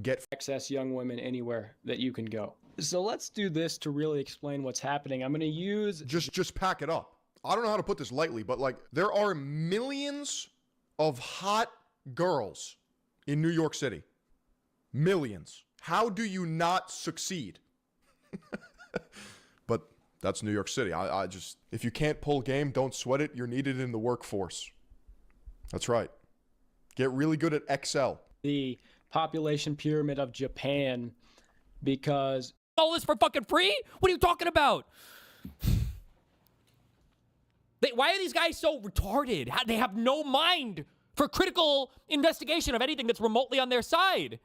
get access young women anywhere that you can go. So let's do this to really explain what's happening. I'm going to use... Just pack it up. I don't know how to put this lightly, but like there are millions of hot girls in New York City. Millions. How do you not succeed? But that's New York City. I just, if you can't pull game, don't sweat it. You're needed in the workforce. That's right. Get really good at Excel. The population pyramid of Japan, because... All this for fucking free? What are you talking about? Why are these guys so retarded? They have no mind for critical investigation of anything that's remotely on their side.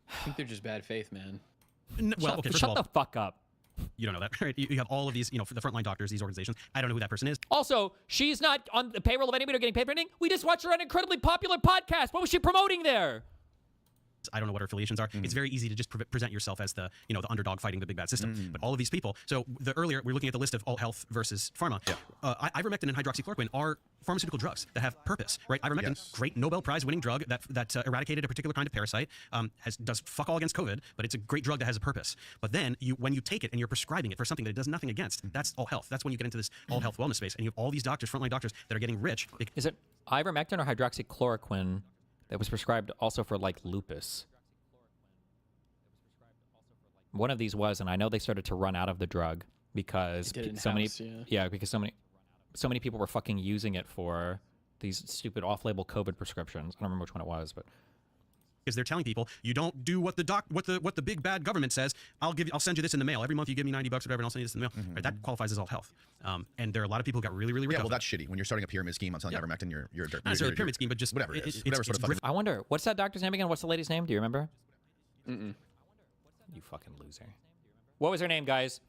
I think they're just bad faith, man. Well, shut the fuck up. You don't know that, right? You have all of these, for the frontline doctors, these organizations. I don't know who that person is. Also, she's not on the payroll of anybody or getting paid for anything. We just watched her on an incredibly popular podcast. What was she promoting there? I don't know what her affiliations are. It's very easy to just present yourself as the, the underdog fighting the big bad system. But all of these people, so earlier we were looking at the list of all health versus pharma. Yeah. Ivermectin and hydroxychloroquine are pharmaceutical drugs that have purpose, right? Ivermectin, great Nobel Prize winning drug that eradicated a particular kind of parasite, does fuck all against COVID, but it's a great drug that has a purpose. But then when you take it and you're prescribing it for something that it does nothing against, that's all health. That's when you get into this all health wellness space, and you have all these doctors, frontline doctors, that are getting rich. Is it ivermectin or hydroxychloroquine that was prescribed also for like lupus? One of these was, and I know they started to run out of the drug because so many people were fucking using it for these stupid off-label COVID prescriptions. I don't remember which one it was, but because they're telling people you don't do what the big bad government says. I'll send you this in the mail every month. You give me $90 or whatever, and I'll send you this in the mail. Right, that qualifies as all health. And there are a lot of people who got really rich. Yeah, well, that's shitty. When you're starting a pyramid scheme on selling ivermectin, you're a dirt. Not necessarily a pyramid scheme, but just whatever it is. Whatever sort of I wonder, what's that doctor's name again? What's the lady's name? Do you remember? You fucking loser. What was her name, guys?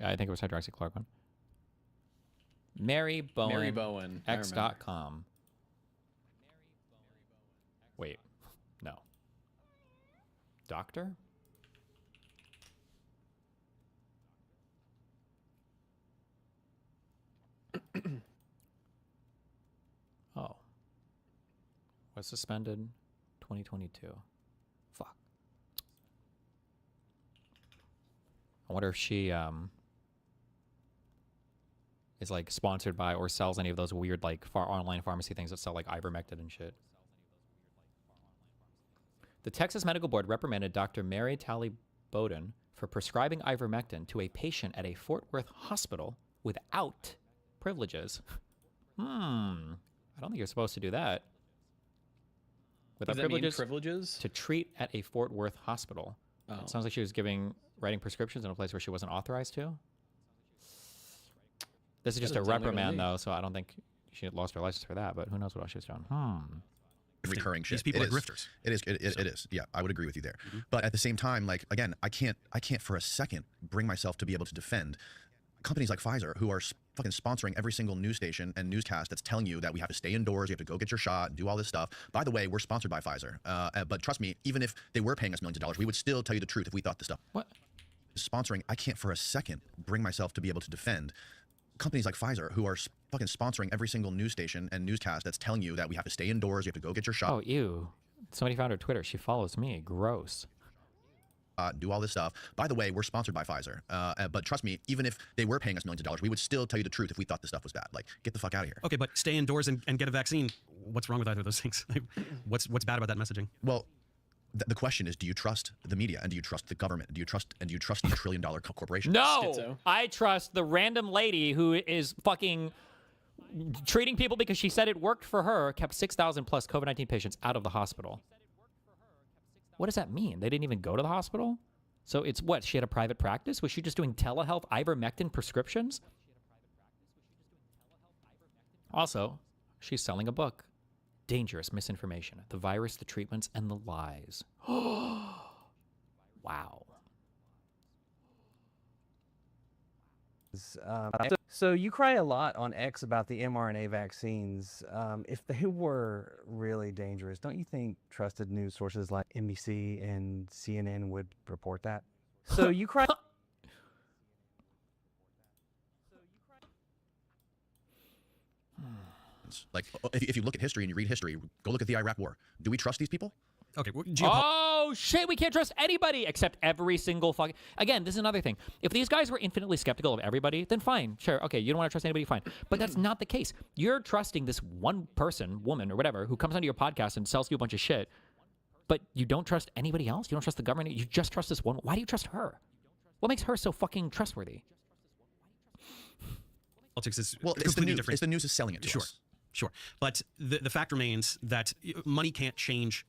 I think it was hydroxychloroquine. Mary Bowen. Mary Bowen. X.com. Wait. No. Doctor? Oh. Was suspended 2022. Fuck. I wonder if she is like sponsored by or sells any of those weird like online pharmacy things that sell like ivermectin and shit. The Texas Medical Board reprimanded Dr. Mary Talley Bowden for prescribing ivermectin to a patient at a Fort Worth hospital without privileges. I don't think you're supposed to do that. Without privileges to treat at a Fort Worth hospital. Oh. It sounds like she was writing prescriptions in a place where she wasn't authorized to. This is just a reprimand, though, so I don't think she had lost her license for that, but who knows what else she was doing. Recurring shit. These people are grifters. It is. Yeah, I would agree with you there. But at the same time, like, again, I can't for a second bring myself to be able to defend companies like Pfizer, who are fucking sponsoring every single news station and newscast that's telling you that we have to stay indoors, you have to go get your shot, and do all this stuff. By the way, we're sponsored by Pfizer. But trust me, even if they were paying us millions of dollars, we would still tell you the truth if we thought the stuff. What? Sponsoring, I can't for a second bring myself to be able to defend companies like Pfizer, who are fucking sponsoring every single news station and newscast that's telling you that we have to stay indoors, you have to go get your shot. Oh, ew. Somebody found her Twitter. She follows me. Gross. Do all this stuff. By the way, we're sponsored by Pfizer. But trust me, even if they were paying us millions of dollars, we would still tell you the truth if we thought this stuff was bad. Like, get the fuck out of here. Okay, but stay indoors and get a vaccine. What's wrong with either of those things? What's bad about that messaging? Well, the question is, do you trust the media and do you trust the government? Do you trust these $1 trillion corporations? No, Schizo. I trust the random lady who is fucking treating people because she said it worked for her, kept 6,000 plus COVID-19 patients out of the hospital. What does that mean? They didn't even go to the hospital? So it's what? She had a private practice? Was she just doing telehealth ivermectin prescriptions? Also, she's selling a book. Dangerous Misinformation. The Virus, the Treatments, and the Lies. Wow. So you cry a lot on X about the mRNA vaccines. If they were really dangerous, don't you think trusted news sources like NBC and CNN would report that? So you cry. Like, if you look at history and you read history, go look at the Iraq War. Do we trust these people? Okay. Oh shit, we can't trust anybody except every single fucking... Again, this is another thing. If these guys were infinitely skeptical of everybody, then fine, sure, okay, you don't want to trust anybody, fine. But that's not the case. You're trusting this one person, woman or whatever, who comes onto your podcast and sells you a bunch of shit, but you don't trust anybody else? You don't trust the government? You just trust this one? Why do you trust her? What makes her so fucking trustworthy? Politics is Well, it's the completely news. different. It's the news is selling it to Sure, us. sure. But the fact remains that money can't change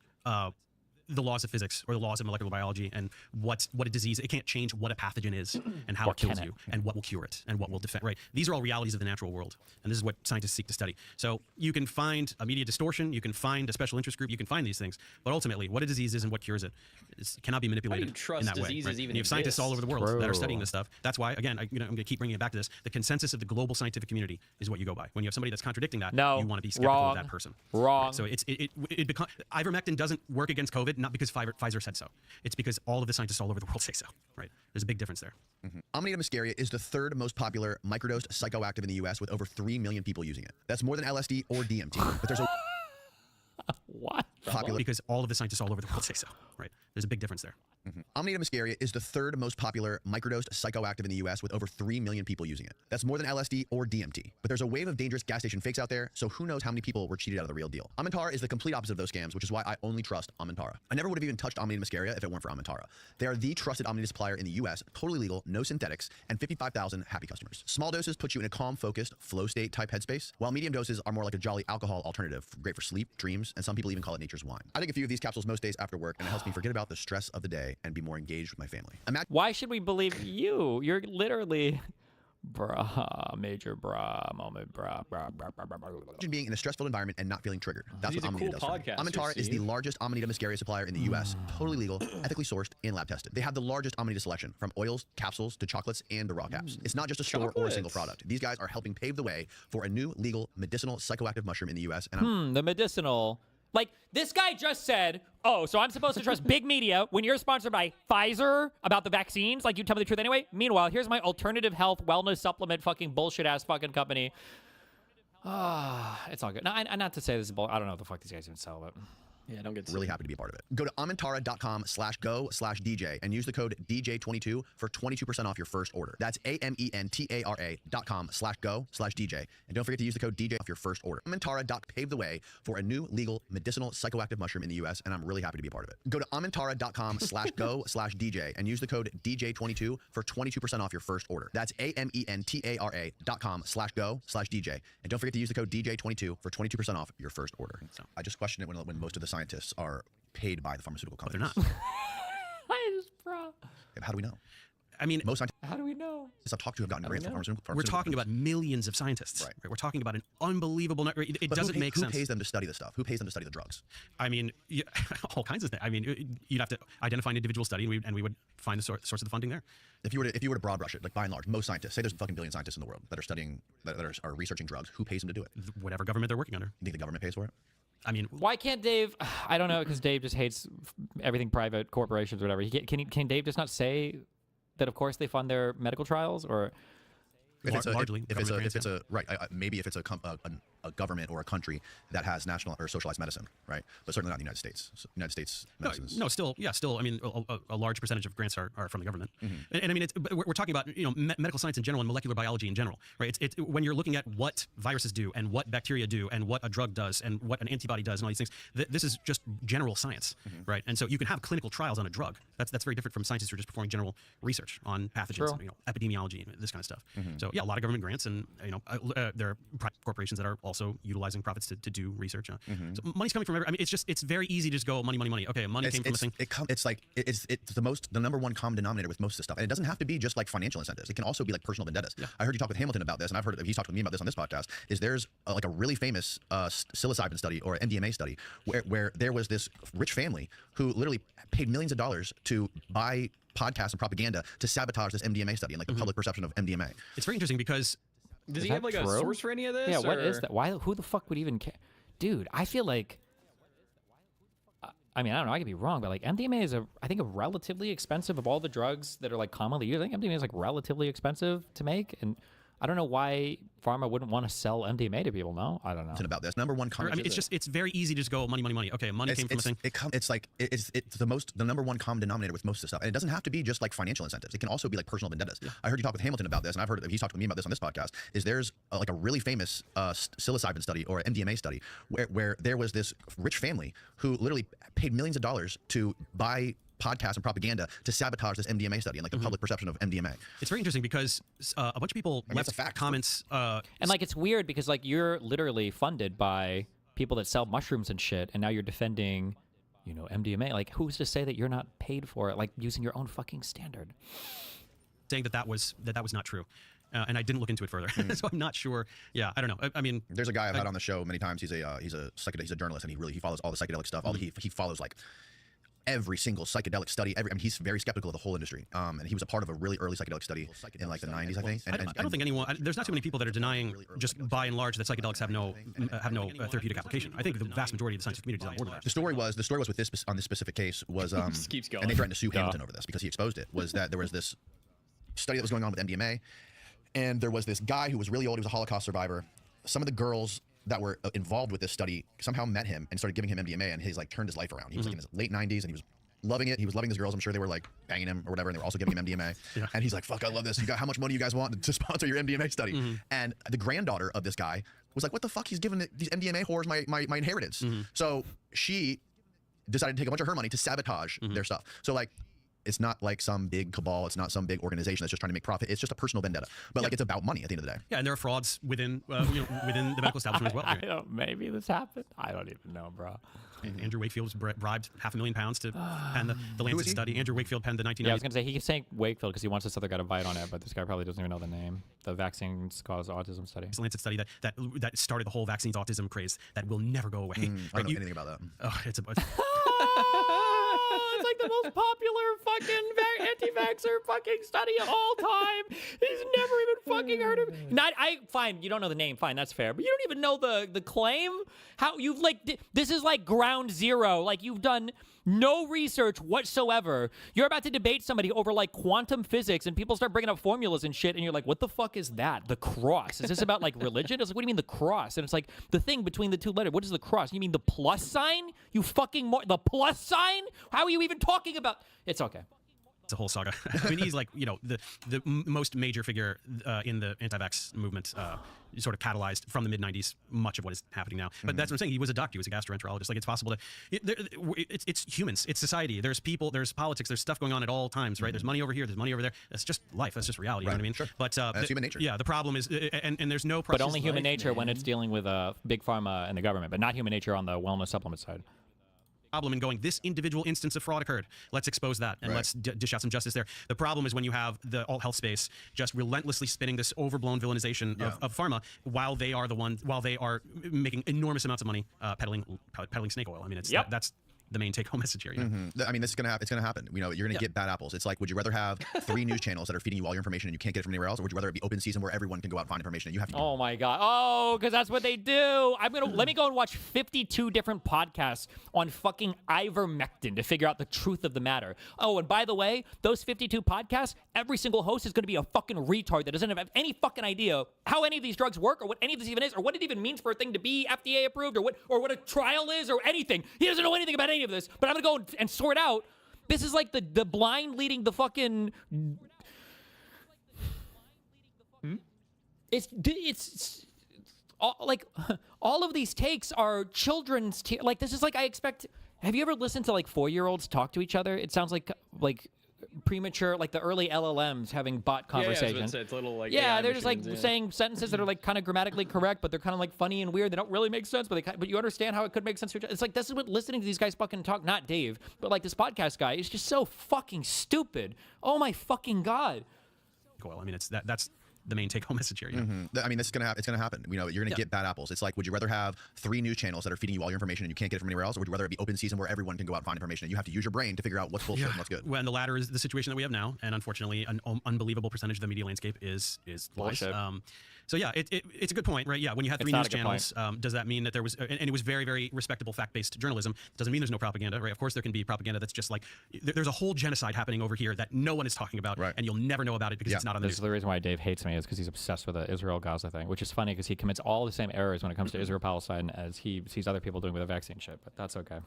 the laws of physics or the laws of molecular biology and what a disease. It can't change what a pathogen is and how Or it kills can it? you and what will cure it and what will defend. Right. These are all realities of the natural world, and this is what scientists seek to study. So you can find a media distortion, you can find a special interest group, you can find these things, but ultimately, what a disease is and what cures it cannot be manipulated trust in that way. diseases Right? even And you have scientists all over the world that are studying this stuff. That's why, again, I'm going to keep bringing it back to this. The consensus of the global scientific community is what you go by. When you have somebody that's contradicting that, No, you want to be skeptical wrong, of that person. wrong. Right? So ivermectin doesn't work against COVID, not because Pfizer said so. It's because all of the scientists all over the world say so. Right? There's a big difference there. Amanita muscaria is the third most popular microdosed psychoactive in the U.S. with over 3 million people using it. That's more than LSD or DMT. But there's a What? popular. Because all of the scientists all over the world say so. Right? There's a big difference there. Amanita muscaria is the third most popular microdosed psychoactive in the U.S. with over 3 million people using it. That's more than LSD or DMT. But there's a wave of dangerous gas station fakes out there, so who knows how many people were cheated out of the real deal. Amintara is the complete opposite of those scams, which is why I only trust Amintara. I never would have even touched Amanita muscaria if it weren't for Amintara. They are the trusted Amanita supplier in the U.S., totally legal, no synthetics, and 55,000 happy customers. Small doses put you in a calm, focused, flow state type headspace, while medium doses are more like a jolly alcohol alternative, great for sleep, dreams, and some people even call it nature's wine. I take a few of these capsules most days after work, and it helps me forget about the stress of the day and be more engaged with my family. Why should we believe you? You're literally... Brah, major brah, moment brah, brah, brah, brah, brah, brah. Imagine being in a stressful environment and not feeling triggered. That's He's what a Amanita cool does for me. podcaster, Amintara is the Steve. largest Amanita muscaria supplier in the U.S., totally legal, ethically sourced, and lab tested. They have the largest Amanita selection, from oils, capsules, to chocolates, and to raw caps. It's not just a store or a single Chocolates. product. These guys are helping pave the way for a new legal medicinal psychoactive mushroom in the U.S., and I'm The medicinal. Like, this guy just said, oh, so I'm supposed to trust big media when you're sponsored by Pfizer about the vaccines? Like, you tell me the truth anyway? Meanwhile, here's my alternative health wellness supplement fucking bullshit-ass fucking company. It's all good. No, not to say this is bull. I don't know what the fuck these guys even sell, but... Yeah, don't get really happy to be a part of it. Go to amintara.com/go/DJ and use the code DJ22 for 22% off your first order. That's AMENTARA.com/go/DJ. And don't forget to use the code DJ off your first order. Amintara paved the way for a new legal medicinal psychoactive mushroom in the U.S., and I'm really happy to be a part of it. Go to amintara.com/go/DJ and use the code DJ22 for 22% off your first order. That's AMENTARA.com/go/DJ. And don't forget to use the code DJ22 for 22% off your first order. So I just question it when most of the scientists are paid by the pharmaceutical But companies. they're not. Bro. How do we know? I mean, Most scientists How do we know? I've talked to have gotten grants from pharmaceutical we're talking companies. about millions of scientists. Right. We're talking about an unbelievable number. It But doesn't make who sense. pays them to study this stuff? Who pays them to study the drugs? I mean, all kinds of things. I mean, you'd have to identify an individual study, and we would find the source of the funding there. If you were to broad brush it, like by and large, most scientists, say there's a fucking billion scientists in the world that are studying, that are researching drugs. Who pays them to do it? Whatever government they're working under. You think the government pays for it? I mean, Why can't Dave... I don't know, because Dave just hates everything private, corporations, or whatever. Can Dave just not say that, of course, they fund their medical trials? Or... largely, maybe if it's a government or a country that has national or socialized medicine, right? But certainly not the United States. So United States medicines. No, still. I mean, a large percentage of grants are from the government, and I mean, we're talking about medical science in general and molecular biology in general, right? It's when you're looking at what viruses do and what bacteria do and what a drug does and what an antibody does and all these things. This is just general science, right? And so you can have clinical trials on a drug. That's very different from scientists who are just performing general research on pathogens, True. epidemiology, and this kind of stuff. So yeah, a lot of government grants, and there are private corporations that are also utilizing profits to do research. So money's coming from everywhere. I mean, it's very easy to just go money. Okay, money came from a thing. It's the number one common denominator with most of this stuff, and it doesn't have to be just like financial incentives. It can also be like personal vendettas. Yeah. I heard you talk with Hamilton about this, and I've heard he's talked with me about this on this podcast. There's like a really famous psilocybin study or MDMA study where there was this rich family who literally paid millions of dollars to buy podcasts and propaganda to sabotage this MDMA study and like the public perception of MDMA. It's very interesting because Does he that have like a true? source for any of this? Yeah, what is or- that? Why? Who the fuck would even care? Dude, I feel like... I mean, I don't know. I could be wrong, but like MDMA is I think a relatively expensive of all the drugs that are like commonly used. I think MDMA is like relatively expensive to make, and I don't know why pharma wouldn't want to sell MDMA to people. No, I don't know. About this number one. I mean, it's very easy to just go money, money, money. Okay, money came from a thing. It's the number one common denominator with most of the stuff, and it doesn't have to be just like financial incentives. It can also be like personal vendettas. Yeah. I heard you talk with Hamilton about this, and I've heard he's talked with me about this on this podcast. Is there's like a really famous psilocybin study or MDMA study where there was this rich family who literally paid millions of dollars to buy podcasts and propaganda to sabotage this MDMA study and like the public perception of MDMA. It's very interesting because a bunch of people left comments. And like it's weird because like you're literally funded by people that sell mushrooms and shit, and now you're defending, you know, MDMA. Like who's to say that you're not paid for it? Like using your own fucking standard. Saying that was not true. And I didn't look into it further, so I'm not sure. Yeah, I don't know. I mean, there's a guy I've had on the show many times. He's a journalist, and he follows all the psychedelic stuff. He follows like every single psychedelic study. I mean, he's very skeptical of the whole industry. And he was a part of a really early psychedelic study in like the 90s, I think. I don't think anyone. There's not too many people that are denying just by and large that psychedelics have no therapeutic application. I think the vast majority of the scientific community is on board with that. The story was with this on this specific case was Just keeps going. and they threatened to sue Hamilton over this because he exposed it. Was that there was this study that was going on with MDMA, and there was this guy who was really old. He was a Holocaust survivor. Some of the girls that were involved with this study somehow met him and started giving him MDMA, and he's like turned his life around. He was like in his late 90s, and he was loving it. He was loving these girls. I'm sure they were like banging him or whatever, and they were also giving him MDMA. Yeah. And he's like, "Fuck, I love this. How much money you guys want to sponsor your MDMA study?" And the granddaughter of this guy was like, "What the fuck? He's giving these MDMA whores my inheritance." So she decided to take a bunch of her money to sabotage their stuff. So like, it's not like some big cabal. It's not some big organization that's just trying to make profit. It's just a personal vendetta. But like, it's about money at the end of the day. Yeah, and there are frauds within within the medical establishment as well. I don't. Maybe this happened. I don't even know, bro. And Andrew Wakefield was bribed £500,000 to pen the Lancet study. Andrew Wakefield penned the 1990s. Yeah, I was gonna say he keeps saying Wakefield because he wants this other guy to bite on it, but this guy probably doesn't even know the name. The vaccines cause autism study. It's the Lancet study that started the whole vaccines autism craze that will never go away. I don't know anything about that. Oh, it's It's like the most popular fucking anti-vaxxer fucking study of all time. He's never even fucking heard of. Fine, you don't know the name. Fine, that's fair. But you don't even know the claim. How you've like this is like ground zero. Like you've done no research whatsoever. You're about to debate somebody over like quantum physics, and people start bringing up formulas and shit, and you're like, what the fuck is that? The cross? Is this about like religion? It's like, what do you mean the cross? And it's like the thing between the two letters. What is the cross? You mean the plus sign? You fucking the plus sign? How are you even talking about? It's okay. It's a whole saga. I mean, he's like, you know, the most major figure in the anti-vax movement, sort of catalyzed from the mid-90s much of what is happening now. But that's what I'm saying. He was a doctor. He was a gastroenterologist. Like, it's possible to... It's humans. It's society. There's people. There's politics. There's stuff going on at all times, right? There's money over here. There's money over there. That's just life. That's just reality. You know what I mean? Sure. But that's human nature. Yeah, the problem is... And there's no... But only human nature when it's dealing with big pharma and the government, but not human nature on the wellness supplement side. Problem in going, this individual instance of fraud occurred. Let's expose that and let's dish out some justice there. The problem is when you have the alt health space just relentlessly spinning this overblown villainization of pharma while they are making enormous amounts of money peddling snake oil. I mean, that's the main take-home message here. You know? I mean, this is gonna it's gonna happen. You know, you're gonna get bad apples. It's like, would you rather have 3 news channels that are feeding you all your information and you can't get it from anywhere else, or would you rather it be open season where everyone can go out and find information and you have to? Oh my god! Oh, because that's what they do. Let me go and watch 52 different podcasts on fucking ivermectin to figure out the truth of the matter. Oh, and by the way, those 52 podcasts, every single host is going to be a fucking retard that doesn't have any fucking idea how any of these drugs work, or what any of this even is, or what it even means for a thing to be FDA approved, or what a trial is, or anything. He doesn't know anything about any of this. But I'm gonna go and sort out. This is like the blind leading the fucking. It's all, like all of these takes are children's like this is like I expect. Have you ever listened to like 4-year-olds talk to each other? It sounds like premature, like the early LLMs having bot conversations. Yeah, it's little like they're just like saying sentences that are like kind of grammatically correct, but they're kind of like funny and weird. They don't really make sense, but you understand how it could make sense. It's like this is what listening to these guys fucking talk. Not Dave, but like this podcast guy is just so fucking stupid. Oh my fucking god. Well, I mean, that's the main take-home message here. You know? I mean, this is gonna it's gonna happen. You know, you're gonna get bad apples. It's like, would you rather have 3 news channels that are feeding you all your information and you can't get it from anywhere else, or would you rather it be open season where everyone can go out and find information and you have to use your brain to figure out what's bullshit and what's good? Well, and the latter is the situation that we have now, and unfortunately, an unbelievable percentage of the media landscape is lies. So yeah, it's a good point, right? Yeah, when you have It's three not news a good channels, does that mean that there was, and it was very, very respectable fact-based journalism? Doesn't mean there's no propaganda, right? Of course there can be propaganda that's just like, there's a whole genocide happening over here that no one is talking about, Right. and you'll never know about it because it's not on the This news. is the reason why Dave hates me, is because he's obsessed with the Israel-Gaza thing, which is funny because he commits all the same errors when it comes to Israel-Palestine as he sees other people doing with the vaccine shit, but that's okay.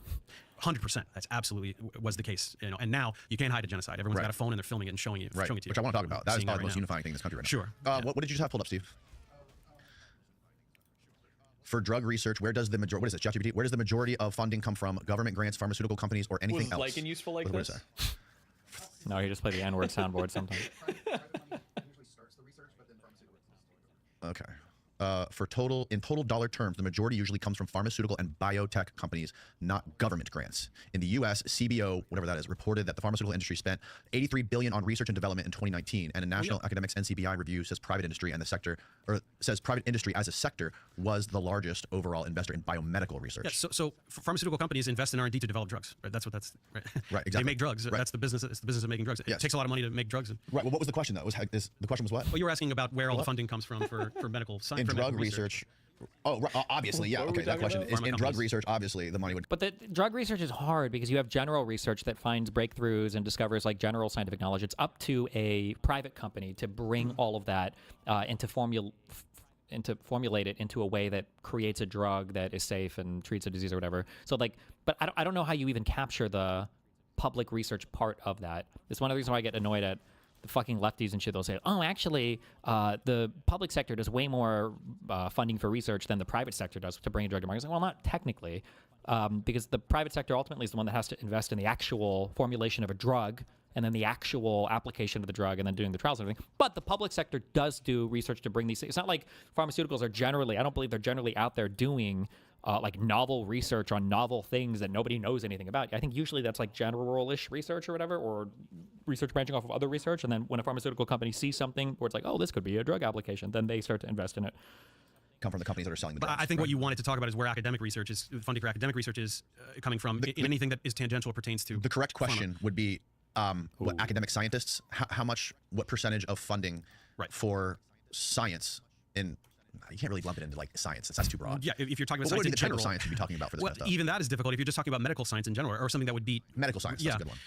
100%. That's absolutely was the case. You know, and now you can't hide a genocide. Everyone's Right. got a phone and they're filming it and showing Right. it to you. Which I want to talk about. That is Seeing probably the right most now. unifying thing in this country right now. Sure. What did you just have pulled up, Steve? For drug research, where does the majority? What is this? ChatGPT. Where does the majority of funding come from? Government grants, pharmaceutical companies, or anything Was else? Lycan useful like What does this? it say? No, he just played the N-word soundboard sometimes. Okay. In total dollar terms, the majority usually comes from pharmaceutical and biotech companies, not government grants. In the U.S., CBO, whatever that is, reported that the pharmaceutical industry spent $83 billion on research and development in 2019, and a National Academics NCBI review says private industry as a sector was the largest overall investor in biomedical research. Yeah, so pharmaceutical companies invest in R&D to develop drugs. Right? That's what that's. Right. Right, They exactly. make drugs. Right. That's the business. It's the business of making drugs. It Yes. takes a lot of money to make drugs. Right. Well, what was the question though? The question was what? Well, you were asking about where all the funding comes from for medical science. In for drug medical research. Oh, right, obviously, yeah. What were we Okay, that talking question about? is Pharma in drug companies. research. Obviously, the money would. But the drug research is hard because you have general research that finds breakthroughs and discovers like general scientific knowledge. It's up to a private company to bring all of that and to formulate it into a way that creates a drug that is safe and treats a disease or whatever. So like, but I don't know how you even capture the public research part of that. It's one of the reasons why I get annoyed at the fucking lefties and shit. They'll say, oh, actually, the public sector does way more funding for research than the private sector does to bring a drug to market. It's like, well, not technically, because the private sector ultimately is the one that has to invest in the actual formulation of a drug and then the actual application of the drug and then doing the trials and everything. But the public sector does do research to bring these. It's not like pharmaceuticals are generally, I don't believe they're generally out there doing like novel research on novel things that nobody knows anything about. I think usually that's like general-ish research or whatever, or research branching off of other research. And then when a pharmaceutical company sees something where it's like, oh, this could be a drug application, then they start to invest in it. come from the companies that are selling the But drugs. I think what you wanted to talk about is where academic research is, funding for academic research is coming from, in anything that is tangential or pertains to. The correct question would be what academic scientists, what percentage of funding Right. for science in, you can't really lump it into like science. That's too broad. Yeah, if you're talking about But what science would be in the type general, of science you'd be talking about for this well, kind of stuff? even that is difficult if you're just talking about medical science in general, or something that would be Medical science, that's a good one.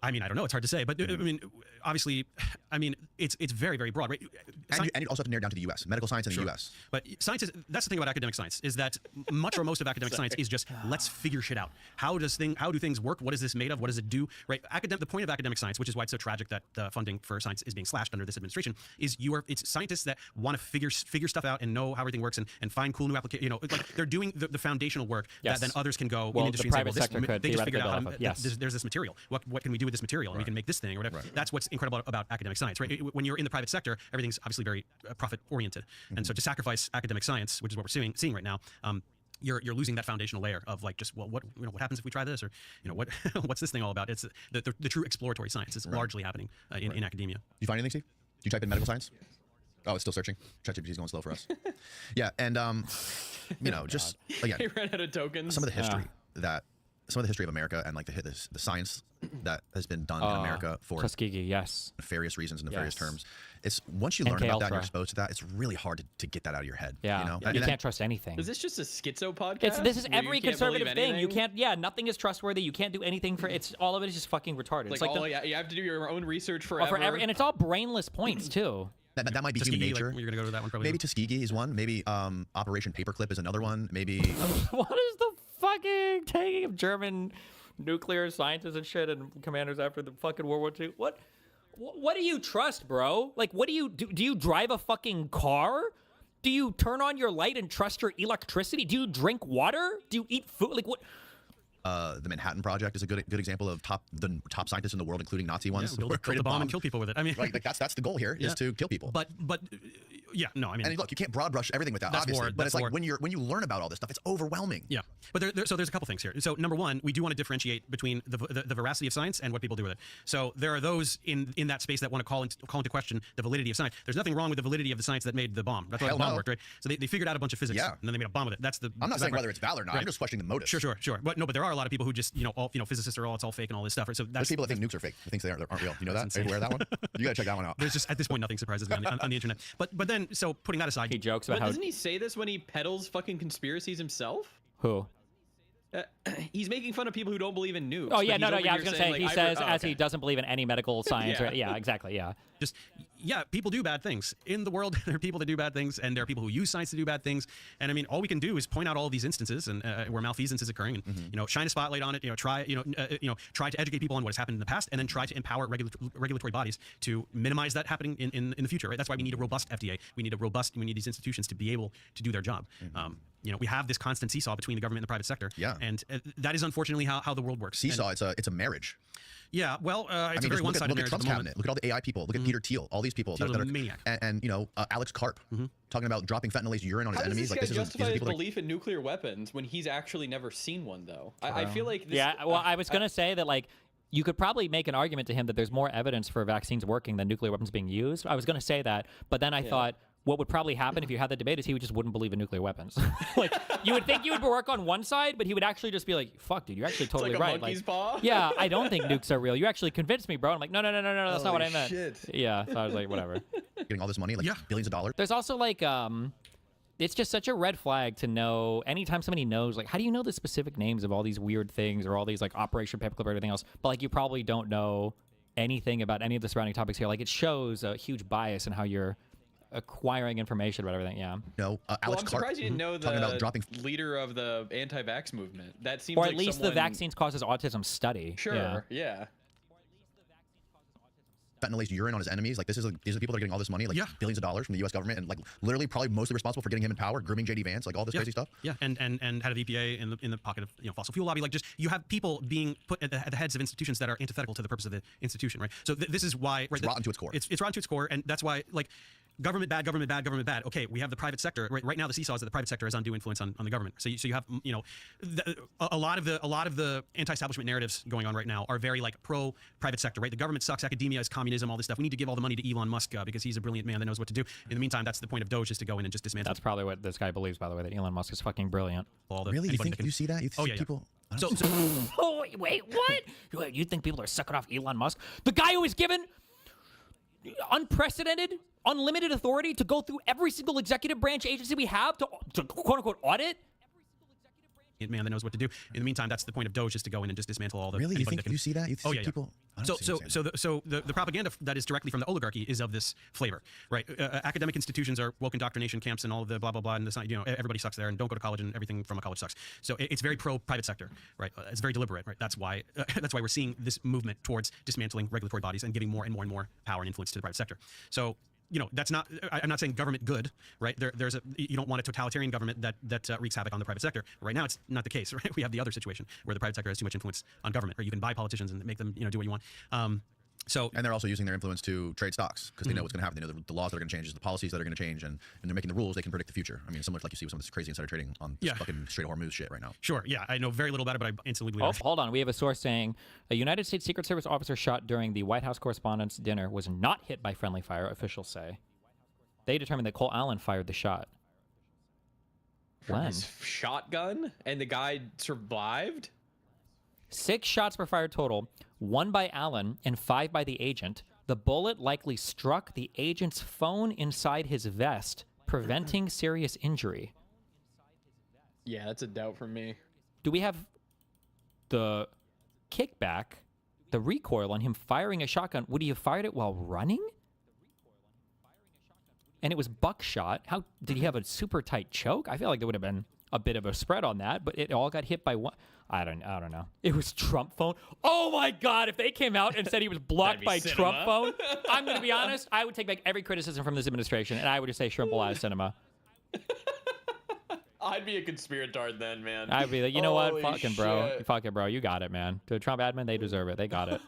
I mean, I don't know. It's hard to say, but I mean, obviously, I mean, it's very, very broad, right? And you also have to narrow down to the U.S. Medical science in the U.S. But science is, that's the thing about academic science, is that much or most of academic science is just, let's figure shit out. How do things work? What is this made of? What does it do? Right? The point of academic science, which is why it's so tragic that the funding for science is being slashed under this administration, is it's scientists that want to figure stuff out and know how everything works and find cool new applications. You know, like they're doing the foundational work Yes. that then others can go Well, in industry the and say, private sector could they just figured out theoretically how build off of- yes. there's this material. What can we do with this material? And we can make this thing or whatever. Right. That's what's incredible about academic science, right? When you're in the private sector, everything's obviously very profit oriented, and so to sacrifice academic science, which is what we're seeing right now, you're losing that foundational layer of like just what happens if we try this, or what's this thing all about? It's the true exploratory science is largely happening in academia. You find anything, Steve? Do you type in medical science? Oh, it's still searching. ChatGPT is going slow for us. Yeah, and just again, He ran out of tokens. some of the history of America and like the science that has been done in America for Tuskegee, yes. nefarious reasons and nefarious Yes. terms. It's once you learn MK about that and you're Ultra. exposed to that, it's really hard to get that out of your head. Yeah, you know? you And can't trust anything. Is this just a schizo podcast? This is where you every can't conservative believe thing. You anything? can't. Yeah, nothing is trustworthy. You can't do anything for. It's all of it is just fucking retarded. It's Like, like you have to do your own research well, forever. and it's all brainless points too. that might be Tuskegee, human like, nature. you're gonna go to that one probably. Maybe Tuskegee is one. Maybe Operation Paperclip is another one. Maybe What is the fucking taking of German nuclear scientists and shit and commanders after the fucking World War II? What do you trust, bro? Like, what do you do? Do you drive a fucking car? Do you turn on your light and trust your electricity? Do you drink water? Do you eat food? Like, what? the Manhattan Project is a good example of the top scientists in the world, including Nazi ones. build who a created bomb and kill people with it. I mean, Right, like that's the goal here is to kill people. But yeah, no, I mean, and look, you can't broad brush everything with that, That's obviously. war, but that's it's like war. when you learn about all this stuff, it's overwhelming. yeah, but so there's a couple things here. So number one, we do want to differentiate between the veracity of science and what people do with it. So there are those in that space that want to call into question the validity of science. There's nothing wrong with the validity of the science that made the bomb. That's why the Hell bomb no. worked, right? So they figured out a bunch of physics, Yeah. and then they made a bomb with it. That's the. I'm not saying background. whether it's valid or not. I'm Right. just questioning the motive. Sure. But but there are a lot of people who just physicists are it's all fake and all this stuff. Right? So There's that's people that think nukes are fake. Who thinks they aren't real. You know that? Are you aware of that one? You gotta check that one out. There's just at this point nothing surprises me on the internet. But then then, so putting that aside, He jokes But about how doesn't he say this when he peddles fucking conspiracies himself? who. He's making fun of people who don't believe in nukes. Oh yeah, but no, he's no, over yeah. I here was gonna saying, say like, he says as okay. he doesn't believe in any medical science. Yeah. Right? Yeah, exactly. Yeah. just yeah, people do bad things in the world. There are people that do bad things, and there are people who use science to do bad things. And I mean, all we can do is point out all of these instances and where malfeasance is occurring, and you know, shine a spotlight on it. You know, try to educate people on what has happened in the past, and then try to empower regulatory bodies to minimize that happening in the future. Right? That's why we need a robust FDA. We need these institutions to be able to do their job. You know, we have this constant seesaw between the government and the private sector. Yeah. And that is unfortunately how the world works. Seesaw, it's a marriage. Yeah, well, it's I a mean, very just one-sided look at marriage Trump's at the moment. cabinet. Look at all the AI people. Look at Peter Thiel. All these people that Thiel's a are maniac. and you know, Alex Karp talking about dropping fentanyl-laced urine on his How does enemies. this Like guy these justify are his people that belief in nuclear weapons when he's actually never seen one, though? I feel like this, Yeah. Well, I was gonna say that like you could probably make an argument to him that there's more evidence for vaccines working than nuclear weapons being used. I was gonna say that, but then I thought what would probably happen if you had the debate is he just wouldn't believe in nuclear weapons. Like you would think you would work on one side, but he would actually just be like, "Fuck, dude, you're actually totally like a right." monkey's paw? Yeah, I don't think nukes are real. You actually convinced me, bro. I'm like, no, that's not what I meant. Shit. Yeah, so I was like, whatever. getting all this money, like billions of dollars. There's also like it's just such a red flag to know anytime somebody knows, like, how do you know the specific names of all these weird things or all these like Operation Paperclip or everything else, but like you probably don't know anything about any of the surrounding topics here. Like it shows a huge bias in how you're acquiring information about everything. Yeah. No, Well, Alex I'm Karp surprised you didn't know talking about the dropping leader of the anti-vax movement. That seems Or like at least someone... the vaccines causes autism study. Sure, yeah. fentanyl-laced urine on his enemies. Like these are the people that are getting all this money, like billions of dollars from the U.S. government, and like literally probably mostly responsible for getting him in power, grooming JD Vance, like all this crazy stuff. Yeah, and head of EPA in the pocket of fossil fuel lobby. Like just you have people being put at the heads of institutions that are antithetical to the purpose of the institution, right? So this is why It's rotten to its core. It's rotten to its core, and that's why like. Government bad, government bad, government bad. Okay, we have the private sector. Right now, the seesaw is that the private sector has undue influence on the government. So you have a lot of the anti-establishment narratives going on right now are very like pro private sector. Right, the government sucks, academia is communism, all this stuff. We need to give all the money to Elon Musk because he's a brilliant man that knows what to do. In the meantime, that's the point of Doge, is to go in and just dismantle. That's probably what this guy believes, by the way, that Elon Musk is fucking brilliant. Really? You think you see that? You see people? So Oh, wait, what? You think people are sucking off Elon Musk? The guy who was given unprecedented, unlimited authority to go through every single executive branch agency we have to quote-unquote audit? Man that knows what to do. In the meantime, that's the point of Doge, is to go in and just dismantle all the. Really? You anybody think that can- you see that? You see people? I don't see them saying that. The propaganda that is directly from the oligarchy is of this flavor, right? Academic institutions are woke indoctrination camps and all of the blah blah blah, and this, everybody sucks there, and don't go to college, and everything from a college sucks. So it's very pro private sector, right? It's very deliberate, right? That's why we're seeing this movement towards dismantling regulatory bodies and giving more and more and more power and influence to the private sector. So. That's not. I'm not saying government good, right? You don't want a totalitarian government that wreaks havoc on the private sector. Right now, it's not the case, right? We have the other situation where the private sector has too much influence on government, or you can buy politicians and make them, do what you want. And they're also using their influence to trade stocks because they know what's going to happen. They know the laws that are going to change, the policies that are going to change, and they're making the rules. They can predict the future. I mean, similar to like you see with some of this crazy insider trading on this fucking Strait of Hormuz shit right now. Sure, yeah, I know very little about it, but I instantly believe Oh, it. hold on. We have a source saying a United States Secret Service officer shot during the White House Correspondents' Dinner was not hit by friendly fire, officials say. They determined that Cole Allen fired the shot. From his shotgun, and the guy survived? 6 shots were fired total, 1 by Allen and 5 by the agent. The bullet likely struck the agent's phone inside his vest, preventing serious injury. Yeah, that's a doubt from me. Do we have the kickback, the recoil on him firing a shotgun? Would he have fired it while running? And it was buckshot. How did he have a super tight choke? I feel like there would have been a bit of a spread on that, but it all got hit by one. I don't know. It was Trump phone. Oh my God! If they came out and said he was blocked by cinema. Trump phone, I'm gonna be honest. I would take back every criticism from this administration, and I would just say shrimpleized cinema. I'd be a conspiratard then, man. I'd be like, you know Holy what, fucking bro, you got it, man. To the Trump admin, they deserve it. They got it.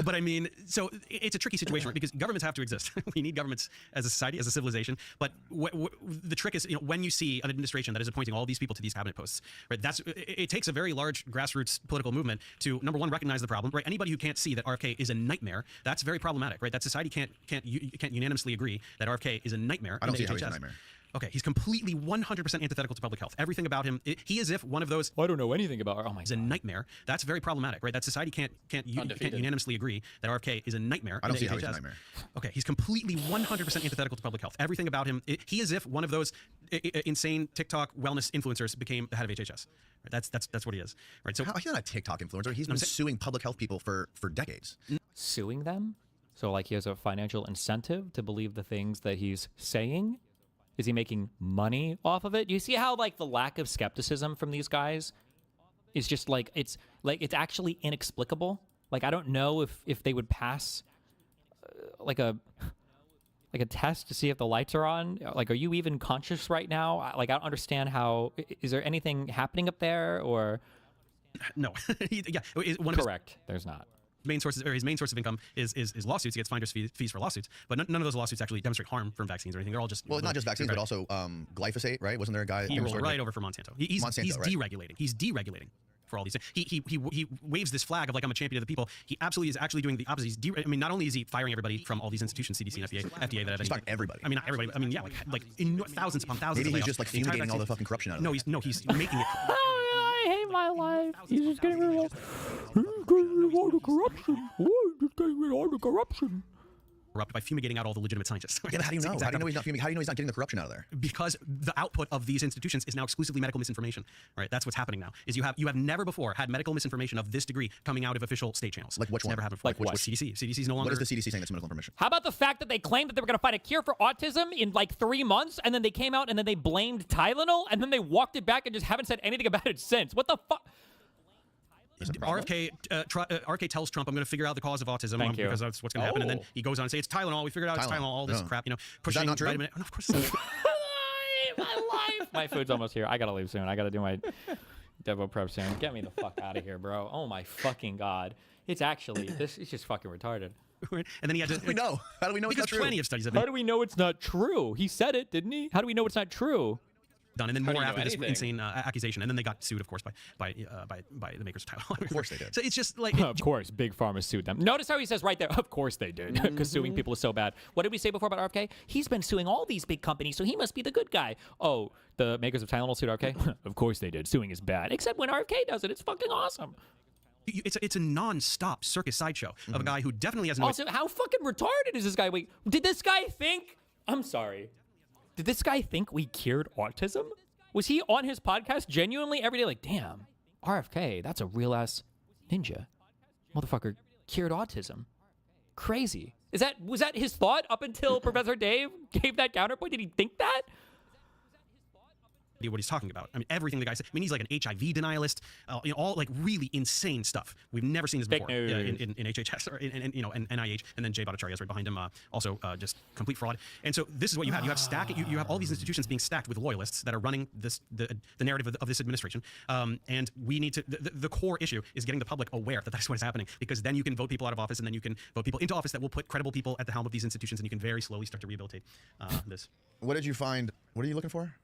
But I mean, so it's a tricky situation, right? Because governments have to exist. We need governments as a society, as a civilization. But the trick is, when you see an administration that is appointing all these people to these cabinet posts, right? It takes a very large grassroots political movement to, number one, recognize the problem, right? Anybody who can't see that RFK is a nightmare, that's very problematic, right? That society can't unanimously agree that RFK is a nightmare. I don't see how he's a nightmare. Okay, he's completely 100% antithetical to public health. Everything about him, he is if one of those. I don't know anything about. Oh my Is a nightmare. That's very problematic, right? That society can't unanimously agree that RFK is a nightmare. I don't see how HHS. he's a nightmare. Okay, he's completely 100% antithetical to public health. Everything about him, he is if one of those insane TikTok wellness influencers became the head of HHS. Right? That's what he is. Right. So He's not a TikTok influencer. He's been suing public health people for decades. Suing them? So like he has a financial incentive to believe the things that he's saying? Is he making money off of it? You see how like the lack of skepticism from these guys is just like it's actually inexplicable. Like I don't know if they would pass like a test to see if the lights are on. Like, are you even conscious right now? Like I don't understand how. Is there anything happening up there or? No. Correct. There's not. His main source of income is lawsuits. He gets finder's fees for lawsuits, but none of those lawsuits actually demonstrate harm from vaccines or anything. They're all just not just vaccines, but also glyphosate, right? Wasn't there a guy? He rolled right over for Monsanto. He's Monsanto, right? deregulating. He's deregulating for all these things. He waves this flag of like I'm a champion of the people. He absolutely is actually doing the opposite. He's not only is he firing everybody from all these institutions, CDC and FDA that have He's firing everybody. I mean, not everybody. I mean, yeah, like in thousands upon thousands. Maybe of he's layoffs. just like The entire fumigating all the vaccine- fucking corruption out of No, it. he's making it. I hate my life. He's just getting rid of all the corruption. Just getting rid of all the corruption. Corrupt by fumigating out all the legitimate scientists. Yeah, but how do you know? Exactly. How do you know he's not fumigating? How do you know he's not getting the corruption out of there? Because the output of these institutions is now exclusively medical misinformation. Right? That's what's happening now. Is you have never before had medical misinformation of this degree coming out of official state channels. Like which It's one? never happened before. Like what? CDC. CDC's no longer. What is the CDC saying that's medical information? How about the fact that they claimed that they were going to find a cure for autism in like 3 months, and then they came out and then they blamed Tylenol, and then they walked it back and just haven't said anything about it since? What the fuck? RFK tells Trump, "I'm going to figure out the cause of autism Thank you. because that's what's going to happen." And then he goes on and say, "It's Tylenol. We figured out it's Tylenol. Tylenol. All this No. crap, you know, Is that pushing not true? vitamin." No, of course it's not. My life. My food's almost here. I gotta leave soon. I gotta do my Devo prep soon. Get me the fuck out of here, bro. Oh my fucking god. It's actually this is just fucking retarded. And then he had to. We know. How do we know it's Because not true? plenty of studies have How been do we know it's not true? He said it, didn't he? How do we know it's not true? done, and then How do more you know after this anything? insane accusation, and then they got sued, of course, by the makers of Tylenol. Of course they did. So it's just like Of course, Big Pharma sued them. Notice how he says right there, of course they did, because suing people is so bad. What did we say before about RFK? He's been suing all these big companies, so he must be the good guy. Oh, the makers of Tylenol sued RFK? Of course they did. Suing is bad. Except when RFK does it, it's fucking awesome. it's a non-stop circus sideshow of a guy who definitely has no. Also, how fucking retarded is this guy? Wait, did this guy think... I'm sorry. Did this guy think we cured autism? Was he on his podcast genuinely every day like, damn, RFK, that's a real-ass ninja. Motherfucker cured autism. Crazy. Was that his thought up until Professor Dave gave that counterpoint? Did he think that? What he's talking about. I mean, everything the guy said. I mean, he's like an HIV denialist, all like really insane stuff. We've never seen this Fake before in HHS or in NIH, and then Jay Bhattacharya is right behind him, also just complete fraud. And so this is what you have. You have you have all these institutions being stacked with loyalists that are running the narrative of this administration. And we need to. The core issue is getting the public aware that that's what is happening, because then you can vote people out of office, and then you can vote people into office that will put credible people at the helm of these institutions, and you can very slowly start to rehabilitate this. What did you find? What are you looking for?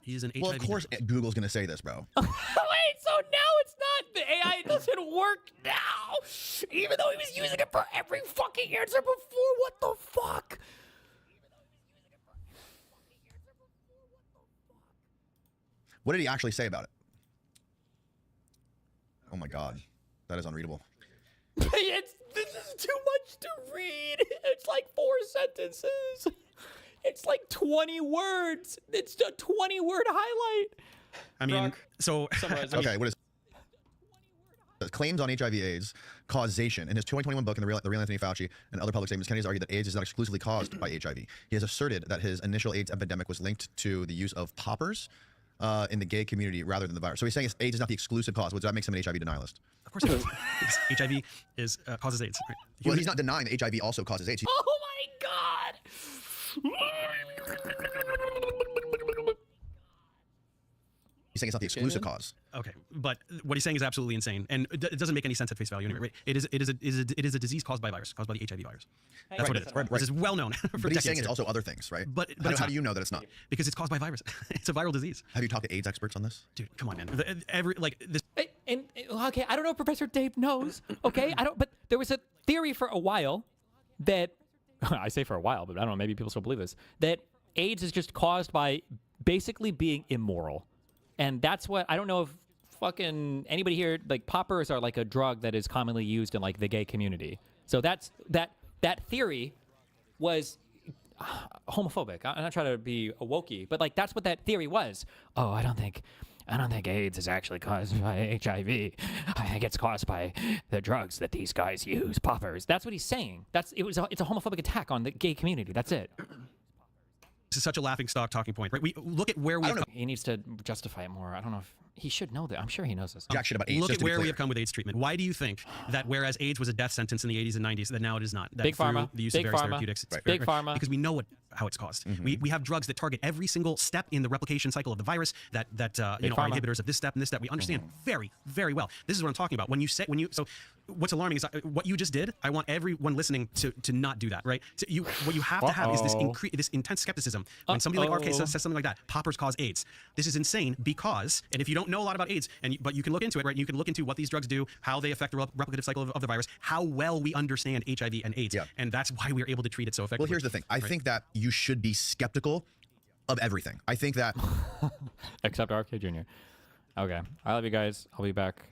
He's an Well, HIV. of course, Google's going to say this, bro. Wait, so now it's not the AI doesn't work now, even though he was using it for every fucking answer before. What the fuck? What did he actually say about it? Oh my God, that is unreadable. This is too much to read. It's like 4 sentences. It's like 20 words. It's a 20-word highlight. I mean, Brock, so summarize. Okay, what is claims on HIV/AIDS causation? In his 2021 book, in the real Anthony Fauci and other public statements, Kennedy has argued that AIDS is not exclusively caused by HIV. He has asserted that his initial AIDS epidemic was linked to the use of poppers in the gay community rather than the virus. So he's saying AIDS is not the exclusive cause. Well, that makes him an HIV denialist. of course, HIV causes AIDS. Right? Well, he's not denying that HIV also causes AIDS. Oh my God. He's saying it's not the exclusive cause. Okay, but what he's saying is absolutely insane, and it doesn't make any sense at face value anyway. Right? It is a disease caused by a virus, caused by the HIV virus. That's what it is. Right. This is well known for But he's decades saying it's here. also other things, right? But how, it's how not. do you know that it's not? Because it's caused by virus. It's a viral disease. Have you talked to AIDS experts on this? Dude, come on, man. This. And okay, I don't know if Professor Dave knows. Okay, but there was a theory for a while that I say for a while, but I don't know. Maybe people still believe this, that AIDS is just caused by basically being immoral. And that's what, I don't know if fucking anybody here, like poppers are like a drug that is commonly used in like the gay community. So that theory was homophobic. I'm not trying to be a wokey, but like that's what that theory was. Oh, I don't think AIDS is actually caused by HIV. I think it's caused by the drugs that these guys use, poppers. That's what he's saying. It's a homophobic attack on the gay community. That's it. This is such a laughingstock talking point, right? We look at where we. He needs to justify it more. I don't know if he should know that. I'm sure he knows this. Jack shit about AIDS. Look just at to be where we clear. have come with AIDS treatment. Why do you think that whereas AIDS was a death sentence in the 80s and 90s, that now it is not? That Big through pharma. the use Big of various pharma. therapeutics. It's Big pharma. Because we know how it's caused. We have drugs that target every single step in the replication cycle of the virus that are pharma. inhibitors of this step and this step. We understand very, very well. This is what I'm talking about. So what's alarming is what you just did. I want everyone listening to not do that, right? So what you have to have is this intense skepticism when somebody like RFK says something like that. Poppers cause AIDS. This is insane because, and if you don't know a lot about AIDS, but you can look into it, right? You can look into what these drugs do, how they affect the replicative cycle of the virus, how well we understand HIV and AIDS, and that's why we're able to treat it so effectively. Well, here's the thing. I think that you should be skeptical of everything. I think that Except RFK Jr. Okay. I love you guys. I'll be back.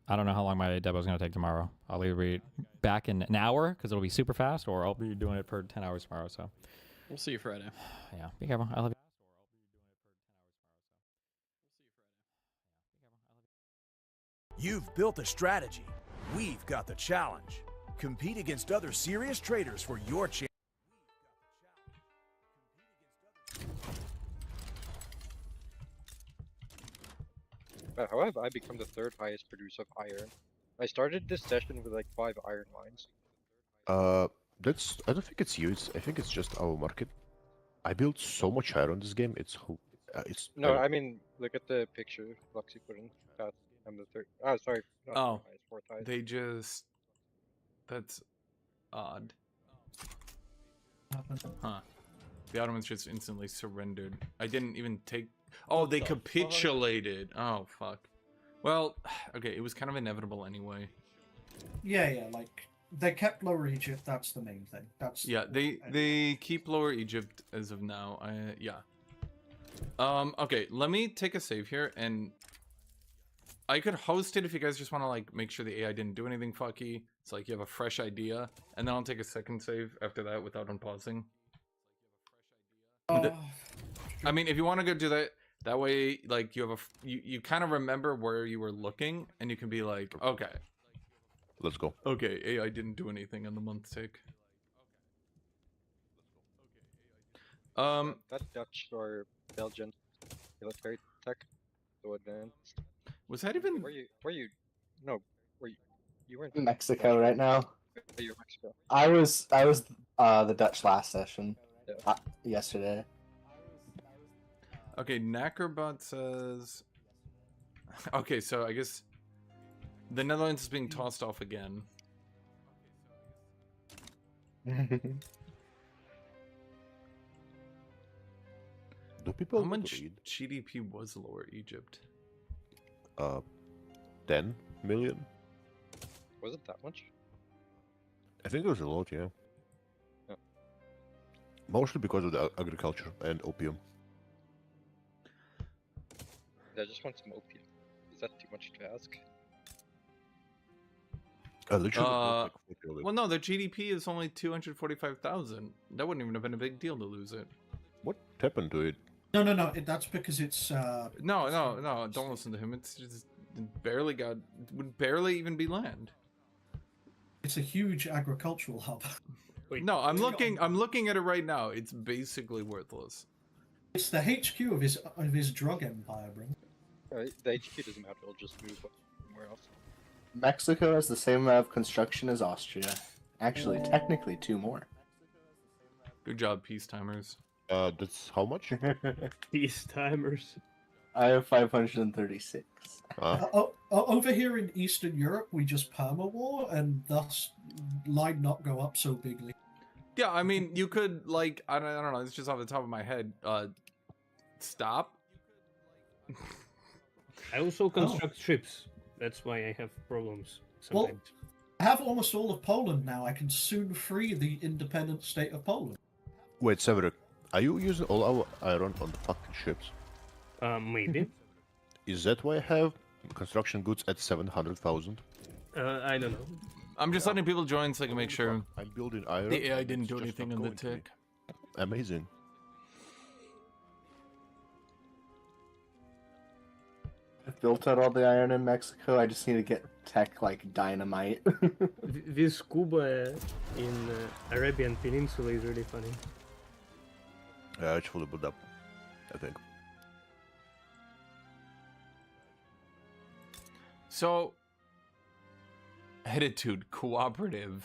I don't know how long my demo is going to take tomorrow. I'll either be back in an hour because it'll be super fast, or I'll be doing it for 10 hours tomorrow. So We'll see you Friday. yeah, be careful. I love you. You've built a strategy. We've got the challenge. Compete against other serious traders for your chance. How have I become the third highest producer of iron? I started this session with like 5 iron mines. I don't think it's you. I think it's just our market. I built so much iron this game. It's No, I mean, look at the picture Luxy put in. That I'm the third. Oh, sorry. Not Oh, third highest, fourth highest. they just. That's odd. Huh. The Ottomans just instantly surrendered. I didn't even take. Oh, they capitulated. Oh, fuck. Well, okay, it was kind of inevitable anyway. Yeah, like they kept Lower Egypt. That's the main thing. That's Yeah, they keep Lower Egypt as of now. Yeah. Okay, let me take a save here, and I could host it if you guys just want to like make sure the AI didn't do anything fucky. It's like you have a fresh idea, and then I'll take a second save after that without unpausing. I mean, if you want to go do that, that way, like you have you kind of remember where you were looking, and you can be like, okay, let's go. Okay, AI didn't do anything on the month tick. That Dutch or Belgian military tech, so advanced. Was that even? Were you? No, you weren't in Mexico right now. Oh, you're Mexico. I was the Dutch last session yesterday. Okay, Knackerbot says. Okay, so I guess the Netherlands is being tossed off again. Do people How much read? GDP was Lower Egypt? 10 million. Was it that much? I think it was a lot, yeah. Yeah. Mostly because of the agriculture and opium. I just want some opium. Is that too much to ask? Literally, Well, no, their GDP is only 245,000. That wouldn't even have been a big deal to lose it. What happened to it? No. That's because it's. No. Don't listen to him. It's just would barely even be land. It's a huge agricultural hub. No, I'm looking at it right now. It's basically worthless. It's the HQ of his drug empire, bro. The HQ doesn't matter. It'll just move somewhere else. Mexico has the same amount of construction as Austria. Actually, technically 2 more. Good job, peacetimers. That's how much? Peacetimers. I have 536. Over here in Eastern Europe, we just perma war, and thus line not go up so bigly. Yeah, I mean, you could like I don't know. It's just off the top of my head. Stop. I also construct ships. That's why I have problems Well, sometimes. I have almost all of Poland now. I can soon free the independent state of Poland. Wait, Severin, Are you using all our iron on the fucking ships? Maybe. Is that why I have construction goods at 700,000? I don't know. I'm just letting people join so I can make sure I'm building iron. the AI and didn't it's do just anything not on the going to me. tick. Amazing. I've built out all the iron in Mexico. I just need to get tech like dynamite. This scuba in Arabian Peninsula is really funny. Yeah, it's fully built up, I think. So, attitude cooperative.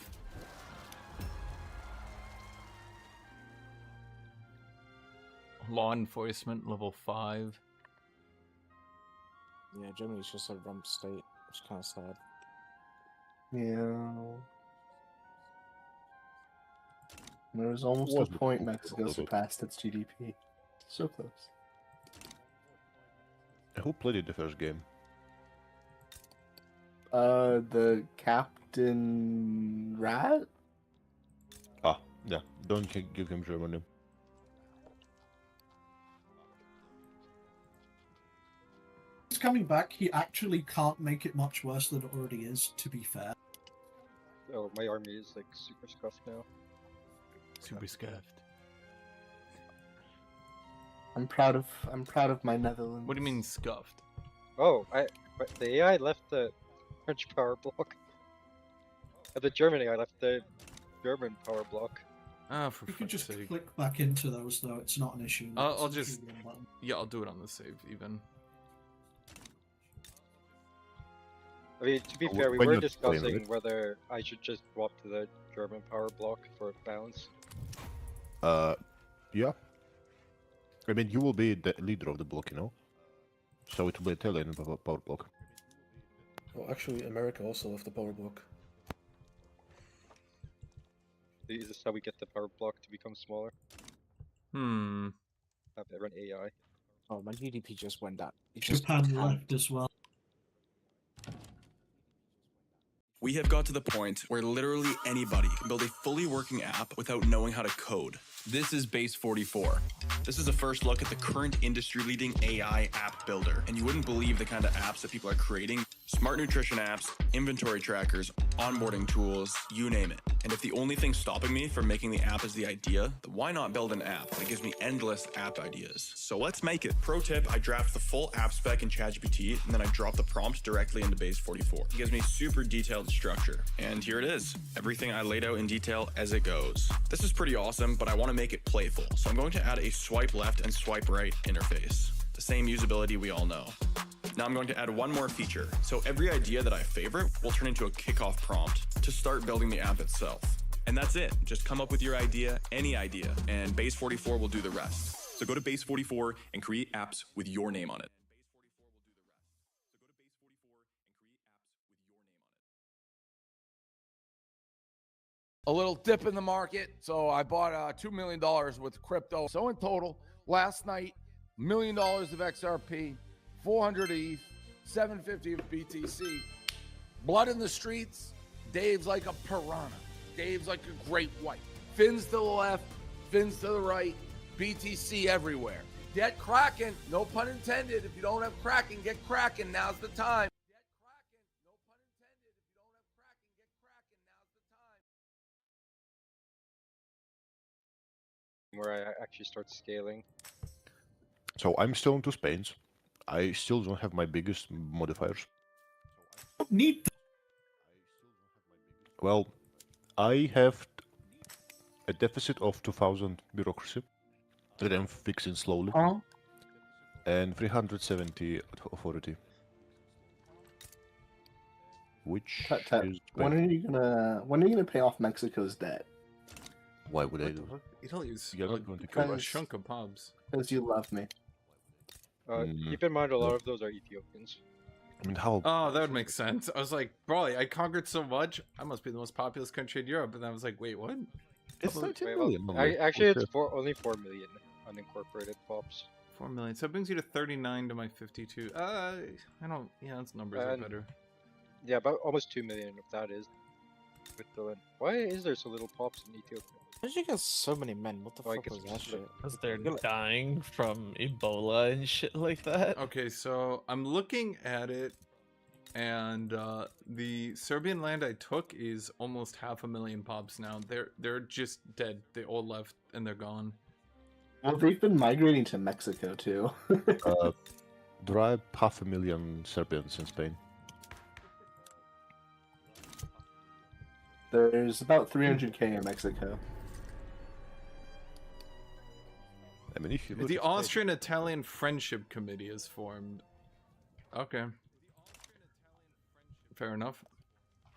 Law enforcement level 5. Yeah, Germany's just a rump state, which is kind of sad. Yeah. There was almost a Wasn't point cool, Mexico but- surpassed its GDP. So close. Who played it the first game? The Captain Rat? Ah, yeah. Don't give him Germany. He's coming back. He actually can't make it much worse than it already is, to be fair. Oh, my army is like super scuffed now. Super scuffed. I'm proud of my Netherlands. What do you mean scuffed? Oh, but the AI left the French power block. The German AI left the German power block. Ah, for You can fuck's just sake. click back into those, though. It's not an issue. I'll It's just... literally one button. Yeah, I'll do it on the save, even. I mean, to be Oh, fair, we when were you're playing discussing it. whether I should just swap to the German power block for balance. Yeah. I mean, you will be the leader of the block, you know? So it will be Italian power block. Well, actually, America also left the power block. Is this how we get the power block to become smaller? Hmm. Have they run AI? Oh, my GDP just went down. It just Japan tanked. left as well. We have got to the point where literally anybody can build a fully working app without knowing how to code. This is Base 44. This is a first look at the current industry-leading AI app builder, and you wouldn't believe the kind of apps that people are creating. Smart nutrition apps, inventory trackers, onboarding tools, you name it. And if the only thing stopping me from making the app is the idea, then why not build an app that gives me endless app ideas? So let's make it. Pro tip, I draft the full app spec in ChatGPT, and then I drop the prompt directly into Base 44. It gives me super detailed structure. And here it is. Everything I laid out in detail as it goes. This is pretty awesome, but I want to make it playful. So I'm going to add a swipe left and swipe right interface. The same usability we all know. Now I'm going to add one more feature. So every idea that I favorite will turn into a kickoff prompt to start building the app itself. And that's it. Just come up with your idea, any idea, and Base 44 will do the rest. So go to Base 44 and create apps with your name on it. A little dip in the market, so I bought $2 million with crypto. So in total, last night, $1 million of XRP, 400 ETH, 750 of BTC. Blood in the streets. Dave's like a piranha. Dave's like a great white. Fins to the left, fins to the right, BTC everywhere. Get cracking, no pun intended. If you don't have cracking, get cracking. Now's the time. Where I actually start scaling. So I'm still into Spain's. I still don't have my biggest modifiers. Need. Well, I have a deficit of 2,000 bureaucracy that I'm fixing slowly. Huh? And 370 authority. Which Tut, tut. is When are you gonna pay off Mexico's debt? Why would I do that? Italy's You're not going to kill a us. chunk of pubs. Because you love me. Keep in mind, a lot of those are Ethiopians. I mean, how? Oh, that would make sense. I was like, bro, I conquered so much. I must be the most populous country in Europe. And I was like, wait, what? It's Wait, 13 well, million. only. actually, it's Okay. only 4 million unincorporated pops. 4 million. So it brings you to 39 to my 52. I don't. Yeah, that's numbers are And- better. Yeah, about almost 2 million of that is with the. Why is there so little pops in Ethiopia? How'd you get so many men? What the fuck was that shit? Because they're dying from Ebola and shit like that. Okay, so I'm looking at it, and the Serbian land I took is almost 500,000 pops now. They're just dead. They all left and they're gone. Well, they've been migrating to Mexico too. There are 500,000 Serbians in Spain. There's about 300k in Mexico. I mean, if you look The at Spain- Austrian-Italian Friendship Committee is formed. Okay. Fair enough.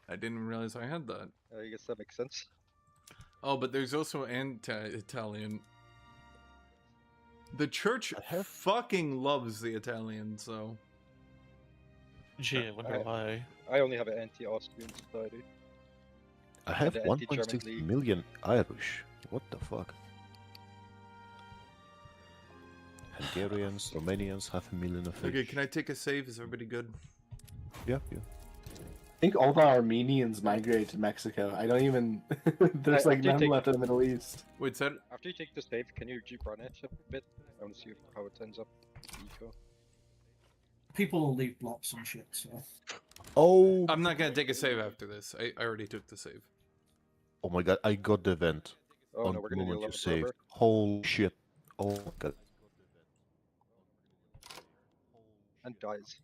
I didn't realize I had that. I guess that makes sense. Oh, but there's also anti-Italian. The church fucking loves the Italians, so. Gee, I wonder why. I only have an anti-Austrian society. I have the 1.6 anti-German league. million Irish. What the fuck? Hungarians, Romanians, 500,000 of Okay, each. can I take a save? Is everybody good? Yeah, yeah. I think all the Armenians migrated to Mexico. I don't even. There's like After you none take- left in the Middle East. Wait, said After you take the save, can you run it a bit? I want to see how it ends up. Eco. People will leave blocks and shit, so. Oh! I'm not gonna take a save after this. I already took the save. Oh my god, I got the event. Oh on no, we're the gonna moment do you 11 saved. rubber. Holy shit. Oh my god. And dies.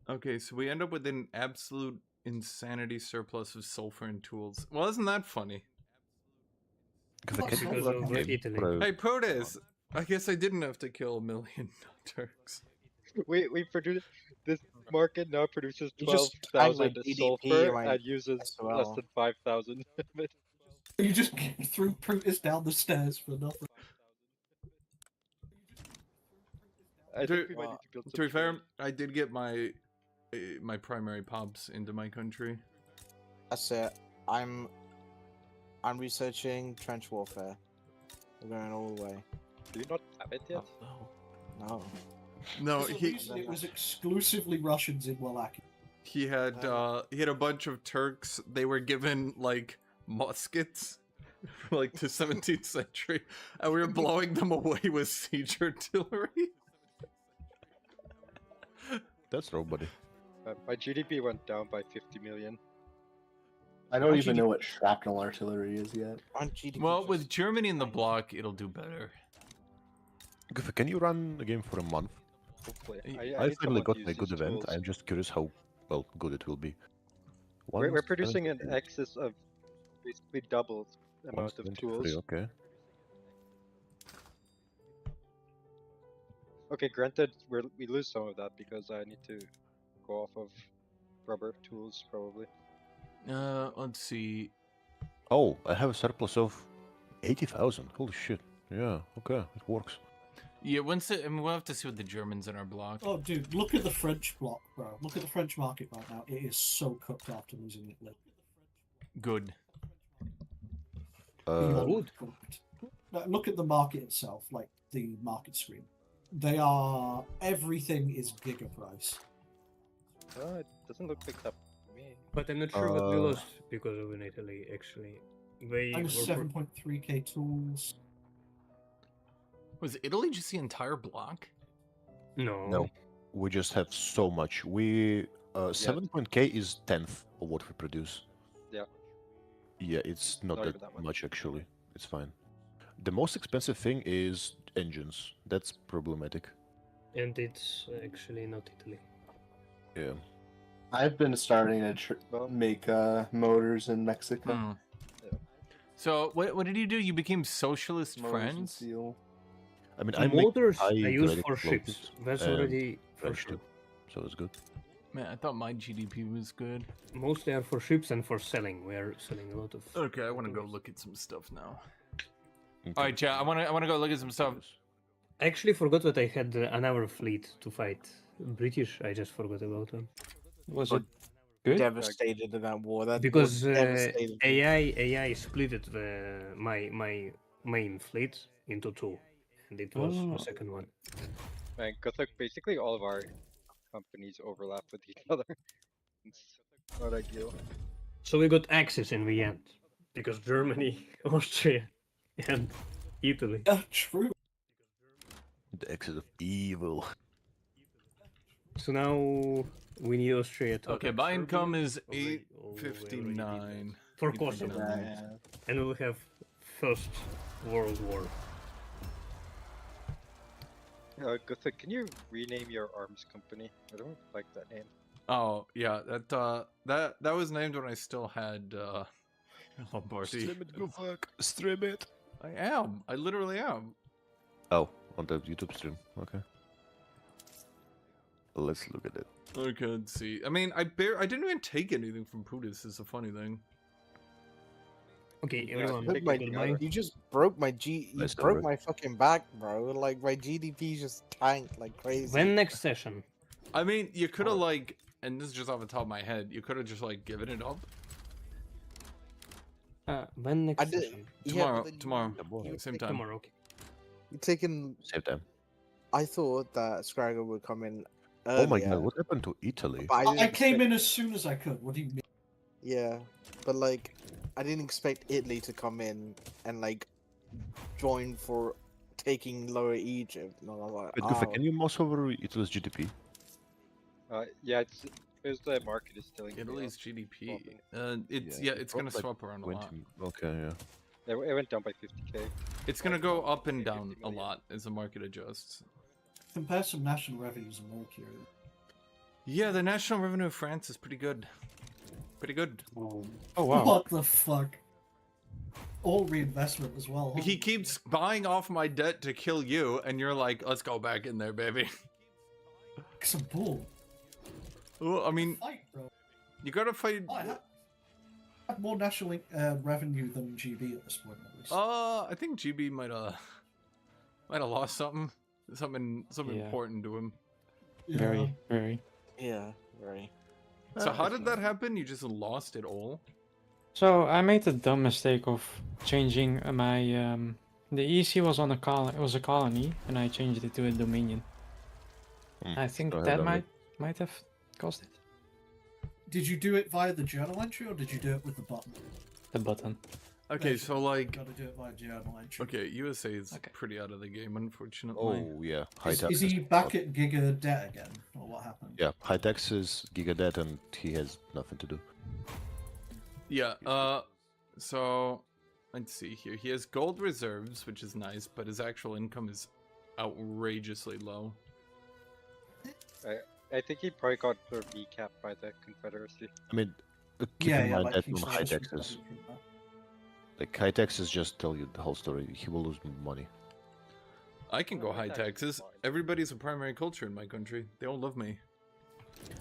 Okay, so we end up with an absolute insanity surplus of sulfur and tools. Well, isn't that funny? Because of Italy. Hey, Protes! I guess I didn't have to kill 1,000,000 Turks. We produce this market now produces You just add my 12,000 GDP, sulfur my and uses less SOL. than 5,000 of it. You just threw Brutus down the stairs for nothing. I think we might need to build To some be fair, trade. I did get my my primary pops into my country. That's it. I'm researching trench warfare. We're going all the way. Do you not have it yet? No. No, There's a reason it was exclusively Russians in Wallachia. he had a bunch of Turks. They were given like muskets, like the 17th century, and we were blowing them away with siege artillery. That's nobody. My GDP went down by 50 million. I don't even know what shrapnel artillery is yet. Well, with Germany in the block, it'll do better. Gufa, can you run a game for a month? Hopefully. I need finally someone got to a use good these event. tools. I'm just curious how well good it will be. We're producing an 173. excess of basically double the amount of 173, tools. okay. Okay, granted, we lose some of that because I need to go off of rubber tools probably. Let's see. Oh, I have a surplus of 80,000. Holy shit. Yeah, okay, it works. Yeah, we'll have to see what the Germans in our block. Oh, dude, look at the French block, bro. Look at the French market right now. It is so cooked after losing Italy. Good. Beyond cooked. Now, look at the market itself, like the market screen. They are. Everything is giga price. It doesn't look like that to me. But I'm not sure what we lost because of in Italy, actually. They Minus were 7.3k tools. Was Italy just the entire block? No. No, we just have so much. We 7.k is 10th of what we produce. Yeah. Yeah, it's not, Not that, even that much. much actually. It's fine. The most expensive thing is engines. That's problematic. And it's actually not Italy. Yeah. I've been starting to make motors in Mexico. Hmm. So what did you do? You became socialist Motors and friends? steel. I mean, The I make motors I high use graded for ships. explosives That's and already for French sure. too, so it's good. Man, I thought my GDP was good. Mostly are for ships and for selling. We are selling a lot of. Okay, I want to go look at some stuff now. Okay. All right, chat. I want to go look at some stuff. I actually forgot that I had another fleet to fight British. I just forgot about them. Was it good? devastated in that war? That Because war devastated. AI split my main fleet into two, and it was the second one. Man, because like basically all of our companies overlap with each other. It's not ideal. So we got Axis in the end, Because Germany, Austria, and Italy. True. The axis of evil. So now we need Austria to Okay, attack my Serbia income is already- 859. for Kosovo. And we'll have First World War. Gutha, can you rename your arms company? I don't like that name. Oh yeah, that was named when I still had Lombardy. Stream it, go fuck. Stream it. I am. I literally am. Oh, on the YouTube stream. Okay. Let's look at it. Okay, let's see. I mean, I didn't even take anything from Putis. Is a funny thing. Okay, everyone. You just broke my Let's do broke it. my fucking back, bro. Like my GDP just tanked like crazy. When next session? I mean, you could have like, and this is just off the top of my head, you could have just like given it up. When next session? Tomorrow. but then Tomorrow. you Same take- time. Tomorrow, okay. You're taking. Same time. I thought that Scraggle would come in. Oh my earlier, god, what happened to Italy? but I didn't came expect- in as soon as I could. What do you mean? Yeah, but like, I didn't expect Italy to come in and like join for taking Lower Egypt. And I was like, Wait, Gufa, oh. can you mouse over Italy's GDP? Yeah, it's the market is still in Italy's GDP. It's Yeah, it's it gonna dropped, like, swap around a 20 lot. Okay, yeah. It went down by 50k. It's gonna go up and down a lot as the market adjusts. Compare some national revenues in America. Yeah, the national revenue of France is pretty good. Pretty good. Oh wow. What the fuck? All reinvestment as well. Huh? He keeps buying off my debt to kill you, and you're like, let's go back in there, baby. Some bull. Well, I mean, Fight, bro. you gotta fight. Oh, I have more national revenue than GB at this point, at least. I think GB might have lost something Yeah. important to him. Very. Yeah, very. So how did that happen? You just lost it all? So I made the dumb mistake of changing my the EC was on a colony, and I changed it to a dominion. I think Go ahead, that Dominic. might have caused it. Did you do it via the journal entry or did you do it with the button? The button. Okay, Yeah, so like, Gotta do it via journal entry. okay, USA is pretty out of the game, unfortunately. Oh yeah, high Is taxes. he back at Giga debt again, or what happened? Yeah, high taxes, giga debt, and he has nothing to do. Yeah, so let's see here. He has gold reserves, which is nice, but his actual income is outrageously low. I think he probably got sort of recapped by the Confederacy. I mean, keep in mind that on high taxes. Like high taxes just tell you the whole story. He will lose money. I can go high taxes. Everybody's a primary culture in my country. They all love me.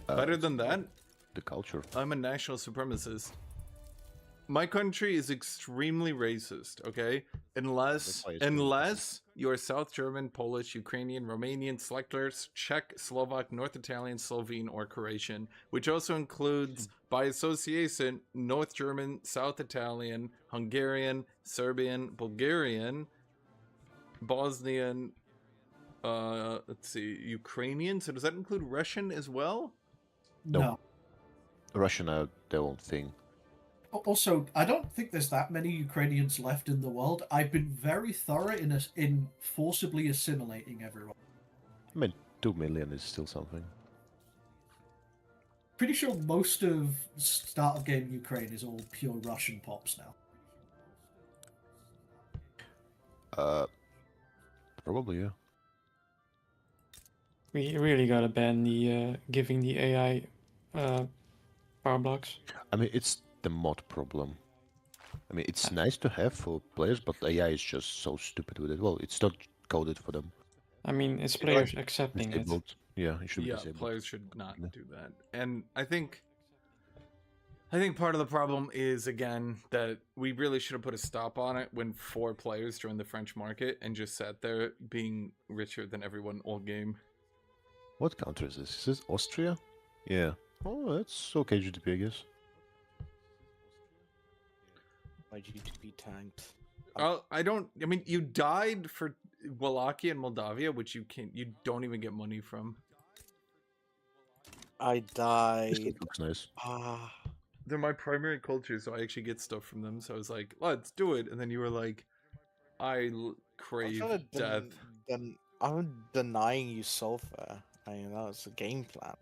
Better than that, the culture. I'm a national supremacist. My country is extremely racist, okay? Unless you're South German, Polish, Ukrainian, Romanian, Slekler, Czech, Slovak, North Italian, Slovene, or Croatian, which also includes, by association, North German, South Italian, Hungarian, Serbian, Bulgarian, Bosnian, let's see, Ukrainian. So does that include Russian as well? No. Russian are their own thing. Also, I don't think there's that many Ukrainians left in the world. I've been very thorough in forcibly assimilating everyone. I mean, 2 million is still something. Pretty sure most of start of game Ukraine is all pure Russian pops now. Probably, yeah. We really gotta ban the giving the AI power blocks. I mean, it's the mod problem. I mean, it's nice to have for players, but AI is just so stupid with it. Well, it's not coded for them. I mean, it's players accepting it. Disabled. Yeah, it should be Yeah, disabled. players should not do that. And I think part of the problem is, again, that we really should have put a stop on it when 4 players joined the French market and just sat there being richer than everyone all game. What country is this? Is this Austria? Yeah. Oh, that's okay GDP, I guess. My GDP tanked. I mean, you died for Wallachia and Moldavia, which you don't even get money from. I died. This looks nice. they're my primary culture, so I actually get stuff from them. So I was like, let's do it. And then you were like, crave death. I'm denying you sulfur. I mean, that was a game plan.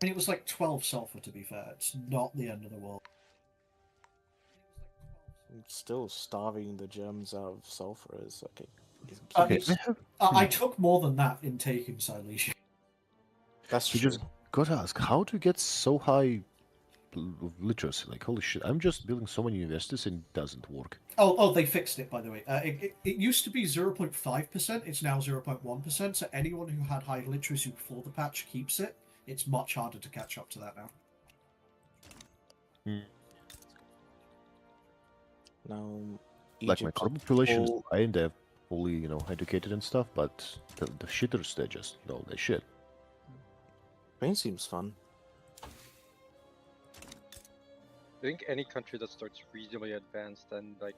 And it was like 12 sulfur, to be fair. It's not the end of the world. I'm still starving the germs out of sulfur. Is okay. I took more than that in taking Silesia. That's You just gotta ask, how do you get so high literacy? Like, holy shit, I'm just building so many universities and it doesn't work. Oh, they fixed it, by the way. It used to be 0.5%. It's now 0.1%. So anyone who had high literacy before the patch keeps it. It's much harder to catch up to that now. Now, Like my current population is fine, they're fully, educated and stuff, but the shitters, they just know they shit. Spain seems fun. I think any country that starts reasonably advanced and like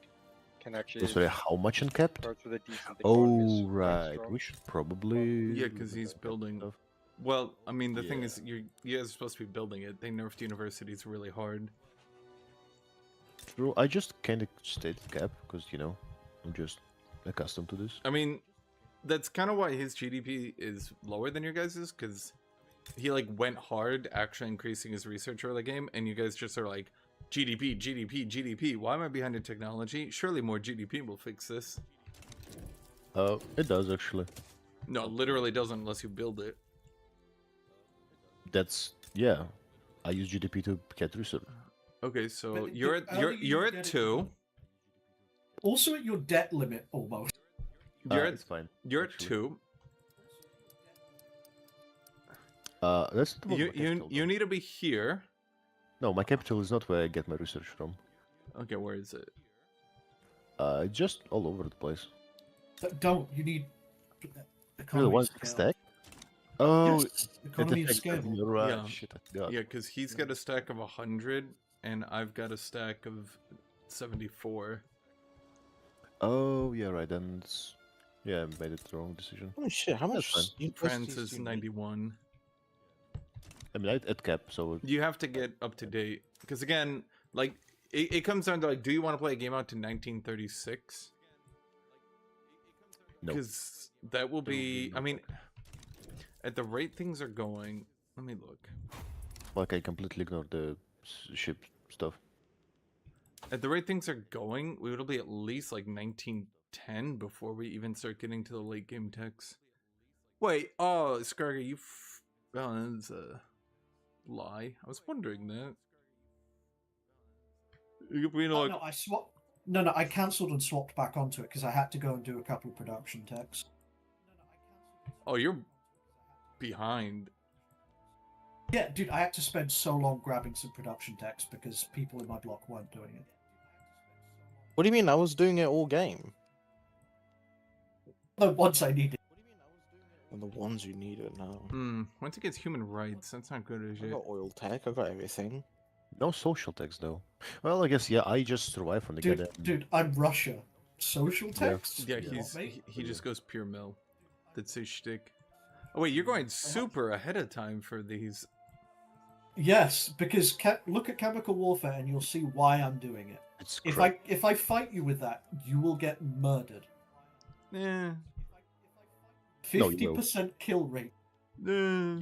can actually. So sorry, how much uncapped? Starts with a decent Oh economy is quite right, strong. we should probably. Yeah, because he's building. Well, I mean, the thing is, you guys are supposed to be building it. They nerfed universities really hard. True, I just kind of stayed cap because I'm just accustomed to this. I mean, that's kind of why his GDP is lower than your guys's, because he like went hard actually increasing his research early game, and you guys just are like GDP, GDP, GDP. Why am I behind in technology? Surely more GDP will fix this. It does actually. No, it literally doesn't unless you build it. That's I use GDP to get research. Okay, so But you're you at get it- 2. Also at your debt limit, almost. It's fine. You're at 2. That's You need to be here. No, my capital is not where I get my research from. Okay, where is it? Just all over the place. Don't. You need Really, economy one scale. stack? Oh, Yes, economy of scale. You're right. Yeah. Shit, I forgot. Yeah, because he's got a stack of 100, and I've got a stack of 74. Oh, yeah, right. Then I made it the wrong decision. Oh shit! How That's much? fine. France is 91. I mean, at cap, so You have to get up to date, because again, like it comes down to like, do you want to play a game out to 1936? No. Because that will be. I mean, at the rate things are going. Let me look. like I completely ignored the ship stuff. At the rate things are going, we will be at least like 1910 before we even start getting to the late game techs. Wait, oh, Skarga, oh, that's a lie. I was wondering that. No, I swapped. No, I cancelled and swapped back onto it because I had to go and do a couple of production techs. Oh, you're behind. Yeah, dude, I had to spend so long grabbing some production techs because people in my block weren't doing it. What do you mean? I was doing it all game. The ones I needed. And the ones you needed now. Once it gets human rights, that's not good as I it. got oil tech. I got everything. No social text though. Well, I guess I just survive from the goddamn. Dude, I'm Russia. Social text? Yeah, he just goes pure mill. That's his shtick. Oh wait, you're going super ahead of time for these. Yes, because look at chemical warfare and you'll see why I'm doing it. It's if I fight you with that, you will get murdered. Yeah. 50% kill rate. No,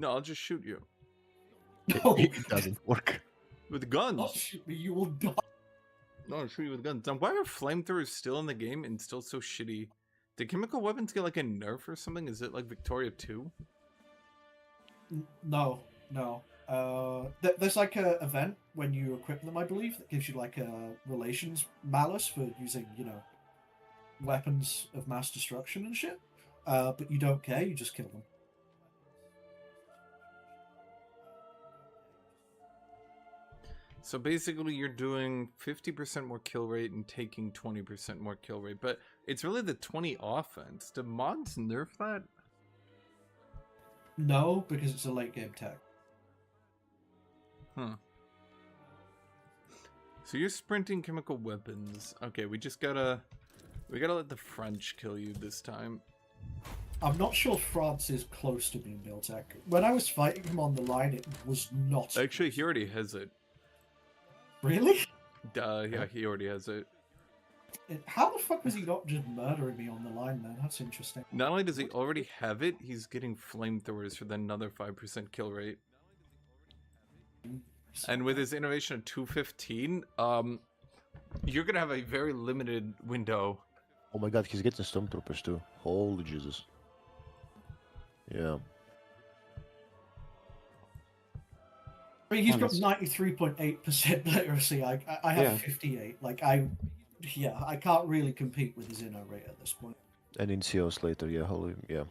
I'll just shoot you. No, it doesn't work. With guns. Not shoot me, you will die. No, I'll shoot you with guns. Now, why are flamethrowers still in the game and still so shitty? Did chemical weapons get like a nerf or something? Is it like Victoria 2? No. There's like a event when you equip them, I believe, that gives you like a relations malus for using, weapons of mass destruction and shit. But you don't care, you just kill them. So basically you're doing 50% more kill rate and taking 20% more kill rate, but it's really the 20 offense. Do mods nerf that? No, because it's a late game tech. Huh. So you're sprinting chemical weapons. Okay, we gotta let the French kill you this time. I'm not sure France is close to being built tech. When I was fighting him on the line, it was not. Actually, he already has it. Really? Yeah, he already has it. How the fuck was he not just murdering me on the line, man? That's interesting. Not only does he already have it, he's getting flamethrowers for the another 5% kill rate. And with his innovation of 215, you're gonna have a very limited window. Oh my god, he's getting stormtroopers too. Holy Jesus. Yeah. I mean, he's got 93.8% literacy. I have Yeah. 58. Like, yeah, I can't really compete with his inno rate at this point. And in COs later, yeah, holy, yeah.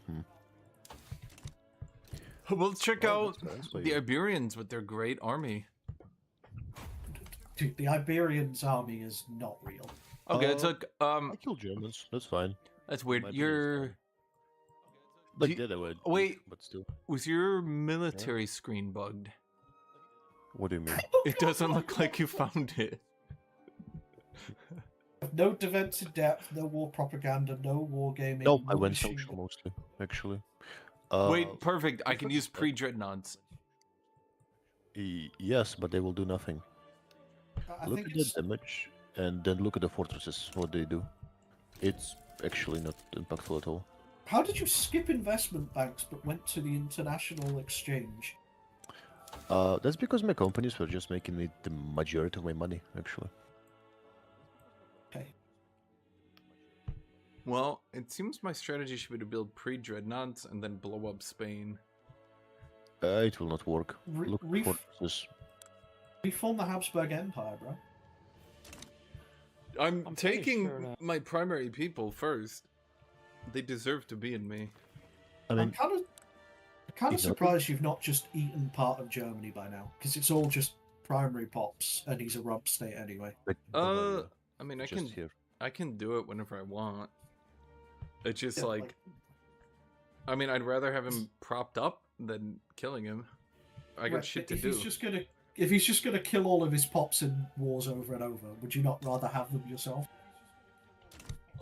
Well, let's check out that's the Iberians with their great army. Dude, the Iberians' army is not real. Okay, it's like I killed Germans. That's fine. That's weird. My You're Like the other way. wait, but still. was your military screen bugged? What do you mean? It doesn't look like you found it. No defense in depth, no war propaganda, no war gaming. No, I no went machine social mostly, actually. Wait, perfect. I can use pre-dreadnoughts. Yes, but they will do nothing. I Look think at the damage, and then look at the fortresses, what they do. It's actually not impactful at all. How did you skip investment banks but went to the international exchange? That's because my companies were just making me the majority of my money, actually. Okay. Well, it seems my strategy should be to build pre-dreadnoughts and then blow up Spain. It will not work. Re- Look ref- at fortresses. Reform the Habsburg Empire, bro. I'm pretty taking sure that- my primary people first. They deserve to be in me. I'm kind of Exactly. surprised you've not just eaten part of Germany by now, because it's all just primary pops, and he's a rump state anyway. I mean, I just can here. I can do it whenever I want. It's just Yeah, like, I mean, I'd rather have him propped up than killing him. I got Right, shit but to do. if he's just gonna kill all of his pops in wars over and over, would you not rather have them yourself?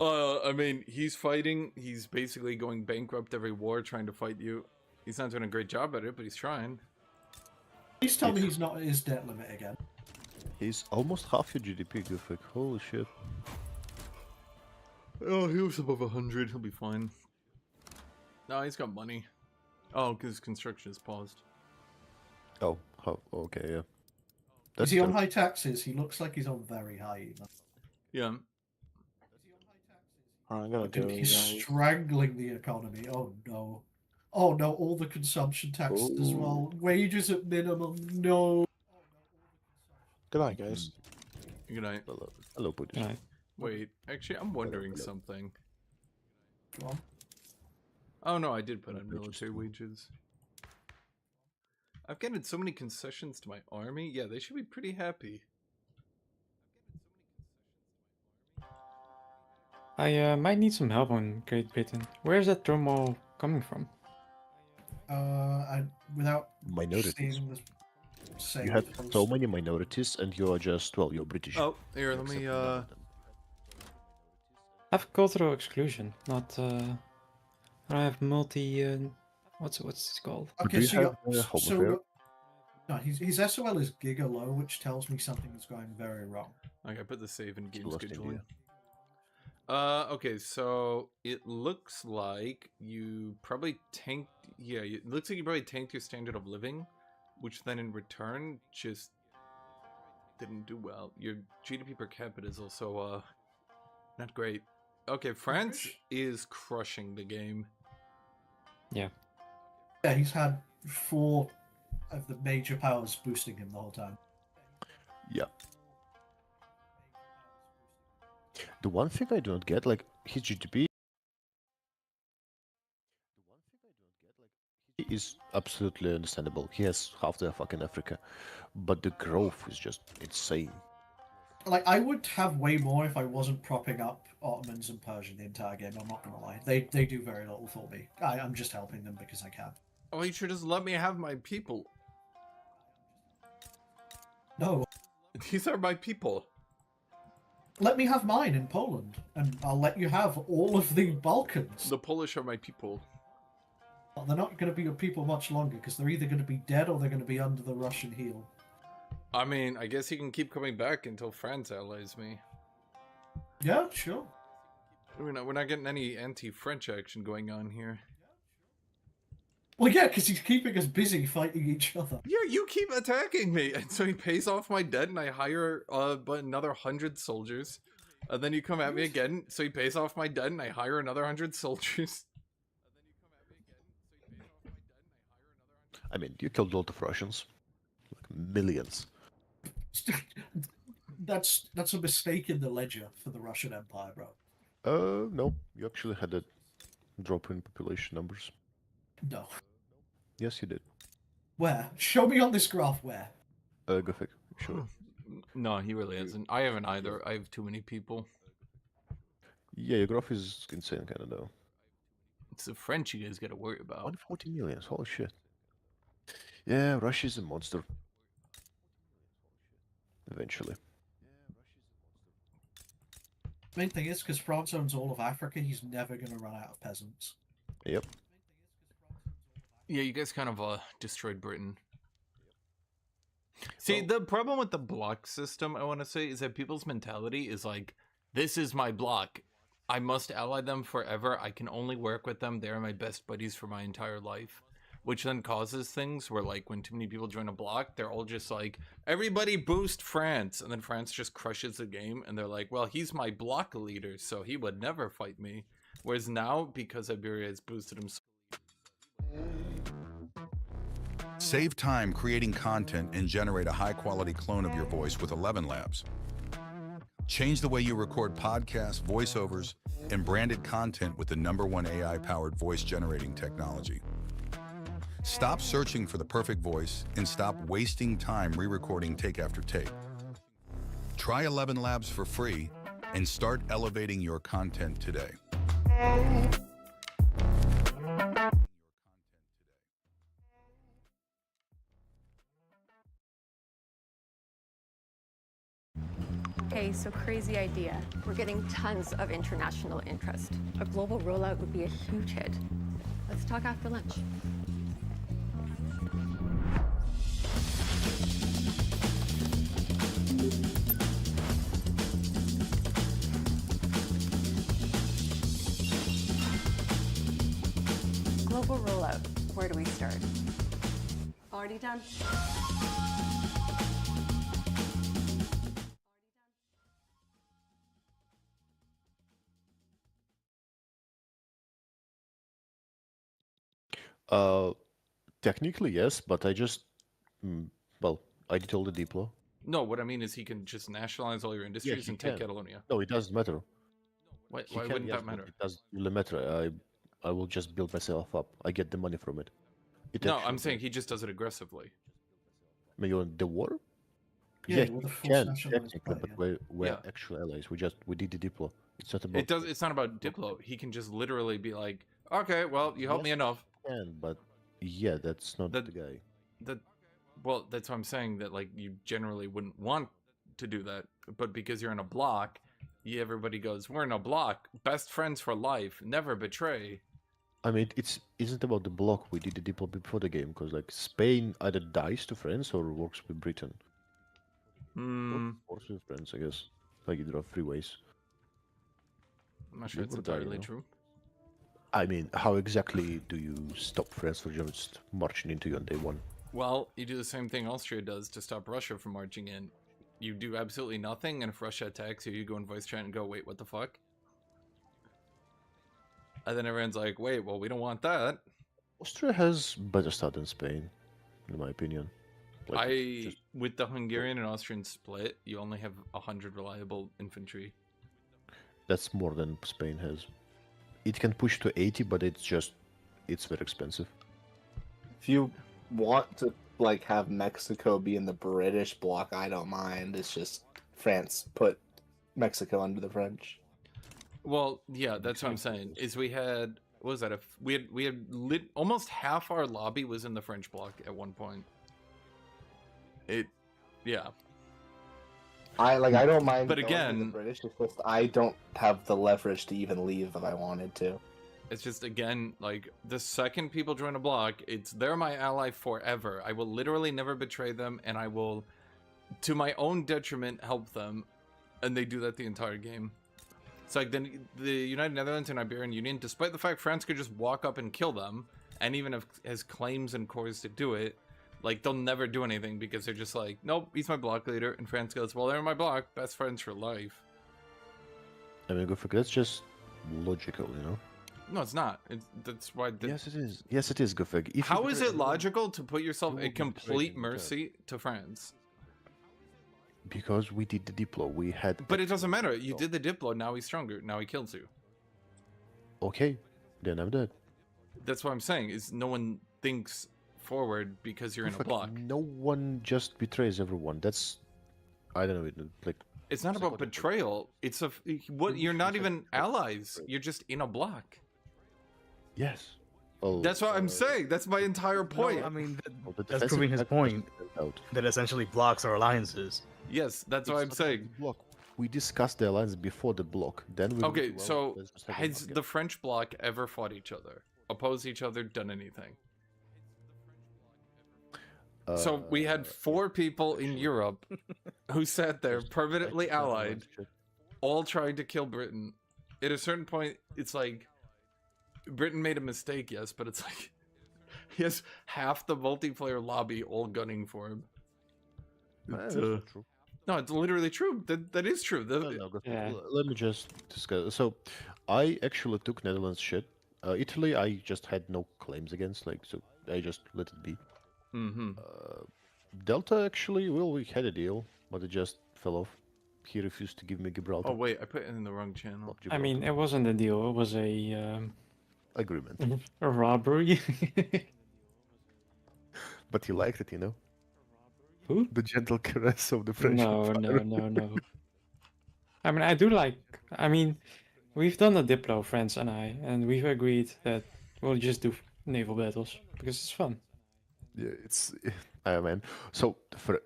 I mean, he's fighting. He's basically going bankrupt every war trying to fight you. He's not doing a great job at it, but he's trying. Please tell me he's not at his debt limit again. He's almost half your GDP, Gufik. Holy shit. Oh, he was above 100. He'll be fine. No, he's got money. Oh, because construction is paused. Oh, okay, yeah. Is he on high taxes? He looks like he's on very high even. Yeah. I'm gonna Dude, go, he's guys. strangling the economy. Oh no. Oh no, all the consumption taxes as well. Wages at minimum. No. Good night, guys. Good night. Hello, Buddhist. Wait, actually, I'm wondering something. Go on. Oh no, I did put on military wages. I've gotten so many concessions to my army. Yeah, they should be pretty happy. I might need some help on Great Britain. Where's that turmoil coming from? Without Minorities. seeing the same You have post- so many minorities, and you are just, well, you're British. Oh, here, let me, I have cultural exclusion, not I have multi what's this called? Okay, you so, have, Home Affair? no, his SOL is giga low, which tells me something is going very wrong. Okay, I put the save in game Lost schedule. India. Okay, so it looks like you probably tanked. Yeah, it looks like you probably tanked your standard of living, which then in return just didn't do well. Your GDP per capita is also not great. Okay, France is crushing the game. Yeah. Yeah, he's had 4 of the major powers boosting him the whole time. Yeah. The one thing I do not get, like, his GDP is absolutely understandable. He has half the fucking Africa, but the growth is just insane. Like, I would have way more if I wasn't propping up Ottomans and Persian the entire game, I'm not gonna lie. They do very little for me. I'm just helping them because I can. Oh, you should just let me have my people. No. These are my people. Let me have mine in Poland, and I'll let you have all of the Balkans. The Polish are my people. Well, they're not going to be your people much longer, because they're either going to be dead or they're going to be under the Russian heel. I mean, I guess he can keep coming back until France allies me. Yeah, sure. We're not getting any anti-French action going on here. Well, yeah, because he's keeping us busy fighting each other. Yeah, you keep attacking me, and so he pays off my debt, and I hire but another 100 soldiers, and then you come at me again. So he pays off my debt, and I hire another 100 soldiers. I mean, you killed a lot of Russians, like millions. That's a mistake in the ledger for the Russian Empire, bro. No, you actually had a drop in population numbers. No. Yes, you did. Where? Show me on this graph where. Go figure. Sure. No, he really hasn't. I haven't either. I have too many people. Yeah, your graph is insane, kind of though. It's the French you guys got to worry about. 140 million. Holy shit. Yeah, Russia's a monster. Eventually. Main thing is, because France owns all of Africa, he's never going to run out of peasants. Yep. Yeah, you guys kind of destroyed Britain. See, the problem with the block system, I want to say, is that people's mentality is like, this is my block. I must ally them forever. I can only work with them. They're my best buddies for my entire life. Which then causes things where, like, when too many people join a block, they're all just like, everybody boost France. And then France just crushes the game. And they're like, well, he's my block leader, so he would never fight me. Whereas now, because Iberia has boosted him so Save time creating content and generate a high-quality clone of your voice with 11 Labs. Change the way you record podcasts, voiceovers, and branded content with the #1 AI-powered voice generating technology. Stop searching for the perfect voice and stop wasting time re-recording take after take. Try 11 Labs for free and start elevating your content today. Okay, so crazy idea. We're getting tons of international interest. A global rollout would be a huge hit. Let's talk after lunch. Global rollout. Where do we start? Already done. Technically yes, but I just, well, I did all the deplo. No, what I mean is he can just nationalize all your industries and take Catalonia. No, it doesn't matter. Why He can, wouldn't yes, that but matter? It doesn't really matter. I will just build myself up. I get the money from it. No, I'm saying he just does it aggressively. I mean, you want the war? Yeah, he with the can, forced nationalized technically, but we're Yeah. actual allies. We did the diplo. It's not about. It's not about Diplo. He can just literally be like, okay, well, you helped me Yes, enough. he can, but yeah, that's not the guy. Well, that's what I'm saying, that like you generally wouldn't want to do that, but because you're in a block, everybody goes, we're in a block, best friends for life, never betray. I mean, it isn't about the block. We did the diplo before the game, because like Spain either dies to France or works with Britain. Works with France, I guess. Like there are 3 ways. I'm not sure Live it's or die, entirely you know? true. I mean, how exactly do you stop France from just marching into you on day 1? Well, you do the same thing Austria does to stop Russia from marching in. You do absolutely nothing, and if Russia attacks you, you go in voice chat and go, wait, what the fuck? And then everyone's like, wait, well, we don't want that. Austria has better start than Spain, in my opinion. Like, With the Hungarian and Austrian split, you only have 100 reliable infantry. that's more than Spain has. It can push to 80, but it's very expensive. If you want to like have Mexico be in the British bloc, I don't mind. It's just France put Mexico under the French. Well, yeah, that's what I'm saying. Is we had, what was that? We had almost half our lobby was in the French bloc at one point. Yeah. I don't mind. But going to again, the British. It's just I don't have the leverage to even leave if I wanted to. it's just, again, like, the second people join a block, they're my ally forever. I will literally never betray them, and I will to my own detriment, help them, and they do that the entire game. It's like the United Netherlands and Iberian Union, despite the fact France could just walk up and kill them, and even if has claims and cores to do it, like they'll never do anything because they're just like, nope, he's my block leader, and France goes, well, they're my block, best friends for life. I mean, that's just logical, you know? No, it's not. That's why. Yes, it is. Yes, it is, Gufig. How is it logical to put yourself at complete mercy to France? Because we did the Diplo, we had... But it doesn't matter. You did the Diplo, now he's stronger. Now he kills you. Okay, then I'm dead. That's what I'm saying, is no one thinks forward because you're in a block. No one just betrays everyone. That's... I don't know, like... It's not about betrayal. It's you're not even allies. You're just in a block. Yes. Well, that's what I'm saying. That's my entire point. No, I mean, that's proving his point. That essentially blocks our alliances. Yes, that's what I'm saying. Block. We discussed the alliance before the block. Then we. Okay, so has the French bloc ever fought each other, opposed each other, done anything? So we had 4 people in Europe who sat there permanently allied, all trying to kill Britain. At a certain point, it's like Britain made a mistake, yes, but it's like he has half the multiplayer lobby all gunning for him. That's true. No, it's literally true. That is true. Let me just discuss. So, I actually took Netherlands shit. Italy, I just had no claims against, like, so I just let it be. Delta, actually, well, we had a deal, but it just fell off. He refused to give me Gibraltar. Oh wait, I put it in the wrong channel. I mean, it wasn't a deal. It was a agreement. A robbery. But he liked it, you know. Who? The gentle caress of the French. No. I mean, I do like. I mean, we've done a Diplo, friends and I, and we've agreed that we'll just do naval battles because it's fun. Yeah, it's. Man. So for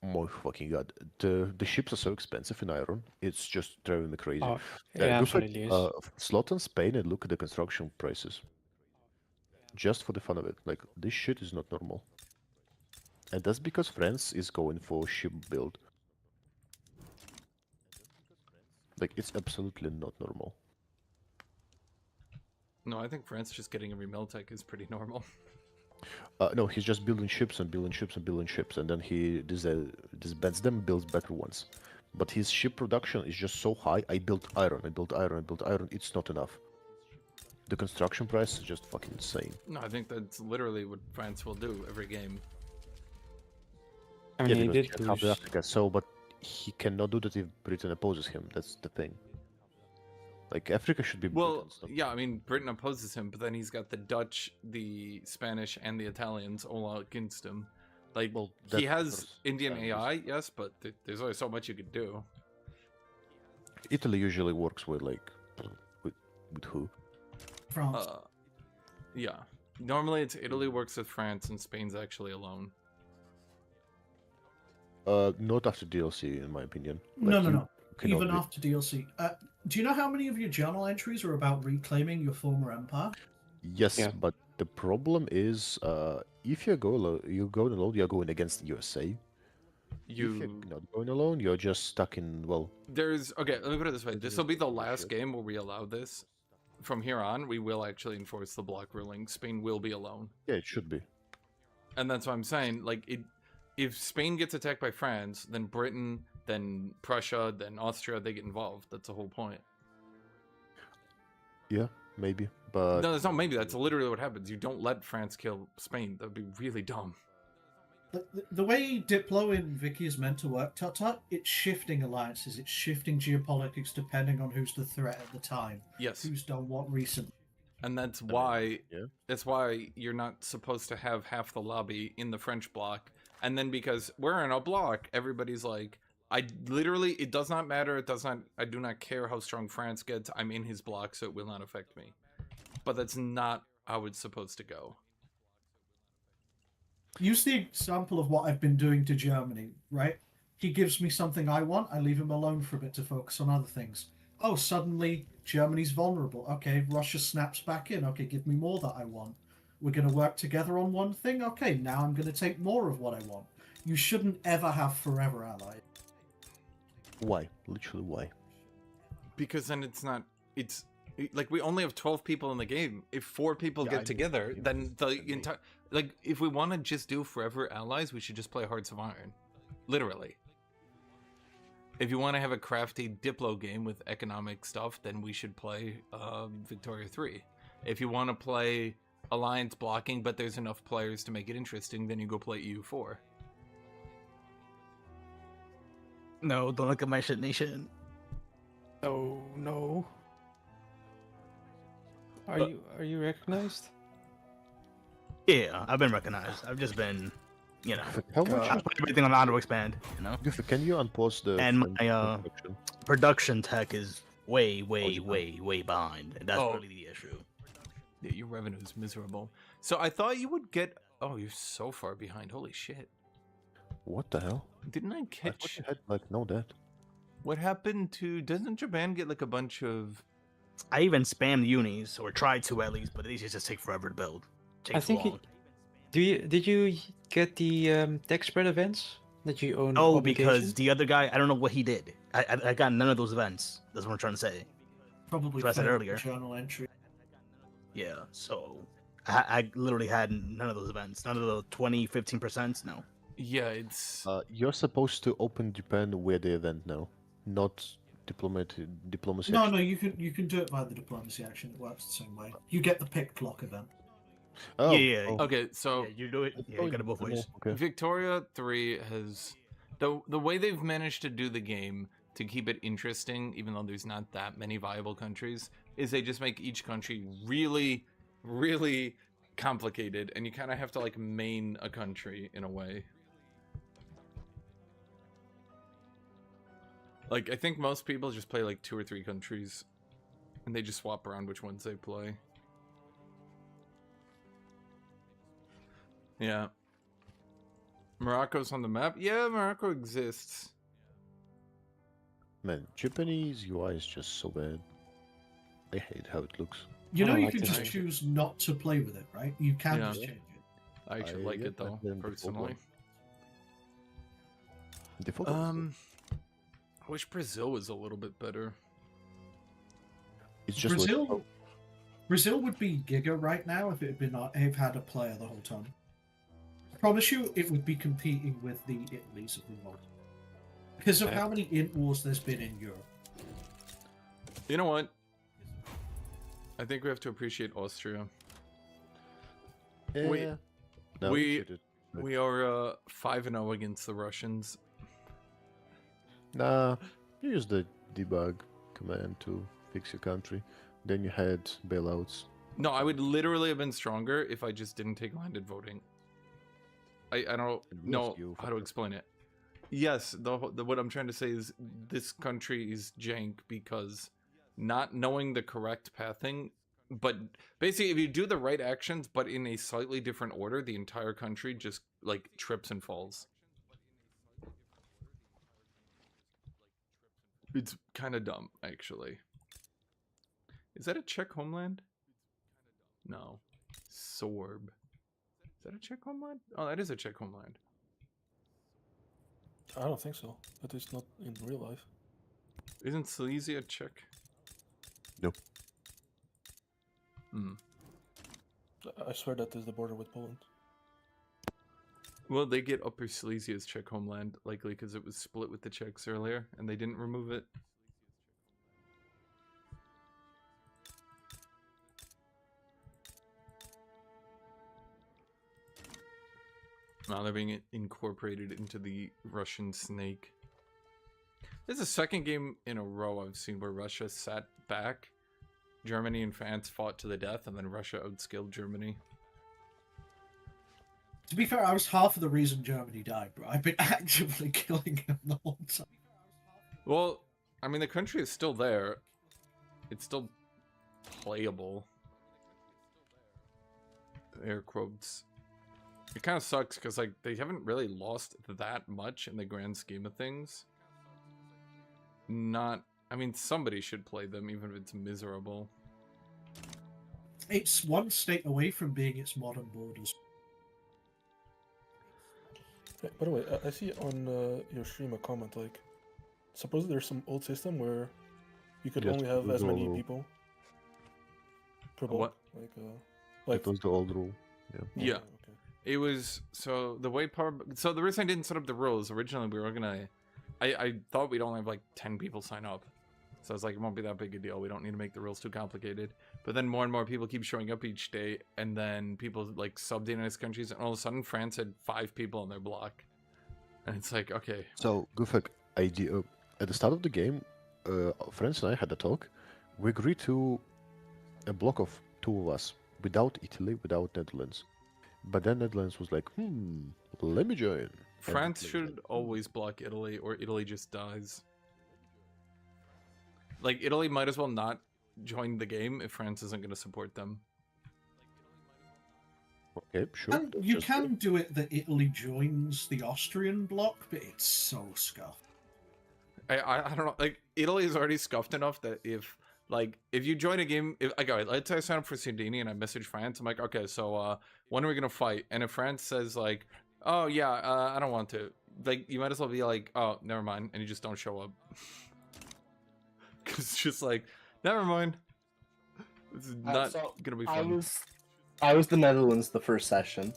my fucking god, the ships are so expensive in Iron. It's just driving me crazy. Oh, it absolutely is. Slot on Spain and look at the construction prices. Just for the fun of it, like this shit is not normal. And that's because France is going for ship build. Like, it's absolutely not normal. No, I think France just getting every Miltech is pretty normal. No, he's just building ships and building ships and building ships, and then he disbands them, builds better ones. But his ship production is just so high. I built iron, I built iron, I built iron. It's not enough. The construction price is just fucking insane. No, I think that's literally what France will do every game. I mean, yeah, he did South Africa, so, but he cannot do that if Britain opposes him. That's the thing. Like, Africa should be well, yeah, I mean, Britain opposes him, but then he's got the Dutch, the Spanish, and the Italians all out against him. Like, well, he has Indian AI, yes, but there's only so much you could do. Italy usually works with, like, with who? France. Yeah. Normally it's Italy works with France, and Spain's actually alone. Not after DLC, in my opinion. No. Even after DLC. Do you know how many of your journal entries are about reclaiming your former empire? Yes, but the problem is, if you go alone, you're going against the USA. If you're not going alone, you're just stuck in, well... Okay, let me put it this way. This will be the last game where we allow this. From here on, we will actually enforce the block ruling. Spain will be alone. Yeah, it should be. And that's what I'm saying. Like, if Spain gets attacked by France, then Britain, then Prussia, then Austria, they get involved. That's the whole point. Yeah, maybe, but... No, that's not maybe. That's literally what happens. You don't let France kill Spain. That would be really dumb. The way Diplo in Vicky is meant to work, Tut, it's shifting alliances. It's shifting geopolitics depending on who's the threat at the time. Yes. Who's done what recently. And that's why that's why you're not supposed to have half the lobby in the French bloc. And then because we're in a bloc, everybody's like, it does not matter. I do not care how strong France gets. I'm in his bloc, so it will not affect me. But that's not how it's supposed to go. Use the example of what I've been doing to Germany, right? He gives me something I want, I leave him alone for a bit to focus on other things. Oh, suddenly Germany's vulnerable. Okay, Russia snaps back in. Okay, give me more that I want. We're going to work together on one thing. Okay, now I'm going to take more of what I want. You shouldn't ever have forever allies. Why? Literally, why? Because then it's like we only have 12 people in the game. If 4 people Yeah, I get do. together, then the entire, like, if we want to just do forever allies, we should just play Hearts of Iron. Literally. If you want to have a crafty Diplo game with economic stuff, then we should play Victoria 3. If you want to play alliance blocking, but there's enough players to make it interesting, then you go play EU4. No, don't look at my shit nation. Oh no. Are you recognized? Yeah, I've been recognized. I've just been, you know, How much? I put everything on auto expand, you know. Can you unpause the And my production? production tech is way behind, and that's Oh. really the issue. Yeah, your revenue is miserable. So I thought you would get... Oh, you're so far behind. Holy shit. What the hell? Didn't I I catch... thought you had like no debt. What happened to... Doesn't Japan get like a bunch of... I even spammed unis, or tried to at least, but these just take forever to build. I think long. did you get the tech spread events that you own? Oh, obligation? because the other guy, I don't know what he did. I got none of those events. That's what I'm trying to say. Probably That's what I said failed earlier. journal entry. Yeah, so I literally had none of those events. None of the 20, 15%. No. Yeah, it's... You're supposed to open Japan where the event now, not diplomacy. No, no, you can do it via the diplomacy action. It works the same way. You get the pick clock event. Oh, yeah. Okay, so... Yeah, you do it. Yeah, you got it both ways. Victoria 3 has... The way they've managed to do the game to keep it interesting, even though there's not that many viable countries, is they just make each country really, really complicated, and you kind of have to, like, main a country in a way. Like, I think most people just play, like, 2 or 3 countries, and they just swap around which ones they play. Yeah. Morocco's on the map? Yeah, Morocco exists. Man, Japanese UI is just so bad. I hate how it looks. You know, I you like can it. just choose not to play with it, right? You can Yeah. just change it. I actually like yeah, it, though, then the personally. Default is I wish Brazil was a little bit better. it's just Brazil would be Giga right now if it had a player the whole time. I promise you, it would be competing with the Italys of the world because of how many int wars there's been in Europe. You know what? I think we have to appreciate Austria. We yeah. No, we shit, we are 5-0 against the Russians. Nah, you use the debug command to fix your country. Then you had bailouts. No, I would literally have been stronger if I just didn't take landed voting. I don't know how to explain it. Yes, the what I'm trying to say is this country is jank because not knowing the correct pathing, but basically if you do the right actions but in a slightly different order, the entire country just like trips and falls. It's kind of dumb, actually. Is that a Czech homeland? No. Sorb. Is that a Czech homeland? Oh, that is a Czech homeland. I don't think so. At least not in real life. Isn't Silesia Czech? Nope. Hmm. I swear that is the border with Poland. Well, they get Upper Silesia as Czech homeland, likely because it was split with the Czechs earlier, and they didn't remove it. Now they're being incorporated into the Russian snake. This is the second game in a row I've seen where Russia sat back, Germany and France fought to the death, and then Russia outskilled Germany. To be fair, I was half of the reason Germany died, bro. I've been actively killing him the whole time. Well, I mean, the country is still there. It's still playable. Air quotes. It kind of sucks because, like, they haven't really lost that much in the grand scheme of things. Not... I mean, somebody should play them, even if it's miserable. It's one state away from being its modern borders. By the way, I see on your stream a comment like, suppose there's some old system where you could Yes, only it have was as the many old rule. people per What? block. It was the old rule. Yeah. Yeah. It was so the way power. So the reason I didn't set up the rules originally, we were gonna. I thought we'd only have like 10 people sign up, so I was like, it won't be that big a deal. We don't need to make the rules too complicated. But then more and more people keep showing up each day, and then people like subbed in as countries, and all of a sudden France had 5 people on their block, and it's like, okay. So, Gufek, at the start of the game, friends and I had a talk. We agreed to a block of 2 of us, without Italy, without Netherlands. But then Netherlands was like, let me join. France should always block Italy, or Italy just dies. Like, Italy might as well not join the game if France isn't going to support them. Okay, sure. And you can do it that Italy joins the Austrian bloc, but it's so scuffed. I don't know. Like, Italy is already scuffed enough that if you join a game, let's say I sign up for Sardini and I message France, I'm like, okay, so when are we gonna fight? And if France says like, oh yeah, I don't want to, like, you might as well be like, oh, never mind, and you just don't show up. Because it's just like, never mind. This is not gonna be fun. I was the Netherlands the first session,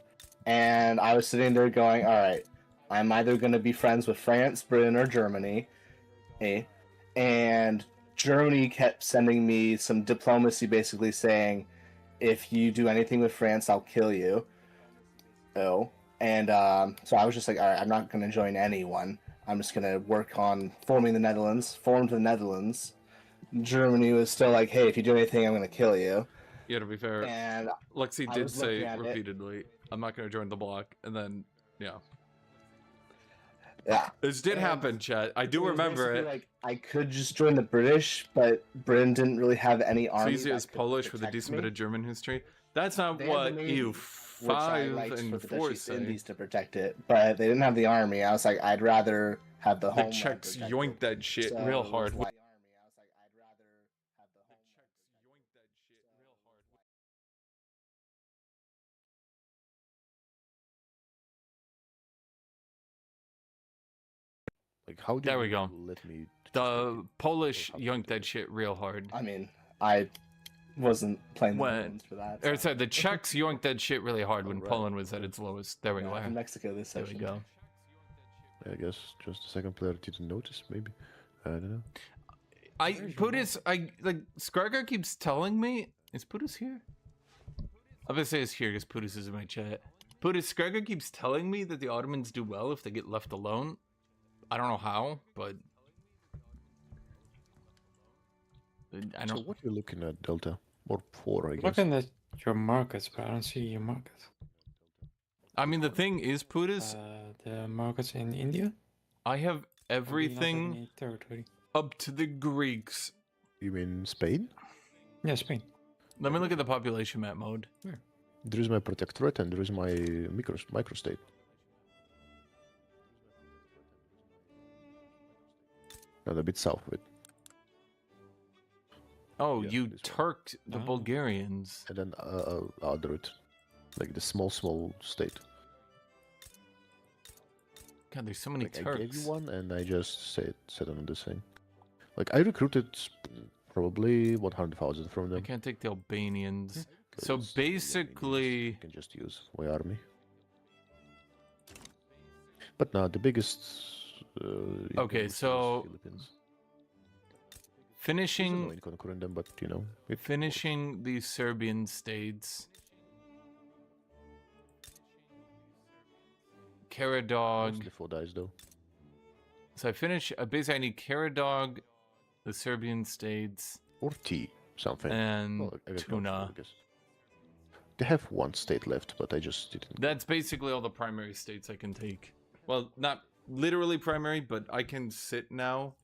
and I was sitting there going, all right, I'm either going to be friends with France, Britain, or Germany. And Germany kept sending me some diplomacy basically saying, if you do anything with France, I'll kill you. And so I was just like, all right, I'm not going to join anyone. I'm just going to work on forming the Netherlands. Formed the Netherlands. Germany was still like, hey, if you do anything, I'm going to kill you. Yeah, to be fair, And Lexi I did was say looking at it. repeatedly, I'm not going to join the block, and then, yeah. Yeah. This did happen, chat. I do was remember basically it. Like, I could just join the British, but Britain didn't really have any So army. easy that as could Polish with a protect decent me. bit of German history. That's not They had the what Navy, EU which I 5 liked for and the 4 Dutch East say. Indies to protect it, but they didn't have the army. I was like, I'd rather have the The homeland Czechs protected. yoinked that shit So real it was hard. like- Like, how did There we you go. let me? The Polish yoinked that shit real hard. I mean, I wasn't playing the When, Netherlands for that. or sorry, the Czechs yoinked that shit really hard when Alright. Poland was at its lowest. There we Yeah, go. from Mexico this There we session. go. I guess just the second player didn't notice, maybe. I don't know. Skargar keeps telling me, is Putis here? I'm gonna say it's here because Putis is in my chat. Putis, Skargar keeps telling me that the Ottomans do well if they get left alone. I don't know how, but I So don't. what you're looking at, Delta? Or 4, I guess. Looking at your markets, but I don't see your market. I mean, the thing is, Putis, The markets in India? I have Or do you not have everything any territory? up to the Greeks. You mean Spain? Yeah, Spain. Let me look at the population map mode. There is my protectorate and there is my microstate. And a bit south of it. Oh, Yeah, you this one. Turked the Bulgarians. And then other it. Like the small state. God, there's so many Like, Turks. I gave you one and I just set it on this thing. Like I recruited probably 100,000 from I them. can't take the Albanians. Because So basically, you can just use my army. But no, the biggest. Okay, influence is so Philippines. It's finishing annoying conquering them, but you know. finishing the Serbian states. Karadog. Mostly 4 dice though. So I finish. Basically, I need Karadog, the Serbian states, Or tea, something. and Well, I guess not Tuna. 4, I guess. They have 1 state left, but I just didn't. That's basically all the primary states I can take. Well, not literally primary, but I can sit now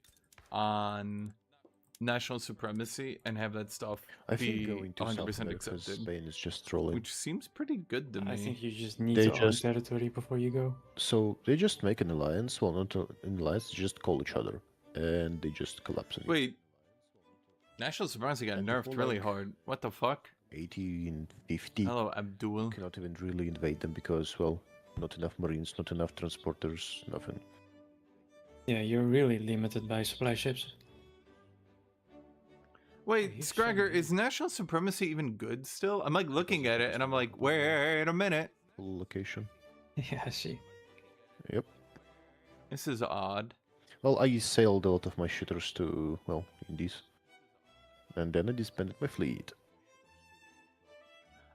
on national supremacy and have that stuff I think be going to 100% South America, accepted. Spain is just trolling. Which seems pretty good to me. I think you just need They to own just- territory before you go. So they just make an alliance. Well, not an alliance. They just call each other, and they just collapse. Wait, national supremacy got And nerfed people really like- hard. What the fuck? 80 and 50. Hello, Abdul. You cannot even really invade them because, well, not enough marines, not enough transporters, nothing. Yeah, you're really limited by supply ships. Wait, Scragger, is national supremacy even good still? I'm like looking at it and I'm like, wait a minute. Full location. Yeah, I see. Yep. This is odd. Well, I sailed a lot of my shitters to, well, Indies. And then I disbanded my fleet.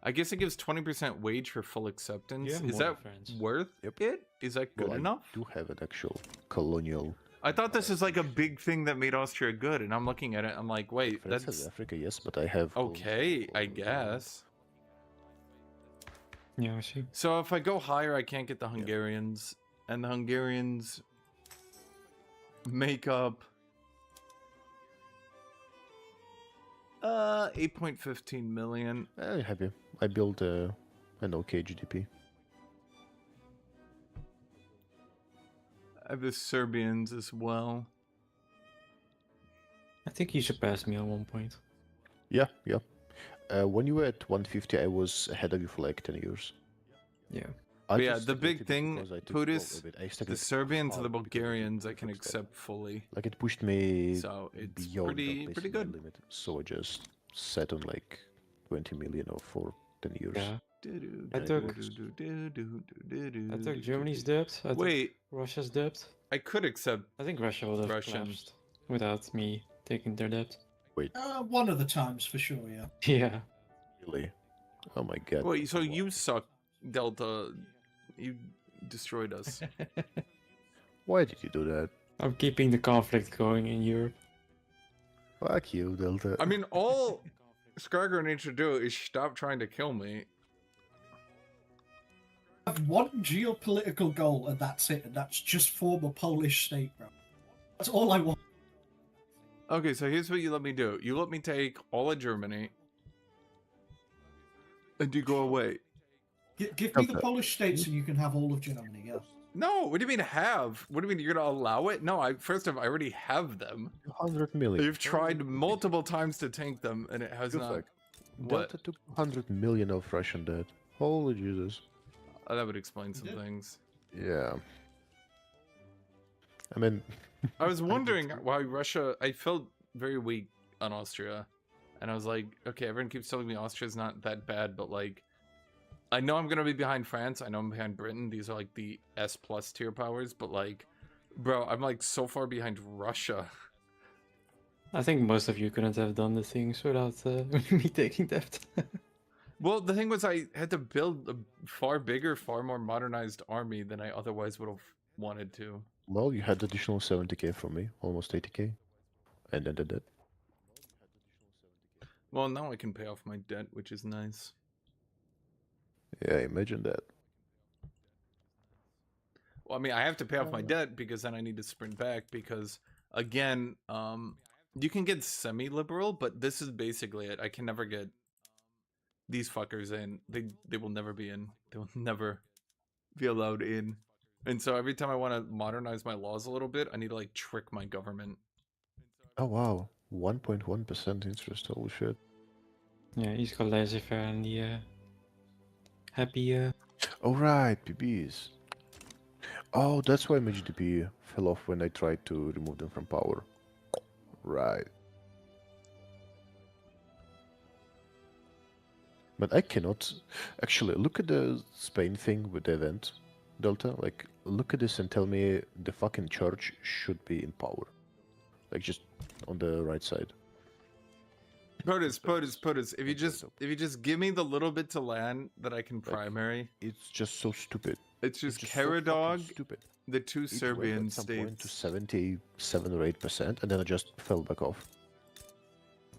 I guess it gives 20% wage for full acceptance. have Is more that friends. worth it? Is that good Well, enough? I do have an actual colonial. I thought this is like a big thing that made Austria good, and I'm looking at it, I'm like, wait, France that's has Africa, yes, but I have. okay, I guess. Yeah, I see. So if I go higher, I can't get the Hungarians, and the Hungarians make up 8.15 million. I'm happy. I built an okay GDP. I have the Serbians as well. I think you surpassed me at one point. Yeah. When you were at 150, I was ahead of you for like 10 years. Yeah. But yeah, the big thing, Pudis, the stagnated Serbians and the hard because Bulgarians I can accept fully. Like it pushed me So it's beyond pretty the good. limit. So I just sat on like 20 million for 10 years. Yeah. I took Germany's debt. I took Wait. Russia's debt. I could accept. I think Russia would have Russian. collapsed without me taking their debt. Wait. One of the times for sure, yeah. Yeah. Really? Oh my god. Wait, so you suck, Delta. You destroyed us. Why did you do that? I'm keeping the conflict going in Europe. Fuck you, Delta. I mean, all Skarger needs to do is stop trying to kill me. I have one geopolitical goal, and that's it, and that's just form a Polish state, bro. That's all I want. Okay, so here's what you let me do. You let me take all of Germany, and you go away. Give me the Polish states, and you can have all of Germany. Yeah. No, what do you mean have? What do you mean you're gonna allow it? No, I already have them. 200 million. You've tried multiple times to tank them, and it has not. What? Delta took 100 million of Russian debt. Holy Jesus. Oh, that would explain some things. Yeah. I mean, I was wondering why Russia. I felt very weak on Austria, and I was like, okay, everyone keeps telling me Austria's not that bad, but like, I know I'm gonna be behind France. I know I'm behind Britain. These are like the S+ tier powers, but like, bro, I'm like so far behind Russia. I think most of you couldn't have done the things without me taking debt. Well, the thing was, I had to build a far bigger, far more modernized army than I otherwise would have wanted to. well, you had additional 70k from me, almost 80k. And then the debt. Well, now I can pay off my debt, which is nice. Yeah, imagine that. Well, I mean, I have to pay off my debt because then I need to sprint back because, again, you can get semi-liberal, but this is basically it. I can never get these fuckers in. They will never be in. They will never be allowed in. And so every time I want to modernize my laws a little bit, I need to like trick my government. Oh wow, 1.1% interest. Holy shit. Yeah, he's got laissez-faire and the happy. Oh right, PBs. Oh, that's why my GDP fell off when I tried to remove them from power. Right. But I cannot actually look at the Spain thing with the event, Delta. Like, look at this and tell me the fucking church should be in power. Like, just on the right side. POTUS. If you just give me the little bit to land that I can primary, it's just so stupid. It's just so fucking Karadog, stupid. the two It went Serbian at some point to states. 77 or 8%, and then it just fell back off.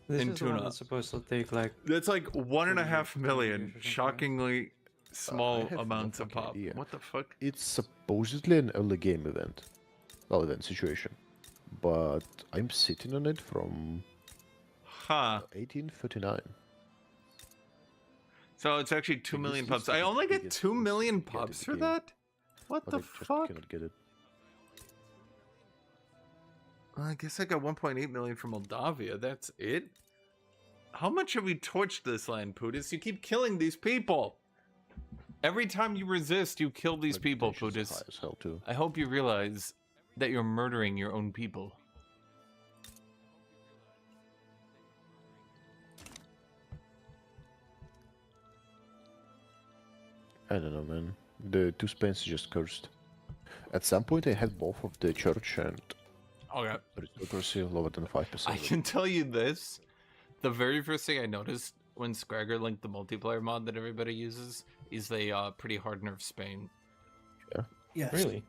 This in is the one tuna. that's supposed to take like. That's like 1.5 million. Shockingly small have no amounts of fucking pop. idea. What the fuck? It's supposedly an early game event. Well, event situation. But I'm sitting on it from Huh. 1839. So it's actually 2 million pups. I only get 2 million pups for that? What But the I just fuck? cannot get it. I guess I got 1.8 million from Moldavia. That's it? How much have we torched this land, Pudis? You keep killing these people. Every time you resist, you kill these people, Tensions Putis. high as hell too. I hope you realize that you're murdering your own people. I don't know, man. The two Spains is just cursed. At some point, I had both of the church and Okay. aristocracy lower than 5%. I can tell you this. The very first thing I noticed when Scragger linked the multiplayer mod that everybody uses is they pretty hard nerf Spain. Yeah. Yes. Really?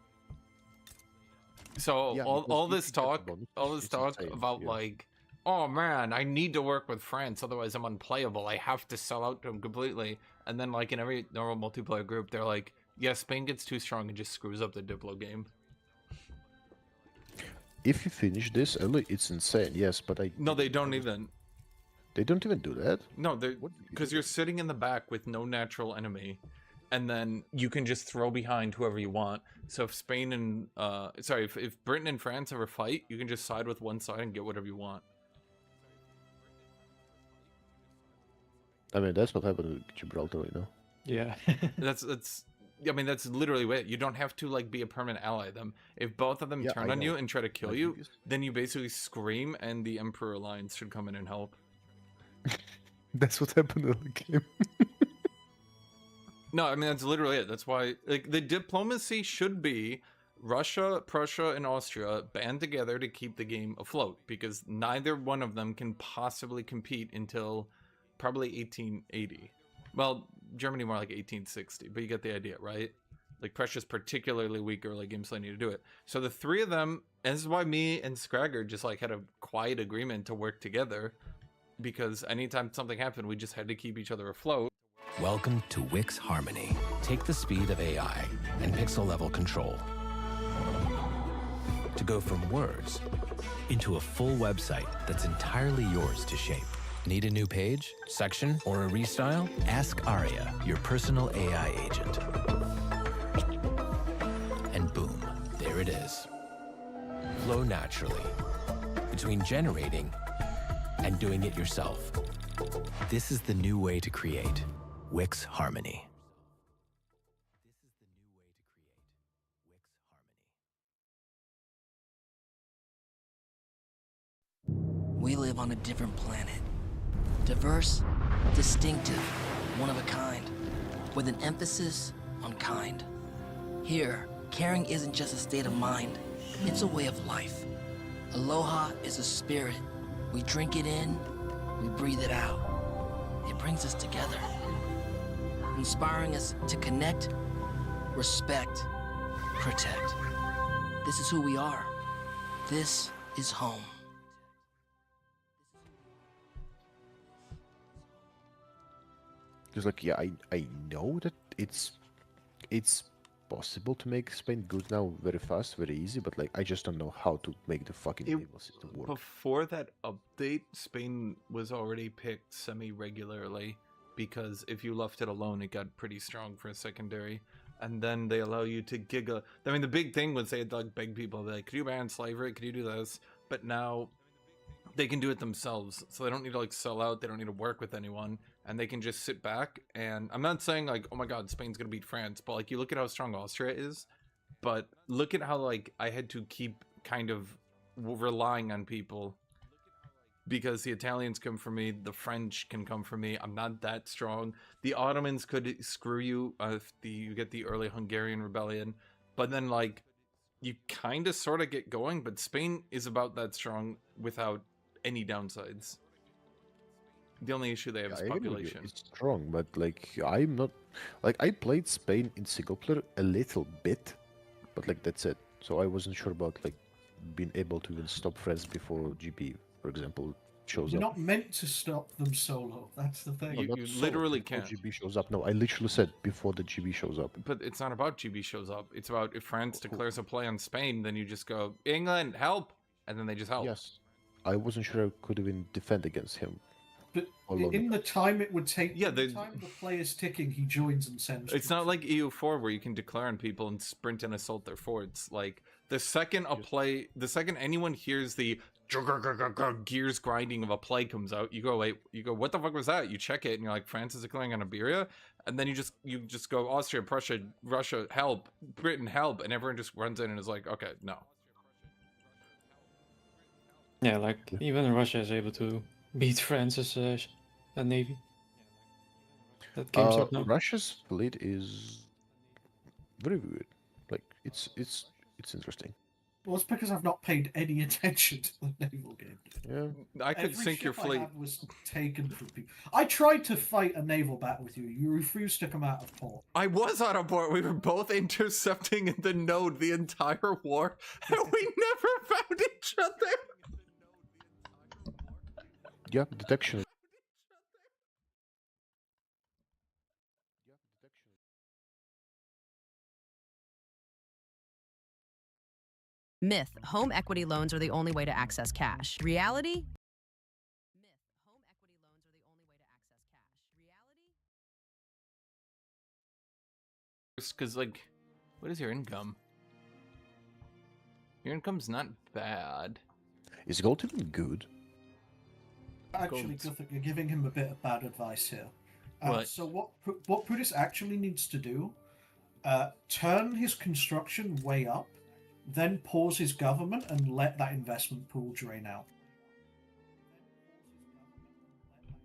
So Yeah, all because this if you get talk, the bonus, all this it's talk insane, about yeah. like, oh man, I need to work with France, otherwise I'm unplayable. I have to sell out to them completely. And then like in every normal multiplayer group, they're like, yeah, Spain gets too strong and just screws up the Diplo game. If you finish this early, it's insane. Yes, but No, they don't even. They don't even do that. No, because you're sitting in the back with no natural enemy, and then you can just throw behind whoever you want. So if Spain and if Britain and France ever fight, you can just side with one side and get whatever you want. I mean, that's what happened with Gibraltar right now. Yeah. that's I mean, that's literally it. You don't have to like be a permanent ally of them. If both of them Yeah, turn I on you know. and try to kill My you, biggest- then you basically scream, and the Emperor Alliance should come in and help. That's what happened in the game. No, I mean that's literally it. That's why like the diplomacy should be Russia, Prussia, and Austria band together to keep the game afloat, because neither one of them can possibly compete until probably 1880. Well, Germany more like 1860, but you get the idea, right? Like Prussia's particularly weak early game, so they need to do it. So the three of them, and this is why me and Scragger just like had a quiet agreement to work together, because anytime something happened, we just had to keep each other afloat. Welcome to Wix Harmony. Take the speed of AI and pixel level control to go from words into a full website that's entirely yours to shape. Need a new page, section, or a restyle? Ask Aria, your personal AI agent. And boom, there it is. Flow naturally between generating and doing it yourself. This is the new way to create. Wix Harmony. We live on a different planet. Diverse, distinctive, one of a kind, with an emphasis on kind. Here, caring isn't just a state of mind, it's a way of life. Aloha is a spirit. We drink it in, we breathe it out. It brings us together, inspiring us to connect, respect, protect. This is who we are. This is home. Because like, yeah, I know that it's possible to make Spain good now very fast, very easy, but like I just don't know how to make the fucking naval system work. Before that update, Spain was already picked semi-regularly, because if you left it alone, it got pretty strong for a secondary. And then they allow you to giga. I mean, the big thing was they had to like beg people, like, could you ban slavery? Could you do this? But now they can do it themselves, so they don't need to like sell out. They don't need to work with anyone, and they can just sit back. And I'm not saying like, oh my god, Spain's gonna beat France, but like you look at how strong Austria is, but look at how like I had to keep kind of relying on people, because the Italians come for me, the French can come for me. I'm not that strong. The Ottomans could screw you if you get the early Hungarian rebellion, but then like you kind of sort of get going. But Spain is about that strong without any downsides. The only issue they have is I agree with you, population. it's strong, but like I'm not like I played Spain in single player a little bit, but like that's it. So I wasn't sure about like being able to even stop France before GB, for example, shows You're up. not meant to stop them solo. That's the thing. Well, not you solo, literally before can't. GB shows up. No, I literally said before the GB shows up. But it's not about GB shows up. It's about if France declares a play on Spain, then you just go, England, help! And then they just help. Yes. I wasn't sure I could even defend against him. But alone. in the time it would take, Yeah, the time the player's ticking, he joins and sends. It's not like EU4 where you can declare on people and sprint and assault their forts. Like the second anyone hears the gears grinding of a play comes out. You go, wait, you go, what the fuck was that? You check it and you're like, France is declaring on Iberia, and then you just go Austria, Prussia, Russia, help, Britain, help, and everyone just runs in and is like, okay, no. Yeah, like even Russia is able to beat France's navy. That game's up now. Russia's fleet is very weird. Like it's interesting. Well, it's because I've not paid any attention to the naval game. Yeah, I could Every sink your ship I fleet. had was taken from people. I tried to fight a naval battle with you. You refused to come out of port. I was on a board. We were both intercepting in the node the entire war, and we never found each other. Yeah, detection. Myth, home equity loans are the only way to access cash. Reality? Because, like, what is your income? Your income's not bad. Is gold even good? Actually, Guthrie, you're giving him a bit of bad advice here. What? So what Prudis actually needs to do, turn his construction way up, then pause his government and let that investment pool drain out.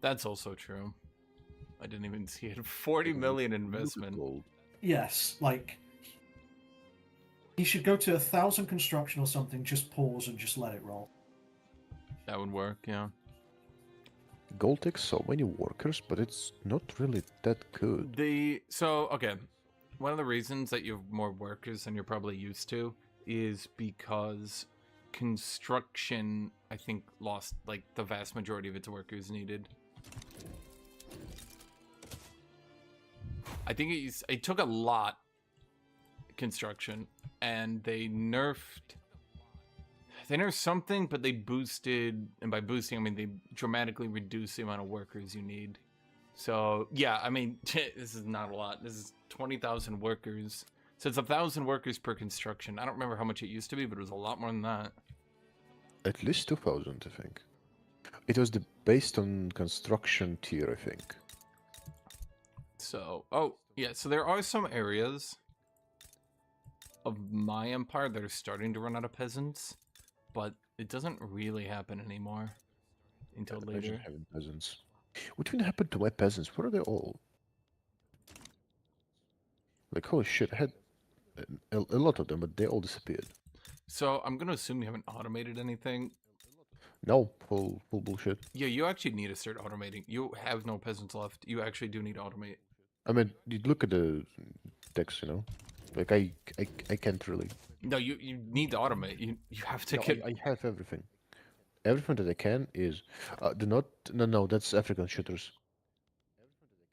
That's also true. I didn't even see it. 40 million investment. Yes, like he should go to 1,000 construction or something, just pause and just let it roll. That would work, yeah. Gold takes so many workers, but it's not really that good. Okay. One of the reasons that you have more workers than you're probably used to is because construction, I think, lost like the vast majority of its workers needed. I think it took a lot construction, and they nerfed something, but they boosted, and by boosting I mean they dramatically reduced the amount of workers you need. So yeah, I mean this is not a lot. This is 20,000 workers. So it's 1,000 workers per construction. I don't remember how much it used to be, but it was a lot more than that. At least 2,000, I think. It was based on construction tier, I think. So, oh, yeah, so there are some areas of my empire that are starting to run out of peasants, but it doesn't really happen anymore until later. Having peasants. What even happened to my peasants? Where are they all? Like, holy shit, I had a lot of them, but they all disappeared. So, I'm going to assume you haven't automated anything. No, full bullshit. Yeah, you actually need to start automating. You have no peasants left. You actually do need to automate. I mean, you look at the text, you know? Like, I can't really... No, you need to automate. You have to get... I have everything. Everything that I can is... No, that's African shooters.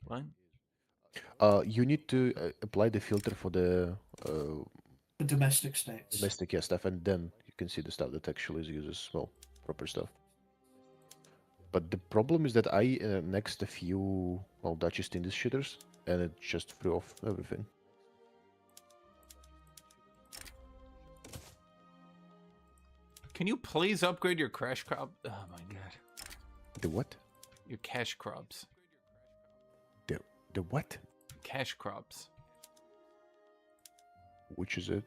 What? You need to apply the filter for the domestic states. Domestic, yeah, stuff, and then you can see the stuff that actually uses, well, proper stuff. But the problem is that I annexed a few, well, Dutch East Indies shooters, and it just threw off everything. Can you please upgrade your cash crop? Oh my god. The what? Your cash crops. The what? Cash crops. Which is it?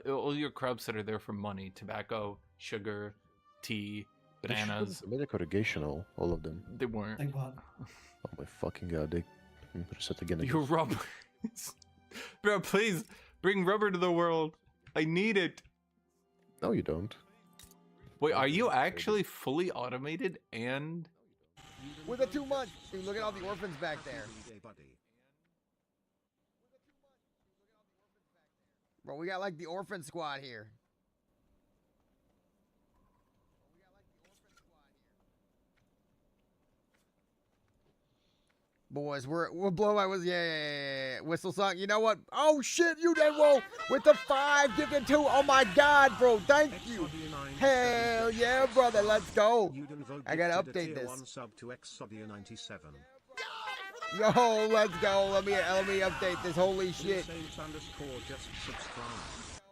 All your crops that are there for money: tobacco, sugar, tea, bananas. Medical irrigation, all of them. They weren't. They weren't. Oh my fucking god! They reset again. Your rubber, bro. Please bring rubber to the world. I need it. No, you don't. Wait, are you actually fully automated and? With a 2 months, dude, look at all the orphans back there. Bro, we got like the orphan squad here. Boys, we're blowing my whistle. Yeah. Whistle song. You know what? Oh shit, you did well with the 5 gifted 2. Oh my god, bro. Thank you. Hell yeah, brother. Let's go. I gotta update this. Yo, let's go. Let me update this. Holy shit.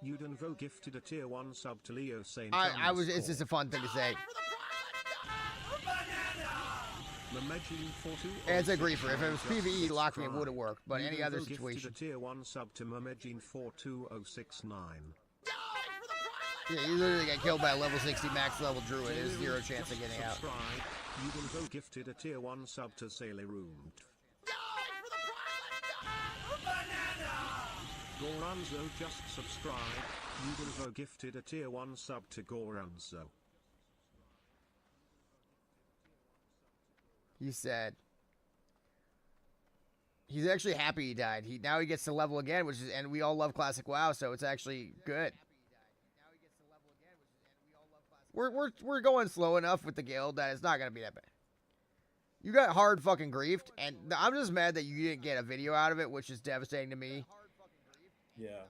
Udenvo gifted a tier 1 sub to Leo Saint. I was. It's just a fun thing to say. It's a griefer. If it was PvE, lock me, it would have worked. But any other situation. A tier 1 sub to Mermegine42069. Yeah, you literally get killed by a level 60 max level druid. There's zero chance of getting out. Udenvo gifted a tier 1 sub to Sailor Room. Goranzo just subscribed. Udenvo gifted a tier 1 sub to Goranzo. He said he's actually happy he died. Now he gets to level again, which is, and we all love classic WoW, so it's actually good. We're going slow enough with the guild that it's not gonna be that bad. You got hard fucking griefed, and I'm just mad that you didn't get a video out of it, which is devastating to me. Yeah.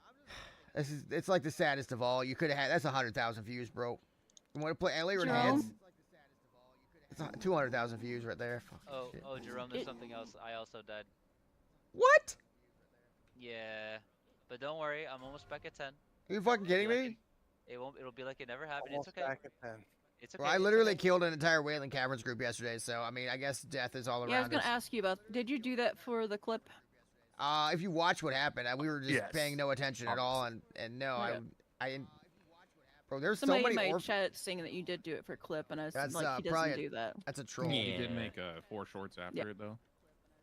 It's like the saddest of all. You could have had that's 100,000 views, bro. You want to play Alien Hands? It's 200,000 views right there. Oh, Jerome, there's something else. I also died. What? Yeah, but don't worry, I'm almost back at 10. Are you fucking kidding me? It'll be like it never happened. Almost It's okay. back at 10. It's okay. Well, I literally killed an entire Wailing Caverns group yesterday, so I mean, I guess death is all around. Yeah, I was gonna us. ask you about. Did you do that for the clip? If you watch what happened, we were just Yes. paying no attention at all, and no, Yeah. I didn't. Bro, there's Somebody so in many my chat saying that you did do it for clip, and I was That's, like, he probably doesn't do that. That's a troll. He did make 4 shorts after it though.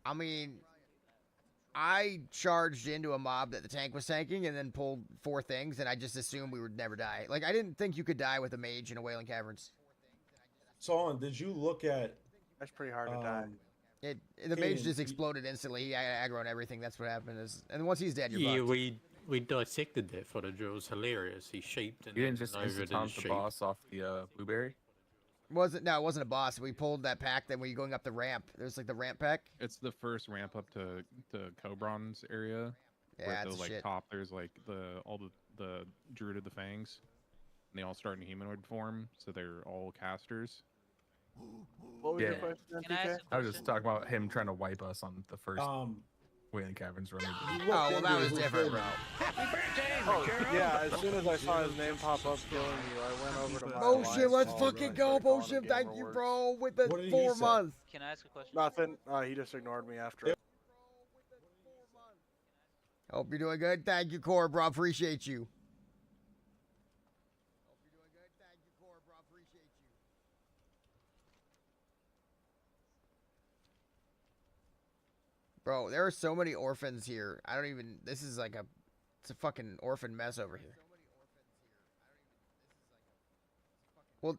I mean, I charged into a mob that the tank was tanking, and then pulled 4 things, and I just assumed we would never die. Like I didn't think you could die with a mage in a Wailing Caverns. Solon, did you look at? That's pretty hard to die. The mage Kaden, just exploded instantly. He had aggro and everything. That's what happened. And once he's dead, you're Yeah, fucked. we dissected that footage. It was hilarious. He shaped and You didn't just over instant his taunt the shape. boss off the blueberry? No, it wasn't a boss. We pulled that pack. Then we going up the ramp. There's like the ramp pack. It's the first ramp up to Cobron's area. Yeah, where at that's the like shit. top there's like all the Druid of the Fangs. And they all start in humanoid form, so they're all casters. What was Yeah. your question, Can I ask I was just talking about him trying to wipe us on the first Wailing Caverns run. Oh, well, that was different, bro. Oh, yeah, as soon as I saw his name pop up killing you, I went over to my Bullshit, let's wife, fucking go, bullshit. Thank you, bro, with the 4 months. Can I ask a question? Nothing. He just ignored me after. Hope you're doing good. Thank you, Core, bro. Appreciate you. Bro, there are so many orphans here. I don't even. This is like it's a fucking orphan mess over here. Well,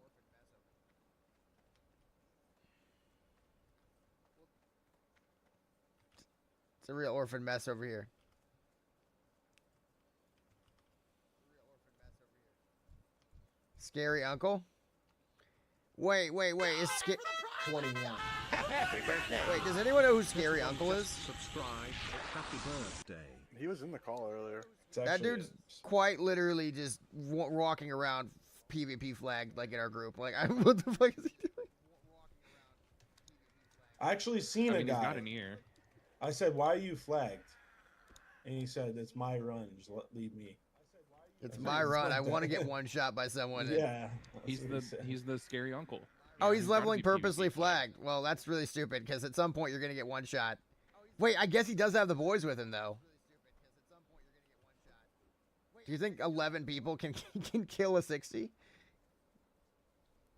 it's a real orphan mess over here. Scary uncle? Wait. Is 21. Wait, does anyone know who Scary Uncle is? Subscribe. Happy birthday. He was in the call earlier. That dude's quite literally just walking around PvP flagged like in our group. Like, what the fuck is he doing? I actually seen a He's guy. got an ear. I said, "Why are you flagged?" And he said, "It's my run. Just leave me." It's my run. I want to get one shot by someone. Yeah. He's the scary uncle. Oh, he's he's gotta leveling be purposely flagged. Well, that's really stupid because at some point you're gonna get one shot. Wait, I guess he does have the boys with him though. Do you think 11 people can kill a 60?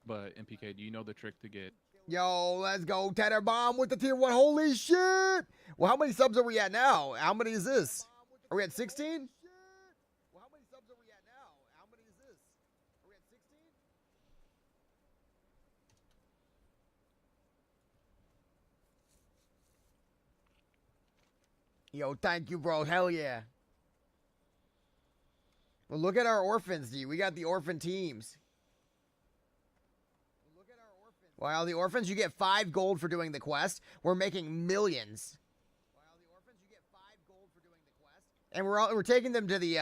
But MPK, do you know the trick to get? Yo, let's go, Tether Bomb with the tier 1. Holy shit! Well, how many subs are we at now? How many is this? Are we at 16? Yo, thank you, bro. Hell yeah. Well, look at our orphans, D. We got the orphan teams. Wow, the orphans, you get 5 gold for doing the quest. We're making millions. And we're taking them to the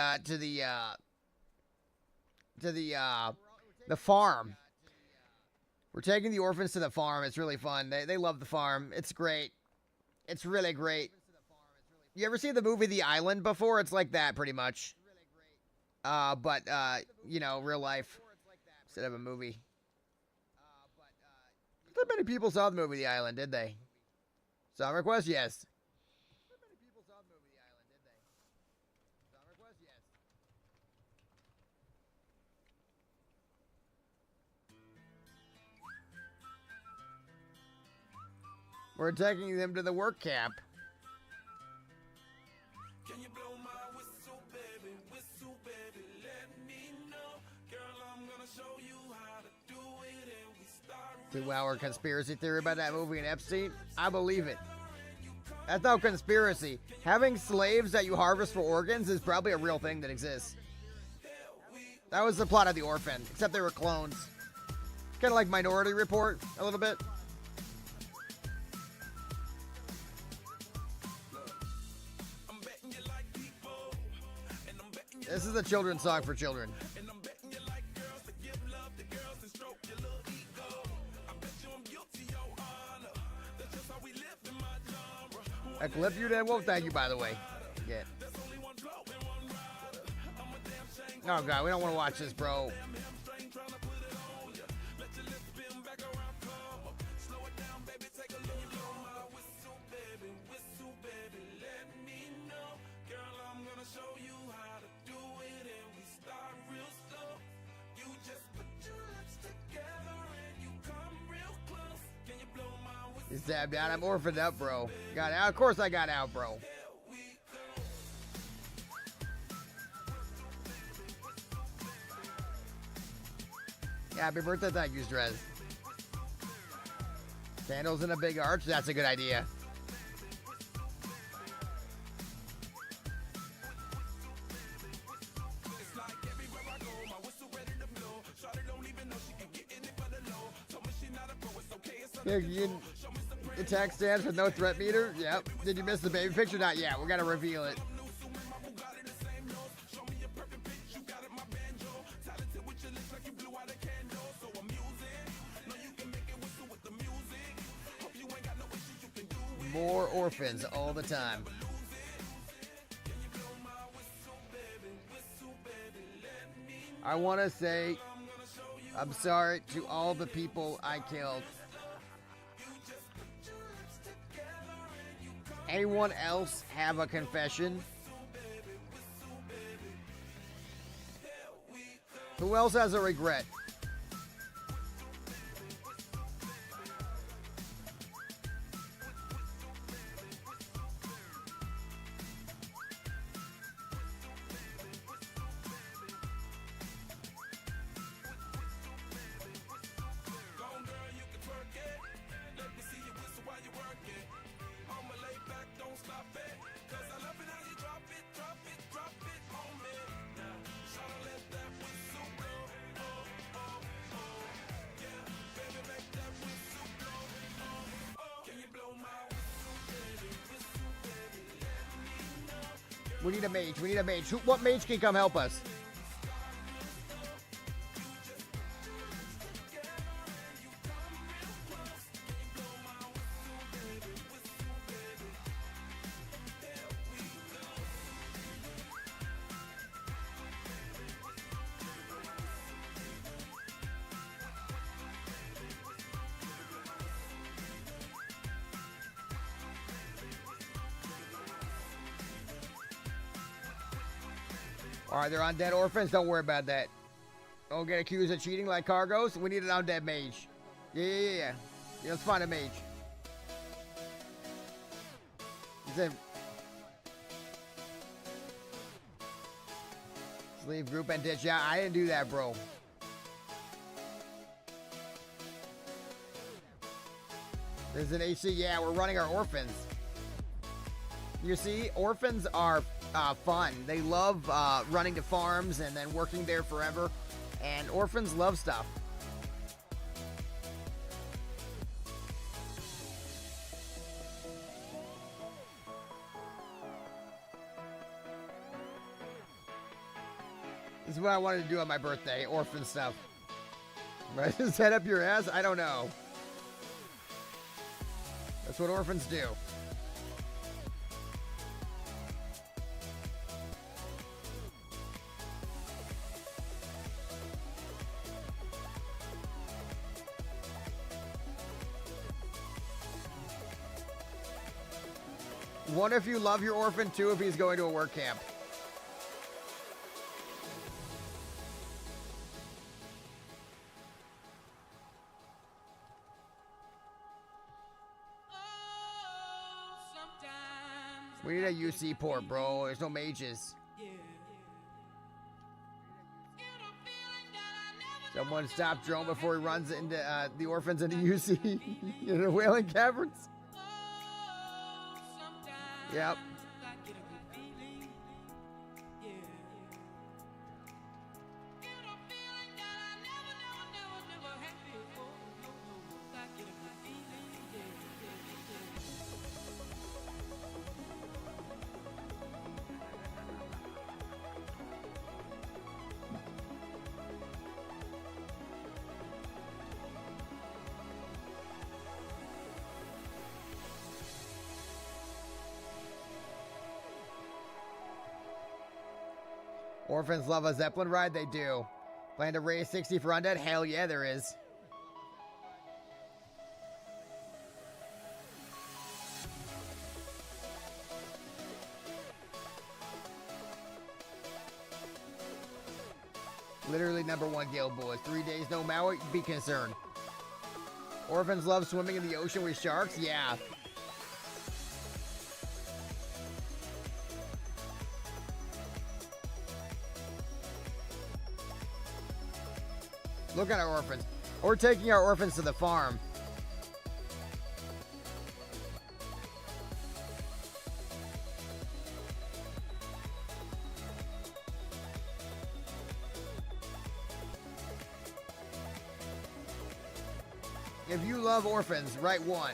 farm. We're taking the orphans to the farm. It's really fun. They love the farm. It's great. It's really great. You ever seen the movie The Island before? It's like that, pretty much. but you know, real life instead of a movie. Not many people saw the movie The Island, did they? Song request, yes. We're taking them to the work camp. Can you blow my whistle, baby? Whistle, baby, let me know. Girl, I'm gonna show you how to do it, and we start. 2-hour conspiracy theory about that movie and Epstein? I believe it. That's no conspiracy. Having slaves that you harvest for organs is probably a real thing that exists. That was the plot of The Orphan, except they were clones. Kind of like Minority Report, a little bit. This is a children's song for children. A clip you did? Well, thank you, by the way. Yeah. Oh, God, we don't want to watch this, bro. He's tabbed out. I'm orphaned up, bro. Got out. Of course I got out, bro. Happy birthday. Thank you, Strez. Candles in a big arch. That's a good idea. Yeah, you attack stands with no threat meter? Yep. Did you miss the baby picture? Not yet. We gotta reveal it. More orphans all the time. I want to say I'm sorry to all the people I killed. Anyone else have a confession? Who else has a regret? We need a mage. We need a mage. What mage can come help us? Alright, they're undead orphans. Don't worry about that. Don't get accused of cheating like cargos. We need an undead mage. Yeah, let's find a mage. Leave group and ditch out. I didn't do that, bro. There's an AC. Yeah, we're running our orphans. You see, orphans are fun. They love running to farms and then working there forever. And orphans love stuff. This is what I wanted to do on my birthday, orphan stuff. Right? Set up your ass? I don't know. That's what orphans do. What if you love your orphan too if he's going to a work camp? We need a UC port, bro. There's no mages. Someone stop drone before he runs into the orphans into UC in the Wailing Caverns. Yep. Orphans love a Zeppelin ride? They do. Plan to raise 60 for Undead? Hell yeah, there is. Literally #1 guild, boys. 3 days no Maui, be concerned. Orphans love swimming in the ocean with sharks? Yeah. Look at our orphans. We're taking our orphans to the farm. If you love orphans, write 1.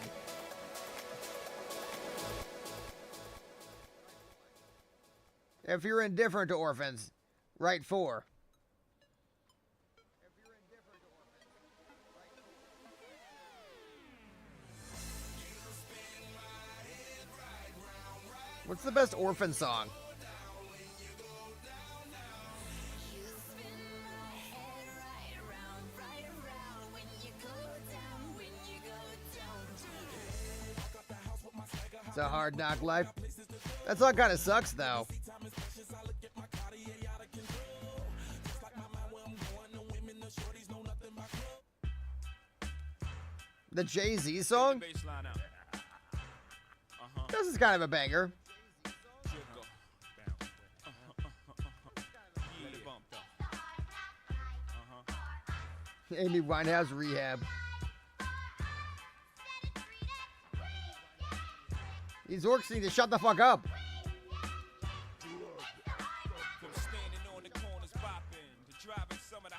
If you're indifferent to orphans, write 4. What's the best orphan song? It's a hard knock life. That song kind of sucks, though. The Jay-Z song? This is kind of a banger. Amy Winehouse Rehab. These orcs need to shut the fuck up. Dropping some of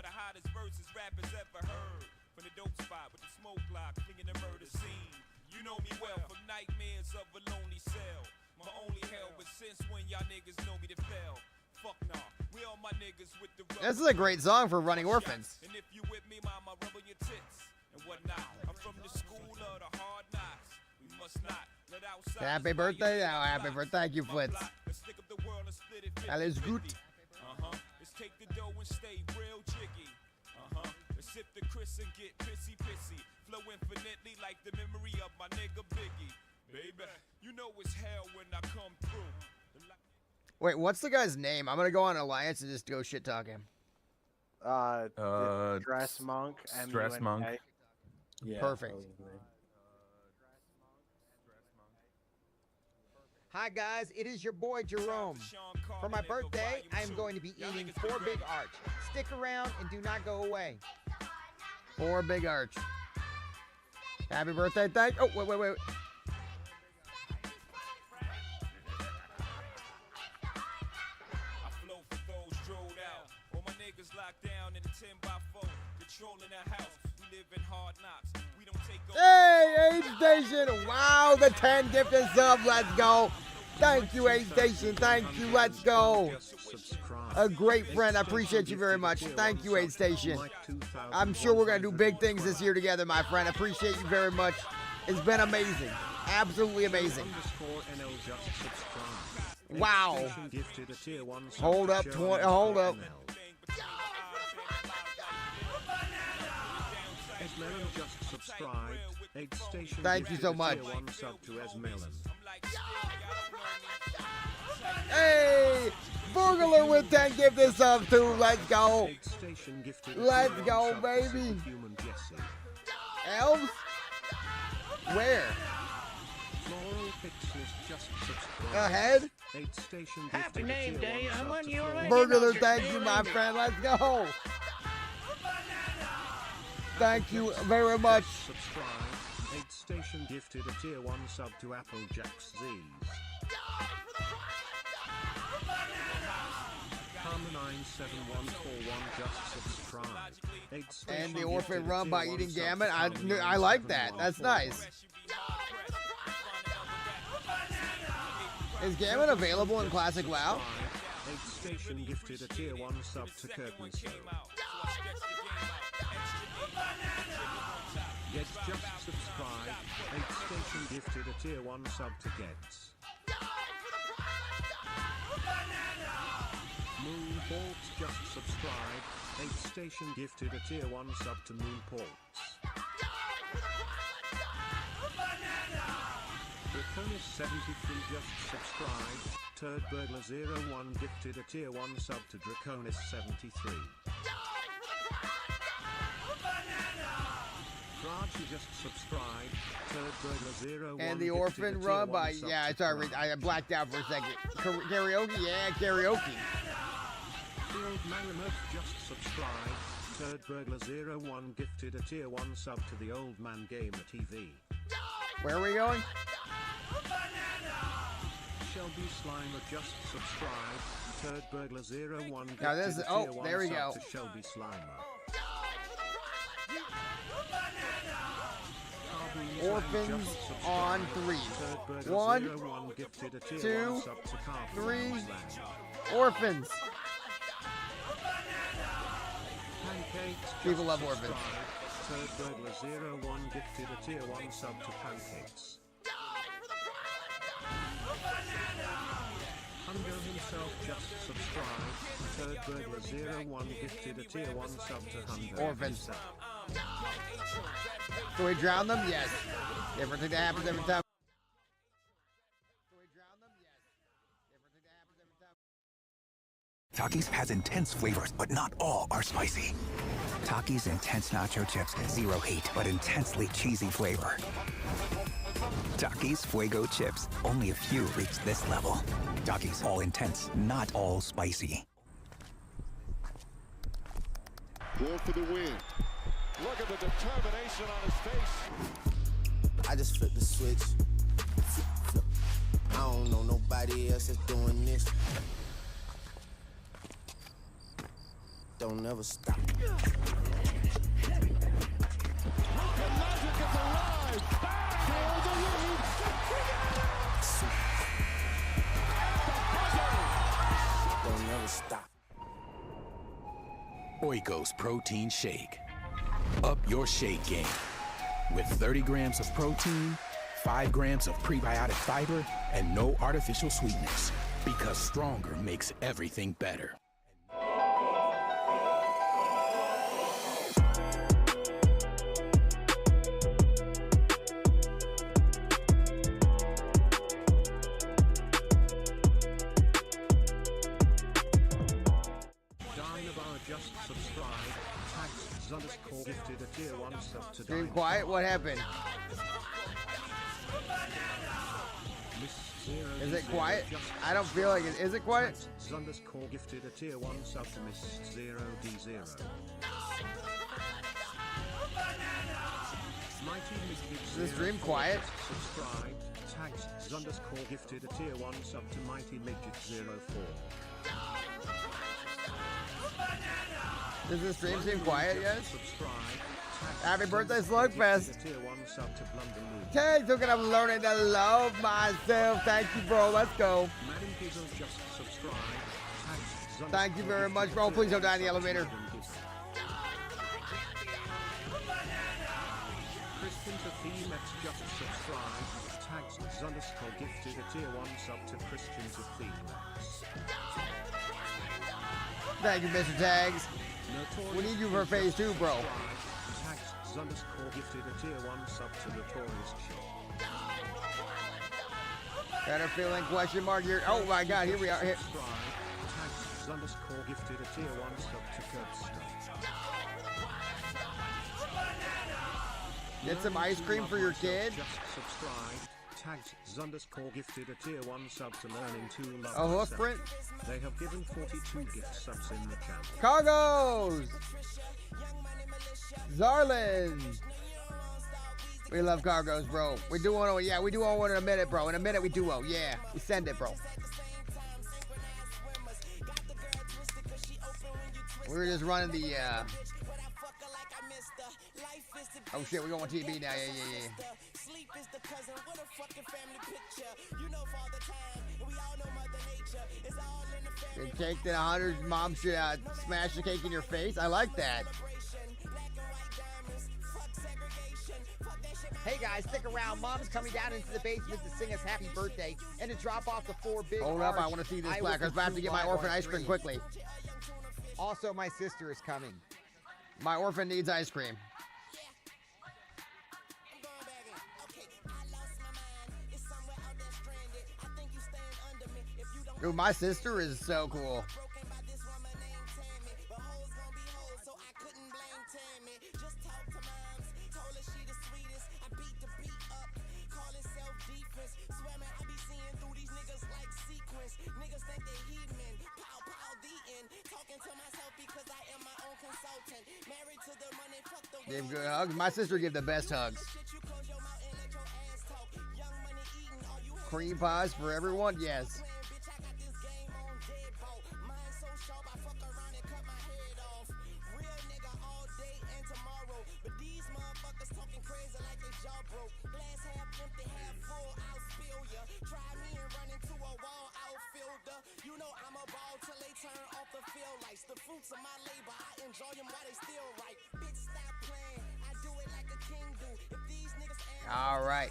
the hottest verses rappers ever heard. From the dope spot with the smoke block, clinging the murder scene. You know me well from nightmares of a lonely cell. My only hell, but since when y'all niggas know me to fail? Fuck nah, we all my niggas with the rubber. This is a great song for running orphans. And if you with me, mama, rubber your tits and whatnot. I'm from the school of the hard knocks. We must not let outside. Happy birthday. Oh, happy birthday. Thank you, Flitz. That is good. Let's take the dough and stay real jiggy. Let's sip the Chris and get pissy. Flow infinitely like the memory of my nigga Biggie. Baby, you know it's hell when I come through. Wait, what's the guy's name? I'm gonna go on Alliance and just go shit talk him. Stress Monk. Stress Monk. Yeah, perfect. Hi guys, it is your boy Jerome. For my birthday, I am going to be eating 4 Big Arch. Stick around and do not go away. 4 Big Arch. Happy birthday, thank. Oh, wait. Hey, Age Station! Wow, the 10 gifted sub. Let's go. Thank you, Age Station. Thank you. Let's go. A great friend. I appreciate you very much. Thank you, Age Station. I'm sure we're going to do big things this year together, my friend. I appreciate you very much. It's been amazing. Absolutely amazing. Wow. Hold up. Hold up. Esmelon just subscribed. 8 station Thank you gifted so a much. tier 1 sub to Esmelon. Hey! Burglar with 10 give this up too. Let's go. 8 station gifted a Let's tier 1 go, sub to baby. Superhuman Jesse. Elves? Where? Floral Pixels just subscribed. Ahead? 8 station Happy gifted a name tier day. 1 I'm sub on to you Floral. already. Burglar, Mr. thank you, my Bailey. friend. Let's go. Thank you very much. Subscribe. 8 station gifted a tier 1 sub to Applejack's Z's. Karma97141 just subscribed. 8 station And the orphan gifted a run tier by 1 eating sub Gamut. to I like that. That's nice. Is Gamut available in Classic WoW? 8 station gifted a tier 1 sub to Curtain Show. Gets just subscribed. 8 station gifted a tier 1 sub to Gets. Moon Ports just subscribed. 8 station gifted a tier 1 sub to Moon Ports. Draconis73 just subscribed. Turd Burglar 01 gifted a tier 1 sub to Draconis73. Raj just subscribed. Turd Burglar 01 And the gifted a orphan tier run 1 by sub yeah. to Sorry, I blacked out for a second. Karaoke, yeah, karaoke. Field Mammoth just subscribed. Turd Burglar 01 gifted a tier 1 sub to the Old Man Gamer TV. Where are we going? Shelby Slimer just subscribed. Turd Burglar 01 gifted Now this is- a oh, tier 1 there we sub go. to Shelby Slimer. Orphans on 3. Turd Burglar 1, 01 gifted a tier 2, 1 sub to Carpet 3. Slam. Orphans. Pancakes People just love orphans. subscribed. Turd Burglar 01 gifted a tier 1 sub to Pancakes. Hunger himself just subscribed. Turd Burglar 01 gifted a tier 1 sub to Hunger Orphans. himself. Do we drown them? Yes. Different thing that happens every time. Takis has intense flavors, but not all are spicy. Takis Intense Nacho Chips, zero heat, but intensely cheesy flavor. Takis Fuego Chips, only a few reach this level. Takis, all intense, not all spicy. Going for the win. Look at the determination on his face. I just flipped the switch. Flip, flip. I don't know nobody else that's doing this. Don't never stop. The Magic is alive. For the lead. Don't never stop. Oikos Protein Shake. Up your shake game. With 30 grams of protein, 5 grams of prebiotic fiber, and no artificial sweeteners. Because stronger makes everything better. Dynabar just subscribed. Tags underscore gifted a tier 1 sub to Stream Dynabar. quiet? What happened? Is it quiet? I don't feel like it. Is it quiet? Tags underscore gifted a tier 1 sub to Miss 0D0. Is the stream quiet? Subscribed. Tags underscore gifted a tier 1 sub to Mighty Midget 04. Does the stream seem quiet, guys? Subscribe. Happy birthday, Slugfest. Tier 1 sub to Blunder Moon. Okay, took it. I'm learning to love myself. Thank you, bro. Let's go. Madden Gizzle just subscribed. Tags Thank you very much, bro. Please don't die in the elevator. Kristen Tafemex just subscribed. Tags underscore gifted a tier 1 sub to Christian Tafemex. Thank you, Mr. Tags. We need you for phase 2, bro. underscore gifted a tier 1 sub to the tourist shop. Better feeling question mark here. Oh my god, here we are. Here. Tags underscore gifted a tier 1 sub to Curbstone. Get some ice cream for your kid. Just subscribe. Tags underscore gifted a tier 1 sub to Learning to Love A hoof Myself. print. They have given 42 gift subs in the channel. Cargos. Zarlin. We love cargos, bro. We do one. Yeah, we do one in a minute, bro. In a minute, we do. Oh, yeah. We send it, bro. We were just running the. Oh shit, we going on TV now. Yeah. Big cake that 100 mom should smash the cake in your face. I like that. Hey guys, stick around. Mom's coming down into the basement to sing us happy birthday and to drop off the 4 big Hold up, I arch want to see this I plaque. I was was about to get my live orphan on ice cream stream. quickly. Also, my sister is coming. My orphan needs ice cream. Dude, my sister is so cool. Give good hugs. My sister give the best hugs. Cream pies for everyone? Yes. All right.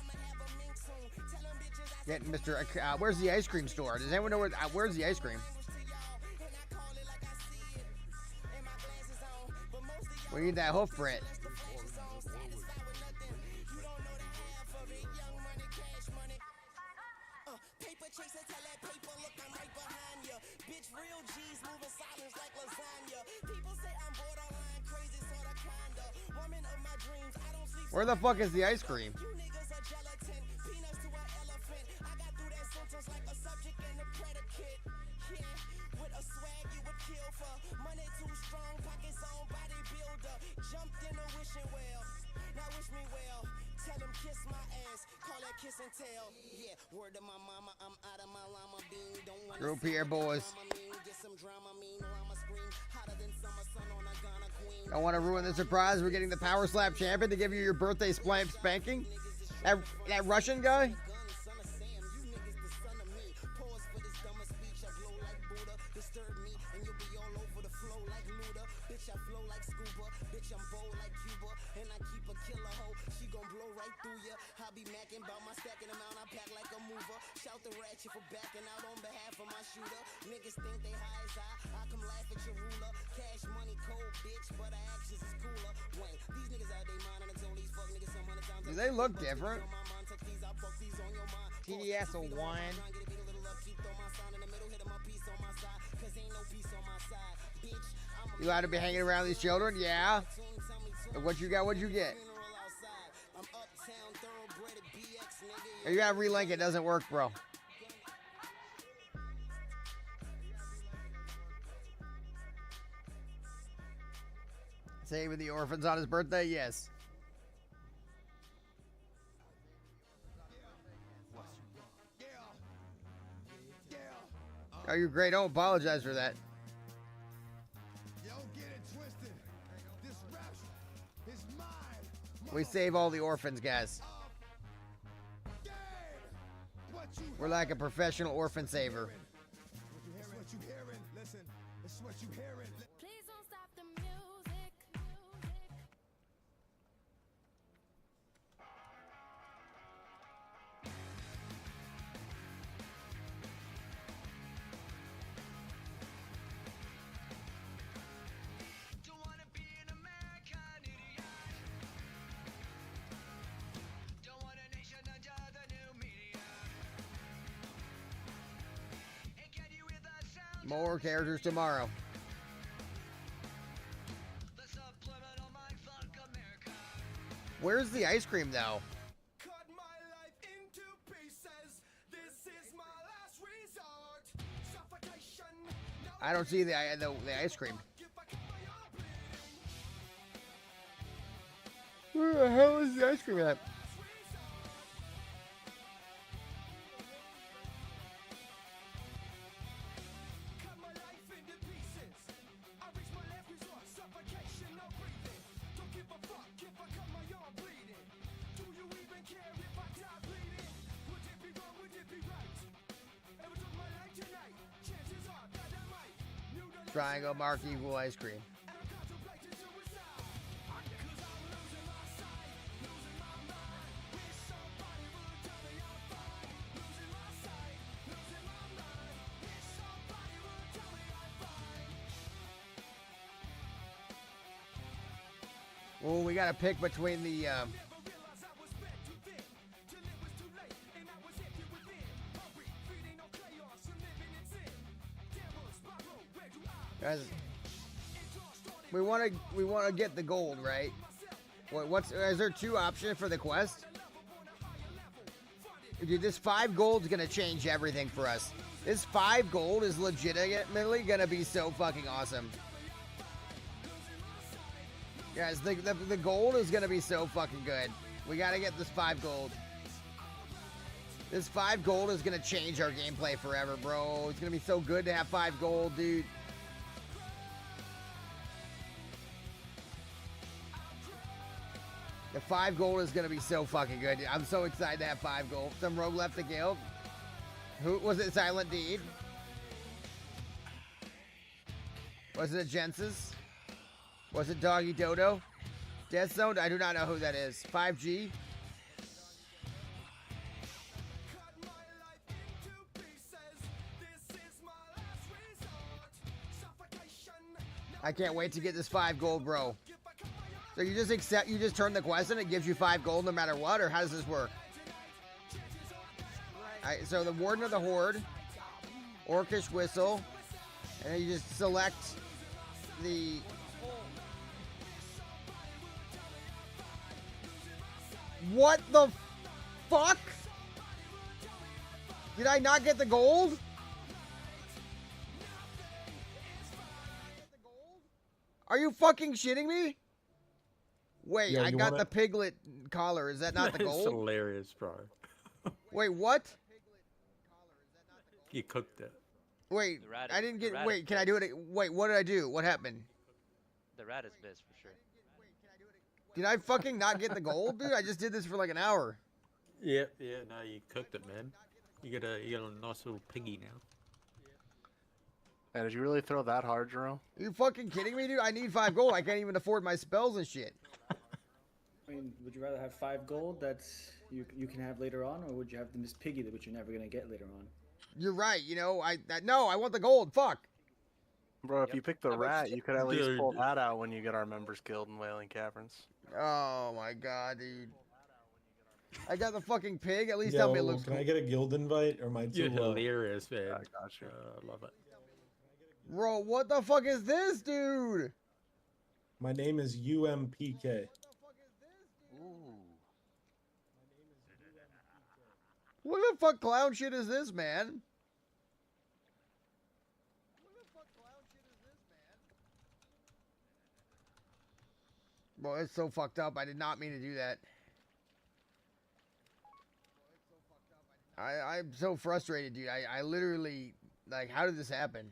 Getting Mr. Where's the ice cream store? Does anyone know where's the ice cream? We need that hoof print. Where the fuck is the ice cream? Group here, boys. Don't want to ruin the surprise. We're getting the Power Slap champion to give you your birthday spanking. That Russian guy? Do they look different? TDS a 1. You ought to be hanging around these children? Yeah. What you got? What'd you get? You gotta relink it. It doesn't work, bro. Saving the orphans on his birthday? Yes. Oh, you're great. Don't apologize for that. We save all the orphans, guys. We're like a professional orphan saver. More characters tomorrow. Where's the ice cream, though? I don't see the ice cream. Where the hell is the ice cream at? Triangle Mark Eagle ice cream. Well, we got to pick between the guys. We want to get the gold, right? Is there 2 options for the quest? Dude, this 5 gold is gonna change everything for us. This 5 gold is legitimately gonna be so fucking awesome. Guys, the gold is gonna be so fucking good. We gotta get this 5 gold. This 5 gold is gonna change our gameplay forever, bro. It's gonna be so good to have 5 gold, dude. The 5 gold is gonna be so fucking good. I'm so excited to have 5 gold. Some rogue left the guild. Who was it? Silent Deed? Was it a Jensis? Was it Doggy Dodo? Death Zone? I do not know who that is. 5G? I can't wait to get this 5 gold, bro. So you just turn the quest and it gives you 5 gold no matter what, or how does this work? Alright, so the Warden of the Horde, Orcish Whistle, and then you just select the... What the fuck? Did I not get the gold? Are you fucking shitting me? Wait, Yeah, I got the piglet collar. Is that not the It's gold? hilarious, bro. Wait, what? You cooked it. Wait, The rat I is- didn't the get. rat Wait, is can I do it? Wait, what did I do? What happened? The rat is biz for sure. Did I fucking not get the gold, dude? I just did this for like an hour. Yeah, no, you cooked it, man. You got a nice little piggy now. And did you really throw that hard, Jerome? Are you fucking kidding me, dude? I need 5 gold. I can't even afford my spells and shit. I mean, would you rather have 5 gold that you can have later on, or would you have the Miss Piggy that which you're never gonna get later on? You're right. You know, no, I want the gold. Fuck. Bro, if you pick the rat, you could at least pull that out when you get our members guild in Wailing Caverns. Oh my god, dude. I got the fucking pig. At least Yo, tell me it looks can cool. I get a guild invite, or am I too You're low? hilarious, man. I got you. I love it. Bro, what the fuck is this, dude? My name is UMPK. What the fuck clown shit is this, man? Bro, it's so fucked up. I did not mean to do that. I'm so frustrated, dude. I literally, like, how did this happen?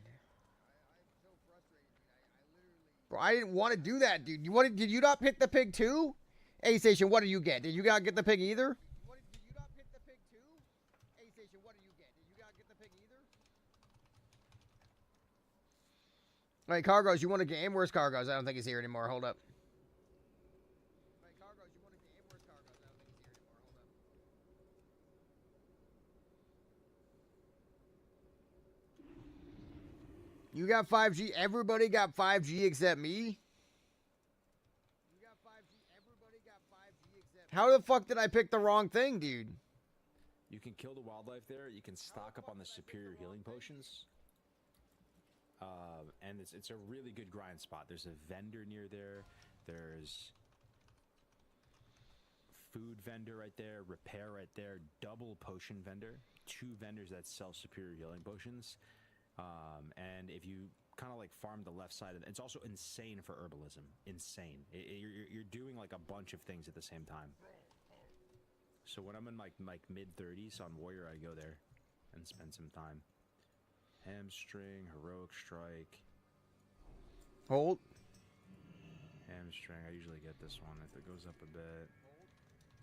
Bro, I didn't want to do that, dude. Did you not pick the pig too? A Station, what do you get? Did you not get the pig either? All right, Cargos, you want a game? Where's Cargos? I don't think he's here anymore. Hold up. You got 5G. Everybody got 5G except me. How the fuck did I pick the wrong thing, dude? You can kill the wildlife there. You can stock up on the superior healing potions. and it's a really good grind spot. There's a vendor near there. There's food vendor right there, repair right there, double potion vendor, 2 vendors that sell superior healing potions. And if you kind of like farm the left side, it's also insane for herbalism. Insane. You're doing like a bunch of things at the same time. So when I'm in like mid 30s on warrior, I go there and spend some time. Hamstring, heroic strike. Hold. Hamstring. I usually get this one if it goes up a bit.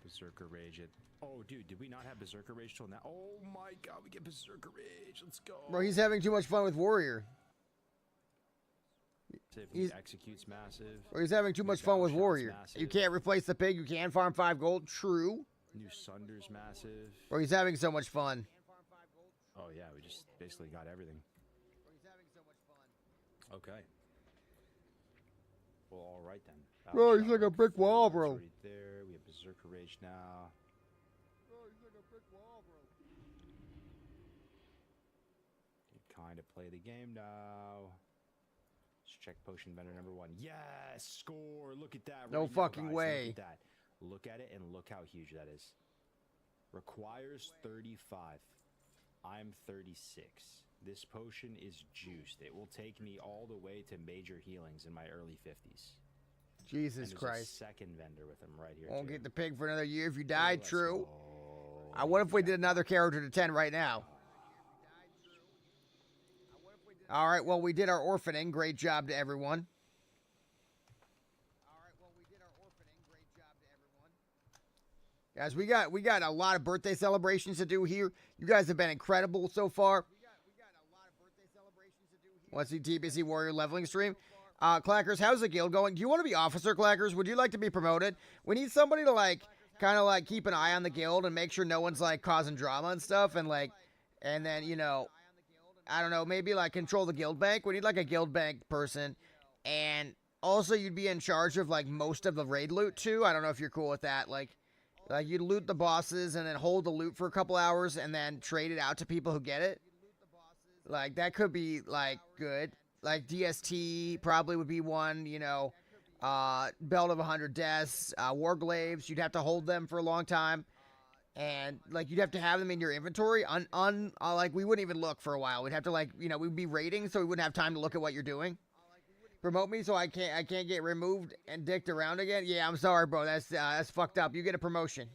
Berserker Rage it. Oh, dude, did we not have Berserker Rage till now? Oh my god, we get Berserker Rage. Let's go. Bro, he's having too much fun with warrior. He executes massive. Or he's having too much fun with warrior. You can't replace the pig. You can farm 5 gold. True. New Sunder's massive. Or he's having so much fun. Oh yeah, we just basically got everything. Okay. Well, all right then. Bro, he's like a brick wall, bro. Right there. We have Berserker Rage now. Bro, he's like a brick wall, bro. Can kind of play the game now. Let's check potion vendor number 1. Yes, score. Look at that. No right now, fucking guys. way. Look at that. Look at it and look how huge that is. Requires 35. I'm 36. This potion is juiced. It will take me all the way to major healings in my early 50s. Jesus and Christ. A second vendor with him right here. Won't too. get the pig for another year if you die. True. What if we did another character to 10 right now? All right, well, we did our orphaning. Great job to everyone. Guys, we got a lot of birthday celebrations to do here. You guys have been incredible so far. Want to see TBC Warrior leveling stream? Clackers, how's the guild going? Do you want to be officer, Clackers? Would you like to be promoted? We need somebody to like kind of like keep an eye on the guild and make sure no one's like causing drama and stuff, and like, and then you know, I don't know, maybe like control the guild bank. We need like a guild bank person, and also you'd be in charge of like most of the raid loot too. I don't know if you're cool with that, like you'd loot the bosses and then hold the loot for a couple hours and then trade it out to people who get it. Like, that could be, like, good. Like, DST probably would be one, you know. Belt of 100 Deaths. Warglaves, you'd have to hold them for a long time. And, like, you'd have to have them in your inventory. Like, we wouldn't even look for a while. We'd have to, like, you know, we'd be raiding, so we wouldn't have time to look at what you're doing. Promote me so I can't get removed and dicked around again? Yeah, I'm sorry, bro. That's fucked up. You get a promotion.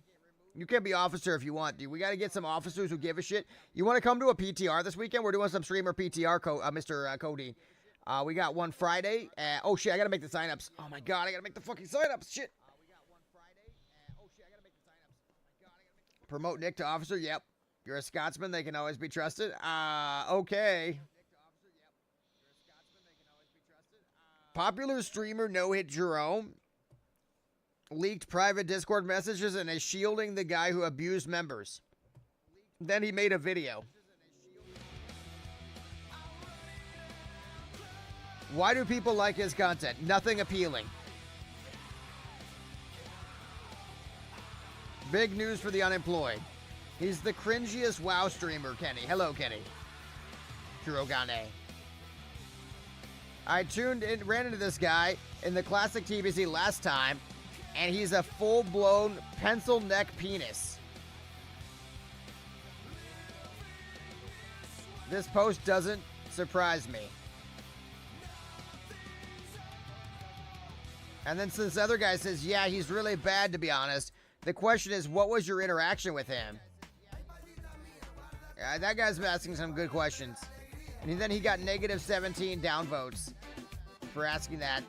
You can be officer if you want, dude. We got to get some officers who give a shit. You want to come to a PTR this weekend? We're doing some streamer PTR, Mr. Cody. We got one Friday. Oh, shit, I got to make the signups. Oh, my God, I got to make the fucking signups. Shit. Promote Nick to officer? Yep. You're a Scotsman. They can always be trusted. Okay. Popular streamer No Hit Jerome leaked private Discord messages and is shielding the guy who abused members. Then he made a video. Why do people like his content? Nothing appealing. Big news for the unemployed. He's the cringiest WoW streamer, Kenny. Hello, Kenny. Kurogane. I ran into this guy in the classic TBC last time, and he's a full-blown pencil neck penis. This post doesn't surprise me. And then this other guy says, yeah, he's really bad, to be honest. The question is, what was your interaction with him? That guy's asking some good questions. And then he got negative 17 downvotes for asking that.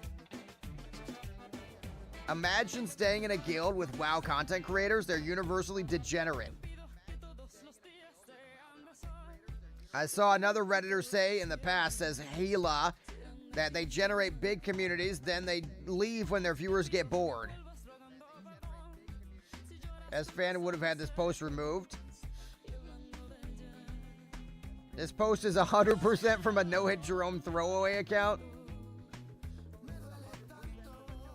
Imagine staying in a guild with WoW content creators. They're universally degenerate. I saw another Redditor say in the past, says Hela, that they generate big communities, then they leave when their viewers get bored. S-Fan would have had this post removed. This post is 100% from a No-Hit Jerome throwaway account.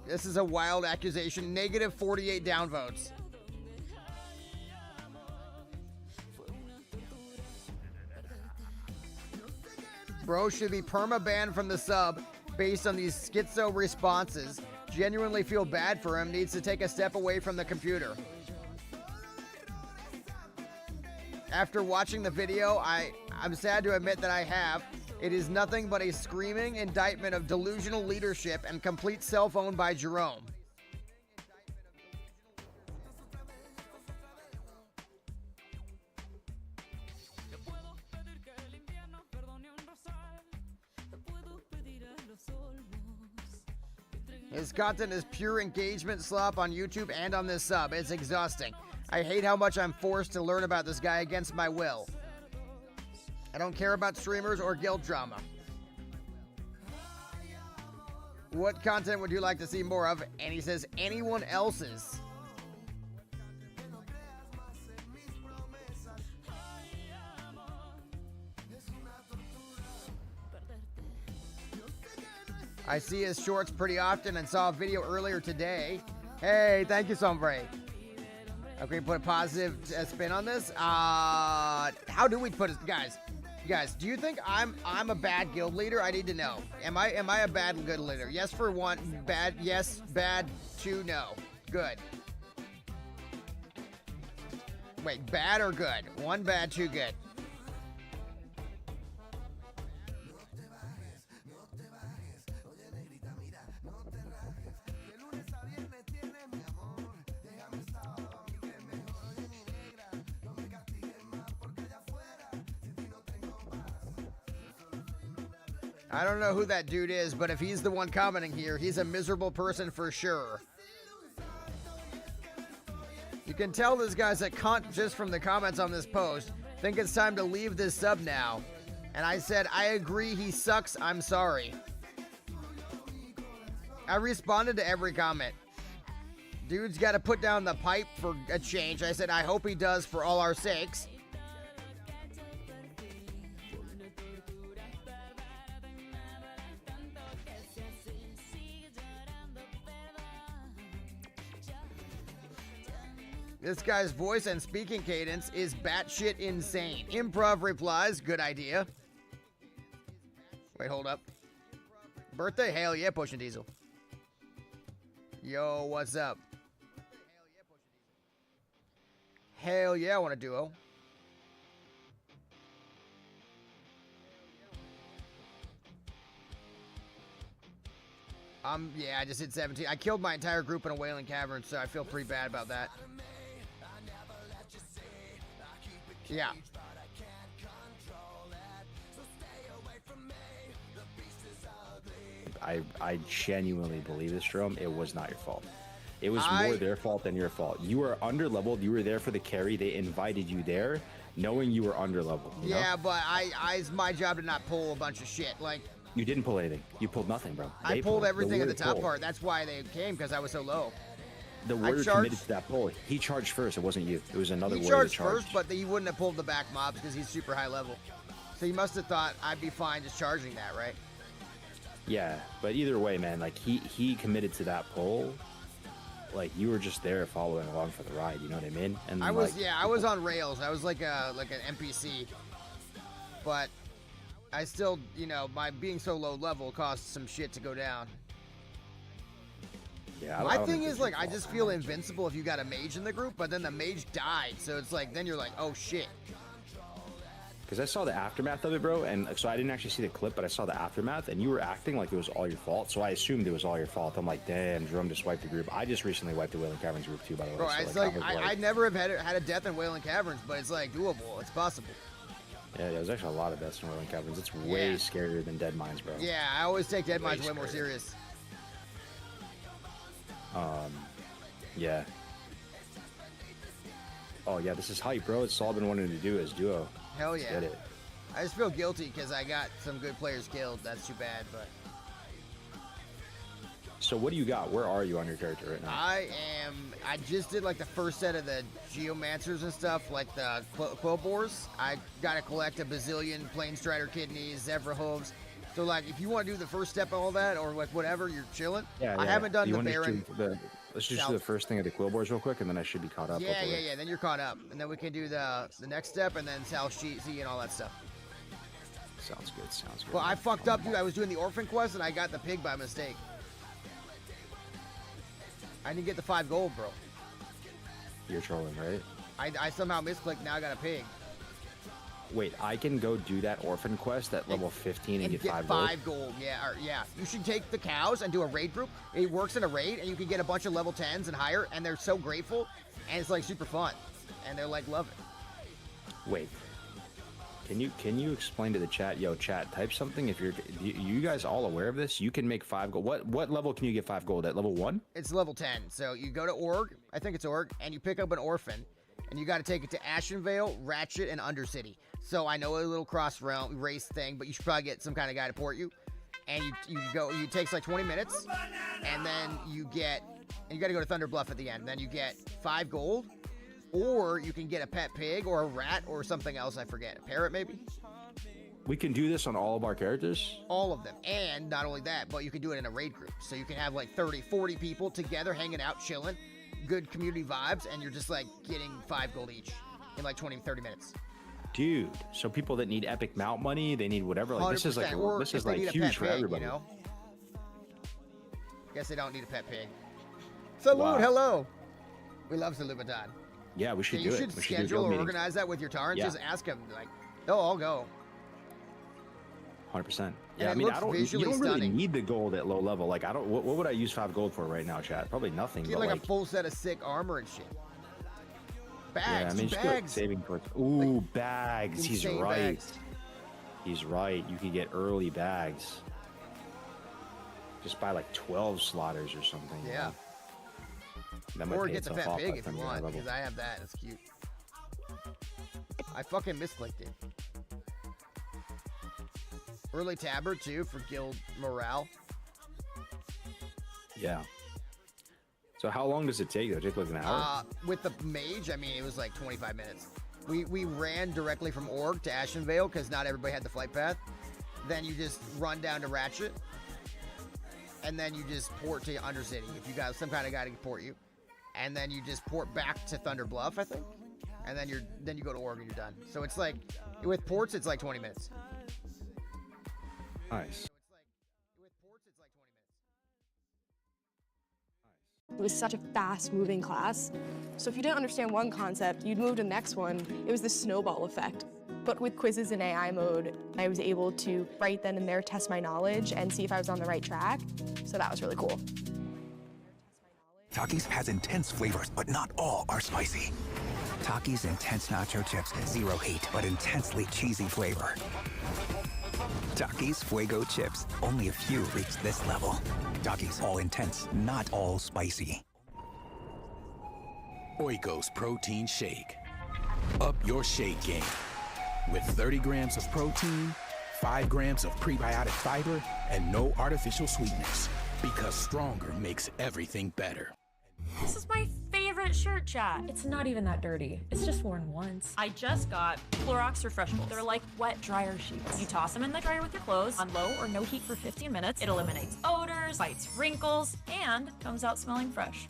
This is a wild accusation. Negative 48 downvotes. Bro should be perma-banned from the sub based on these schizo responses. Genuinely feel bad for him. Needs to take a step away from the computer. After watching the video, I'm sad to admit that I have. It is nothing but a screaming indictment of delusional leadership and complete self-own by Jerome. His content is pure engagement slop on YouTube and on this sub. It's exhausting. I hate how much I'm forced to learn about this guy against my will. I don't care about streamers or guild drama. What content would you like to see more of? And he says, anyone else's. I see his shorts pretty often and saw a video earlier today. Hey, thank you, Sombre. Okay, put a positive spin on this. How do we put it, guys? Guys, do you think I'm a bad guild leader? I need to know. Am I a bad guild leader? Yes for 1, bad, yes, bad 2, no. Good. Wait, bad or good? 1 bad, 2 good. I don't know who that dude is, but if he's the one commenting here, he's a miserable person for sure. You can tell this guy's a cunt just from the comments on this post. Think it's time to leave this sub now. And I said, I agree, he sucks, I'm sorry. I responded to every comment. Dude's got to put down the pipe for a change. I said, I hope he does for all our sakes. This guy's voice and speaking cadence is batshit insane. Improv replies, good idea. Wait, hold up. Birthday? Hell yeah, Pushing Diesel. Yo, what's up? Hell yeah, I want a duo. Yeah, I just hit 17. I killed my entire group in a Wailing Cavern, so I feel pretty bad about that. Yeah. I genuinely believe this, Jerome. It was not your fault. It was more their fault than your fault. You were under-leveled. You were there for the carry. They invited you there knowing you were under-leveled. Yeah, but it's my job to not pull a bunch of shit. Like, you didn't pull anything. You pulled nothing, bro. I pulled everything at the top part. That's why they came, because I was so low. The warrior committed to that pull. He charged first. It wasn't you. It was another warrior that charged. He charged first, but he wouldn't have pulled the back mobs because he's super high level. So he must have thought I'd be fine just charging that, right? Yeah, but either way, man, like he committed to that pull. Like you were just there following along for the ride. You know what I mean? And I was, I was on rails. I was like an NPC, but I still, my being so low level caused some shit to go down. Yeah, my thing is, like, I just feel invincible if you got a mage in the group, but then the mage died, so it's like, then you're like, oh shit. Because I saw the aftermath of it, bro, and so I didn't actually see the clip, but I saw the aftermath, and you were acting like it was all your fault, so I assumed it was all your fault. I'm like, damn, Jerome just wiped the group. I just recently wiped the Wailing Caverns group too, by the way. Bro, so, it's like I never have had a death in Wailing Caverns, but it's like doable. It's possible. Yeah, there's actually a lot of deaths in Wailing Caverns. It's way scarier than Dead Mines, bro. Yeah, I always take Dead Mines way more serious. Yeah. Oh yeah, this is hype, bro. It's all I've been wanting to do is duo. Hell yeah. Get it. I just feel guilty because I got some good players killed. That's too bad, but. So what do you got? Where are you on your character right now? I just did like the first set of the Geomancers and stuff, like the Quillbores. I gotta collect a bazillion Plane Strider kidneys, Zevra hooves. So like, if you want to do the first step of all that, or like whatever, you're chilling. Yeah, I haven't done the Baron. Let's just do the first thing of the Quillbores real quick, and then I should be caught up. Yeah, yeah. Then you're caught up, and then we can do the next step, and then South Sea and all that stuff. Sounds good. Sounds good. Well, I fucked up, dude. I was doing the orphan quest and I got the pig by mistake. I didn't get the 5 gold, bro. You're trolling, right? I somehow misclicked. Now I got a pig. Wait, I can go do that orphan quest at level 15 and get 5 gold? 5 gold, yeah. Yeah. You should take the cows and do a raid group. It works in a raid, and you can get a bunch of level 10s and higher, and they're so grateful, and it's like super fun. And they're like, love it. Wait. Can you explain to the chat, yo, chat, type something if you guys all aware of this? You can make 5 gold. What level can you get 5 gold at? Level 1? It's level 10. So you go to Org, I think it's Org, and you pick up an orphan, and you got to take it to Ashenvale, Ratchet, and Undercity. So I know a little cross realm race thing, but you should probably get some kind of guy to port you. And it takes like 20 minutes, and then you got to go to Thunder Bluff at the end. Then you get 5 gold, or you can get a pet pig or a rat or something else. I forget, a parrot maybe. We can do this on all of our characters? All of them. And not only that, but you can do it in a raid group. So you can have like 30, 40 people together hanging out, chilling, good community vibes, and you're just like getting 5 gold each in like 20, 30 minutes. Dude, so people that need epic mount money, they need whatever. Like this is like huge for everybody. You know? Guess they don't need a pet pig. Salute, hello. We love Salubadad. Yeah, we should do it. You should schedule or organize that with your Tarns. Just ask them, like, they'll all go. 100%. Yeah, I mean, you don't really need the gold at low level. Like, what would I use 5 gold for right now, chat? Probably nothing. Get like a full set of sick armor and shit. Bags, yeah, I mean, just bags. Saving for like, bags. He's right. Bags. He's right. You could get early bags. Just buy like 12 slaughters or something. Yeah. That might or pay get the itself fat off, pig if you want, because I have that. It's cute. I fucking misclicked it. Early tabber too for guild morale. Yeah. So how long does it take? Does it take like an hour? With the mage, I mean, it was like 25 minutes. We ran directly from Org to Ashenvale because not everybody had the flight path. Then you just run down to Ratchet, and then you just port to Undercity if you got some kind of guy to port you, and then you just port back to Thunder Bluff, I think, and then you go to Org and you're done. So it's like with ports, it's like 20 minutes. Nice. It was such a fast-moving class. So if you didn't understand one concept, you'd move to the next one. It was the snowball effect. But with quizzes in AI mode, I was able to right then and there test my knowledge and see if I was on the right track. So that was really cool. Takis has intense flavors, but not all are spicy. Takis Intense Nacho Chips, zero heat, but intensely cheesy flavor. Takis Fuego Chips, only a few reach this level. Takis, all intense, not all spicy. Oikos Protein Shake. Up your shake game. With 30 grams of protein, 5 grams of prebiotic fiber, and no artificial sweeteners. Because stronger makes everything better. This is my favorite shirt, chat. It's not even that dirty. It's just worn once. I just got Clorox Refreshables. They're like wet dryer sheets. You toss them in the dryer with your clothes on low or no heat for 15 minutes. It eliminates odors, fights wrinkles, and comes out smelling fresh.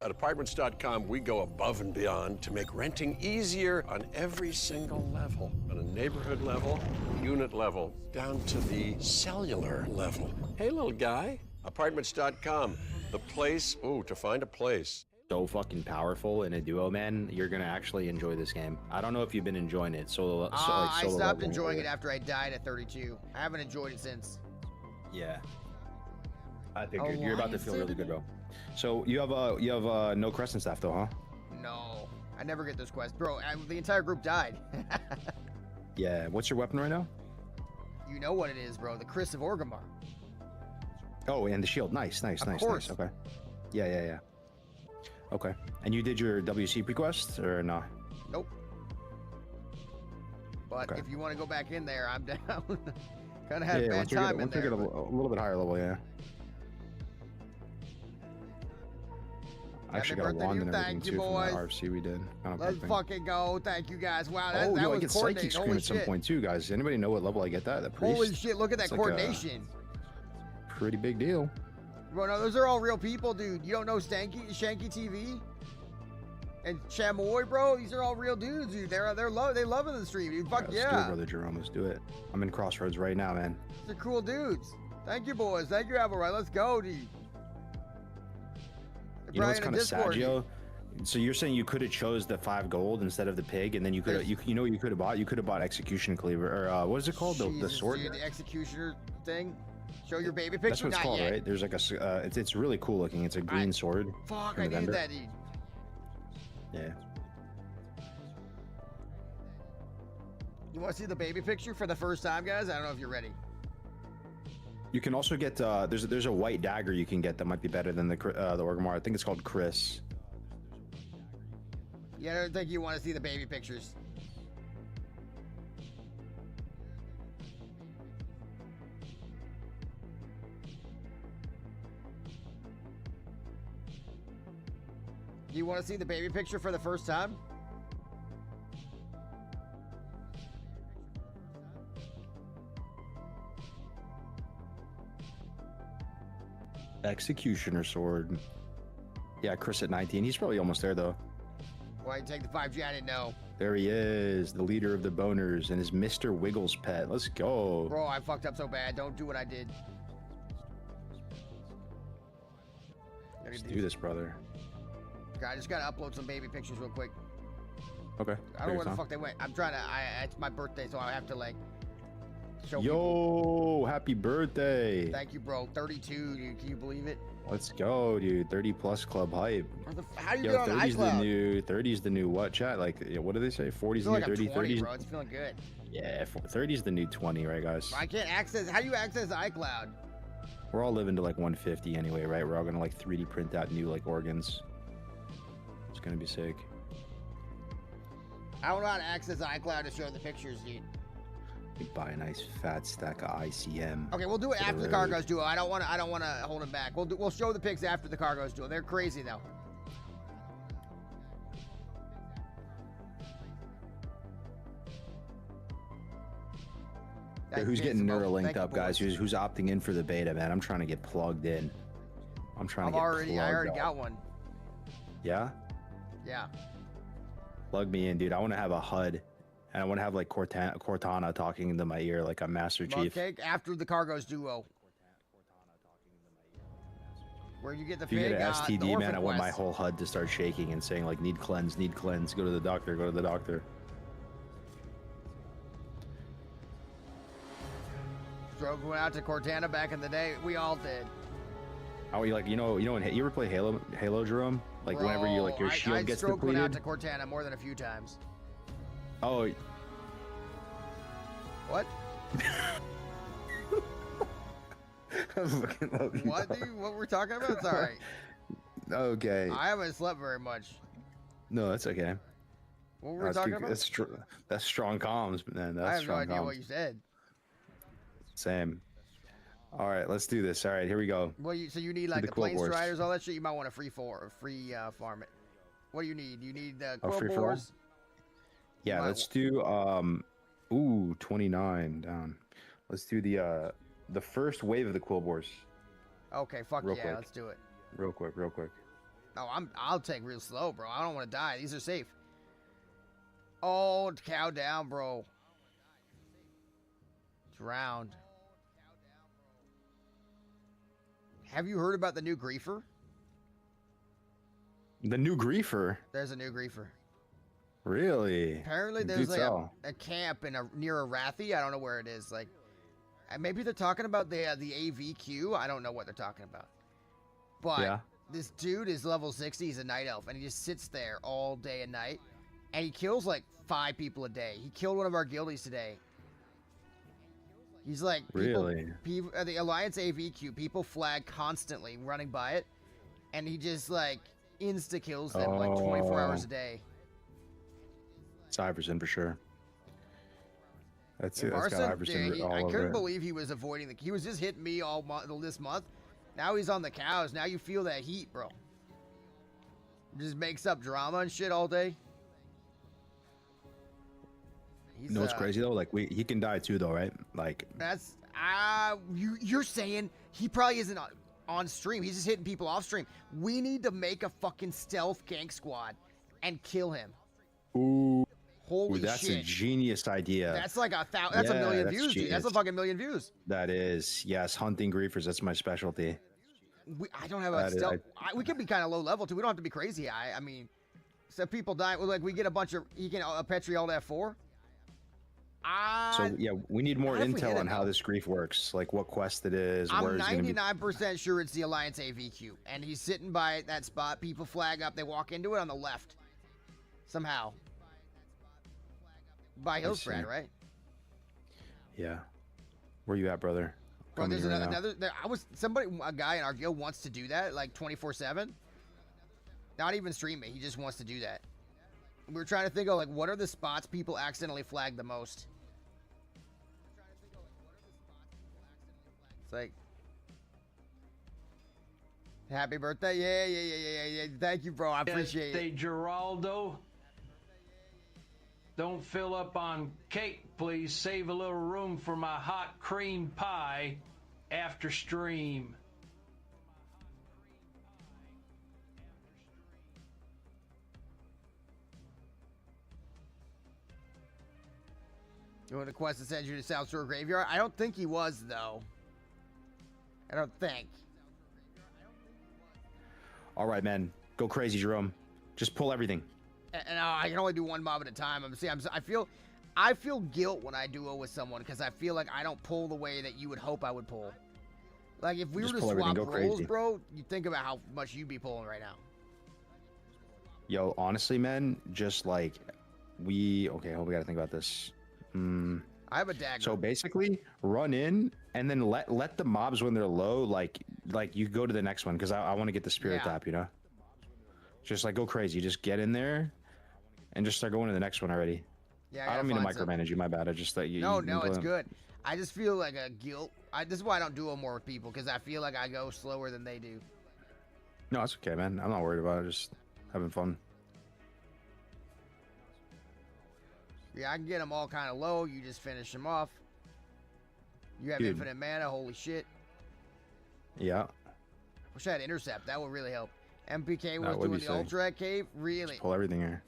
At Apartments.com, we go above and beyond to make renting easier on every single level. On a neighborhood level, unit level, down to the cellular level. Hey, little guy. Apartments.com, the place, to find a place. So fucking powerful in a duo, man. You're gonna actually enjoy this game. I don't know if you've been enjoying it. I stopped enjoying it after I died at 32. I haven't enjoyed it since. Yeah. I figured you're about to feel really good, bro. So you have no crescent staff though, huh? No, I never get those quests, bro. The entire group died. Yeah. What's your weapon right now? You know what it is, bro. The Chris of Orgrimmar. Oh, and the shield. Nice. Of course. Okay. Yeah. Okay. And you did your WC pre-quest or no? Nope. But if you want to go back in there, I'm down. Kind of had a bad time in there. Once you get a little bit higher level, yeah. I actually got a wand and everything too from that RFC we did. Let's fucking go. Thank you guys. Wow, that I was get coordinated. Psychic Scream at some point too, guys. Anybody know what level I get that? The priest? Holy shit, look at that It's like coordination. Pretty big deal. Bro, no, those are all real people, dude. You don't know Shanky TV? And Chamoy, bro, these are all real dudes, dude. They loving the stream, dude. Fuck Let's do it, yeah. brother Jerome. Let's do it. I'm in Crossroads right now, man. They're cool dudes. Thank you, boys. Thank you, Applewhite. Let's go, dude. You know what's kind of sad, Joe? So you're saying you could have chose the 5 gold instead of the pig, and then you could have, you know what you could have bought? You could have bought Execution Cleaver, or what is it called? The sword? Dude, the Executioner thing. Show your baby picture. That's what it's Not called, yet. right? There's like a, it's really cool looking. It's a green sword. Fuck, from I the needed vendor. that, dude. Yeah. You want to see the baby picture for the first time, guys? I don't know if you're ready. You can also get there's a white dagger you can get that might be better than the Orgrimmar. I think it's called Chris. Yeah, I don't think you want to see the baby pictures. You want to see the baby picture for the first time? Executioner sword. Yeah, Chris at 19. He's probably almost there though. Why you take the 5G? I didn't know. There he is, the leader of the boners, and his Mr. Wiggles pet. Let's go. Bro, I fucked up so bad. Don't do what I did. Let's do this, brother. I just gotta upload some baby pictures real quick. Okay. I don't know where the fuck they went. I'm trying to. It's my birthday, so I have to like show Yo, people. happy birthday. Thank you, bro. 32, dude. Can you believe it? Let's go, dude. 30 plus club hype. How do you Yo, get on 30's the iCloud? new 30's the new what, chat? Like, what do they say? 40's the Feel new like I'm 30, 20, 30's. bro. It's feeling good. Yeah, 30's the new 20, right, guys? I can't access. How do you access iCloud? We're all living to like 150 anyway, right? We're all gonna like 3D print out new like organs. It's gonna be sick. I don't know how to access iCloud to show the pictures, dude. We buy a nice fat stack of ICM. Okay, we'll do it for after the road. Cargos duo. I don't want to hold it back. We'll show the pics after the Cargos duo. They're crazy though. Yeah, who's getting Neuralinked up, guys? Who's opting in for the beta, man? I'm trying to get plugged in. I'm trying to get I plugged already up. got one. Yeah? Yeah. Plug me in, dude. I want to have a HUD. And I want to have like Cortana talking into my ear like I'm Master Chief. Okay, after the Cargos duo. Where you get the If you get an the STD, man, Orphan I want my Quest. whole HUD to start shaking and saying like, need cleanse, go to the doctor, go to the doctor. Stroke went out to Cortana back in the day. We all did. How you like, you know, when you ever play Halo, Jerome? Like whenever you like your Bro, shield I gets Stroke went out depleted. to Cortana more than a few times. Oh, What? I fucking love you, What, dog. dude? What we're talking about? It's all right. Okay. I haven't slept very much. No, that's okay. What were we talking about? That's strong comms, man. That's I have no strong idea comms. what you said. Same. All right, let's do this. All right, here we go. Well, so you need Do like the Quill plane Wars. striders, all that shit. You might want to free farm it. What do you need? You need the Oh, quill free for all? boars. Yeah, let's do 29 down. Let's do the first wave of the Quill Boars. Okay, fuck Real yeah, quick. let's do it. Real quick. No, I'll take real slow, bro. I don't want to die. These are safe. Oh, cow down, bro. Drowned. Have you heard about the new griefer? The new griefer. There's a new griefer. Really? Apparently, Do there's like tell. a camp near Arathi. I don't know where it is. Like, maybe they're talking about the AVQ. I don't know what they're talking about. But Yeah. this dude is level 60. He's a night elf, and he just sits there all day and night, and he kills like 5 people a day. He killed one of our guildies today. He's like Really? The Alliance AVQ. People flag constantly running by it, and he just like insta kills them like 24 hours a day. Iverson for sure. That's it. That's Marson, got Iverson dude, all I over couldn't it. believe he was avoiding he was just hitting me all this month. Now he's on the cows. Now you feel that heat, bro. Just makes up drama and shit all day. You know what's crazy though? Like he can die too though, right? Like That's you're saying he probably isn't on stream. He's just hitting people off stream. We need to make a fucking stealth gank squad and kill him. Ooh. Holy that's shit. a genius idea. That's like that's a Yeah, million that's views, dude. That's a genius. fucking million views. That is, yes, hunting griefers. That's my specialty. I don't have a That is- stealth. We can be kind of low level too. We don't have to be crazy high. I mean, so people die. Like we get a bunch of. He can Petri all that F4. So yeah, we need more what if we hit intel it, on how though? this grief works, like what quest it is, I'm where it's gonna be. 99% sure it's the Alliance AVQ, and he's sitting by that spot. People flag up. They walk into it on the left, somehow. By Hillsbrad, right? Yeah. Where you at, brother? Bro, Coming there's here right now. a guy in our guild wants to do that, like 24/7. Not even stream it. He just wants to do that. We were trying to think of like what are the spots people accidentally flag the most. It's like, happy birthday! Yeah. Thank you, bro. I appreciate it. Geraldo. Don't fill up on cake, please. Save a little room for my hot cream pie after stream. You want a quest to send you to South Shore Graveyard? I don't think he was, though. I don't think. All right, man. Go crazy, Jerome. Just pull everything. And I can only do one mob at a time. I feel guilt when I duo with someone because I feel like I don't pull the way that you would hope I would pull. Like if we Just were to pull everything, swap go roles, crazy. bro, you think about how much you'd be pulling right now. Yo, honestly, man, just like we gotta think about this. I have a dagger. So basically, run in and then let the mobs when they're low, like you go to the next one because I want to get the spirit Yeah. tap, you know. Just like go crazy, just get in there, and just start going to the next one already. Yeah, I gotta don't mean to find some- micromanage you. My bad. I just thought you. No, you it's good. I just feel like a guilt. This is why I don't duo more with people because I feel like I go slower than they do. No, it's okay, man. I'm not worried about it. Just having fun. Yeah, I can get them all kind of low. You just finish them off. You have Dude. infinite mana. Holy shit. Yeah. Wish I had intercept. That would really help. MPK That was would doing be the sick. ultra at cave. Really. Just pull everything here.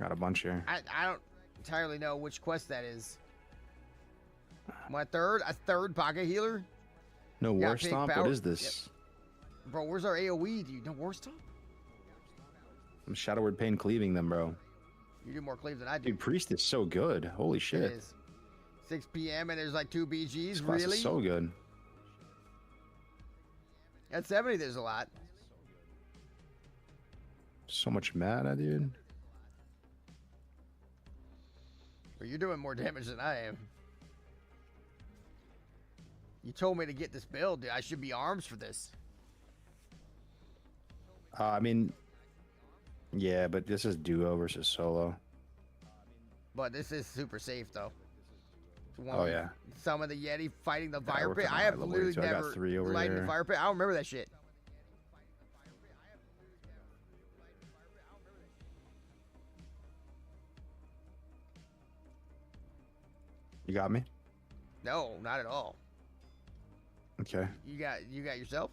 Got a bunch here. I don't entirely know which quest that is. My third? A third pocket healer? No Yeah, war pig stomp. power- What is this? Bro, where's our AoE? Do you know war stomp? I'm Shadow Word Pain cleaving them, bro. You do more cleave than I do. Dude, Priest is so good. Holy It shit. is. 6 p.m. and there's like 2 BGs. This class Really? is so good. At 70, there's a lot. So much mana, dude. But you're doing more damage than I am. You told me to get this build, dude. I should be arms for this. I mean, yeah, but this is duo versus solo. But this is super safe, though. It's one Oh, with yeah. Some of the Yeti fighting the Yeah, fire we're pit. kinda I have high level literally too. I got never 3 over lighted the here. fire pit. I don't remember that shit. You got me? No, not at all. Okay. You got yourself?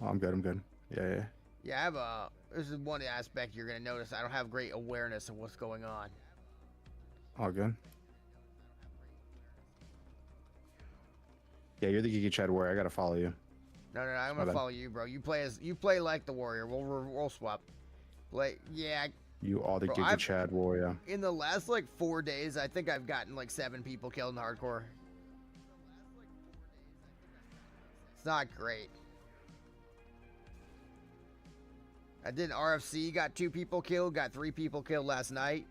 Oh, I'm good. I'm good. Yeah. Yeah, I have a. This is one aspect you're gonna notice. I don't have great awareness of what's going on. All good. Yeah, you're the geeky Chad warrior. I gotta follow you. No, I'm My gonna bad. follow you, bro. You play like the warrior. We'll swap. Play, yeah. You are the Bro, geeky Chad warrior. In the last like 4 days, I think I've gotten like 7 people killed in hardcore. It's not great. I did an RFC, got 2 people killed, got 3 people killed last night.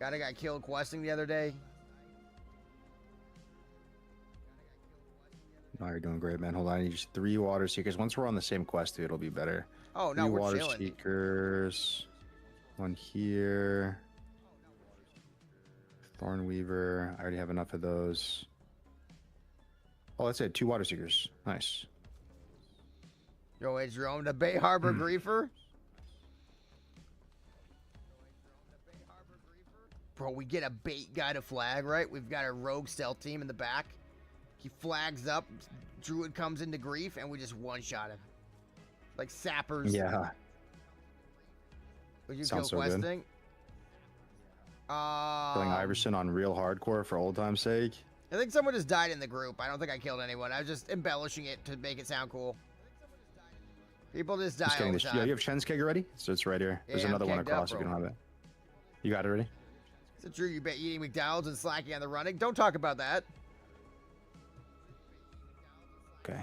Got a guy killed questing the other day. No, you're doing great, man. Hold on. I need just 3 water seekers. Once we're on the same quest, dude, it'll be better. Oh, no, 3 we're water chilling. seekers. 1 here. Thornweaver. I already have enough of those. Oh, that's it. 2 water seekers. Nice. Yo, it's Jerome, the Bay Harbor Griefer. Bro, we get a bait guy to flag, right? We've got a rogue stealth team in the back. He flags up, Druid comes into grief, and we just one-shot him. Like sappers. Yeah. Would you Sounds kill so good. questing? Killing Iverson on real hardcore for old time's sake. I think someone just died in the group. I don't think I killed anyone. I was just embellishing it to make it sound cool. People just die Just all getting the this. time. Yeah, you have Chen's keg already? So it's right here. There's Yeah, I'm another one kegged up, across if you bro. don't have it. You got it already? Is it true you bet eating McDonald's and slacking on the running? Don't talk about that. Okay.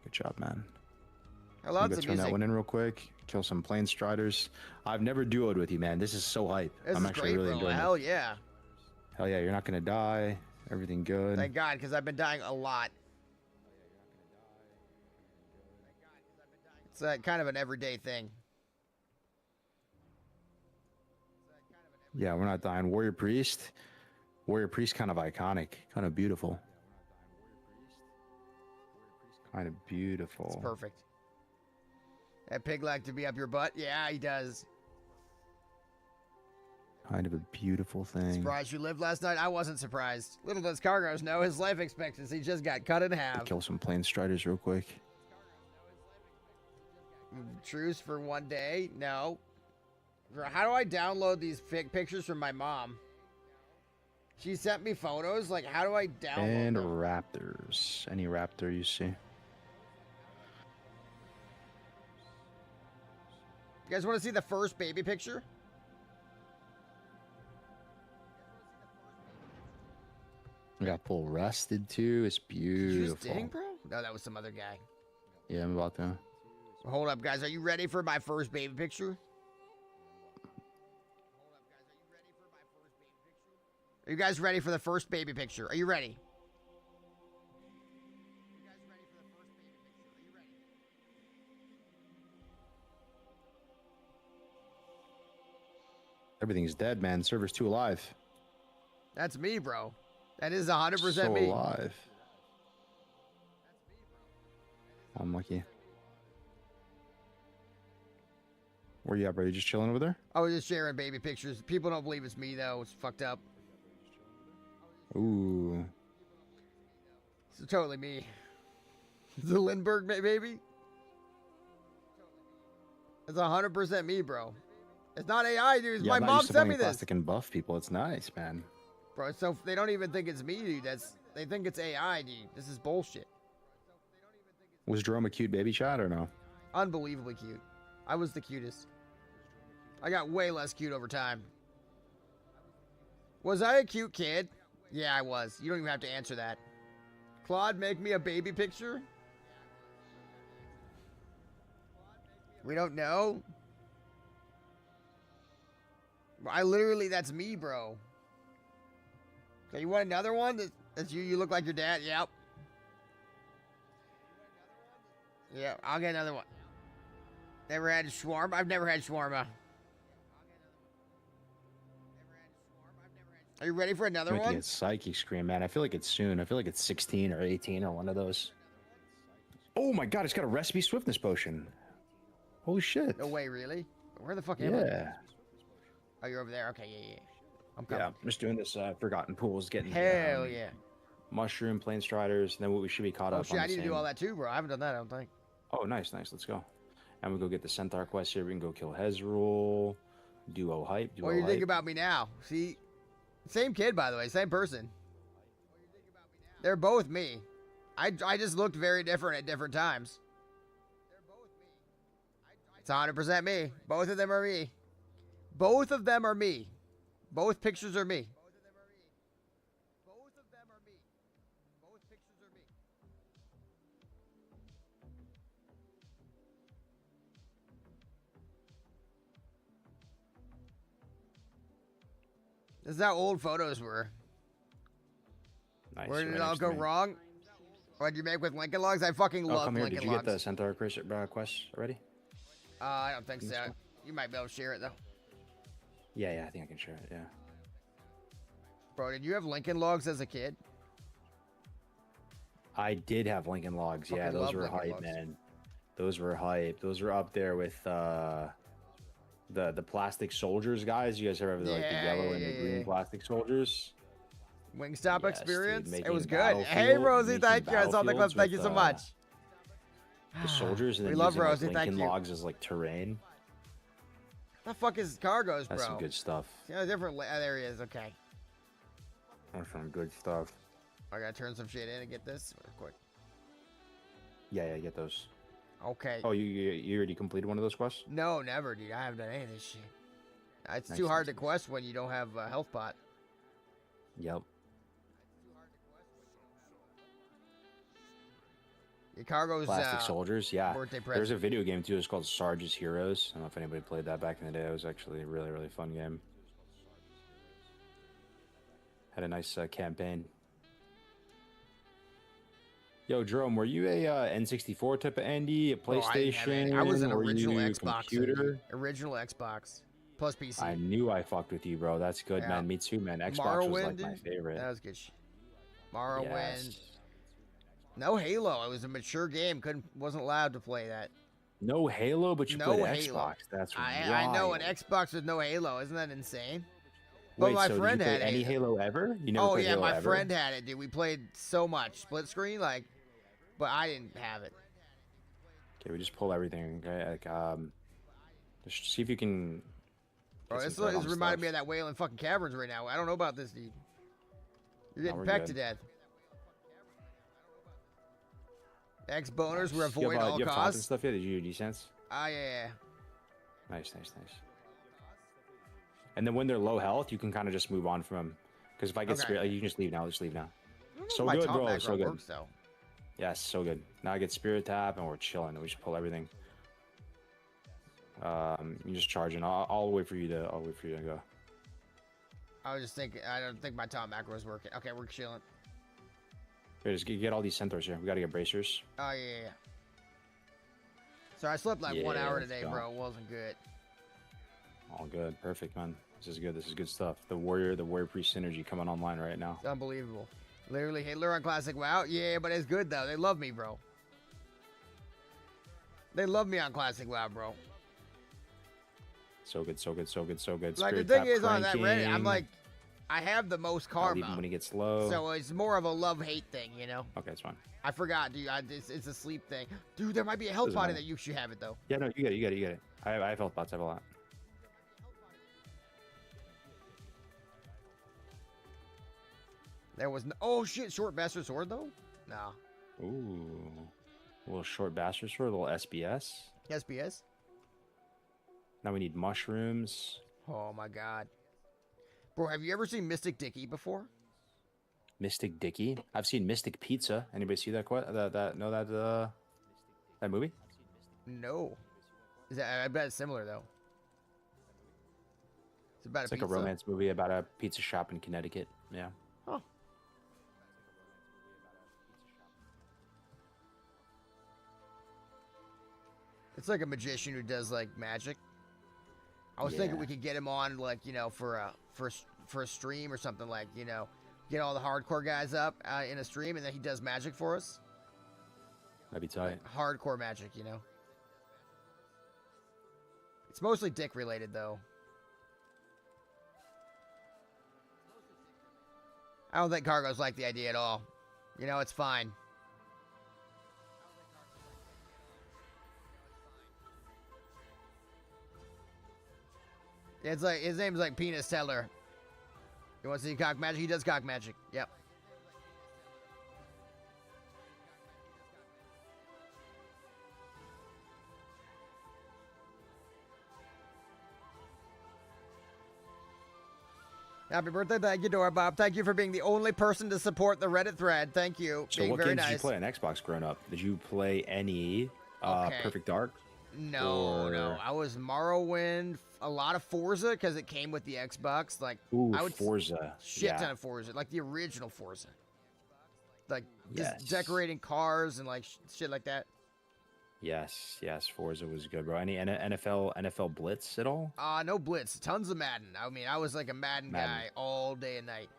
Good job, man. I love I'm the gonna turn music. that one in real quick. Kill some plane striders. I've never duoed with you, man. This is so hype. This I'm is actually great, really bro. enjoying Hell it. yeah. Hell yeah, you're not gonna die. Everything good. Thank God, because I've been dying a lot. It's kind of an everyday thing. Yeah, we're not dying. Warrior Priest. Warrior Priest kind of iconic. Kind of beautiful. Kind of beautiful. It's perfect. That pig like to be up your butt? Yeah, he does. Kind of a beautiful thing. Surprised you lived last night? I wasn't surprised. Little does Cargos know his life expectancy just got cut in half. Kill some plane striders real quick. Truce for one day? No. How do I download these pictures from my mom? She sent me photos. Like, how do I download And them? raptors. Any raptor you see. You guys want to see the first baby picture? We got full rested too. It's Did you beautiful. just ding, bro? No, that was some other guy. Yeah, I'm about to. Hold up, guys. Are you ready for my first baby picture? Are you guys ready for the first baby picture? Are you ready? Everything's dead, man. Server's too alive. That's me, bro. That is 100% So me. alive. Unlucky. Where you at, bro? You just chilling over there? I was just sharing baby pictures. People don't believe it's me, though. It's fucked up. Ooh. It's totally me. The Lindbergh baby? It's 100% me, bro. It's not AI, dude. It's Yeah, my I'm not mom used to sent me playing this. plastic and buff people. It's nice, man. Bro, so they don't even think it's me, dude. They think it's AI, dude. This is bullshit. Was Jerome a cute baby shot or no? Unbelievably cute. I was the cutest. I got way less cute over time. Was I a cute kid? Yeah, I was. You don't even have to answer that. Claude, make me a baby picture? We don't know? That's me, bro. Okay, you want another one? That's you? You look like your dad? Yep. Yeah, I'll get another one. Never had shawarma? I've never had shawarma. Are you ready for another Making one? it psychic scream, man. I feel like it's soon. I feel like it's 16 or 18 or one of those. Oh my god, it's got a recipe swiftness potion. Holy shit. No way, really? Where the fuck am I? Yeah. Oh, you're over there? Okay, yeah. I'm coming. Yeah, I'm just doing this Forgotten Pools, getting Hell yeah. mushroom, plane striders, and then what we should be caught Oh up shit, on I the need to do same- all that too, bro. I haven't done that, I don't think. Oh, nice. Let's go. And we go get the Centaur quest here. We can go kill Hezrul, duo hype, duo What do you think hype. about me now? See? Same kid, by the way. Same person. They're both me. I just looked very different at different times. It's 100% me. Both of them are me. Both of them are me. Both pictures are me. This is how old photos were. Nice, Where did right it all next to go me. wrong? What'd you make with Lincoln Logs? I fucking Oh, love come here. Lincoln Did you Logs. get the Centaur quest already? I don't think so. You might be able to share it though. Yeah, I think I can share it, yeah. Bro, did you have Lincoln Logs as a kid? I did have Lincoln Logs. Yeah, Fucking those love were Lincoln hype, Logs. man. Those were hype. Those were up there with the plastic soldiers guys. You guys ever have like the Yeah, yellow and the yeah, green yeah. plastic soldiers? Wingstop Yes, dude, experience? It was making good. Hey, Battlefield- Rosie, making thank you. I saw the clip. battlefields Thank you with, so much. The soldiers and We then love using, like, Rosie, thank Lincoln you. Logs as like terrain. The fuck is cargoes, bro? That's some good stuff. Yeah, different areas. Okay. That's some good stuff. I gotta turn some shit in and get this real quick. Yeah, get those. Okay. Oh, you already completed one of those quests? No, never, dude. I haven't done any of this shit. It's Nice, too hard nice, to quest when you don't have a health pot. Yep. Your cargo's Plastic Soldiers, yeah. birthday There's present. a video game too. It's called Sarge's Heroes. I don't know if anybody played that back in the day. It was actually a really, really fun game. Had a nice campaign. Yo, Jerome, were you a N64 type of Andy, a Oh, I didn't have any. PlayStation? I was an or were original you Xbox. computer? Original Xbox. Plus PC. I knew I fucked with you, bro. That's good, Yeah. man. Me too, man. Xbox was Morrowind, like my dude? favorite. That was good shit. Morrowind. Yes. No Halo. It was a mature game. Wasn't allowed to play that. No Halo, but you No played Halo. Xbox. That's right. I know an Xbox with no Halo. Isn't that insane? Wait, But my so friend did you had play any Halo ever? You never Oh played yeah, Halo my ever? friend had it, dude. We played so much split screen, like, but I didn't have it. Okay, we just pull everything. Okay, like just see if you can. Bro, get this some is stuff. reminding me of that Wailing fucking Caverns right now. I don't know about this, dude. You're getting we're pecked good. to death. Ex-boners were You avoid have, all you have taunts and costs. stuff yet? Did you do descents? Ah, yeah. Nice. And then when they're low health, you can kind of just move on from them. Because if I get Okay. spirit, you can just leave now. Just leave now. So My good, top bro. macro So good. works, though. Yes, so good. Now I get spirit tap and we're chilling. We just pull everything. You just charging. I'll wait for you to. I'll wait for you to go. I was just thinking. I don't think my top macro is working. Okay, we're chilling. Here, just get all these centaurs here. We gotta get bracers. Oh yeah. So I slept like 1 Yeah, hour let's today, go. bro. It wasn't good. All good. Perfect, man. This is good. This is good stuff. The warrior priest synergy coming online right now. It's unbelievable. Literally Hitler on Classic WoW. Yeah, but it's good though. They love me, bro. They love me on Classic WoW, bro. So good. Like the Spirit thing tap is on that Reddit, I'm cranking. like, I have the most I'll leave karma. him when he gets low. So it's more of a love-hate thing, you know? Okay, it's fine. I forgot, dude. It's a sleep thing. Dude, there might be a health Doesn't pot in matter. that. You should have it, though. Yeah, no, you get it. I have health bots. I have a lot. There was no... Oh, shit. Short bastard sword, though? No. Ooh. A little short bastard sword, a little SBS. SBS? Now we need mushrooms. Oh, my God. Bro, have you ever seen Mystic Dicky before? Mystic Dicky. I've seen Mystic Pizza. Anybody see that? That movie? No. Is that? I bet it's similar, though. It's about It's a like a pizza. romance movie about a pizza shop in Connecticut. Yeah. Huh. It's like a magician who does like magic. I was thinking Yeah. we could get him on, like, you know, for a stream or something, like, you know, get all the hardcore guys up in a stream, and then he does magic for us. That'd be tight. Hardcore magic, you know. It's mostly dick related, though. I don't think Cargos like the idea at all. You know, it's fine. It's like, his name's like Penis Teller. You want to see cock magic? He does cock magic. Yep. Happy birthday. Thank you, Dora Bob. Thank you for being the only person to support the Reddit thread. Thank you. So being what very games nice. did you play on Xbox growing up? Did you play any Okay. Perfect Dark? No, no. Or- I was Morrowind, a lot of Forza because it came with the Xbox. Like, Ooh, I would Forza. shit Yeah. ton of Forza, like the original Forza. Like just Yes. decorating cars and like shit like that. Yes, Forza was good, bro. Any NFL Blitz at all? No Blitz, tons of Madden. I mean, I was like a Madden Madden. guy all day and night.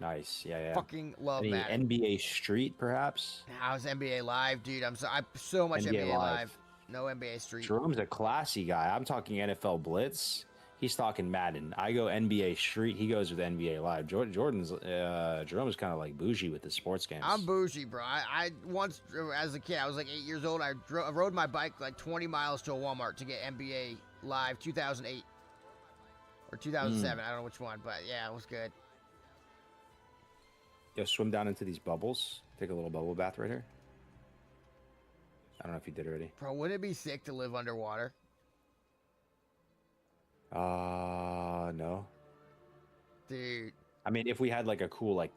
Nice, yeah. Fucking love Any Madden. NBA Street, perhaps? I was NBA Live, dude. I'm so much NBA NBA Live. Live. No NBA Street. Jerome's a classy guy. I'm talking NFL Blitz. He's talking Madden. I go NBA Street. He goes with NBA Live. Jerome's kind of like bougie with the sports games. I'm bougie, bro. I once, as a kid, I was like 8 years old. I rode my bike like 20 miles to a Walmart to get NBA live 2008 or 2007. I don't know which one, but yeah, it was good. Yo, swim down into these bubbles. Take a little bubble bath right here. I don't know if you did already. Bro, wouldn't it be sick to live underwater? No. Dude. I mean, if we had like a cool like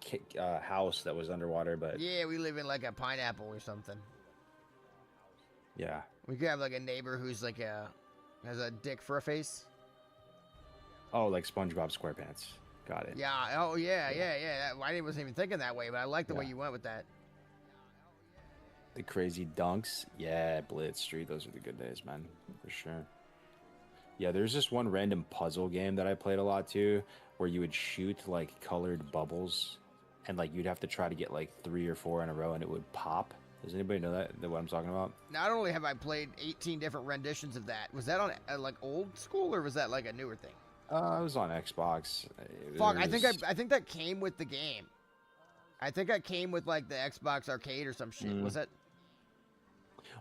house that was underwater, but Yeah, we live in like a pineapple or something. yeah. We could have like a neighbor who's like has a dick for a face. Oh, like SpongeBob SquarePants. Got it. Yeah. Oh yeah. I wasn't even thinking that way, but I like the way you went with that. The crazy dunks. Yeah, Blitz Street. Those are the good days, man. For sure. Yeah, there's this one random puzzle game that I played a lot too, where you would shoot like colored bubbles, and like you'd have to try to get like 3 or 4 in a row, and it would pop. Does anybody know that what I'm talking about? Not only have I played 18 different renditions of that, was that on like old school or was that like a newer thing? It was on Xbox. Fuck, I think that came with the game. I think that came with like the Xbox Arcade or some shit. Was it?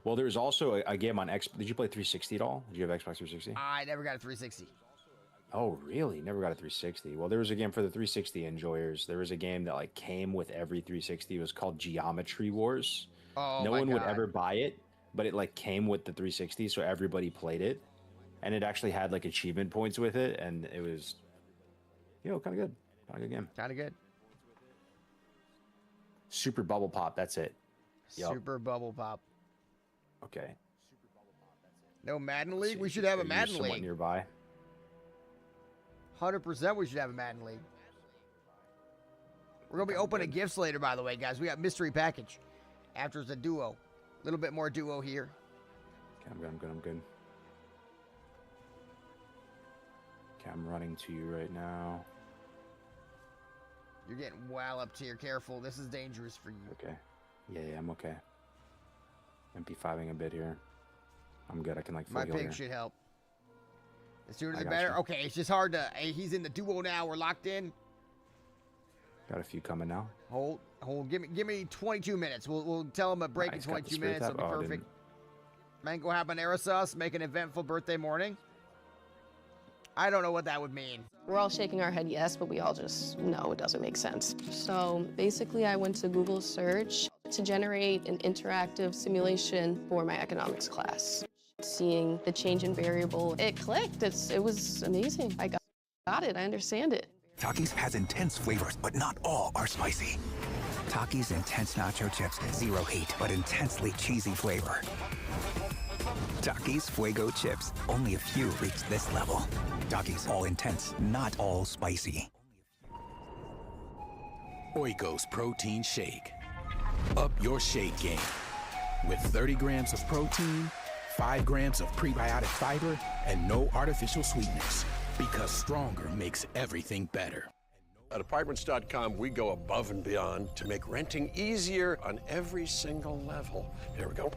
Well, there's also a game on X. Did you play 360 at all? Did you have Xbox 360? I never got a 360. Oh, really? Never got a 360. Well, there was a game for the 360 enjoyers. There was a game that like came with every 360. It was called Geometry Wars. Oh, no one would ever buy it, but it like came with the 360, so everybody played it, and it actually had like achievement points with it, and it was, kind of good. Kind of good game. Kind of good. Super Bubble Pop. That's it. Yep. Super Bubble Pop. Okay. No Madden League? We should have a Madden League. Nearby. 100% we should have a Madden League. We're going to be opening gifts later, by the way, guys. We got mystery package. After it's a duo. A little bit more duo here. Okay, I'm good. Okay, I'm running to you right now. You're getting well up tier. Careful. This is dangerous for you. Okay. Yeah, I'm okay. MP5ing a bit here. I'm good. I can like My full heal ping here. should help. The sooner I the got better. you. Okay, it's just hard to... Hey, he's in the duo now. We're locked in. Got a few coming now. Hold. Give me 22 minutes. We'll tell him a break in Nice, got the 22 spirit minutes. tap. It'll be Oh, I perfect. Mango habanero sauce. Make an eventful birthday morning. I don't know what that would mean. We're all shaking our head yes, but we all just know it doesn't make sense. So basically I went to Google search to generate an interactive simulation for my economics class. Seeing the change in variable, it clicked. It was amazing. I got it. I understand it. Takis has intense flavors, but not all are spicy. Takis intense nacho chips, zero heat, but intensely cheesy flavor. Takis Fuego chips, only a few reach this level. Takis all intense, not all spicy. Oikos Protein Shake. Up your shake game. With 30 grams of protein, 5 grams of prebiotic fiber, and no artificial sweeteners. Because stronger makes everything better. At Apartments.com, we go above and beyond to make renting easier on every single level. Here we go.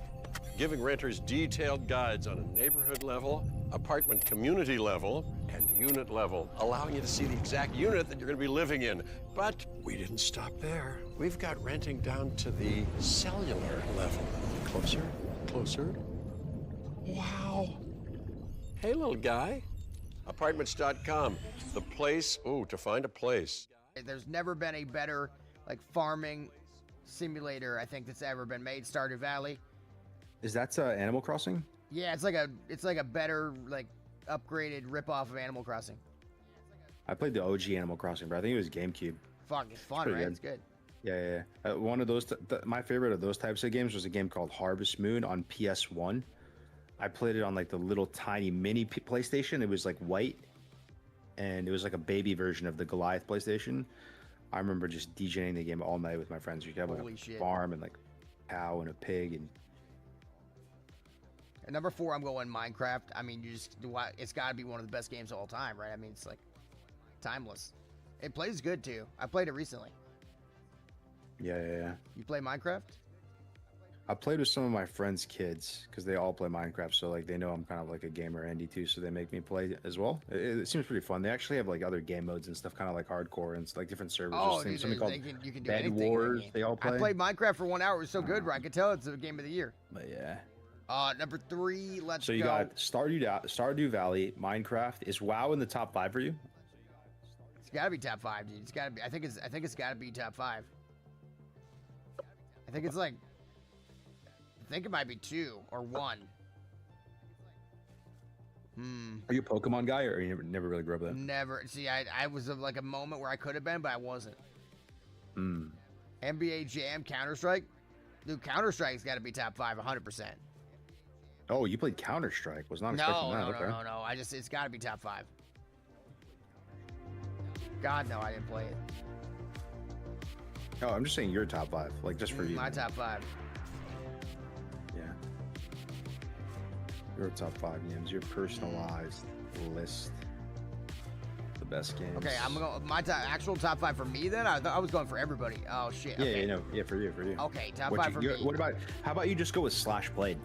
Giving renters detailed guides on a neighborhood level, apartment community level, and unit level, allowing you to see the exact unit that you're going to be living in. But we didn't stop there. We've got renting down to the cellular level. Closer, closer. Wow. Hey, little guy. Apartments.com, the place, to find a place. There's never been a better like farming simulator I think that's ever been made. Stardew Valley. Is that Animal Crossing? Yeah, it's like a better like upgraded ripoff of Animal Crossing. I played the OG Animal Crossing, but I think it was GameCube. Fuck, it's fun, pretty right? good. It's good. Yeah. One of those, my favorite of those types of games was a game called Harvest Moon on PS1. I played it on like the little tiny mini PlayStation. It was like white, and it was like a baby version of the Goliath PlayStation. I remember just DJing the game all night with my friends. You could have like Holy a shit. farm and like a cow and a pig. And At number 4, I'm going Minecraft. I mean, it's got to be one of the best games of all time, right? I mean, it's like timeless. It plays good too. I played it recently. Yeah. You play Minecraft? I played with some of my friends' kids because they all play Minecraft, so like they know I'm kind of like a gamer Andy too, so they make me play as well. It seems pretty fun. They actually have like other game modes and stuff, kind of like hardcore and like different servers. Oh, There's dude, something you can do Bed anything in that Wars. game. They all play. I played Minecraft for 1 hour. It was so good, where I could tell it's a game of the year. But yeah. Number 3, let's So you go. got Stardew Valley, Minecraft. Is WoW in the top 5 for you? It's got to be top 5, dude. It's got to be. I think it's got to be top 5. I think it's like. I think it might be 2 or 1. Are you a Pokemon guy, or you never really grew up with that? Never. See, I was of like a moment where I could have been, but I wasn't. NBA Jam, Counter Strike. Dude, Counter Strike's got to be top 5, 100%. Oh, you played Counter Strike. Was not expecting that. Okay. No. It's got to be top 5. God, no, I didn't play it. Oh, I'm just saying your top 5, like just for you. My top 5. Yeah. Your top 5 games, your personalized list. The best games. Okay, I'm going my actual top 5 for me then. I thought I was going for everybody. Oh shit. Yeah, Okay. yeah, for you. Okay, top 5 for me. What about? How about you just go with slash played?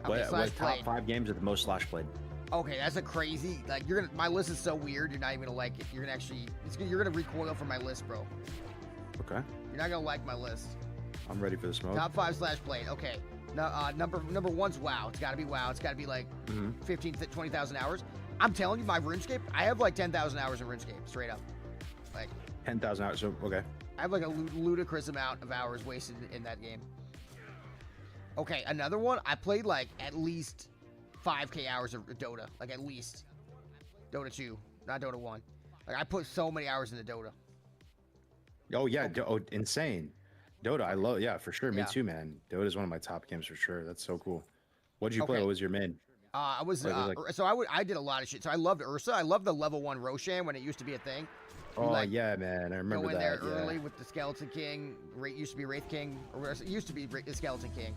Okay, slash what top played. 5 games are the most slash played? Okay, that's a crazy. Like you're gonna. My list is so weird. You're not even gonna like it. You're gonna actually. You're gonna recoil from my list, bro. Okay. You're not gonna like my list. I'm ready for the smoke. Top 5 slash played. Okay. Now, number 1's WoW. It's gotta be WoW. It's gotta be like 15 to 20,000 hours. I'm telling you, my RuneScape. I have like 10,000 hours in RuneScape, straight up. Like 10,000 hours. So okay. I have like a ludicrous amount of hours wasted in that game. Okay, another one. I played like at least 5K hours of Dota. Like at least. Dota 2, not Dota 1. Like I put so many hours into Dota. Oh yeah, insane. Dota, I love. Yeah, for sure. Me Yeah. too, man. Dota is one of my top games for sure. That's so cool. What did you play? Okay. What was your main? I was I did a lot of shit. So I loved Ursa. I loved the level 1 Roshan when it used to be a thing. You, Oh like, yeah, man. I remember go in that. there yeah. early with the Skeleton King. Used to be Wraith King, or it used to be the Skeleton King.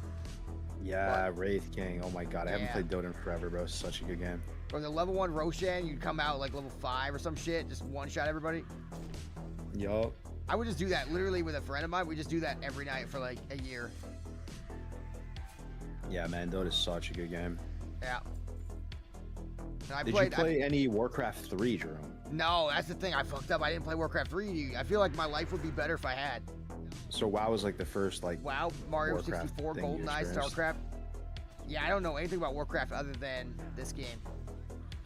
Yeah, Wraith King. Oh my god, I haven't Yeah. played Dota in forever, bro. It's such a good game. Or the level 1 Roshan, you'd come out like level 5 or some shit, just one shot everybody. Yup. I would just do that literally with a friend of mine. We just do that every night for like a year. Yeah, man. Dota is such a good game. Yeah. And I Did played, you play any Warcraft 3, Jerome? No, that's the thing. I fucked up. I didn't play Warcraft 3. I feel like my life would be better if I had. So WoW was like the first like. WoW, Mario Warcraft 64, thing you GoldenEye, experienced. StarCraft. Yeah, I don't know anything about Warcraft other than this game.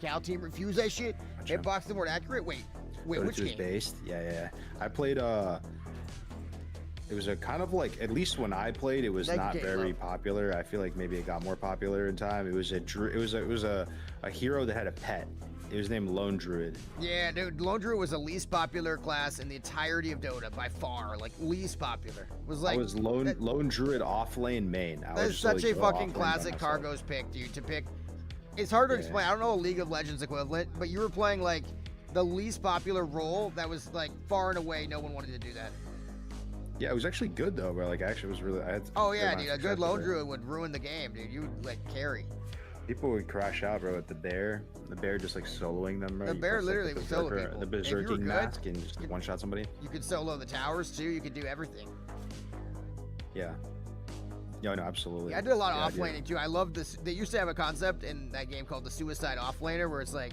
Cal Team refuse that shit. Hitbox the more accurate. Wait, Dota which 2 is game? based. Yeah. I played it was a kind of like, at least when I played, it was Like not game, very bro. popular. I feel like maybe it got more popular in time. It was a hero that had a pet. It was named Lone Druid. Yeah, dude, Lone Druid was the least popular class in the entirety of Dota by far. Like least popular. It was like I was Lone Druid off lane main. I That's was such like, a go off fucking lane by classic myself. Cargo's pick, dude. To pick, it's hard to Yeah. explain. I don't know a League of Legends equivalent, but you were playing like the least popular role that was like far and away no one wanted to do that. Yeah, it was actually good though, bro. Like actually, it was really. I had Oh good yeah, amount dude, of a good success Lone with it. Druid would ruin the game, dude. You would like carry. People would crash out, bro, at the bear. The bear just like soloing them, bro. The You bear press, like, literally the would solo berserker- people. The If you were berserking good, mask and just one shot somebody. You could solo the towers too. You could do everything. Yeah. Yeah, no, absolutely. Yeah, I did a lot of Yeah, dude. offlaning too. I love this. They used to have a concept in that game called the suicide offlaner, where it's like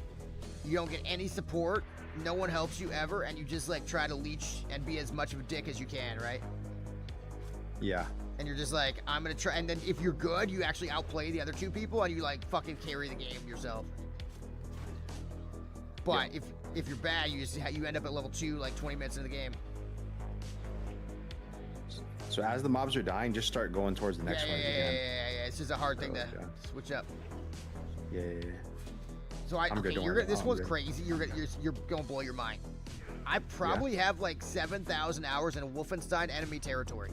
you don't get any support, no one helps you ever, and you just like try to leech and be as much of a dick as you can, right? Yeah. And you're just like, I'm gonna try. And then if you're good, you actually outplay the other two people, and you like fucking carry the game yourself. But if you're bad, you end up at level 2 like 20 minutes into the game. So as the mobs are dying, just start going towards the next one. if you can. Yeah. It's just a hard thing to Okay. switch up. Yeah. So I'm good, okay, don't you're worry. gonna, this I'm one's good. crazy. You're gonna blow your mind. I probably have like 7,000 hours in Wolfenstein enemy territory.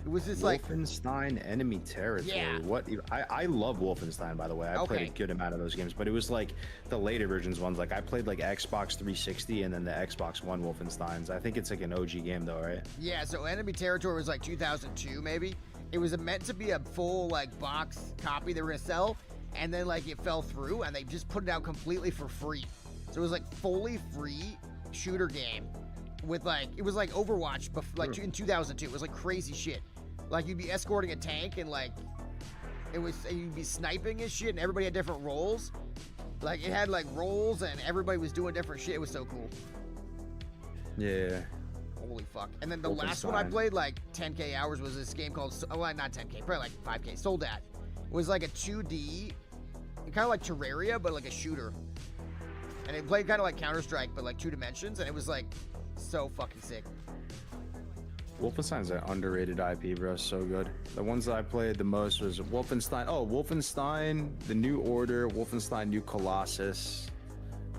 It was just like Wolfenstein enemy territory. Yeah. What? I love Wolfenstein, by the way. I played Okay. a good amount of those games, but it was like the later versions ones. Like I played like Xbox 360 and then the Xbox One Wolfensteins. I think it's like an OG game though, right? Yeah, so enemy territory was like 2002 maybe. It was meant to be a full like box copy they were gonna sell, and then like it fell through, and they just put it out completely for free. So it was like fully free shooter game with like it was like Overwatch, like in 2002. It was like crazy shit. Like you'd be escorting a tank and like it was and you'd be sniping and shit, and everybody had different roles. Like it had like roles, and everybody was doing different shit. It was so cool. Yeah. Holy fuck. And then the last one I Wolfenstein. played, like 10K hours, was this game called, well, not 10K, probably like 5K, Soldat. was like a 2D, kind of like Terraria, but like a shooter. And it played kind of like Counter-Strike, but like 2 dimensions, and it was like so fucking sick. Wolfenstein's an underrated IP, bro. So good. The ones that I played the most was Wolfenstein. Oh, Wolfenstein, The New Order, Wolfenstein New Colossus.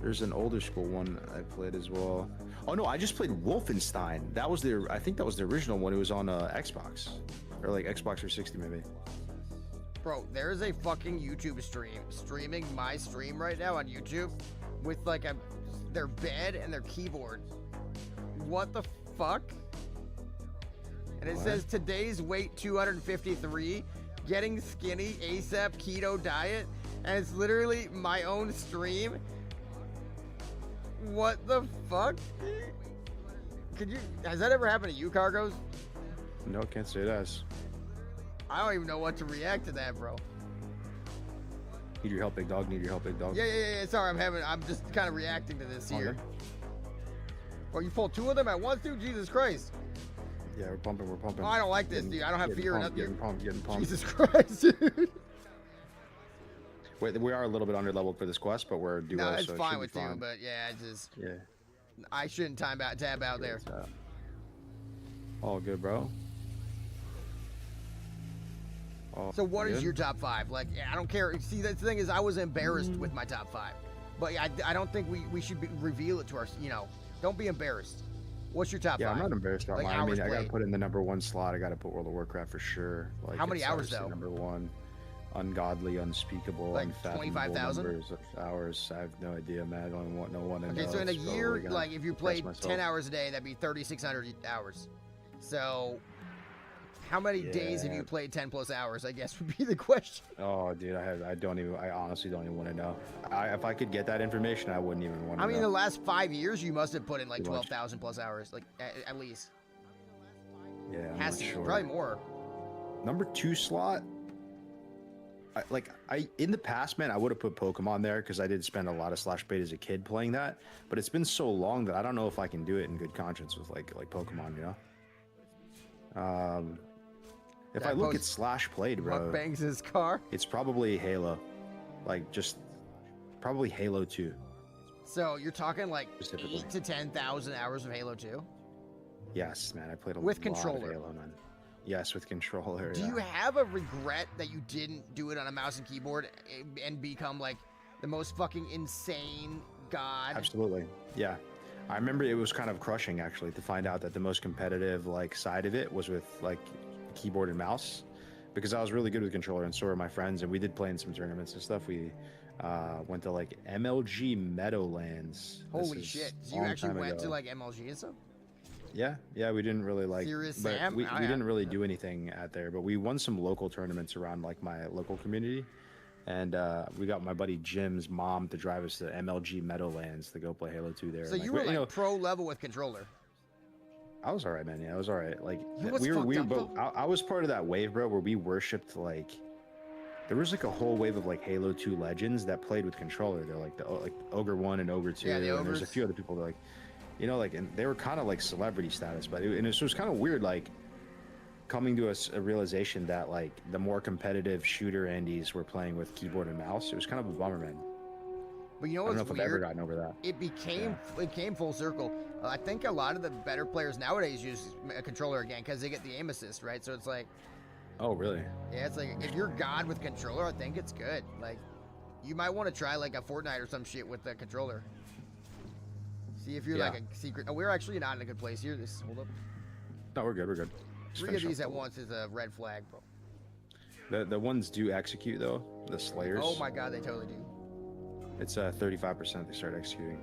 There's an older school one I played as well. Oh no, I just played Wolfenstein. That was I think that was the original one. It was on Xbox, or like Xbox 360 maybe. Bro, there's a fucking YouTube streaming my stream right now on YouTube with like their bed and their keyboard. What the fuck? And it says today's weight 253, getting skinny ASAP keto diet, and it's literally my own stream. What the fuck? Has that ever happened to you, Cargos? No, can't say it has. I don't even know what to react to that, bro. Need your help, big dog. Need your help, big dog. Yeah. Sorry, I'm just kind of reacting to this here. Bro, you pulled 2 of them at once, dude? Jesus Christ. Yeah, we're pumping. Oh, I don't like this, dude. I don't have fear enough. Getting pumped. Jesus Christ, dude. Wait, we are a little bit under level for this quest, but we're duo. No, it's so fine it with you, but yeah, it's just. Yeah. I shouldn't tab out there. All good, bro. So what is your top 5? Like, I don't care. See, the thing is, I was embarrassed with my top 5, but I don't think we should reveal it to our. Don't be embarrassed. What's your top 5? Yeah, I'm not embarrassed about like mine. I mean, I played. gotta put in the number 1 slot. I gotta put World of Warcraft for sure. Like, how many it's hours though? Number 1, ungodly, unspeakable, like unfathomable 25,000 numbers of hours. I have no idea, man. I don't want no one to know. Okay, so in a It's year, probably gonna like if you depress played myself. 10 hours a day, that'd be 3,600 hours. So, how many days have you played 10 plus hours? I guess would be the question. Oh, dude, I honestly don't even want to know. If I could get that information, I wouldn't even want to I mean, know. the last 5 years, you must have put in like Too much. 12,000 plus hours, like at least. Yeah, I'm Has not to be, sure. probably more. Number 2 slot. In the past, man, I would have put Pokemon there because I did spend a lot of slash bait as a kid playing that. But it's been so long that I don't know if I can do it in good conscience with like Pokemon, you know. If I look at slash played, bro, What bangs his car? it's probably Halo, probably Halo 2. So you're talking like Specifically. 8 to 10,000 hours of Halo 2. Yes, man, I played a With lot controller. of Halo, man. Yes, with controller. Do yeah. you have a regret that you didn't do it on a mouse and keyboard and become like the most fucking insane god? Absolutely. Yeah. I remember it was kind of crushing actually to find out that the most competitive side of it was with keyboard and mouse, because I was really good with controller and so were my friends, and we did play in some tournaments and stuff. We went to MLG Meadowlands. Holy shit. So you actually went to MLG and stuff? Yeah, we didn't really Serious but Sam? we Oh, didn't really do anything out there, but we won some local tournaments around my local community, and we got my buddy Jim's mom to drive us to MLG Meadowlands to go play Halo 2 there. So you were pro level with controller. I was all right, man. Yeah, I was all right. You know what's fucked up, though? I was part of that wave, bro, where we worshipped there was a whole wave of Halo 2 legends that played with controller. They're Ogre 1 and Ogre 2, Yeah, the and there's a Ogres. few other people that and they were kind of celebrity status, but it was kind of weird, coming to a realization that the more competitive shooter Andes were playing with keyboard and mouse. It was kind of a bummer, man. But you know I don't what's know if weird? I've ever gotten over that. It came full circle. I think a lot of the better players nowadays use a controller again because they get the aim assist, right? So it's Oh, really? yeah, it's if you're god with controller, I think it's good. You might want to try a Fortnite or some shit with the controller. See if you're a secret. Oh, we're actually not in a good place here. Hold up. No, we're good. We're good. Just 3 of finish these off at the- once is a red flag, bro. The ones do execute though. The Slayers. Oh my god, they totally do. It's 35% they start executing.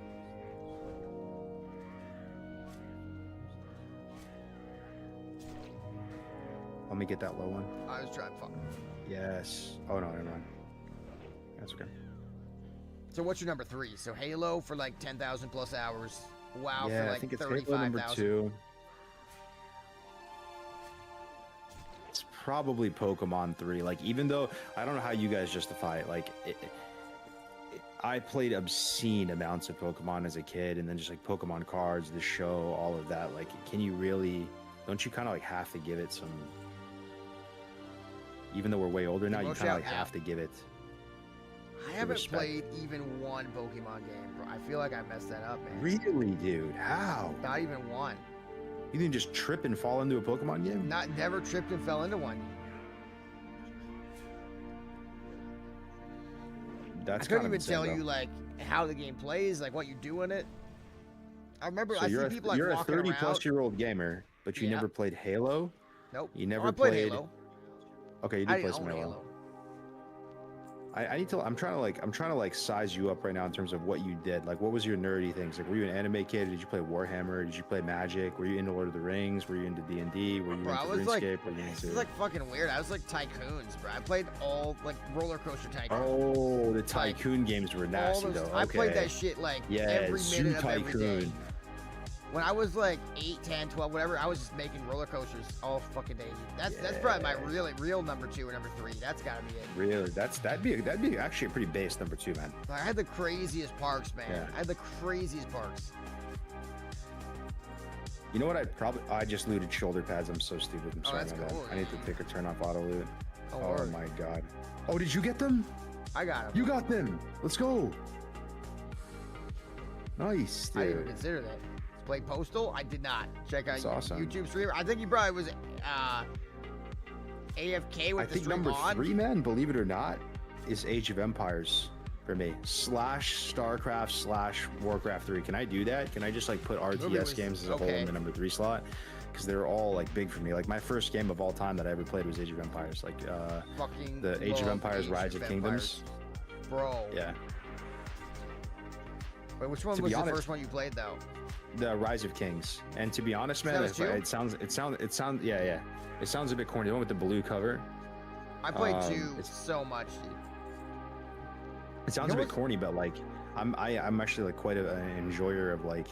Let me get that low one. I was trying to fuck. Yes. Oh no, never mind. That's okay. So what's your number 3? So Halo for 10,000 plus hours. WoW Yeah, for I think it's Halo number 35,000. 2. It's probably Pokemon 3. Even though I don't know how you guys justify it. I played obscene amounts of Pokemon as a kid, and then just Pokemon cards, the show, all of that. Can you really? Don't you kind of have to give it some? even though we're way older now, you Emotion kind of out, like yeah. have to give it. I the haven't respect. played even one Pokemon game, bro. I feel like I messed that up, man. Really, dude? How? Not even one. You didn't just trip and fall into a Pokemon game? Never tripped and fell into one. That's I couldn't kind of even tell insane, you though. like how the game plays, like what you do in it. I remember So I see you're people like you're a walking 30-plus-year-old gamer, but you Yeah. never played Halo. Nope. You never I played Halo. Okay, you I did play didn't some own Halo. Halo. I need to. I'm trying to like size you up right now in terms of what you did. Like, what was your nerdy things? Like, were you an anime kid? Did you play Warhammer? Did you play Magic? Were you into Lord of the Rings? Were you into D&D? Were you Bro, I into was like, RuneScape? Were you this into? is like fucking weird. I was like Tycoons, bro. I played all like Roller Coaster Tycoon. Oh, the Tycoon games were All nasty those- though. I played Okay. that shit like Yeah, every Zoo minute of every day. Tycoon. When I was like 8, 10, 12, whatever, I was just making roller coasters all fucking day. That's probably my real number 2 or number 3. That's gotta be it. Really? That'd be actually a pretty base number 2, man. Like, I had the craziest parks, man. Yeah. I had the craziest parks. You know what? I just looted shoulder pads. I'm so stupid. I'm Oh, sorry, that's my bad. cool. I need to take a turn off auto loot. Don't Oh worry. my god. Oh, did you get them? I got them. You got them. Let's go. Nice, I didn't even dude. consider that. Play Postal? I did not. Check out That's awesome. YouTube streamer. I think he probably was AFK with I the think stream number on. 3, man, believe it or not, is Age of Empires for me. / StarCraft / Warcraft 3. Can I do that? Can I just like put RTS was- games as a whole okay. in the number 3 slot? Because they're all like big for me. Like my first game of all time that I ever played was Age of Empires. Like Fucking the Age of love Empires Age Rise of of Kingdoms. Bro. Yeah. Wait, which one To was be the honest- first one you played though? The Rise of Kings. And to be honest, man, That was if two? it sounds yeah. It sounds a bit corny. The one with the blue cover. I played 2 it's- so much, dude. It sounds You know a bit what's- corny, but like I'm actually like quite an enjoyer of like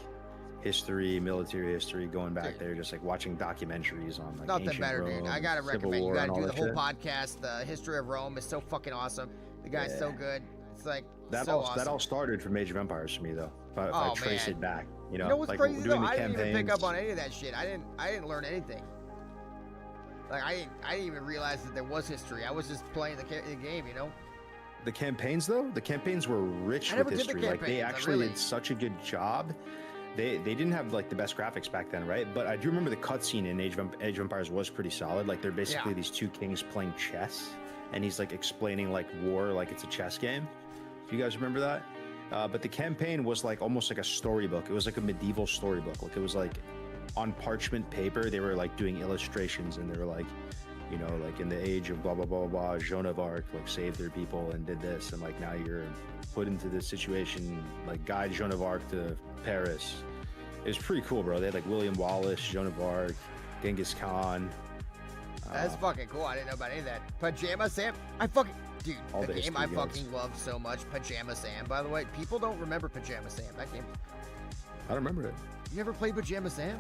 history, military history, going back there, just like watching documentaries on like Nothing ancient better, Rome, dude. I gotta Civil recommend you War, gotta and do all the that whole shit. podcast. The history of Rome is so fucking awesome. The guy's so Yeah. good. It's like That so all awesome. that all started from Age of Empires for me though. If I Oh, trace man. it back, you know, You know what's like crazy doing though? the I didn't even pick campaigns. up on any of that shit. I didn't learn anything. Like I didn't even realize that there was history. I was just playing the game, you know. The campaigns though, the campaigns were rich I with never did the history. Like they campaigns, I actually really- did such a good job. They didn't have like the best graphics back then, right? But I do remember the cutscene in Age of Empires was pretty solid. Like they're basically Yeah. these two kings playing chess, and he's like explaining like war like it's a chess game. Do you guys remember that? But the campaign was like almost like a storybook. It was like a medieval storybook. Like it was like on parchment paper. They were like doing illustrations, and they were like, you know, like in the age of blah blah blah blah, Joan of Arc like saved their people and did this, and like now you're put into this situation, like guide Joan of Arc to Paris. It was pretty cool, bro. They had like William Wallace, Joan of Arc, Genghis Khan. That's fucking cool. I didn't know about any of that. Pajama Sam. I fucking dude. All The the game I history guides. fucking love so much. Pajama Sam. By the way, people don't remember Pajama Sam. That game. I don't remember it. You never played Pajama Sam?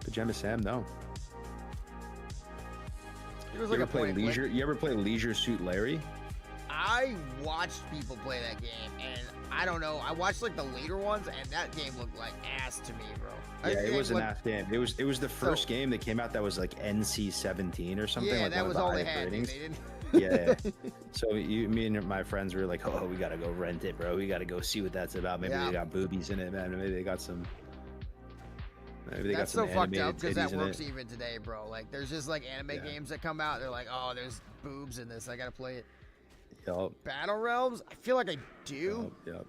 Pajama Sam, no. It was You like ever a play point and click. Leisure? You ever play Leisure Suit Larry? I watched people play that game, and I don't know. I watched like the later ones, and that game looked like ass to me, bro. Yeah, That it game was an looked- ass game. It was the first game that came out that was like NC-17 or something. Yeah, like that one of was the all they highest had. Dude. ratings. They didn't. Yeah. So me and my friends were like, oh, we gotta go rent it, bro. We gotta go see what that's about. Maybe Yeah. they got boobies in it, man. Maybe they got some. Maybe they That's got some so fucked up animated because that titties in works it. even today, bro. Like, there's just like anime games that come out. They're like, oh, there's boobs in this. I gotta play it. Yup. Battle Realms? I feel like I do. Yup.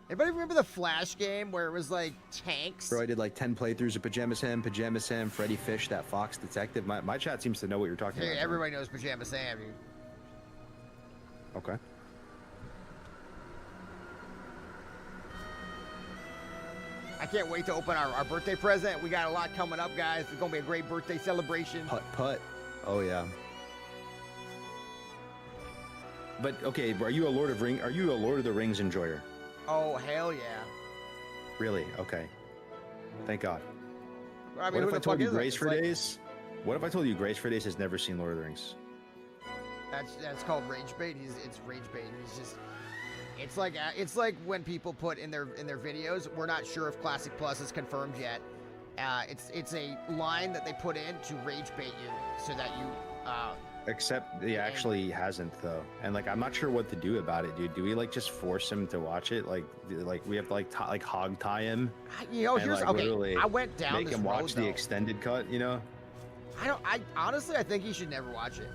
Anybody remember the Flash game where it was like tanks? Bro, I did like 10 playthroughs of Pajama Sam, Freddy Fish, that Fox Detective. My chat seems to know what you're talking Dude, about. everybody knows Pajama Sam, dude. Okay. I can't wait to open our birthday present. We got a lot coming up, guys. It's gonna be a great birthday celebration. Putt. Oh yeah. But okay, are you a Lord of the Rings enjoyer? Oh hell yeah! Really? Okay. Thank God. I mean, what who if I the told fuck you is it? Grace It's for like- Days? What if I told you Grace for Days has never seen Lord of the Rings? That's called rage bait. It's rage bait. He's just. It's like when people put in their videos, we're not sure if Classic Plus is confirmed yet, It's a line that they put in to rage bait you so that you. Except he actually hasn't though, and like I'm not sure what to do about it, dude. Do we like just force him to watch it? Like we have to like hog tie him? You know, and, here's like, okay. literally I went down make this him watch road, the though. extended cut. You know? I honestly, I think he should never watch it.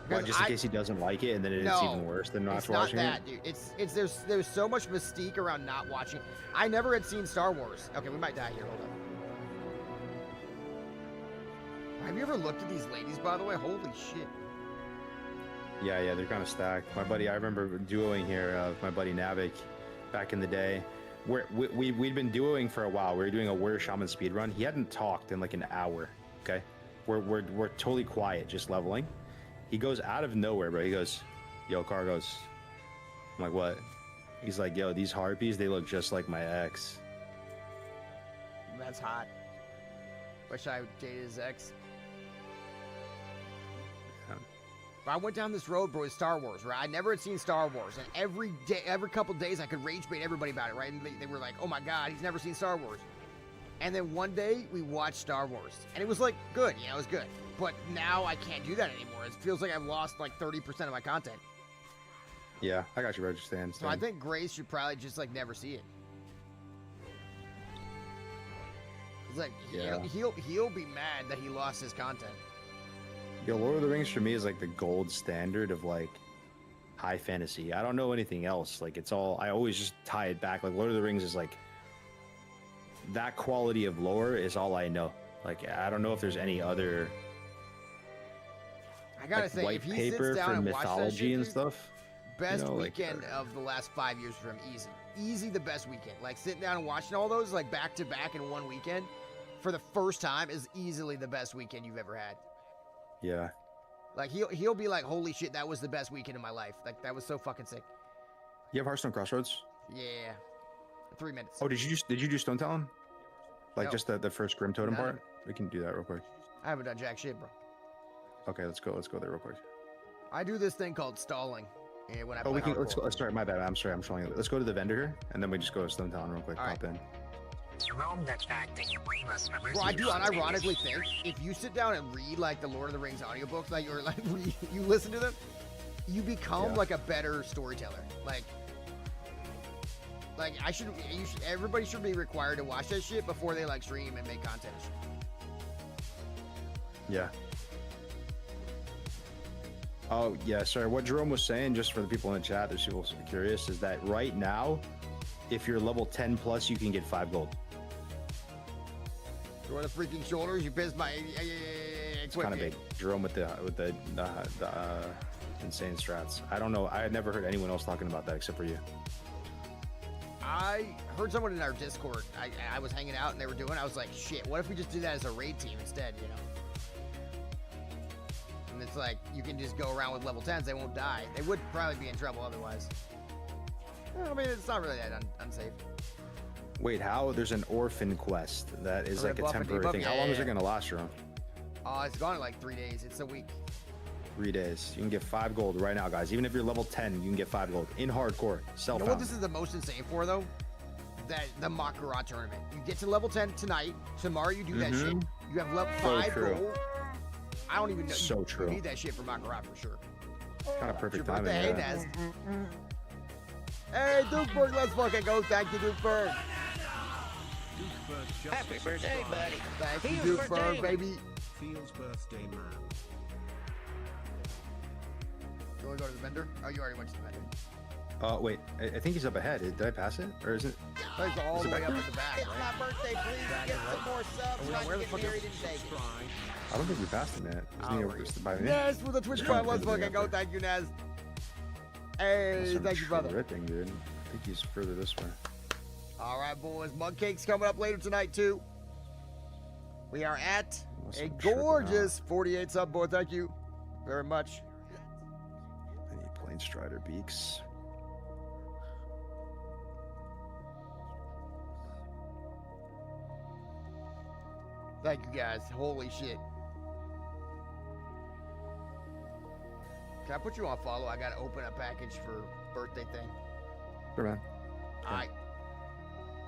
Why, Because just in case he doesn't like it, and then it's No, even worse than not it's not watching that, it. dude. It's there's so much mystique around not watching. I never had seen Star Wars. Okay, we might die here. Hold on. Have you ever looked at these ladies, by the way? Holy shit. Yeah, they're kind of stacked. My buddy, I remember duoing here with my buddy Navik back in the day. We'd been duoing for a while. We were doing a Warrior Shaman speed run. He hadn't talked in like an hour. Okay, we're totally quiet, just leveling. He goes out of nowhere, bro. He goes, "Yo, Cargos." I'm like, "What?" He's like, "Yo, these harpies, they look just like my ex." That's hot. Wish I dated his ex. But I went down this road, bro, with Star Wars, right? I never had seen Star Wars, and every day, every couple days, I could rage bait everybody about it, right? And they were like, "Oh my God, he's never seen Star Wars." And then one day we watched Star Wars, and it was like good, it was good. But now I can't do that anymore. It feels like I've lost like 30% of my content. Yeah, I got you, bro. Just stand. So I think Grace should probably just like never see it. It's like Yeah. he'll be mad that he lost his content. Yo, Lord of the Rings for me is like the gold standard of like high fantasy. I don't know anything else. Like it's all, I always just tie it back. Like Lord of the Rings is like, that quality of lore is all I know. Like I don't know if there's any other I gotta like, say, white if he paper sits down for and watches that mythology shit, and dude, stuff. Best you know, like, weekend of the last 5 years for him, easy the best weekend. Like sitting down and watching all those like back to back in one weekend for the first time is easily the best weekend you've ever had. Yeah. Like he'll be like, "Holy shit, that was the best weekend of my life. Like that was so fucking sick." You have Hearthstone Crossroads? Yeah, 3 minutes. Oh, did you do Stone Talon? Like No. just the first Grim Totem None of part? We can do that real quick. I haven't done jack shit, bro. Okay, let's go there real quick. I do this thing called stalling. Yeah, when I Oh, play we can. Let's hardcore. go. Let's start. My bad. I'm sorry. I'm showing you. Let's go to the vendor here, and then we just go to Stone Town real quick. All Pop right. in. Bro, I do unironically think if you sit down and read like the Lord of the Rings audiobooks, like or like you listen to them, you become Yeah. like a better storyteller. Like everybody should be required to watch that shit before they like stream and make content. and shit. Yeah. Oh yeah. Sorry. What Jerome was saying, just for the people in the chat, there's people curious, is that right now, if you're level 10 plus, you can get 5 gold. Throw the freaking shoulders. You pissed my. It's kind of big. Jerome with the insane strats. I don't know. I had never heard anyone else talking about that except for you. I heard someone in our Discord. I was hanging out and they were doing. I was like, shit. What if we just do that as a raid team instead? You know. And it's like you can just go around with level 10s. They won't die. They would probably be in trouble otherwise. I mean, it's not really that unsafe. Wait, how? There's an orphan quest that is Oh, like a buff and temporary debuff? thing. How Yeah, long is yeah. it gonna last, Jerome? It's gone in like 3 days. It's a week. 3 days. You can get 5 gold right now, guys. Even if you're level 10, you can get 5 gold in hardcore. You Self know what this is the most insane for though? That the Makara tournament. You get to level 10 tonight. Tomorrow you do that shit. Mhm. You have level So 5 true. gold. I don't even know. So you true. need that shit for Makara for sure. Kind of perfect It's your timing. birthday, Yeah. Nez. Hey, Dukeberg, let's fucking go. Thank you, Dukeberg. Happy birthday, buddy. Thank you, Feels Dukeberg, birthday. baby. Feels birthday man. You want to go to the vendor? Oh, you already went to the vendor. Wait. I think he's up ahead. Did I pass it? Or is it? He's all Is the it way back up there? at the back, It's right? my birthday, please get some more subs so I where can the get fuck married is- in Vegas. I don't think we passed him yet. Isn't he over by me? Yes, for the Twitch Prime. Let's fucking go. Thank you, Nez. Hey, thank you, brother. Ripping, dude. I think he's further this way. All right, boys. Mug cake's coming up later tonight, too. We are at a gorgeous 48 sub, boy. Thank you very much. I need Plain Strider Beaks. Thank you, guys. Holy shit. Can I put you on follow? I got to open a package for birthday thing. Sure, man. All right.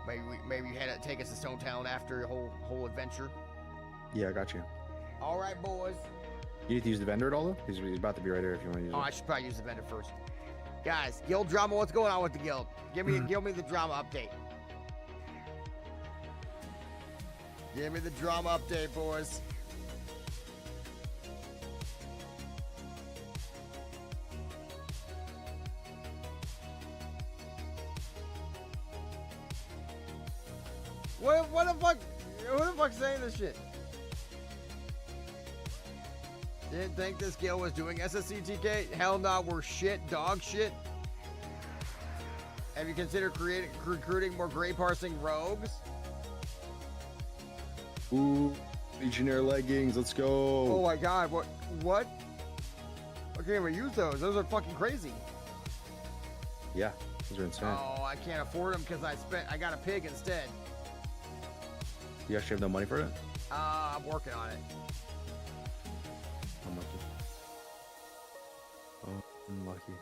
Maybe you had to take us to Stone Town after your whole adventure. Yeah, I got you. All right, boys. You need to use the vendor at all, though? He's about to be right here if you want to use Oh, it. I should probably use the vendor first. Guys, guild drama. What's going on with the guild? Give me the drama update. Give me the drama update, boys. What the fuck? Who the fuck's saying this shit? Didn't think this guild was doing SSCTK? Hell no, we're shit, dog shit. Have you considered recruiting more gray parsing rogues? Ooh, Legionnaire leggings, let's go. Oh my god, what? I can't even use those. Those are fucking crazy. Yeah, those are insane. Oh, I can't afford them because I got a pig instead. You actually have no money for it? I'm working on it. Unlucky. Oh, unlucky.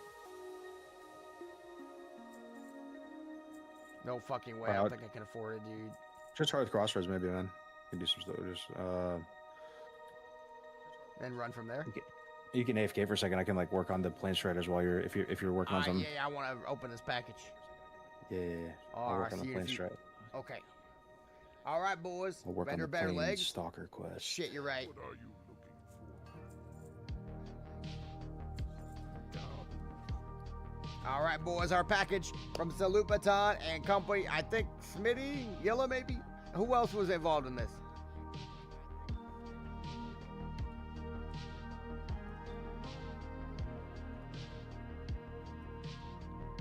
No fucking way. I don't think I can afford it, dude. Just try with Crossroads, maybe, man. You can do some stuff. Just Then run from there. you can AFK for a second. I can like work on the plane striders while you're if you're working on something. Yeah, I want to open this package. Yeah. I'll work on the plane stride. Okay. All right, boys. I'll work on Vendor the better plane legs. stalker quest. Shit, you're right. What are you All right, boys, our package from Salute Baton and Company. I think Smitty, Yellow maybe? Who else was involved in this?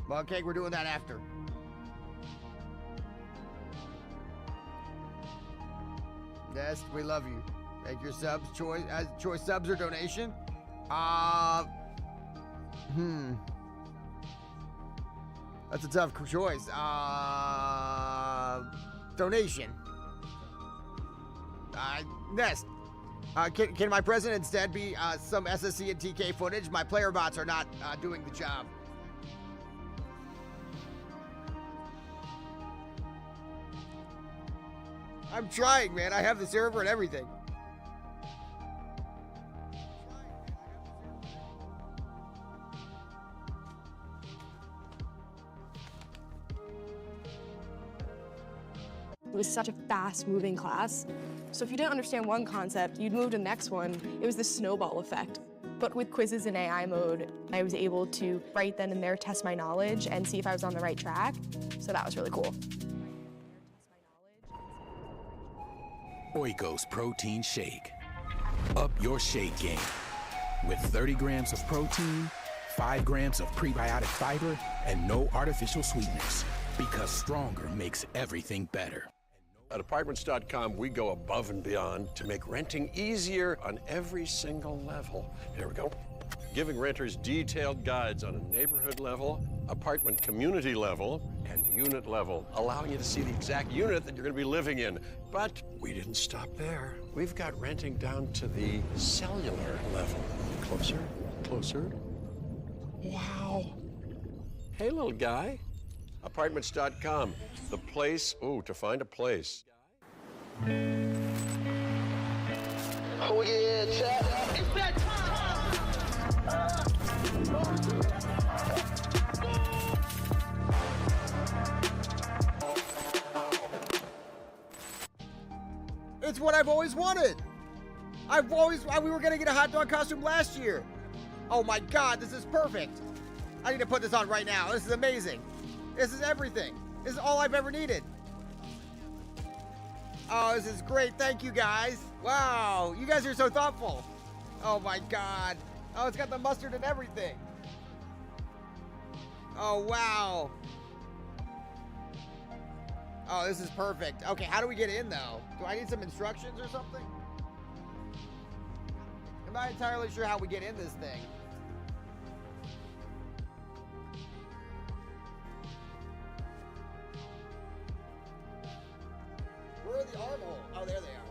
Well, okay, we're doing that after. Yes, we love you. Make your subs choice subs or donation. That's a tough choice. Donation. Nest. Can my president instead be some SSC and TK footage? My player bots are not doing the job. I'm trying, man. I have the server and everything. It was such a fast-moving class. So if you didn't understand one concept, you'd move to the next one. It was the snowball effect. But with quizzes in AI mode, I was able to right then and there test my knowledge and see if I was on the right track. So that was really cool. Oikos Protein Shake. Up your shake game. With 30 grams of protein, 5 grams of prebiotic fiber, and no artificial sweeteners. Because stronger makes everything better. At Apartments.com, we go above and beyond to make renting easier on every single level. Here we go. Giving renters detailed guides on a neighborhood level, apartment community level, and unit level, allowing you to see the exact unit that you're going to be living in. But we didn't stop there. We've got renting down to the cellular level. Closer, closer. Wow. Hey, little guy. Apartments.com, the place, to find a place. Oh yeah, chat. It's that It's what I've always wanted. We were gonna get a hot dog costume last year. Oh my God, this is perfect. I need to put this on right now. This is amazing. This is everything. This is all I've ever needed. Oh, this is great. Thank you, guys. Wow, you guys are so thoughtful. Oh my God. Oh, it's got the mustard and everything. Oh, wow. Oh, this is perfect. Okay, how do we get in, though? Do I need some instructions or something? I'm not entirely sure how we get in this thing. Where are the armholes? Oh, there they are.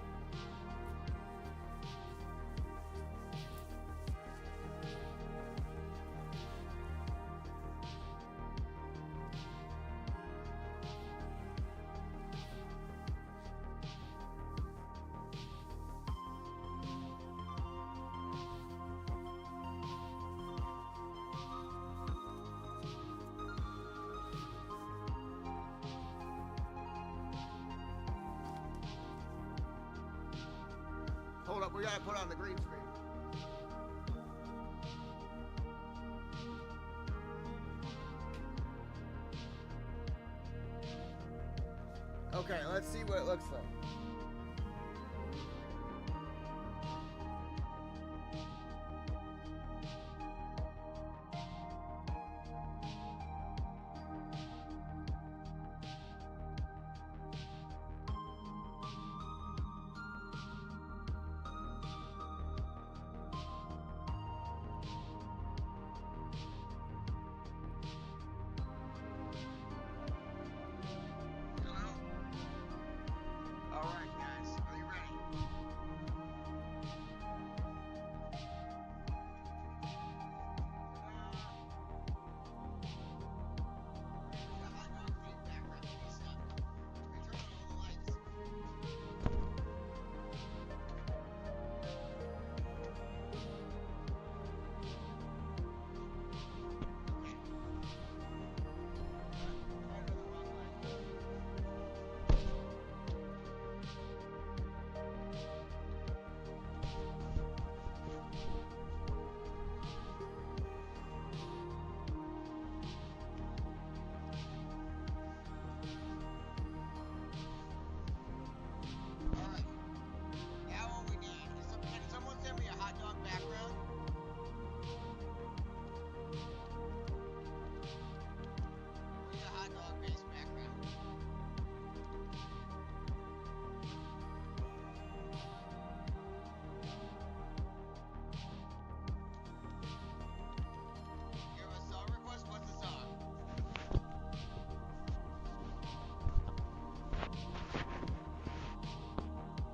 We gotta put on the green screen. Okay, let's see what it looks like. All right, guys, are you ready? Now what we need is can someone send me a hot dog background? We need a hot dog based background. You have a song request? What's the song?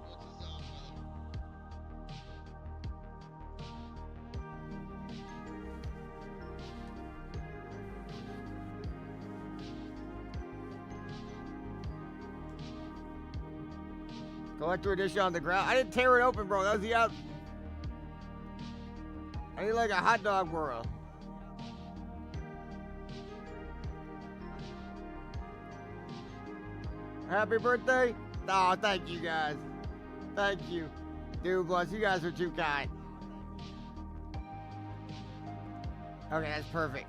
What's the song, brother? Collector edition on the ground. I didn't tear it open, bro. That was the out. I need like a hot dog world. Happy birthday. Oh, thank you guys. Thank you. Dude, bless. You guys are too kind. Okay, that's perfect.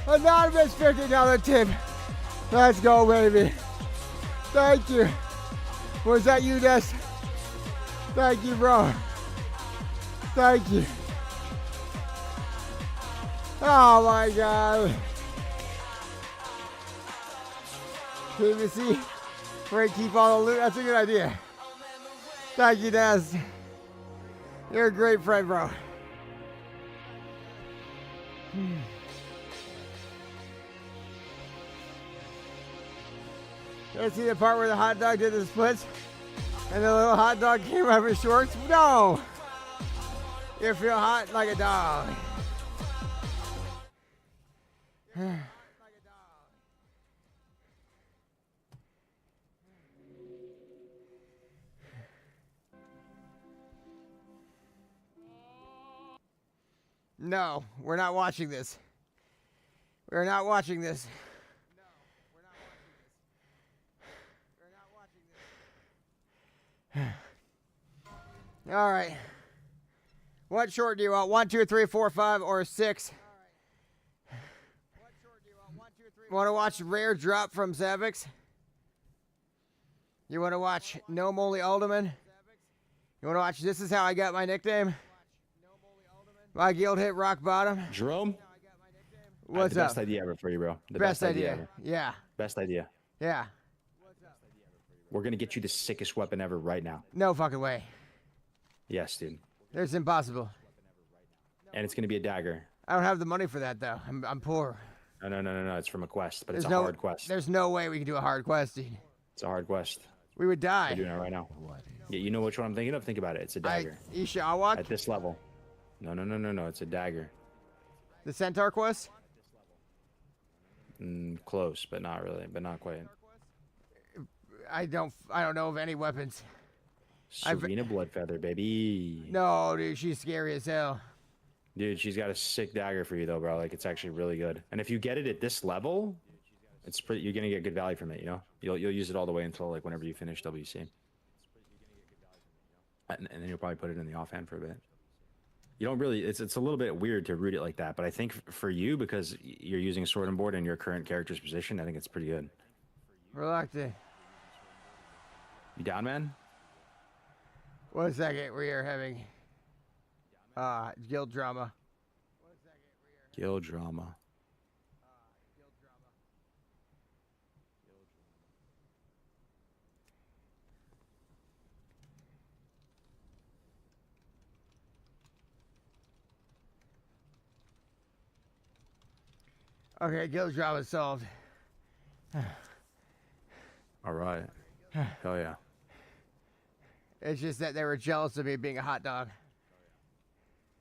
Anonymous $50 tip. Let's go, baby. Thank you. Was that you, Des? Thank you, bro. Thank you. Oh my God. PVC. Great, keep all the loot. That's a good idea. Thank you, Des. You're a great friend, bro. You see the part where the hot dog did the splits? And the little hot dog came out of his shorts? No! You feel hot like a dog. No, we're not watching this. We're not watching this. All right. What short do you want? 1, 2, 3, 4, 5, or 6? Want to watch Rare Drop from Zavix? You want to watch No Moly Alderman? You want to watch This Is How I Got My Nickname? My guild hit rock bottom. Jerome? What's the up? best idea ever for you, bro. The Best idea. ever. Yeah. Best idea. Yeah. We're gonna get you the sickest weapon ever right now. No fucking way. Yes, dude. It's impossible. And it's gonna be a dagger. I don't have the money for that though. I'm poor. No. It's from a quest, but There's it's a no hard quest. There's no way we can do a hard quest, dude. It's a hard quest. We would die. We're doing it right now. Yeah, you know which one I'm thinking of? Think about it. It's a dagger. Isha Awak? At this level. No. It's a dagger. The Centaur quest? Close, but not really. But not quite. I don't know of any weapons. Serena Bloodfeather, baby. No, dude, she's scary as hell. Dude, she's got a sick dagger for you though, bro. Like it's actually really good. And if you get it at this level, it's pretty. You're gonna get good value from it. You know, you'll use it all the way until like whenever you finish WC. And then you'll probably put it in the offhand for a bit. You don't really. It's a little bit weird to root it like that, but I think for you because you're using a sword and board in your current character's position, I think it's pretty good. Reluctant. You down, man? 1 second, we are having guild drama. Guild drama. Okay, guild drama solved. All right. Hell yeah. It's just that they were jealous of me being a hot dog.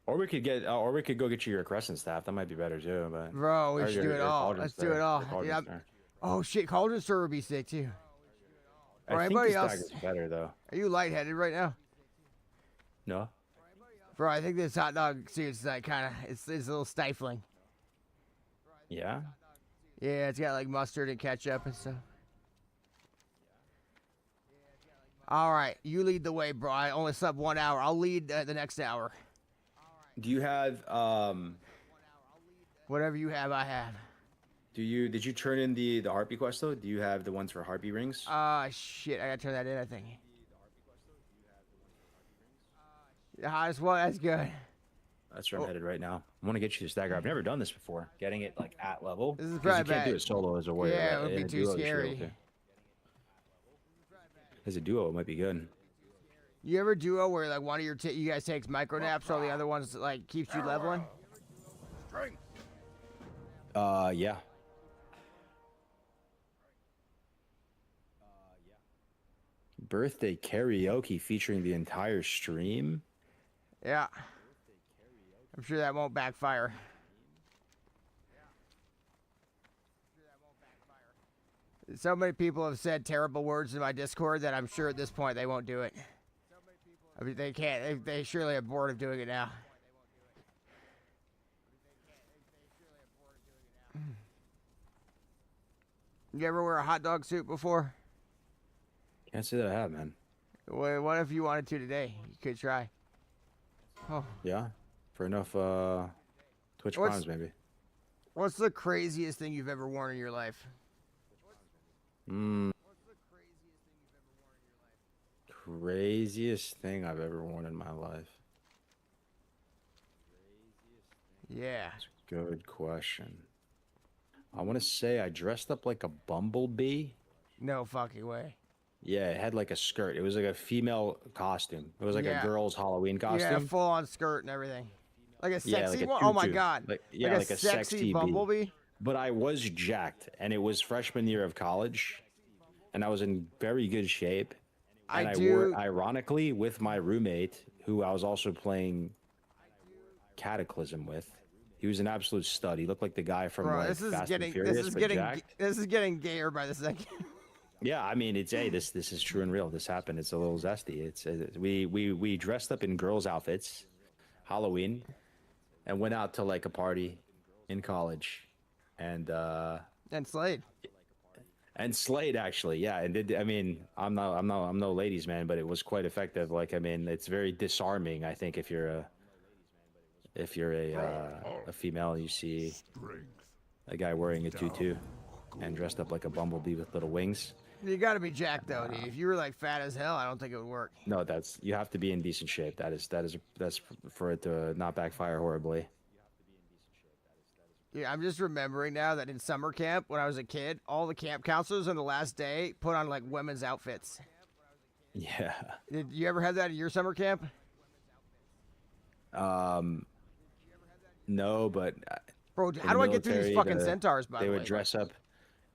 Or we could go get you your crescent staff. That might be better too. But bro, we should do it all. Let's do it all. Yeah. Oh shit, Cauldron Star would be sick too. I think anybody this else? dagger's better though. Are you lightheaded right now? No. Bro, I think this hot dog suit's like kind of it's a little stifling. Yeah. Yeah, it's got like mustard and ketchup and stuff. All right, you lead the way, bro. I only slept 1 hour. I'll lead the next hour. Do you have Whatever you have, I have. Did you turn in the harpy quest though? Do you have the ones for harpy rings? Shit, I gotta turn that in, I think. The hottest one, that's good. That's where I'm headed right now. I want to get you this dagger. I've never done this before. Getting it like at level. This is 'cause probably you can't bad. do it solo as a warrior. Yeah, it right? would be In a too duo, you should be scary. able to. As a duo, it might be good. You ever duo where like one of you guys takes micro naps while the other one's like keeps you leveling? Yeah. Birthday karaoke featuring the entire stream. Yeah. I'm sure that won't backfire. So many people have said terrible words in my Discord that I'm sure at this point they won't do it. I mean, they can't. They surely are bored of doing it now. You ever wear a hot dog suit before? Can't say that I have, man. Well, what if you wanted to today? You could try. Oh. Yeah, for enough Twitch What's- primes maybe. What's the craziest thing you've ever worn in your life? Craziest thing I've ever worn in my life. Yeah. That's a good question. I want to say I dressed up like a bumblebee. No fucking way. Yeah, it had like a skirt. It was like a female costume. It was like Yeah. a girl's Halloween costume. Yeah, full on skirt and everything. Like a Yeah, sexy like a one? Oh my tutu. god. Like a sexy bee. bumblebee? But I was jacked, and it was freshman year of college, and I was in very good shape. And I wore it, ironically, with my roommate, who I was also playing Cataclysm with. He was an absolute stud. He looked like the guy from Bro, like this is Fast getting and Furious, this is but getting jacked. this is getting gayer by the second. Yeah, I mean, it's this is true and real. This happened. It's a little zesty. We dressed up in girls' outfits, Halloween, and went out to like a party in college, and slayed. And slayed actually, yeah. And did I mean I'm no ladies man, but it was quite effective. Like I mean, it's very disarming. I think if you're a female, you see a guy wearing a tutu and dressed up like a bumblebee with little wings. You gotta be jacked though, dude. If you were like fat as hell, I don't think it would work. No, you have to be in decent shape. That's for it to not backfire horribly. Yeah, I'm just remembering now that in summer camp when I was a kid, all the camp counselors on the last day put on like women's outfits. Yeah. Did you ever have that at your summer camp? No, but bro, in how the do I get through these military, fucking centaurs? By they the way, would dress up.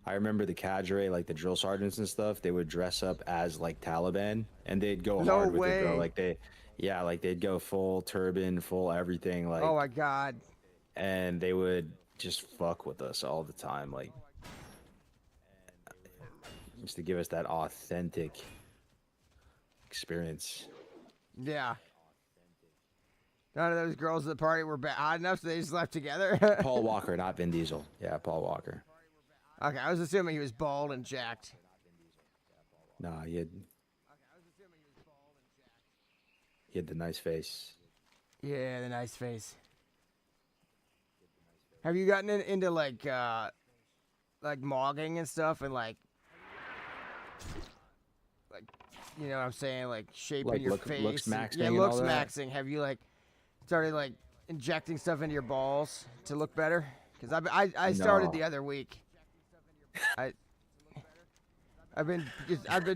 I remember the cadre, like the drill sergeants and stuff. They would dress up as like Taliban, and they'd go No hard with it, bro. way. Like they'd go full turban, full everything. Like, oh my god. And they would just fuck with us all the time, like just to give us that authentic experience. Yeah. None of those girls at the party were hot enough, so they just left together. Paul Walker, not Vin Diesel. Yeah, Paul Walker. Okay, I was assuming he was bald and jacked. Nah, he had the nice face. Yeah, the nice face. Have you gotten into like mogging and stuff and like you know what I'm saying, like shaping Like your looks face? maxing Yeah, and looks all that? maxing. Have you like started like injecting stuff into your balls to look better? Because I started No. the other week. I've been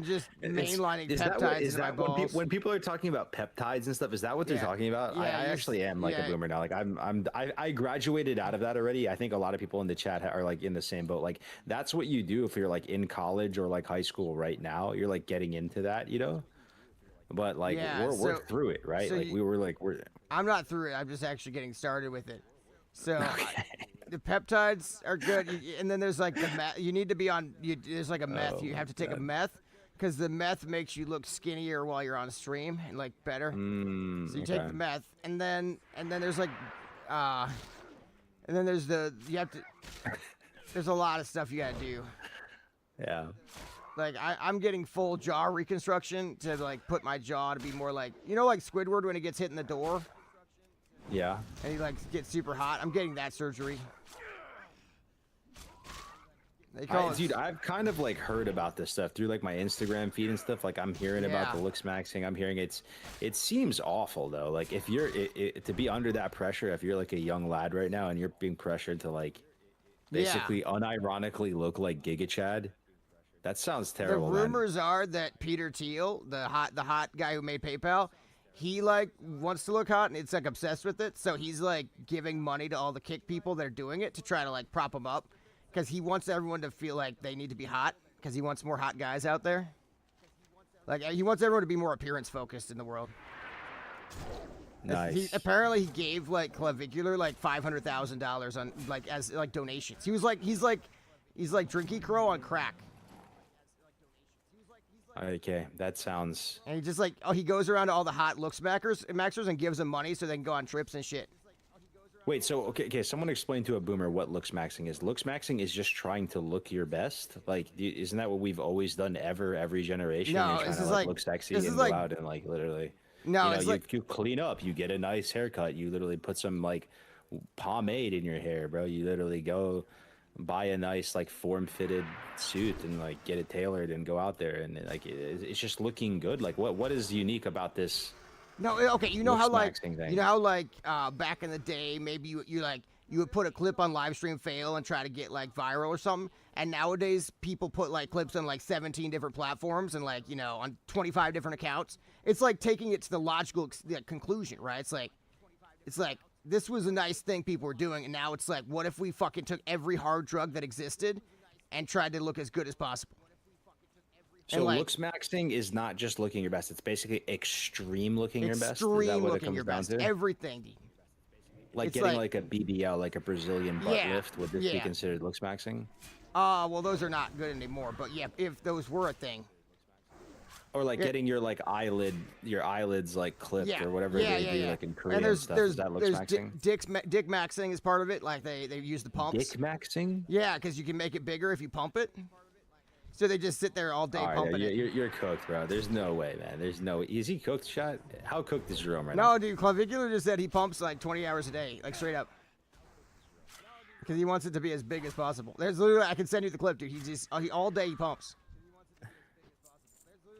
just mainlining Is that peptides what, is into my that when, balls. when people are talking about peptides and stuff? Is that what they're Yeah. talking about? Yeah, I yes. actually am like Yeah. a boomer now. Like I graduated out of that already. I think a lot of people in the chat are like in the same boat. Like that's what you do if you're like in college or like high school right now. You're like getting into that, you know. But like Yeah, we're so- through it, right? so Like you- we're I'm not through it. I'm just actually getting started with it. So the peptides are good, and then there's like the meth. You need to be on. There's like a meth. Oh you have to my take a God. meth because the meth makes you look skinnier while you're on stream and like better. So you take okay. the meth, and then there's like, and then there's you have to. There's a lot of stuff you gotta do. Yeah. Like I'm getting full jaw reconstruction to like put my jaw to be more like like Squidward when he gets hit in the door. Yeah. And he like gets super hot. I'm getting that surgery. They call it, Dude, I've kind of like heard about this stuff through like my Instagram feed and stuff. Like I'm hearing about Yeah. the looks maxing. I'm hearing it seems awful though. Like if you're to be under that pressure, if you're like a young lad right now and you're being pressured to like basically unironically look like Giga Chad, that sounds terrible. the man. rumors are that Peter Thiel, the hot guy who made PayPal, he like wants to look hot and it's like obsessed with it. So he's like giving money to all the kick people that are doing it to try to like prop them up because he wants everyone to feel like they need to be hot because he wants more hot guys out there. Like he wants everyone to be more appearance focused in the world. Nice. Apparently he gave like Clavicular like $500,000 on like as like donations. He's like Drinky Crow on crack. Okay, that sounds. And he just like he goes around to all the hot looks maxers and gives them money so they can go on trips and shit. Wait, so okay. Someone explain to a boomer what looks maxing is. Looks maxing is just trying to look your best. Like, isn't that what we've always done every generation? No, You're trying this to is like like- look sexy this and is go like- out and like literally. No, you know, it's like- you clean up, you get a nice haircut, you literally put some like pomade in your hair, bro. You literally go buy a nice like form-fitted suit and like get it tailored and go out there and like it's just looking good. Like what is unique about this? No, okay, you know looks how like maxing thing? you know how like back in the day maybe you would put a clip on livestream fail and try to get like viral or something, and nowadays people put like clips on like 17 different platforms and like on 25 different accounts. It's like taking it to the logical conclusion, right? It's like this was a nice thing people were doing, and now it's like, what if we fucking took every hard drug that existed and tried to look as good as possible? So looks maxing is not just looking your best; it's basically extreme looking your best. Is that Extreme what it looking comes your down best. to? Everything, dude. Like It's getting like a BBL, like a Brazilian butt Yeah, lift. Would this be yeah. considered looks maxing? Well, those are not good anymore. But yeah, if those were a thing. Or like Yeah. getting your like your eyelids like clipped Yeah. or whatever Yeah, they yeah, do yeah. like in And Korea and stuff. Is that looks maxing? Dick maxing is part of it. Like they use the pumps. Dick maxing? Yeah, because you can make it bigger if you pump it. So they just sit there all day All right, pumping it. you're cooked, bro. There's no way, man. There's no. Is he cooked, shot? How cooked is Jerome right now? No, dude, Clavicular just said he pumps like 20 hours a day, like straight up. Because he wants it to be as big as possible. There's literally, I can send you the clip, dude. All day he pumps.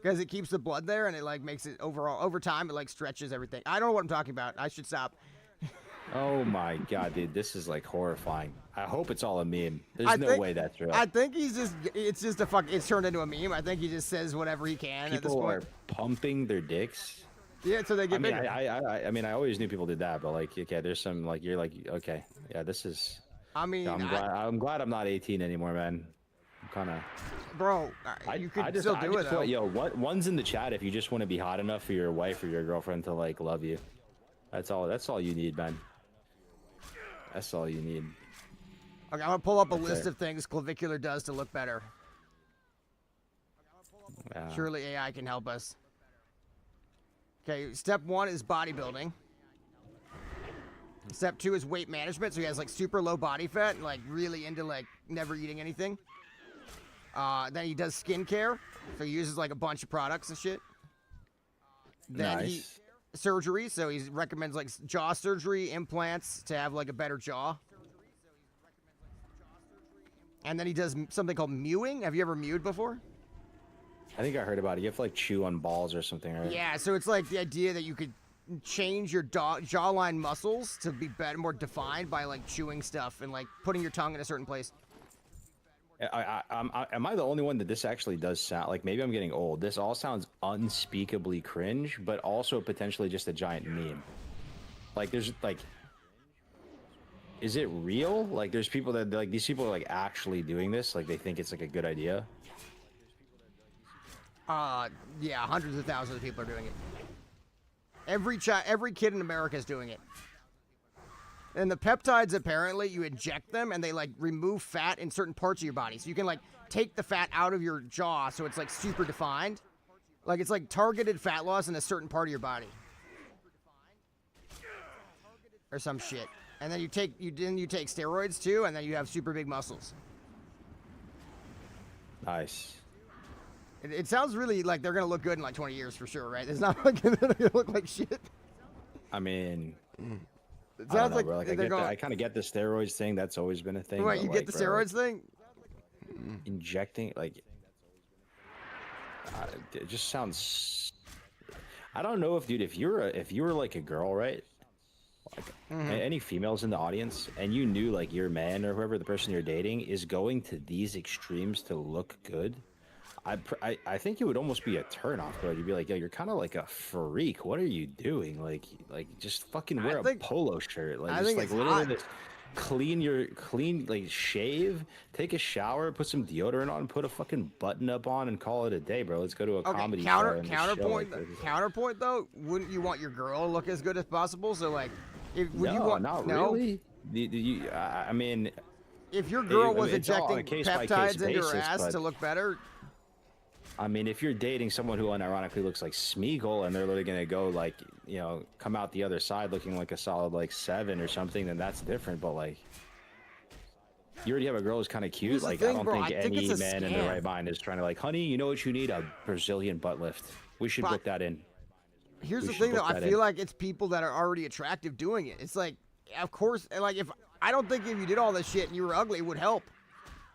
Because it keeps the blood there and it like makes it over time, it like stretches everything. I don't know what I'm talking about. I should stop. Oh my god, dude, this is like horrifying. I hope it's all a meme. There's no way that's real. I think it's turned into a meme. I think he just says whatever he can at this People point. are pumping their dicks. Yeah, so they get I mean, bigger. I mean, I always knew people did that, but like, okay, there's some like you're like, okay, yeah, this is. I mean, I'm glad I'm not 18 anymore, man. I'm kind of. Bro, you could still do it though. One's in the chat if you just want to be hot enough for your wife or your girlfriend to like love you. That's all you need, man. That's all you need. Okay, I'm gonna pull up a That's list it. of things Clavicular does to look better. Yeah. Surely AI can help us. Okay, step 1 is bodybuilding. Step 2 is weight management. So he has like super low body fat and like really into like never eating anything. Then he does skincare. So he uses like a bunch of products and shit. Then Nice. surgery. So he recommends like jaw surgery, implants to have like a better jaw. And then he does something called mewing. Have you ever mewed before? I think I heard about it. You have to like chew on balls or something, right? Yeah, so it's like the idea that you could change your jawline muscles to be better, more defined by like chewing stuff and like putting your tongue in a certain place. Am I the only one that this actually does sound like? Maybe I'm getting old. This all sounds unspeakably cringe, but also potentially just a giant meme. Like there's like, is it real? Like there's people that like these people are like actually doing this. Like they think it's like a good idea. Yeah, hundreds of thousands of people are doing it. Every kid in America is doing it. And the peptides, apparently, you inject them and they like remove fat in certain parts of your body. So you can like take the fat out of your jaw so it's like super defined. Like it's like targeted fat loss in a certain part of your body. Or some shit. And then you take steroids too, and then you have super big muscles. Nice. It sounds really like they're gonna look good in like 20 years for sure, right? It's not like they're gonna look like shit. I mean, It I don't sounds know, like bro. Like I kind of get the steroids thing. That's always been a thing. Wait, but, you like, get the bro, steroids thing? Injecting like it just sounds. I don't know if, dude, if you were like a girl, right? Like any females in the audience, and you knew like your man or whoever the person you're dating is going to these extremes to look good. I think it would almost be a turnoff, bro. You'd be like, yo, you're kind of like a freak. What are you doing? Like just fucking wear a polo shirt. Like, I just think like it's literally hot. just clean, like shave, take a shower, put some deodorant on, put a fucking button up on, and call it a day, bro. Let's go to a comedy show. and just chill, like, Counterpoint though, wouldn't you want your girl to look as good as possible? So like, not really. I mean, if your girl was it's all on a injecting case-by-case peptides into her basis, ass but- to look better, I mean, if you're dating someone who unironically looks like Smeagol and they're literally gonna go like, you know, come out the other side looking like a solid like 7 or something, then that's different. But like, you already have a girl who's kind of cute. Here's the Like, thing, I don't bro, think I think any it's a man in their scam. right mind is trying to like, honey, you know what you need? A Brazilian butt lift. We should book that in. here's We the should thing though, book I that feel in. like it's people that are already attractive doing it. It's like of course, like if I don't think if you did all this shit and you were ugly, it would help.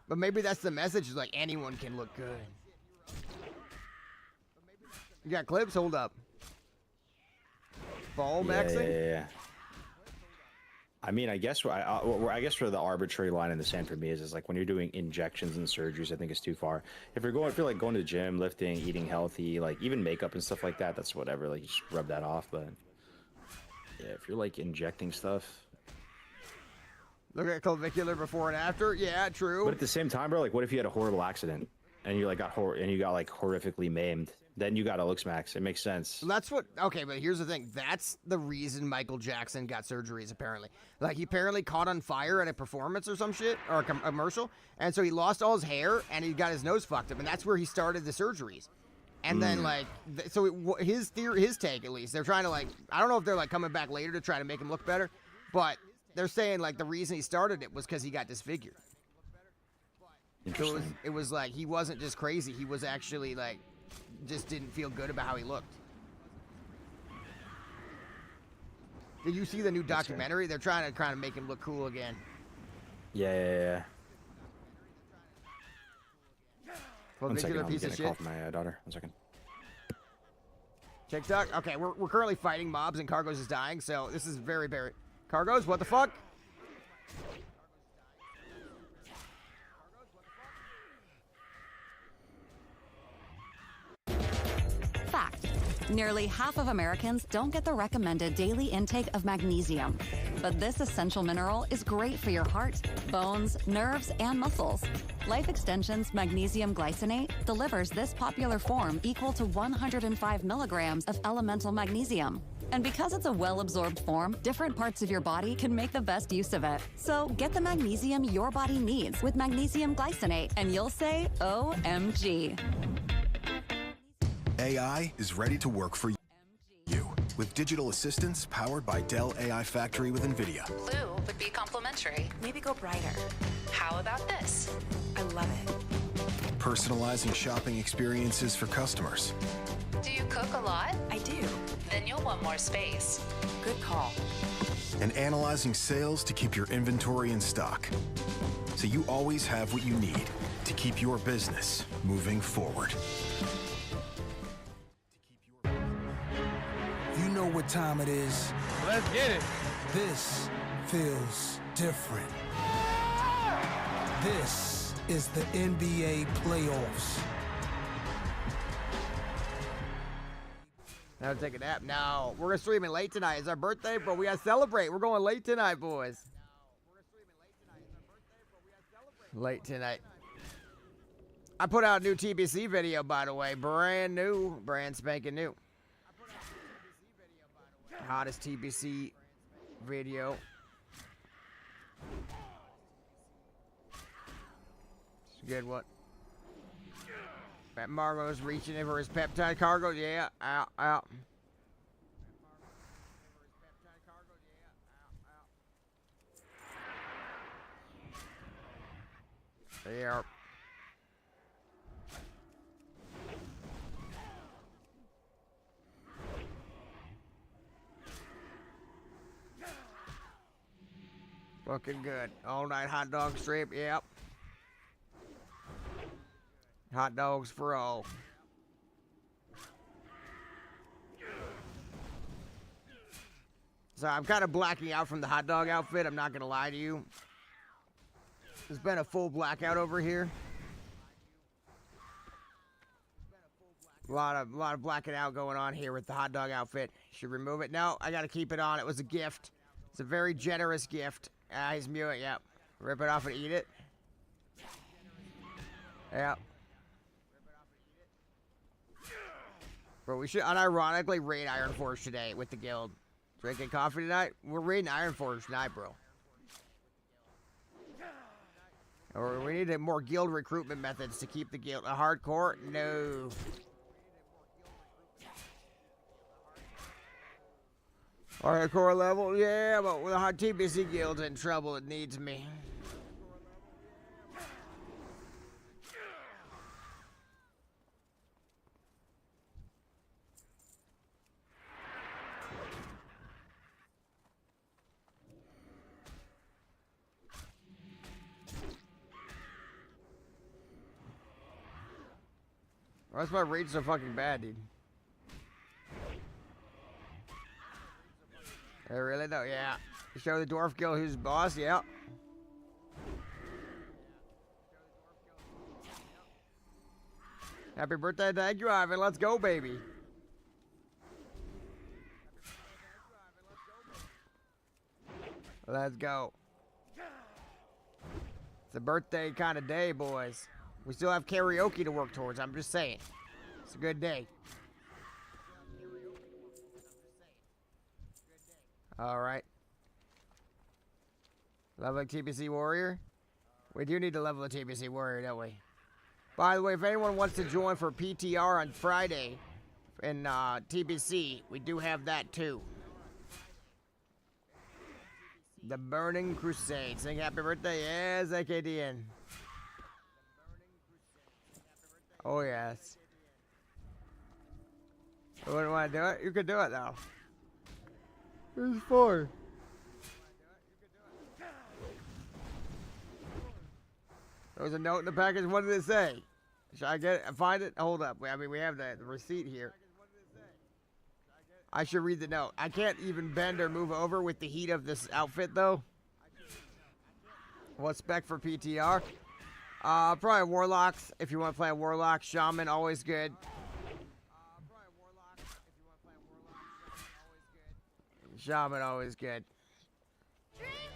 But maybe that's the message. Is like anyone can look good. You got clips? Hold up. Ball maxing? Yeah. I mean, I guess where the arbitrary line in the sand for me is like when you're doing injections and surgeries, I think it's too far. If you're like going to the gym, lifting, eating healthy, like even makeup and stuff like that, that's whatever. Like you just rub that off. But yeah, if you're like injecting stuff. Look at clavicular before and after. Yeah, true. But at the same time, bro, like what if you had a horrible accident and you like got horrifically maimed? Then you got a looks max. It makes sense. That's what. Okay, but here's the thing. That's the reason Michael Jackson got surgeries. Apparently, like he apparently caught on fire at a performance or some shit or a commercial, and so he lost all his hair and he got his nose fucked up, and that's where he started the surgeries. And then like, his take at least, they're trying to like, I don't know if they're like coming back later to try to make him look better, but they're saying like the reason he started it was because he got disfigured. Interesting. So it was like he wasn't just crazy. He was actually like. Just didn't feel good about how he looked. Did you see the new documentary? They're trying to kind of make him look cool again. Yeah. One second, I'm Piece getting of a call shit. from my daughter. 1 second. TikTok? Okay, we're currently fighting mobs and Cargos is dying, so this is very, very... Cargos, what the fuck? Fact. Nearly half of Americans don't get the recommended daily intake of magnesium. But this essential mineral is great for your heart, bones, nerves, and muscles. Life Extension's magnesium glycinate delivers this popular form equal to 105 milligrams of elemental magnesium. And because it's a well-absorbed form, different parts of your body can make the best use of it. So get the magnesium your body needs with magnesium glycinate, and you'll say, OMG. AI is ready to work for you with digital assistants powered by Dell AI Factory with NVIDIA. Blue would be complimentary. Maybe go brighter. How about this? I love it. Personalizing shopping experiences for customers. Do you cook a lot? I do. Then you'll want more space. Good call. And analyzing sales to keep your inventory in stock. So you always have what you need to keep your business moving forward. You know what time it is. Let's get it. This feels different. This is the NBA playoffs. Now take a nap. No, we're gonna stream it late tonight. It's our birthday, bro. We gotta celebrate. We're going late tonight, boys. Late tonight. I put out a new TBC video, by the way. Brand new. Brand spanking new. Hottest TBC video. It's a good one. That Margo's reaching in for his peptide cargo. Yeah, out. There. Looking good. All night hot dog strip, yep. Hot dogs for all. So I'm kind of blacking out from the hot dog outfit. I'm not going to lie to you. There's been a full blackout over here. A lot of blacking out going on here with the hot dog outfit. Should remove it. No, I got to keep it on. It was a gift. It's a very generous gift. He's mute. Yep. Rip it off and eat it. Yep. Bro, we should unironically raid Iron Forge today with the guild. Drinking coffee tonight? We're raiding Iron Forge tonight, bro. Or we need more guild recruitment methods to keep the guild. A hardcore? No. Hardcore level? Yeah, but with a hard TBC guild's in trouble, it needs me. Why's my rage so fucking bad, dude? I really though, yeah. Show the dwarf girl who's boss, yeah. Happy birthday, thank you, Ivan. Let's go, baby. Let's go. It's a birthday kind of day, boys. We still have karaoke to work towards, I'm just saying. It's a good day. Alright. Leveling TBC Warrior. We do need to level a TBC Warrior, don't we? By the way, if anyone wants to join for PTR on Friday in TBC, we do have that too. The Burning Crusade. Sing happy birthday. Yes, AKDN. Oh, yes. You wouldn't want to do it? You could do it, though. Who's for? There was a note in the package. What did it say? Should I get it? Find it? Hold up. I mean, we have the receipt here. I should read the note. I can't even bend or move over with the heat of this outfit, though. What spec for PTR? Probably Warlocks, if you want to play a Warlock. Shaman, always good. Shaman, always good.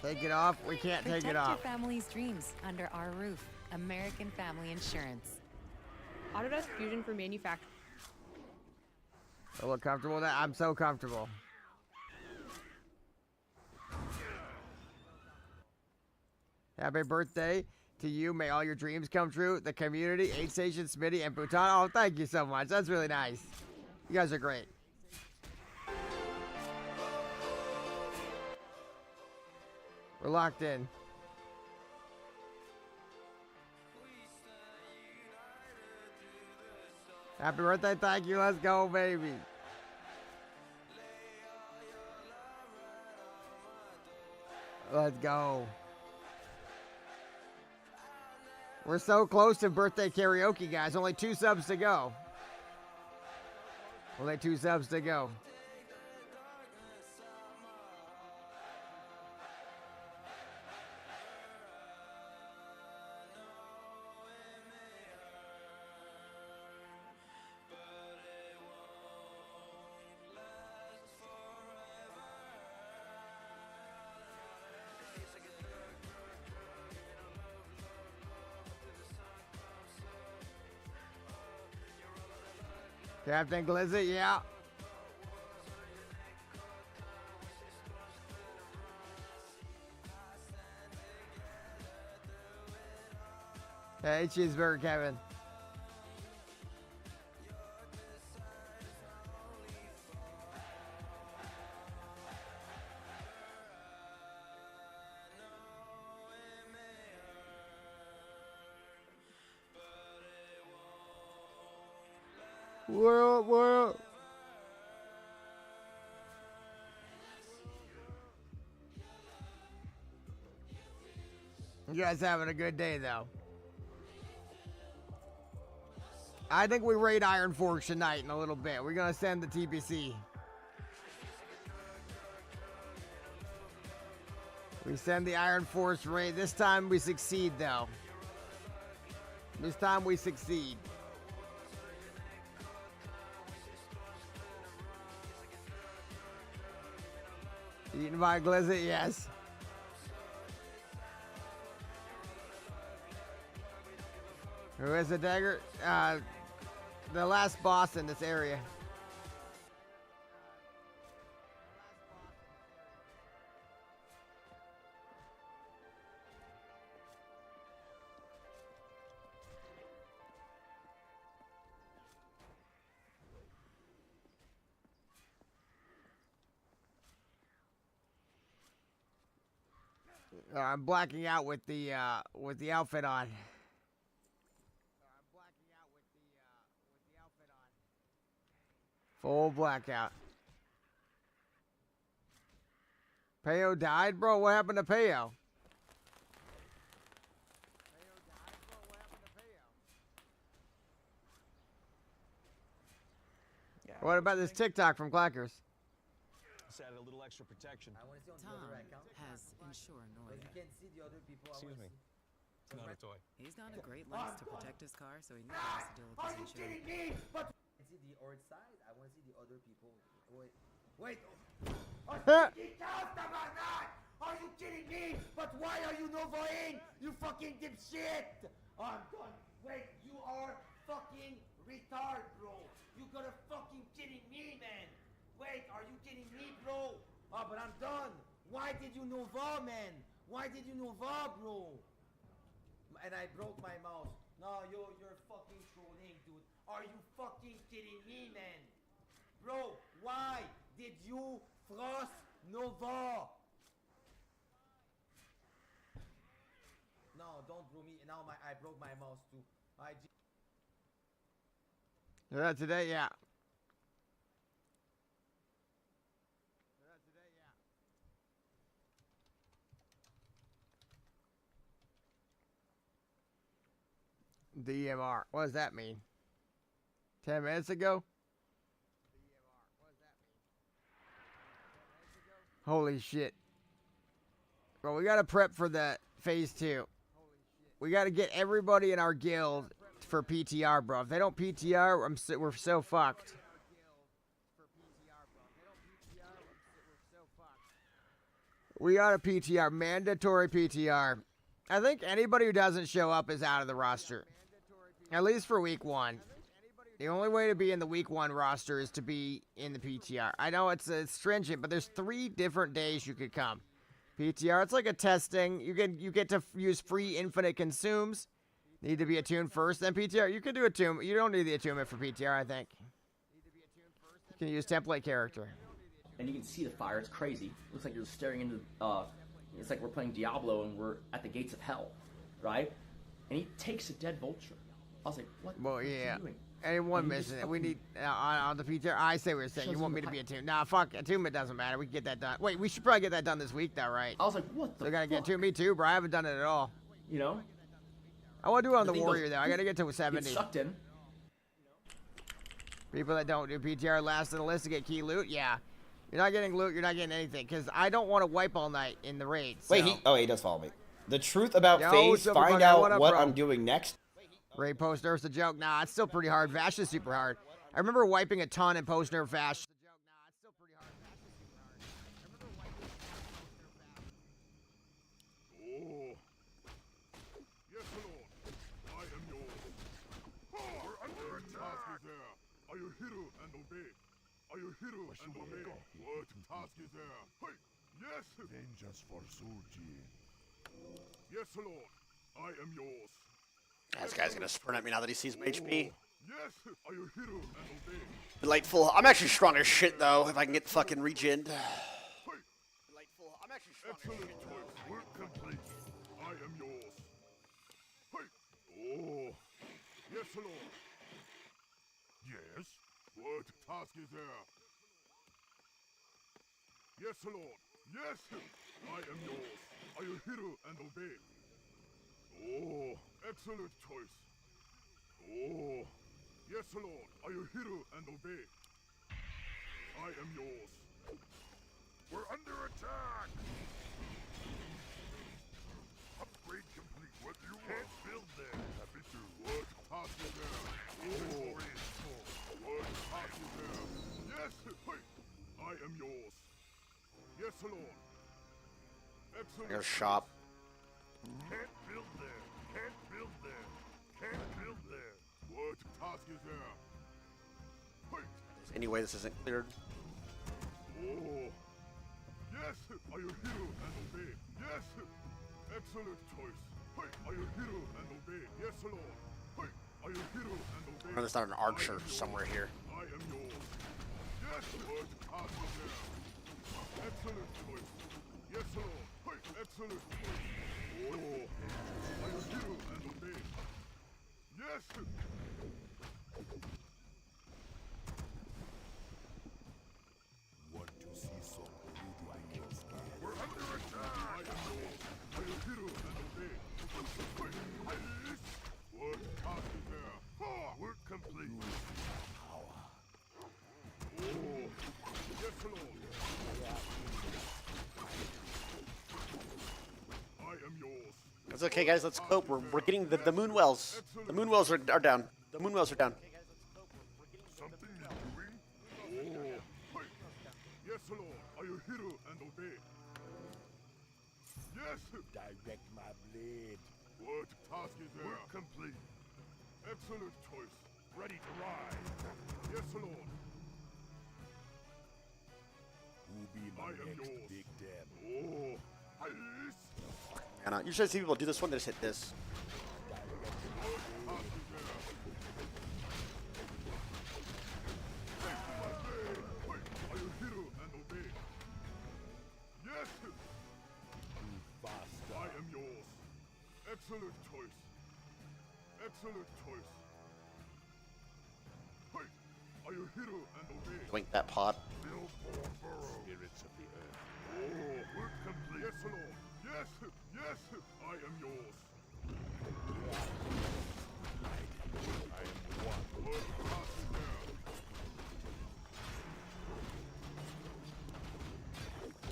Take it off. We can't take it off. Protect your family's dreams under our roof. American Family Insurance. Autodesk Fusion for manufacturing. I look comfortable with that? I'm so comfortable. Happy birthday to you. May all your dreams come true. The community, 8 Station, Smitty, and Bhutan. Oh, thank you so much. That's really nice. You guys are great. We're locked in. Happy birthday, thank you. Let's go, baby. Let's go. We're so close to birthday karaoke, guys. Only 2 subs to go. Only 2 subs to go. Captain Glizzy, yeah. Hey, cheeseburger, Kevin. What? You guys having a good day, though. I think we raid Iron Forks tonight in a little bit. We're going to send the TBC. We send the Iron Force raid. This time we succeed, though. This time we succeed. Eaten by Glizzy, yes. Who is the dagger? The last boss in this area. I'm blacking out with the outfit on. Full blackout. Peo died, bro. What happened to Peo? What about this TikTok from Clackers? Just added a little extra protection. Tom has Insure Noya. Excuse me. It's not a toy. He's gone to great lengths to protect his car, so he never has to deal with his insurance. See the other side. I want to see the other people. Wait. Are you kidding me? But why are you Novoing? You fucking dipshit! I'm done. Wait, you are fucking retard, bro. You gotta fucking kidding me, man. Wait, are you kidding me, bro? Oh, but I'm done. Why did you Nova, man? Why did you Nova, bro? And I broke my mouse. No, you're fucking trolling, dude. Are you fucking kidding me, man? Bro, why did you frost Nova? No, don't bro me. Now I broke my mouse too. Today, yeah. DMR. What does that mean? 10 minutes ago? Holy shit. Well, we gotta prep for that phase 2. We gotta get everybody in our guild for PTR, bro. If they don't PTR, we're so fucked. We got a PTR, mandatory PTR. I think anybody who doesn't show up is out of the roster. At least for week 1. The only way to be in the week 1 roster is to be in the PTR. I know it's stringent, but there's 3 different days you could come. PTR, it's like a testing. You get to use free infinite consumes. Need to be attuned first, then PTR. You can do attunement. You don't need the attunement for PTR, I think. You can use template character. And you can see the fire. It's crazy. Looks like you're staring into. It's like we're playing Diablo and we're at the gates of hell, right? And he takes a dead vulture. I was like, what? Well, yeah. Is he doing? Anyone missing it? We need on the PTR. I say we're saying you want me to be attuned. Nah, fuck attunement doesn't matter. We can get that done. Wait, we should probably get that done this week, though, right? I was like, what the? So we gotta get to me too, bro. I haven't done it at all. You know? I want to do it on the warrior though. I gotta get to 70. Get sucked in. People that don't do PTR last in the list to get key loot. Yeah, you're not getting loot. You're not getting anything because I don't want to wipe all night in the raid. So. Wait, he does follow me. The truth about phase. Find out what I'm doing next. Raid post nerf's a joke. Nah, it's still pretty hard. Vash is super hard. I remember wiping a ton in post nerf Vash. Oh. Yes, Lord. I am yours. We're under attack. Task is there. Are you hero and obey? Are you hero and obey? What task is there? Hey, yes. Vengeance for Surji. Yes, Lord. I am yours. This guy's gonna sprint at me now that he sees my HP. Yes. Are you hero and obey? Delightful. I'm actually strong as shit though. If I can get fucking regened. Delightful. I'm actually strong as shit. Work complete. I am yours. Hey. Oh. Yes, Lord. Yes. What task is there? Yes, Lord. Yes. I am yours. Are you hero and obey? Oh, excellent choice. Oh. Yes, Lord. Are you hero and obey? I am yours. We're under attack. Upgrade complete. What you can't build there. Happy to. What task is there? Oh. What task is there? Yes. Hey. I am yours. Yes, Lord. Excellent. There's shop. Can't build there. Can't build there. Can't build there. What task is there? Hey. Anyway, this isn't cleared. Oh. Yes. Are you hero and obey? Yes. Excellent choice. Hey. Are you hero and obey? Yes, Lord. Hey. Are you hero and obey? I know there's not an archer somewhere here. I am yours. Yes. What task is there? Excellent choice. Yes, Lord. Hey. Excellent choice. Oh. Are you hero and obey? Yes. Want to see some good like we're under attack. I am yours. Are you hero and obey? Hey. What task is there? Work complete. It's okay, guys. Let's cope. We're getting the moon wells. The moon wells are down. The moon wells are down. Something is doing? Oh. Yes, Lord. Are you hero and obey? Yes. Direct my blade. What task is there? Work complete. Excellent choice. Ready to ride. Yes, Lord. Who be my next big dam? Oh. And usually I see people do this one. They just hit this. Yes. I am yours. Excellent choice. Excellent choice. Hey, are you hero and obey? Wink that pot. Spirits of the earth. Oh, work complete. Yes, Lord. Yes, yes, I am yours. I am the one. What task is there?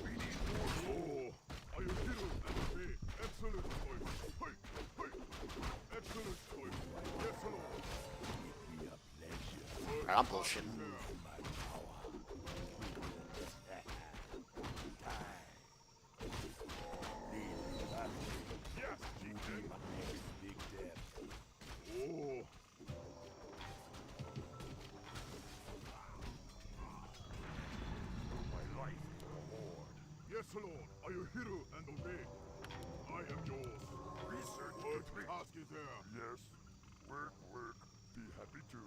We need more. Oh, are you hero and obey? Excellent choice. Hey, hey. Excellent choice. Yes, Lord. Give me a pleasure. Alright, I'm bullshitting. Yes, Lord. Are you hero and obey? I am yours. Research. What task is there? Yes. Work, work. Be happy to.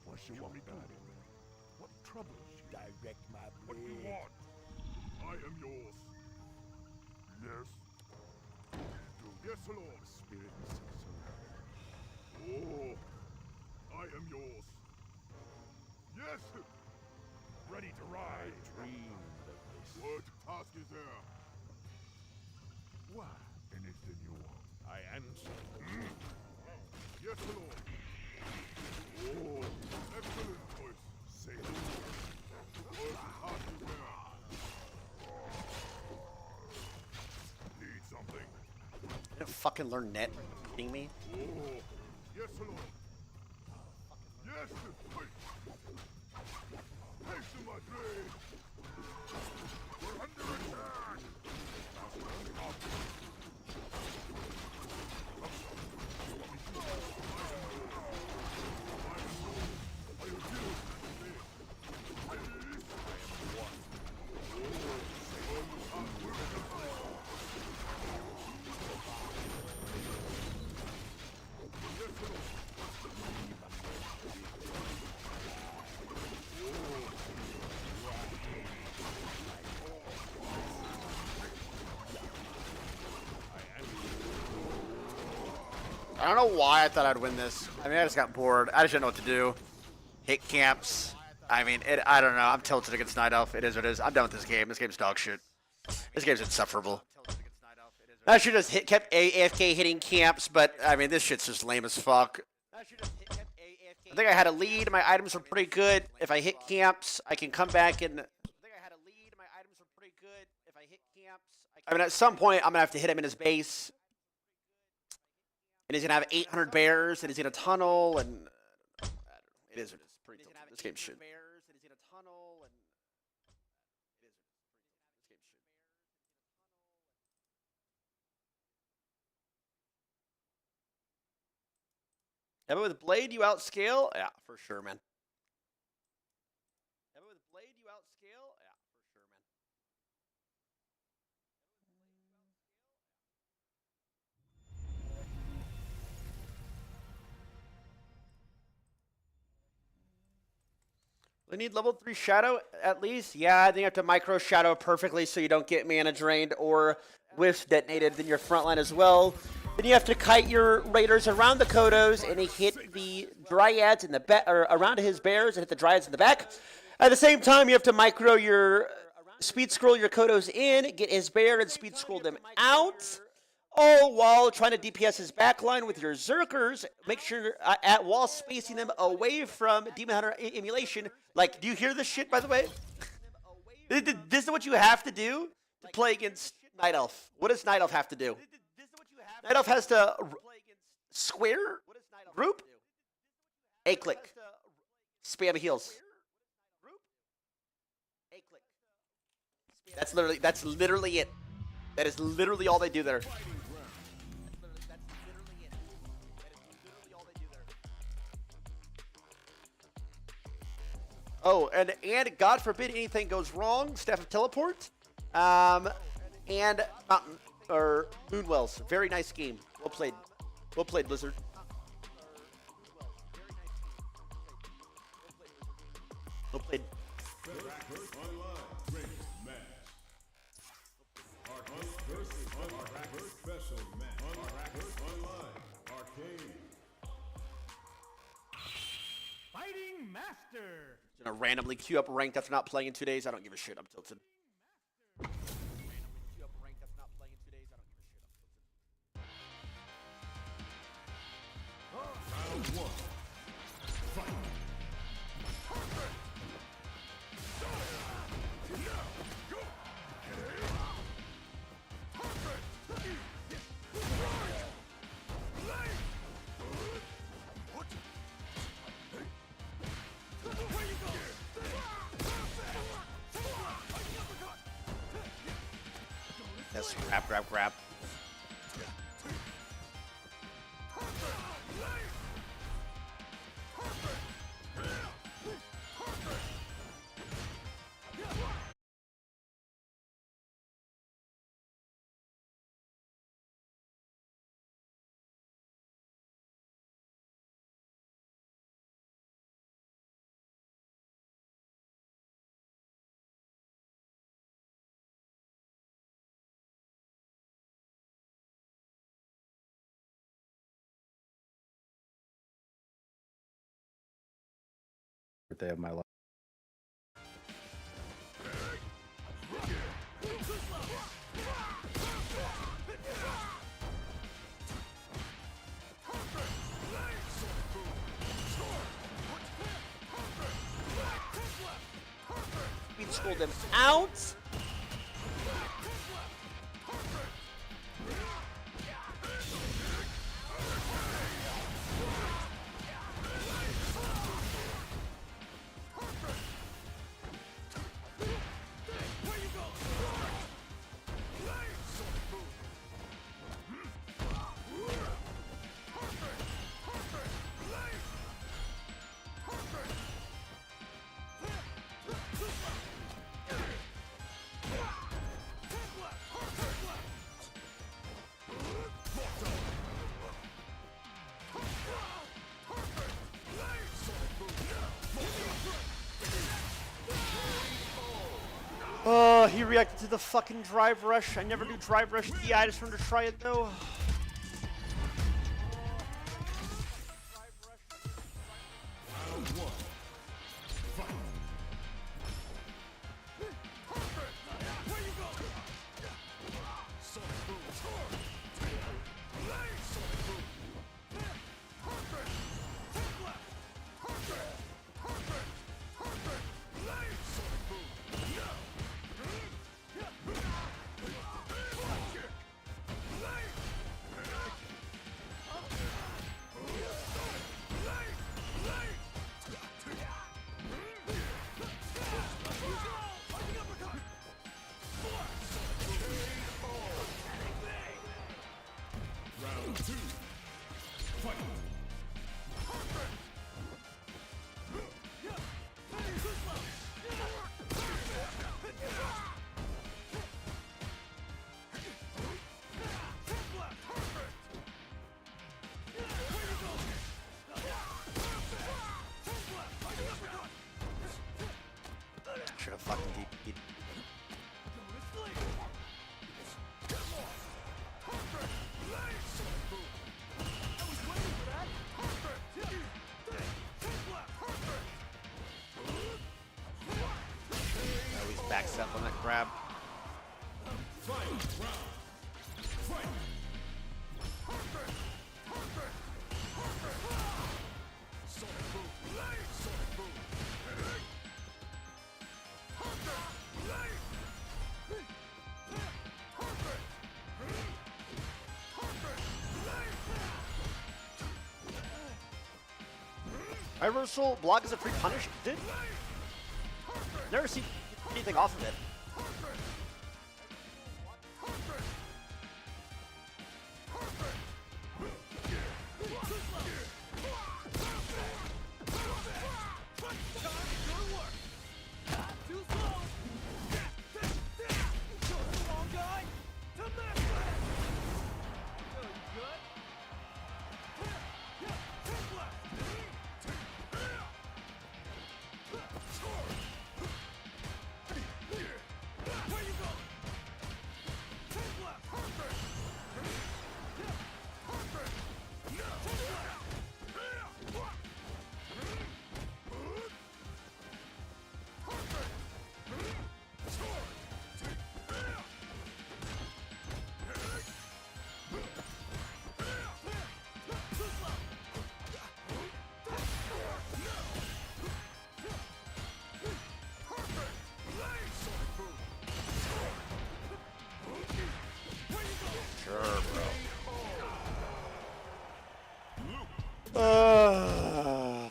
What you want me to do? What troubles you? Direct my blade. What you want? I am yours. Yes. Yes, Lord. Spirit says so. Oh. I am yours. Yes. Ready to ride. I dreamed of this. What task is there? What? Anything you want. I answer. Yes, Lord. Oh, excellent choice. Say the word. What task is there? Need something? You didn't fucking learn net. Are you kidding me? Oh, yes, Lord. Yes. Hasten my blade. We're under attack. I don't know why I thought I'd win this. I mean, I just got bored. I just didn't know what to do. Hit camps. I mean, I don't know. I'm tilted against Night Elf. It is what it is. I'm done with this game. This game's dog shit. This game's insufferable. I should have just kept AFK hitting camps, but I mean, this shit's just lame as fuck. I think I had a lead. My items were pretty good. If I hit camps, I can come back and. I mean, at some point, I'm gonna have to hit him in his base. And he's going to have 800 bears, and he's going to tunnel, and it is pretty tilted. This game's shit. Yeah, but with Blade, you outscale? Yeah, for sure, man. Yeah, but with Blade, you outscale? Yeah, for sure, man. We need level 3 Shadow at least. Yeah, I think you have to micro Shadow perfectly so you don't get mana drained or whiffs detonated in your front line as well. Then you have to kite your raiders around the Kodos and hit the Dryads in the back, or around his bears and hit the Dryads in the back. At the same time, you have to micro your speed scroll your Kodos in, get his bear and speed scroll them out. All while trying to DPS his backline with your Zerkers. Make sure at while spacing them away from Demon Hunter emulation. Like, do you hear this shit, by the way? This is what you have to do to play against Night Elf. What does Night Elf have to do? Night Elf has to square group. A click. Spam heals. That's literally it. That is literally all they do there. Oh, and God forbid anything goes wrong, Staff of Teleport, and Mountain or Moonwells. Very nice game. Well played. Well played, Blizzard. Well played. Fighting Master. Gonna randomly queue up ranked after not playing in 2 days. I don't give a shit. I'm tilted. Round one. Fight. Yes, grab. Birthday of my life. We can school them out. Oh, he reacted to the fucking drive rush. I never do drive rush DI. I just wanted to try it though. Round one. Fight. Round two. Fight. Should have fucking DP'd. Now he's backstep on that grab. Reversal block is a free punish. Did never seen anything off of it.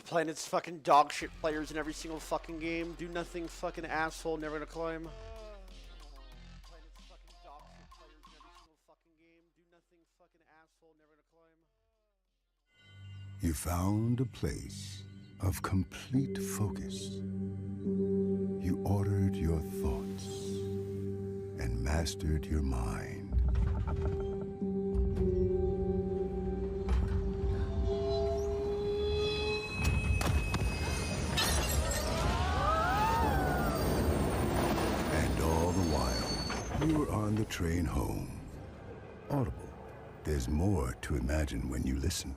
Playing its fucking dog shit players in every single fucking game. Do nothing, fucking asshole, never gonna climb. Playing its fucking dog shit players in every single fucking game. Do nothing, fucking asshole, never gonna climb. You found a place of complete focus. You ordered your thoughts and mastered your mind. You're on the train home. Audible. There's more to imagine when you listen.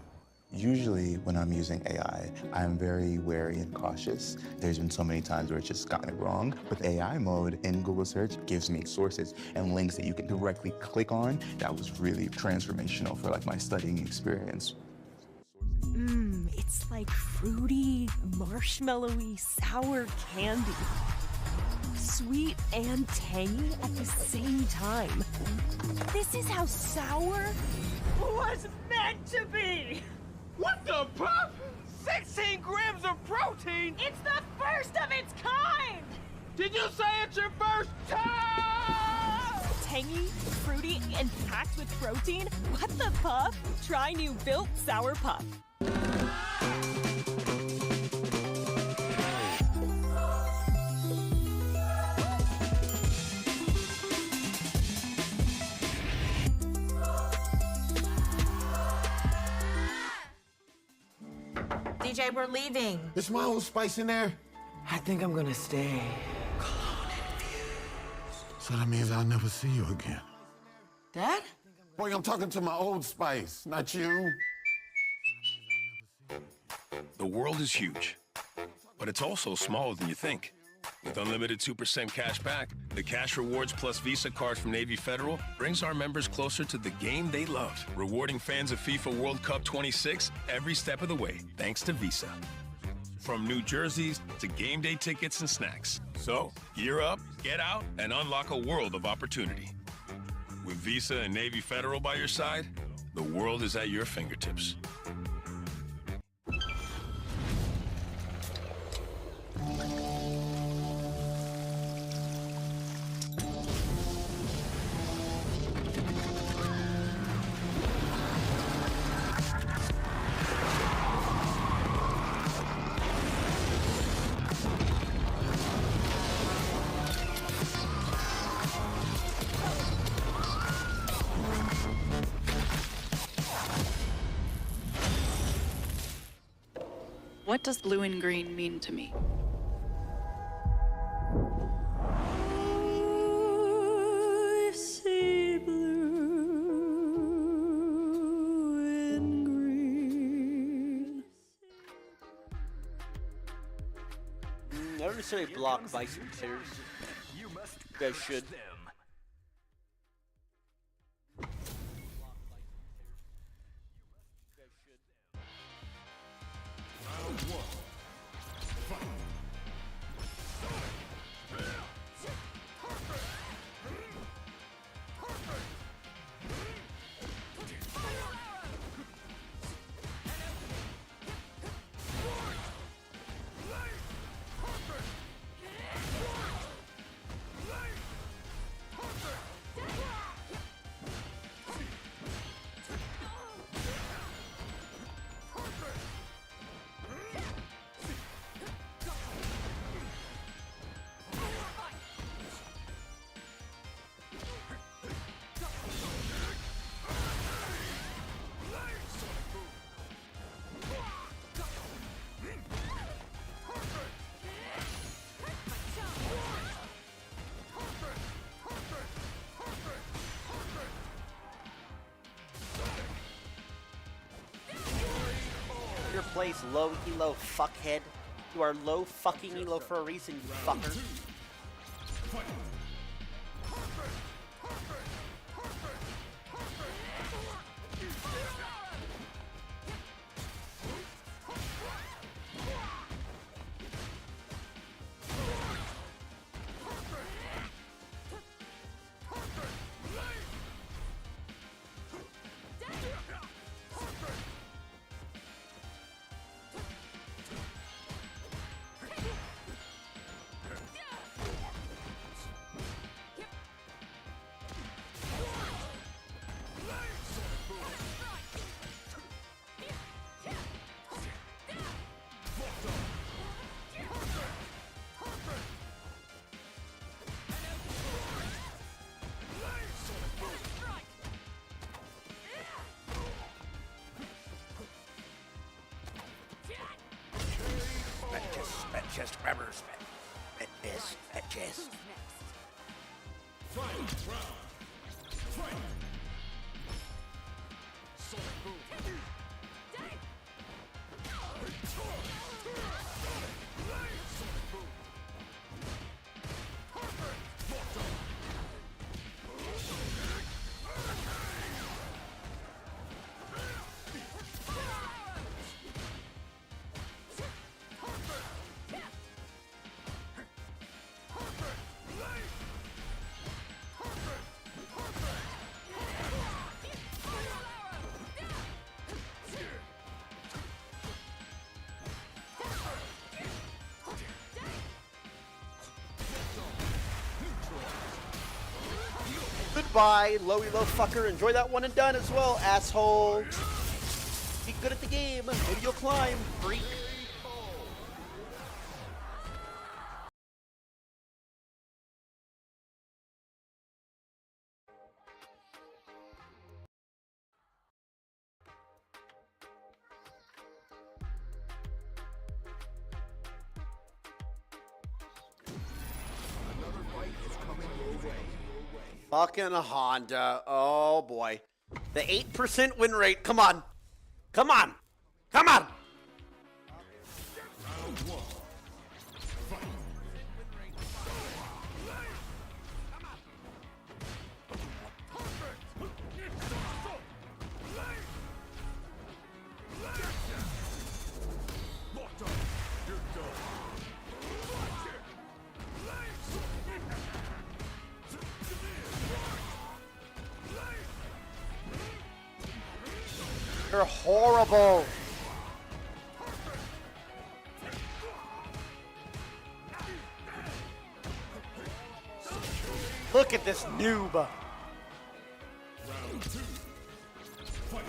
Usually when I'm using AI, I'm very wary and cautious. There's been so many times where it's just gotten it wrong. But AI mode in Google search gives me sources and links that you can directly click on. That was really transformational for like my studying experience. It's like fruity, marshmallowy, sour candy. Sweet and tangy at the same time. This is how sour was meant to be! What the pup? 16 grams of protein? It's the first of its kind! Did you say it's your first time? Tangy, fruity, and packed with protein? What the puff? Try new Built Sour Puff. DJ, we're leaving. Is my old spice in there? I think I'm gonna stay. So that means I'll never see you again. Dad? Boy, I'm talking to my old spice, not you. The world is huge, but it's also smaller than you think. With unlimited 2% cash back, the Cash Rewards Plus Visa card from Navy Federal brings our members closer to the game they love, rewarding fans of FIFA World Cup 26 every step of the way, thanks to Visa. From new jerseys to game day tickets and snacks. So, gear up, get out, and unlock a world of opportunity. With Visa and Navy Federal by your side, the world is at your fingertips. What does blue and green mean to me? I see blue and green. I don't necessarily block Bison players. You guys should. place, low elo fuckhead. You are low fucking elo for a reason, you fucker. Chest grabbers. At chest. Fight round. Fight. Sonic boom. Goodbye, low elo fucker. Enjoy that one and done as well, asshole. Be good at the game. Maybe you'll climb, freak. Fucking Honda. Oh boy. The 8% win rate. Come on. Come on. Come on. Round one. Fight. Locked up. You're done. You're horrible. Look at this noob. Round two. Fight.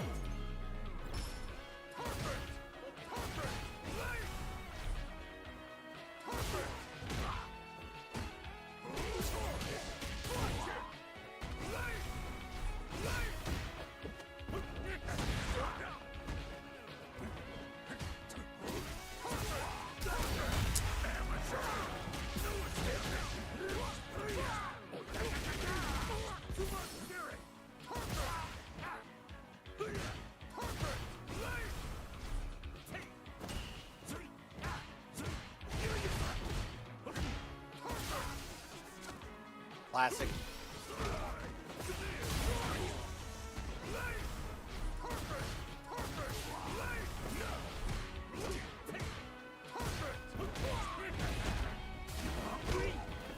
Classic.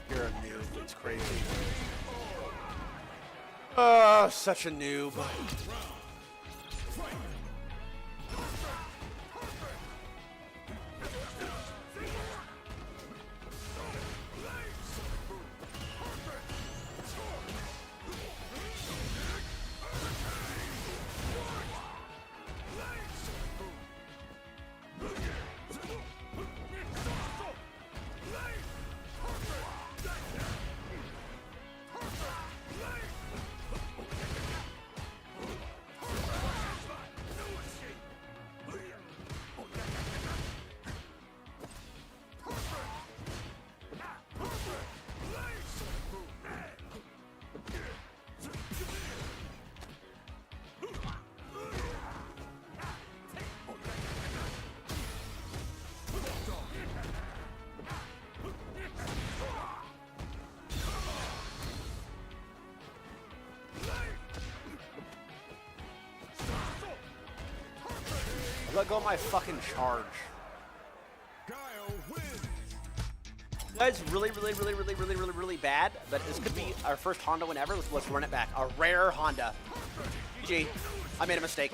You're a noob. It's crazy. Oh, such a noob. Let go of my fucking charge. You guys really bad, but this could be our first Honda win ever. Let's run it back. A rare Honda. GG. I made a mistake.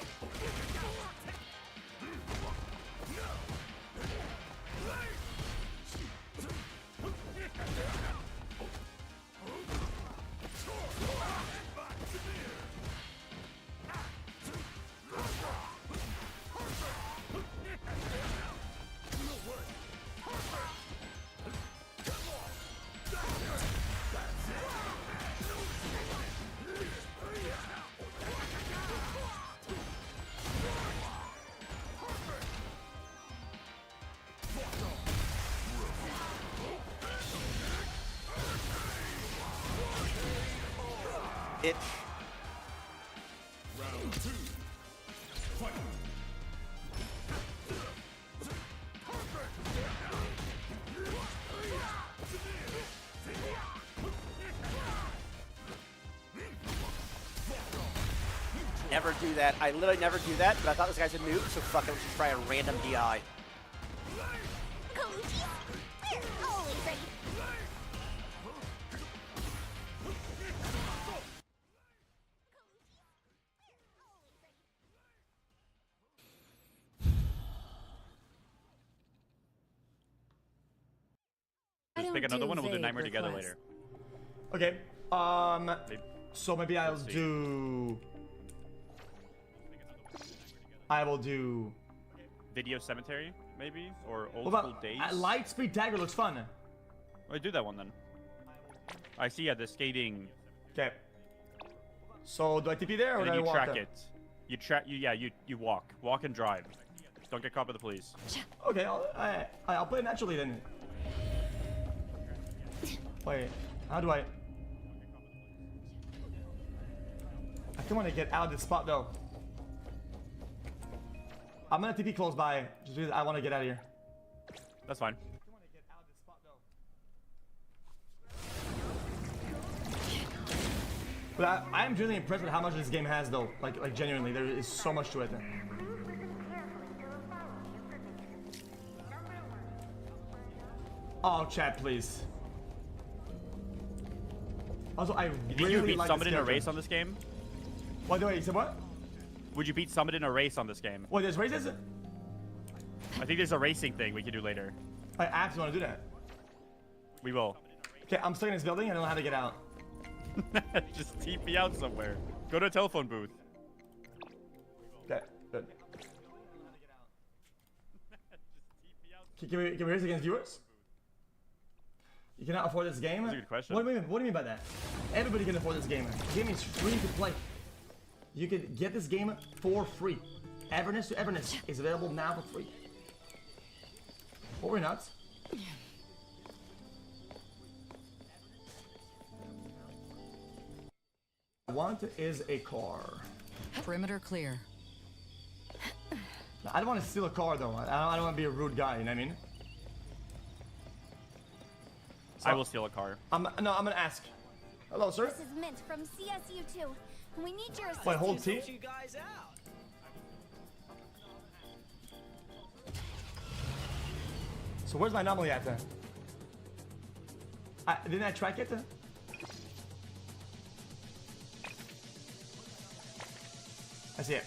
It. Round 2. Fight. Never do that. I literally never do that, but I thought this guy's a noob, so fuck it, let's just try a random DI. Just pick another one and we'll do Nightmare together later. Okay. So maybe I will do Video Cemetery, maybe? Or Old what School about Days? Lightspeed Dagger looks fun. Well, do that one then. I see, yeah, the skating. Okay. So do I TP there or And do then I you walk track there? it. You track. You walk. Walk and drive. Don't get caught by the police. Okay, I'll play it naturally then. Wait, how do I kind of want to get out of this spot though. I'm gonna TP close by just because I want to get out of here. That's fine. But I am really impressed with how much this game has though. Like genuinely, there is so much to it. Oh, chat, please. Also, I You think really you would beat like Summit this in a character. race on this game? What do you said what? Would you beat Summit in a race on this game? What, there's races? I think there's a racing thing we can do later. I actually want to do that. We will. Okay, I'm stuck in this building. I don't know how to get out. Just TP out somewhere. Go to a telephone booth. Okay, good. Can we race against viewers? You cannot afford this game? That's a good question. What do you mean by that? Everybody can afford this game. The game is free to play. You can get this game for free. Everness to Everness is available now for free. Or not. What I want is a car. Perimeter clear. I don't want to steal a car though. I don't want to be a rude guy, you know what I mean? So, I will steal a car. I'm gonna ask. Hello, sir. This is Mint from CSU2. We need your assistance. Wait, hold T. You guys out. So where's my anomaly at then? Didn't I track it? I see it.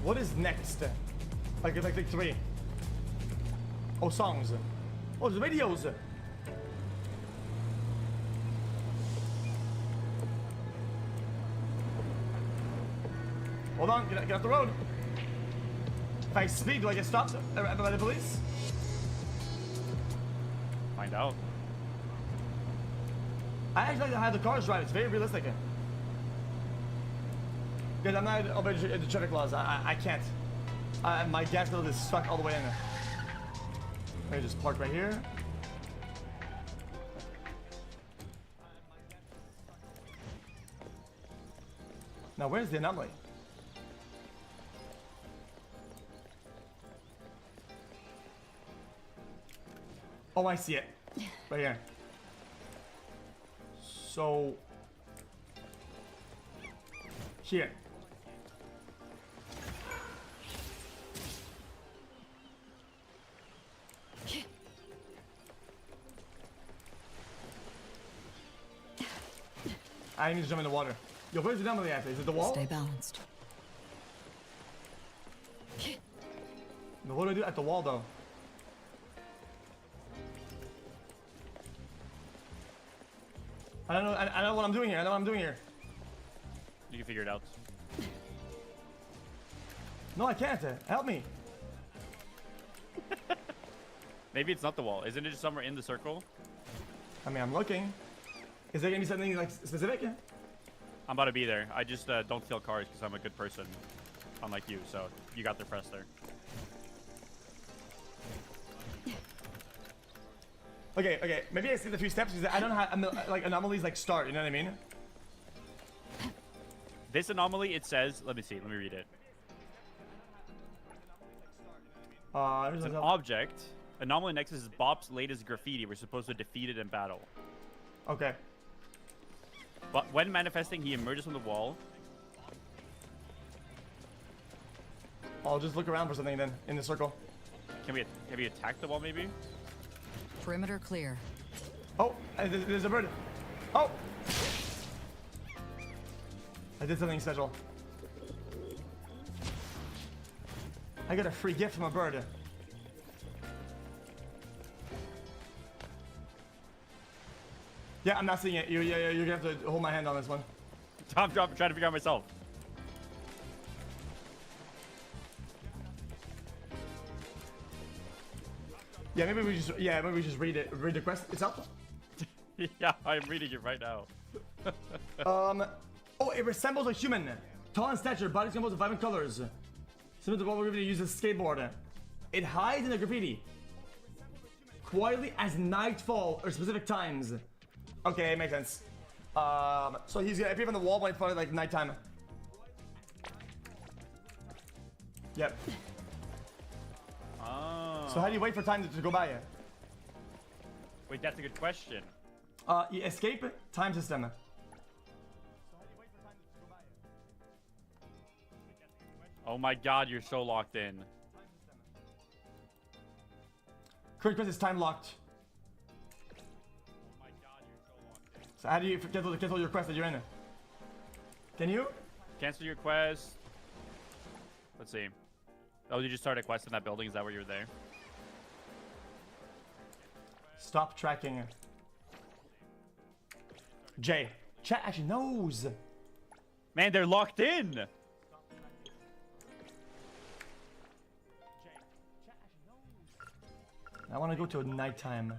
What is next? Like 3. Oh, songs. Oh, there's videos. Hold on, get off the road. If I speed, do I get stopped by the police? Find out. I actually like how the cars drive. It's very realistic. Because I'm not obeying the traffic laws. I can't. My gas bill is stuck all the way in there. Let me just park right here. Now, where's the anomaly? Oh, I see it. Right here. So... Here. I need to jump in the water. Yo, where's the anomaly at? Is it the wall? Stay balanced. No, what do I do at the wall, though? I don't know. I don't know what I'm doing here. I know what I'm doing here. You can figure it out. No, I can't. Help me. Maybe it's not the wall. Isn't it just somewhere in the circle? I mean, I'm looking. Is there gonna be something like specific? I'm about to be there. I just don't steal cars because I'm a good person, unlike you. So you got the press there. Okay, okay. Maybe I skipped a few steps because I don't have like anomalies like start. You know what I mean? This anomaly, it says. Let me see. Let me read it. It's an object. Anomaly Nexus is Bop's latest graffiti. We're supposed to defeat it in battle. Okay. But when manifesting, he emerges from the wall. I'll just look around for something then in the circle. Can we attack the wall maybe? Perimeter clear. Oh, there's a bird. Oh! I did something special. I got a free gift from a bird. Yeah, I'm not seeing it. You're gonna have to hold my hand on this one. I'm trying to figure out myself. Yeah, maybe we just read the quest itself. Yeah, I'm reading it right now. Oh, it resembles a human. Tall in stature, body composed of vibrant colors. Similar to what we're going to use as a skateboard. It hides in the graffiti. Quietly as nightfall or specific times. Okay, it makes sense. So he's gonna appear on the wall when it's probably like nighttime. Yep. Oh. So how do you wait for time to go by? Wait, that's a good question. You escape time system. Oh my god, you're so locked in. Current quest is time locked. So how do you cancel your quest that you're in? Can you? Cancel your quest. Let's see. Oh, you just started a quest in that building? Is that where you were there? Stop tracking. J. Chat actually knows. Man, they're locked in. I want to go to nighttime.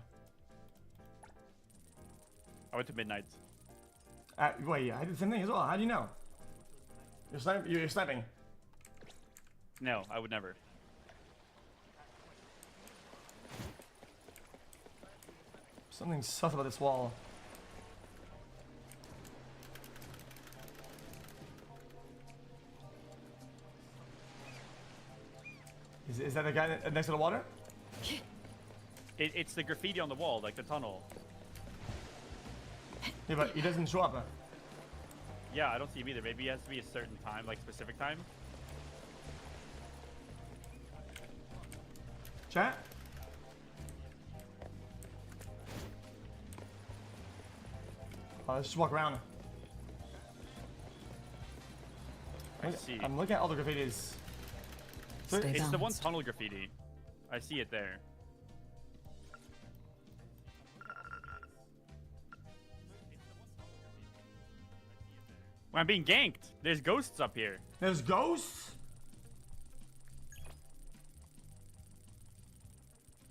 I went to midnight. Wait, I did the same thing as well. How do you know? You're sniping. No, I would never. Something sus about this wall. Is that the guy next to the water? It's the graffiti on the wall, like the tunnel. Yeah, but he doesn't show up. Yeah, I don't see him either. Maybe it has to be a certain time, like specific time. Chat? Let's just walk around. I see. I'm looking at all the graffitis. It's the one tunnel graffiti. I see it there. Well, I'm being ganked. There's ghosts up here. There's ghosts?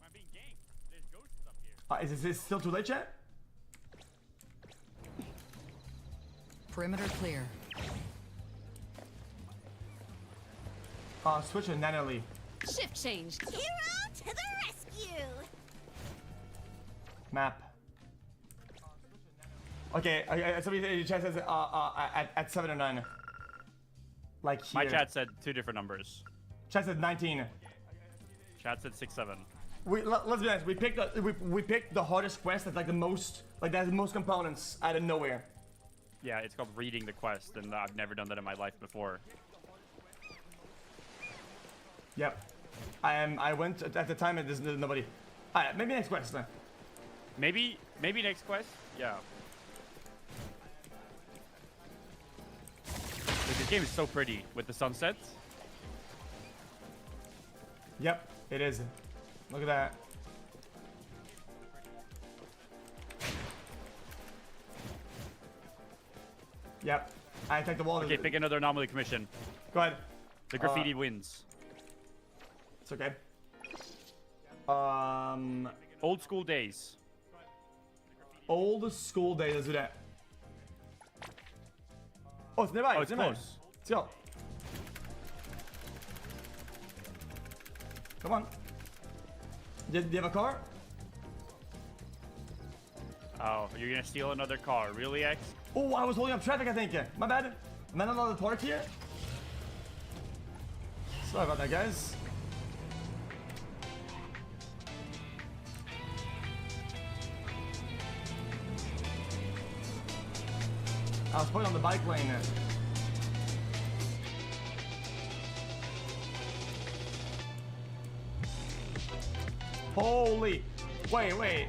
I'm being ganked. There's ghosts up here. Is this still too late, chat? Perimeter clear. Switch to Nanoli. Shift change. Hero to the rescue. Map. Okay, somebody chat says at 7 or 9. Like here. My chat said 2 different numbers. Chat said 19. Chat said 6, 7. let's be honest. We picked the hardest quest that's like the most that has the most components out of nowhere. Yeah, it's called reading the quest, and I've never done that in my life before. Yep. I went at the time and there's nobody. Alright, maybe next quest then. Maybe next quest? Yeah. This game is so pretty with the sunsets. Yep, it is. Look at that. Yep. I take the wall. Okay, pick another anomaly commission. Go ahead. The graffiti wins. It's okay. Old school days. Old school days. Let's do that. Oh, it's nearby. Oh, it's nearby. close. Let's go. Come on. Do you have a car? Oh, you're gonna steal another car, really, X? Oh, I was holding up traffic, I think. My bad. Am I not allowed to park here? Sorry about that, guys. I was putting on the bike lane there. Holy. Wait.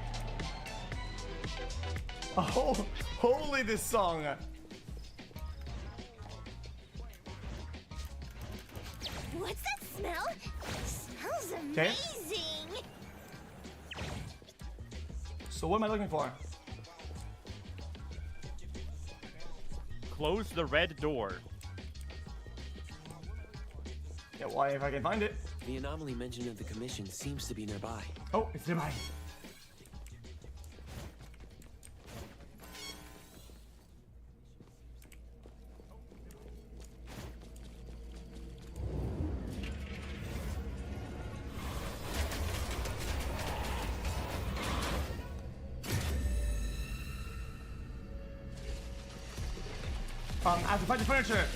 Oh, holy this song. What's that smell? Smells Okay. amazing. So what am I looking for? Close the red door. Yeah, why if I can find it? The anomaly mentioned in the commission seems to be nearby. Oh, it's nearby. I have to find the furniture.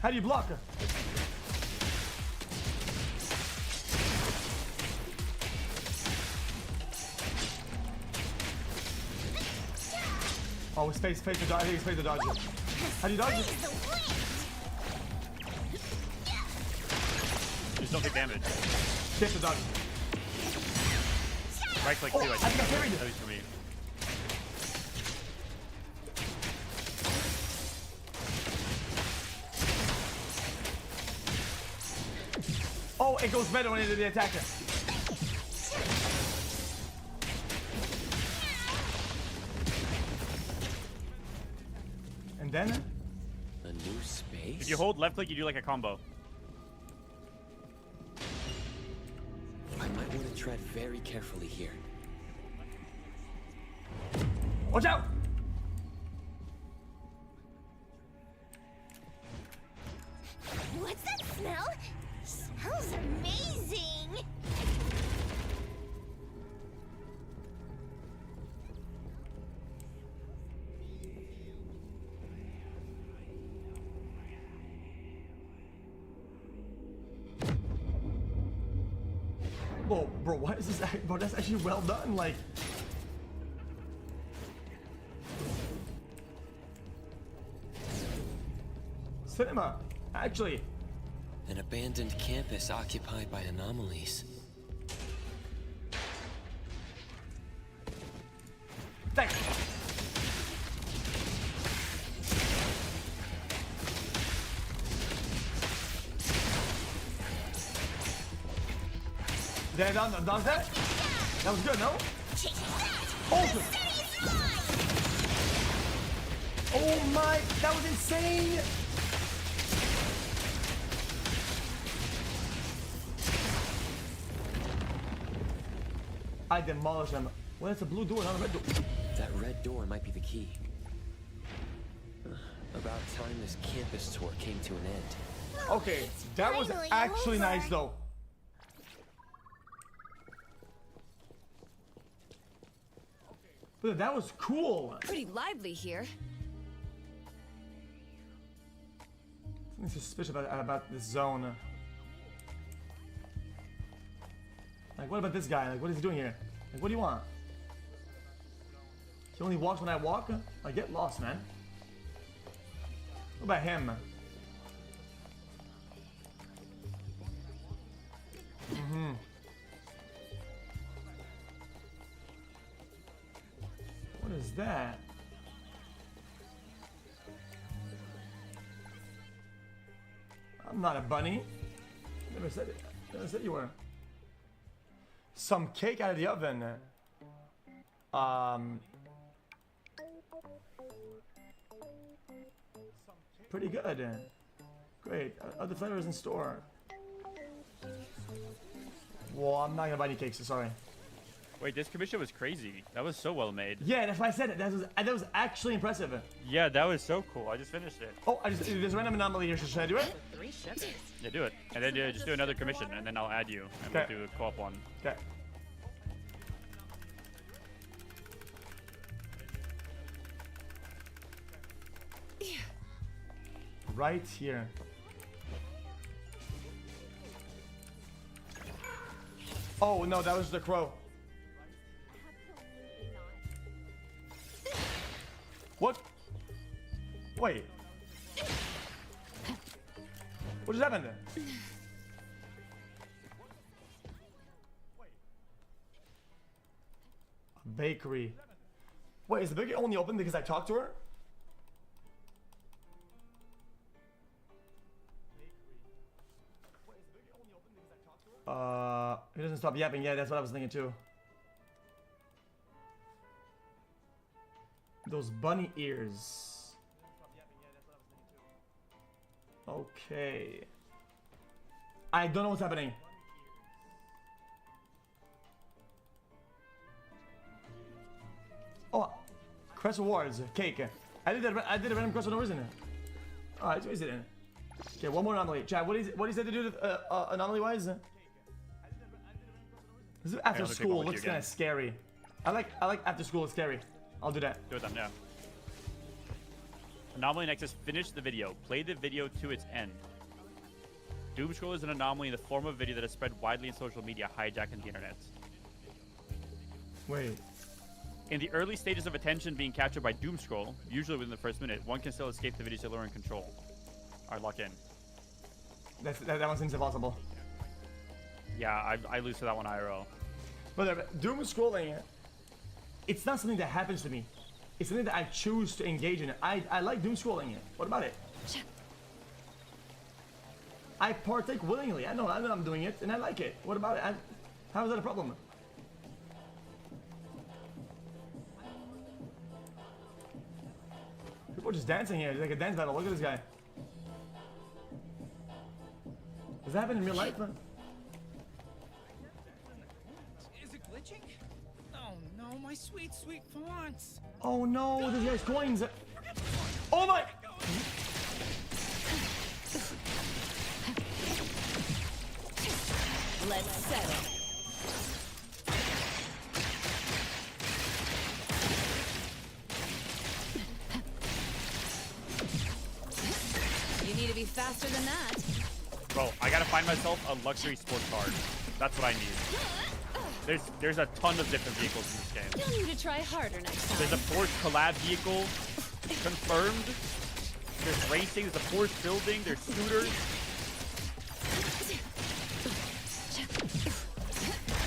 How do you block her? Oh, space to dodge. I think space to dodge it. How do you dodge it? Just don't take damage. Shift to dodge. Right click Oh, too, I think I parried it. At least for me. Oh, it goes better when it did the attacker. And then? A new space? If you hold left click, you do like a combo. I might want to tread very carefully here. Watch out! What's that smell? Smells amazing. Whoa, bro, what is this? Bro, that's actually well done. Like, cinema, actually. An abandoned campus occupied by anomalies. Thanks. Did I dodge that? That was good, no? Awesome. Oh my, that was insane! I demolished them. Well, it's a blue door, not a red door. That red door might be the key. About time this campus tour came to an end. Okay, that was actually nice though. Dude, that was cool. Pretty lively here. Something suspicious about this zone. Like, what about this guy? Like, what is he doing here? Like, what do you want? He only walks when I walk? Like, get lost, man. What about him? Mm-hmm. What is that? I'm not a bunny. Never said it. Never said you were. Some cake out of the oven. Pretty good. Great. Other flavors in store. Well, I'm not gonna buy any cakes. Sorry. Wait, this commission was crazy. That was so well made. Yeah, that's why I said it. That was actually impressive. Yeah, that was so cool. I just finished it. Oh, there's a random anomaly here. Should I do it? Yeah, do it. And then just do another commission, and then I'll add you. And we'll do a co-op one. Okay. Right here. Oh, no, that was the crow. What? Wait. What just happened there? A bakery. Wait, is the bakery only open because I talked to her? He doesn't stop yapping. Yeah, that's what I was thinking too. Those bunny ears. Okay. I don't know what's happening. Oh, quest rewards, cake. I did a random quest for no reason. Alright, so is it in? Okay, one more anomaly. Chad, what is it to do anomaly wise? This is after school. Looks kind of scary. I like after school. It's scary. I'll do that. Do it then, yeah. Anomaly Nexus, finish the video. Play the video to its end. Doomscroll is an anomaly in the form of video that is spread widely in social media, hijacking the internet. Wait. In the early stages of attention being captured by Doomscroll, usually within the first minute, one can still escape the video to learn control. Alright, lock in. That one seems impossible. Yeah, I lose to that one IRL. But doom scrolling, it's not something that happens to me. It's something that I choose to engage in. I like doom scrolling. What about it? I partake willingly. I know I'm doing it, and I like it. What about it? How is that a problem? People are just dancing here. It's like a dance battle. Look at this guy. Does that happen in real life? Is it glitching? Oh no, my sweet, sweet fonts. Oh no, this guy's coins. Oh my! Let's settle. You need to be faster than that. Bro, I gotta find myself a luxury sports car. That's what I need. There's a ton of different vehicles in this game. You'll need to try harder next time. There's a Porsche collab vehicle confirmed. There's racing, there's a Porsche building, there's scooters.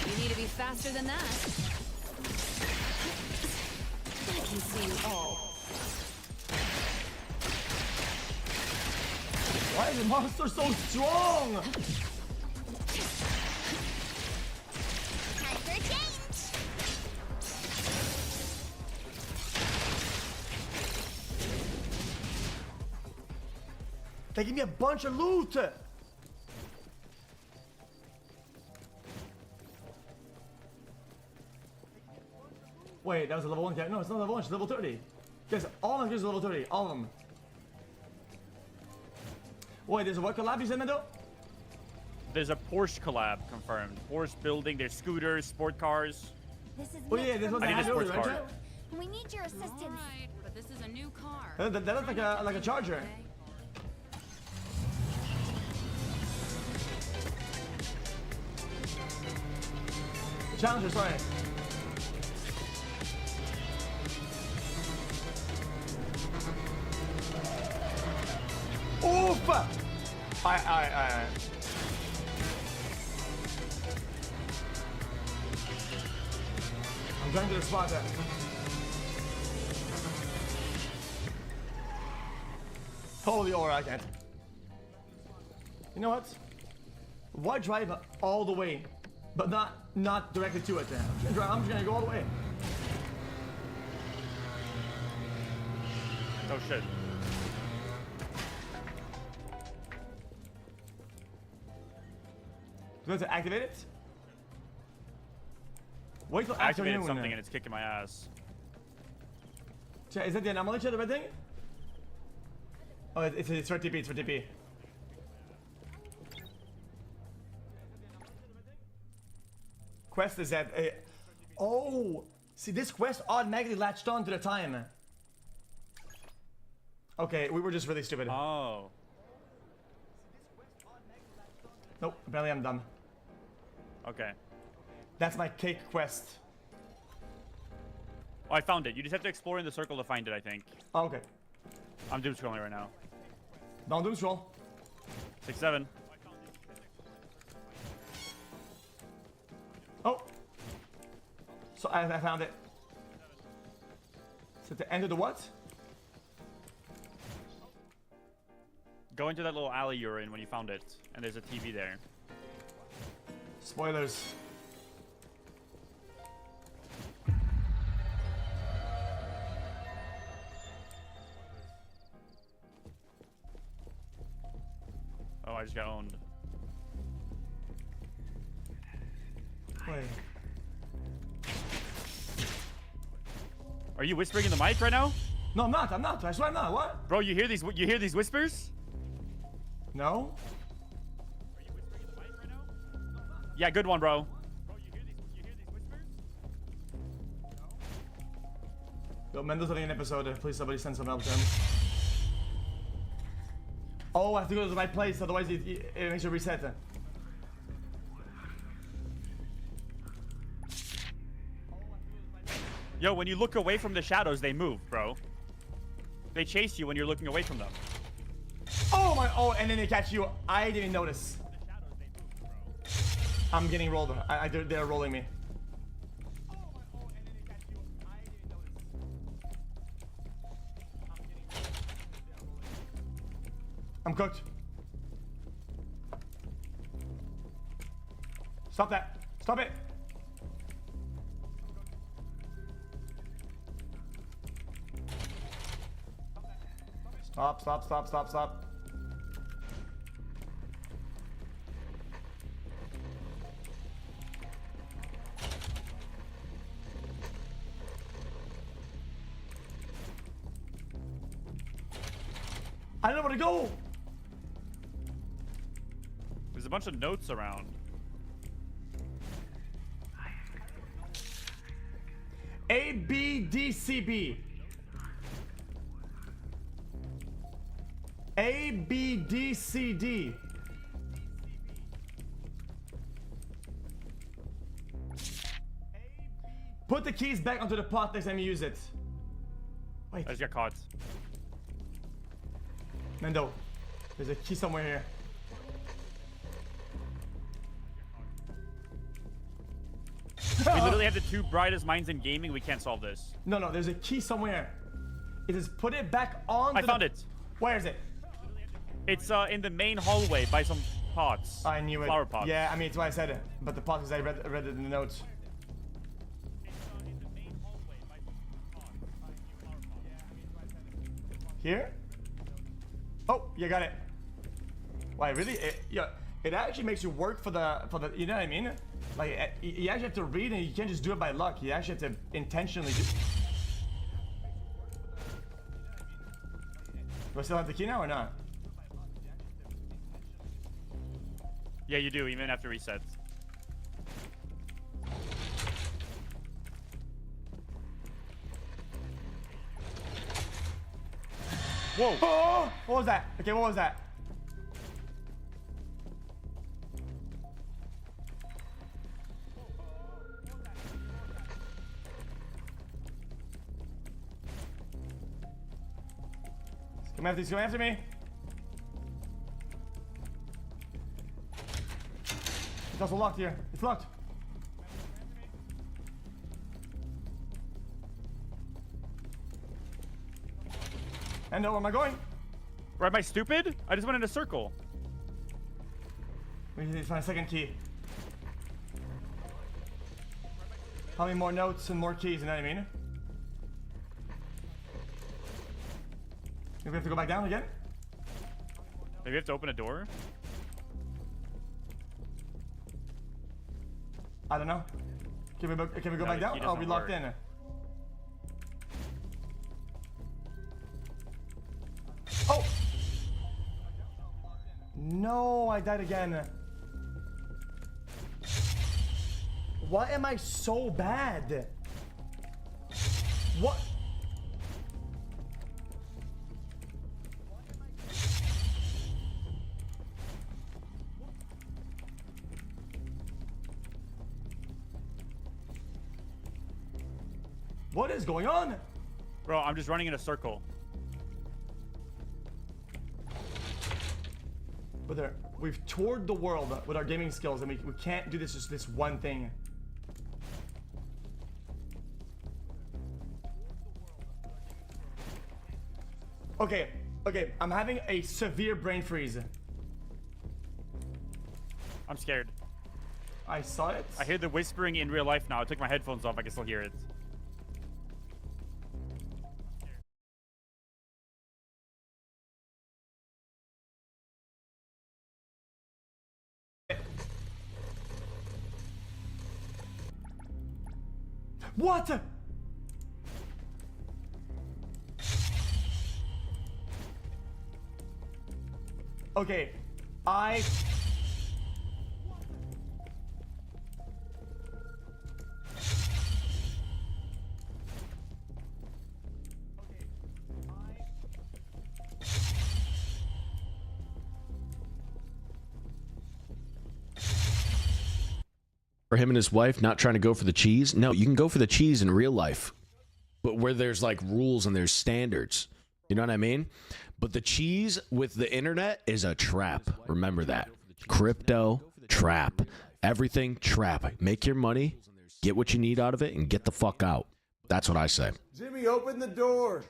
You need to be faster than that. I can see you all. Why is the monster so strong? Time for change. They give me a bunch of loot. Wait, that was a level 1 character. No, it's not level 1, it's level 30. Guys, all of them are level 30. All of them. Wait, there's a what collab you said, Mendo? There's a Porsche collab confirmed. Porsche building, there's scooters, sport cars. This is Oh yeah, this one's I need a sports car. right? We need your assistance. Right, but this is a new car. That looks like a charger. Challenger, sorry. Oof! I. I'm trying to respond that. Holy aura, I can't. You know what? Why drive all the way, but not directly to it? I'm just gonna go all the way. Oh shit. Do I have to activate it? Wait till I activated afternoon. something and it's kicking my ass. Is that the anomaly chat, the red thing? Oh, it's for TP, it's for TP. Quest is that... oh! See, this quest automatically latched on to the time. Okay, we were just really stupid. Oh. Nope, apparently I'm dumb. Okay. That's my cake quest. Oh, I found it. You just have to explore in the circle to find it, I think. Oh, okay. I'm doom scrolling right now. Don't doom scroll. 6-7. Oh! So I found it. So at the end of the what? Go into that little alley you were in when you found it, and there's a TV there. Spoilers. Oh, I just got owned. Wait. Are you whispering in the mic right now? No, I'm not. I swear I'm not. What? Bro, you hear these whispers? No. Yeah, good one, bro. Yo, Mendo's having an episode. Please, somebody send some help to him. Oh, I have to go to the right place, otherwise it makes you reset. Yo, when you look away from the shadows, they move, bro. They chase you when you're looking away from them. Oh my! Oh, and then they catch you. I didn't notice. I'm getting rolled. They're rolling me. I'm cooked. Stop that. Stop it. Stop. I don't know where to go. There's a bunch of notes around. A, B, D, C, B. A, B, D, C, D. Put the keys back onto the pot next time you use it. Wait. I just got caught. Mendo, there's a key somewhere here. We literally have the two brightest minds in gaming. We can't solve this. No, there's a key somewhere. It says put it back on. I found it. Where is it? It's in the main hallway by some pots. I knew it. Flower pots. Yeah, I mean, it's why I said it. But the pot is I read it in the notes. Here? Oh, you got it. Why, really? It actually makes you work for the, you know what I mean? Like, you actually have to read and you can't just do it by luck. You actually have to intentionally do. Do I still have the key now or not? Yeah, you do, even after resets. Whoa! Oh, what was that? Okay, what was that? Come after, come after me. It's also locked here. It's locked. And where am I going? Where am I stupid? I just went in a circle. We need to find a second key. Probably more notes and more keys, you know what I mean? Maybe we have to go back down again? Maybe we have to open a door? I don't know. Can we go back down? Oh, we locked in. Oh! No, I died again. Why am I so bad? What? What is going on? Bro, I'm just running in a circle. But we've toured the world with our gaming skills, and we can't do just this one thing. Okay, I'm having a severe brain freeze. I'm scared. I saw it. I hear the whispering in real life now. I took my headphones off. I can still hear it. What? Okay, For him and his wife not trying to go for the cheese. No, you can go for the cheese in real life, but where there's like rules and there's standards. You know what I mean? But the cheese with the internet is a trap. Remember that. Crypto, trap. Everything, trap. Make your money, get what you need out of it, and get the fuck out. That's what I say. Jimmy, open the door.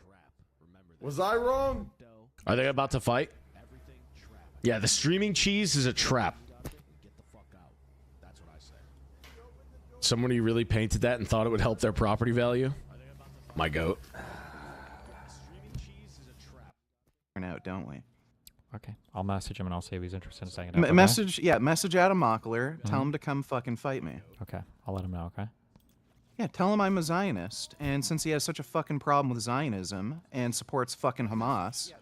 Was I wrong? Are they about to fight? Yeah, the streaming cheese is a trap. Somebody really painted that and thought it would help their property value? My goat. Out, don't we? Okay, I'll message him and I'll see if he's interested in saying it. Message Adam Mockler. Tell him to come fucking fight me. Okay, I'll let him know. Okay. Yeah, tell him I'm a Zionist, and since he has such a fucking problem with Zionism and supports fucking Hamas,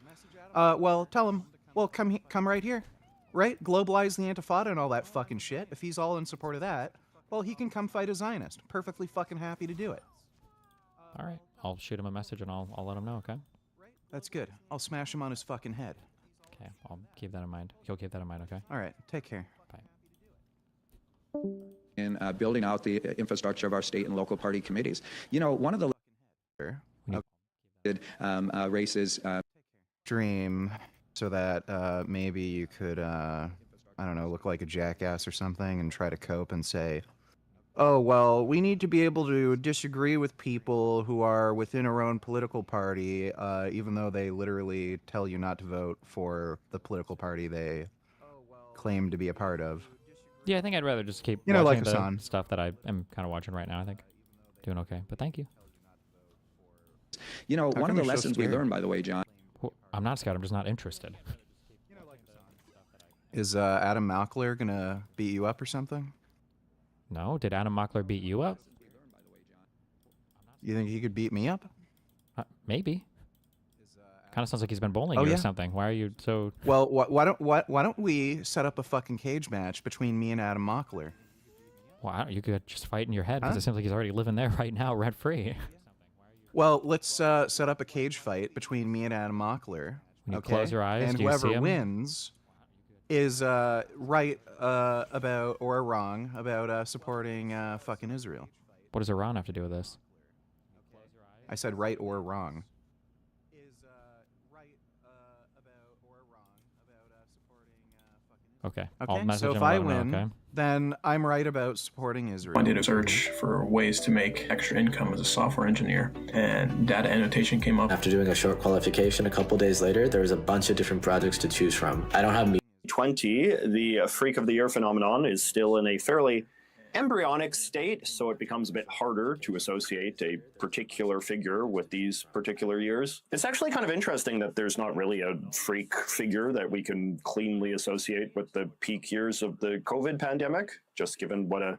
well, tell him, well, come right here, right? Globalize the Intifada and all that fucking shit. If he's all in support of that, well, he can come fight a Zionist. Perfectly fucking happy to do it. All right, I'll shoot him a message and I'll let him know. Okay. That's good. I'll smash him on his fucking head. Okay, I'll keep that in mind. You'll keep that in mind, okay? All right, take care. Bye. In building out the infrastructure of our state and local party committees. You know, one of the races dream so that maybe you could, I don't know, look like a jackass or something and try to cope and say, oh, well, we need to be able to disagree with people who are within our own political party, even though they literally tell you not to vote for the political party they claim to be a part of. Yeah, I think I'd rather just keep like watching Hassan. the stuff that I am kind of watching right now, I think. Doing okay, but thank you. You know, one of the lessons we learned, by the way, John. Well, I'm not scared, I'm just not interested. Is Adam Mockler gonna beat you up or something? No, did Adam Mockler beat you up? You think he could beat me up? Maybe. Kind of sounds like he's been bowling you or something. Why are you so... Well, why don't we set up a fucking cage match between me and Adam Mockler? Well, you could just fight in your head because it seems like he's already living there right now, rent-free. Well, let's set up a cage fight between me and Adam Mockler. When you close your eyes, and do you see whoever him? wins is right about or wrong about supporting fucking Israel. What does Iran have to do with this? I said right or wrong. Okay. I'll Okay, message so him if and I let him know, win, okay? then I'm right about supporting Israel. I did a search for ways to make extra income as a software engineer, and data annotation came up. After doing a short qualification, a couple days later, there was a bunch of different projects to choose from. I don't have 20, the Freak of the Year phenomenon is still in a fairly embryonic state, so it becomes a bit harder to associate a particular figure with these particular years. It's actually kind of interesting that there's not really a freak figure that we can cleanly associate with the peak years of the COVID pandemic, just given what a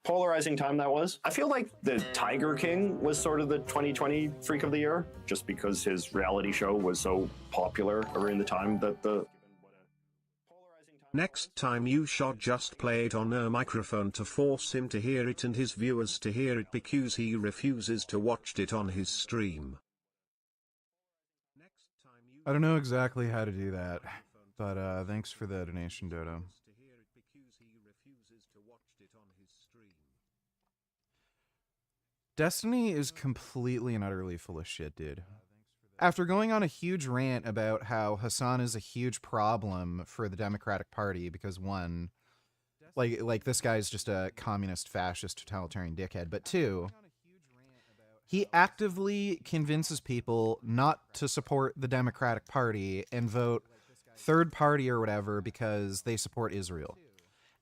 polarizing time that was. I feel like the Tiger King was sort of the 2020 Freak of the Year, just because his reality show was so popular around the time that the Next time you should just play it on a microphone to force him to hear it and his viewers to hear it because he refuses to watch it on his stream. I don't know exactly how to do that, but thanks for the donation, Dodo. Destiny is completely and utterly full of shit, dude. After going on a huge rant about how Hassan is a huge problem for the Democratic Party because one, like this guy's just a communist, fascist, totalitarian dickhead, but two, he actively convinces people not to support the Democratic Party and vote third party or whatever because they support Israel.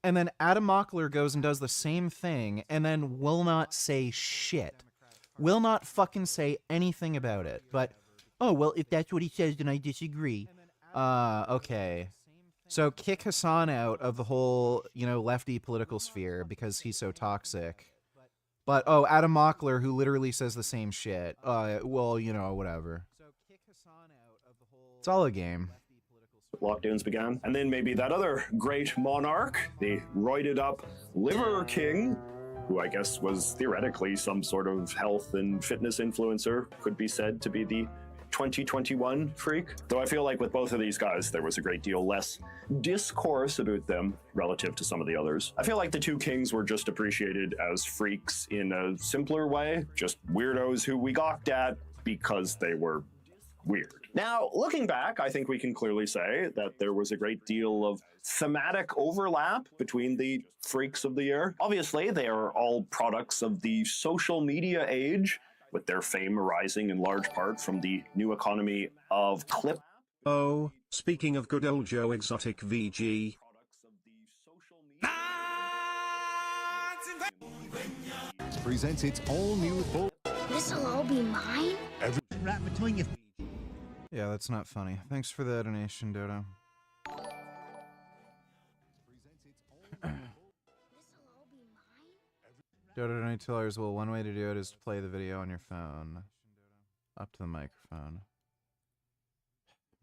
And then Adam Mockler goes and does the same thing and then will not say shit. Will not fucking say anything about it. But, oh, well, if that's what he says, then I disagree. Okay. So kick Hassan out of the whole, lefty political sphere because he's so toxic. But, oh, Adam Mockler, who literally says the same shit. Well, whatever. It's all a game. lockdowns began. And then maybe that other great monarch, the roided up Liver King, who I guess was theoretically some sort of health and fitness influencer, could be said to be the 2021 freak. Though I feel like with both of these guys, there was a great deal less discourse about them relative to some of the others. I feel like the two kings were just appreciated as freaks in a simpler way, just weirdos who we gawked at because they were weird. Now, looking back, I think we can clearly say that there was a great deal of thematic overlap between the freaks of the year. Obviously, they are all products of the social media age, with their fame arising in large part from the new economy of clip. Oh, speaking of good old Joe Exotic VG. Presents its all new full. This'll all be mine? Right between you. Yeah, that's not funny. Thanks for the donation, Dodo. Dodo donate $2. Well, one way to do it is to play the video on your phone. Up to the microphone.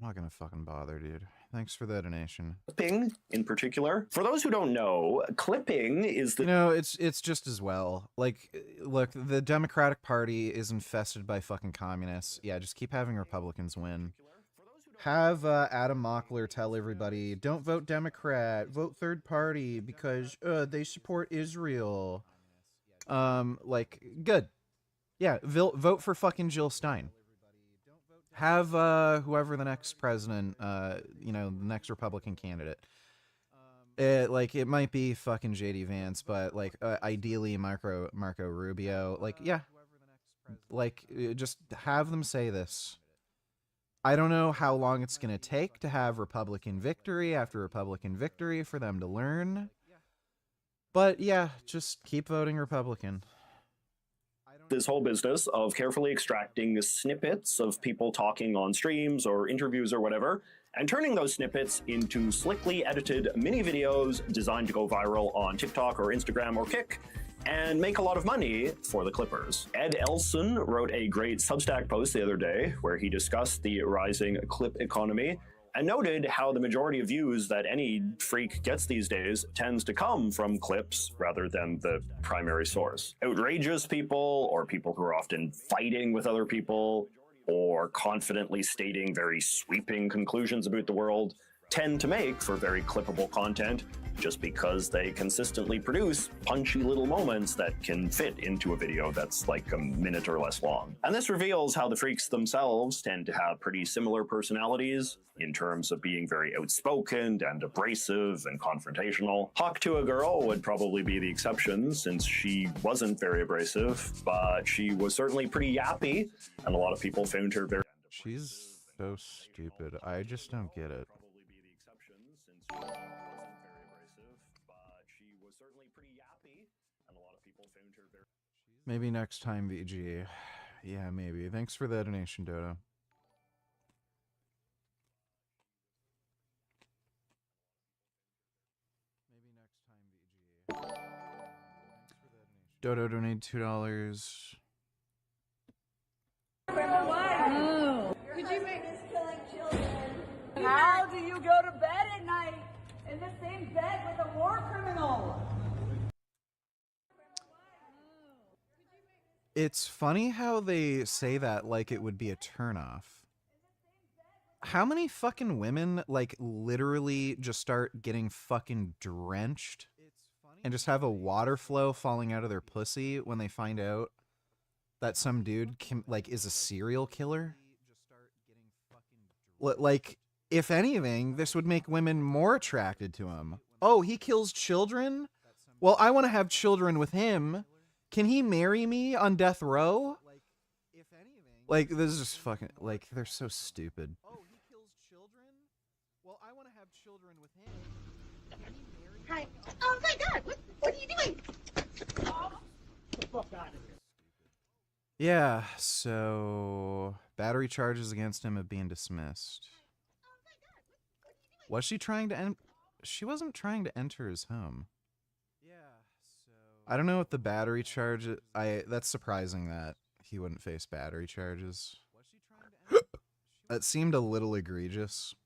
I'm not gonna fucking bother, dude. Thanks for the donation. Clipping, in particular. For those who don't know, clipping is the... It's just as well. Like, look, the Democratic Party is infested by fucking communists. Yeah, just keep having Republicans win. Have Adam Mockler tell everybody, don't vote Democrat, vote third party because they support Israel. Good. Yeah, vote for fucking Jill Stein. Have whoever the next president, the next Republican candidate. It might be fucking JD Vance, but ideally Marco Rubio. Just have them say this. I don't know how long it's going to take to have Republican victory after Republican victory for them to learn. But yeah, just keep voting Republican. This whole business of carefully extracting snippets of people talking on streams or interviews or whatever, and turning those snippets into slickly edited mini videos designed to go viral on TikTok or Instagram or Kick, and make a lot of money for the Clippers. Ed Elson wrote a great Substack post the other day where he discussed the rising clip economy and noted how the majority of views that any freak gets these days tends to come from clips rather than the primary source. Outrageous people, or people who are often fighting with other people, or confidently stating very sweeping conclusions about the world, tend to make for very clippable content just because they consistently produce punchy little moments that can fit into a video that's like a minute or less long. And this reveals how the freaks themselves tend to have pretty similar personalities in terms of being very outspoken and abrasive and confrontational. Hawk to a Girl would probably be the exception since she wasn't very abrasive, but she was certainly pretty yappy, and a lot of people found her very... She's so stupid. I just don't get it. Maybe next time, VG. Yeah, maybe. Thanks for the donation, Dodo. Dodo donated $2. Oh. Could you make this killing children? How do you go to bed at night in the same bed with a war criminal? It's funny how they say that like it would be a turnoff. How many fucking women, like, literally just start getting fucking drenched and just have a water flow falling out of their pussy when they find out that some dude can, like, is a serial killer? Like, if anything, this would make women more attracted to him. Oh, he kills children? Well, I want to have children with him. Can he marry me on death row? Like, this is just fucking, like, they're so stupid. Oh, he kills children? Well, I want to have children with him. Can he marry me? Hi. Oh my god, what are you doing? Oh, the fuck out of here. Yeah, so battery charges against him have been dismissed. Was she trying to she wasn't trying to enter his home. I don't know what the battery charge that's surprising that he wouldn't face battery charges. That seemed a little egregious.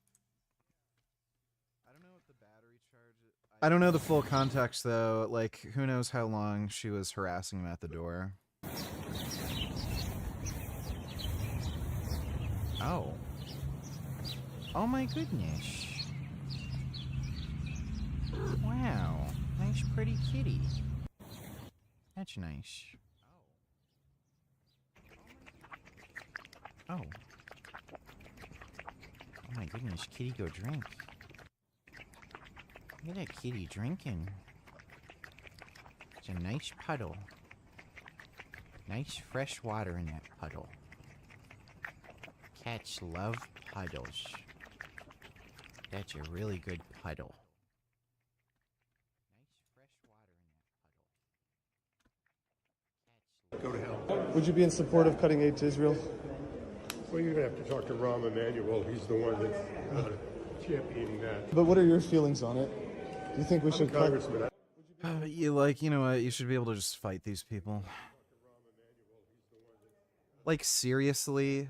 I don't know the full context though, like who knows how long she was harassing him at the door. Oh. Oh my goodness. Wow. Nice pretty kitty. That's nice. Oh. Oh my goodness, kitty go drink. Look at that kitty drinking. It's a nice puddle. Nice fresh water in that puddle. Cats love puddles. That's a really good puddle. Go to hell. Would you be in support of cutting aid to Israel? Well, you're going to have to talk to Rahm Emanuel. He's the one that's championing that. But what are your feelings on it? Do you think we should cut? Congressman. You know what? You should be able to just fight these people. Like, seriously?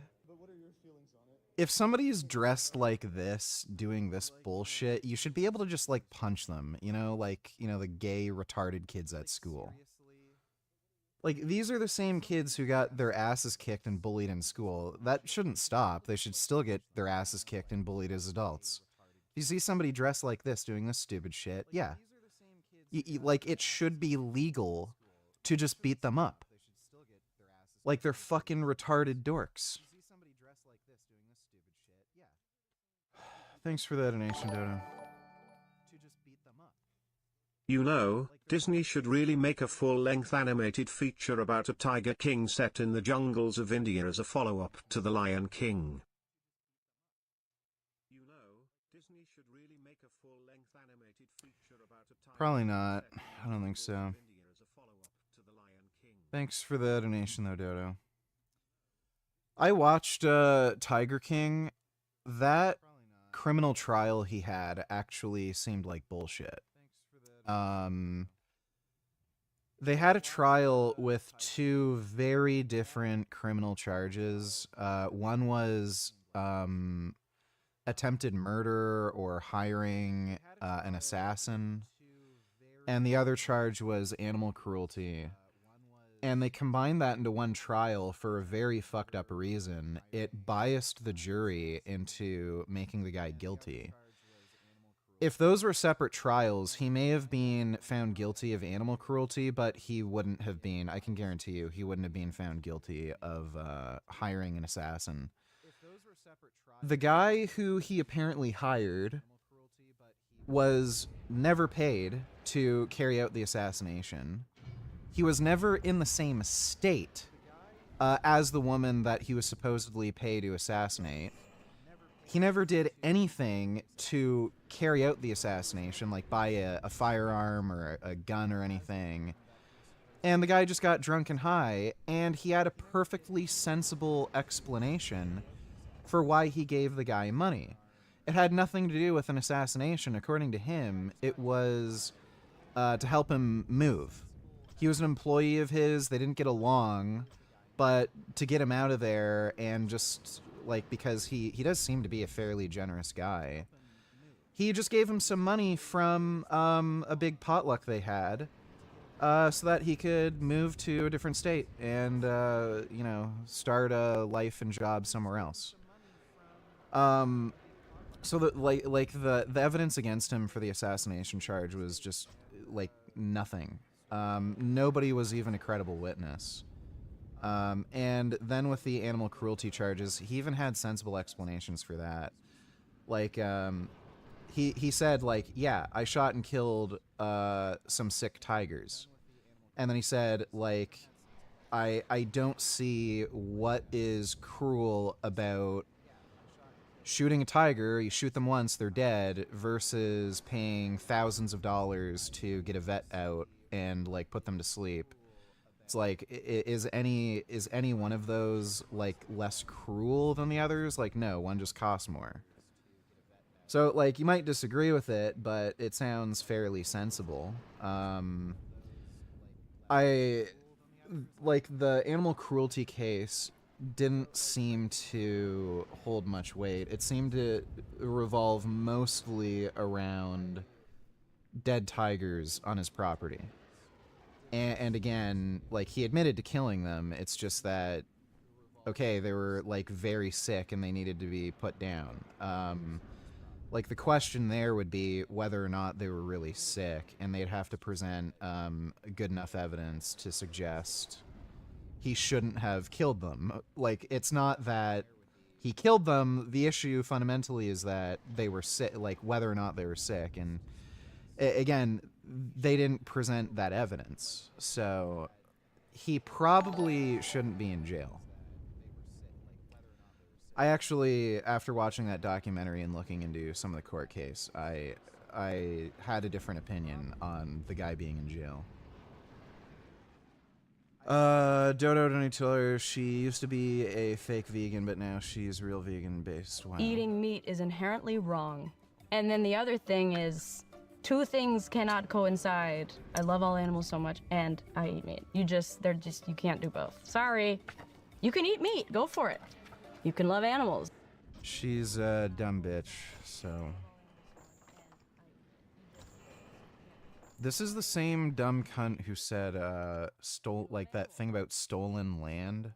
If somebody's dressed like this, doing this bullshit, you should be able to just, like, punch them. You know, like, you know, the gay, retarded kids at school. Like, these are the same kids who got their asses kicked and bullied in school. That shouldn't stop. They should still get their asses kicked and bullied as adults. If you see somebody dressed like this doing this stupid shit, yeah. Like, it should be legal to just beat them up. Like, they're fucking retarded dorks. Thanks for that donation, Dodo. You know, Disney should really make a full-length animated feature about a Tiger King set in the jungles of India as a follow-up to The Lion King. You know, Disney should really make a full-length animated feature about a Tiger Probably not. I don't think so. Thanks for the donation, though, Dodo. I watched Tiger King. That criminal trial he had actually seemed like bullshit. They had a trial with two very different criminal charges. One was attempted murder or hiring an assassin, and the other charge was animal cruelty. And they combined that into one trial for a very fucked up reason. It biased the jury into making the guy guilty. if those were separate trials, he may have been found guilty of animal cruelty, but he wouldn't have been, I can guarantee you, he wouldn't have been found guilty of hiring an assassin. The guy who he apparently hired was never paid to carry out the assassination. He was never in the same state as the woman that he was supposedly paid to assassinate. He never did anything to carry out the assassination, like buy a firearm or a gun or anything. And the guy just got drunk and high, and he had a perfectly sensible explanation for why he gave the guy money. It had nothing to do with an assassination. According to him, it was to help him move. He was an employee of his, they didn't get along, but to get him out of there and just, like, because he does seem to be a fairly generous guy, he just gave him some money from a big potluck they had so that he could move to a different state and, you know, start a life and job somewhere else. So the evidence against him for the assassination charge was just like nothing. Nobody was even a credible witness. And then with the animal cruelty charges, he even had sensible explanations for that. Like, he said, like, yeah, I shot and killed some sick tigers. And then he said, like, I don't see what is cruel about shooting a tiger, you shoot them once, they're dead, versus paying thousands of dollars to get a vet out and, like, put them to sleep. It's like, is any one of those, like, less cruel than the others? Like, no, one just costs more. So, like, you might disagree with it, but it sounds fairly sensible. Like, the animal cruelty case didn't seem to hold much weight. It seemed to revolve mostly around dead tigers on his property. And again, like, he admitted to killing them. It's just that, okay, they were, like, very sick and they needed to be put down. Like, the question there would be whether or not they were really sick, and they'd have to present good enough evidence to suggest he shouldn't have killed them. Like, it's not that he killed them. The issue fundamentally is that they were sick, like, whether or not they were sick. And again, they didn't present that evidence. So he probably shouldn't be in jail. I actually, after watching that documentary and looking into some of the court case, I had a different opinion on the guy being in jail. Dodo Donatiller, she used to be a fake vegan, but now she's real vegan based. Wow. Eating meat is inherently wrong. And then the other thing is, two things cannot coincide. I love all animals so much, and I eat meat. You can't do both. Sorry. You can eat meat, go for it. You can love animals. She's a dumb bitch, so. This is the same dumb cunt who said, stole, like, that thing about stolen land.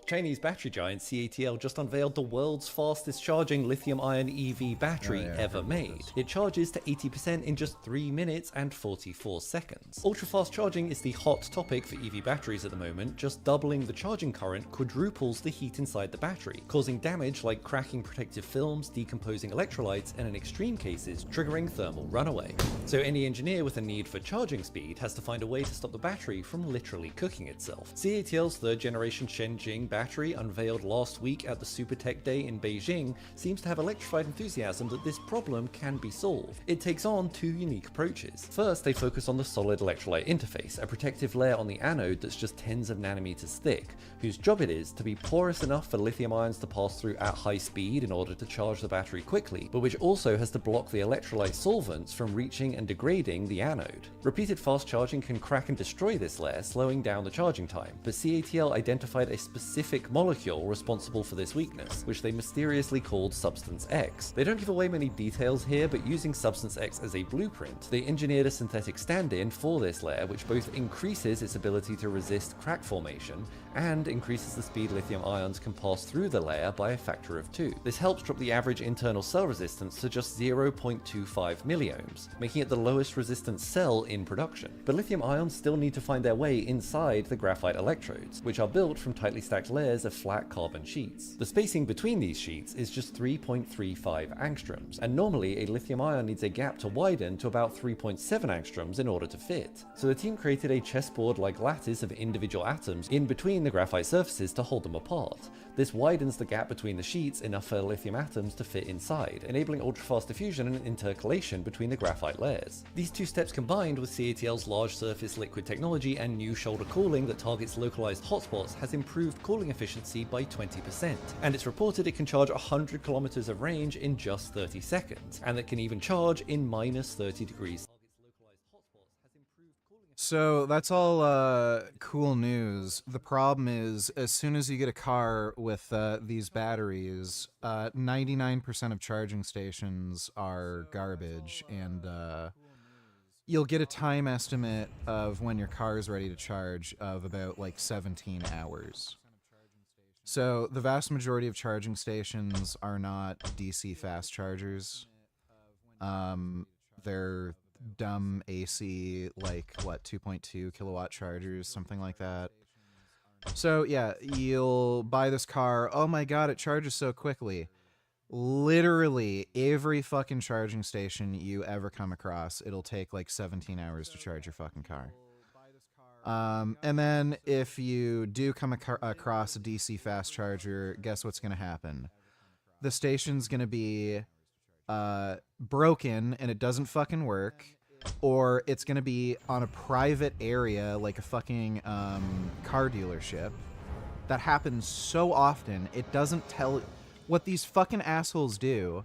Chinese battery giant CATL just unveiled the world's fastest charging lithium-ion EV battery ever made. It charges to 80% in just 3 minutes and 44 seconds. Ultra-fast charging is the hot topic for EV batteries at the moment. Just doubling the charging current quadruples the heat inside the battery, causing damage like cracking protective films, decomposing electrolytes, and in extreme cases, triggering thermal runaway. So any engineer with a need for charging speed has to find a way to stop the battery from literally cooking itself. CATL's third generation Shenjing battery, unveiled last week at the Super Tech Day in Beijing, seems to have electrified enthusiasm that this problem can be solved. It takes on two unique approaches. First, they focus on the solid electrolyte interface, a protective layer on the anode that's just tens of nanometers thick, whose job it is to be porous enough for lithium ions to pass through at high speed in order to charge the battery quickly, but which also has to block the electrolyte solvents from reaching and degrading the anode. Repeated fast charging can crack and destroy this layer, slowing down the charging time, but CATL identified a specific specific molecule responsible for this weakness, which they mysteriously called Substance X. They don't give away many details here, but using Substance X as a blueprint, they engineered a synthetic stand-in for this layer which both increases its ability to resist crack formation and increases the speed lithium ions can pass through the layer by a factor of 2. This helps drop the average internal cell resistance to just 0.25 milliohms, making it the lowest resistance cell in production. But lithium ions still need to find their way inside the graphite electrodes, which are built from tightly stacked layers of flat carbon sheets. The spacing between these sheets is just 3.35 angstroms, and normally a lithium ion needs a gap to widen to about 3.7 angstroms in order to fit. So the team created a chessboard-like lattice of individual atoms in between the graphite surfaces to hold them apart. This widens the gap between the sheets enough for lithium atoms to fit inside, enabling ultra-fast diffusion and intercalation between the graphite layers. These two steps combined with CATL's large surface liquid technology and new shoulder cooling that targets localized hotspots has improved cooling efficiency by 20%, and it's reported it can charge 100 kilometers of range in just 30 seconds, and that can even charge in minus 30 degrees. So that's all cool news. The problem is, as soon as you get a car with these batteries, 99% of charging stations are garbage, and you'll get a time estimate of when your car is ready to charge of about like 17 hours. So the vast majority of charging stations are not DC fast chargers. They're dumb AC, like, what, 2.2 kilowatt chargers, something like that. So, yeah, you'll buy this car. Oh my god, it charges so quickly. Literally, every fucking charging station you ever come across, it'll take like 17 hours to charge your fucking car. And then if you do come across a DC fast charger, guess what's going to happen? The station's going to be broken and it doesn't fucking work, or it's gonna be on a private area like a fucking car dealership. That happens so often. It doesn't tell what these fucking assholes do.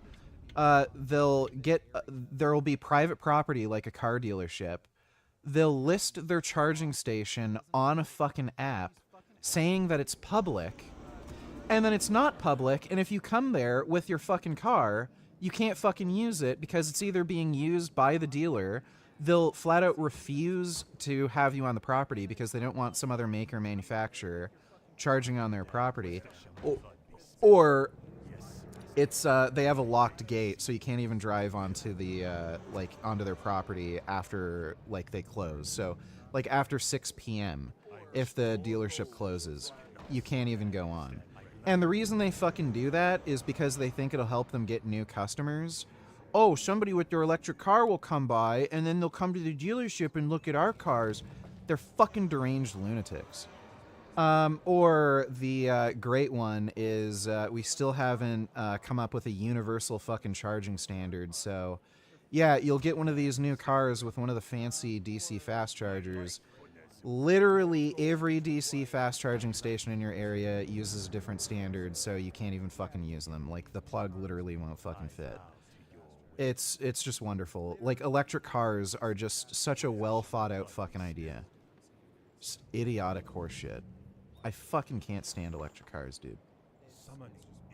They'll get there'll be private property like a car dealership. They'll list their charging station on a fucking app saying that it's public, and then it's not public, and if you come there with your fucking car, you can't fucking use it because it's either being used by the dealer. They'll flat out refuse to have you on the property because they don't want some other maker or manufacturer charging on their property. Or it's they have a locked gate, so you can't even drive onto the onto their property after like they close. So like after 6 p.m. if the dealership closes, you can't even go on. And the reason they fucking do that is because they think it'll help them get new customers. Oh, somebody with their electric car will come by, and then they'll come to the dealership and look at our cars. They're fucking deranged lunatics. Or the great one is we still haven't come up with a universal fucking charging standard. So, yeah, you'll get one of these new cars with one of the fancy DC fast chargers. Literally every DC fast charging station in your area uses a different standard, so you can't even fucking use them. Like, the plug literally won't fucking fit. It's just wonderful. Like, electric cars are just such a well thought out fucking idea. Just idiotic horseshit. I fucking can't stand electric cars, dude.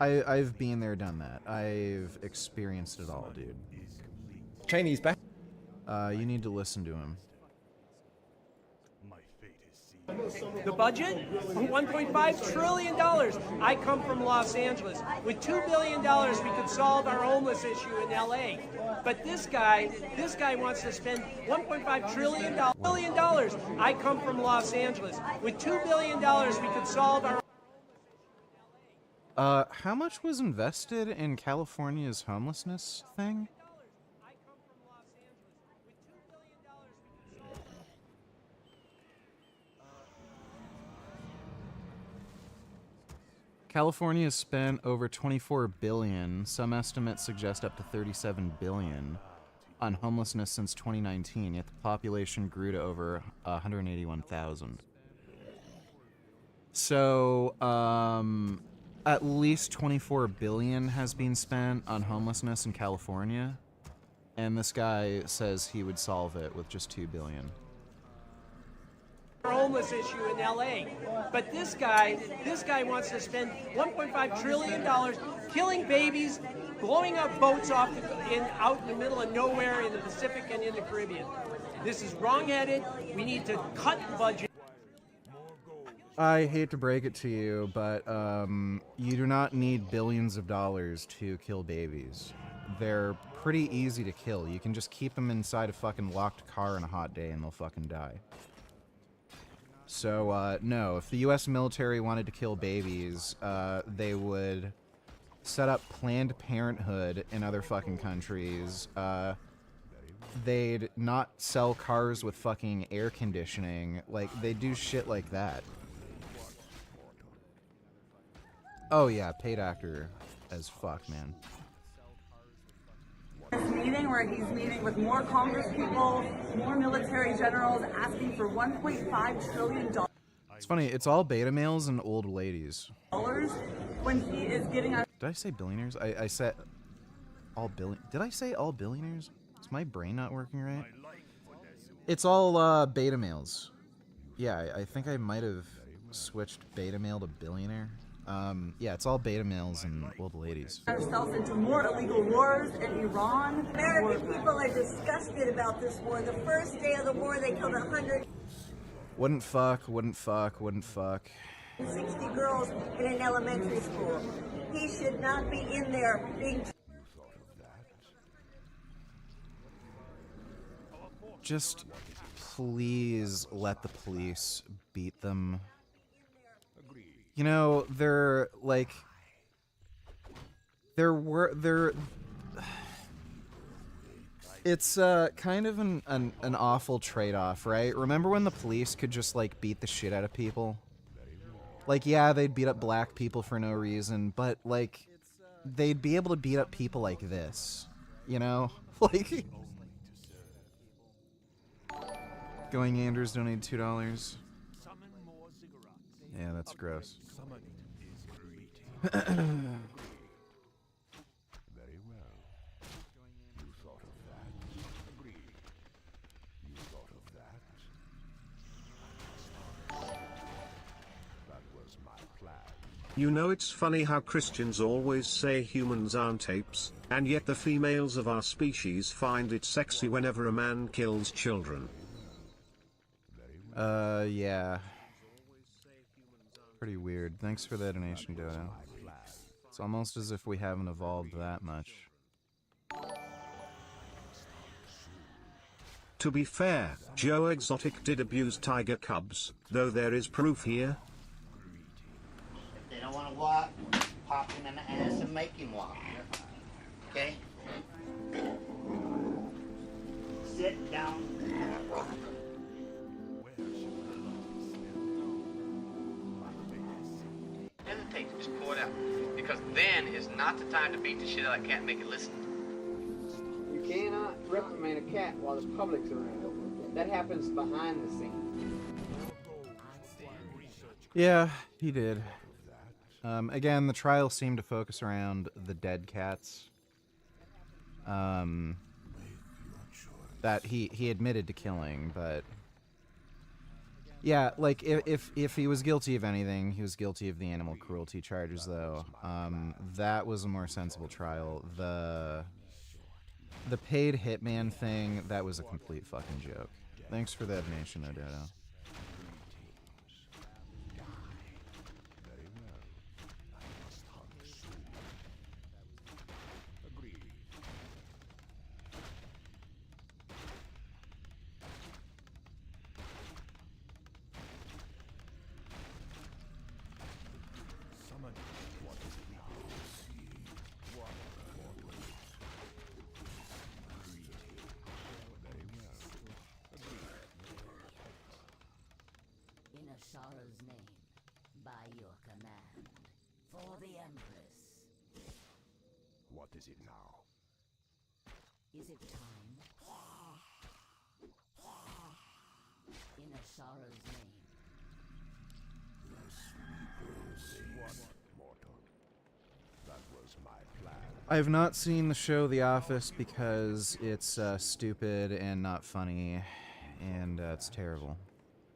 I've been there, done that. I've experienced it all, dude. Chinese back. You need to listen to him. The budget? $1.5 trillion. I come from Los Angeles. With $2 billion, we could solve our homeless issue in LA. But this guy wants to spend $1.5 trillion. I come from Los Angeles. With $2 billion, we could solve our... How much was invested in California's homelessness thing? California has spent over $24 billion. Some estimates suggest up to $37 billion on homelessness since 2019, yet the population grew to over 181,000. So, at least $24 billion has been spent on homelessness in California, and this guy says he would solve it with just $2 billion. our homeless issue in LA. But this guy wants to spend $1.5 trillion killing babies, blowing up boats out in the middle of nowhere in the Pacific and in the Caribbean. This is wrong-headed. We need to cut the budget. I hate to break it to you, but you do not need billions of dollars to kill babies. They're pretty easy to kill. You can just keep them inside a fucking locked car on a hot day and they'll fucking die. So, no, if the US military wanted to kill babies, they would set up Planned Parenthood in other fucking countries. They'd not sell cars with fucking air conditioning. Like, they do shit like that. Oh yeah, paid actor as fuck, man. This meeting where he's meeting with more Congress people, more military generals, asking for $1.5 trillion. It's funny, it's all beta males and old ladies. When he is getting on. Did I say billionaires? I said all billion. Did I say all billionaires? Is my brain not working right? It's all beta males. Yeah, I think I might have switched beta male to billionaire. Yeah, it's all beta males and old ladies. Ourselves into more illegal wars in Iran. American people are disgusted about this war. The first day of the war, they killed 160 Wouldn't fuck. girls in an elementary school. He should not be in there being. Just please let the police beat them. You know, it's kind of an awful trade-off, right? Remember when the police could just, like, beat the shit out of people? Like, yeah, they'd beat up black people for no reason, but, like, they'd be able to beat up people like this, you know? Like... Going Anders donated $2. Yeah, that's gross. Very well. You thought of that. Agreed. You thought of that. That was my plan. You know, it's funny how Christians always say humans aren't apes, and yet the females of our species find it sexy whenever a man kills children. Yeah. Pretty weird. Thanks for the donation, Dodo. It's almost as if we haven't evolved that much. To be fair, Joe Exotic did abuse tiger cubs, though there is proof here. If they don't want to walk, pop him in the ass and make him walk. Okay? Sit down. Hesitate to just pour it out, because then is not the time to beat the shit out of that cat and make it listen. You cannot reprimand a cat while the public's around. That happens behind the scenes. Yeah, he did. Again, the trial seemed to focus around the dead cats. That he admitted to killing, but... Yeah, like, if he was guilty of anything, he was guilty of the animal cruelty charges, though. That was a more sensible trial. The paid hitman thing, that was a complete fucking joke. Thanks for that donation, Ododo. Shara's name, by your command, for the Empress. What is it now? Is it time? In Ashara's name. What, mortal? That was my plan. I have not seen the show The Office because it's stupid and not funny, and it's terrible.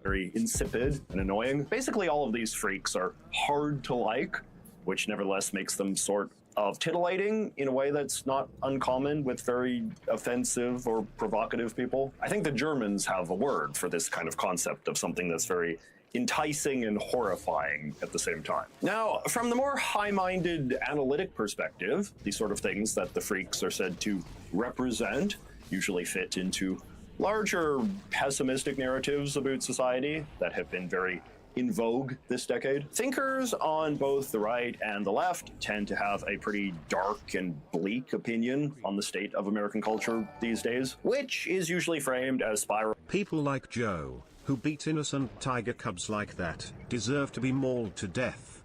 very insipid and annoying. Basically, all of these freaks are hard to like, which nevertheless makes them sort of titillating in a way that's not uncommon with very offensive or provocative people. I think the Germans have a word for this kind of concept of something that's very enticing and horrifying at the same time. Now, from the more high-minded analytic perspective, these sort of things that the freaks are said to represent usually fit into larger pessimistic narratives about society that have been very in vogue this decade. Thinkers on both the right and the left tend to have a pretty dark and bleak opinion on the state of American culture these days, which is usually framed as spiral. People like Joe, who beat innocent tiger cubs like that, deserve to be mauled to death.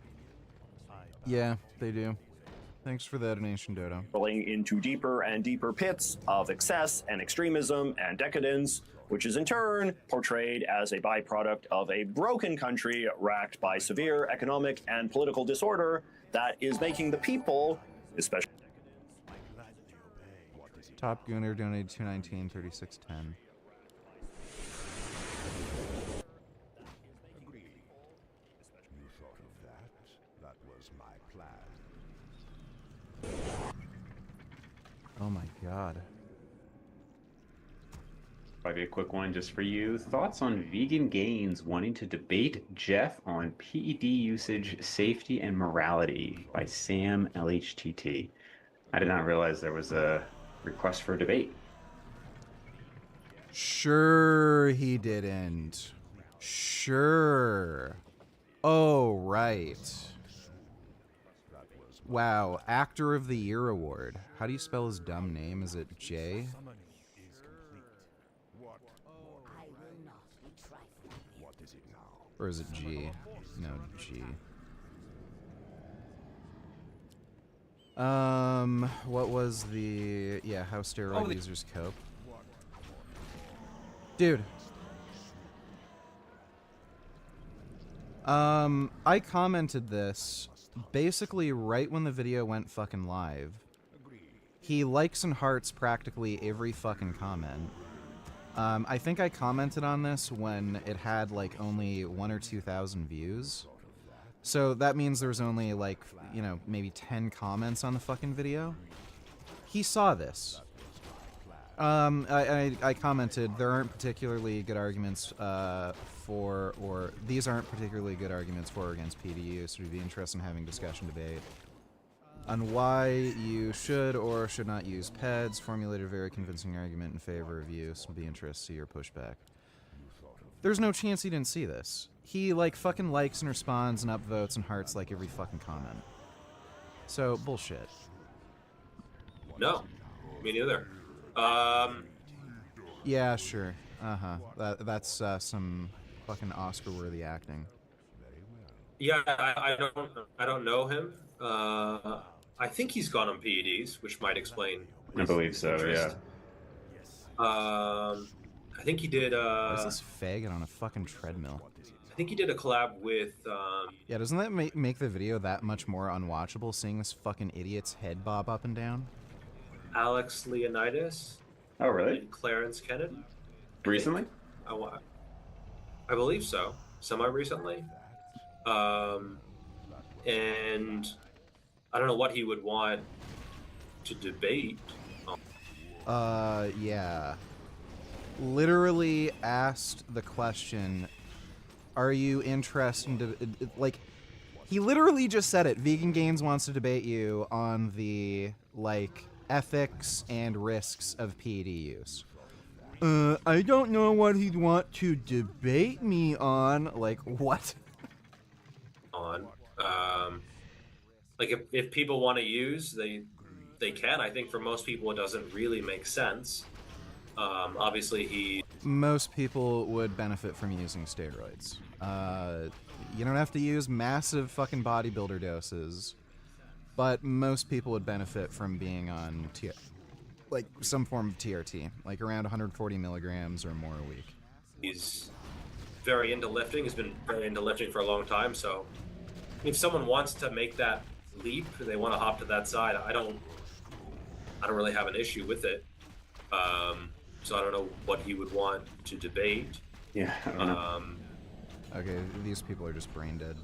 Yeah, they do. Thanks for the donation, Dodo. Falling into deeper and deeper pits of excess and extremism and decadence, which is in turn portrayed as a byproduct of a broken country racked by severe economic and political disorder that is making the people, especially... Top Gooner donated $2.19, $36.10. Oh my god. Maybe a quick one just for you. Thoughts on Vegan Gains wanting to debate Jeff on PED usage, safety, and morality by Sam LHTT. I did not realize there was a request for a debate. Sure he didn't. Sure. Oh, right. Wow, Actor of the Year award. How do you spell his dumb name? Is it J? Or is it G? No, G. What was the... Yeah, how steroid users cope. Dude. I commented this basically right when the video went fucking live. He likes and hearts practically every fucking comment. I think I commented on this when it had like only 1,000 or 2,000 views. So that means there's only like, you know, maybe 10 comments on the fucking video. He saw this. I commented, there aren't particularly good arguments for, or these aren't particularly good arguments for or against PDU, so we'd be interested in having discussion debate on why you should or should not use PEDs, formulated a very convincing argument in favor of use, would be interested to see your pushback. There's no chance he didn't see this. He, like, fucking likes and responds and upvotes and hearts like every fucking comment. So, bullshit. No, me neither. Yeah, sure. That's some fucking Oscar-worthy acting. Yeah, I don't know him. I think he's gone on PEDs, which might explain. I believe so. Interest. Yeah. I think he did. What is this faggot on a fucking treadmill? I think he did a collab with. Yeah, doesn't that make the video that much more unwatchable? Seeing this fucking idiot's head bob up and down. Alex Leonidas. Oh, really? And Clarence Kennedy. Recently? I believe so. Semi-recently. And I don't know what he would want to debate. Yeah. Literally asked the question, are you interested in, like, he literally just said it. Vegan Gains wants to debate you on the, like, ethics and risks of PED use. I don't know what he'd want to debate me on. Like, what? Like, if people want to use, they can. I think for most people it doesn't really make sense. Obviously most people would benefit from using steroids. You don't have to use massive fucking bodybuilder doses, but most people would benefit from being on like some form of TRT, like around 140 milligrams or more a week. He's very into lifting. He's been very into lifting for a long time. So if someone wants to make that leap, they want to hop to that side, I don't really have an issue with it. So I don't know what he would want to debate. Yeah, I don't know. Okay, these people are just brain dead.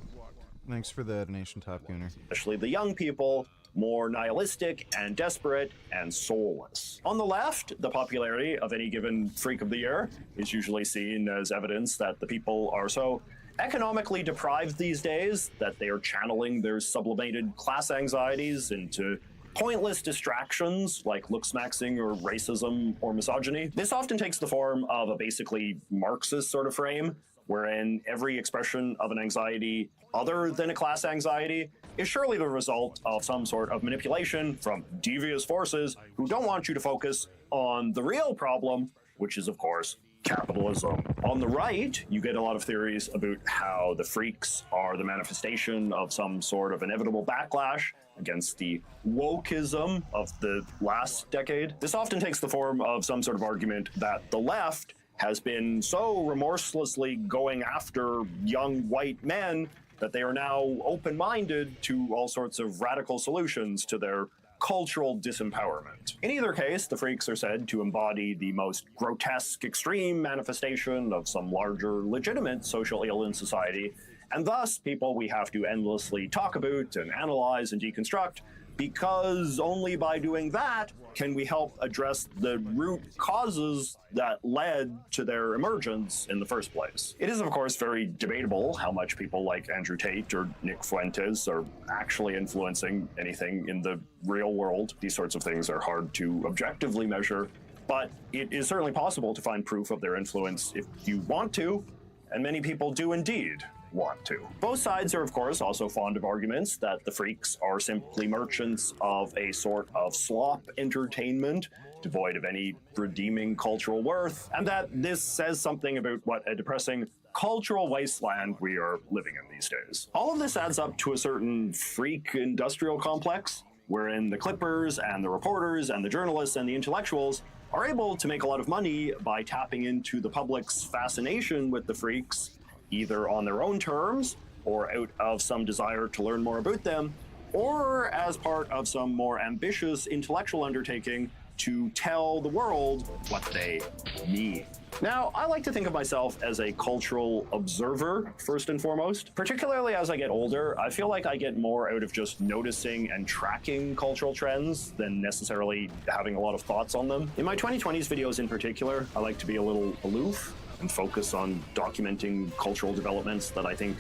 Thanks for the donation, Top Gooner. Especially the young people, more nihilistic and desperate and soulless. On the left, the popularity of any given freak of the year is usually seen as evidence that the people are so economically deprived these days that they are channeling their sublimated class anxieties into pointless distractions like looksmaxing or racism or misogyny. This often takes the form of a basically Marxist sort of frame, wherein every expression of an anxiety other than a class anxiety is surely the result of some sort of manipulation from devious forces who don't want you to focus on the real problem, which is, of course, capitalism. On the right, you get a lot of theories about how the freaks are the manifestation of some sort of inevitable backlash against the wokeism of the last decade. This often takes the form of some sort of argument that the left has been so remorselessly going after young white men that they are now open-minded to all sorts of radical solutions to their cultural disempowerment. In either case, the freaks are said to embody the most grotesque, extreme manifestation of some larger, legitimate social ill in society, and thus people we have to endlessly talk about and analyze and deconstruct, because only by doing that can we help address the root causes that led to their emergence in the first place. It is, of course, very debatable how much people like Andrew Tate or Nick Fuentes are actually influencing anything in the real world. These sorts of things are hard to objectively measure, but it is certainly possible to find proof of their influence if you want to, and many people do indeed want to. Both sides are, of course, also fond of arguments that the freaks are simply merchants of a sort of slop entertainment devoid of any redeeming cultural worth, and that this says something about what a depressing cultural wasteland we are living in these days. All of this adds up to a certain freak industrial complex, wherein the clippers and the reporters and the journalists and the intellectuals are able to make a lot of money by tapping into the public's fascination with the freaks, either on their own terms or out of some desire to learn more about them, or as part of some more ambitious intellectual undertaking to tell the world what they mean. Now, I like to think of myself as a cultural observer, first and foremost. Particularly as I get older, I feel like I get more out of just noticing and tracking cultural trends than necessarily having a lot of thoughts on them. In my 2020s videos in particular, I like to be a little aloof and focus on documenting cultural developments that I think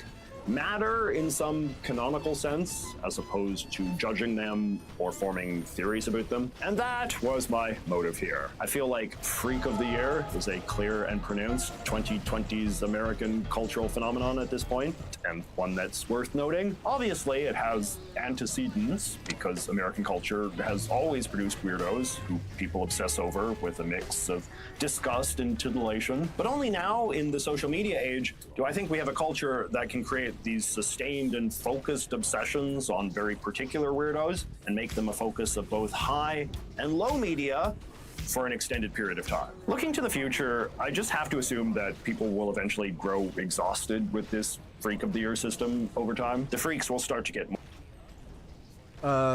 matter in some canonical sense, as opposed to judging them or forming theories about them. And that was my motive here. I feel like Freak of the Year is a clear and pronounced 2020s American cultural phenomenon at this point, and one that's worth noting. Obviously, it has antecedents, because American culture has always produced weirdos who people obsess over with a mix of disgust and titillation. But only now, in the social media age, do I think we have a culture that can create these sustained and focused obsessions on very particular weirdos and make them a focus of both high and low media for an extended period of time. Looking to the future, I just have to assume that people will eventually grow exhausted with this Freak of the Year system over time. The freaks will start to get more.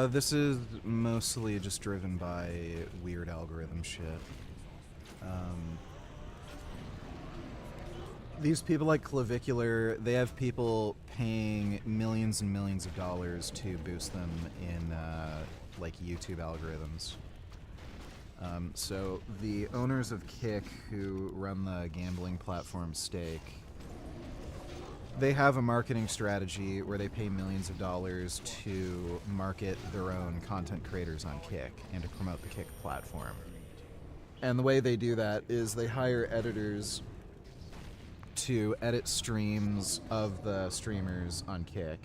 This is mostly just driven by weird algorithm shit. These people like Clavicular, they have people paying millions and millions of dollars to boost them in like YouTube algorithms. So the owners of Kick, who run the gambling platform Stake, they have a marketing strategy where they pay millions of dollars to market their own content creators on Kick and to promote the Kick platform. And the way they do that is they hire editors to edit streams of the streamers on Kick.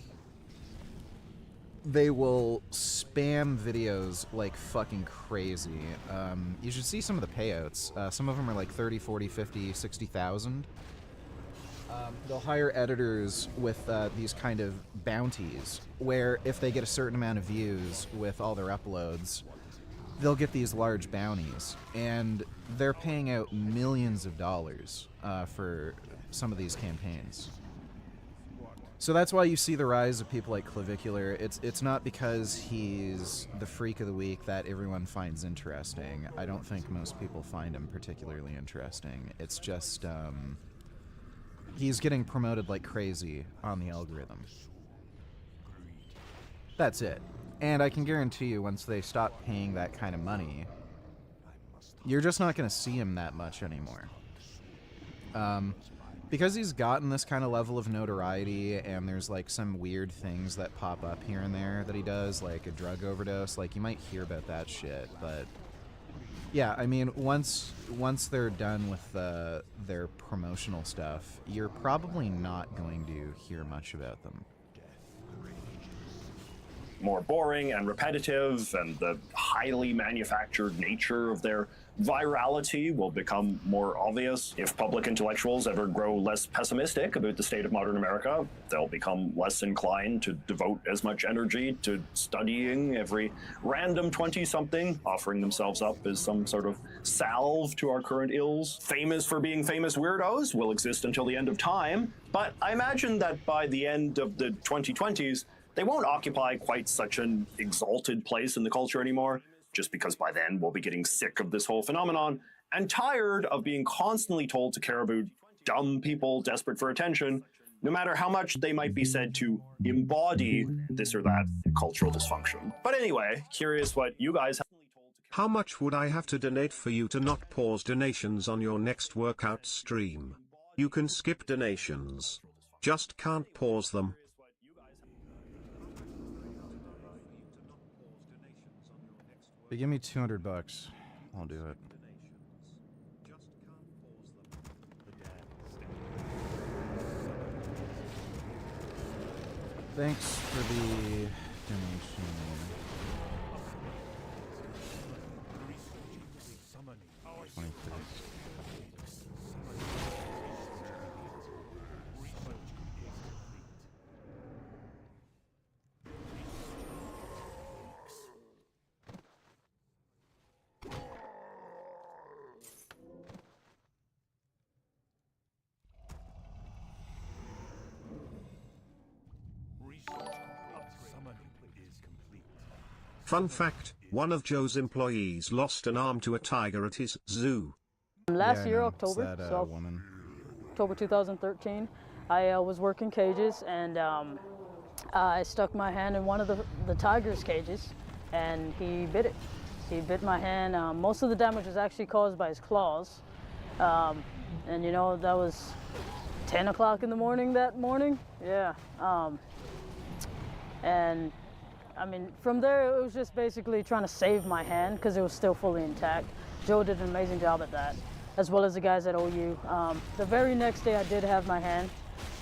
They will spam videos like fucking crazy. You should see some of the payouts. Some of them are like 30, 40, 50, 60,000. They'll hire editors with these kind of bounties, where if they get a certain amount of views with all their uploads, they'll get these large bounties. And they're paying out millions of dollars for some of these campaigns. So that's why you see the rise of people like Clavicular. It's not because he's the freak of the week that everyone finds interesting. I don't think most people find him particularly interesting. It's just he's getting promoted like crazy on the algorithm. That's it. And I can guarantee you, once they stop paying that kind of money, you're just not going to see him that much anymore. Because he's gotten this kind of level of notoriety, and there's like some weird things that pop up here and there that he does, like a drug overdose, like you might hear about that shit, but yeah, I mean, once they're done with their promotional stuff, you're probably not going to hear much about them. More boring and repetitive, and the highly manufactured nature of their virality will become more obvious. If public intellectuals ever grow less pessimistic about the state of modern America, they'll become less inclined to devote as much energy to studying every random 20-something, offering themselves up as some sort of salve to our current ills. Famous for being famous weirdos will exist until the end of time, but I imagine that by the end of the 2020s, they won't occupy quite such an exalted place in the culture anymore, just because by then we'll be getting sick of this whole phenomenon and tired of being constantly told to care about dumb people desperate for attention, no matter how much they might be said to embody this or that cultural dysfunction. But anyway, curious what you guys have. How much would I have to donate for you to not pause donations on your next workout stream? You can skip donations. Just can't pause them. They give me $200. I'll do it. Thanks for the donation. Fun fact, one of Joe's employees lost an arm to a tiger at his zoo. Last year, October, October 2013, I was working cages, and I stuck my hand in one of the tiger's cages, and he bit it. He bit my hand. Most of the damage was actually caused by his claws, and you know, that was 10 o'clock in the morning that morning. Yeah, and I mean, from there, it was just basically trying to save my hand because it was still fully intact. Joe did an amazing job at that, as well as the guys at OU. The very next day, I did have my hand,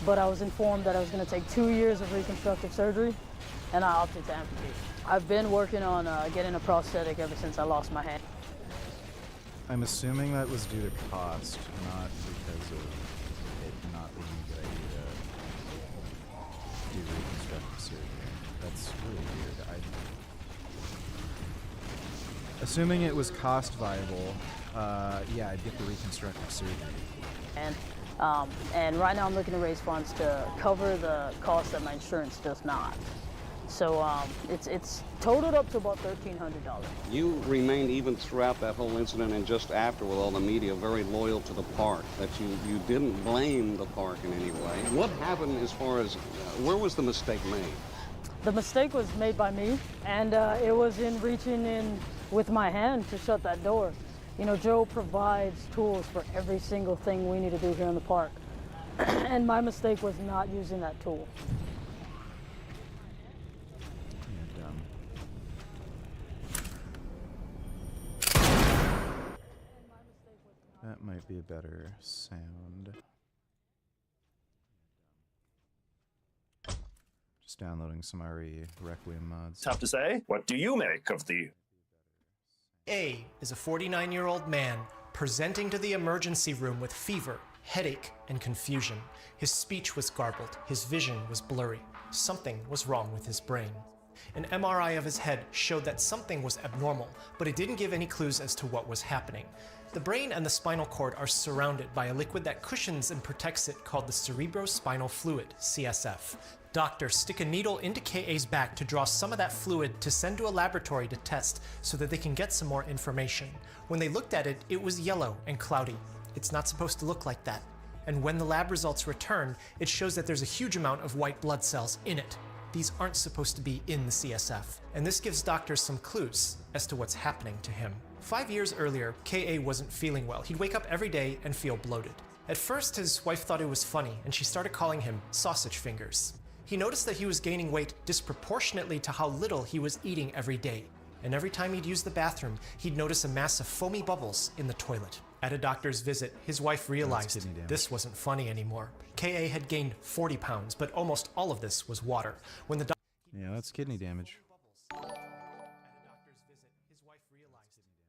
but I was informed that I was going to take 2 years of reconstructive surgery, and I opted to amputate. I've been working on getting a prosthetic ever since I lost my hand. I'm assuming that was due to cost, not because of it not being a good idea to do reconstructive surgery. That's really weird. Assuming it was cost viable, yeah, I'd get the reconstructive surgery. And right now I'm looking to raise funds to cover the cost that my insurance does not. So it's totaled up to about $1,300. You remained even throughout that whole incident and just after with all the media very loyal to the park, that you didn't blame the park in any way. What happened as far as, where was the mistake made? The mistake was made by me, and it was in reaching in with my hand to shut that door. You know, Joe provides tools for every single thing we need to do here in the park. And my mistake was not using that tool. That might be a better sound. Just downloading some RE Requiem mods. Have to say, what do you make of the... A is a 49-year-old man presenting to the emergency room with fever, headache, and confusion. His speech was garbled. His vision was blurry. Something was wrong with his brain. An MRI of his head showed that something was abnormal, but it didn't give any clues as to what was happening. The brain and the spinal cord are surrounded by a liquid that cushions and protects it called the cerebrospinal fluid, CSF. Doctors stick a needle into KA's back to draw some of that fluid to send to a laboratory to test so that they can get some more information. When they looked at it, it was yellow and cloudy. It's not supposed to look like that. And when the lab results return, it shows that there's a huge amount of white blood cells in it. These aren't supposed to be in the CSF. And this gives doctors some clues as to what's happening to him. 5 years earlier, K.A. wasn't feeling well. He'd wake up every day and feel bloated. At first, his wife thought it was funny, and she started calling him sausage fingers. He noticed that he was gaining weight disproportionately to how little he was eating every day. And every time he'd use the bathroom, he'd notice a mass of foamy bubbles in the toilet. At a doctor's visit, his wife realized this wasn't funny anymore. K.A. had gained 40 pounds, but almost all of this was water. When the Yeah, that's kidney damage.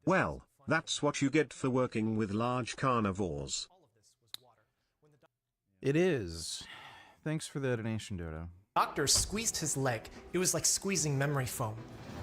Well, that's what you get for working with large carnivores. It is. Thanks for the donation, Dodo. doctor squeezed his leg. It was like squeezing memory foam.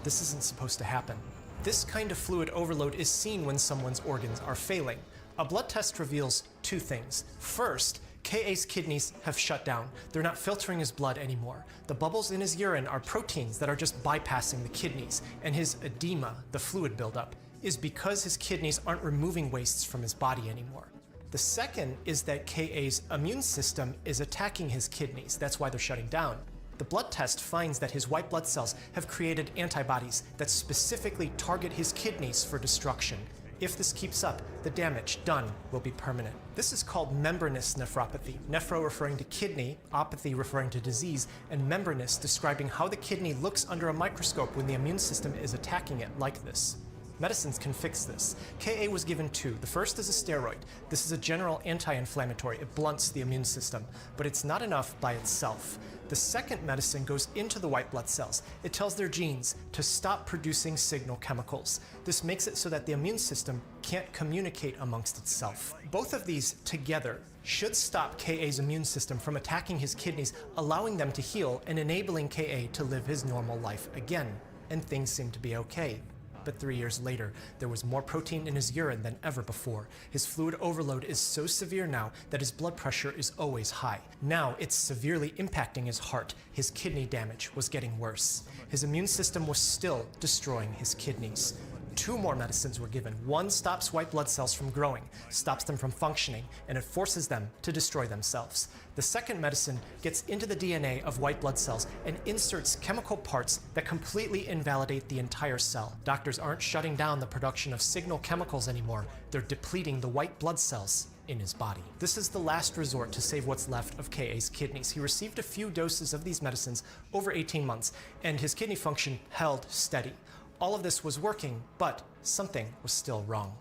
This isn't supposed to happen. This kind of fluid overload is seen when someone's organs are failing. A blood test reveals two things. First, K.A.'s kidneys have shut down. They're not filtering his blood anymore. The bubbles in his urine are proteins that are just bypassing the kidneys, and his edema, the fluid buildup, is because his kidneys aren't removing wastes from his body anymore. The second is that K.A.'s immune system is attacking his kidneys. That's why they're shutting down. The blood test finds that his white blood cells have created antibodies that specifically target his kidneys for destruction. If this keeps up, the damage done will be permanent. This is called membranous nephropathy. Nephro referring to kidney, opathy referring to disease, and membranous describing how the kidney looks under a microscope when the immune system is attacking it like this. Medicines can fix this. K.A. was given two. The first is a steroid. This is a general anti-inflammatory. It blunts the immune system, but it's not enough by itself. The second medicine goes into the white blood cells. It tells their genes to stop producing signal chemicals. This makes it so that the immune system can't communicate amongst itself. Both of these together should stop K.A.'s immune system from attacking his kidneys, allowing them to heal and enabling K.A. to live his normal life again. And things seem to be okay. But 3 years later, there was more protein in his urine than ever before. His fluid overload is so severe now that his blood pressure is always high. Now it's severely impacting his heart. His kidney damage was getting worse. His immune system was still destroying his kidneys. 2 more medicines were given. One stops white blood cells from growing, stops them from functioning, and it forces them to destroy themselves. The second medicine gets into the DNA of white blood cells and inserts chemical parts that completely invalidate the entire cell. Doctors aren't shutting down the production of signal chemicals anymore. They're depleting the white blood cells in his body. This is the last resort to save what's left of K.A.'s kidneys. He received a few doses of these medicines over 18 months, and his kidney function held steady. All of this was working, but something was still wrong.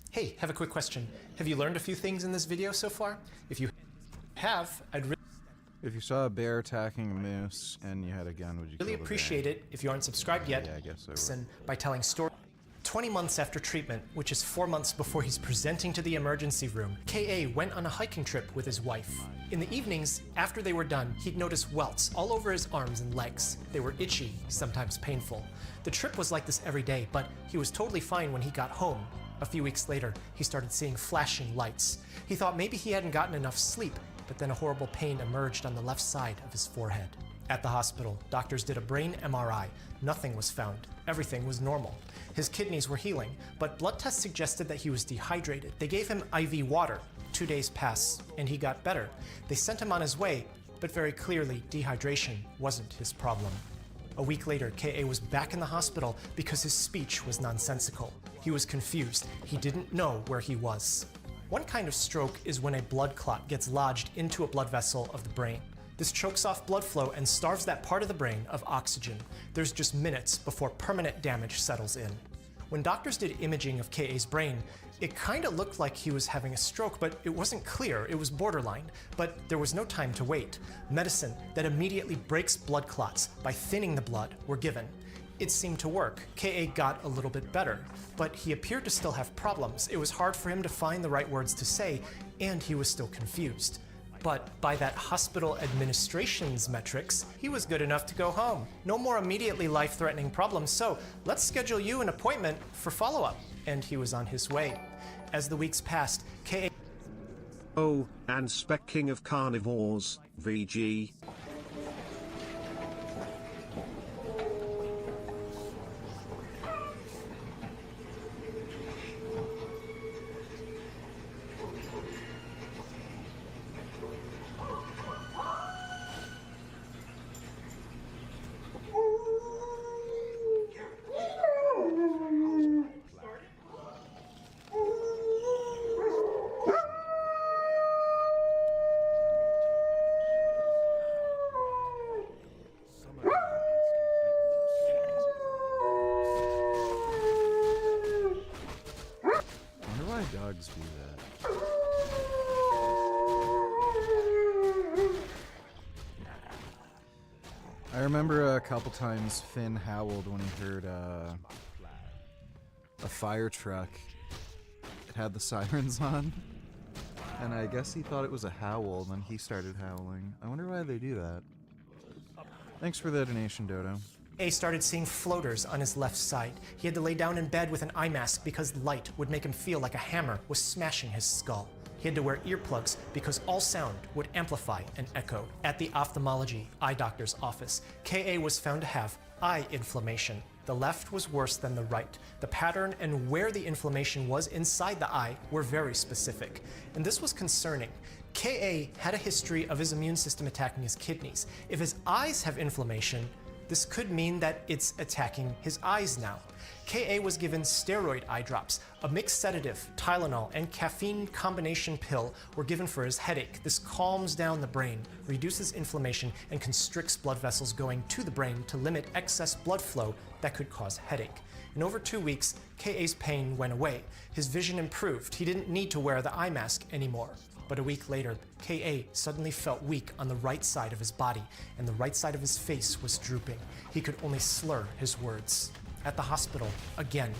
Hey, have a quick question. Have you learned a few things in this video so far? If you have, If you saw a bear attacking a moose and you had a gun, would you really kill the appreciate bear? it if you aren't subscribed yet. Yeah, I guess I would. Listen by telling stories. 20 months after treatment, which is 4 months before he's presenting to the emergency room, K.A. went on a hiking trip with his wife. In the evenings, after they were done, he'd notice welts all over his arms and legs. They were itchy, sometimes painful. The trip was like this every day, but he was totally fine when he got home. A few weeks later, he started seeing flashing lights. He thought maybe he hadn't gotten enough sleep, but then a horrible pain emerged on the left side of his forehead. At the hospital, doctors did a brain MRI. Nothing was found. Everything was normal. His kidneys were healing, but blood tests suggested that he was dehydrated. They gave him IV water. 2 days passed, and he got better. They sent him on his way, but very clearly, dehydration wasn't his problem. A week later, K.A. was back in the hospital because his speech was nonsensical. He was confused. He didn't know where he was. One kind of stroke is when a blood clot gets lodged into a blood vessel of the brain. This chokes off blood flow and starves that part of the brain of oxygen. There's just minutes before permanent damage settles in. When doctors did imaging of K.A.'s brain, it kind of looked like he was having a stroke, but it wasn't clear. It was borderline. But there was no time to wait. Medicine that immediately breaks blood clots by thinning the blood were given. It seemed to work. K.A. got a little bit better, but he appeared to still have problems. It was hard for him to find the right words to say, and he was still confused. But by that hospital administration's metrics, he was good enough to go home. No more immediately life-threatening problems, so let's schedule you an appointment for follow-up. And he was on his way. As the weeks passed, K.A. Oh, and Spec King of Carnivores, VG. dogs do that. I remember a couple times Finn howled when he heard a fire truck. It had the sirens on, and I guess he thought it was a howl, then he started howling. I wonder why they do that. Thanks for the donation, Dodo. A started seeing floaters on his left side. He had to lay down in bed with an eye mask because light would make him feel like a hammer was smashing his skull. He had to wear earplugs because all sound would amplify and echo. At the ophthalmology eye doctor's office, K.A. was found to have eye inflammation. The left was worse than the right. The pattern and where the inflammation was inside the eye were very specific. And this was concerning. K.A. had a history of his immune system attacking his kidneys. If his eyes have inflammation, this could mean that it's attacking his eyes now. K.A. was given steroid eye drops. A mixed sedative, Tylenol, and caffeine combination pill were given for his headache. This calms down the brain, reduces inflammation, and constricts blood vessels going to the brain to limit excess blood flow that could cause headache. In over 2 weeks, K.A.'s pain went away. His vision improved. He didn't need to wear the eye mask anymore. But a week later, K.A. suddenly felt weak on the right side of his body, and the right side of his face was drooping. He could only slur his words. At the hospital, again.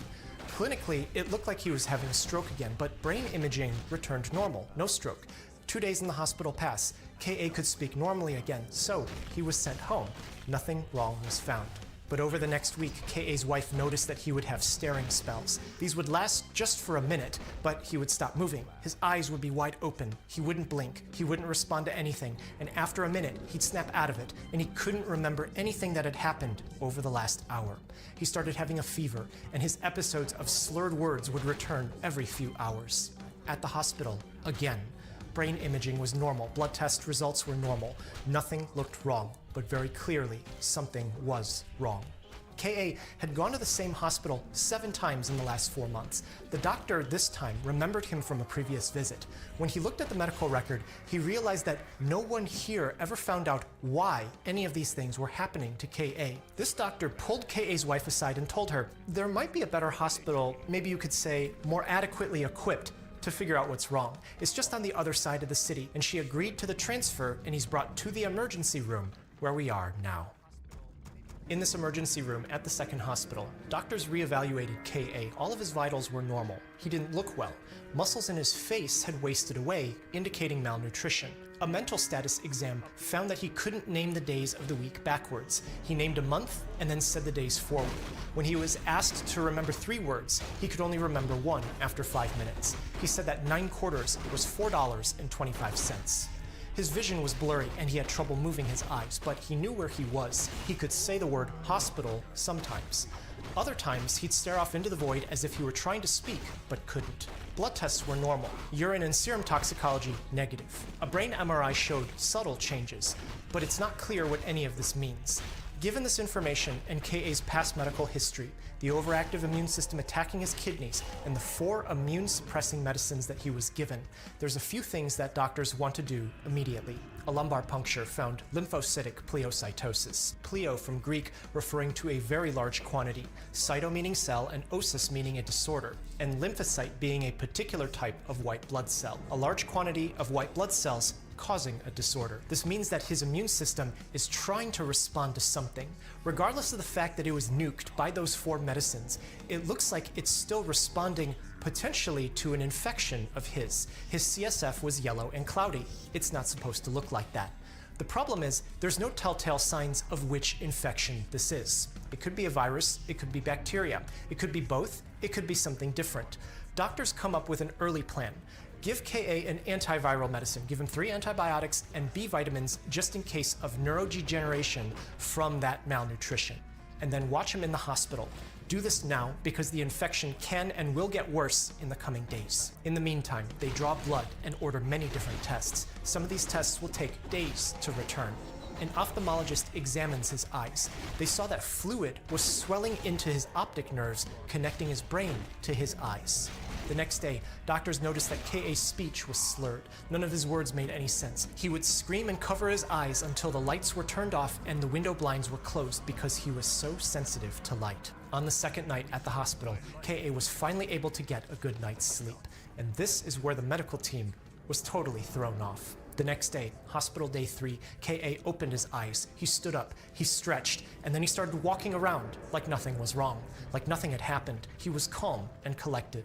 Clinically, it looked like he was having a stroke again, but brain imaging returned normal, no stroke. 2 days in the hospital pass, K.A. could speak normally again, so he was sent home. Nothing wrong was found. But over the next week, K.A.'s wife noticed that he would have staring spells. These would last just for a minute, but he would stop moving. His eyes would be wide open. He wouldn't blink. He wouldn't respond to anything. And after a minute, he'd snap out of it, and he couldn't remember anything that had happened over the last hour. He started having a fever, and his episodes of slurred words would return every few hours. At the hospital, again. Brain imaging was normal. Blood test results were normal. Nothing looked wrong, but very clearly, something was wrong. K.A. had gone to the same hospital 7 times in the last 4 months. The doctor this time remembered him from a previous visit. When he looked at the medical record, he realized that no one here ever found out why any of these things were happening to K.A. This doctor pulled K.A.'s wife aside and told her, there might be a better hospital, maybe you could say more adequately equipped, to figure out what's wrong. It's just on the other side of the city, and she agreed to the transfer, and he's brought to the emergency room, where we are now. In this emergency room at the second hospital, doctors reevaluated K.A. All of his vitals were normal. He didn't look well. Muscles in his face had wasted away, indicating malnutrition. A mental status exam found that he couldn't name the days of the week backwards. He named a month and then said the days forward. When he was asked to remember 3 words, he could only remember 1 after 5 minutes. He said that 9 quarters was $4.25. His vision was blurry and he had trouble moving his eyes, but he knew where he was. He could say the word hospital sometimes. Other times, he'd stare off into the void as if he were trying to speak, but couldn't. Blood tests were normal. Urine and serum toxicology, negative. A brain MRI showed subtle changes, but it's not clear what any of this means. Given this information and K.A.'s past medical history, the overactive immune system attacking his kidneys, and the 4 immune-suppressing medicines that he was given, there's a few things that doctors want to do immediately. A lumbar puncture found lymphocytic pleocytosis. Pleo from Greek referring to a very large quantity, cyto meaning cell and osis meaning a disorder, and lymphocyte being a particular type of white blood cell. A large quantity of white blood cells causing a disorder. This means that his immune system is trying to respond to something. Regardless of the fact that it was nuked by those 4 medicines, it looks like it's still responding potentially to an infection of his. His CSF was yellow and cloudy. It's not supposed to look like that. The problem is, there's no telltale signs of which infection this is. It could be a virus, it could be bacteria, it could be both, it could be something different. Doctors come up with an early plan. Give K.A. an antiviral medicine. Give him 3 antibiotics and B vitamins just in case of neurodegeneration from that malnutrition. And then watch him in the hospital. Do this now because the infection can and will get worse in the coming days. In the meantime, they draw blood and order many different tests. Some of these tests will take days to return. An ophthalmologist examines his eyes. They saw that fluid was swelling into his optic nerves, connecting his brain to his eyes. The next day, doctors noticed that K.A.'s speech was slurred. None of his words made any sense. He would scream and cover his eyes until the lights were turned off and the window blinds were closed because he was so sensitive to light. On the second night at the hospital, K.A. was finally able to get a good night's sleep. And this is where the medical team was totally thrown off. The next day, hospital day 3, K.A. opened his eyes, he stood up, he stretched, and then he started walking around like nothing was wrong, like nothing had happened. He was calm and collected.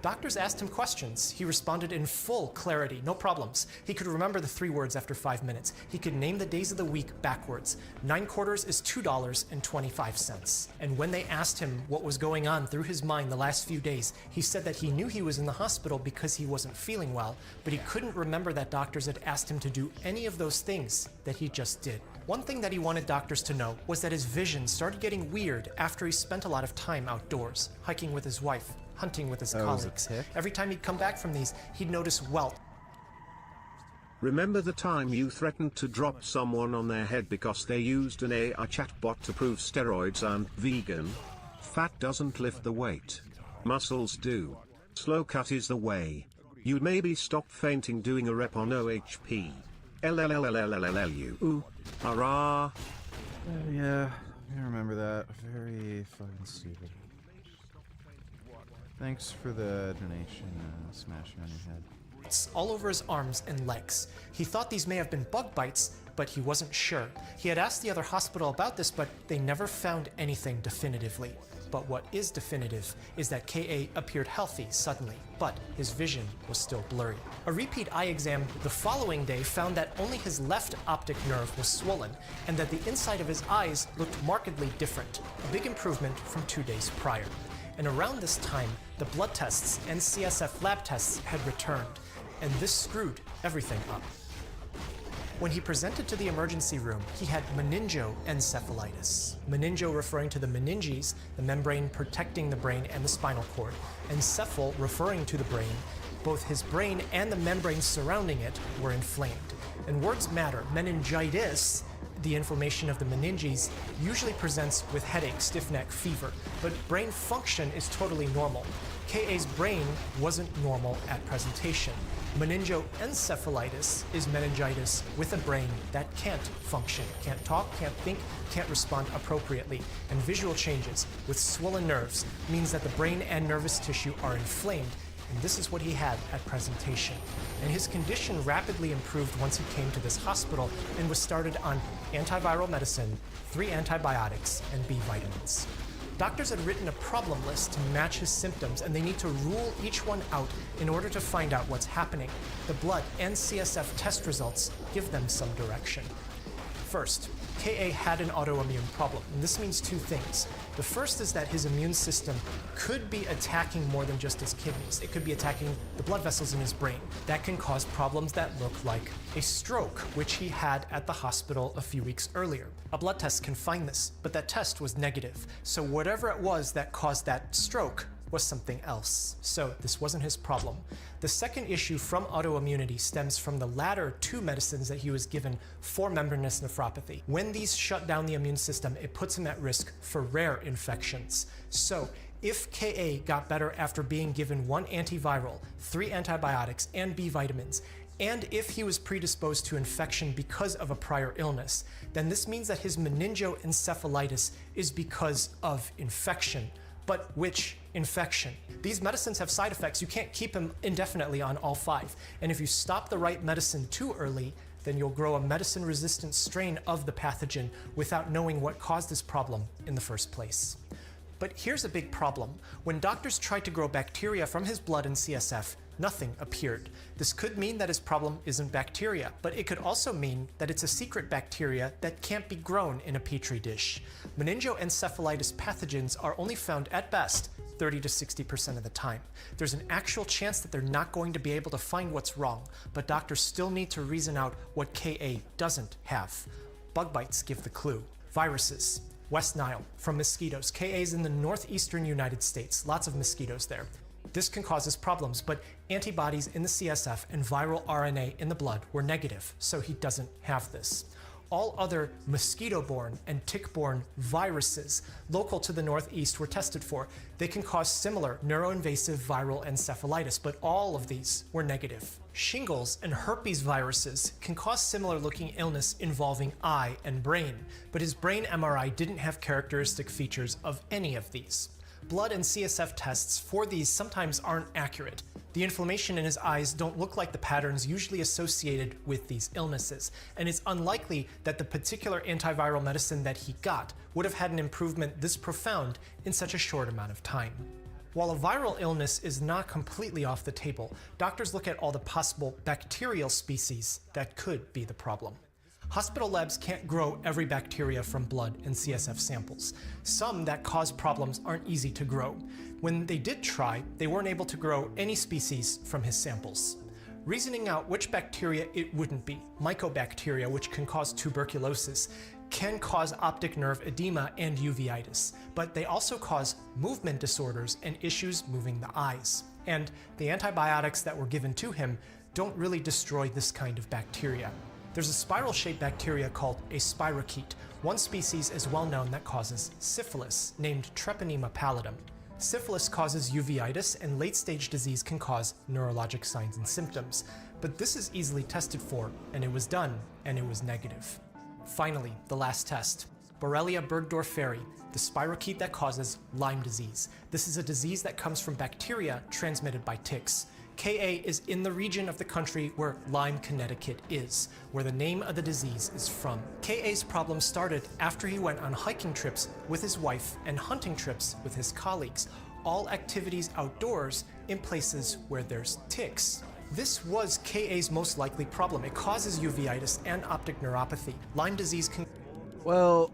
Doctors asked him questions. He responded in full clarity, no problems. He could remember the 3 words after 5 minutes. He could name the days of the week backwards. 9 quarters is $2.25. And when they asked him what was going on through his mind the last few days, he said that he knew he was in the hospital because he wasn't feeling well, but he couldn't remember that doctors had asked him to do any of those things that he just did. One thing that he wanted doctors to know was that his vision started getting weird after he spent a lot of time outdoors, hiking with his wife, hunting with his colleagues. Every time he'd come back from these, he'd notice welt. Remember the time you threatened to drop someone on their head because they used an AI chatbot to prove steroids aren't vegan? Fat doesn't lift the weight. Muscles do. Slow cut is the way. You'd maybe stop fainting doing a rep on OHP. LLLLLLLU. Hurrah. Yeah, I remember that. Very fucking stupid. Thanks for the donation, smashing on your head. All over his arms and legs. He thought these may have been bug bites, but he wasn't sure. He had asked the other hospital about this, but they never found anything definitively. But what is definitive is that K.A. appeared healthy suddenly, but his vision was still blurry. A repeat eye exam the following day found that only his left optic nerve was swollen, and that the inside of his eyes looked markedly different, a big improvement from 2 days prior. And around this time, the blood tests and CSF lab tests had returned, and this screwed everything up. When he presented to the emergency room, he had meningoencephalitis. Meningo referring to the meninges, the membrane protecting the brain and the spinal cord, and encephal referring to the brain. Both his brain and the membrane surrounding it were inflamed. And words matter. Meningitis, the inflammation of the meninges, usually presents with headache, stiff neck, fever, but brain function is totally normal. K.A.'s brain wasn't normal at presentation. Meningoencephalitis is meningitis with a brain that can't function, can't talk, can't think, can't respond appropriately, and visual changes with swollen nerves means that the brain and nervous tissue are inflamed, and this is what he had at presentation. And his condition rapidly improved once he came to this hospital and was started on antiviral medicine, 3 antibiotics, and B vitamins. Doctors had written a problem list to match his symptoms, and they need to rule each one out in order to find out what's happening. The blood and CSF test results give them some direction. First, K.A. had an autoimmune problem, and this means 2 things. The first is that his immune system could be attacking more than just his kidneys. It could be attacking the blood vessels in his brain. That can cause problems that look like a stroke, which he had at the hospital a few weeks earlier. A blood test can find this, but that test was negative. So whatever it was that caused that stroke was something else. So this wasn't his problem. The second issue from autoimmunity stems from the latter 2 medicines that he was given for membranous nephropathy. When these shut down the immune system, it puts him at risk for rare infections. So if K.A. got better after being given 1 antiviral, 3 antibiotics, and B vitamins, and if he was predisposed to infection because of a prior illness, then this means that his meningoencephalitis is because of infection. But which infection? These medicines have side effects. You can't keep him indefinitely on all 5. And if you stop the right medicine too early, then you'll grow a medicine-resistant strain of the pathogen without knowing what caused this problem in the first place. But here's a big problem. When doctors tried to grow bacteria from his blood and CSF, nothing appeared. This could mean that his problem isn't bacteria, but it could also mean that it's a secret bacteria that can't be grown in a petri dish. Meningoencephalitis pathogens are only found at best 30 to 60% of the time. There's an actual chance that they're not going to be able to find what's wrong, but doctors still need to reason out what K.A. doesn't have. Bug bites give the clue. Viruses. West Nile, from mosquitoes. K.A.'s in the northeastern United States. Lots of mosquitoes there. This can cause us problems, but antibodies in the CSF and viral RNA in the blood were negative, so he doesn't have this. All other mosquito-borne and tick-borne viruses local to the Northeast were tested for. They can cause similar neuroinvasive viral encephalitis, but all of these were negative. Shingles and herpes viruses can cause similar-looking illness involving eye and brain, but his brain MRI didn't have characteristic features of any of these. Blood and CSF tests for these sometimes aren't accurate. The inflammation in his eyes don't look like the patterns usually associated with these illnesses, and it's unlikely that the particular antiviral medicine that he got would have had an improvement this profound in such a short amount of time. While a viral illness is not completely off the table, doctors look at all the possible bacterial species that could be the problem. Hospital labs can't grow every bacteria from blood and CSF samples. Some that cause problems aren't easy to grow. When they did try, they weren't able to grow any species from his samples. Reasoning out which bacteria it wouldn't be, mycobacteria, which can cause tuberculosis, can cause optic nerve edema and uveitis, but they also cause movement disorders and issues moving the eyes. And the antibiotics that were given to him don't really destroy this kind of bacteria. There's a spiral-shaped bacteria called a spirochete. One species is well known that causes syphilis, named Treponema pallidum. Syphilis causes uveitis, and late-stage disease can cause neurologic signs and symptoms. But this is easily tested for, and it was done, and it was negative. Finally, the last test. Borrelia burgdorferi, the spirochete that causes Lyme disease. This is a disease that comes from bacteria transmitted by ticks. Ka is in the region of the country where Lyme, Connecticut is, where the name of the disease is from. Ka's problem started after he went on hiking trips with his wife and hunting trips with his colleagues, all activities outdoors in places where there's ticks. This was Ka's most likely problem. It causes uveitis and optic neuropathy. Lyme disease can Well,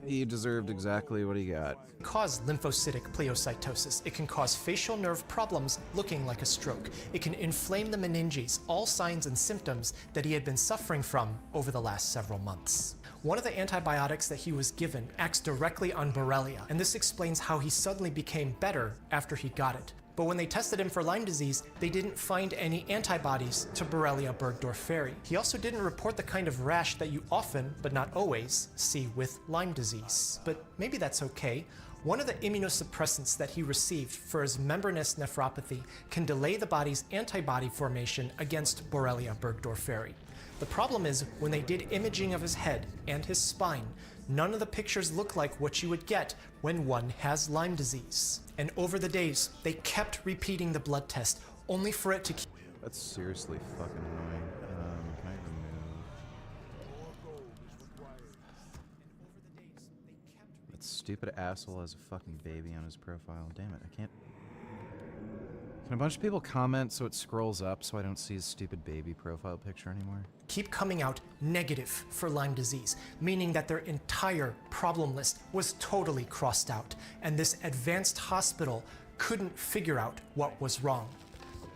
he deserved exactly what he got. Cause lymphocytic pleocytosis. It can cause facial nerve problems looking like a stroke. It can inflame the meninges, all signs and symptoms that he had been suffering from over the last several months. One of the antibiotics that he was given acts directly on Borrelia, and this explains how he suddenly became better after he got it. But when they tested him for Lyme disease, they didn't find any antibodies to Borrelia burgdorferi. He also didn't report the kind of rash that you often, but not always, see with Lyme disease. But maybe that's okay. One of the immunosuppressants that he received for his membranous nephropathy can delay the body's antibody formation against Borrelia burgdorferi. The problem is, when they did imaging of his head and his spine, none of the pictures look like what you would get when one has Lyme disease. And over the days, they kept repeating the blood test, only for it to keep... That's seriously fucking annoying. Can I remove... That stupid asshole has a fucking baby on his profile. Damn it, I can't... Can a bunch of people comment so it scrolls up so I don't see his stupid baby profile picture anymore? Keep coming out negative for Lyme disease, meaning that their entire problem list was totally crossed out, and this advanced hospital couldn't figure out what was wrong.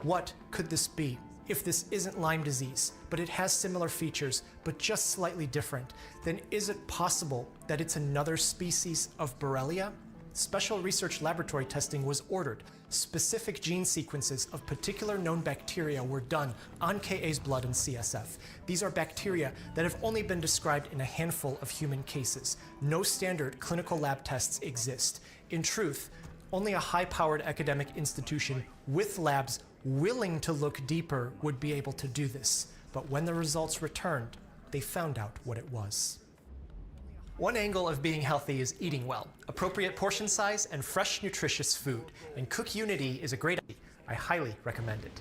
What could this be? If this isn't Lyme disease, but it has similar features, but just slightly different, then is it possible that it's another species of Borrelia? Special research laboratory testing was ordered. Specific gene sequences of particular known bacteria were done on Ka's blood and CSF. These are bacteria that have only been described in a handful of human cases. No standard clinical lab tests exist. In truth, only a high-powered academic institution with labs willing to look deeper would be able to do this. But when the results returned, they found out what it was. One angle of being healthy is eating well, appropriate portion size, and fresh, nutritious food. And Cook Unity is a great idea. I highly recommend it.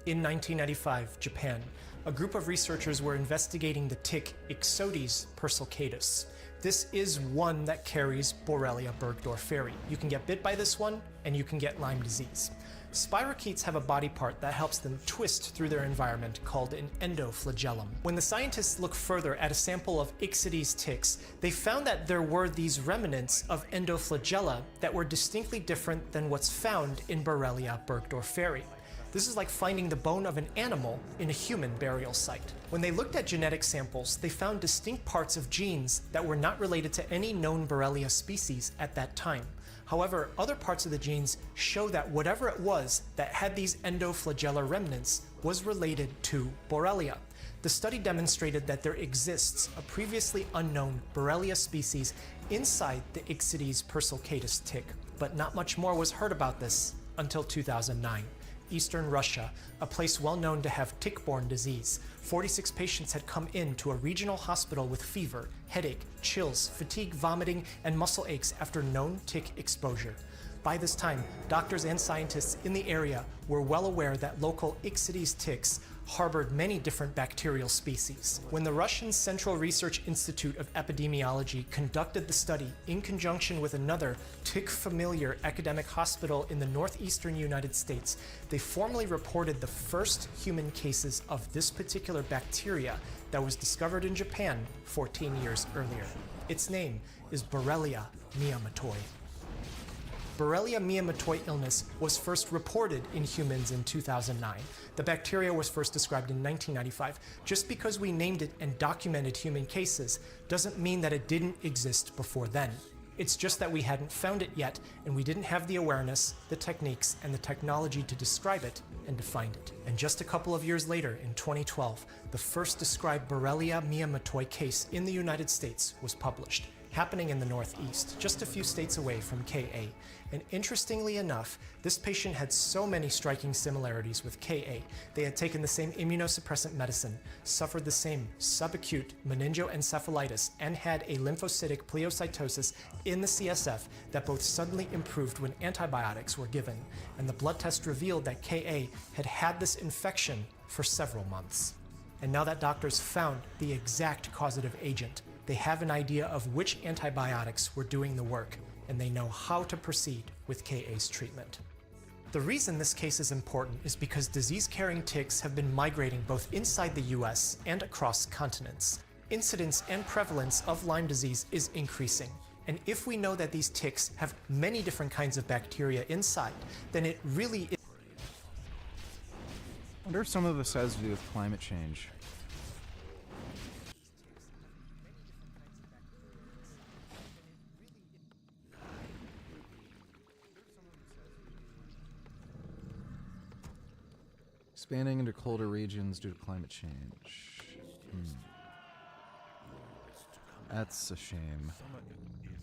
In 1995, Japan, a group of researchers were investigating the tick Ixodes persiccatus. This is one that carries Borrelia burgdorferi. You can get bit by this one, and you can get Lyme disease. Spirochetes have a body part that helps them twist through their environment called an endoflagellum. When the scientists looked further at a sample of Ixodes ticks, they found that there were these remnants of endoflagella that were distinctly different than what's found in Borrelia burgdorferi. This is like finding the bone of an animal in a human burial site. When they looked at genetic samples, they found distinct parts of genes that were not related to any known Borrelia species at that time. However, other parts of the genes show that whatever it was that had these endoflagellar remnants was related to Borrelia. The study demonstrated that there exists a previously unknown Borrelia species inside the Ixodes persiccatus tick, but not much more was heard about this until 2009. Eastern Russia, a place well known to have tick-borne disease. 46 patients had come in to a regional hospital with fever, headache, chills, fatigue, vomiting, and muscle aches after known tick exposure. By this time, doctors and scientists in the area were well aware that local Ixodes ticks harbored many different bacterial species. When the Russian Central Research Institute of Epidemiology conducted the study in conjunction with another tick-familiar academic hospital in the northeastern United States, they formally reported the first human cases of this particular bacteria that was discovered in Japan 14 years earlier. Its name is Borrelia miyamotoi. Borrelia miyamotoi illness was first reported in humans in 2009. The bacteria was first described in 1995. Just because we named it and documented human cases doesn't mean that it didn't exist before then. It's just that we hadn't found it yet, and we didn't have the awareness, the techniques, and the technology to describe it and define it. And just a couple of years later, in 2012, the first described Borrelia miyamotoi case in the United States was published, happening in the Northeast, just a few states away from KA. And interestingly enough, this patient had so many striking similarities with KA. They had taken the same immunosuppressant medicine, suffered the same subacute meningoencephalitis, and had a lymphocytic pleocytosis in the CSF that both suddenly improved when antibiotics were given. And the blood test revealed that KA had had this infection for several months. And now that doctors found the exact causative agent, they have an idea of which antibiotics were doing the work, and they know how to proceed with KA's treatment. The reason this case is important is because disease-carrying ticks have been migrating both inside the US and across continents. Incidence and prevalence of Lyme disease is increasing, and if we know that these ticks have many different kinds of bacteria inside, then it really is. I wonder if some of this has to do with climate change. Expanding into colder regions due to climate change. That's a shame.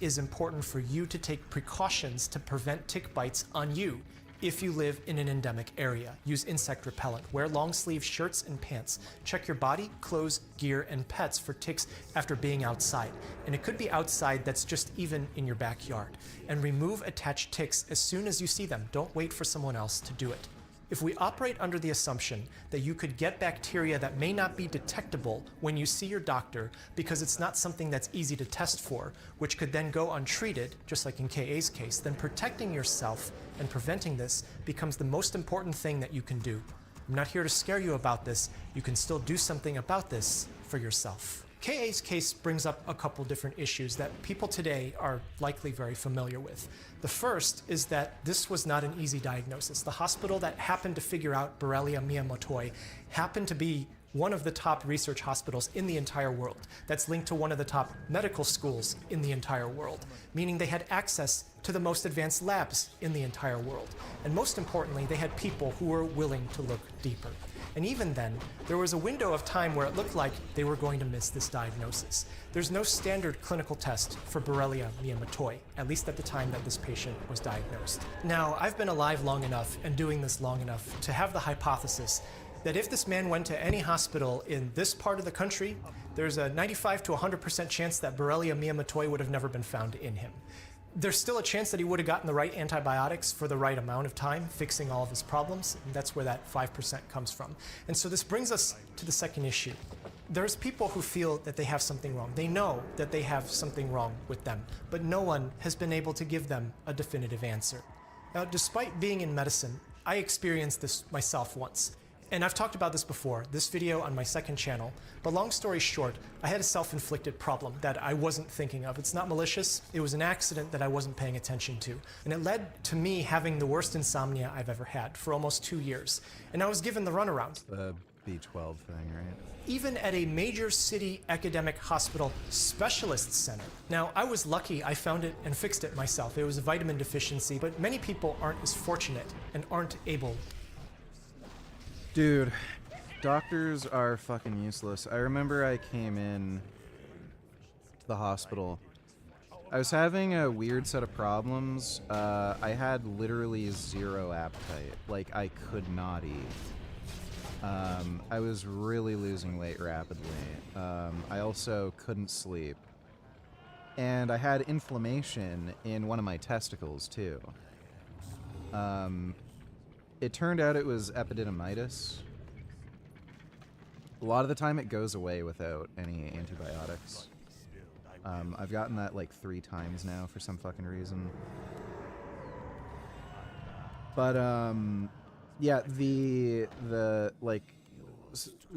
Is important for you to take precautions to prevent tick bites on you. If you live in an endemic area, use insect repellent, wear long sleeve shirts and pants, check your body, clothes, gear, and pets for ticks after being outside. And it could be outside that's just even in your backyard. And remove attached ticks as soon as you see them. Don't wait for someone else to do it. If we operate under the assumption that you could get bacteria that may not be detectable when you see your doctor because it's not something that's easy to test for, which could then go untreated, just like in KA's case, then protecting yourself and preventing this becomes the most important thing that you can do. I'm not here to scare you about this. You can still do something about this for yourself. KA's case brings up a couple different issues that people today are likely very familiar with. The first is that this was not an easy diagnosis. The hospital that happened to figure out Borrelia miyamotoi happened to be one of the top research hospitals in the entire world. That's linked to one of the top medical schools in the entire world, meaning they had access to the most advanced labs in the entire world. And most importantly, they had people who were willing to look deeper. And even then, there was a window of time where it looked like they were going to miss this diagnosis. There's no standard clinical test for Borrelia miyamotoi, at least at the time that this patient was diagnosed. Now, I've been alive long enough and doing this long enough to have the hypothesis that if this man went to any hospital in this part of the country, there's a 95 to 100% chance that Borrelia miyamotoi would have never been found in him. There's still a chance that he would have gotten the right antibiotics for the right amount of time, fixing all of his problems, and that's where that 5% comes from. And so this brings us to the second issue. There's people who feel that they have something wrong. They know that they have something wrong with them, but no one has been able to give them a definitive answer. Now, despite being in medicine, I experienced this myself once. And I've talked about this before, this video on my second channel, but long story short, I had a self-inflicted problem that I wasn't thinking of. It's not malicious, it was an accident that I wasn't paying attention to. And it led to me having the worst insomnia I've ever had for almost 2 years. And I was given the runaround. The B12 thing, right? Even at a major city academic hospital specialist center. Now, I was lucky I found it and fixed it myself. It was a vitamin deficiency, but many people aren't as fortunate and aren't able. Dude, doctors are fucking useless. I remember I came in to the hospital. I was having a weird set of problems. I had literally zero appetite. Like, I could not eat. I was really losing weight rapidly. I also couldn't sleep. And I had inflammation in one of my testicles, too. It turned out it was epididymitis. A lot of the time it goes away without any antibiotics. I've gotten that like 3 times now for some fucking reason. But yeah, the like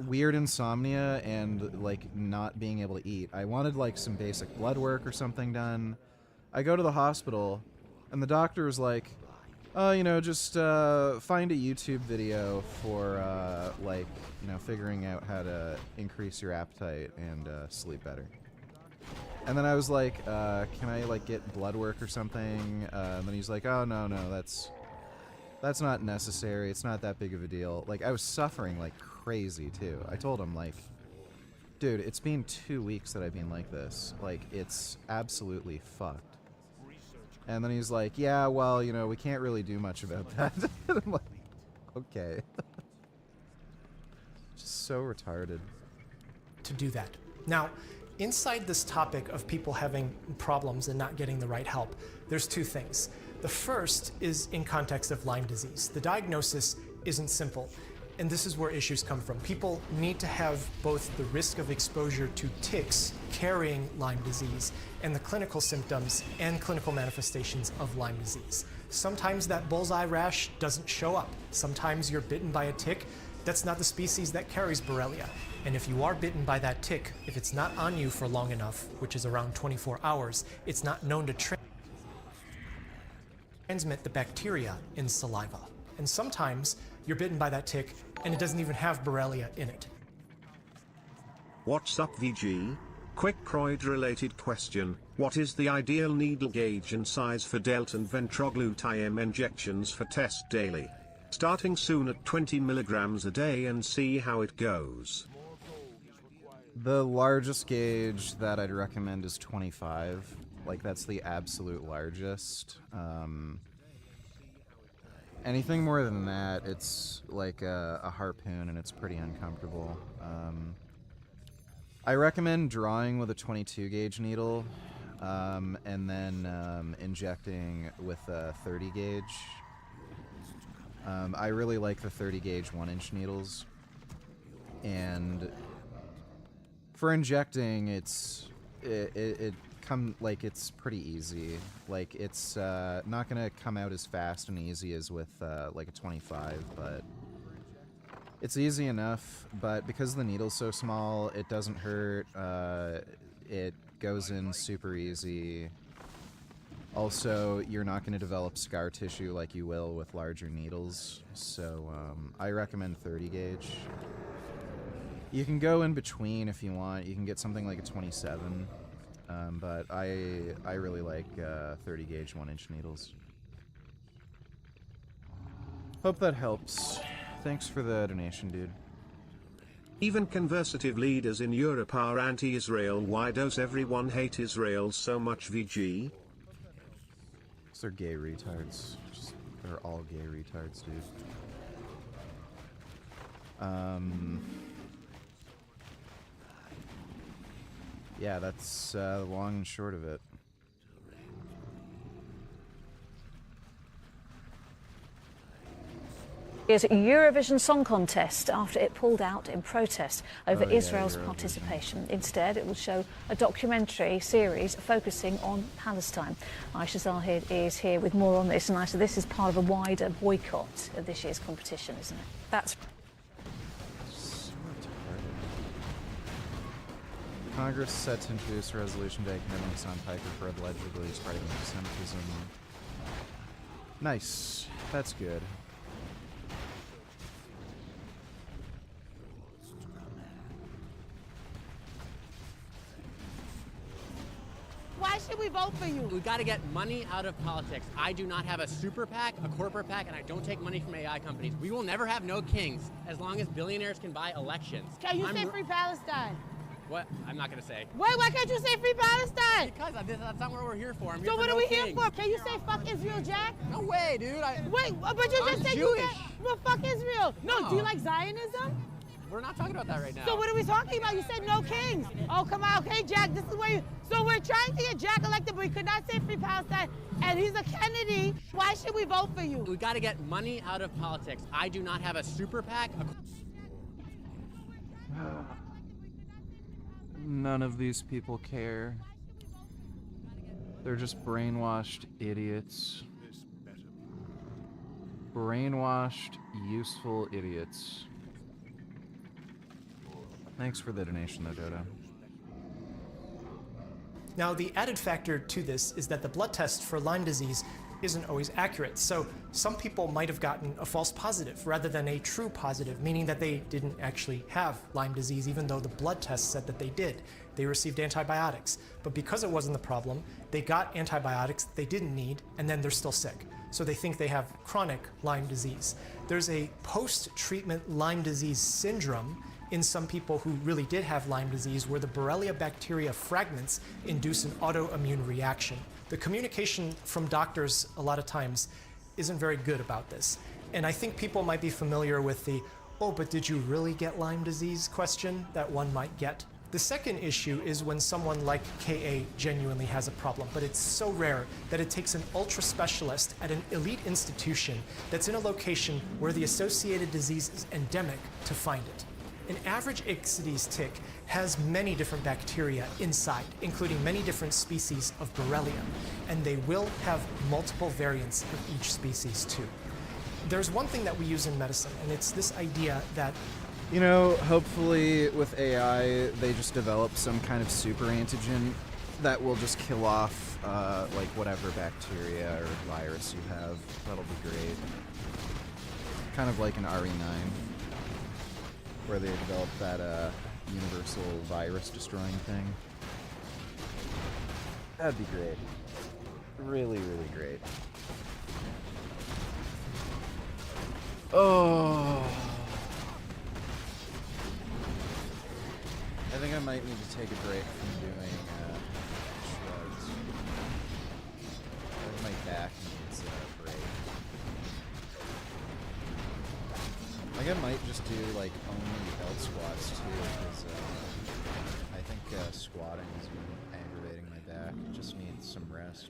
weird insomnia and like not being able to eat. I wanted like some basic blood work or something done. I go to the hospital and the doctor was like, oh, you know, just find a YouTube video for like, you know, figuring out how to increase your appetite and sleep better. And then I was like, can I like get blood work or something? And then he's like, oh no, that's not necessary. It's not that big of a deal. Like, I was suffering like crazy too. I told him like, dude, it's been 2 weeks that I've been like this. Like, it's absolutely fucked. And then he's like, yeah, well, you know, we can't really do much about that. And I'm like, okay. Just so retarded. To do that. Now, inside this topic of people having problems and not getting the right help, there's 2 things. The first is in context of Lyme disease. The diagnosis isn't simple, and this is where issues come from. People need to have both the risk of exposure to ticks carrying Lyme disease and the clinical symptoms and clinical manifestations of Lyme disease. Sometimes that bullseye rash doesn't show up. Sometimes you're bitten by a tick that's not the species that carries Borrelia. And if you are bitten by that tick, if it's not on you for long enough, which is around 24 hours, it's not known to transmit the bacteria in saliva. And sometimes you're bitten by that tick and it doesn't even have Borrelia in it. What's up, VG? Quick Croyd-related question. What is the ideal needle gauge and size for DELT and ventroglutathioneine injections for test daily? Starting soon at 20 milligrams a day and see how it goes. The largest gauge that I'd recommend is 25. Like, that's the absolute largest. Anything more than that, it's like a harpoon and it's pretty uncomfortable. I recommend drawing with a 22 gauge needle and then injecting with a 30 gauge. I really like the 30 gauge 1-inch needles. And for injecting, it's pretty easy. Like, it's not gonna come out as fast and easy as with like a 25, but it's easy enough. But because the needle's so small, it doesn't hurt. It goes in super easy. Also, you're not going to develop scar tissue like you will with larger needles, so I recommend 30 gauge. You can go in between if you want. You can get something like a 27, but I really like 30 gauge 1-inch needles. Hope that helps. Thanks for the donation, dude. Even conservative leaders in Europe are anti-Israel. Why does everyone hate Israel so much, VG? They're gay retards. They're all gay retards, dude. Yeah, that's the long and short of it. Is Eurovision Song Contest after it pulled out in protest over Israel's participation. Instead, it will show a documentary series focusing on Palestine. Aisha Zahid is here with more on this, and Aisha, this is part of a wider boycott of this year's competition, isn't it? That's so retarded. Congress set to introduce a resolution today condemning Hassan Piker for allegedly spreading anti-Semitism. Nice. That's good. Why should we vote for you? We got to get money out of politics. I do not have a super PAC, a corporate PAC, and I don't take money from AI companies. We will never have no kings as long as billionaires can buy elections. Can you say free Palestine? What? I'm not going to say. Wait, why can't you say free Palestine? Because that's not what we're here for. So what are we here for? Can you say fuck Israel, Jack? No way, dude. Wait, but you just said Jewish. Well, fuck Israel. No, do you like Zionism? We're not talking about that right now. So what are we talking about? You said no kings. Oh, come on. Okay, Jack, this is where you... So we're trying to get Jack elected, but we could not say free Palestine, and he's a Kennedy. Why Why should we vote for you? We got to get money out of politics. I do not have a super PAC. None of these people care. They're just brainwashed idiots. Brainwashed, useful idiots. Thanks for the donation, though, Dodo. Now, the added factor to this is that the blood test for Lyme disease isn't always accurate. So some people might have gotten a false positive rather than a true positive, meaning that they didn't actually have Lyme disease, even though the blood test said that they did. They received antibiotics. But because it wasn't the problem, they got antibiotics they didn't need, and then they're still sick. So they think they have chronic Lyme disease. There's a post-treatment Lyme disease syndrome in some people who really did have Lyme disease, where the Borrelia bacteria fragments induce an autoimmune reaction. The communication from doctors a lot of times isn't very good about this. And I think people might be familiar with the, oh, but did you really get Lyme disease question that one might get. The second issue is when someone like KA genuinely has a problem, but it's so rare that it takes an ultra specialist at an elite institution that's in a location where the associated disease is endemic to find it. An average Ixodes tick has many different bacteria inside, including many different species of Borrelia, and they will have multiple variants of each species too. There's one thing that we use in medicine, and it's this idea that, you know, hopefully with AI, they just develop some kind of super antigen that will just kill off, like, whatever bacteria or virus you have. That'll be great. Kind of like an RE9, where they developed that, universal virus-destroying thing. That'd be great. Really, really great. Oh... I think I might need to take a break from doing shrugs. I think my back needs a break. I think I might just do like only belt squats too, because I think squatting has been aggravating my back. It just needs some rest.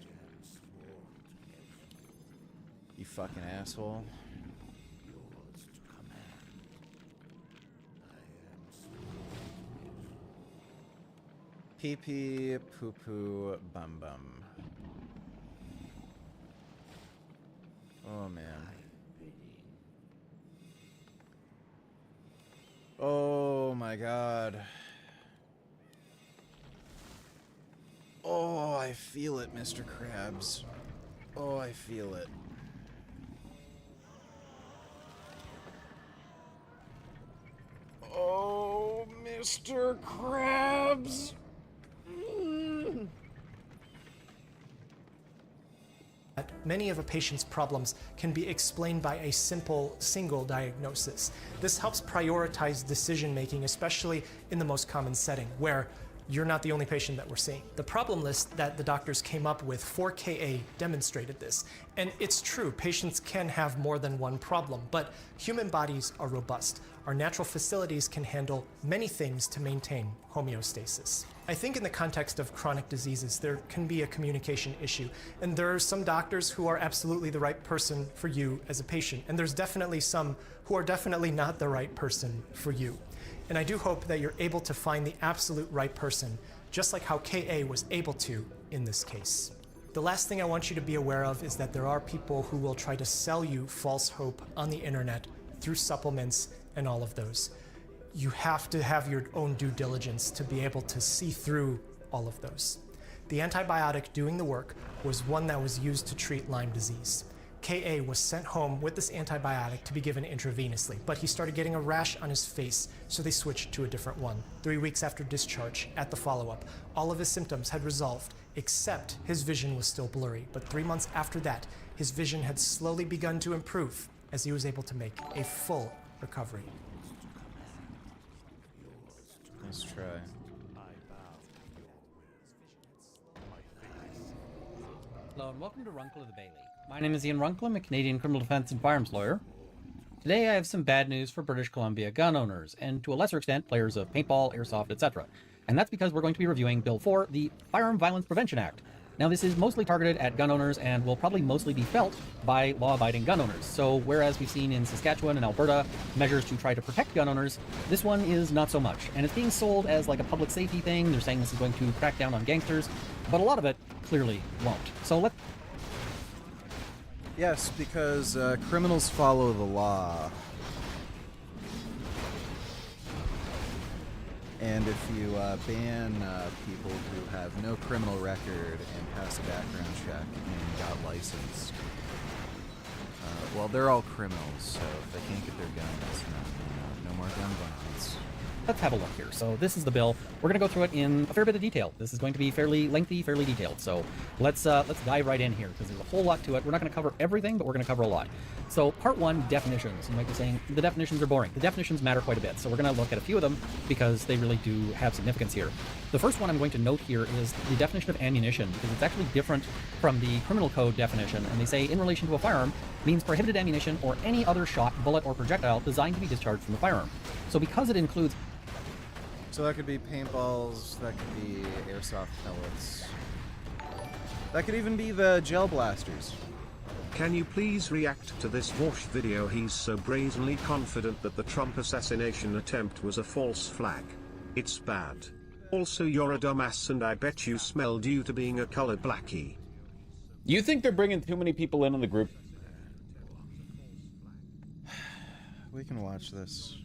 You fucking asshole. Pee pee, poo poo, bum bum. Oh man. Oh my god. Oh, I feel it, Mr. Krabs. Oh, I feel it. Oh, Mr. Krabs. Many of a patient's problems can be explained by a simple single diagnosis. This helps prioritize decision making, especially in the most common setting, where you're not the only patient that we're seeing. The problem list that the doctors came up with for KA demonstrated this. And it's true, patients can have more than one problem, but human bodies are robust. Our natural facilities can handle many things to maintain homeostasis. I think in the context of chronic diseases, there can be a communication issue. And there are some doctors who are absolutely the right person for you as a patient. And there's definitely some who are definitely not the right person for you. And I do hope that you're able to find the absolute right person, just like how KA was able to in this case. The last thing I want you to be aware of is that there are people who will try to sell you false hope on the internet through supplements and all of those. You have to have your own due diligence to be able to see through all of those. The antibiotic doing the work was one that was used to treat Lyme disease. KA was sent home with this antibiotic to be given intravenously, but he started getting a rash on his face, so they switched to a different one. 3 weeks after discharge, at the follow-up, all of his symptoms had resolved, except his vision was still blurry. But 3 months after that, his vision had slowly begun to improve as he was able to make a full recovery. Let's try. Hello and welcome to Runkle of the Bailey. My name is Ian Runkle. I'm a Canadian criminal defense and firearms lawyer. Today I have some bad news for British Columbia gun owners, and to a lesser extent, players of paintball, airsoft, etc. And that's because we're going to be reviewing Bill 4, the Firearm Violence Prevention Act. Now, this is mostly targeted at gun owners and will probably mostly be felt by law-abiding gun owners. So whereas we've seen in Saskatchewan and Alberta measures to try to protect gun owners, this one is not so much. And it's being sold as like a public safety thing. They're saying this is going to crack down on gangsters, but a lot of it clearly won't. So Yes, because criminals follow the law. And if you ban people who have no criminal record and pass a background check and got licensed, well, they're all criminals, so if they can't get their guns, no more gun violence. let's have a look here. So this is the bill. We're going to go through it in a fair bit of detail. This is going to be fairly lengthy, fairly detailed. So let's dive right in here because there's a whole lot to it. We're not going to cover everything, but we're going to cover a lot. So part one, definitions. You might be saying the definitions are boring. The definitions matter quite a bit. So we're going to look at a few of them because they really do have significance here. The first one I'm going to note here is the definition of ammunition, because it's actually different from the criminal code definition. And they say in relation to a firearm means prohibited ammunition or any other shot, bullet, or projectile designed to be discharged from the firearm. So because it includes... So that could be paintballs, that could be airsoft pellets. That could even be the gel blasters. Can you please react to this Vosh video? He's so brazenly confident that the Trump assassination attempt was a false flag. It's bad. Also, you're a dumbass and I bet you smell due to being a colored blackie. You think they're bringing too many people in on the group? We can watch this.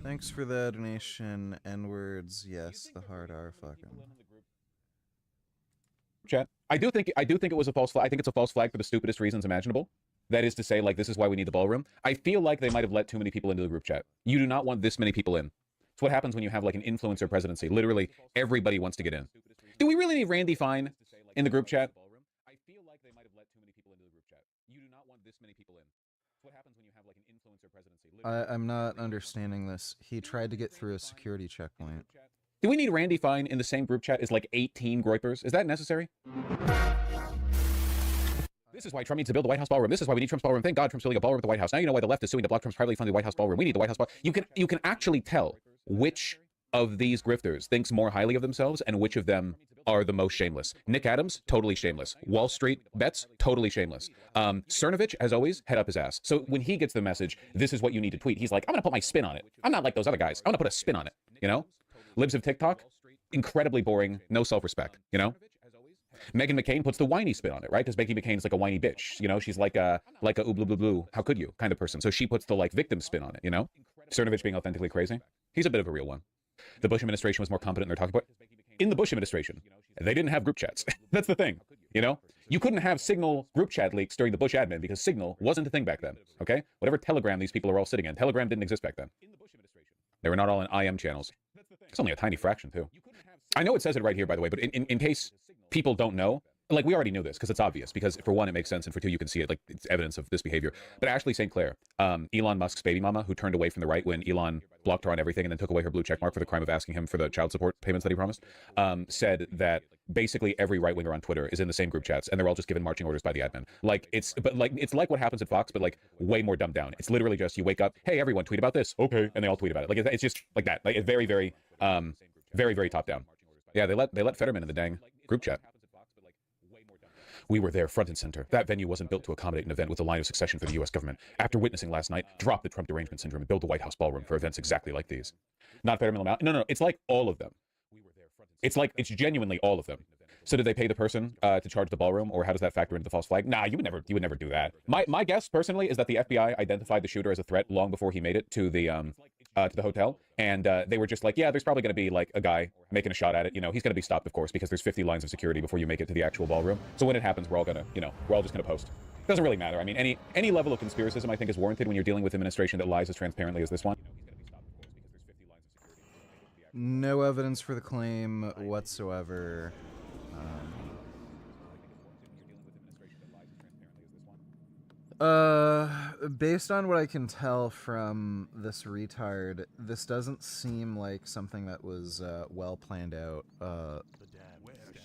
Thanks for the donation. N-words, yes, the hard R fucking. Chat. I do think it was a false flag. I think it's a false flag for the stupidest reasons imaginable. That is to say, like, this is why we need the ballroom. I feel like they might have let too many people into the group chat. You do not want this many people in. It's what happens when you have like an influencer presidency. Literally, everybody wants to get in. Do we really need Randy Fine in the group chat? I feel like they might have let too many people into the group chat. You do not want this many people in. It's what happens when you have like an influencer presidency. I'm not understanding this. He tried to get through a security checkpoint. Do we need Randy Fine in the same group chat as like 18 groypers? Is that necessary? This is why Trump needs to build the White House ballroom. This is why we need Trump's ballroom. Thank God Trump's building a ballroom at the White House. Now you know why the left is suing to block Trump's privately funded White House ballroom. We need the White House ballroom. You can actually tell which of these grifters thinks more highly of themselves and which of them are the most shameless. Nick Adams, totally shameless. Wall Street bets, totally shameless. Cernovich, as always, head up his ass. So when he gets the message, this is what you need to tweet, he's like, I'm going to put my spin on it. I'm not like those other guys. I'm going to put a spin on it, you know? Libs of TikTok, incredibly boring, no self-respect, you know? Meghan McCain puts the whiny spin on it, right? Because Meghan McCain's like a whiny bitch, you know? She's like a ooh blue blue blue, how could you kind of person. So she puts the like victim spin on it, you know? Cernovich being authentically crazy. He's a bit of a real one. The Bush administration was more competent in their talking point. In the Bush administration, they didn't have group chats. That's the thing, you know? You couldn't have Signal group chat leaks during the Bush admin because Signal wasn't a thing back then, okay? Whatever Telegram these people are all sitting in, Telegram didn't exist back then. They were not all in IM channels. It's only a tiny fraction, too. I know it says it right here, by the way, but in case people don't know, like, we already knew this because it's obvious, because for one, it makes sense, and for two, you can see it, like, it's evidence of this behavior. But Ashley St. Clair, Elon Musk's baby mama, who turned away from the right when Elon blocked her on everything and then took away her blue checkmark for the crime of asking him for the child support payments that he promised, said that basically every right-winger on Twitter is in the same group chats, and they're all just given marching orders by the admin. Like, it's like what happens at Fox, but, like, way more dumbed down. It's literally just, you wake up, hey, everyone, tweet about this. Okay. And they all tweet about it. Like, it's just like that. Like, it's very, very, very top down. Yeah, they let Fetterman in the dang group chat. We were there front and center. That venue wasn't built to accommodate an event with a line of succession for the U.S. government. After witnessing last night, drop the Trump derangement syndrome and build the White House ballroom for events exactly like these. Not Fetterman. No. It's like all of them. It's genuinely all of them. So did they pay the person to charge the ballroom, or how does that factor into the false flag? Nah, you would never do that. My guess personally is that the FBI identified the shooter as a threat long before he made it to the hotel, and they were just like, yeah, there's probably going to be like a guy making a shot at it. You know, he's going to be stopped, of course, because there's 50 lines of security before you make it to the actual ballroom. So when it happens, we're all just gonna post. Doesn't really matter. I mean, any level of conspiracism I think is warranted when you're dealing with an administration that lies as transparently as this one. No evidence for the claim whatsoever. Based on what I can tell from this retard, this doesn't seem like something that was well planned out,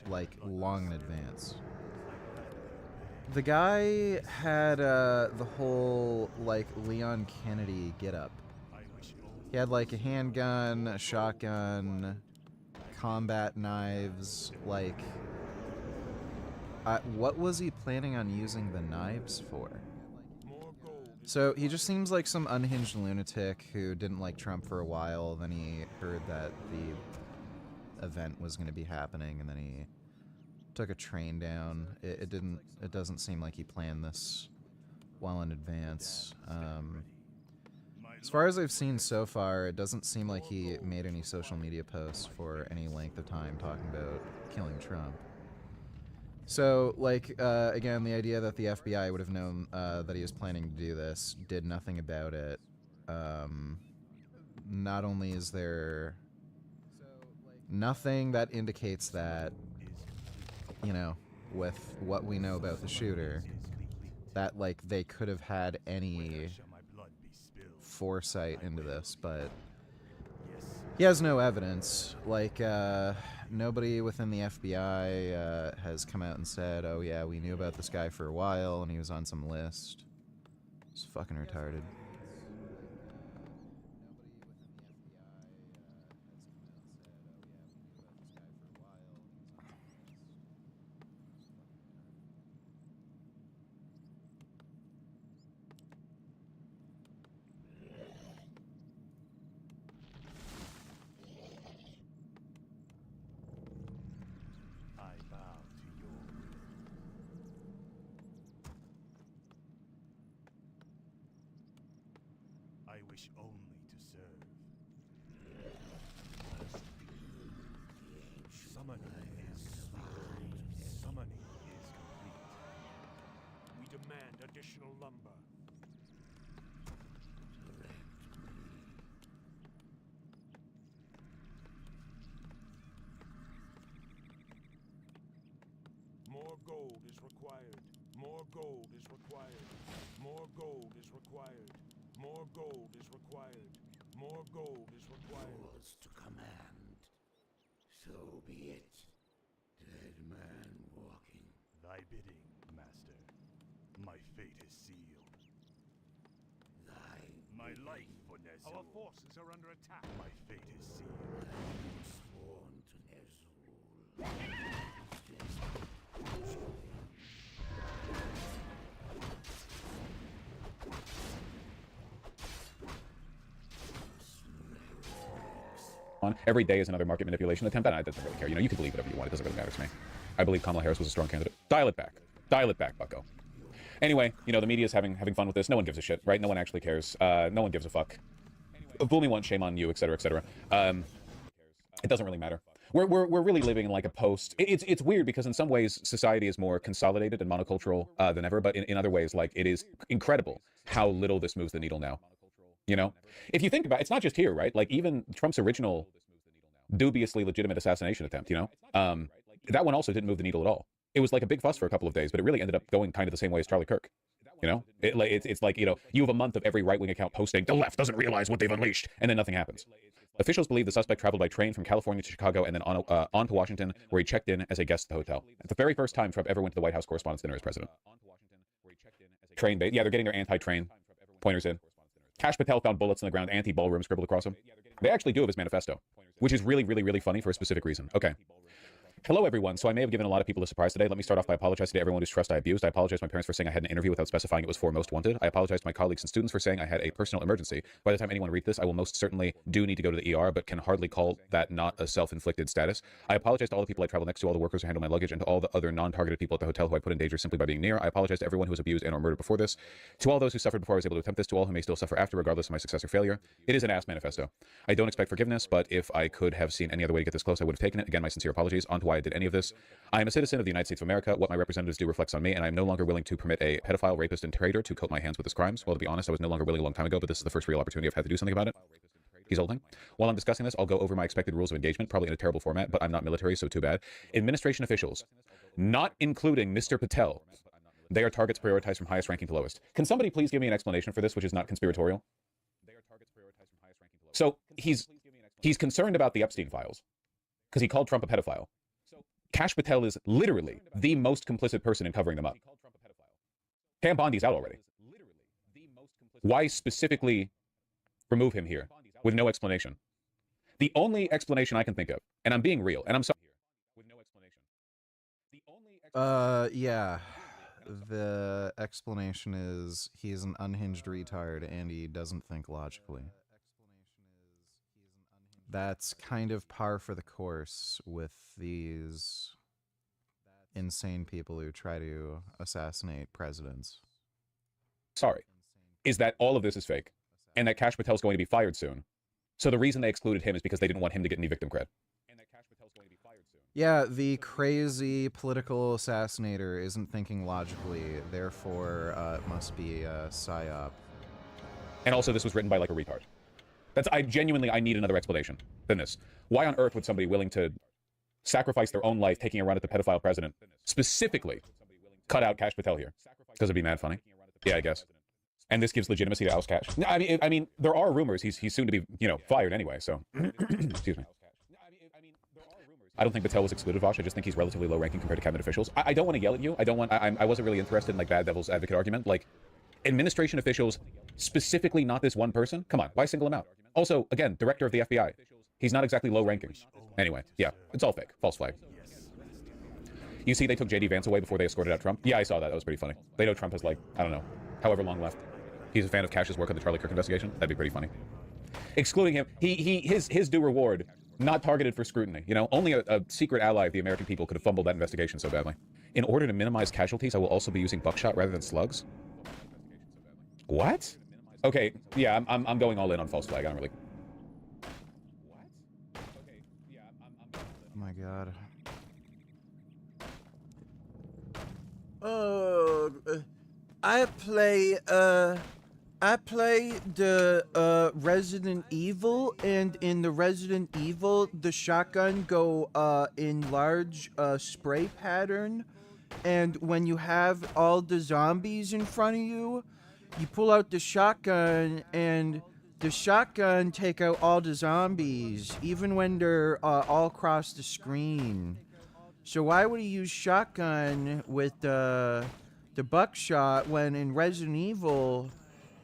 like long in advance. The guy had the whole like Leon Kennedy getup. He had like a handgun, a shotgun, combat knives, like What was he planning on using the knives for? So he just seems like some unhinged lunatic who didn't like Trump for a while. Then he heard that the event was going to be happening, and then he took a train down. It doesn't seem like he planned this well in advance. As far as I've seen so far, it doesn't seem like he made any social media posts for any length of time talking about killing Trump. So, like, again, the idea that the FBI would have known that he was planning to do this, did nothing about it. Not only is there nothing that indicates that, you know, with what we know about the shooter, that, like, they could have had any foresight into this, but he has no evidence. Like, nobody within the FBI has come out and said, oh yeah, we knew about this guy for a while and he was on some list. It's fucking retarded. I wish only to serve. Summoning is complete. Summoning is complete. We demand additional lumber. More gold is required. More gold is required. More gold is required. More gold is required. More gold is required. Yours to command. So be it. Dead man walking. Thy bidding, master. My fate is sealed. My life for Nezul. Our forces are under attack. My fate is sealed. Sworn to Nezul. On every day is another market manipulation attempt, and I don't really care. You know, you can believe whatever you want. It doesn't really matter to me. I believe Kamala Harris was a strong candidate. Dial it back. Dial it back, bucko. Anyway, you know, the media is having fun with this. No one gives a shit, right? No one actually cares. No one gives a fuck. Fool me once, shame on you, etc., etc. It doesn't really matter. We're really living in like a post. It's weird because in some ways society is more consolidated and monocultural than ever, but in other ways, like, it is incredible how little this moves the needle now. You know, if you think about it, it's not just here, right? Like, even Trump's original dubiously legitimate assassination attempt, you know, that one also didn't move the needle at all. It was like a big fuss for a couple of days, but it really ended up going kind of the same way as Charlie Kirk. You know, it's like, you know, you have a month of every right-wing account posting, the left doesn't realize what they've unleashed, and then nothing happens. Officials believe the suspect traveled by train from California to Chicago and then on to Washington, where he checked in as a guest at the hotel. It's the very first time Trump ever went to the White House Correspondents' Dinner as president. Train bait. Yeah, they're getting their anti-train pointers in. Kash Patel found bullets in the ground, anti-ballroom scribbled across him. They actually do have his manifesto, which is really, really, really funny for a specific reason. Okay. Hello, everyone. So I may have given a lot of people a surprise today. Let me start off by apologizing to everyone whose trust I abused. I apologize to my parents for saying I had an interview without specifying it was for Most Wanted. I apologize to my colleagues and students for saying I had a personal emergency. By the time anyone reads this, I will most certainly do need to go to the ER, but can hardly call that not a self-inflicted status. I apologize to all the people I travel next to, all the workers who handle my luggage, and to all the other non-targeted people at the hotel who I put in danger simply by being near. I apologize to everyone who was abused and or murdered before this. To all those who suffered before I was able to attempt this, to all who may still suffer after, regardless of my success or failure. It is an ass manifesto. I don't expect forgiveness, but if I could have seen any other way to get this close, I would have taken it. Again, my sincere apologies on to why I did any of this. I am a citizen of the United States of America. What my representatives do reflects on me, and I am no longer willing to permit a pedophile, rapist, and traitor to coat my hands with his crimes. Well, to be honest, I was no longer willing a long time ago, but this is the first real opportunity I've had to do something about it. He's holding. While I'm discussing this, I'll go over my expected rules of engagement, probably in a terrible format, but I'm not military, so too bad. Administration officials, not including Mr. Patel, they are targets prioritized from highest ranking to lowest. Can somebody please give me an explanation for this, which is not conspiratorial? So he's concerned about the Epstein files because he called Trump a pedophile. Kash Patel is literally the most complicit person in covering them up. Pam Bondi's out already. Why specifically remove him here with no explanation? The only explanation I can think of, and I'm being real, and I'm sorry, Yeah. The explanation is he's an unhinged retard and he doesn't think logically. That's kind of par for the course with these insane people who try to assassinate presidents. Sorry, is that all of this is fake, and that Kash Patel's going to be fired soon. So the reason they excluded him is because they didn't want him to get any victim cred. Yeah, the crazy political assassinator isn't thinking logically, therefore it must be a psyop. And also, this was written by like a retard. I need another explanation than this. Why on earth would somebody willing to sacrifice their own life taking a run at the pedophile president specifically cut out Kash Patel here? Because it'd be mad funny. Yeah, I guess. And this gives legitimacy to oust Kash. I mean, there are rumors he's soon to be, fired anyway. So, excuse me. I don't think Patel was excluded, Vosh. I just think he's relatively low-ranking compared to cabinet officials. I don't want to yell at you. I wasn't really interested in like bad devil's advocate argument. Like, administration officials, specifically not this one person. Come on, why single him out? Also, again, director of the FBI. He's not exactly low rankings. Anyway, yeah, it's all fake. False flag. You see, they took J.D. Vance away before they escorted out Trump. Yeah, I saw that. That was pretty funny. They know Trump has like, I don't know, however long left. He's a fan of Cash's work on the Charlie Kirk investigation. That'd be pretty funny. Excluding him, his due reward. Not targeted for scrutiny, Only a secret ally of the American people could have fumbled that investigation so badly. In order to minimize casualties, I will also be using buckshot rather than slugs. What? Okay, yeah, I'm going all in on false flag. I don't really. Oh my god. I play the Resident Evil, and in the Resident Evil, the shotgun go in large spray pattern, and when you have all the zombies in front of you, you pull out the shotgun, and the shotgun take out all the zombies, even when they're all across the screen. So why would he use shotgun with the buckshot when in Resident Evil...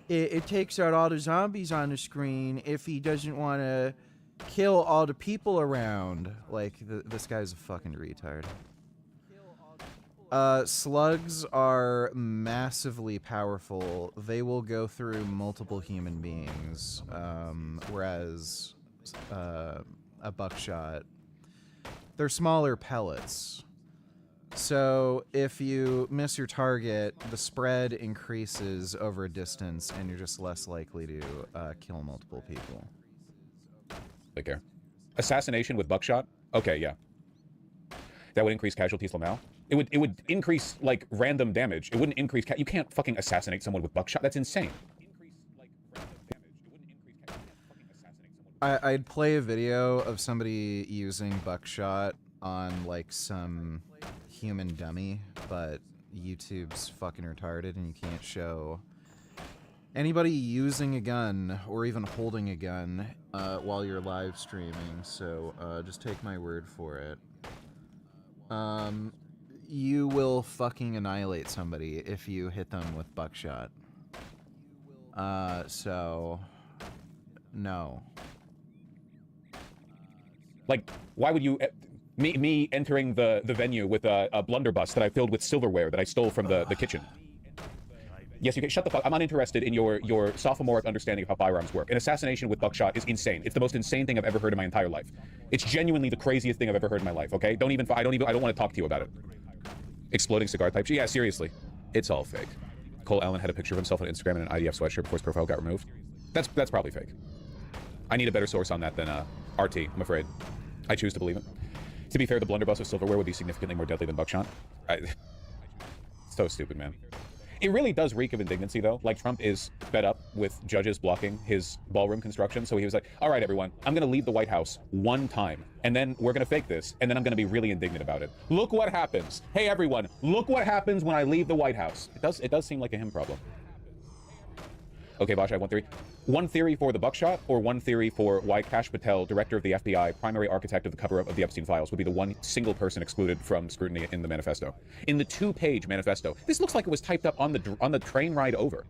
It takes out all the zombies on the screen if he doesn't want to kill all the people around. Like, this guy's a fucking retard. Slugs are massively powerful. They will go through multiple human beings, whereas a buckshot, they're smaller pellets. So if you miss your target, the spread increases over a distance, and you're just less likely to kill multiple people. Take care. Assassination with buckshot? Okay, yeah. That would increase casualties now. It would increase like random damage. It wouldn't increase. You can't fucking assassinate someone with buckshot. That's insane. I'd play a video of somebody using buckshot on like some human dummy, but YouTube's fucking retarded and you can't show anybody using a gun or even holding a gun while you're live streaming, so just take my word for it. You will fucking annihilate somebody if you hit them with buckshot. So no. Like, why would you... Me entering the venue with a blunderbuss that I filled with silverware that I stole from the kitchen. Yes, you can shut the fuck. I'm not interested in your sophomoric understanding of how firearms work. An assassination with buckshot is insane. It's the most insane thing I've ever heard in my entire life. It's genuinely the craziest thing I've ever heard in my life. Okay, I don't want to talk to you about it. Exploding cigar pipes. Yeah, seriously, it's all fake. Cole Allen had a picture of himself on Instagram in an IDF sweatshirt before his profile got removed. That's probably fake. I need a better source on that than RT. I'm afraid. I choose to believe it. To be fair, the blunderbuss of silverware would be significantly more deadly than buckshot. So stupid, man. It really does reek of indignancy, though. Like, Trump is fed up with judges blocking his ballroom construction, so he was like, all right, everyone, I'm going to leave the White House one time, and then we're going to fake this, and then I'm going to be really indignant about it. Look what happens. Hey, everyone, look what happens when I leave the White House. It does seem like a him problem. Okay, Vash, I have one theory. One theory for the buckshot, or one theory for why Kash Patel, director of the FBI, primary architect of the cover-up of the Epstein files, would be the one single person excluded from scrutiny in the manifesto. In the 2-page manifesto, this looks like it was typed up on the train ride over.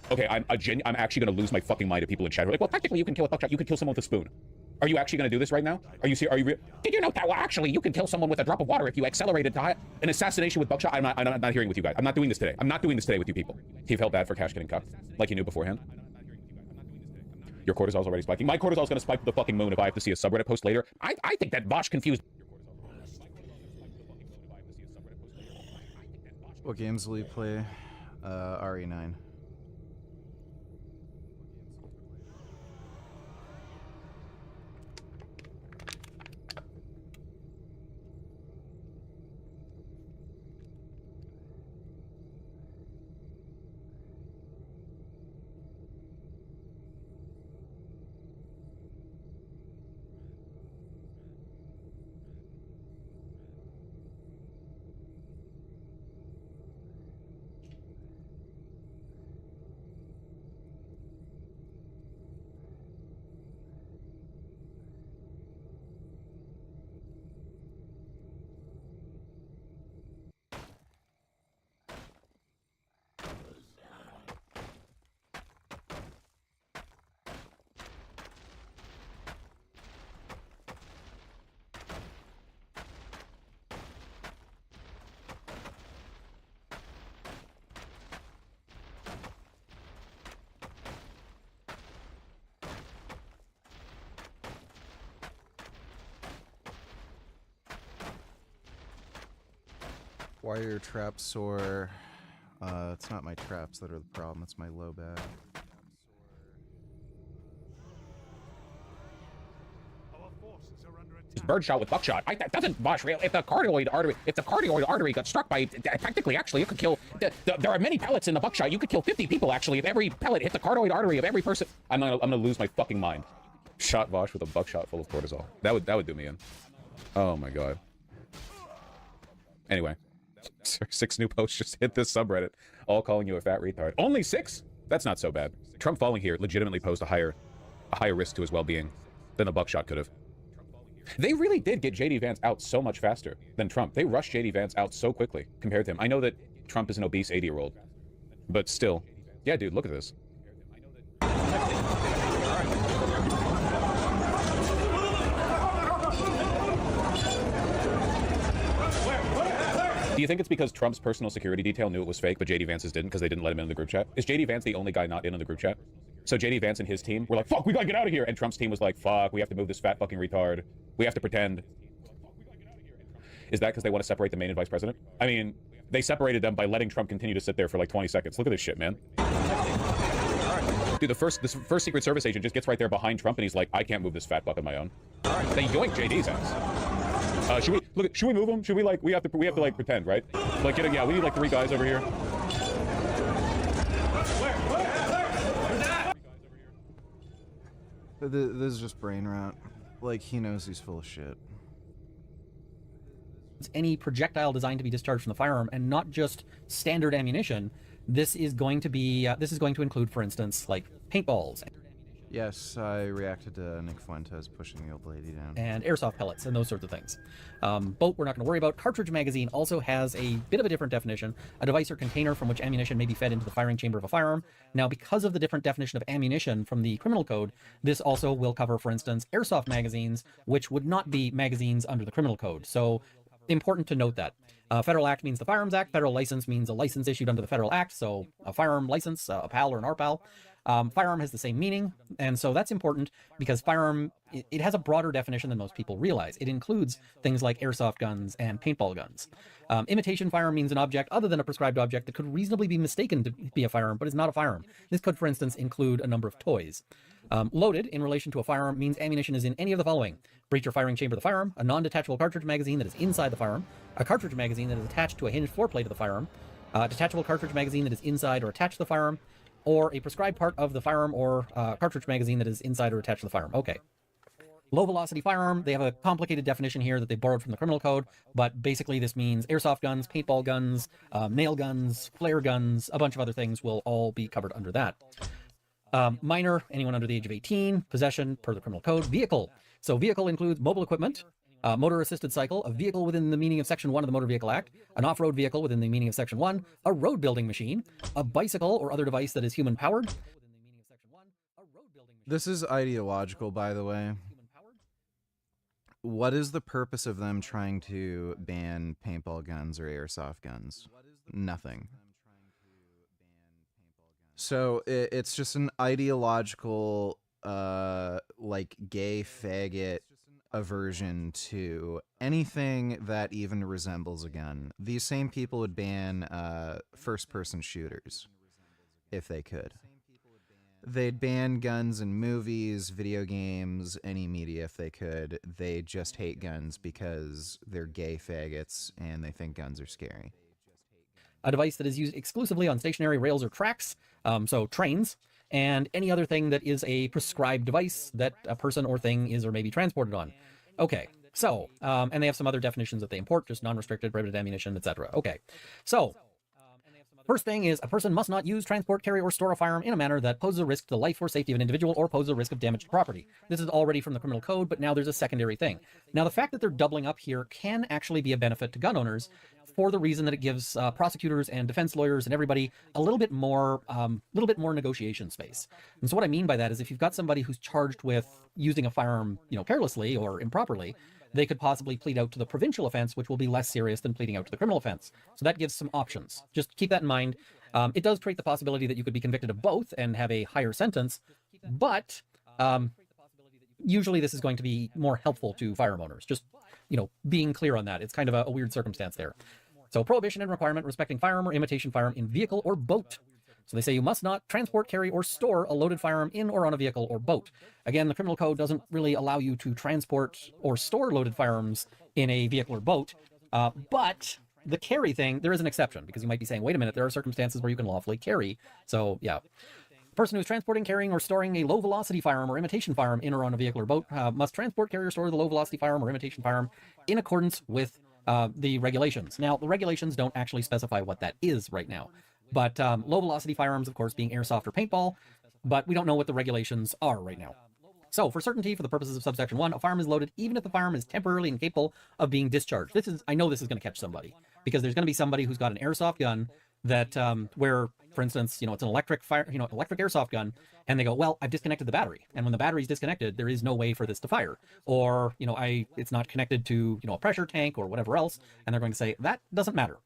Okay, I'm actually going to lose my fucking mind if people in chat are like, well, technically you can kill a buckshot. You could kill someone with a spoon. Are you actually going to do this right now? Are you serious? Did you note that? Well, actually, you can kill someone with a drop of water if you accelerated to an assassination with buckshot. I'm not hearing with you guys. I'm not doing this today. I'm not doing this today with you people. He felt bad for Cash getting cucked, like he knew beforehand. Your cortisol's already spiking. My cortisol's going to spike to the fucking moon if I have to see a subreddit post later. I think that Bosch confused. What games will you play? RE9. Why are your traps sore? It's not my traps that are the problem, it's my low back. Birdshot with buckshot. That doesn't Bosch real. If the cardioid artery got struck by, technically, actually, it could kill. There are many pellets in the buckshot. You could kill 50 people actually if every pellet hit the cardioid artery of every person. I'm gonna lose my fucking mind. Shot Bosch with a buckshot full of cortisol. That would do me in. Oh my god. Anyway, 6 new posts just hit this subreddit, all calling you a fat retard. Only 6? That's not so bad. Trump falling here legitimately posed a higher risk to his well-being than the buckshot could have. They really did get JD Vance out so much faster than Trump. They rushed JD Vance out so quickly compared to him. I know that Trump is an obese 80-year-old, but still. Yeah, dude, look at this. Do you think it's because Trump's personal security detail knew it was fake, but JD Vance's didn't because they didn't let him in the group chat? Is JD Vance the only guy not in the group chat? So JD Vance and his team were like, fuck, we gotta get out of here. And Trump's team was like, fuck, we have to move this fat fucking retard. We have to pretend. Is that because they want to separate the main and vice president? I mean, they separated them by letting Trump continue to sit there for like 20 seconds. Look at this shit, man. Dude, this first Secret Service agent just gets right there behind Trump and he's like, I can't move this fat fuck on my own. They yoink JD's ass. Should we move him? Should we we have to like pretend, right? Like, yeah, we need like 3 guys over here. This is just brain rot. Like, he knows he's full of shit. Any projectile designed to be discharged from the firearm, and not just standard ammunition. This is going to include, for instance, like paintballs. Yes, I reacted to Nick Fuentes pushing the old lady down. And airsoft pellets and those sorts of things. Bolt we're not going to worry about. Cartridge magazine also has a bit of a different definition, a device or container from which ammunition may be fed into the firing chamber of a firearm. Now, because of the different definition of ammunition from the criminal code, this also will cover, for instance, airsoft magazines, which would not be magazines under the criminal code. So, important to note that. Federal Act means the Firearms Act. Federal license means a license issued under the Federal Act. So, a firearm license, a PAL or an RPAL. Firearm has the same meaning, and so that's important because firearm, it has a broader definition than most people realize. It includes things like airsoft guns and paintball guns. Imitation firearm means an object other than a prescribed object that could reasonably be mistaken to be a firearm, but is not a firearm. This could, for instance, include a number of toys. Loaded, in relation to a firearm, means ammunition is in any of the following: breech or firing chamber of the firearm, a non-detachable cartridge magazine that is inside the firearm, a cartridge magazine that is attached to a hinged floor plate of the firearm, a detachable cartridge magazine that is inside or attached to the firearm, or a prescribed part of the firearm or cartridge magazine that is inside or attached to the firearm. Okay. Low velocity firearm, they have a complicated definition here that they borrowed from the criminal code, but basically this means airsoft guns, paintball guns, nail guns, flare guns, a bunch of other things will all be covered under that. Minor, anyone under the age of 18, possession per the criminal code. Vehicle, so vehicle includes mobile equipment, motor-assisted cycle, a vehicle within the meaning of Section 1 of the Motor Vehicle Act, an off-road vehicle within the meaning of Section 1, a road-building machine, a bicycle or other device that is human-powered. This is ideological, by the way. what is the purpose of them trying to ban paintball guns or airsoft guns? Nothing. So it's just an ideological, like gay faggot aversion to anything that even resembles a gun. These same people would ban first-person shooters if they could. They'd ban guns in movies, video games, any media if they could. They just hate guns because they're gay faggots and they think guns are scary. A device that is used exclusively on stationary rails or tracks, so trains, and any other thing that is a prescribed device that a person or thing is or may be transported on. Okay, so, and they have some other definitions that they import, just non-restricted, prohibited ammunition, etc. Okay, so, first thing is a person must not use, transport, carry, or store a firearm in a manner that poses a risk to the life or safety of an individual or poses a risk of damage to property. This is already from the criminal code, but now there's a secondary thing. Now, the fact that they're doubling up here can actually be a benefit to gun owners for the reason that it gives prosecutors and defense lawyers and everybody a little bit more negotiation space. And so what I mean by that is if you've got somebody who's charged with using a firearm, carelessly or improperly, they could possibly plead out to the provincial offense, which will be less serious than pleading out to the criminal offense. So that gives some options. Just keep that in mind. It does create the possibility that you could be convicted of both and have a higher sentence, but usually this is going to be more helpful to firearm owners. Just, being clear on that. It's kind of a weird circumstance there. So prohibition and requirement respecting firearm or imitation firearm in vehicle or boat. So they say you must not transport, carry, or store a loaded firearm in or on a vehicle or boat. Again, the criminal code doesn't really allow you to transport or store loaded firearms in a vehicle or boat, but the carry thing, there is an exception, because you might be saying, wait a minute, there are circumstances where you can lawfully carry. So, yeah. A person who is transporting, carrying, or storing a low-velocity firearm or imitation firearm in or on a vehicle or boat must transport, carry, or store the low-velocity firearm or imitation firearm in accordance with the regulations. Now, the regulations don't actually specify what that is right now. But low-velocity firearms, of course, being airsoft or paintball, but we don't know what the regulations are right now. So, for certainty, for the purposes of subsection 1, a firearm is loaded even if the firearm is temporarily incapable of being discharged. I know this is going to catch somebody, because there's going to be somebody who's got an airsoft gun that, where, for instance, it's an electric airsoft gun, and they go, well, I've disconnected the battery, and when the battery's disconnected, there is no way for this to fire, or, it's not connected to, a pressure tank or whatever else, and they're going to say, that doesn't matter.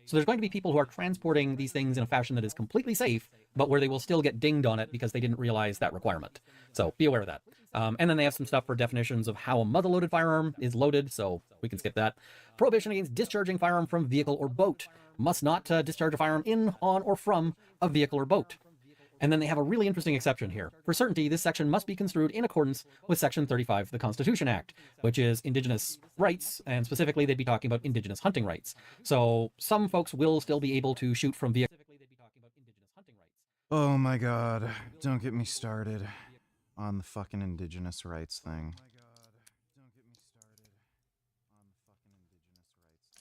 So there's going to be people who are transporting these things in a fashion that is completely safe, but where they will still get dinged on it because they didn't realize that requirement. So be aware of that. And then they have some stuff for definitions of how a muzzle-loaded firearm is loaded, so we can skip that. Prohibition against discharging firearm from vehicle or boat. Must not discharge a firearm in, on, or from a vehicle or boat. And then they have a really interesting exception here. For certainty, this section must be construed in accordance with Section 35 of the Constitution Act, which is Indigenous rights, and specifically they'd be talking about Indigenous hunting rights. So some folks will still be able to shoot from vehicles. Oh my god, don't get me started on the fucking Indigenous rights thing.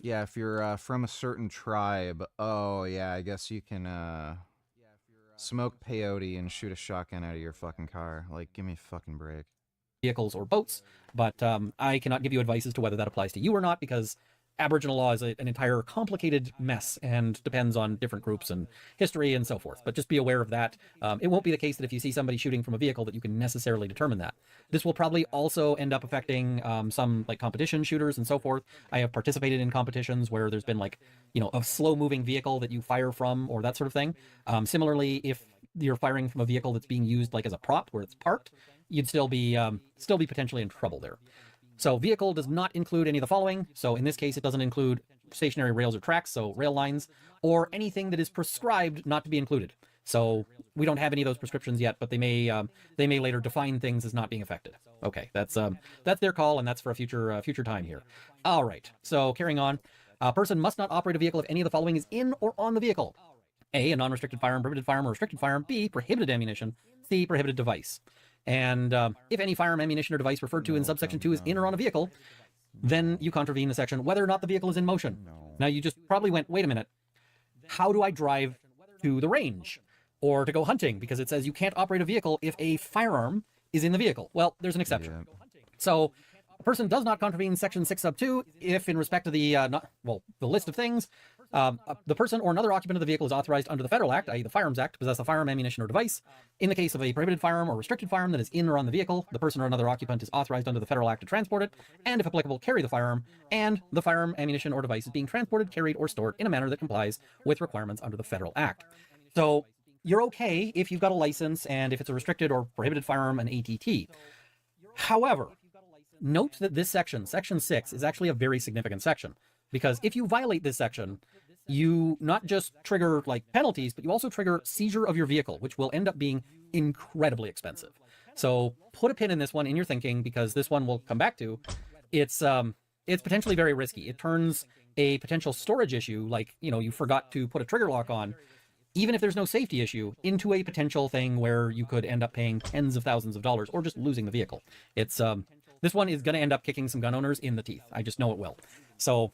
Yeah, if you're from a certain tribe, oh yeah, I guess you can smoke peyote and shoot a shotgun out of your fucking car. Like, give me a fucking break. Vehicles or boats, but I cannot give you advice as to whether that applies to you or not, because Aboriginal law is an entire complicated mess and depends on different groups and history and so forth. But just be aware of that. It won't be the case that if you see somebody shooting from a vehicle that you can necessarily determine that. This will probably also end up affecting some like competition shooters and so forth. I have participated in competitions where there's been like, a slow-moving vehicle that you fire from or that sort of thing. Similarly, if you're firing from a vehicle that's being used like as a prop where it's parked, you'd still be potentially in trouble there. So vehicle does not include any of the following. So in this case, it doesn't include stationary rails or tracks, so rail lines, or anything that is prescribed not to be included. So we don't have any of those prescriptions yet, but they may later define things as not being affected. Okay, that's their call, and that's for a future time here. All right, so carrying on. A person must not operate a vehicle if any of the following is in or on the vehicle. A non-restricted firearm, prohibited firearm, or restricted firearm. B, prohibited ammunition. C, prohibited device. And if any firearm, ammunition, or device referred to in subsection 2 is in or on a vehicle, then you contravene the section whether or not the vehicle is in motion. Now, you just probably went, wait a minute, how do I drive to the range or to go hunting? Because it says you can't operate a vehicle if a firearm is in the vehicle. Well, there's an exception. So a person does not contravene section 6 sub 2 if in respect to the list of things, The person or another occupant of the vehicle is authorized under the Federal Act, i.e. the Firearms Act, to possess a firearm, ammunition, or device. In the case of a prohibited firearm or restricted firearm that is in or on the vehicle, the person or another occupant is authorized under the Federal Act to transport it, and if applicable, carry the firearm, and the firearm, ammunition, or device is being transported, carried, or stored in a manner that complies with requirements under the Federal Act. So you're okay if you've got a license and if it's a restricted or prohibited firearm, an ATT. However, note that this section, Section 6, is actually a very significant section, because if you violate this section, you not just trigger like penalties, but you also trigger seizure of your vehicle, which will end up being incredibly expensive. So put a pin in this one in your thinking, because this one we'll come back to. It's potentially very risky. It turns a potential storage issue, like, you know, you forgot to put a trigger lock on, even if there's no safety issue, into a potential thing where you could end up paying tens of thousands of dollars or just losing the vehicle. It's this one is going to end up kicking some gun owners in the teeth. I just know it will. So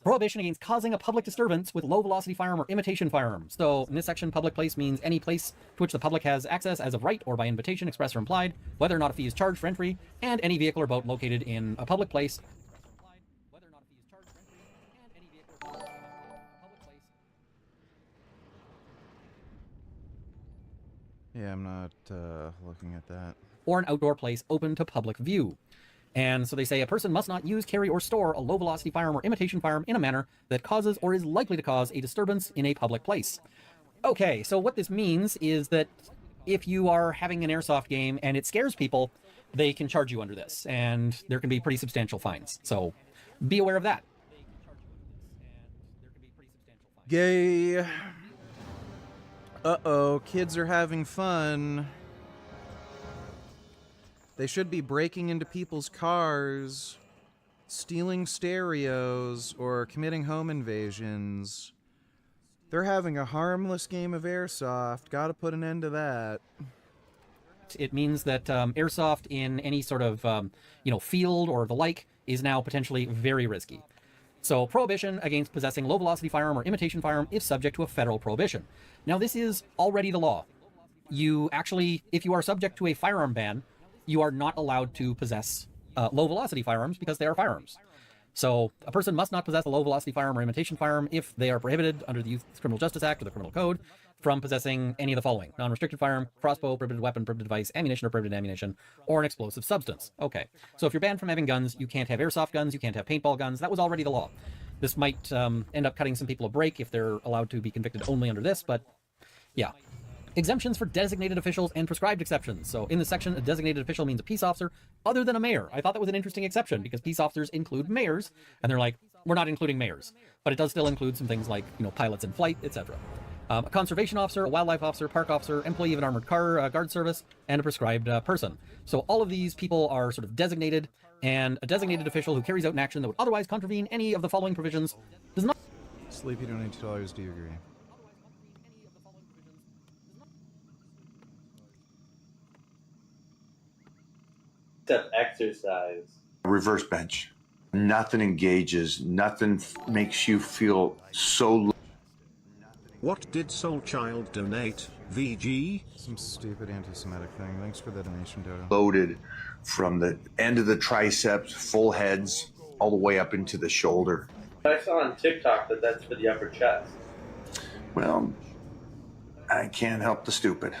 prohibition against causing a public disturbance with low-velocity firearm or imitation firearm. So in this section, public place means any place to which the public has access as of right or by invitation, express or implied, whether or not a fee is charged for entry, and any vehicle or boat located in a public place. Yeah, I'm not looking at that. Or an outdoor place open to public view. And so they say a person must not use, carry, or store a low-velocity firearm or imitation firearm in a manner that causes or is likely to cause a disturbance in a public place. Okay, so what this means is that if you are having an airsoft game and it scares people, they can charge you under this, and there can be pretty substantial fines. So be aware of that. Gay. Uh-oh, kids are having fun. They should be breaking into people's cars, stealing stereos, or committing home invasions. They're having a harmless game of airsoft. Gotta put an end to that. It means that airsoft in any sort of field or the like is now potentially very risky. So prohibition against possessing low-velocity firearm or imitation firearm is subject to a federal prohibition. Now this is already the law. You actually, if you are subject to a firearm ban, you are not allowed to possess low-velocity firearms because they are firearms. So a person must not possess a low-velocity firearm or imitation firearm if they are prohibited under the Youth Criminal Justice Act or the Criminal Code from possessing any of the following: non-restricted firearm, crossbow, prohibited weapon, prohibited device, ammunition or prohibited ammunition, or an explosive substance. Okay, so if you're banned from having guns, you can't have airsoft guns, you can't have paintball guns. That was already the law. This might end up cutting some people a break if they're allowed to be convicted only under this, but yeah. Exemptions for designated officials and prescribed exceptions. So in this section, a designated official means a peace officer other than a mayor. I thought that was an interesting exception because peace officers include mayors, and they're like, we're not including mayors, but it does still include some things like, pilots in flight, etc. A conservation officer, a wildlife officer, park officer, employee of an armored car guard service, and a prescribed person. So all of these people are sort of designated, and a designated official who carries out an action that would otherwise contravene any of the following provisions does not... Sleepy $22, do you agree? Except exercise. Reverse bench. Nothing engages, nothing makes you feel so... What did Soul Child donate? VG? Some stupid anti-Semitic thing. Thanks for the donation, Dodo. Loaded from the end of the triceps, full heads, all the way up into the shoulder. I saw on TikTok that that's for the upper chest. Well, I can't help the stupid.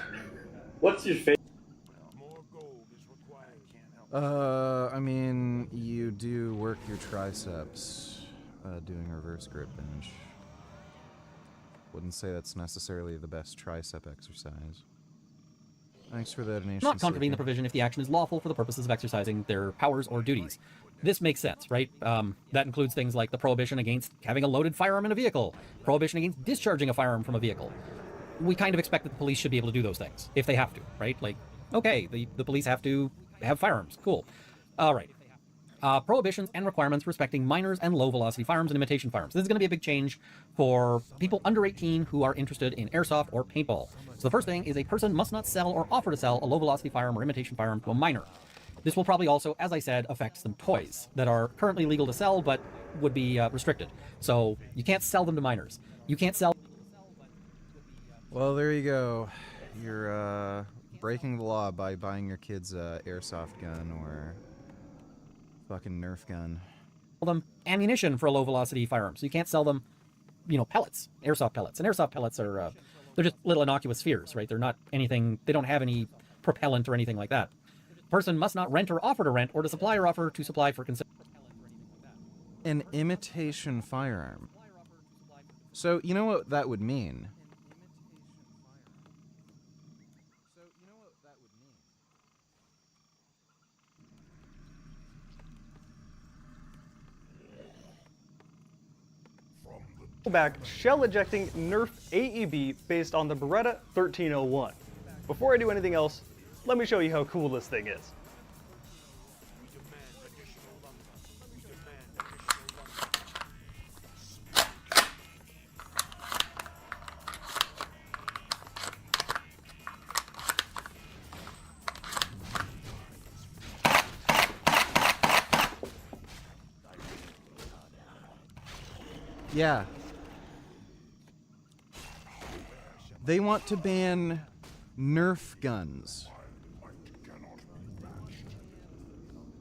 What's your favorite? I mean, you do work your triceps doing reverse grip bench. Wouldn't say that's necessarily the best tricep exercise. Thanks for the donation. Not contravene the provision if the action is lawful for the purposes of exercising their powers or duties. This makes sense, right? That includes things like the prohibition against having a loaded firearm in a vehicle, prohibition against discharging a firearm from a vehicle. We kind of expect that the police should be able to do those things if they have to, right? Like, okay, the police have to have firearms. Cool. All right. Prohibitions and requirements respecting minors and low-velocity firearms and imitation firearms. This is going to be a big change for people under 18 who are interested in airsoft or paintball. So the first thing is a person must not sell or offer to sell a low-velocity firearm or imitation firearm to a minor. This will probably also, as I said, affect some toys that are currently legal to sell but would be restricted. So you can't sell them to minors. You can't sell... Well, there you go. You're breaking the law by buying your kids a airsoft gun or fucking Nerf gun. them ammunition for a low velocity firearm. So you can't sell them pellets, airsoft pellets. And airsoft pellets are, they're just little innocuous spheres, right? They're not anything, they don't have any propellant or anything like that. Person must not rent or offer to rent or to supply or offer to supply for consideration. An imitation firearm. So, you know what that would mean? Back shell ejecting Nerf AEB based on the Beretta 1301. Before I do anything else, let me show you how cool this thing is. Yeah. They want to ban Nerf guns.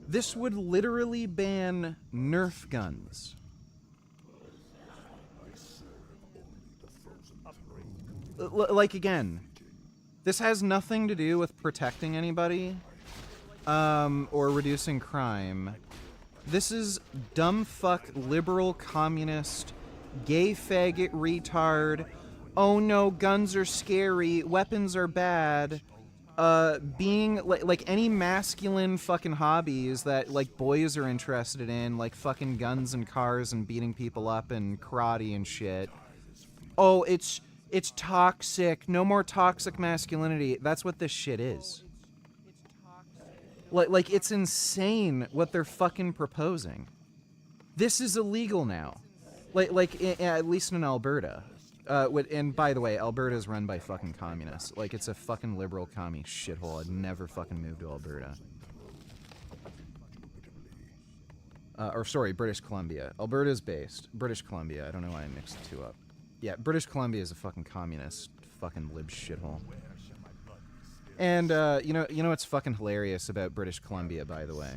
This would literally ban Nerf guns. Like, again, this has nothing to do with protecting anybody, or reducing crime. This is dumb fuck, liberal, communist, gay faggot, retard, oh no, guns are scary, weapons are bad, being, like any masculine fucking hobbies that, like, boys are interested in, like fucking guns and cars and beating people up and karate and shit. Oh, it's toxic, no more toxic masculinity. That's what this shit is. Like, it's insane what they're fucking proposing. This is illegal now. At least in Alberta. And by the way, Alberta is run by fucking communists. Like, it's a fucking liberal commie shithole. I'd never fucking move to Alberta. Or sorry, British Columbia. Alberta's based. British Columbia. I don't know why I mixed the two up. Yeah, British Columbia is a fucking communist fucking lib shithole. And, you know what's fucking hilarious about British Columbia, by the way?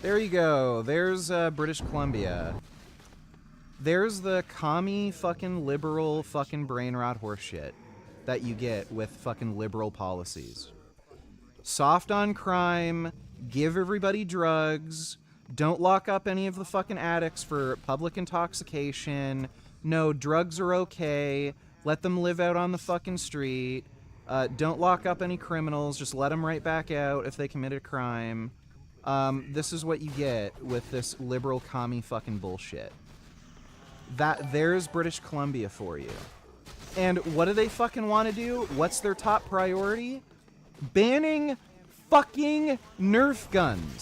There you go. There's, British Columbia. There's the commie fucking liberal fucking brain rot horseshit that you get with fucking liberal policies. Soft on crime, give everybody drugs, don't lock up any of the fucking addicts for public intoxication, no, drugs are okay, let them live out on the fucking street, don't lock up any criminals, just let them right back out if they committed a crime. This is what you get with this liberal commie fucking bullshit. There's British Columbia for you. And what do they fucking want to do? What's their top priority? Banning fucking Nerf guns.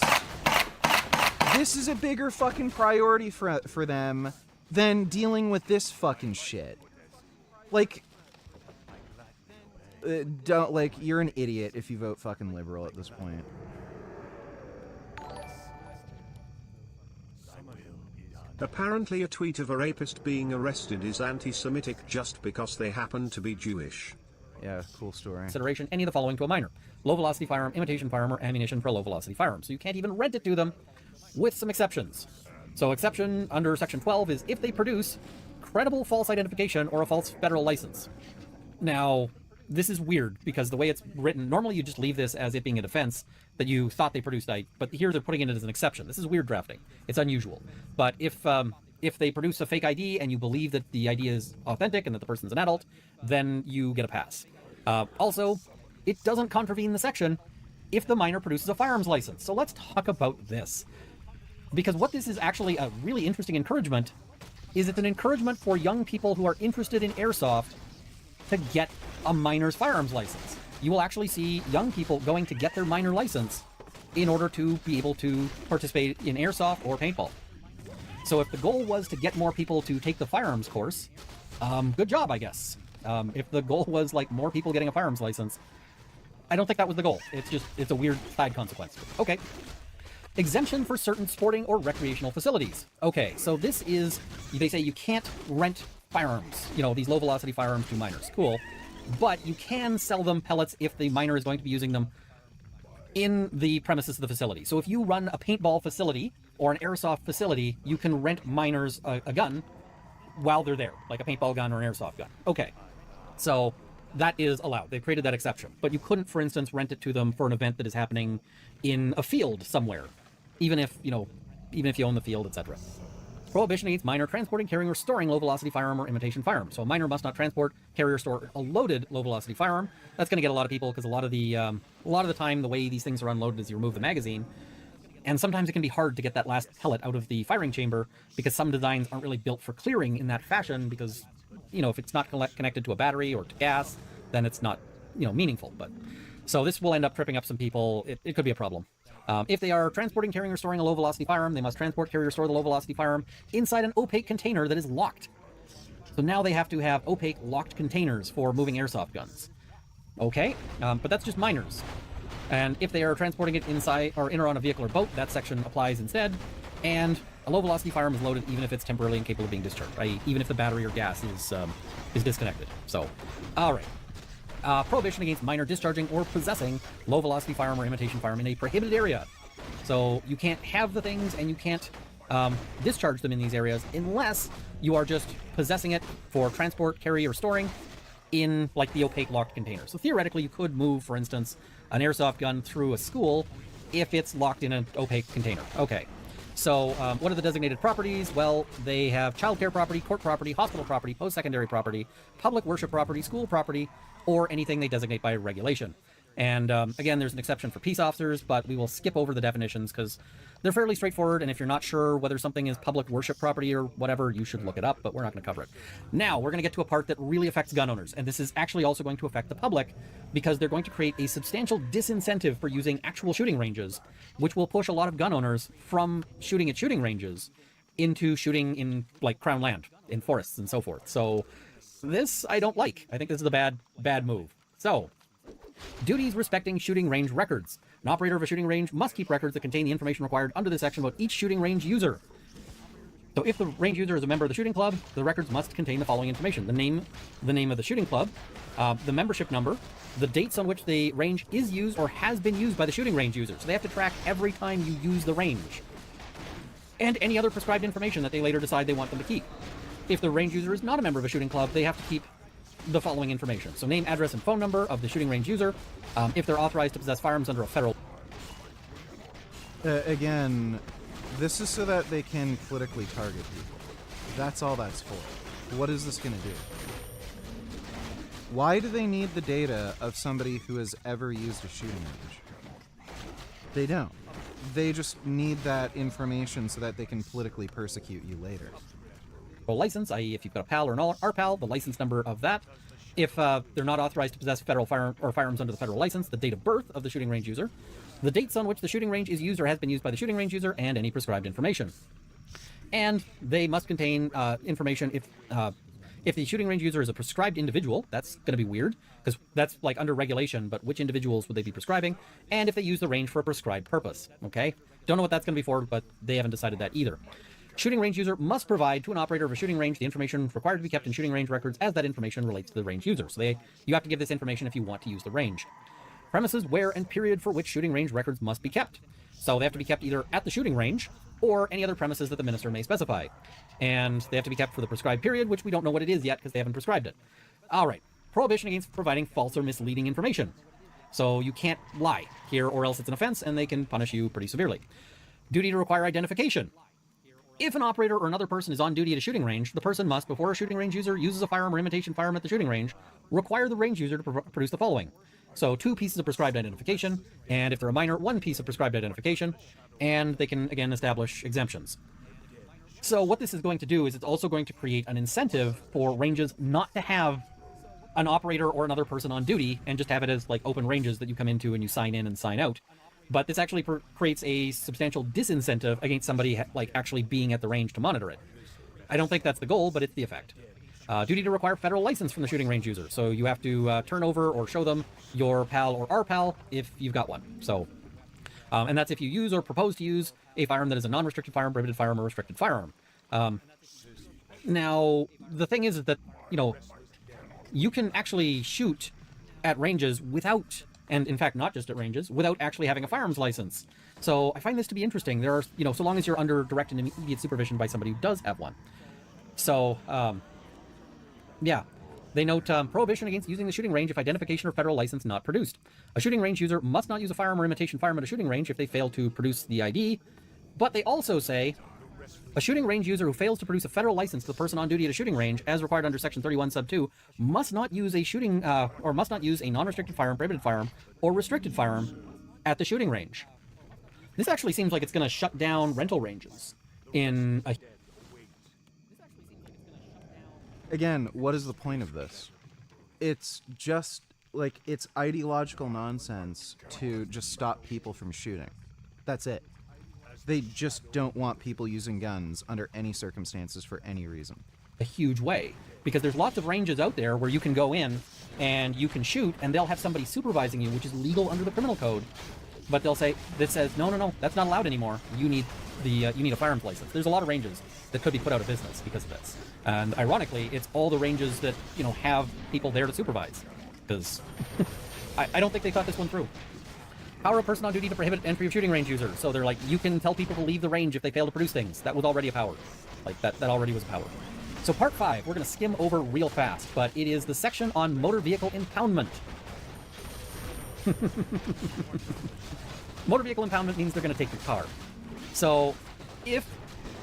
This is a bigger fucking priority for them than dealing with this fucking shit. Like, you're an idiot if you vote fucking liberal at this point. Apparently a tweet of a rapist being arrested is anti-Semitic just because they happen to be Jewish. Yeah, cool story. Consideration any of the following to a minor: low velocity firearm, imitation firearm, or ammunition for a low velocity firearm. So you can't even rent it to them, with some exceptions. So exception under section 12 is if they produce credible false identification or a false federal license. Now, this is weird because the way it's written, normally you just leave this as it being a defense that you thought they produced, but here they're putting it as an exception. This is weird drafting. It's unusual. But if they produce a fake ID and you believe that the ID is authentic and that the person's an adult, then you get a pass. Also, it doesn't contravene the section if the minor produces a firearms license. So let's talk about this. Because what this is actually a really interesting encouragement is it's an encouragement for young people who are interested in airsoft to get a minor's firearms license. You will actually see young people going to get their minor license in order to be able to participate in airsoft or paintball. So if the goal was to get more people to take the firearms course, good job, I guess. If the goal was like more people getting a firearms license, I don't think that was the goal. It's a weird side consequence. Okay. Exemption for certain sporting or recreational facilities. Okay, so this is, they say you can't rent firearms, these low velocity firearms to minors. Cool. but you can sell them pellets if the miner is going to be using them in the premises of the facility. So if you run a paintball facility or an airsoft facility, you can rent miners a gun while they're there, like a paintball gun or an airsoft gun. Okay, so that is allowed. They've created that exception. But you couldn't, for instance, rent it to them for an event that is happening in a field somewhere, even if you own the field, etc. Prohibition against miner transporting, carrying, or storing low-velocity firearm or imitation firearm. So a miner must not transport, carry, or store a loaded low-velocity firearm. That's going to get a lot of people because a lot of the time the way these things are unloaded is you remove the magazine, and sometimes it can be hard to get that last pellet out of the firing chamber because some designs aren't really built for clearing in that fashion because, if it's not connected to a battery or to gas, then it's not, meaningful. But so this will end up tripping up some people. It could be a problem. If they are transporting, carrying, or storing a low-velocity firearm, they must transport, carry, or store the low-velocity firearm inside an opaque container that is locked. So now they have to have opaque, locked containers for moving airsoft guns. Okay, but that's just miners. And if they are transporting it inside or in or on a vehicle or boat, that section applies instead. And a low-velocity firearm is loaded even if it's temporarily incapable of being discharged, i.e. even if the battery or gas is disconnected. So, all right. Prohibition against miner discharging or possessing low-velocity firearm or imitation firearm in a prohibited area. So you can't have the things and you can't discharge them in these areas unless you are just possessing it for transport, carry, or storing in like the opaque locked container. So theoretically you could move, for instance, an airsoft gun through a school if it's locked in an opaque container. Okay. So what are the designated properties? Well, they have childcare property, court property, hospital property, post-secondary property, public worship property, school property, or anything they designate by regulation. And again, there's an exception for peace officers, but we will skip over the definitions because they're fairly straightforward, and if you're not sure whether something is public worship property or whatever, you should look it up, but we're not going to cover it. Now, we're going to get to a part that really affects gun owners, and this is actually also going to affect the public because they're going to create a substantial disincentive for using actual shooting ranges, which will push a lot of gun owners from shooting at shooting ranges into shooting in, like, crown land, in forests and so forth. So this I don't like. I think this is a bad move. So, duties respecting shooting range records. An operator of a shooting range must keep records that contain the information required under this section about each shooting range user. So if the range user is a member of the shooting club, the records must contain the following information: the name of the shooting club, the membership number, the dates on which the range is used or has been used by the shooting range user. So they have to track every time you use the range, and any other prescribed information that they later decide they want them to keep. If the range user is not a member of a shooting club, they have to keep the following information. So name, address, and phone number of the shooting range user, if they're authorized to possess firearms under a federal... Again, this is so that they can politically target people. That's all that's for. What is this going to do? Why do they need the data of somebody who has ever used a shooting range? They don't. They just need that information so that they can politically persecute you later. License, i.e. if you've got a PAL or an RPAL, the license number of that. If they're not authorized to possess federal firearms under the federal license, the date of birth of the shooting range user, the dates on which the shooting range is used or has been used by the shooting range user, and any prescribed information. And they must contain information if the shooting range user is a prescribed individual. That's going to be weird because that's like under regulation, but which individuals would they be prescribing? And if they use the range for a prescribed purpose. Okay, don't know what that's going to be for, but they haven't decided that either. Shooting range user must provide to an operator of a shooting range the information required to be kept in shooting range records as that information relates to the range user. So you have to give this information if you want to use the range. Premises, where, and period for which shooting range records must be kept. So they have to be kept either at the shooting range or any other premises that the minister may specify. And they have to be kept for the prescribed period, which we don't know what it is yet because they haven't prescribed it. All right. Prohibition against providing false or misleading information. So you can't lie here or else it's an offense and they can punish you pretty severely. Duty to require identification. If an operator or another person is on duty at a shooting range, the person must, before a shooting range user uses a firearm or imitation firearm at the shooting range, require the range user to produce the following. So 2 pieces of prescribed identification, and if they're a minor, 1 piece of prescribed identification, and they can, again, establish exemptions. So what this is going to do is it's also going to create an incentive for ranges not to have an operator or another person on duty and just have it as like open ranges that you come into and you sign in and sign out. But this actually creates a substantial disincentive against somebody like actually being at the range to monitor it. I don't think that's the goal, but it's the effect. Duty to require federal license from the shooting range user. So you have to turn over or show them your PAL or RPAL if you've got one. So, and that's if you use or propose to use a firearm that is a non-restricted firearm, prohibited firearm, or restricted firearm. Now, the thing is that, you can actually shoot at ranges without, and in fact not just at ranges, without actually having a firearms license. So I find this to be interesting. There are, you know, so long as you're under direct and immediate supervision by somebody who does have one. So, yeah. They note prohibition against using the shooting range if identification or federal license not produced. A shooting range user must not use a firearm or imitation firearm at a shooting range if they fail to produce the ID. But they also say a shooting range user who fails to produce a federal license to the person on duty at a shooting range, as required under Section 31 Sub 2, must not use a shooting or must not use a non-restricted firearm, prohibited firearm, or restricted firearm at the shooting range. This actually seems like it's going to shut down rental ranges in a... Again, what is the point of this? It's just, like, it's ideological nonsense to just stop people from shooting. That's it. They just don't want people using guns under any circumstances for any reason. A huge way, because there's lots of ranges out there where you can go in and you can shoot and they'll have somebody supervising you, which is legal under the criminal code. But they'll say, this says, no, that's not allowed anymore. You need a firearms license. There's a lot of ranges that could be put out of business because of this. And ironically, it's all the ranges that, you know, have people there to supervise. Because I don't think they thought this one through. Power a person on duty to prohibit entry of shooting range users. So they're like, you can tell people to leave the range if they fail to produce things. That was already a power. Like, that already was a power. So part 5, we're going to skim over real fast, but it is the section on motor vehicle impoundment. Motor vehicle impoundment means they're going to take your car. So if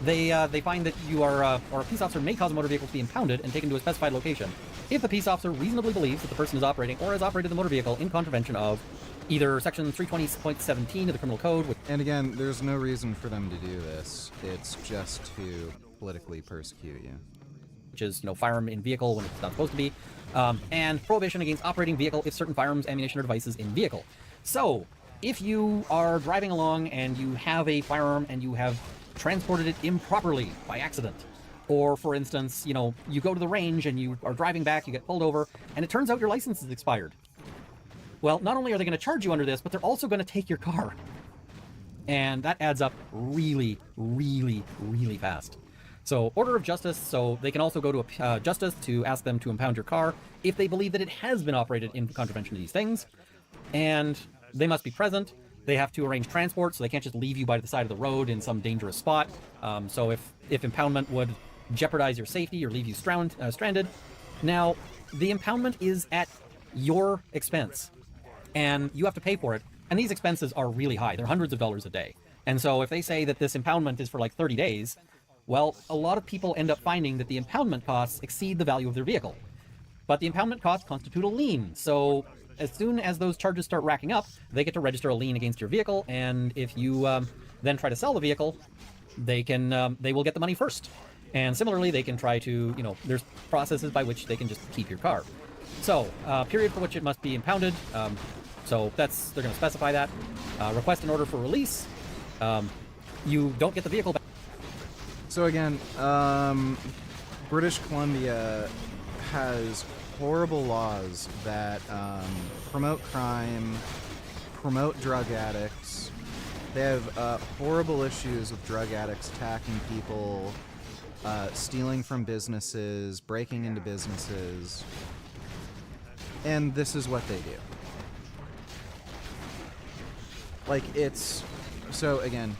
they find that you are, or a peace officer may cause a motor vehicle to be impounded and taken to a specified location, if the peace officer reasonably believes that the person is operating or has operated the motor vehicle in contravention of either section 320.17 of the criminal code. And again, there's no reason for them to do this. It's just to politically persecute you. Which is, you know, firearm in vehicle when it's not supposed to be, and prohibition against operating vehicle if certain firearms, ammunition, or devices in vehicle. So, if you are driving along and you have a firearm and you have transported it improperly by accident, or for instance, you know, you go to the range and you are driving back, you get pulled over, and it turns out your license is expired. Well, not only are they going to charge you under this, but they're also going to take your car. And that adds up really, really, really fast. So, order of justice, so they can also go to justice to ask them to impound your car if they believe that it has been operated in contravention of these things. And they must be present. They have to arrange transport, so they can't just leave you by the side of the road in some dangerous spot. So if impoundment would jeopardize your safety or leave you stranded. Now, the impoundment is at your expense, and you have to pay for it. And these expenses are really high. They're hundreds of dollars a day. And so if they say that this impoundment is for like 30 days, well, a lot of people end up finding that the impoundment costs exceed the value of their vehicle. But the impoundment costs constitute a lien. So as soon as those charges start racking up, they get to register a lien against your vehicle. And if you then try to sell the vehicle, they will get the money first. And similarly, they can try to, you know, there's processes by which they can just keep your car. So, period for which it must be impounded. So they're going to specify that. Request an order for release. You don't get the vehicle back. So again, British Columbia has horrible laws that promote crime, promote drug addicts. They have horrible issues with drug addicts attacking people, stealing from businesses, breaking into businesses. And this is what they do. Like, it's... So, again,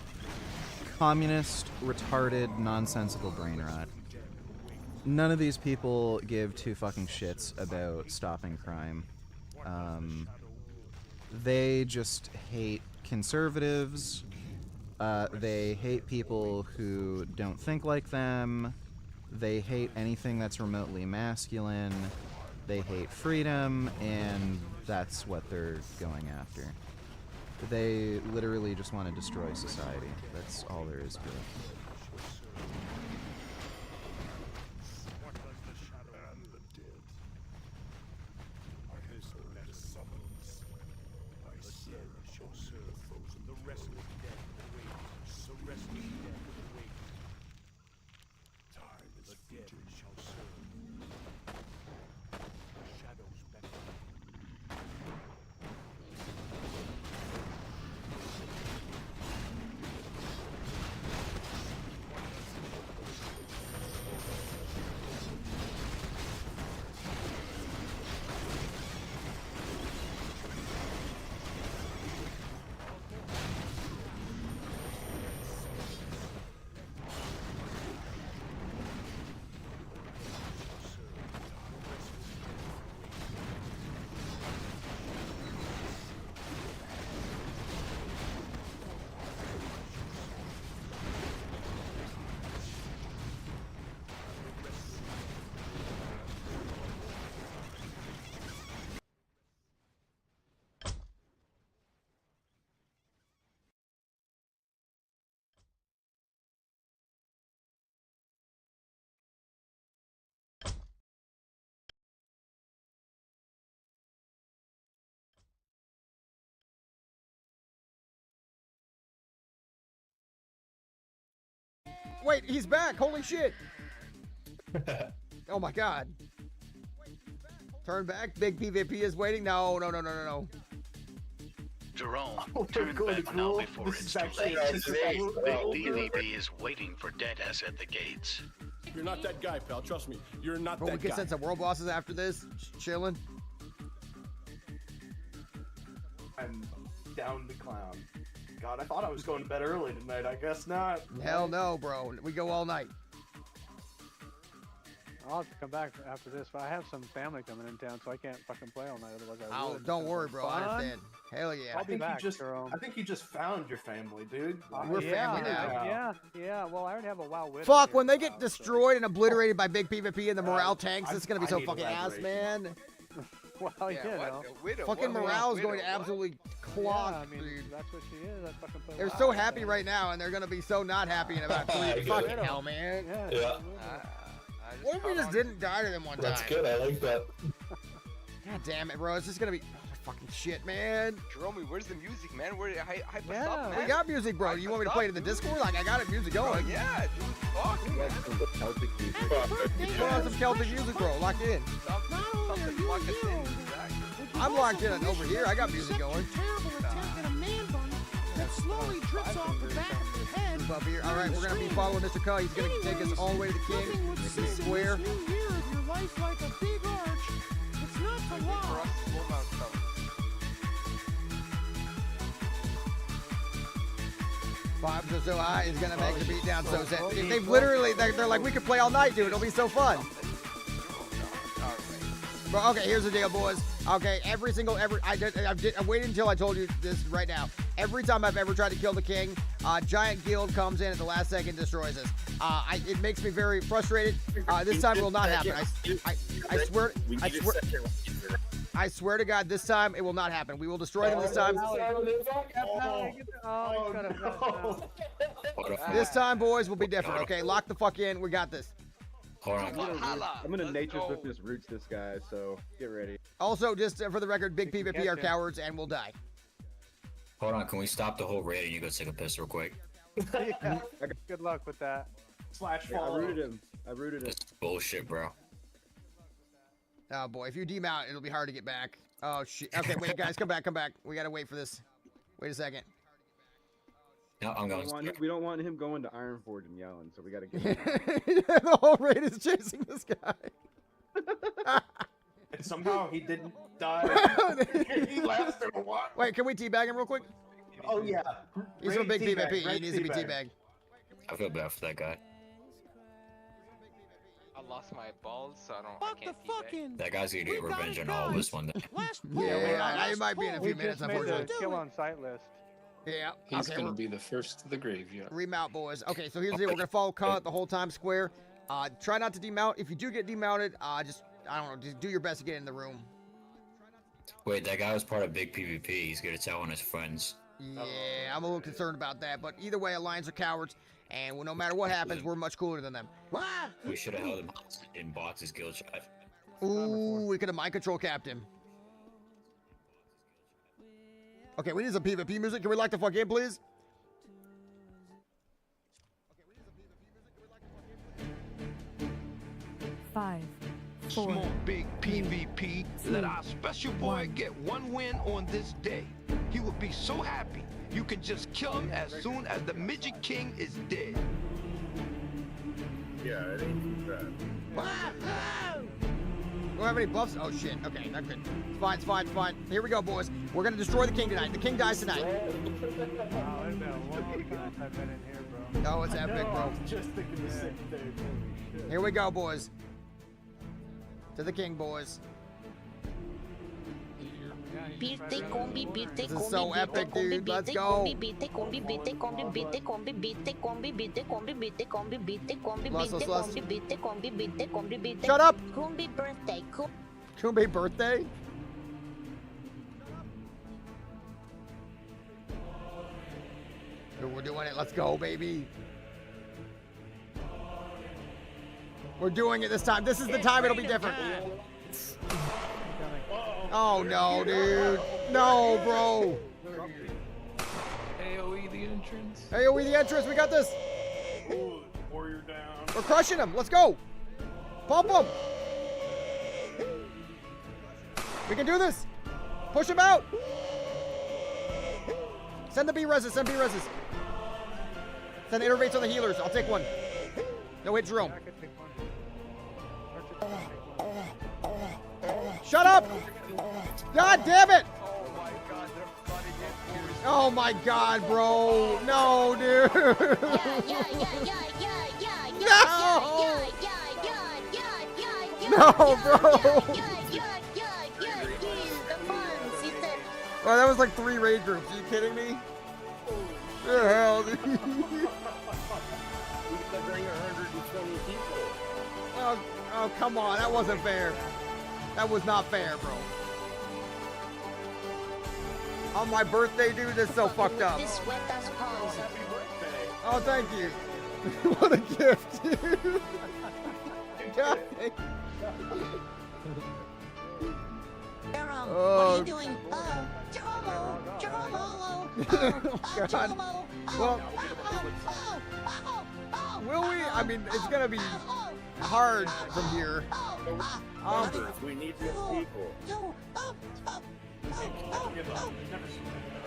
communist, retarded, nonsensical brain rot. None of these people give two fucking shits about stopping crime. They just hate conservatives. They hate people who don't think like them. They hate anything that's remotely masculine. They hate freedom, and that's what they're going after. They literally just want to destroy society. That's all there is to it. Wait, he's back. Holy shit. Oh my god. Turn back. Big PvP is waiting. No. Jerome, turn back now before it's too late. Big PvP is waiting for Deadass at the gates. You're not that guy, pal. Trust me. You're not But that we can guy. send some world bosses after this. Chilling. I'm down the clown. God, I thought I was going to bed early tonight. I guess not. Hell no, bro. We go all night. I'll have to come back after this, but I have some family coming in town, so I can't fucking play all night. Otherwise, I Oh, would. don't worry, bro. I understand. Hell yeah. I'll be back, I Jerome. think you just found your family, dude. We're family now. Yeah. Well, I already have a WoW Widow. Fuck, when they get destroyed and obliterated by big PvP and the morale tanks, it's gonna be so need fucking ass, elaboration. man. Well, you know. Fucking morale is going to absolutely clock, yeah, I mean, dude. that's what she is. I fucking play They're WoW, so happy right now, and they're gonna be so not happy in about 3 fucking hell, man. Yeah. What if we just didn't die to them one time? That's good. I like that. God damn it, bro. It's just gonna be fucking shit, man. Jerome, where's the music, man? Where hype us up, man? We got music, bro. You want me to play it in the Discord? Like, I got it music going. Yeah, dude. Fuck, man. Celtic music. Put on some Celtic music, bro. Lock in. Something to lock us in. Exactly. I'm locked in over here. I got music going. That slowly drips off the back of your head. Up here. All right, we're gonna be following Mr. Cull. He's gonna take us all the way to the king. This is square. New year of your life like a big arch. It's not to lie. Vibes are so high, he's gonna make the beat down so set. They've literally, they're like, we could play all night, dude. It'll be so fun. Bro, okay, here's the deal, boys. Okay, I waited until I told you this right now. Every time I've ever tried to kill the king, Giant Guild comes in at the last second, destroys us. It makes me very frustrated. This time it will not happen. I swear to God, this time it will not happen. We will destroy them this time. This time, boys, will be different. Okay, lock the fuck in. We got this. Hold on. I'm gonna nature swiftness roots this guy, so get ready. Also, just for the record, big PvP are cowards and will die. Hold on. Can we stop the whole raid and you go take a piss real quick? Yeah. Good luck with that. Slash Yeah, I follow. rooted him. This is bullshit, bro. Oh boy, if you demount, it'll be hard to get back. Oh shit. Okay, wait, guys, come back. We gotta wait for this. Wait a second. No, I'm going. We don't want him going to Ironforge and yelling, so we gotta get him. The whole raid is chasing this guy. And somehow he didn't die. He lasted a while. Wait, can we teabag him real quick? Oh yeah. He's a big Teabag, PvP. He great needs to be teabag. teabagged. I feel bad for that guy. I lost my balls, so I can't teabag. That guy's gonna get revenge on all of us one day. Yeah, I might be in a few We minutes, just made the unfortunately. kill on sight list. Yeah. He's okay, gonna be the first to the graveyard. remount, boys. Okay, so here's the deal. We're gonna follow Cull the whole time square. Try not to demount. If you do get demounted, just do your best to get in the room. Wait, that guy was part of big PvP. He's gonna tell on his friends. Yeah, I'm a little concerned about that. But either way, Alliance are cowards, and no matter what happens, we're much cooler than them. We should have held him in Box's guild chat. Ooh, we could have mind control capped him. Okay, we need some PvP music. Can we lock the fuck in, please? 5, 4. Small big PvP. Let our special boy get one win on this day. He will be so happy. You can just kill him as soon as the midget king is dead. Yeah, it ain't bad. We don't have any buffs? Oh shit. Okay, not good. It's fine, it's fine, it's fine. Here we go, boys. We're gonna destroy the king tonight. The king dies tonight. Wow, it's been a long time I've been in here, bro. Oh, it's epic, bro. Just thinking the same thing. Holy shit. Here we go, boys. To the king, boys. Birthday combi, birthday This is so epic, dude. Let's go. Shut up. Kumbi birthday. Kumbi birthday? Dude, we're doing it. Let's go, baby. We're doing it this time. This is the time it'll be different. Oh, no, dude. No, bro. AoE the entrance. AoE the entrance. We got this. Or We're crushing him. Let's go. Pump him. We can do this. Push him out. Send the B-reses. Send B-reses. Send innervates on the healers. I'll take one. No hit Jerome. Shut up. God damn it. Oh my god, bro. No, dude. No, bro. Oh, that was like 3 raid groups. Are you kidding me? What the hell, dude? We could bring 120 people. Oh, come on. That wasn't fair. That was not fair, bro. On my birthday, dude, that's so fucked up. Oh, thank you. What a gift, dude. God. Jerome, Oh. what are you doing? Jeromo. God. Well, will we? I mean, it's gonna be hard from here. We need more people.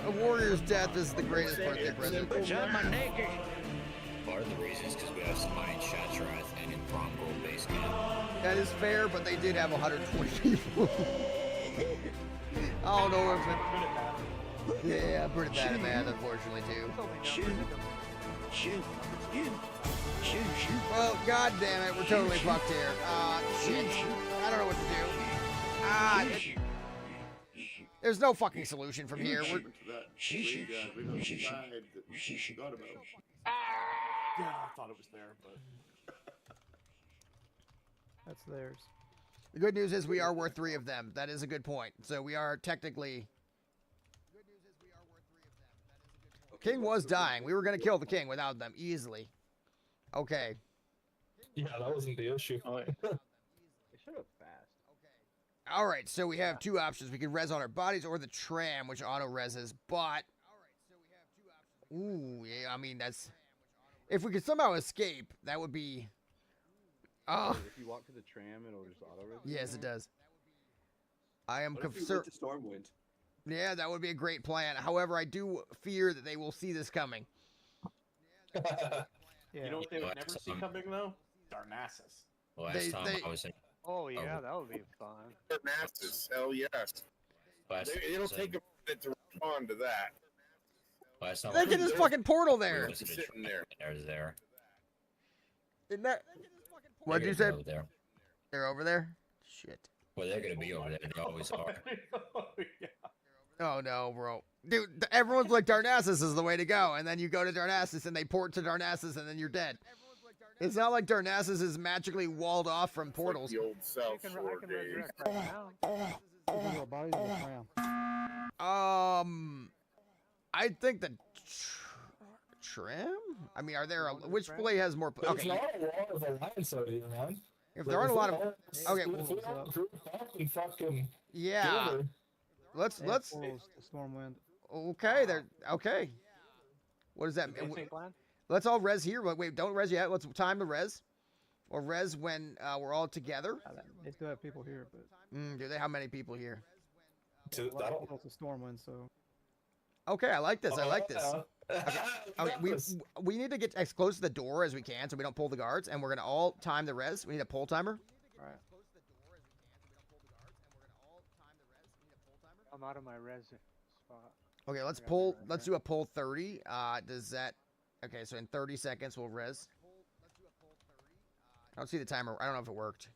A warrior's death is the greatest birthday present. Part of the reason is because we have somebody in Shatrath and in Prom Gold base camp. That is fair, but they did have 120 people. I don't know if it... Yeah, pretty bad at math, unfortunately, too. Shoot. Well, god damn it, we're totally fucked here. Shit. I don't know what to do. There's no fucking solution from here. We're... Yeah, I thought it was there, but That's theirs. The good news is we are worth 3 of them. That is a good point. So we are technically... King was dying. We were going to kill the king without them easily. Okay. Yeah, that wasn't the issue. They should have fast. All right, so we have 2 options. We can res on our bodies or the tram, which auto-reses, but... Ooh, yeah, I mean, that's... If we could somehow escape, that would be... Oh. If you walk to the tram, it'll just auto-res. Yes, it does. I am What if we concerned... went to Stormwind? Yeah, that would be a great plan. However, I do fear that they will see this coming. you know what they would never see coming though? Darnassus. Last time I was in... Oh yeah, that would be fun. Darnassus, hell yes. It'll take a minute to respond to that. Last time Look at this fucking portal there. Sitting there. There's there. Isn't that... What'd you say? There. They're over there? Shit. Well, they're gonna be over there. They always are. Oh no, bro. Dude, everyone's like, Darnassus is the way to go. And then you go to Darnassus and they port to Darnassus and then you're dead. It's not like Darnassus is magically walled off from portals. Like the old South Shore days. I think the tram? I mean, are there a, which play has more? There's Okay. not a lot of alliance out here, man. If there aren't a lot of, okay. Yeah. Let's Stormwind. Okay, there. Okay. What does that mean? Let's all res here. Wait, don't res yet. Let's time the res. Or res when we're all together. They still have people here, but Do they? How many people here? it's a Stormwind, so. Okay, I like this. I like this. Okay, we need to get as close to the door as we can so we don't pull the guards, and we're gonna all time the res. We need a pull timer. All right. I'm out of my res spot. Okay, let's pull. Let's do a pull 30. Does that? Okay, so in 30 seconds we'll res. I don't see the timer. I don't know if it worked.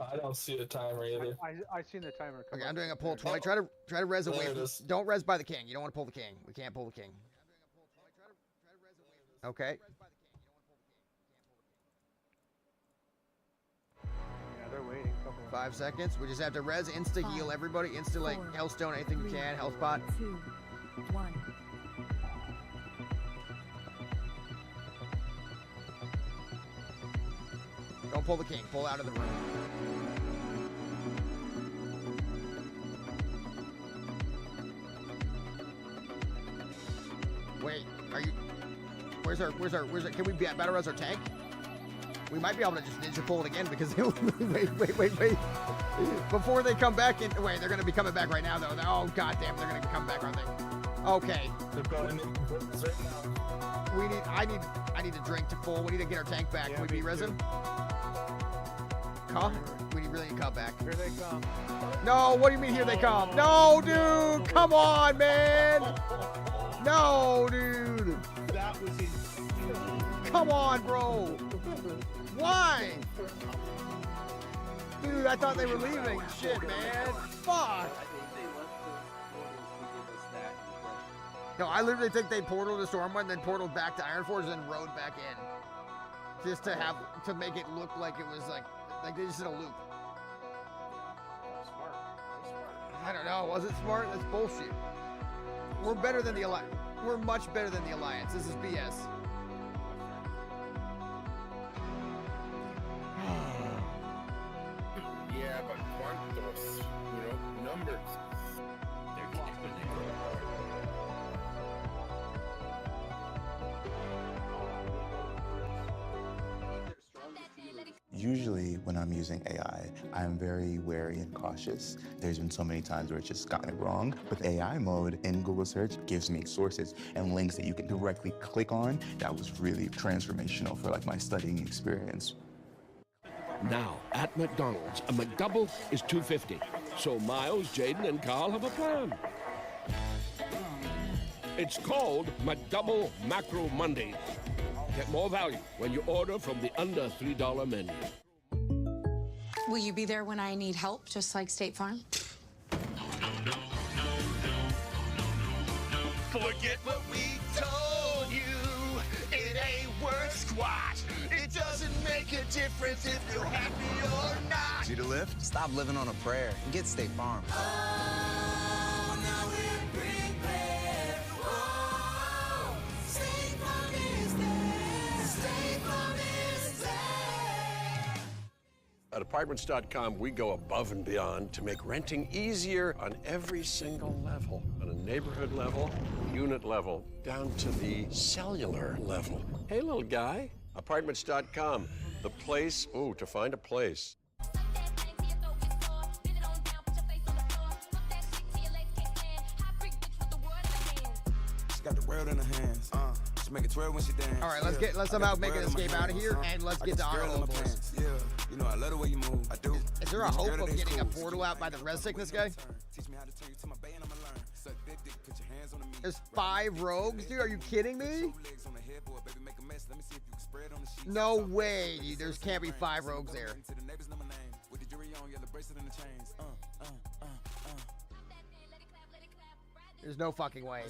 I don't see the timer either. I seen the timer. Okay, I'm doing a pull 20. Try to res away. Don't res by the king. You don't want to pull the king. We can't pull the king. Okay. Yeah, they're waiting. 5 seconds. We just have to res, insta heal everybody, insta like Hellstone, anything you can, health pot. 2, 1. Don't pull the king. Pull out of the room. Wait, are you? Where's Can we battle res our tank? We might be able to just ninja pull it again because wait. Before they come back in, wait, they're gonna be coming back right now though. Oh goddamn, they're gonna be coming back, aren't they? Okay. I need to drink to full. We need to get our tank back. Can we be resin? Come. We really need to come back. Here they come. No, what do you mean here they come? No, dude, come on, man. No, dude. That was insane. Come on, bro. Why? Dude, I thought they were leaving. Shit, man. Fuck. No, I literally think they portaled to Stormwind, then portaled back to Ironforge, and then rode back in. Just to make it look like it was like they just did a loop. I don't know. Was it smart? That's bullshit. We're better than the Alliance. We're much better than the Alliance. This is BS. Yeah, but quantos, numbers. Usually when I'm using AI, I'm very wary and cautious. There's been so many times where it's just gotten it wrong. With AI mode in Google search gives me sources and links that you can directly click on. That was really transformational for like my studying experience. Now, at McDonald's, a McDouble is $2.50. So Miles, Jaden, and Carl have a plan. It's called McDouble Macro Mondays. Get more value when you order from the under $3 menu. Will you be there when I need help, just like State Farm? Forget what we told you. It ain't worth squat. It doesn't make a difference if you're happy or not. Need a lift? Stop living on a prayer and get State Farm. At Apartments.com, we go above and beyond to make renting easier on every single level. On a neighborhood level, unit level, down to the cellular level. Hey, little guy. Apartments.com, the place, to find a place. She got the world in her hands. She make it twirl when she dance. All right, let's somehow make an escape out of here, and let's get to Honorable Boys. Yeah, you know I love the way you move. I do. Is there a hope of getting a portal out by the res sickness guy? There's 5 rogues, dude. Are you kidding me? No way, dude. There can't be 5 rogues there. There's no fucking way.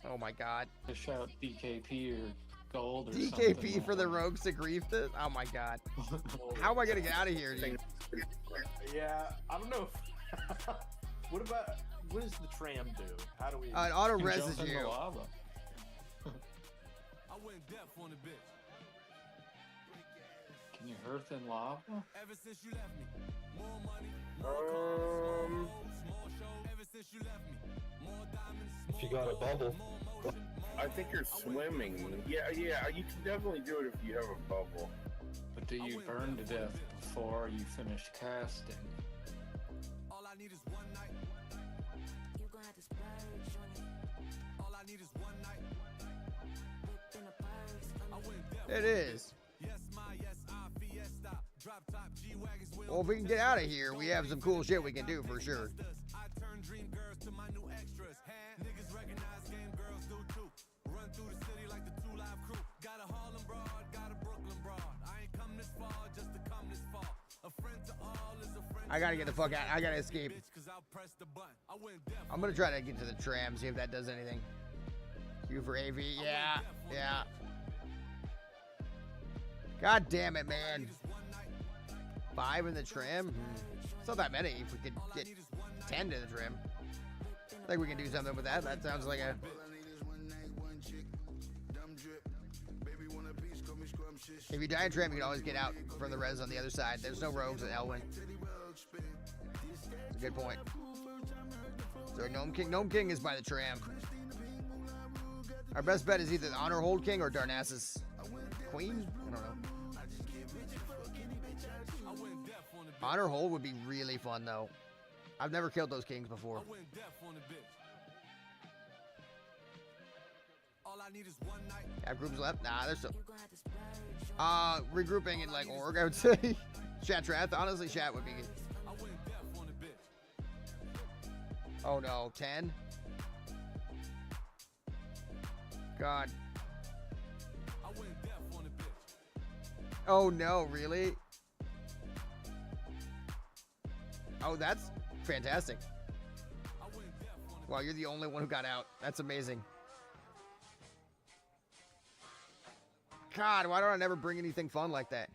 Oh my god. Shout DKP or gold or DKP something. for the rogues to grief this? Oh my god. How am I gonna get out of here, dude? Yeah, I don't know. What does the tram do? How do we? It auto reses you. Can you earth in lava? If you got a bubble. I think you're swimming. Yeah, you can definitely do it if you have a bubble. But do you burn to death before you finish casting? All I need is one night. You gonna have to splurge on it. All I need is one night. Whip in a purse. I went deaf. It is. Well, if we can get out of here, we have some cool shit we can do for sure. I gotta get the fuck out. I gotta escape. I'm gonna try to get to the tram, see if that does anything. Q for AV. Yeah. God damn it, man. 5 in the trim? It's not that many. If we could get 10 to the trim. I think we can do something with that. That sounds like a... If you die in trim, you can always get out from the res on the other side. There's no rogues at Elwyn. That's a good point. Sorry, Gnome King. Gnome King is by the tram. Our best bet is either the Honor Hold King or Darnassus Queen. I don't know. Honor Hold would be really fun though. I've never killed those kings before. Have groups left? Nah, there's still. Regrouping in like org, I would say. Shatrath. Honestly, Shat would be good. Oh no, 10? God. Oh no, really? Oh, that's fantastic. Wow, you're the only one who got out. That's amazing. God, why don't I never bring anything fun like that?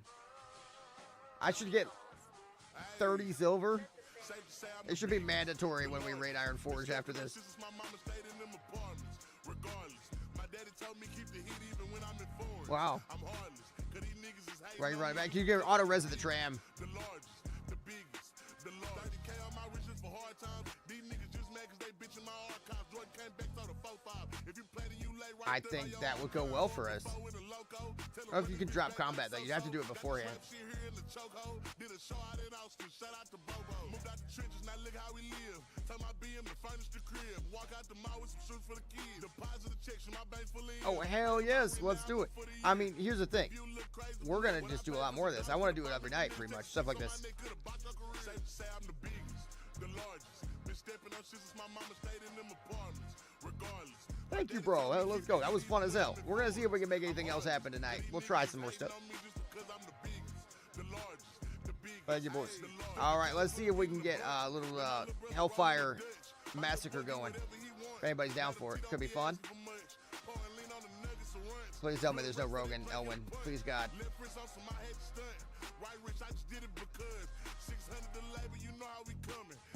I should get 30 silver. It should be mandatory when we raid Iron Forge after this. Wow. Right, you run back. You get auto res at the tram. I think that would go well for us. I don't know if you can drop combat though. You'd have to do it beforehand. Oh, hell yes. Let's do it. I mean, here's the thing. We're going to just do a lot more of this. I want to do it every night, pretty much. Stuff like this. Thank you, bro. Let's go. That was fun as hell. We're going to see if we can make anything else happen tonight. We'll try some more stuff. Thank you, boys. All right, let's see if we can get a little Hellfire Massacre going. If anybody's down for it. Could be fun. Please tell me there's no Rogan, Elwin. Please, God.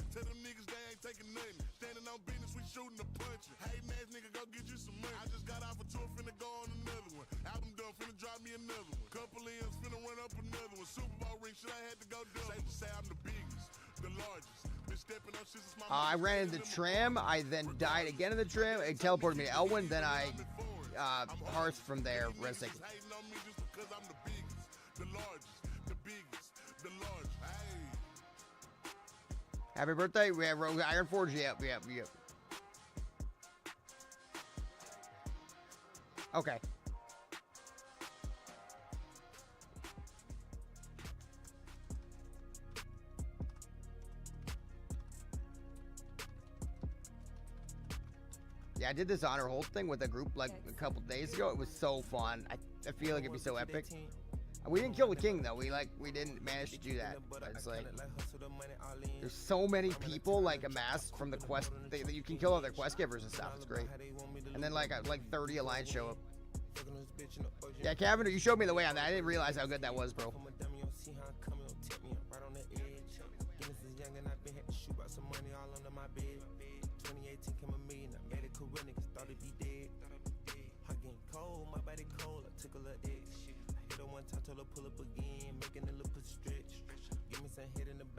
Tell them niggas they ain't taking nothing. Standing on business, we shooting a punch. Hey, ass nigga, go get you some money. I just got off a tour, finna go on another one. Album done, finna drop me another one. Couple ends, finna run up another one. Super Bowl ring, shit, I had to go do. Safe to say I'm the biggest, the largest. Been stepping up shit since my I ran into the tram. I then died again in the tram. It teleported me to Elwyn. Then I Hearth from there. Resting. Hating on me just because I'm the biggest, the largest, the biggest, the largest. Hey. Happy birthday. We have Rogue Iron Forge. Yep. Okay. Yeah, I did this honor hold thing with a group like a couple days ago. It was so fun. I feel like it'd be so epic. We didn't kill the king though. We didn't manage to do that. But it's like there's so many people like amassed from the quest that you can kill other quest givers and stuff. It's great. And then like 30 alliance show up. Yeah, Cavender, you showed me the way on that. I didn't realize how good that was, bro.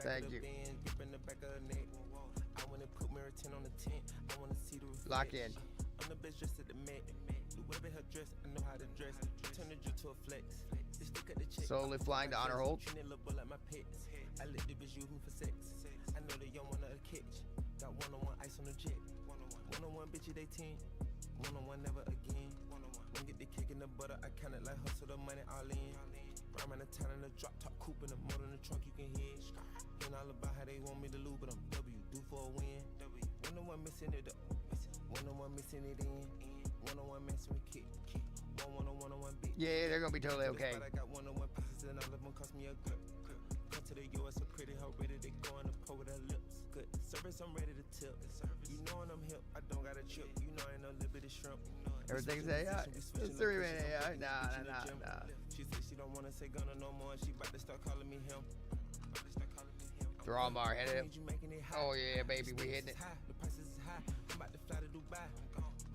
Thank you. Lock in. Slowly flying to honor hold. Got one-on-one ice on the jet. One-on-one bitch they 10. One-on-one never again. When get the kick in the butter, I kinda like hustle the money all in. Rhyme in the town in the drop top coupe in the motor in the trunk you can hear. Hearing all about how they want me to lose, but I'm W, do for a win. One-on-one missing it up. One-on-one missing it in. One-on-one messing with kick. One-on-one bitch. Yeah, they're gonna be totally okay. I got one-on-one pieces and all of them cost me a grip. Come to the US, so pretty, how ready they go on the pole with her lips. Good service, I'm ready to tip. You know when I'm hip, I don't got a chip. You know I ain't no liberty shrimp. Everything's AI. It's 3-man AI. Nah. She said she don't wanna say Gunna no more. She about to start calling me him. Drawbar, hit it. Oh yeah, baby, we hitting it. The prices is high. I'm about to fly to Dubai.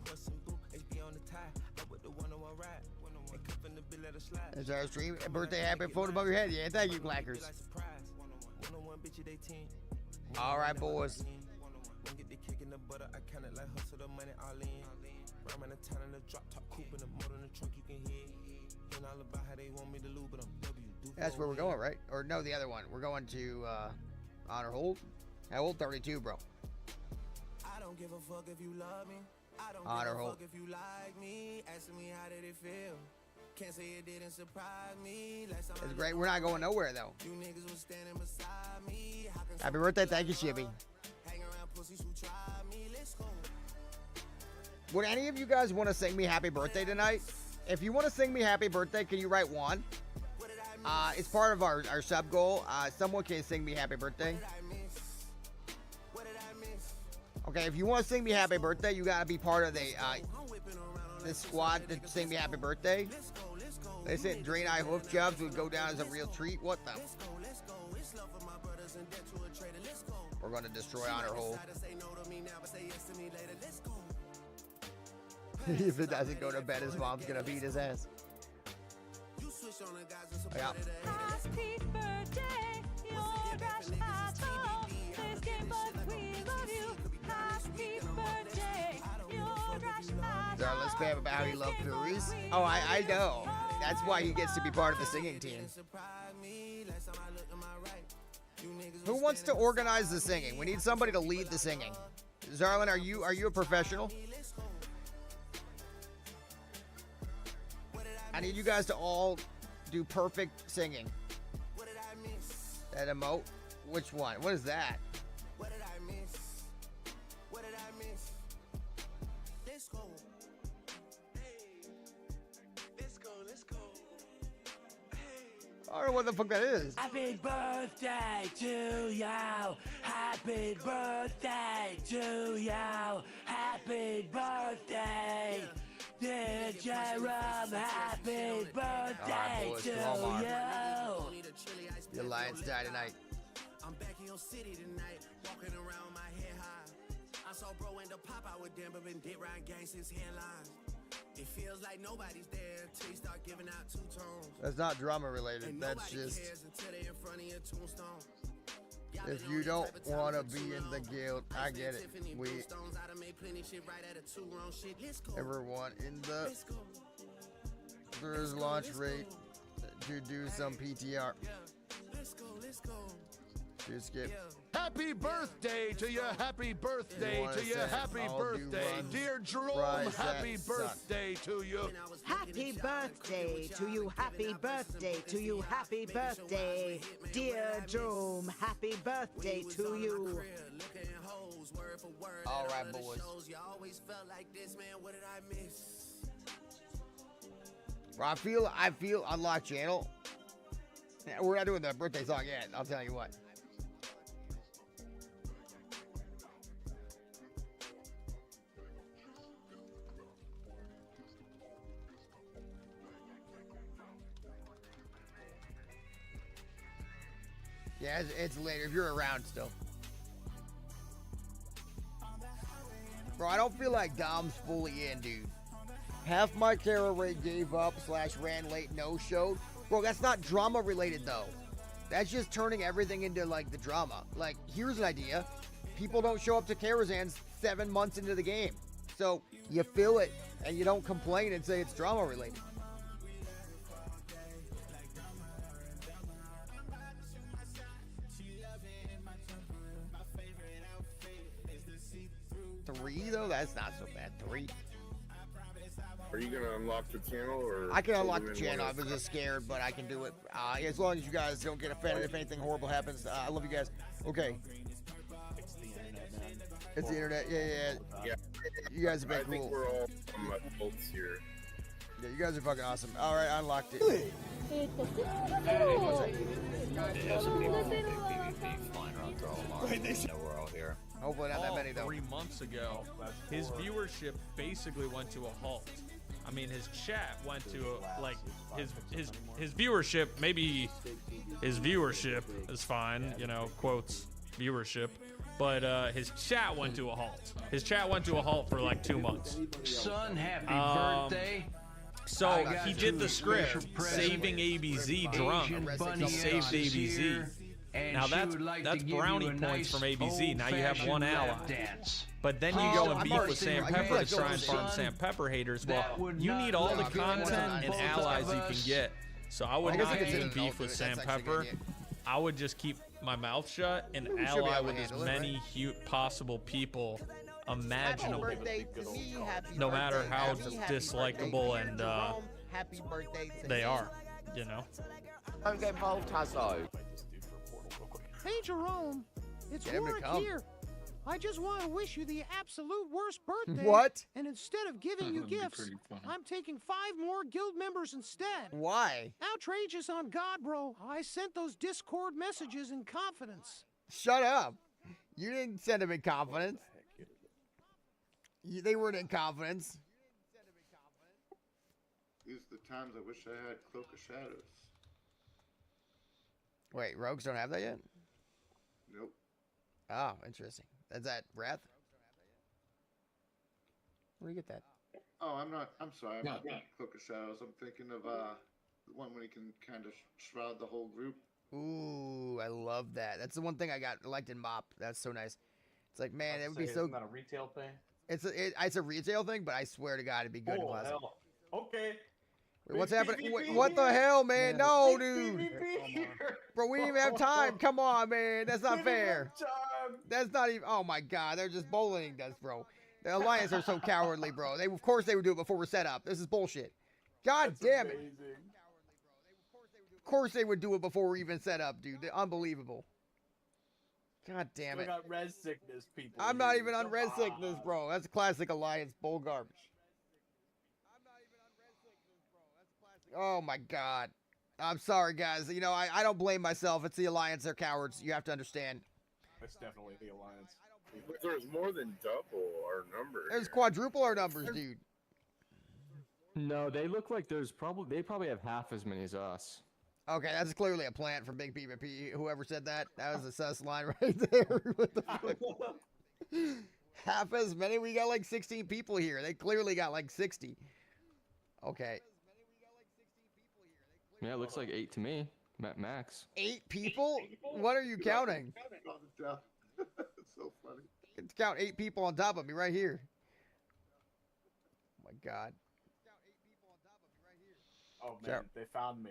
Horse and boo, HB on the tie. I with the one-on-one ride. And cuff in the bill at a slide. There's our stream. Birthday happy phone above your head. Yeah, thank you, Clackers. All right, boys. kicking the butter, I kinda like hustle the money all in. Rhyming the town in the drop top coupe in the motor in the trunk you can hear. And all about how they want me to lose, but I'm W. That's where we're going, right? Or no, the other one. We're going to honor hold. How old? 32, bro. I don't give a fuck if you love me. I don't Honor give a hold. fuck if you like me. Asking me how did it feel. Can't say it didn't surprise me. Last time It's great. We're not going nowhere though. you niggas was standing beside me. How can Happy birthday, thank you, Shibby. hang around pussies who try me? Let's go. Would any of you guys want to sing me happy birthday tonight? If you want to sing me happy birthday, can you write one? It's part of our sub goal. Someone can sing me happy birthday. Okay, if you want to sing me happy birthday, you gotta be part of the this squad to sing me happy birthday. They said Drain Eye Hoof Jobs would go down as a real treat. What the? We're gonna destroy Honor Hole. If it doesn't go to bed, his mom's gonna beat his ass. Yeah. Happy birthday, you're rush asshole. This game but we love you. Happy birthday, you're rush asshole. Darla spam about how he loved furries. Oh, I know. That's why he gets to be part of the singing team. Who wants to organize the singing? We need somebody to lead the singing. Zarlin, are you a professional? I need you guys to all do perfect singing. That emote? Which one? What is that? What did I miss? What did I miss? Let's go. Hey. Let's go, let's go. I don't know what the fuck that is. Happy birthday to you. Happy birthday to you. Happy birthday. Dear Jerome, happy birthday boys, to come on. you. The Alliance die tonight. I'm back in your city tonight, walking around my head high. I saw bro end up pop out with them, but been dead round gang since headlines. It feels like nobody's there till you start giving out two tones. That's not drama related. That's just if you don't want to be in the guild. I get it. We everyone in the first launch rate to do some PTR. Let's go. Just skip. Happy birthday to you, happy birthday wanna to you, say happy I'll do birthday. runs, Dear Jerome, rise happy that sun. birthday to you. Happy birthday to you, happy birthday to you, happy birthday. Dear Jerome, happy birthday to you. All right, boys. You always felt like this, man. What did I miss? Bro, I feel unlock channel. Yeah, we're not doing the birthday song yet. I'll tell you what. Yeah, it's later if you're around still. Bro, I don't feel like Dom's fully in, dude. Half my Kara Ray gave up / ran late, no-showed. Bro, that's not drama related though. That's just turning everything into like the drama. Like, here's an idea. People don't show up to Karazhan's 7 months into the game. So you feel it and you don't complain and say it's drama related. Three though? That's not so bad. 3. Are you gonna unlock the channel, or I can unlock the in channel. I one of- was just scared, but I can do it. As long as you guys don't get offended if anything horrible happens. I love you guys. Okay. It's the internet. Yeah. You guys have been I think cool. we're all adults here. Yeah, you guys are fucking awesome. All right, I unlocked it. Yeah, some people think PvP flying around throwing alarms. You know we're all here. Hopefully not that many though. 3 months ago, his viewership basically went to a halt. I mean, his chat went to his viewership. Maybe his viewership is fine, you know, quotes viewership, but his chat went to a halt. His chat went to a halt for like 2 months. Son, happy birthday. So he did the script, saving ABZ drum. He saved ABZ, And Now she that's would like that's to give brownie you a points nice from ABC. Now you have one old-fashioned ally. lap dance. But then you Oh, go and I'm beef already with seeing- Sam I feel Pepper like to try and Joel's farm son, Sam Pepper haters. that Well, would you not need all the look good on content and both allies of you can us. get. So I would I guess I not consider even it beef adult, with dude. Sam That's actually a Pepper. good idea. I would just keep my mouth shut and We should be ally able to with as handle it, many imaginable people imaginable. birthday to me. Happy No matter birthday, how Abby. Happy dislikable birthday, and Jerome. Happy birthday to they me. are, you know. Don't get involved, Tazo. Hey, Jerome. It's Get him to Warwick come. here. I just want to wish you the absolute worst birthday. What? And instead of giving you gifts, I'm taking 5 more guild members instead. Why? Outrageous on God, bro. I sent those Discord messages in confidence. Shut up. You didn't send them in confidence. They weren't in confidence. These are the times I wish I had Cloak of Shadows. Wait, rogues don't have that yet? Nope. Oh, interesting. Is that Wrath? Where do you get that? Oh, I'm sorry. I'm No, not no. thinking Cloak of Shadows. I'm thinking of the one when you can kind of shroud the whole group. Ooh, I love that. That's the one thing I got elected MOP. That's so nice. It's like, man, it would be so. Isn't that a retail thing? It's a retail thing, but I swear to God, it'd be good in Oh, classic. hell. Okay. Wait, what's Big happening? PvP What the here. hell, man? No, dude. PvP here. Bro, we didn't even have time. Come on, man. That's not We didn't fair. have time. That's not even. Oh my God, they're just bullying us, bro. The Alliance are so cowardly, bro. Of course they would do it before we're set up. This is bullshit. God damn it. Amazing. Of course they would do it before we're even set up, dude. They're unbelievable. God damn We it. got res sickness, people. I'm not here. even on Come red sickness, bro. That's classic Alliance bull garbage. Oh my God. I'm sorry, guys. You know, I don't blame myself. It's the Alliance. They're cowards. You have to understand. It's definitely the Alliance. But there's more than double our number. There's quadruple our numbers, dude. No, they look like they probably have half as many as us. Okay, that's clearly a plant from Big PvP. Whoever said that, that was a sus line right there. What the fuck? Half as many? We got like 16 people here. They clearly got like 60. Okay. Yeah, it looks like 8 to me, max. 8 people? What are you counting? It's so funny. Let's count 8 people on top of me right here. Oh my God. Oh man, they found me.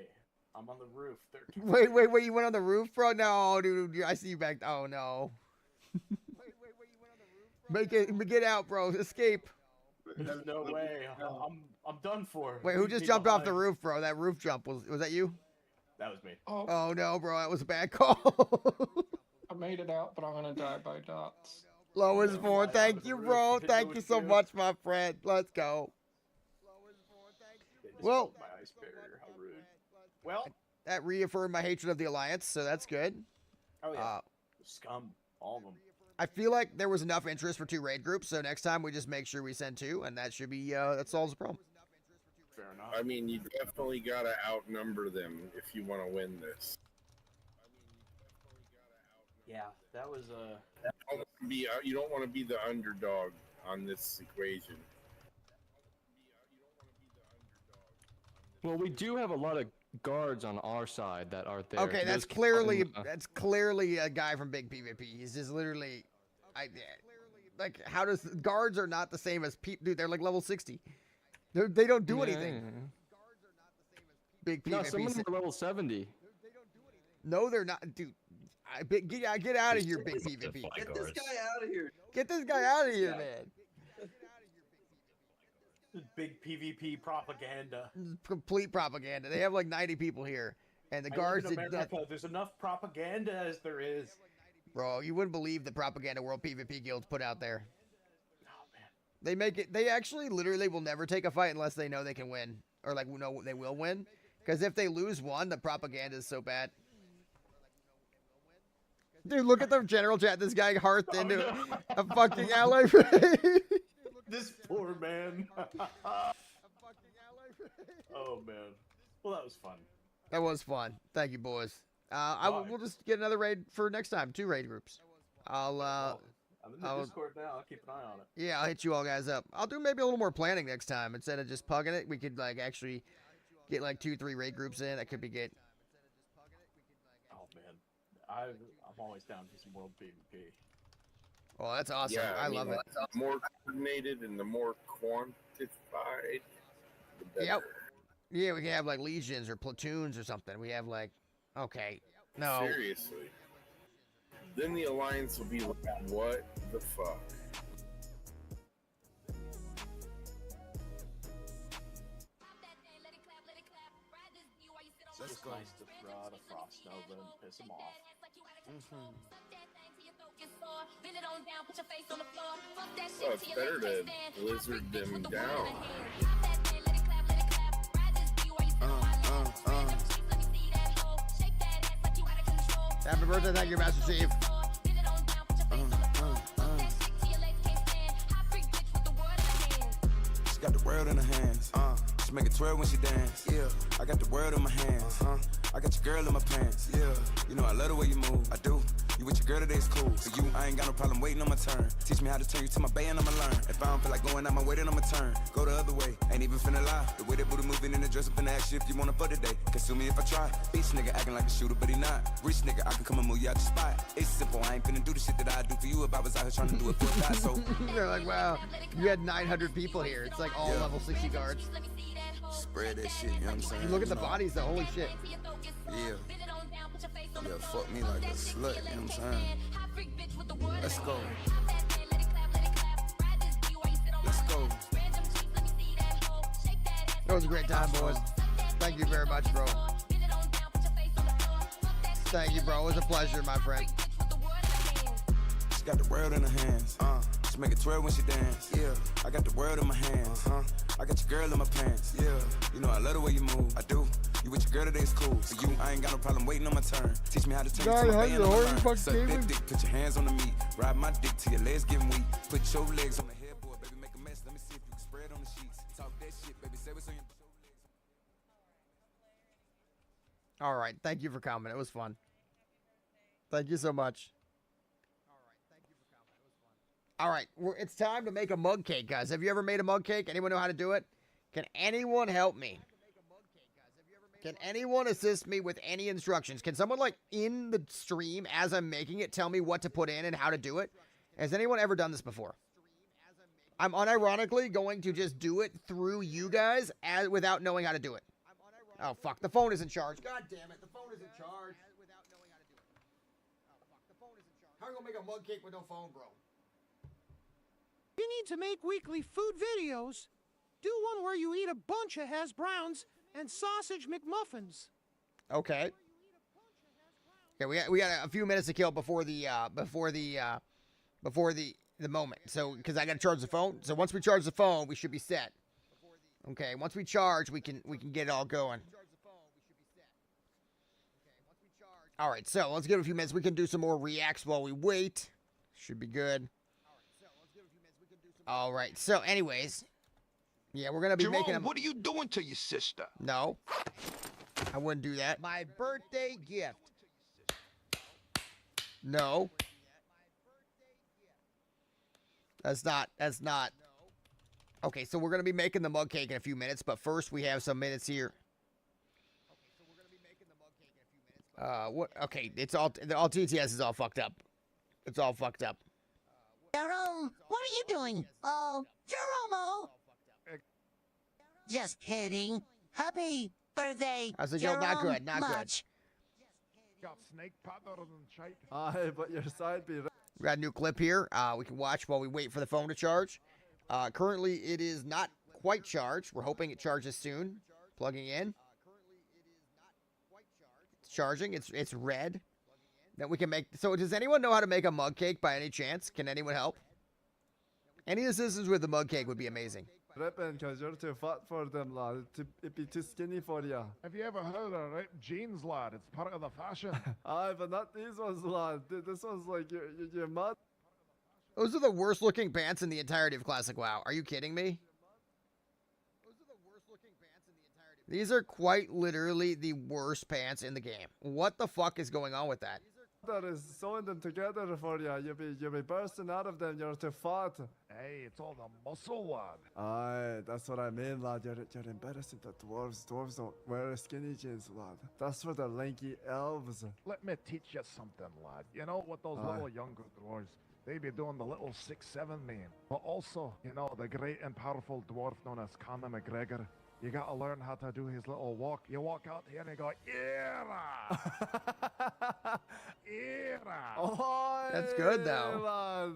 I'm on the roof. Wait, you went on the roof, bro? No, dude, I see you back. Oh no. Get out, bro. Escape. There's no way. I'm done for. Wait, who just jumped off the roof, bro? That roof jump was that you? That was me. Oh no, bro, that was a bad call. I made it out, but I'm gonna die by dots. Lois 4, thank you, bro. Thank you so much, my friend. Let's go. Well, my ice barrier. How rude. Well, that reaffirmed my hatred of the Alliance, so that's good. oh yeah, scum, all of them. I feel like there was enough interest for 2 raid groups, so next time we just make sure we send 2, and that should be that solves the problem. Fair enough. I mean, you definitely gotta outnumber them if you want to win this. Yeah, that was You don't want to be the underdog on this equation. Well, we do have a lot of guards on our side that are there. Okay, that's clearly a guy from Big PvP. He's just literally, like, how does guards are not the same as people? Dude, they're like level 60. They don't do anything. Big PvP. No, some of them are level 70. No, they're not, dude. Get out of here, Big PvP. Get this guy out of here. Get this guy out of here, man. big PvP propaganda. Complete propaganda. They have like 90 people here, and the I guards. live in America. There's enough propaganda as there is. Bro, you wouldn't believe the propaganda World PvP guilds put out there. Oh man. They make it. They actually literally will never take a fight unless they know they can win, or like know they will win. Because if they lose one, the propaganda is so bad. Dude, look at the general chat. This guy hearthed into a fucking ally. This poor man. Oh man. Well, that was fun. That was fun. Thank you, boys. We'll just get another raid for next time. 2 raid groups. I'm in the Discord now. I'll keep an eye on it. Yeah, I'll hit you all guys up. I'll do maybe a little more planning next time instead of just pugging it. We could like actually get like 2-3 raid groups in. That could be good. Oh man, I'm always down for some world PvP. Well, that's awesome. Yeah, I love it. The more coordinated and the more quantified, the better. Yep. Yeah, we can have like legions or platoons or something. We have like, okay, no. Seriously. Then the alliance will be like, what the fuck? It's just nice to throw out a Frost Nova and piss him off. Well, it's better to blizzard them down. Happy birthday, thank you, Master Chief. She got the world in her hands. She make it twirl when she dance. Yeah, I got the world in my hands. I got your girl in my pants. Yeah, you know I love the way you move. I do. You with your girl today is cool. For you, I ain't got no problem waiting on my turn. Teach me how to turn you to my bay and I'ma learn. If I don't feel like going out my way, then I'ma turn. Go the other way, ain't even finna lie. The way that booty moving in the dress up in the action if you wanna fuck today. Consume me if I try. Bitch nigga acting like a shooter, but he not. Rich nigga, I can come and move you out the spot. It's simple, I ain't finna do the shit that I do for you if I was out here trying to do it for that. So they're like, wow, you had 900 people here. It's like all level 60 guards. Spread that shit, you know what I'm saying? You look at the bodies, though, holy shit. Yeah. Yeah, fuck me like a slut, you know what I'm saying? Let's go. Let's go. That was a great time, boys. Thank you very much, bro. Thank you, bro. It was a pleasure, my friend. She got the world in her hands. She make it twirl when she dance. Yeah, I got the world in my hands. I got your girl in my pants. Yeah, you know I love the way you move. I do. You with your girl today is cool. For you, I ain't got no problem waiting on my turn. Teach me how to turn you to my bay and I'ma learn. Suck that dick, put your hands on the meat. Ride my dick till your legs getting weak. Put your legs on the headboard, baby, make a mess. Let me see if you can spread on the sheets. Talk that shit, baby, say what's on your... All right, thank you for coming. It was fun. Thank you so much. All right, it's time to make a mug cake, guys. Have you ever made a mug cake? Anyone know how to do it? Can anyone help me? Can anyone assist me with any instructions? Can someone, like, in the stream as I'm making it, tell me what to put in and how to do it? Has anyone ever done this before? I'm unironically going to just do it through you guys without knowing how to do it. Oh, fuck. The phone is in charge. God damn it. The phone is in charge. How are you going to make a mug cake with no phone, bro? You need to make weekly food videos. Do one where you eat a bunch of hash browns and sausage McMuffins. Okay. Okay, we got a few minutes to kill before the moment. So because I got to charge the phone. So once we charge the phone, we should be set. Okay. Once we charge, we can get it all going. All right. So let's give it a few minutes. We can do some more reacts while we wait. Should be good. All right. So, anyways, yeah, we're gonna be Jerome, making. What are you doing to your sister? No, I wouldn't do that. My birthday gift. No. That's not. Okay, so we're gonna be making the mug cake in a few minutes, but first we have some minutes here. What? Okay, it's all TTS is all fucked up. It's all fucked up. Jerome, what are you doing? Oh, Jeromo! Just kidding. Happy birthday, I said, Jerome. not good, not much. Got snake pattern and shite. Aye, but your side be... We got a new clip here. We can watch while we wait for the phone to charge. Currently, it is not quite charged. We're hoping it charges soon. Plugging in. It's charging. It's red. That we can make. So does anyone know how to make a mug cake by any chance? Can anyone help? Any assistance with the mug cake would be amazing. Ripping, because you're too fat for them, lad. It'd be too skinny for you. Have you ever heard of ripped jeans, lad? It's part of the fashion. Aye, but not these ones, lad. This one's like, you're mad. Those are the worst looking pants in the entirety of Classic WoW. Are you kidding me? These are quite literally the worst pants in the game. What the fuck is going on with that? That is sewing them together for you. You'll be bursting out of them. You're too fat. Hey, it's all the muscle, lad. Aye, that's what I mean, lad. You're embarrassing the dwarves. Dwarves don't wear skinny jeans, lad. That's for the lanky elves. Let me teach you something, lad. You know what those Aye. little younger dwarves, they be doing the little 6'7" man. But also, you know, the great and powerful dwarf known as Conor McGregor. You gotta learn how to do his little walk. You walk out here and you go, era! Era! Oh, That's good, though. Lad.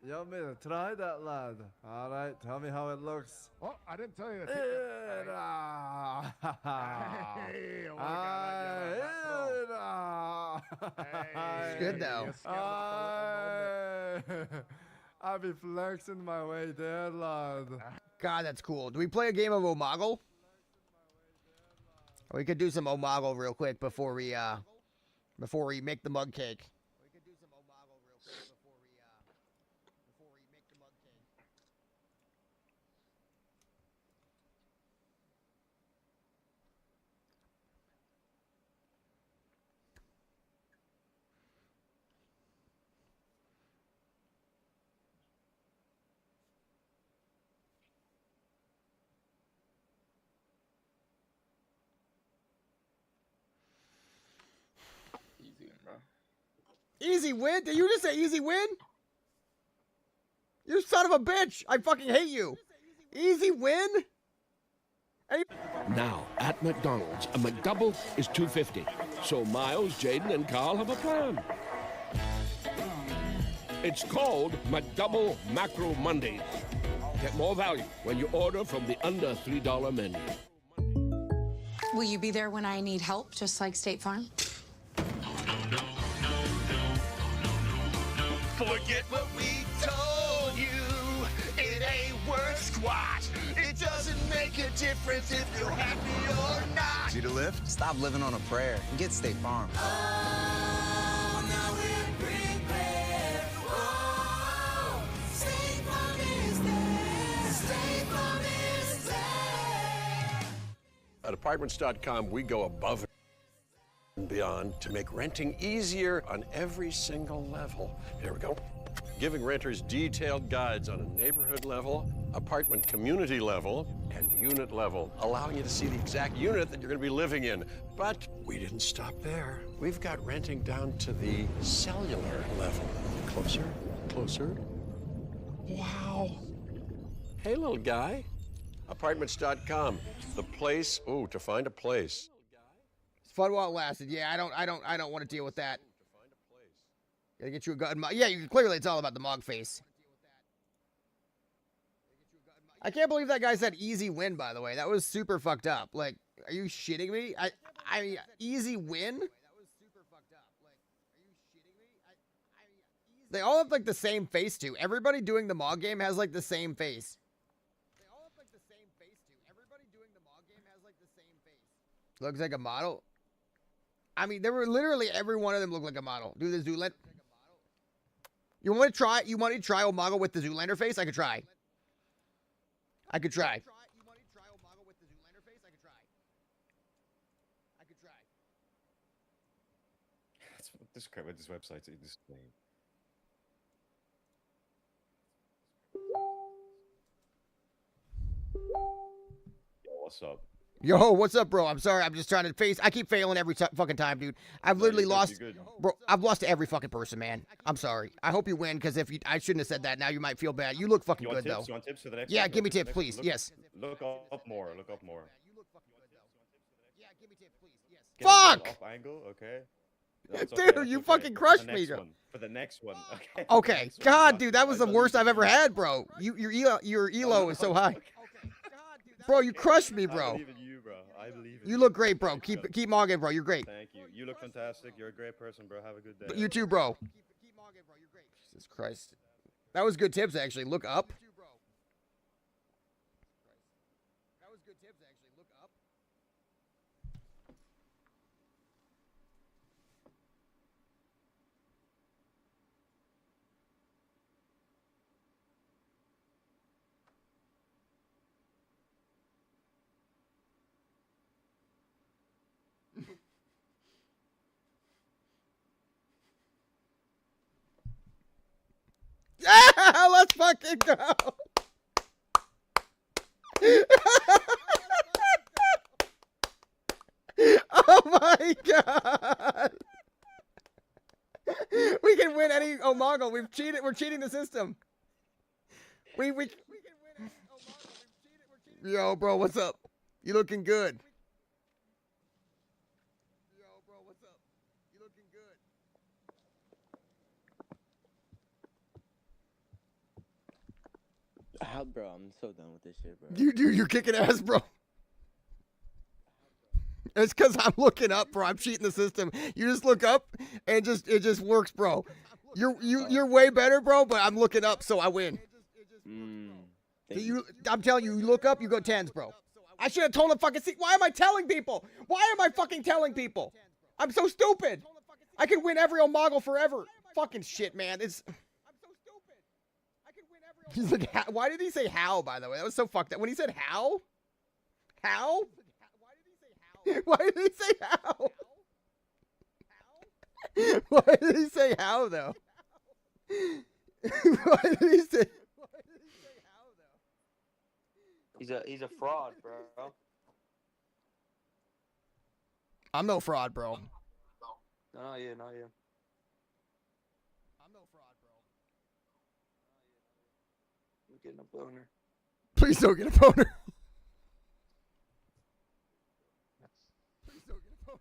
You want me to try that, lad? All right, tell me how it looks. Oh, I didn't tell you. Era. Hey, look at It's good, though. I'll be flexing my way there, lad. God, that's cool. Do we play a game of Omagle? We could do some Omagle real quick before we make the mug cake. Easy win? Did you just say easy win? You son of a bitch! I fucking hate you. Easy win? Now, at McDonald's, a McDouble is $2.50. So Miles, Jaden, and Carl have a plan. It's called McDouble Macro Mondays. Get more value when you order from the under $3 menu. Will you be there when I need help, just like State Farm? Forget what we told you. It ain't worth squat. It doesn't make a difference if you're happy or not. Need a lift? Stop living on a prayer and get State Farm. Oh, now we're prepared. Oh, State Farm is there. State Farm is there. At Apartments.com, we go above and beyond to make renting easier on every single level. Here we go. Giving renters detailed guides on a neighborhood level, apartment community level, and unit level, allowing you to see the exact unit that you're going to be living in. But we didn't stop there. We've got renting down to the cellular level. Closer, closer. Wow. Hey, little guy. Apartments.com, the place, to find a place. It's fun while it lasted. Yeah, I don't want to deal with that. Gotta get you a gun. Yeah, clearly it's all about the mog face. I can't believe that guy said easy win, by the way. That was super fucked up. Like, are you shitting me? I mean, easy win? They all have like the same face too. Everybody doing the mog game has like the same face. Looks like a model. I mean, they were literally every one of them looked like a model. Do the Zoolander. You want to try? You want to try Omago with the Zoolander face? I could try. I could try. You want to try Omago with the Zoolander face? I could try. I could try. That's what this crap with this website is insane. Yo, what's up? Yo, what's up, bro? I'm sorry. I'm just trying to face. I keep failing every fucking time, dude. I've literally lost. Bro, I've lost to every fucking person, man. I'm sorry. I hope you win, because if you, I shouldn't have said that. Now you might feel bad. You look fucking good, though. You want tips for the next Yeah, one? give me tips, please. Yes. Look up more. Look up more. Yeah, give me tips, please. Yes. Fuck! Off angle, okay. Dude, you fucking crushed me. For the next one, okay. Okay. God, dude, that was the worst I've ever had, bro. Your elo is so high. Bro, you crushed me, bro. I believe in you, bro. I believe in you. Look great, bro. Keep mogging, bro. You're great. Thank you. You look fantastic. You're a great person, bro. Have a good day. You too, bro. Keep mogging, bro. You're great. Jesus Christ. That was good tips, actually. Look up. That was good tips, actually. Look up. fucking go. Oh my god. We can win any Omongo. We've cheated. We're cheating the system. We Yo, bro, what's up? You looking good? Yo, bro, what's up? You looking good? Bro, I'm so done with this shit, bro. You're kicking ass, bro. It's because I'm looking up, bro. I'm cheating the system. You just look up and it just works, bro. You're way better, bro. But I'm looking up, so I win. I'm telling you, you look up, you go tens, bro. I should have told him fucking. Why am I telling people? Why am I fucking telling people? I'm so stupid. I can win every Omago forever. Fucking shit, man. It's. He's like, why did he say how? By the way, that was so fucked up. When he said how, how? Why did he say how? Why did he say how though? Why did he say? He's a fraud, bro. I'm no fraud, bro. No, not you. I'm no fraud, bro. I'm getting a boner. Please don't get a boner.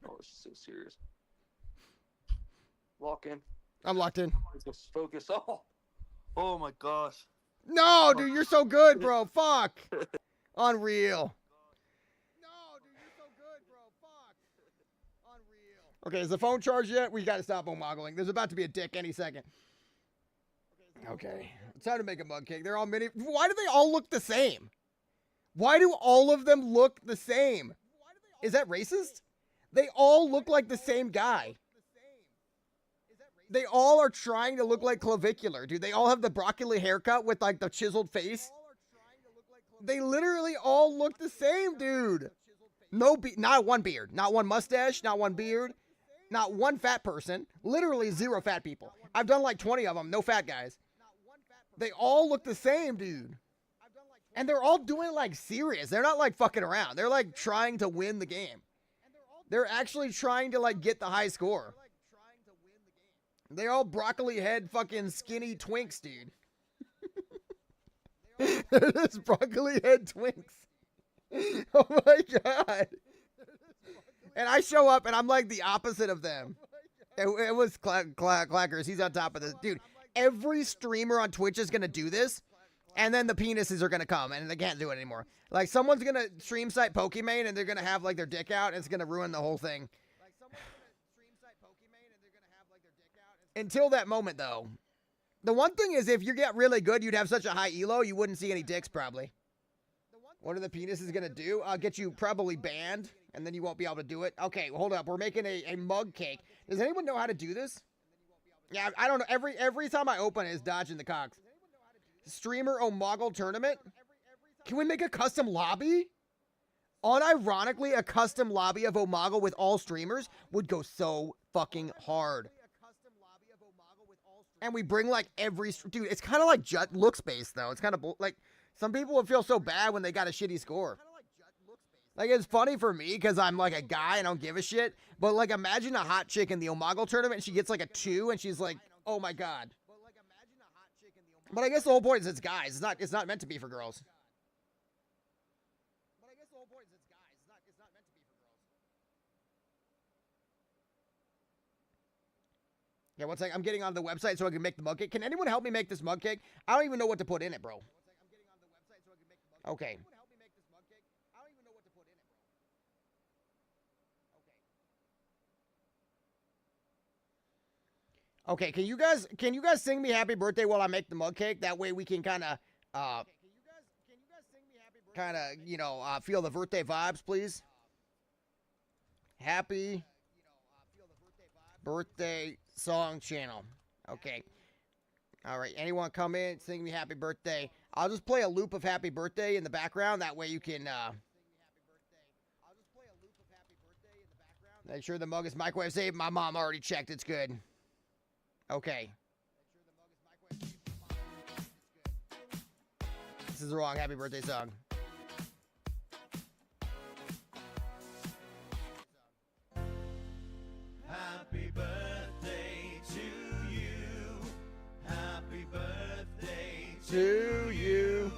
Oh, it's so serious. Lock in. I'm locked in. Just focus. Oh my gosh. No, dude, you're so good, bro. Fuck. Unreal. No, dude, you're so good, bro. Fuck. Unreal. Okay, is the phone charged yet? We got to stop moggling. There's about to be a dick any second. Okay. It's time to make a mug cake. They're all mini. Why do they all look the same? Why do all of them look the same? Is that racist? They all look like the same guy. They all are trying to look like Clavicular, dude. They all have the broccoli haircut with like the chiseled face. They literally all look the same, dude. Not one beard, not one mustache, not one beard, not one fat person. Literally 0 fat people. I've done like 20 of them, no fat guys. They all look the same, dude. And they're all doing like serious. They're not like fucking around. They're like trying to win the game. They're actually trying to like get the high score. They're all broccoli head fucking skinny twinks, dude. They're just broccoli head twinks. Oh my god. And I show up and I'm like the opposite of them. It was Clackers. He's on top of this. Dude, every streamer on Twitch is going to do this. And then the penises are going to come and they can't do it anymore. Like someone's going to stream site Pokimane and they're going to have like their dick out and it's going to ruin the whole thing. Until that moment, though. The one thing is, if you get really good, you'd have such a high elo, you wouldn't see any dicks, probably. What are the penises going to do? Get you probably banned, and then you won't be able to do it. Okay, hold up. We're making a mug cake. Does anyone know how to do this? Yeah, I don't know. Every time I open it, it's dodging the cocks. Streamer Omago tournament? Can we make a custom lobby? Unironically, a custom lobby of Omago with all streamers would go so fucking hard. And we bring like every dude. It's kind of like looks based though. It's kind of like some people would feel so bad when they got a shitty score. Like it's funny for me because I'm like a guy and I don't give a shit. But like imagine a hot chick in the Omago tournament and she gets like a 2 and she's like, oh my god. But I guess the whole point is it's guys. It's not meant to be for girls. Yeah, one sec. I'm getting on the website so I can make the mug cake. Can anyone help me make this mug cake? I don't even know what to put in it, bro. Okay. Okay, can you guys sing me happy birthday while I make the mug cake? That way we can kind of you know, feel the birthday vibes, please. Happy birthday song channel. Okay. All right. Anyone come in, sing me happy birthday. I'll just play a loop of happy birthday in the background. That way you can make sure the mug is microwave safe. My mom already checked. It's good. Okay. this is the wrong happy birthday song. Happy birthday to you. Happy birthday To you.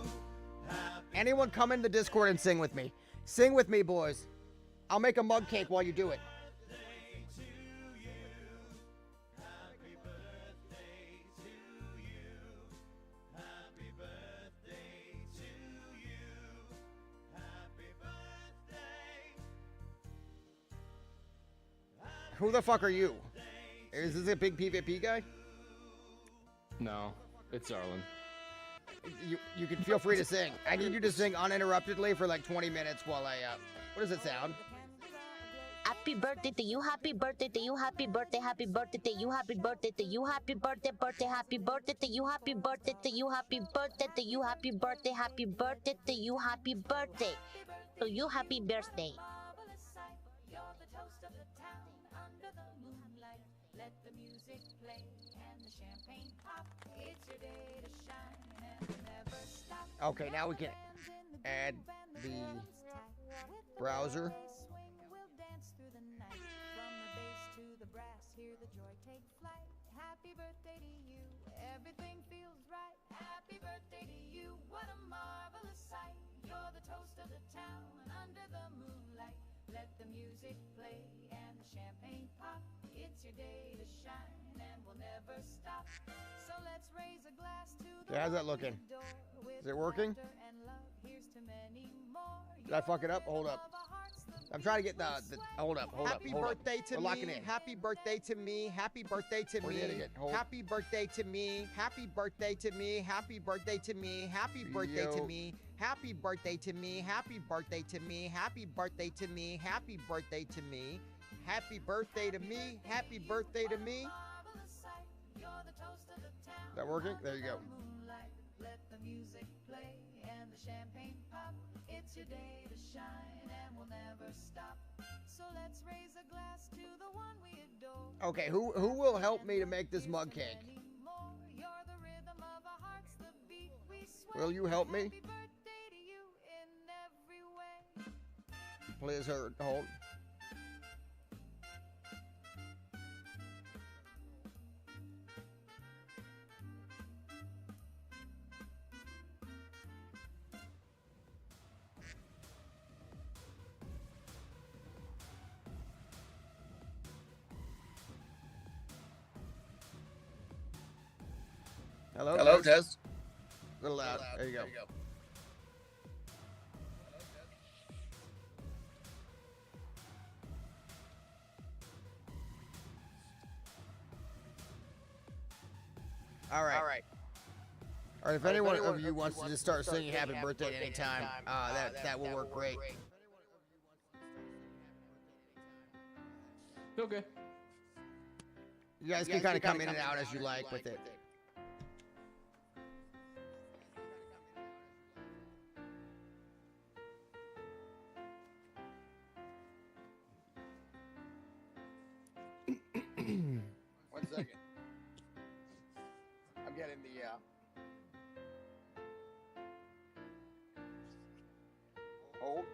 Anyone come in the Discord and sing with me. Sing with me, boys. I'll make a mug cake while you do it. Who the fuck are you? Is this a big PvP guy? No, it's Arlen. You can feel free to sing. I need you to sing uninterruptedly for like 20 minutes while I, what does it sound? Happy birthday to you, happy birthday to you, happy birthday to you, happy birthday to you, happy birthday happy birthday to you, happy birthday to you, happy birthday to you, happy birthday to you, happy birthday to you, happy birthday. Okay, now we can add the browser. Happy birthday to you, everything feels right. Happy birthday to you, what a marvelous sight. You're the toast of the town under the moonlight. Let the music play and the champagne pop. It's your day to shine and we'll never stop. So let's raise a glass to the How's that looking? Is it working? Did I fuck it up? Hold up. I'm trying to get the hold up. Happy birthday to me. Happy birthday to me. Happy birthday to me. Happy birthday to me. Happy birthday to me. Happy birthday to me. Happy birthday to me. Happy birthday to me. Happy birthday to me. Happy birthday to me. Happy birthday to me. Happy birthday to me. Happy birthday to me. Is that working? There you go. Let the music play and the champagne pop. It's your day to shine and we'll never stop. So let's raise a glass to the one we adore. Okay, who will help me to make this mug cake? You're the rhythm of our hearts, the beat we sway. Will you help me? Happy birthday to you in every way. Please hold. Hello, Hello, Tez. Tez. A little loud. There you go. All right. All right. If anyone of you wants to just start singing "Happy Birthday" at any time, that will work great. Okay. You guys can kind of come in and out as you like with it. One second. I'm getting the hold.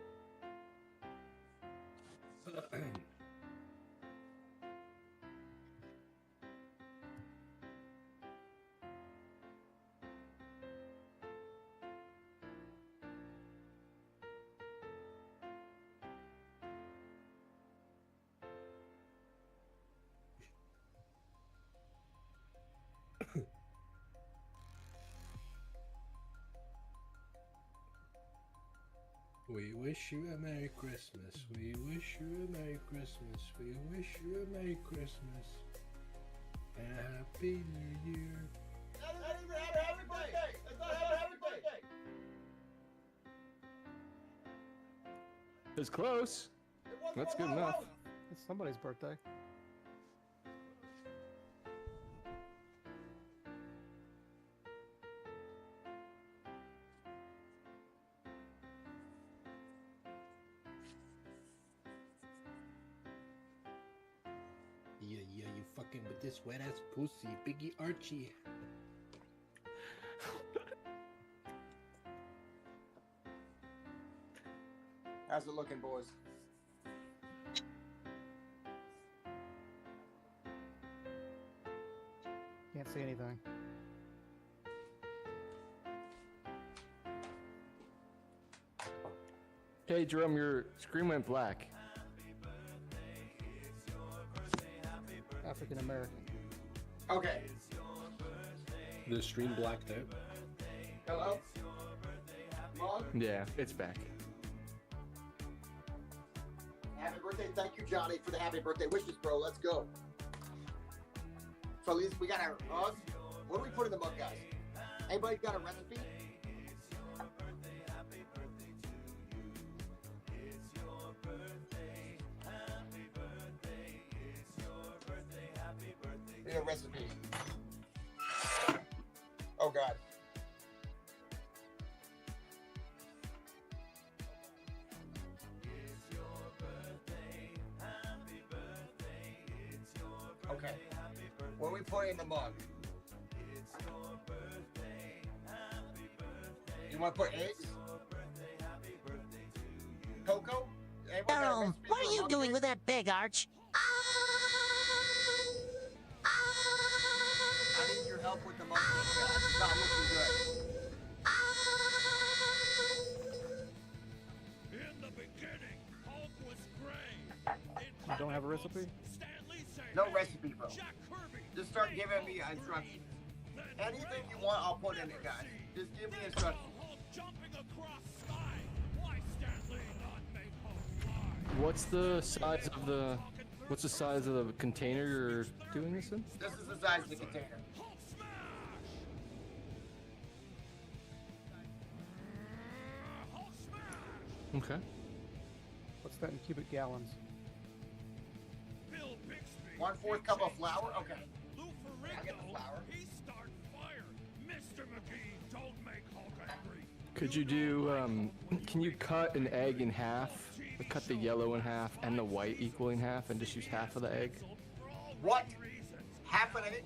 We wish you a Merry Christmas. We wish you a Merry Christmas. We wish you a Merry Christmas. And a Happy New Year. Happy birthday! It's not happy birthday! It's close. That's good enough. It's somebody's birthday. Yeah, you fucking with this wet ass pussy, Biggie Archie. How's it looking, boys? Can't see anything. Hey, Jerome, your screen went black. African American. Okay. The stream blacked out. Hello? Mom? Yeah, it's back. Happy birthday. Thank you, Johnny, for the happy birthday wishes, bro. Let's go. So at least we got our mug. What do we put in the mug, guys? Anybody got a recipe? Need a recipe. Oh, God. Okay. What do we put in the mug? You want to put eggs? Cocoa? Jerome, what are you doing with that big arch? I need your help with the mug. It's not looking good. In the beginning, Hulk was gray. You don't have a recipe? No recipe, bro. Just start giving me instructions. Anything you want, I'll put in it, guys. Just give me instructions. What's the size of the container you're doing this in? This is the size of the container. Okay. What's that in cubic gallons? 1/4 cup of flour? Okay. I get the flour. Mr. McGee, don't make Hulk angry. Could you do, can you cut an egg in half? Cut the yellow in half and the white equal in half and just use half of the egg? What? Half an egg?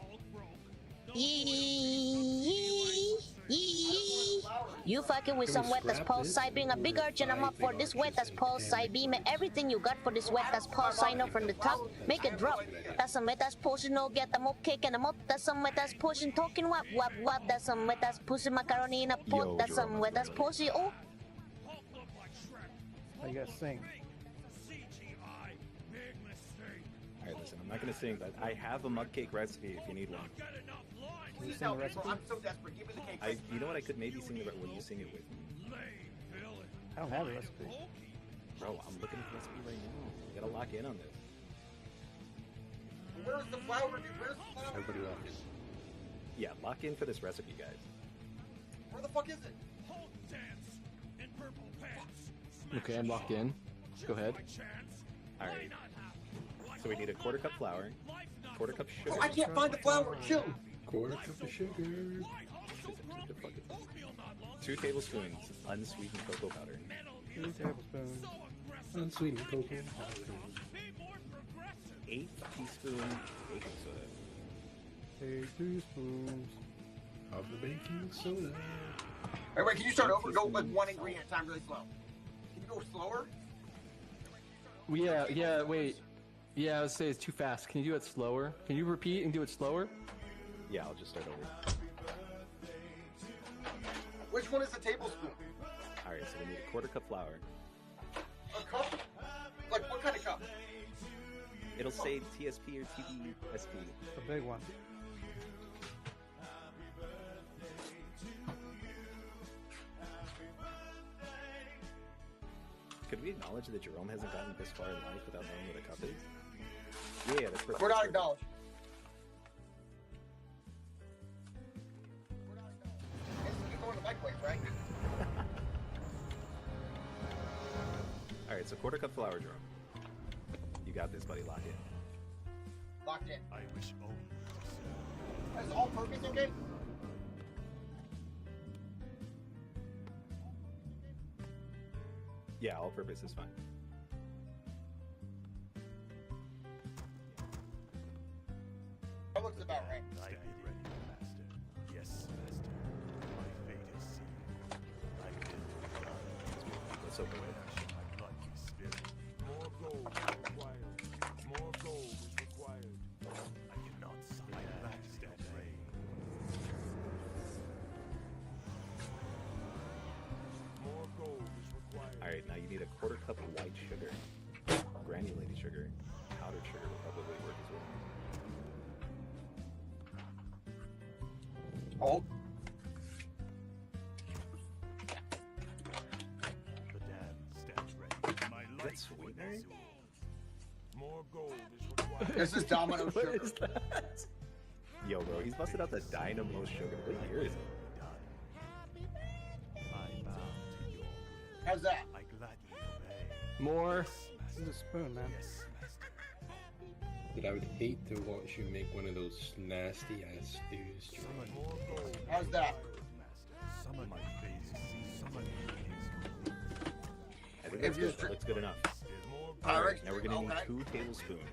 You fucking with some wet as Paul side, being a big arch and I'm up for this wet as Paul side, beam everything you got for this wet as Paul sign up from the top, make it drop. That's some wet as potion, no get them up cake and I'm up. That's some wet as potion, talking wap wap wap. That's some wet as pussy macaroni in a pot. That's some wet as potion. Oh, Oh, you gotta sing. Alright, listen, I'm not gonna sing, but I have a mug cake recipe if you need one. Can you sing the recipe? I'm so desperate. Give me the cake. You know what? I could maybe sing the Will you sing it with me? I don't have a recipe. Bro, I'm looking at the recipe right now. You gotta lock in on this. Where's the flour, dude? Where's the flour? Everybody lock in. Yeah, lock in for this recipe, guys. Where the fuck is it? Okay, I'm locked in. Go ahead. Alright. So we need a 1/4 cup flour, 1/4 cup sugar. Oh, I can't find the flour. Chill. 1/4 cup of sugar. 2 tablespoons unsweetened cocoa powder. 2 tablespoons. Unsweetened cocoa powder. 1/8 teaspoon baking soda. 8 teaspoons of the baking soda. Wait, can you start over? Go with one ingredient at a time really slow. Can you go slower? Yeah, wait. Yeah, I would say it's too fast. Can you do it slower? Can you repeat and do it slower? Yeah, I'll just start over. Which one is the tablespoon? Alright, so we need a 1/4 cup flour. A cup? Like what kind of cup? It'll say TSP or TBSP. The big one. Could we acknowledge that Jerome hasn't gotten this far in life without knowing what a cup is? Yeah, that's perfect. We're not acknowledged. You're going to the microwave, right? Alright, so 1/4 cup flour, Jerome. You got this, buddy. Lock in. Locked in. I wish only. Is all purpose okay? Yeah, all purpose is fine. That looks about right. I get ready, Master. Yes, Master. My fate is sealed. I live to die. Let's open it. My blood a quarter cup of white sugar. Granulated sugar. Powdered sugar will probably work as well. Oh. That's sweetener? More gold is required. This is Domino What sugar. is that? Yo, bro, he's busted out the Dynamo sugar. What year is it? How's that? More. This is a spoon, man. But I would hate to watch you make one of those nasty ass stews. How's that? I think that's good. That looks good enough. Alright, now we're gonna need 2 tablespoons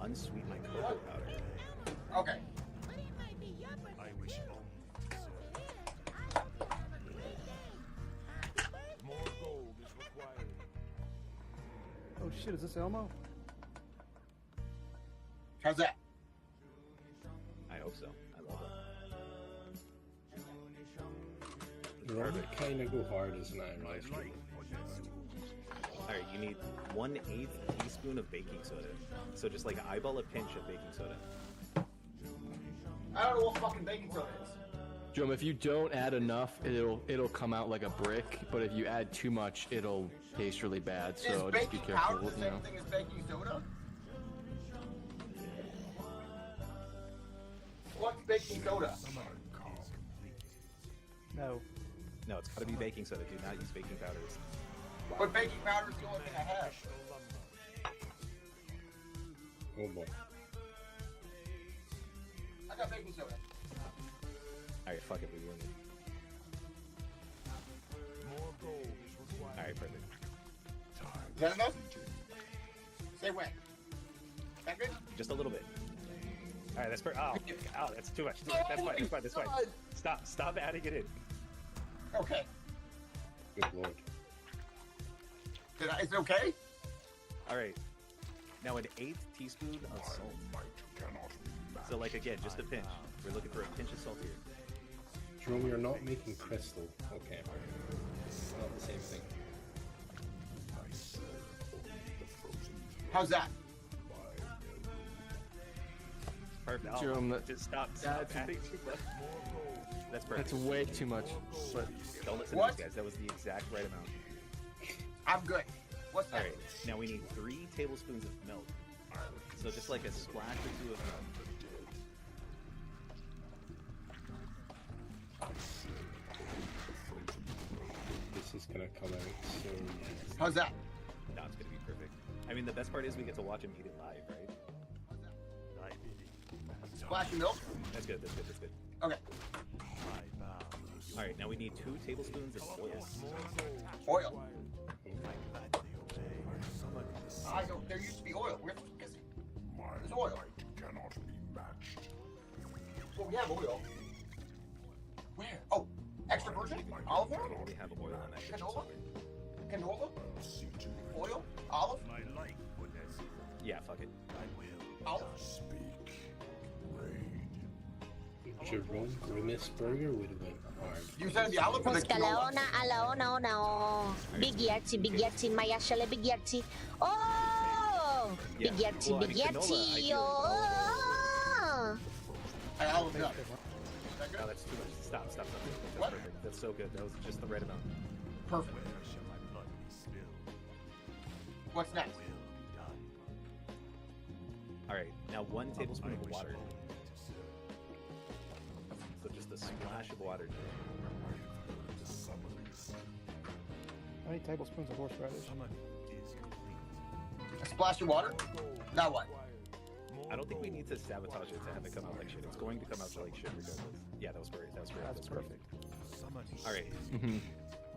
unsweetened cocoa powder. Okay. I wish more gold is required. Oh shit, is this Elmo? How's that? I hope so. I love it. You're all kind of go hard as an iron live stream. Alright, you need 1/8 teaspoon of baking soda. So just like eyeball a pinch of baking soda. I don't know what fucking baking soda is. Jerome, if you don't add enough, it'll come out like a brick. But if you add too much, it'll taste really bad. So Is just be baking careful. powder the same thing as baking soda? What's baking soda? No. No, it's gotta be baking soda. Do not use baking powders. But baking powder is the only thing I have. Oh boy. I got baking soda. Alright, fuck it, we're doing it. More gold is required. Alright, perfect. Is that enough? Say when. That good? Just a little bit. Alright, that's perfect. Oh, that's too much. That's fine, that's fine, that's fine. Stop adding it in. Okay. Good lord. Is it okay? Alright. Now an 1/8 teaspoon of salt. So like again, just a pinch. We're looking for a pinch of salt here. Jerome, you're not making crystal. Okay. It's not the same thing. How's that? Perfect. Oh, Jerome, just stop adding too much. That's perfect. That's way too much. But don't listen What? to these guys. That was the exact right amount. I'm good. What's that? Alright, now we need 3 tablespoons of milk. So just like a splash or 2 of milk. This is gonna come out so nasty. How's that? No, it's gonna be perfect. I mean, the best part is we get to watch him eat it live, right? Splash of milk? That's good, that's good, that's good. Okay. Alright, now we need 2 tablespoons of oil. Oil. I don't. There used to be oil. Where the fuck is it? There's oil. Cannot be matched. Well, we have oil. Where? Oh, extra virgin? Olive oil? We have oil on that shit. Canola? Canola? Oil? Olive? Yeah, fuck it. Olive? Jerome Grimace Burger would have went hard. You said the olive or the canola? Alaona. Big Yerty, Maya Shale, Big Yerty. Oh! Yeah. Big Yerty, Well, I Big mean, canola, I Yerty. do Oh! I olive it up. No, that's too much. Stop. That's What? perfect. That's so good. That was just the right amount. Perfect. What's next? Alright, now 1 tablespoon of water. So just a splash of water. How many tablespoons of horseradish? A splash of water? Now what? I don't think we need to sabotage it to have it come out like shit. It's going to come out like shit regardless. Yeah, that was great. That's perfect. Alright.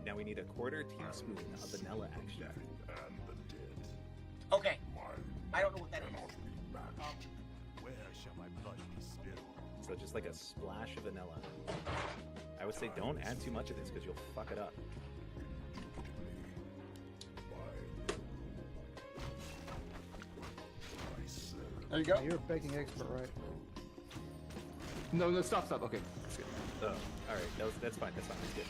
Now we need a 1/4 teaspoon of vanilla extract. Okay. I don't know what that is. Where shall my blood be spilled? So just like a splash of vanilla. I would say don't add too much of this because you'll fuck it up. There you go. You're a baking expert, right? no, stop. Okay, that's good. Oh, all right. That's fine. That's good.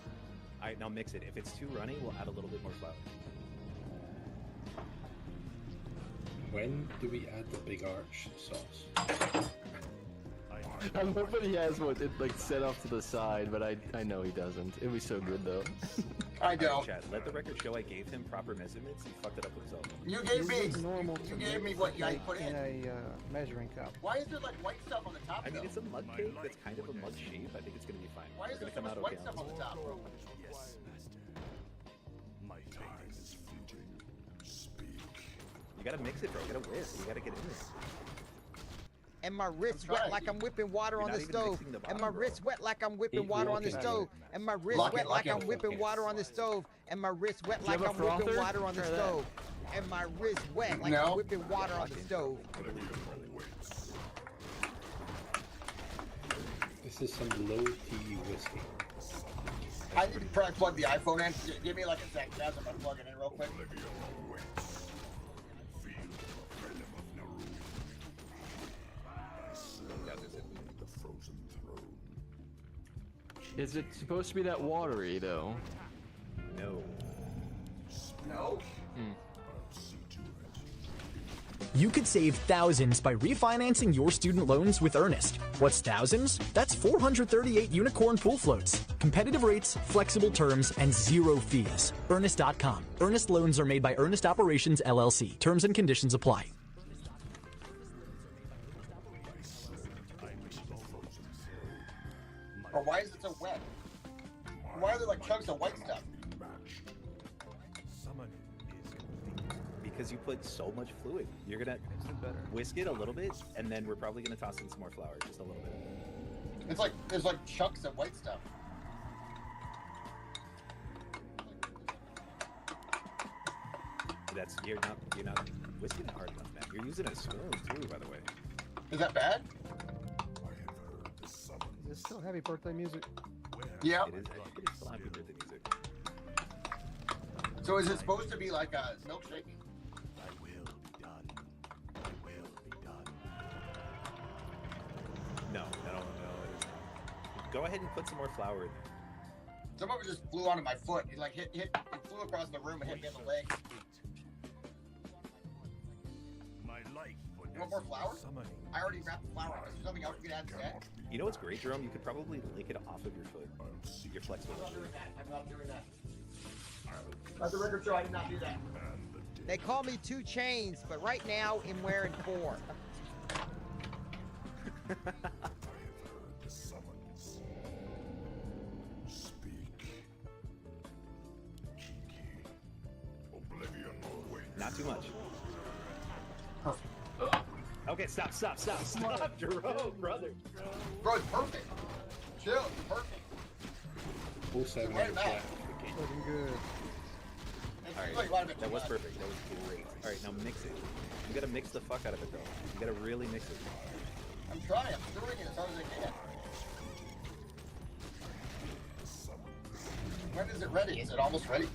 All right, now mix it. If it's too runny, we'll add a little bit more flour. When do we add the big arch sauce? I'm hoping he has one like set off to the side, but I know he doesn't. It'd be so good though. I don't. Chat, let the record show I gave him proper measurements. He fucked it up himself. You gave me normal. You gave me what I put in. a measuring cup. Why is there like white stuff on the top? I mean, it's a mug cake that's kind of a mug shape. I think it's gonna be fine. Why is It's there gonna so come much out white okay. stuff on the top, bro? You gotta mix it, bro. You gotta whisk. You gotta get in there. And my wrist wet like I'm whipping water You're on not the even stove. mixing the And my bottom, bro. wrist wet like I'm whipping water on the stove. And my wrist wet like I'm whipping water on the stove. And my wrist wet like I'm whipping water on the stove. And my wrist wet like I'm whipping water on the stove. This is some low-key whiskey. I need to probably plug the iPhone in. Give me like a second, guys. I'm gonna plug it in real quick. Is it supposed to be that watery though? No. No. You could save thousands by refinancing your student loans with Earnest. What's thousands? That's 438 unicorn pool floats. Competitive rates, flexible terms, and zero fees. Earnest.com. Earnest loans are made by Earnest Operations LLC. Terms and conditions apply. Or why is it so wet? Why are there like chunks of white stuff? Because you put so much fluid. You're gonna whisk it a little bit, and then we're probably gonna toss in some more flour, just a little bit. It's like there's like chunks of white stuff. That's you're not whisking it hard enough, man. You're using a spoon too, by the way. Is that bad? Is this still happy birthday music? Yeah. It is. I think it is still happy birthday music. So is it supposed to be like a milkshake? No, it is not. Go ahead and put some more flour in there. Some of it just flew onto my foot. It like it flew across the room and hit me in the leg. You want more flour? I already wrapped the flour. Is there something else you can add to that? You know what's great, Jerome? You could probably lick it off of your foot. Your flexible. I'm not doing that. Let the record show I did not do that. They call me 2 Chains, but right now I'm wearing 4. Not too much. Okay, stop, Jerome, brother. Bro, it's perfect. Chill, it's perfect. Full 7 Right back. Looking good. Alright, that was perfect. That was great. Alright, now mix it. You gotta mix the fuck out of it, though. You gotta really mix it. I'm trying. I'm doing it as hard as I can. When is it ready? Is it almost ready?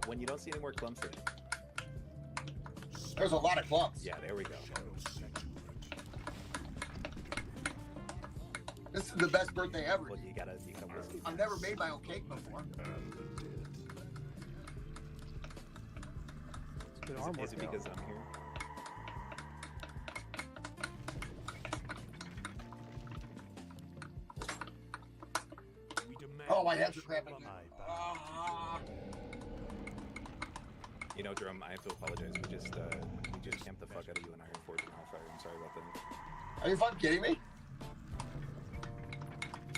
When you don't see any more clumps in it. There's a lot of clumps. Yeah, there we go. This is the best birthday ever. Well, you gotta whisk it. I've never made my own cake before. Good arm Is it workout. because I'm here? Oh, my hands are cramping. You know, Jerome, I have to apologize. We just camped the fuck out of you in Iron Forge and Hellfire. I'm sorry about that. Are you fucking kidding me?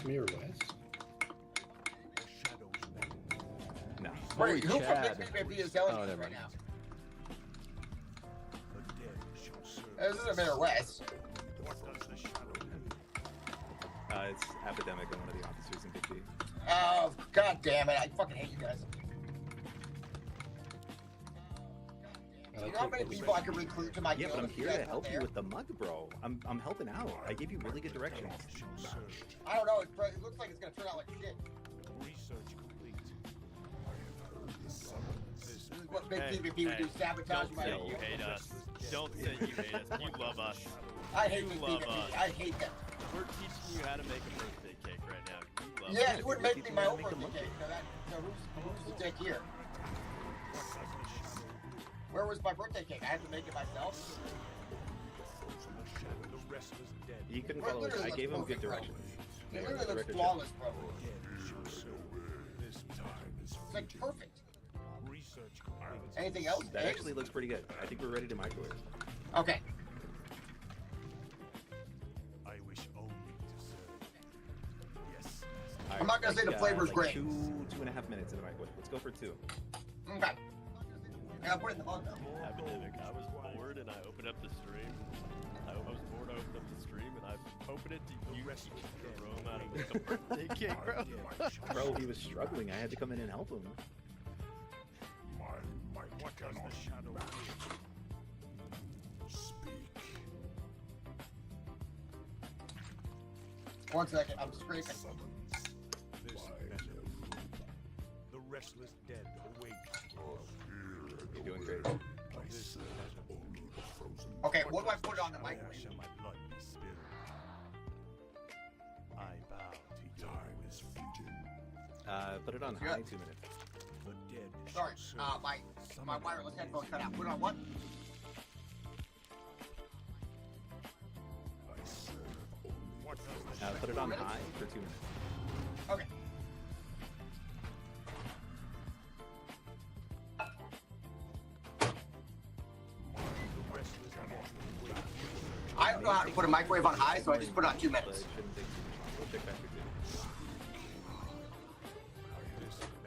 Mirror West. No. Wait, who from Chad. Mixed 50 is telling Oh, me never right mind. now? This isn't Mayor West. It's Epidemic and one of the officers in Big D. Oh, god damn it. I fucking hate you guys. You know how many people I can recruit to my Yeah, guild but I'm if you here guys to help weren't you there? with the mug, bro. I'm helping out. I gave you really good directions. I don't know. It looks like it's gonna turn out like shit. Research complete. This is what big PvP would do. Sabotage my Don't say you hate us. Don't say you hate us. You love us. I hate You this love PvP. us. I hate that. We're teaching you how to make a birthday cake right now. You up. Yeah, you would make me my own Make a birthday monkey. cake. Who's the dick here? Where was my birthday cake? I had to make it myself. He couldn't follow it. I gave him good directions. It Yeah, literally the looks record flawless, bro. This time is It's like perfect. research. Anything else? That Eggs? actually looks pretty good. I think we're ready to microwave. Okay. I wish only to serve. Yes. All I'm not gonna say the flavor's great. 2.5 minutes in the microwave. Let's go for 2. Okay. I gotta put it in the mug though. Epidemic. I was bored and I opened up the stream. I was bored. I opened up the stream and I opened it to you. Rome out of the birthday cake, bro. Bro, he was struggling. I had to come in and help him. My what does the shadow speak? 1 second, I'm scraping. This measure. The restless dead await. You're doing great. This measure only the frozen. Okay, what do I put on the microwave? Shall my blood be spilled? I bow to time is fleeting. Put it on Yeah. high, 2 minutes. The dead. Sorry, my wireless headphones cut out. Put it on what? I serve only. What does the Put it on high for 2 minutes. Okay. restless cannot wait? I don't know how to put a microwave on high, so I just put it on 2 But minutes. it shouldn't take too much. We'll check back for 2.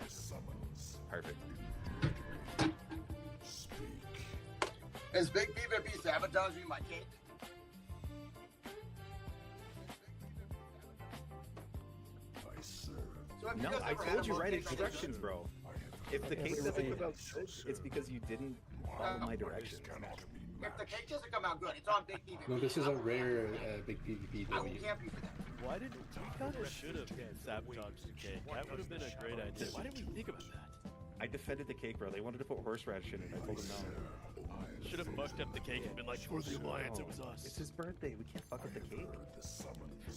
This summons. Perfect. Speak. Is Big P gonna be sabotaging my cake? I serve. So have you No, guys I ever had told a you right birthday cake? instructions, bro. If the cake doesn't come out good, it's because you didn't follow my directions. If the cake doesn't come out good, it's on Big P. No, this is a rare big PvP I will W. camp you for that. Why didn't we kind of should have sabotaged the cake? That would have been a great idea. Why didn't we think about that? I defended the cake, bro. They wanted to put horseradish in it. I told them no. Should have fucked up the cake and been like, for the alliance, it was It's us. his birthday. We can't fuck up the cake.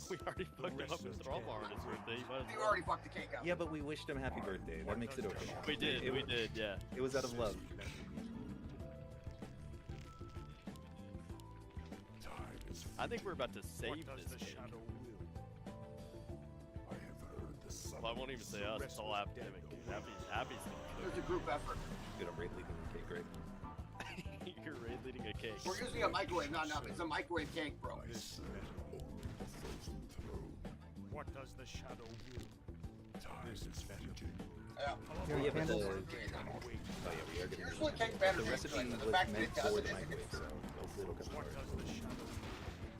We already fucked it up with Thrallbar on his birthday. You might as You well. already fucked the cake up. Yeah, but we wished him happy birthday. That makes it okay. We did, we did, yeah. It was out of love. I think we're about to save this cake. Well, I won't even say us. It's all Epidemic. Happy's It was a group effort. Good, I'm raid leading the cake, right? You're raid leading a cake. We're using a microwave, not enough. It's a microwave cake, bro. What does the shadow will? Time is fleeting. Yeah. Yeah, but the... candles? Oh yeah, we are getting... Usually cake better The tastes recipe good, but the was fact that meant it for doesn't the is microwave, so hopefully it'll come What out. does the shadow?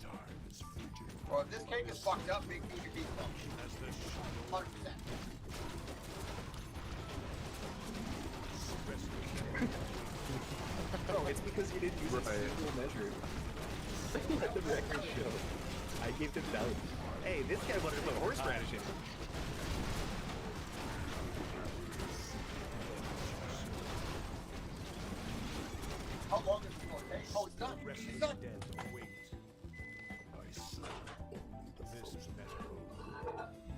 Time is fleeting. Well, if this cake is fucked up, Big P could be As the shadow 100%. No, it's because you didn't use a single measure. Let the record show. I gave them doubt. Hey, this guy wanted to put horseradish in it. How long is it going to take? Oh, it's done. It's done. wait. I serve only the frozen metal.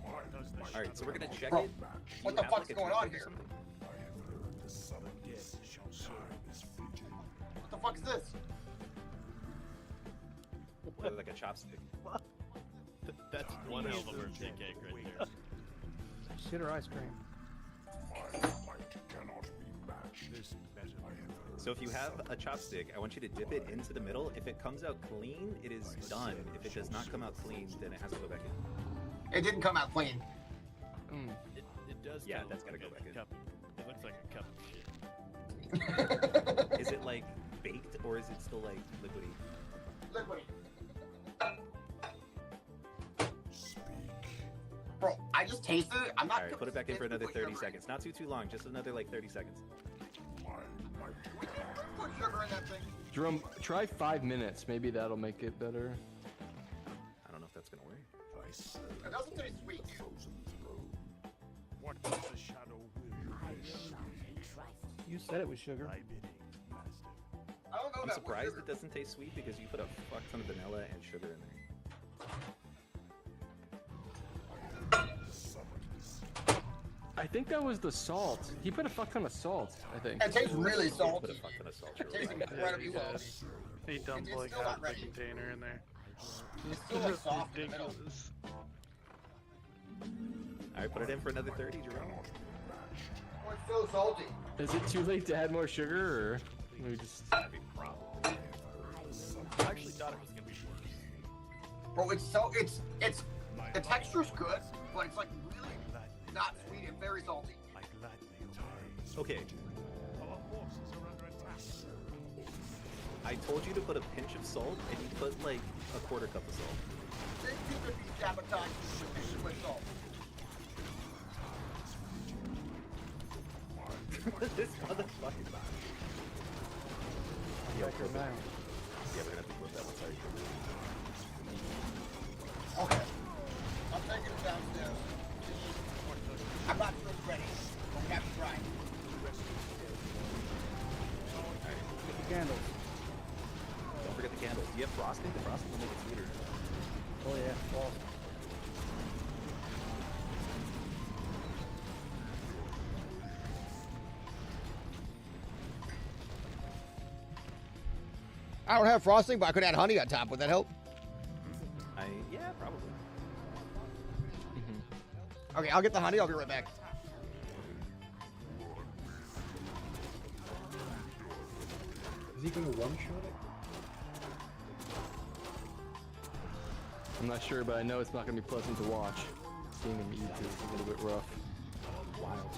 What does the Alright, so we're gonna check Bro, it. Do what you the have, fuck's like, a going on chopstick or here? something? I have heard the summons. Time is fleeting. What the fuck is this? Like a chopstick. That's one hell of a birthday cake right there. Shit or ice cream? My might cannot be matched. This measure I have heard. So if you have a chopstick, I want you to dip it into the middle. If it comes out clean, it is done. If it does not come out clean, then it has to go back in. It didn't come out clean. It does Yeah, kinda that's look gotta go like back a in. cup. It looks like a cup of shit. Is it like baked or is it still like liquidy? Liquidy. Bro, I just tasted it. I'm not Alright, put it back in for another 30 seconds. Not too long, just another like 30 seconds. Put sugar in that thing. Jerome, try 5 minutes. Maybe that'll make it better. I don't know if that's gonna work. It doesn't taste sweet. What does the shadow will? You said it was sugar. I don't know I'm that surprised it doesn't taste sweet because you put a fuck ton of vanilla and sugar in there. I think that was the salt. He put a fuck ton of salt, I think. It tastes really Put salty. a fuck ton of salt. It tastes incredibly salty. He dumped It's like still not half the ready. container in there. It's still like soft in the middle. Ridiculous. Alright, put it in for another 30, Jerome. Oh, it's so salty. Is it too late to add more sugar, or we just? I actually thought it was gonna be worse. Bro, it's the texture's good, but it's like really not sweet and very salty. Okay. I told you to put a pinch of salt, and you put like a quarter cup of salt. They could be sabotage with salt. This motherfucker. Yo, clip it. Yeah, we're gonna have to clip that one. Sorry. Okay. I'm taking it downstairs. I'm not sure it's ready. But we have to try. Get the candles. Don't forget the candles. Do you have frosting? The frosting will make it sweeter. Oh yeah, false. I don't have frosting, but I could add honey on top. Would that help? Yeah, probably. Okay, I'll get the honey. I'll be right back. Is he gonna one-shot it? I'm not sure, but I know it's not gonna be pleasant to watch. Seeing him eat is a little bit rough. Wild.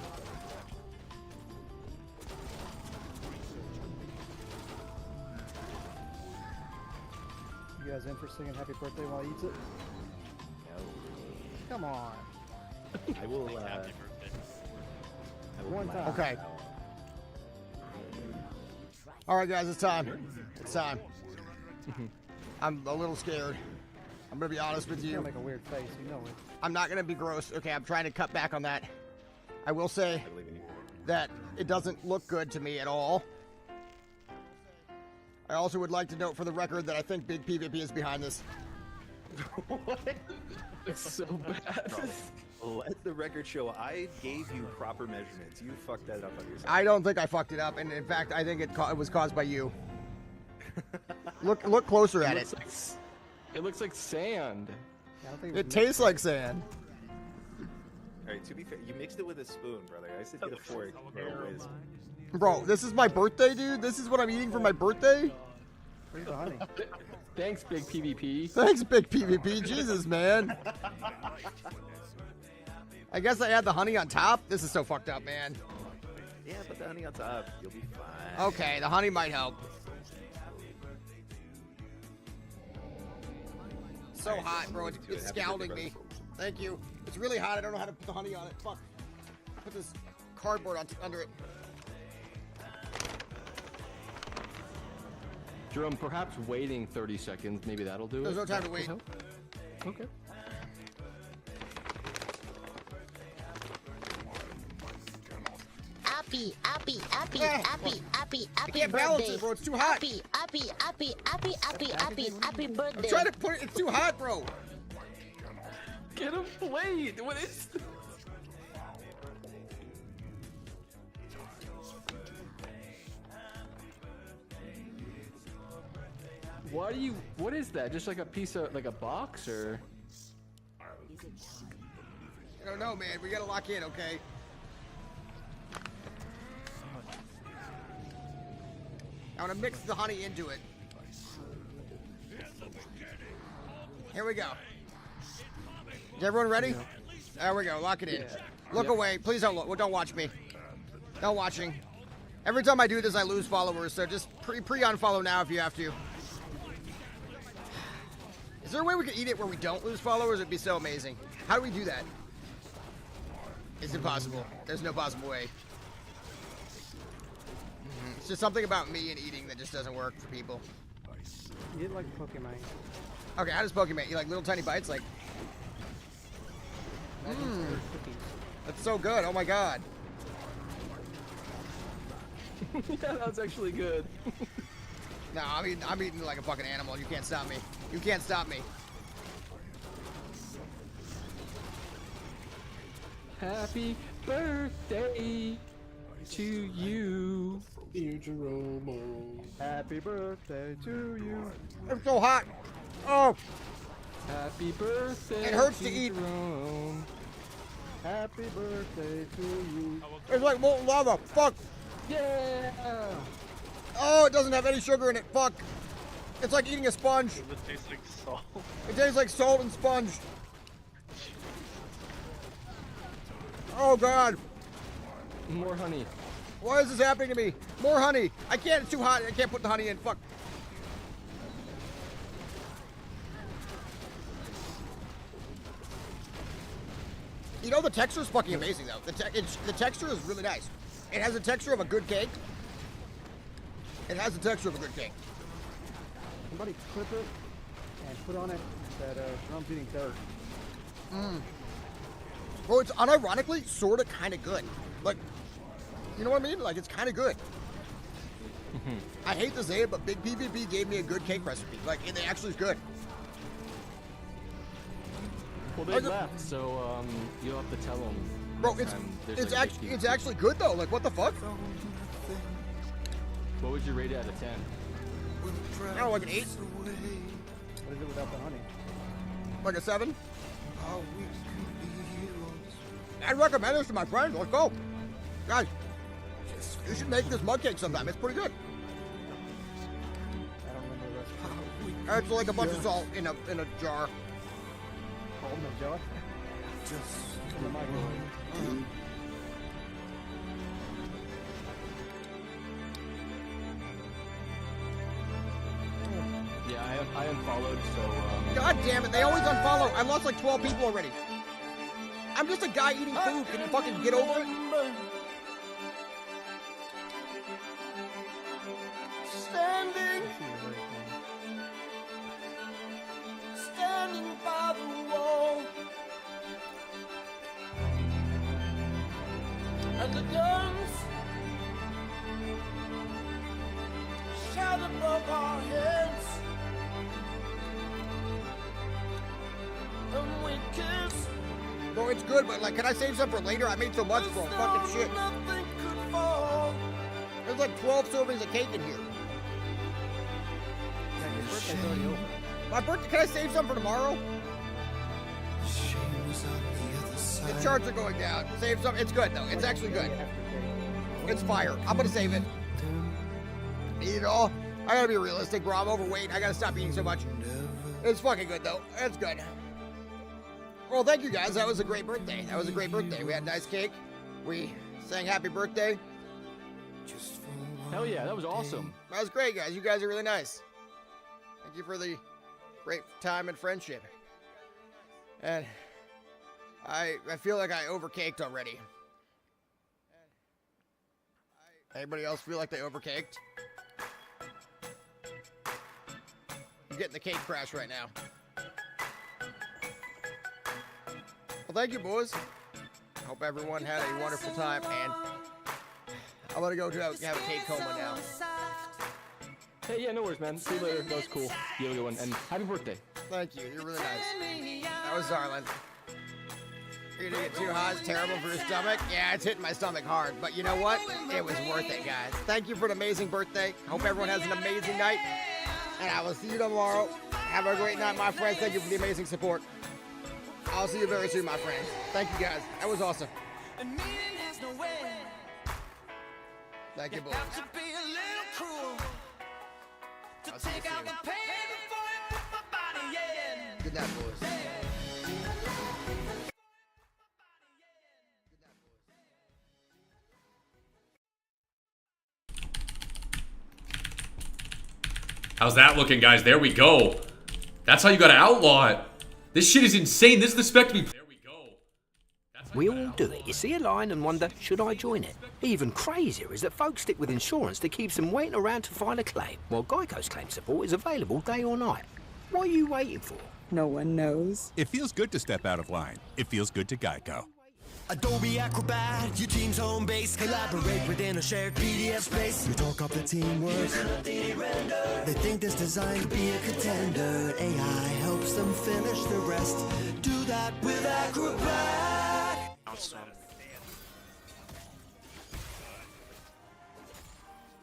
You guys in for singing happy birthday while he eats it? Come on. I will. Happy birthday. I will One laugh. time. Okay. All right, guys, it's time. It's time. I'm a little scared. I'm gonna be honest with You you. can't make a weird face, you know it. I'm not gonna be gross. Okay, I'm trying to cut back on that. I will say I believe in you. that it doesn't look good to me at all. I also would like to note for the record that I think Big PvP is behind this. What? It's so bad. Let the record show I gave you proper measurements. You fucked that up on yourself. I don't think I fucked it up, and in fact, I think it was caused by you. Look closer at it. It looks like sand. I don't think It tastes like sand. Alright, to be fair, you mixed it with a spoon, brother. I said get a fork. Whiz. Bro, this is my birthday, dude. This is what I'm eating for my birthday. Where's the honey? Thanks, Big PvP. Thanks, Big PvP. Jesus, man. I guess I add the honey on top. This is so fucked up, man. Yeah, put the honey on top. You'll be fine. Okay, the honey might help. So hot, bro. It's scalding me. Thank you. It's really hot. I don't know how to put the honey on it. Fuck. Put this cardboard under it. Jerome, perhaps waiting 30 seconds, maybe that'll do it. There's no time to wait. Okay. Happy, happy, happy, Yeah. happy, happy, I happy can't balance birthday. it, bro. It's too hot. Happy, happy, happy, happy, happy, happy, happy I'm birthday. trying to put it. It's too hot, bro. Get a plate. What is? Why do you? What is that? Just like a piece of, like a box, or? I don't know, man. We gotta lock in, okay? I want to mix the honey into it. Here we go. Is everyone ready? There we go. Lock it in. Look away. Please don't look. Don't watch me. No watching. Every time I do this, I lose followers. So just pre-unfollow now if you have to. Is there a way we could eat it where we don't lose followers? It'd be so amazing. How do we do that? It's impossible. There's no possible way. It's just something about me and eating that just doesn't work for people. You did like Pokemon. Okay, how does Pokemon? You like little tiny bites? Like, that's so good. Oh my god. Yeah, that's actually good. No, I'm eating like a fucking animal. You can't stop me. You can't stop me. Happy birthday to you. Dear Jerome. Happy birthday to you. It's so hot. Oh. Happy birthday. It hurts to eat. Jerome. Happy birthday to you. It's like molten lava. Fuck. Yeah. Oh, it doesn't have any sugar in it. Fuck. It's like eating a sponge. Does it taste like salt? It tastes like salt and sponge. Oh, God. More honey. Why is this happening to me? More honey. I can't. It's too hot. I can't put the honey in. Fuck. You know, the texture is fucking amazing, though. The texture is really nice. It has the texture of a good cake. It has the texture of a good cake. Somebody clip it and put on it that Jerome's eating dirt. Bro, it's unironically sort of kind of good. Like, you know what I mean? Like, it's kind of good. I hate to say it, but Big PvP gave me a good cake recipe. Like, it actually is good. Well, they left, so you'll have to tell them. Bro, it's actually good though. Like, what the fuck? What would you rate it out of 10? I don't know, like an 8. What is it without the honey? Like a 7. I'd recommend this to my friends. Let's go, guys. You should make this mug cake sometime. It's pretty good. I don't remember the recipe. It's like a bunch of salt in a jar. Hold in the jar. In the microwave. Yeah, I unfollowed, so God damn it, they always unfollow. I lost like 12 people already. I'm just a guy eating food. Can you fucking get over it? Standing by the wall, and the guns shout above our heads, and we kiss. Bro, it's good, but like, can I save some for later? I made so much, bro. Fucking shit. Nothing could fall. There's like 12 servings of cake in here. Yeah, your birthday's already over. My birthday, can I save some for tomorrow? The charts are going down. Save some. It's good, though. It's actually good. It's fire. I'm going to save it. Eat it all. I got to be realistic, bro. I'm overweight. I got to stop eating so much. It's fucking good, though. It's good. Well, thank you, guys. That was a great birthday. That was a great birthday. We had nice cake. We sang happy birthday. hell yeah, that was awesome. That was great, guys. You guys are really nice. Thank you for the great time and friendship. And I feel like I overcaked already. Anybody else feel like they overcaked? I'm getting the cake crash right now. Well, thank you, boys. Hope everyone had a wonderful time, and I'm gonna go have a cake coma now. Hey, yeah, no worries, man. See you later. That was cool. You have a good one, and happy birthday. Thank you. You're really nice. That was Zarlin. Eating it too hot is terrible for your stomach. Yeah, it's hitting my stomach hard, but you know what? It was worth it, guys. Thank you for an amazing birthday. Hope everyone has an amazing night, and I will see you tomorrow. Have a great night, my friends. Thank you for the amazing support. I'll see you very soon, my friends. Thank you, guys. That was awesome. Thank you, boys. I'll see you soon. Good night, boys. How's that looking, guys? There we go. That's how you gotta outlaw it. This shit is insane. This is the spec to be... There we go. We all do it. You see a line and wonder, should I join it? Even crazier is that folks stick with insurance that keeps them waiting around to file a claim, while Geico's claim support is available day or night. What are you waiting for? No one knows. It feels good to step out of line. It feels good to Geico. Adobe Acrobat, your team's home base. Collaborate within a shared PDF space. You talk up the teamwork. They think this design could be a contender. AI helps them finish the rest. Do that with Acrobat. last one.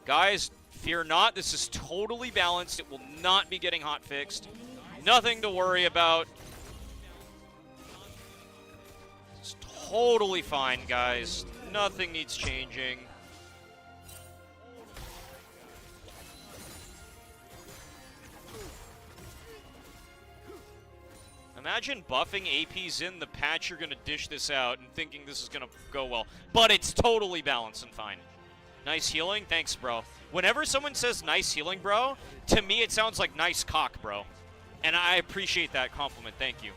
Guys, fear not. This is totally balanced. It will not be getting hot fixed. Nothing to worry about. It's totally fine, guys. Nothing needs changing. Imagine buffing APs in the patch you're going to dish this out and thinking this is going to go well. But it's totally balanced and fine. Nice healing? Thanks, bro. Whenever someone says nice healing, bro, to me it sounds like nice cock, bro. And I appreciate that compliment. Thank you.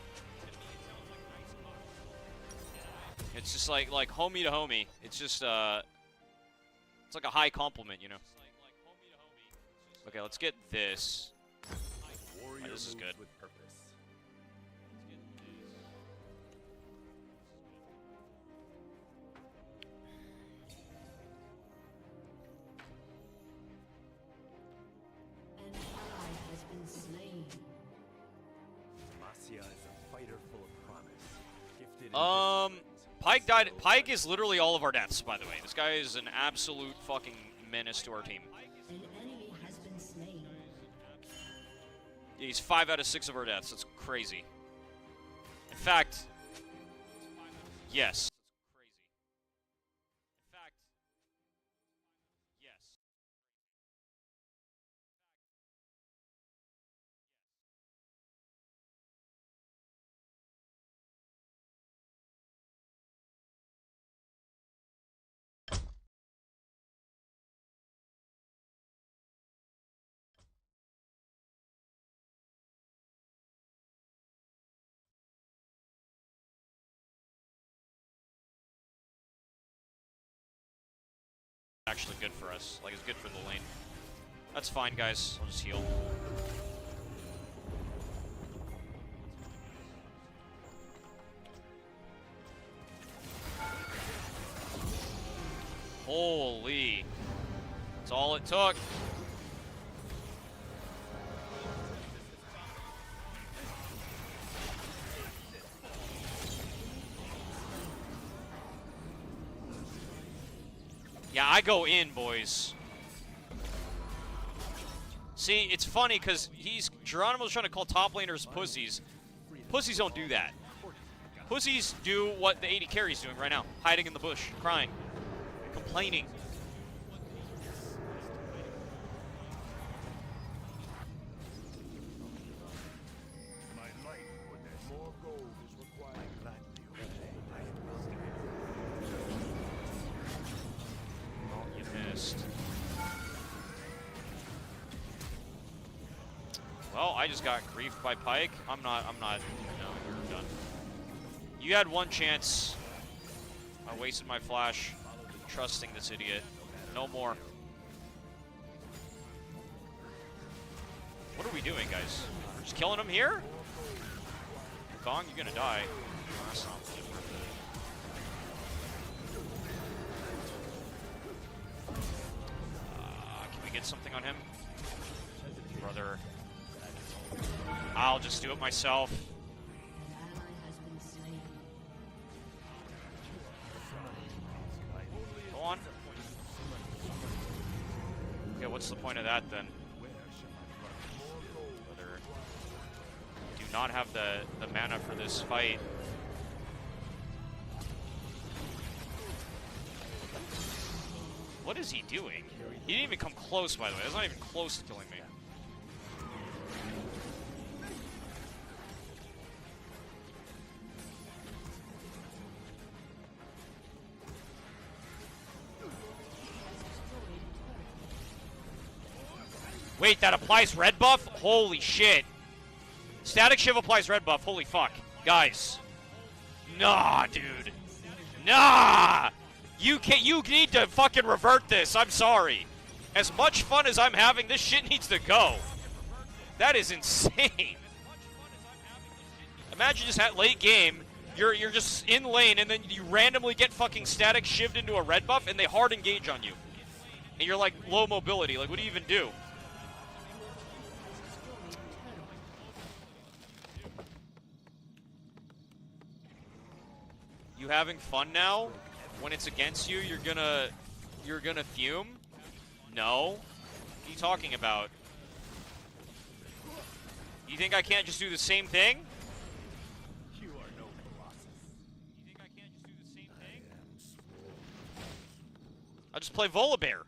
It's just like homie to homie. It's just, it's like a high compliment, you know? Okay, let's get this. Alright, this is good. Pike died. Pike is literally all of our deaths, by the way. This guy is an absolute fucking menace to our team. He's 5 out of 6 of our deaths. That's crazy. In fact, yes. Actually good for us. Like, it's good for the lane. That's fine, guys. I'll just heal. Holy. That's all it took. Yeah, I go in, boys. See, it's funny because Geronimo's trying to call top laners pussies. Pussies don't do that. Pussies do what the AD carry's doing right now. Hiding in the bush, crying, complaining. Well, I just got griefed by Pike. I'm not, no, you're done. You had one chance. I wasted my flash, trusting this idiot. No more. What are we doing, guys? We're just killing him here? Gong, you're gonna die. Oh, that's not good. Can we get something on him? Brother. I'll just do it myself. Go on. Okay, what's the point of that then? Brother. Do not have the mana for this fight. What is he doing? He didn't even come close, by the way. That's not even close to killing me. Wait, that applies red buff? Holy shit. Static Shiv applies red buff. Holy fuck. Guys. Nah, dude. Nah! You need to fucking revert this. I'm sorry. As much fun as I'm having, this shit needs to go. That is insane. Imagine just at late game, you're just in lane and then you randomly get fucking static shivved into a red buff and they hard engage on you. And you're like low mobility. Like, what do you even do? You having fun now? When it's against you, you're gonna fume? No. What are you talking about? You think I can't just do the same thing? You are no colossus. You think I can't just do the same thing? I'll just play Volibear.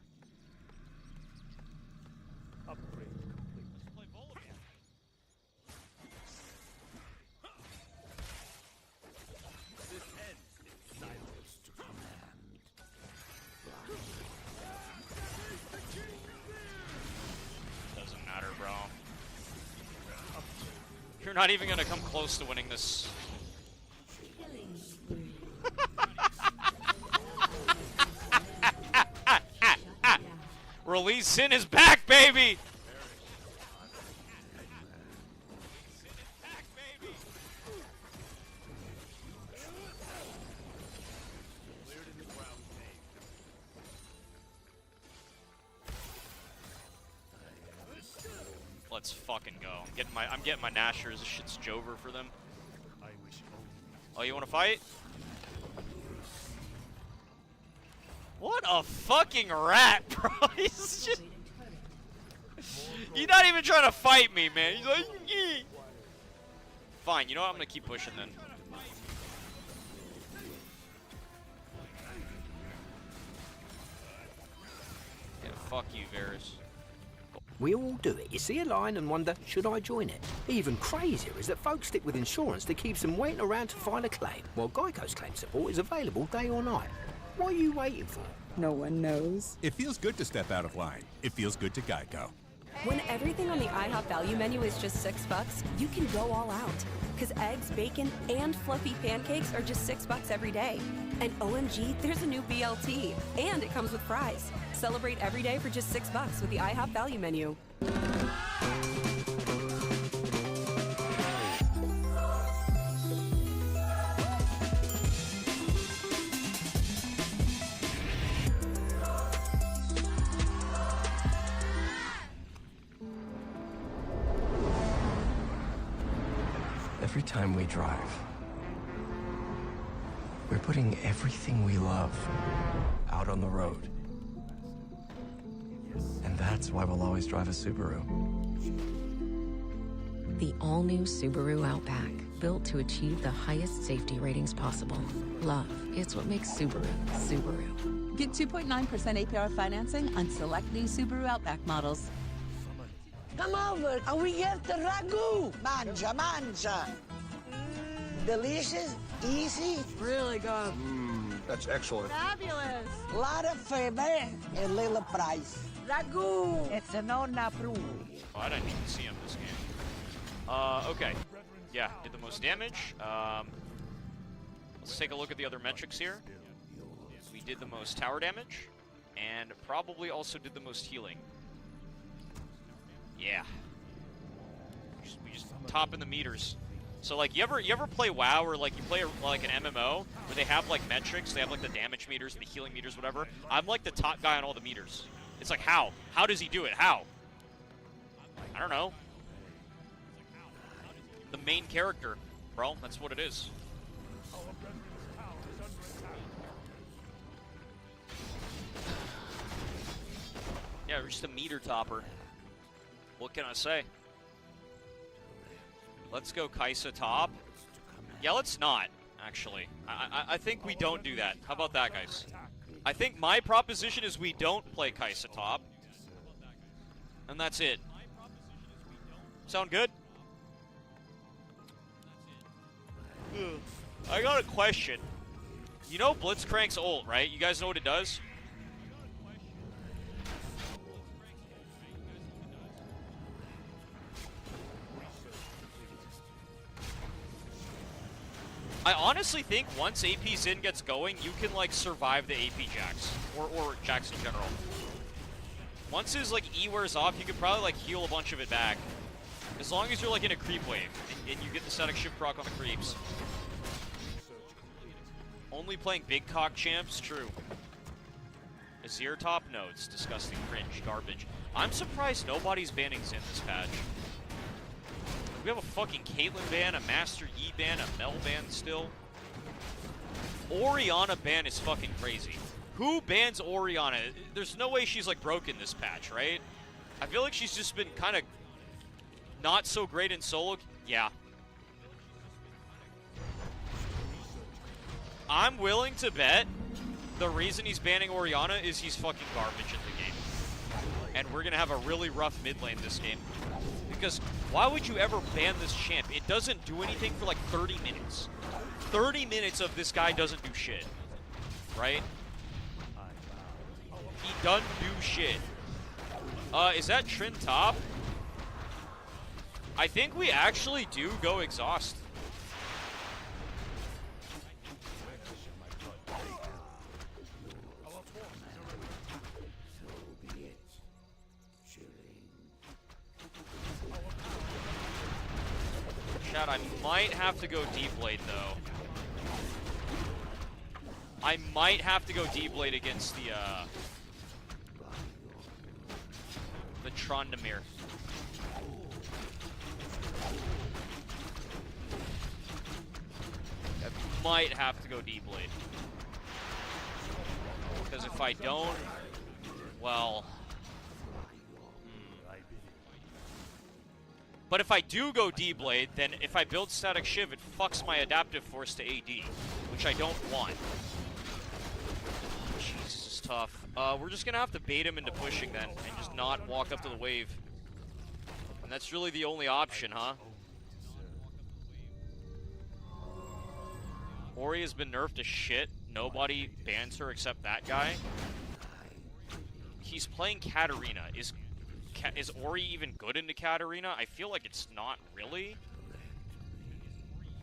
Upgrade complete. Let's play Volibear. This ends in silence to command. Doesn't matter, bro. You're not even gonna come close to winning this. Release Sin is back, baby! Let's fucking go. I'm getting my Nashers. This shit's Jover for them. Oh, you wanna fight? What a fucking rat, bro. He's just... He's not even trying to fight me, man. He's like, "Yee." Fine, you know what? I'm gonna keep pushing then. Yeah, fuck you, Varus. We all do it. You see a line and wonder, should I join it? Even crazier is that folks stick with insurance that keeps them waiting around to file a claim, while Geico's claim support is available day or night. What are you waiting for? No one knows. It feels good to step out of line. It feels good to Geico. When everything on the IHOP value menu is just $6, you can go all out. Because eggs, bacon, and fluffy pancakes are just $6 every day. And OMG, there's a new BLT. And it comes with fries. Celebrate every day for just $6 with the IHOP value menu. Every time we drive, we're putting everything we love out on the road. And that's why we'll always drive a Subaru. The all-new Subaru Outback, built to achieve the highest safety ratings possible. Love, it's what makes Subaru, Subaru. Get 2.9% APR financing on select new Subaru Outback models. Come over and we get the ragu. Mangia, mangia. Delicious, easy, really good. That's excellent. Fabulous. Lot of flavor and little price. Ragu. It's a non-approved. Oh, I didn't even see him this game. Okay. Yeah, did the most damage. Let's take a look at the other metrics here. We did the most tower damage, and probably also did the most healing. Yeah. We just top in the meters. So like, you ever play WoW, or like you play like an MMO where they have like metrics, they have like the damage meters and the healing meters, whatever. I'm like the top guy on all the meters. It's like, how? How does he do it? How? I don't know. The main character, bro. That's what it is. Yeah, we're just a meter topper. What can I say? Let's go Kaisa top. Yeah, let's not, actually. I think we don't do that. How about that, guys? I think my proposition is we don't play Kaisa top. And that's it. Sound good? I got a question. You know Blitzcrank's ult, right? You guys know what it does? I honestly think once AP Zin gets going, you can like survive the AP Jax, or Jax in general. Once his like E wears off, you can probably like heal a bunch of it back, as long as you're like in a creep wave and you get the static shift proc on the creeps. Only playing big cock champs, true. Azir top? No, it's disgusting, cringe, garbage. I'm surprised nobody's banning Zin this patch. We have a fucking Caitlyn ban, a Master Yi ban, a Mel ban still. Orianna ban is fucking crazy. Who bans Orianna? There's no way she's like broken this patch, right? I feel like she's just been kind of not so great in solo. Yeah. I'm willing to bet the reason he's banning Orianna is he's fucking garbage in the game. And we're going to have a really rough mid lane this game. Because why would you ever ban this champ? It doesn't do anything for like 30 minutes. 30 minutes of this guy doesn't do shit. Right? He doesn't do shit. Is that Trin top? I think we actually do go exhaust. Chat, I might have to go deep blade though. I might have to go deep blade against the Trondamir. I might have to go deep blade. Because if I don't, well... But if I do go D-Blade, then if I build Static Shiv, it fucks my Adaptive Force to AD, which I don't want. Jesus, this is tough. We're just gonna have to bait him into pushing then, and just not walk up to the wave. And that's really the only option, huh? Ori has been nerfed to shit. Nobody bans her except that guy. He's playing Katarina. Is Ori even good into Katarina? I feel like it's not really.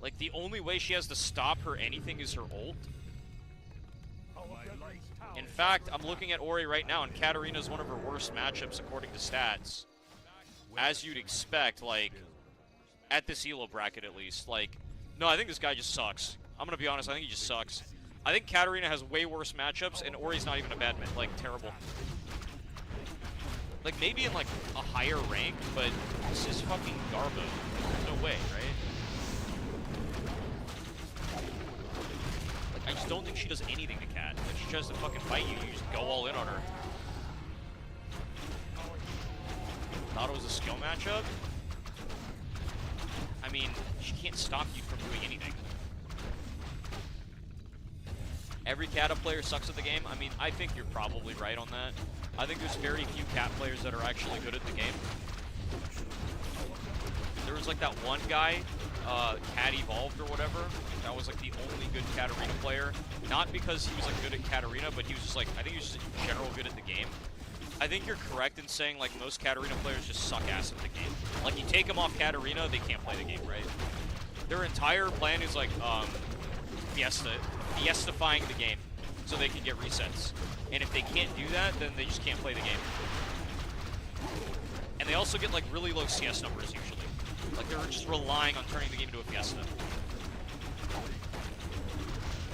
Like, the only way she has to stop her anything is her ult. In fact, I'm looking at Ori right now, and Katarina's one of her worst matchups according to stats. As you'd expect, like, at this elo bracket at least. Like, no, I think this guy just sucks. I'm gonna be honest, I think he just sucks. I think Katarina has way worse matchups, and Ori's not even a bad mid, like, terrible. Like, maybe in, like, a higher rank, but this is fucking Garbo. There's no way, right? Like, I just don't think she does anything to Kat. Like, she tries to fucking fight you, you just go all in on her. Thought it was a skill matchup? I mean, she can't stop you from doing anything. Every Kata player sucks at the game? I mean, I think you're probably right on that. I think there's very few Cat players that are actually good at the game. There was like that one guy, Cat Evolved or whatever, that was like the only good Katarina player. Not because he was like good at Katarina, but he was just like, I think he was just in general good at the game. I think you're correct in saying like most Katarina players just suck ass at the game. Like you take them off Katarina, they can't play the game, right? Their entire plan is like, fiestifying the game so they can get resets. And if they can't do that, then they just can't play the game. And they also get like really low CS numbers usually. Like they're just relying on turning the game into a fiesta.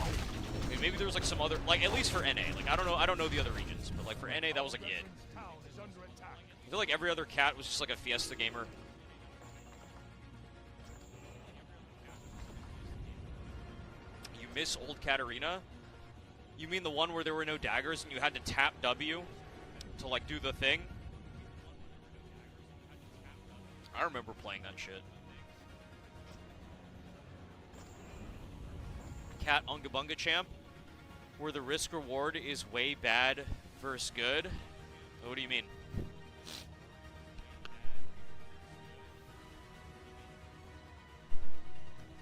I mean, maybe there was like some other, like at least for NA, like I don't know the other regions, but like for NA that was like it. I feel like every other Cat was just like a fiesta gamer. You miss old Katarina? You mean the one where there were no daggers and you had to tap W to like do the thing? I remember playing that shit. Cat Unga Bunga champ, where the risk reward is way bad versus good? What do you mean?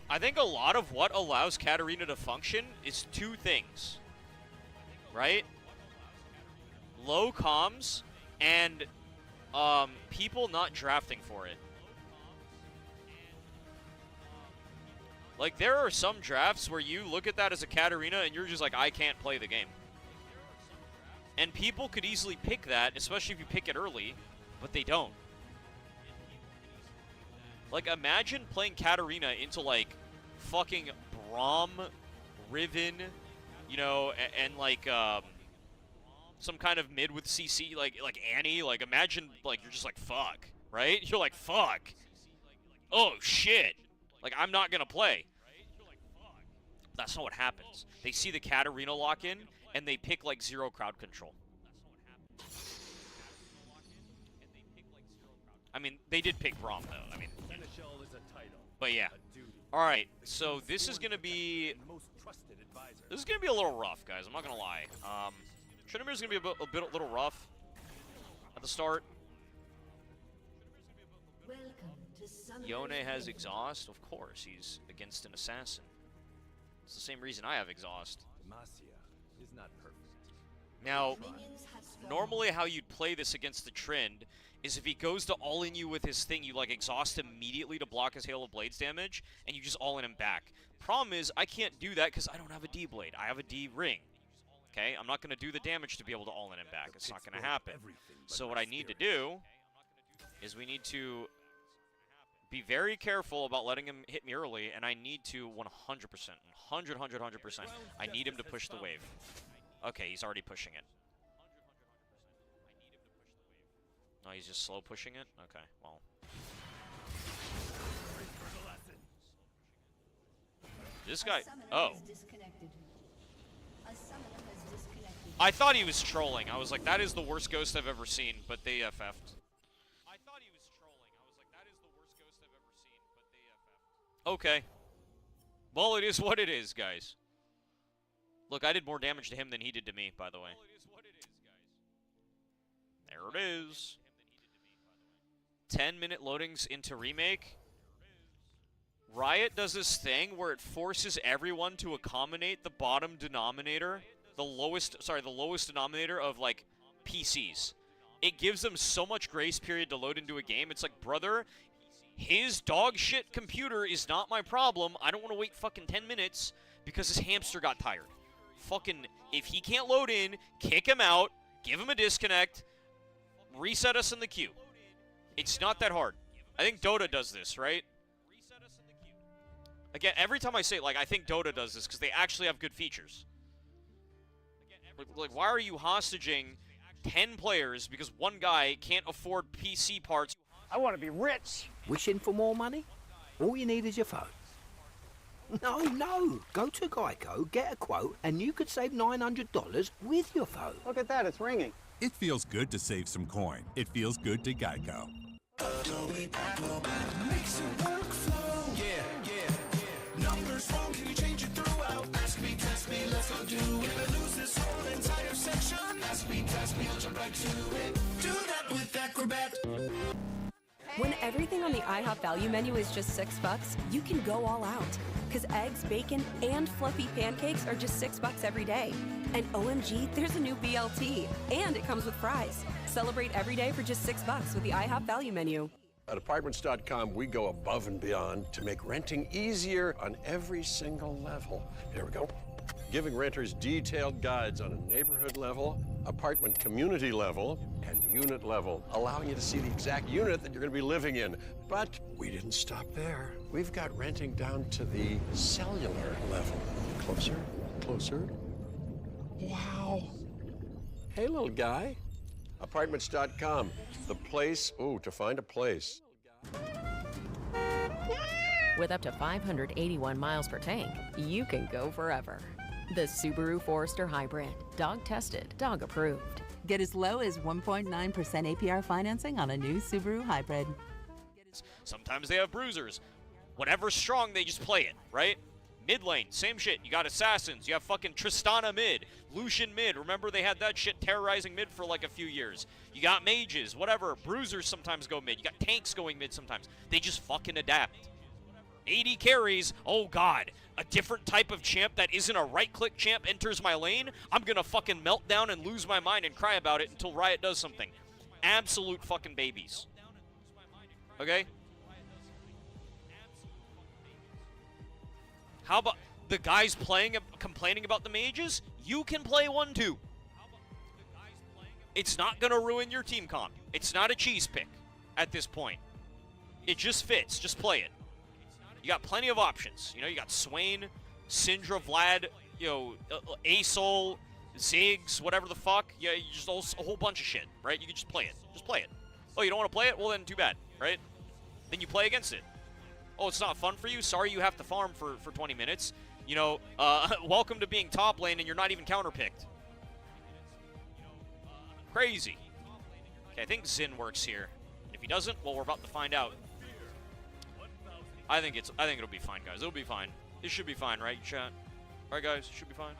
I think a lot of what allows Katarina to function is two things. Right? Low comms and people not drafting for it. Like, there are some drafts where you look at that as a Katarina and you're just like, I can't play the game. And people could easily pick that, especially if you pick it early, but they don't. Like, imagine playing Katarina into, like, fucking Braum, Riven, you know, and like, some kind of mid with CC, like Annie. Like, imagine, like, you're just like, fuck, right? You're like, fuck. Oh, shit. Like, I'm not gonna play. That's not what happens. They see the Katarina lock in, and they pick like 0 crowd control. I mean, they did pick Braum though. I mean, but yeah. All right, so this is gonna be a little rough, guys. I'm not gonna lie. Trinimir's gonna be a little rough at the start. Yone has exhaust, of course. He's against an assassin. It's the same reason I have exhaust. Demacia is not perfect. Now, normally how you'd play this against the Trend is if he goes to all-in you with his thing, you like exhaust immediately to block his Hail of Blades damage, and you just all-in him back. Problem is, I can't do that because I don't have a D-Blade. I have a D-Ring. Okay? I'm not going to do the damage to be able to all-in him back. It's not going to happen. So what I need to do is we need to be very careful about letting him hit me early, and I need to 100%, 100%, I need him to push the wave. Okay, he's already pushing it. No, he's just slow pushing it? Okay, well. This guy, oh. I thought he was trolling. I was like, that is the worst ghost I've ever seen, but they FF'd. Okay. Well, it is what it is, guys. Look, I did more damage to him than he did to me, by the way. There it is. 10-minute loadings into Remake. Riot does this thing where it forces everyone to accommodate the bottom denominator, the lowest denominator of, like, PCs. It gives them so much grace period to load into a game. It's like, brother, his dog shit computer is not my problem. I don't want to wait fucking 10 minutes because his hamster got tired. Fucking, if he can't load in, kick him out, give him a disconnect, reset us in the queue. It's not that hard. I think Dota does this, right? Again, every time I say it, like, I think Dota does this because they actually have good features. Like, why are you hostaging 10 players because one guy can't afford PC parts? I want to be rich. Wishing for more money? All you need is your phone. No. Go to Geico, get a quote, and you could save $900 with your phone. Look at that, it's ringing. It feels good to save some coin. It feels good to Geico. Makes it workflow. Yeah. Numbers wrong, can you change it throughout? Ask me, test me, let's go do it. If I lose this whole entire section, ask me, test me, I'll jump right to it. Do that with Acrobat. When everything on the IHOP value menu is just $6, you can go all out. Because eggs, bacon, and fluffy pancakes are just $6 every day. And OMG, there's a new BLT. And it comes with fries. Celebrate every day for just $6 with the IHOP value menu. At Apartments.com, we go above and beyond to make renting easier on every single level. Here we go. Giving renters detailed guides on a neighborhood level, apartment community level, and unit level, allowing you to see the exact unit that you're going to be living in. But we didn't stop there. We've got renting down to the cellular level. Closer, closer. Wow. Hey, little guy. Apartments.com, the place, to find a place. With up to 581 miles per tank, you can go forever. The Subaru Forester Hybrid. Dog tested, dog approved. Get as low as 1.9% APR financing on a new Subaru Hybrid. Sometimes they have bruisers. Whatever's strong, they just play it, right? Mid lane, same shit. You got assassins. You have fucking Tristana mid, Lucian mid. Remember they had that shit terrorizing mid for like a few years. You got mages, whatever. Bruisers sometimes go mid. You got tanks going mid sometimes. They just fucking adapt. 80 carries, oh god. A different type of champ that isn't a right-click champ enters my lane, I'm gonna fucking melt down and lose my mind and cry about it until Riot does something. Absolute fucking babies. Okay? How about the guys complaining about the mages? You can play one too. It's not gonna ruin your team comp. It's not a cheese pick at this point. It just fits. Just play it. You got plenty of options. You know, you got Swain, Syndra, Vlad, you know, Asol, Ziggs, whatever the fuck. Yeah, you just a whole bunch of shit, right? You can just play it. Just play it. Oh, you don't want to play it? Well, then too bad, right? Then you play against it. Oh, it's not fun for you? Sorry you have to farm for 20 minutes. You know, welcome to being top lane and you're not even counterpicked. Crazy. Okay, I think Xin works here. If he doesn't, well, we're about to find out. I think it'll be fine, guys. It'll be fine. This should be fine, right, chat? Right, guys? Should be fine.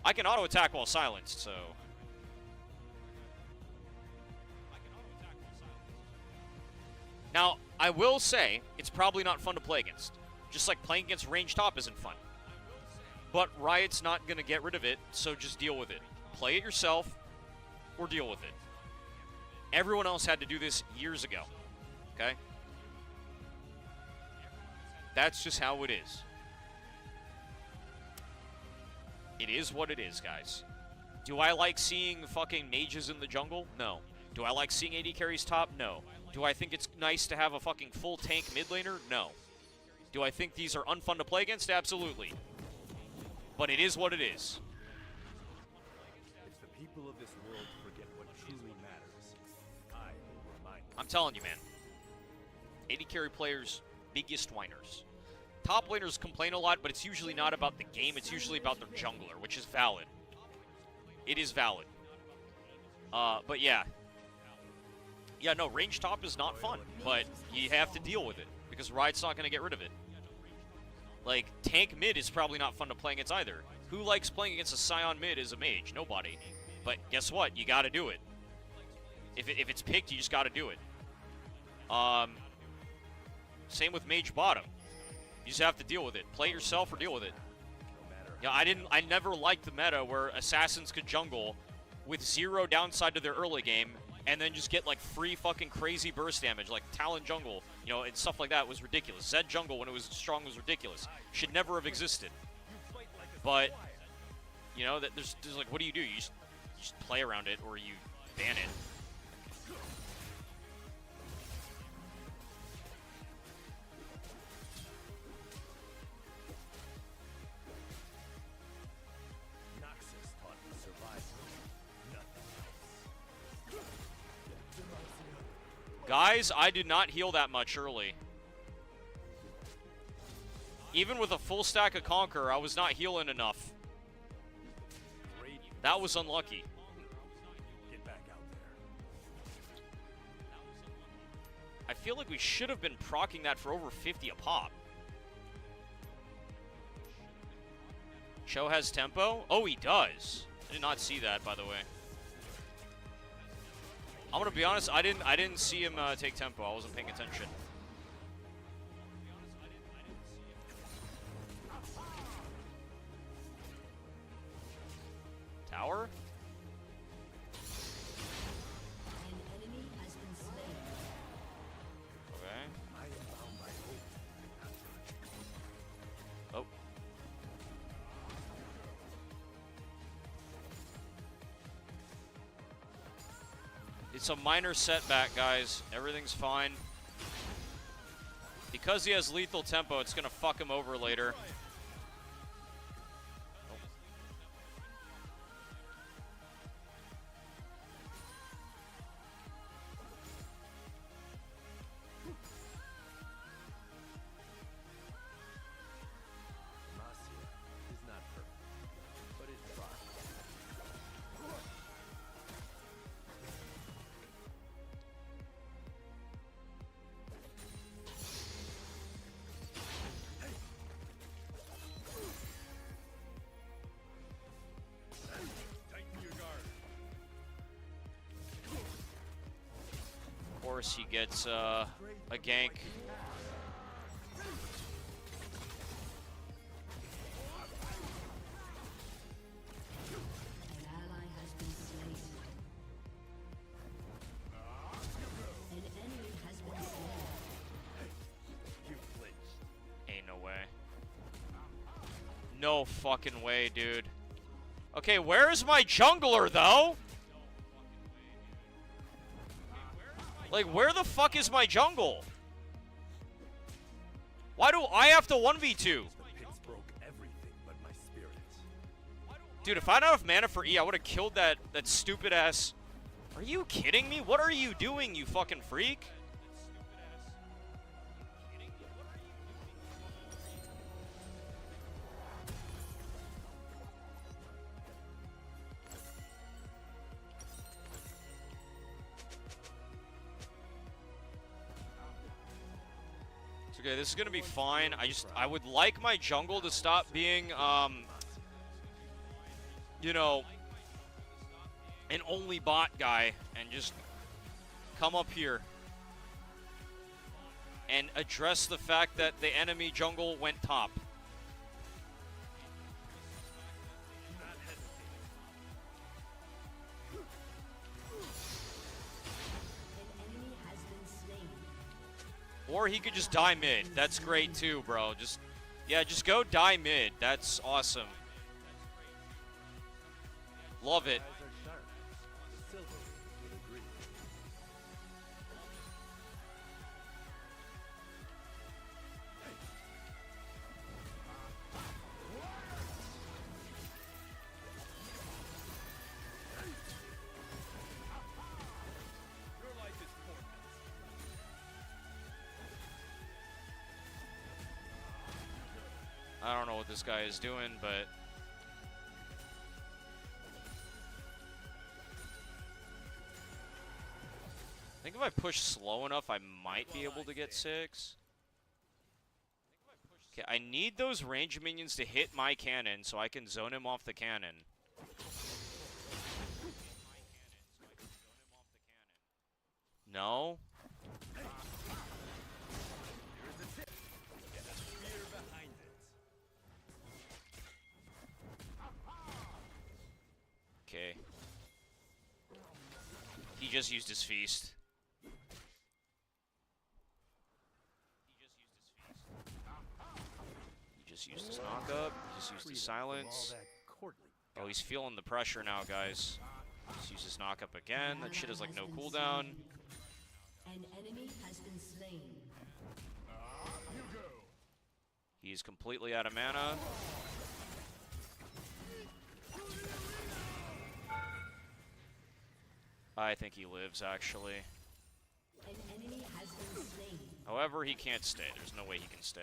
I can auto attack while silenced, so. Now, I will say it's probably not fun to play against. Just like playing against range top isn't fun. But Riot's not gonna get rid of it, so just deal with it. Play it yourself, or deal with it. Everyone else had to do this years ago. Okay? That's just how it is. It is what it is, guys. Do I like seeing fucking mages in the jungle? No. Do I like seeing AD carries top? No. Do I think it's nice to have a fucking full tank mid laner? No. Do I think these are unfun to play against? Absolutely. But it is what it is. If the people of this world forget what truly matters, I will remind them. I'm telling you, man. AD carry players, biggest whiners. Top laners complain a lot, but it's usually not about the game. It's usually about their jungler, which is valid. It is valid. But yeah. Yeah, no, range top is not fun, but you have to deal with it because Riot's not going to get rid of it. Like, tank mid is probably not fun to play against either. Who likes playing against a Scion mid as a mage? Nobody. But guess what? You got to do it. If it's picked, you just got to do it. Same with mage bottom. You just have to deal with it. Play it yourself or deal with it. Yeah, I never liked the meta where assassins could jungle with 0 downside to their early game and then just get like free fucking crazy burst damage, like Talon jungle, you know, and stuff like that was ridiculous. Zed jungle when it was strong was ridiculous. Should never have existed. But you know, that there's like, what do? You just play around it or you ban it. Guys, I did not heal that much early. Even with a full stack of Conquer, I was not healing enough. That was unlucky. Get back out there. I feel like we should have been proccing that for over 50 a pop. Cho has tempo? Oh, he does. I did not see that, by the way. I'm gonna be honest, I didn't see him take tempo. I wasn't paying attention. Tower? Okay. Oh. It's a minor setback, guys. Everything's fine. Because he has lethal tempo, it's gonna fuck him over later. Of course, he gets a gank. Ain't no way. No fucking way, dude. Okay, where's my jungler, though? Like, where the fuck is my jungle? Why do I have to 1v2? Dude, if I had enough mana for E, I would have killed that stupid ass. Are you kidding me? What are you doing, you fucking freak? It's okay, this is gonna be fine. I would like my jungle to stop being, you know, an only bot guy and just come up here and address the fact that the enemy jungle went top. Or he could just die mid. That's great too, bro. Just go die mid. That's awesome. Love it. I don't know what this guy is doing, but I think if I push slow enough, I might be able to get 6. Okay, I need those range minions to hit my cannon so I can zone him off the cannon. No? Okay. He just used his feast. He just used his knock-up. He just used his silence. Oh, he's feeling the pressure now, guys. Just use his knock-up again. That shit is like no cooldown. An enemy has been slain. He's completely out of mana. I think he lives, actually. An enemy has been slain. However, he can't stay. There's no way he can stay.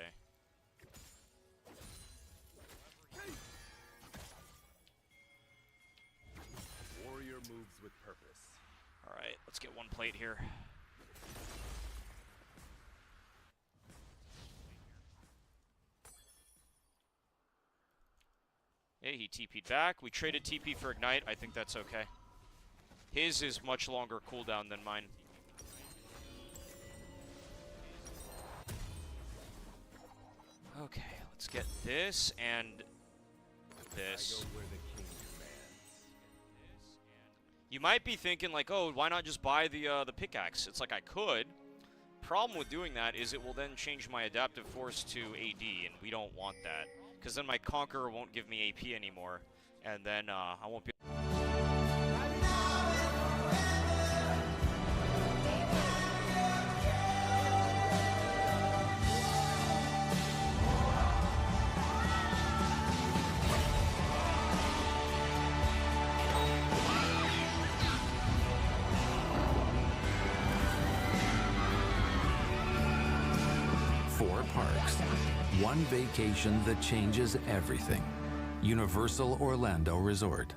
Warrior moves with purpose. Alright, let's get one plate here. Hey, he TP'd back. We traded TP for Ignite. I think that's okay. His is much longer cooldown than mine. Okay, let's get this and this. You might be thinking like, oh, why not just buy the pickaxe? It's like I could. Problem with doing that is it will then change my adaptive force to AD, and we don't want that. Because then my Conqueror won't give me AP anymore, and then I won't be... Parks. One vacation that changes everything. Universal Orlando Resort.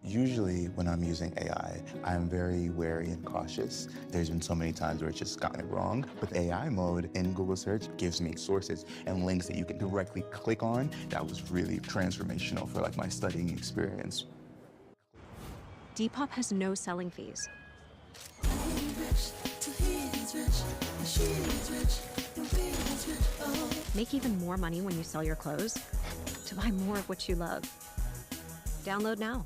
Usually when I'm using AI, I'm very wary and cautious. There's been so many times where it's just gotten it wrong. With AI mode in Google search gives me sources and links that you can directly click on. That was really transformational for like my studying experience. Depop has no selling fees. Make even more money when you sell your clothes to buy more of what you love. Download now.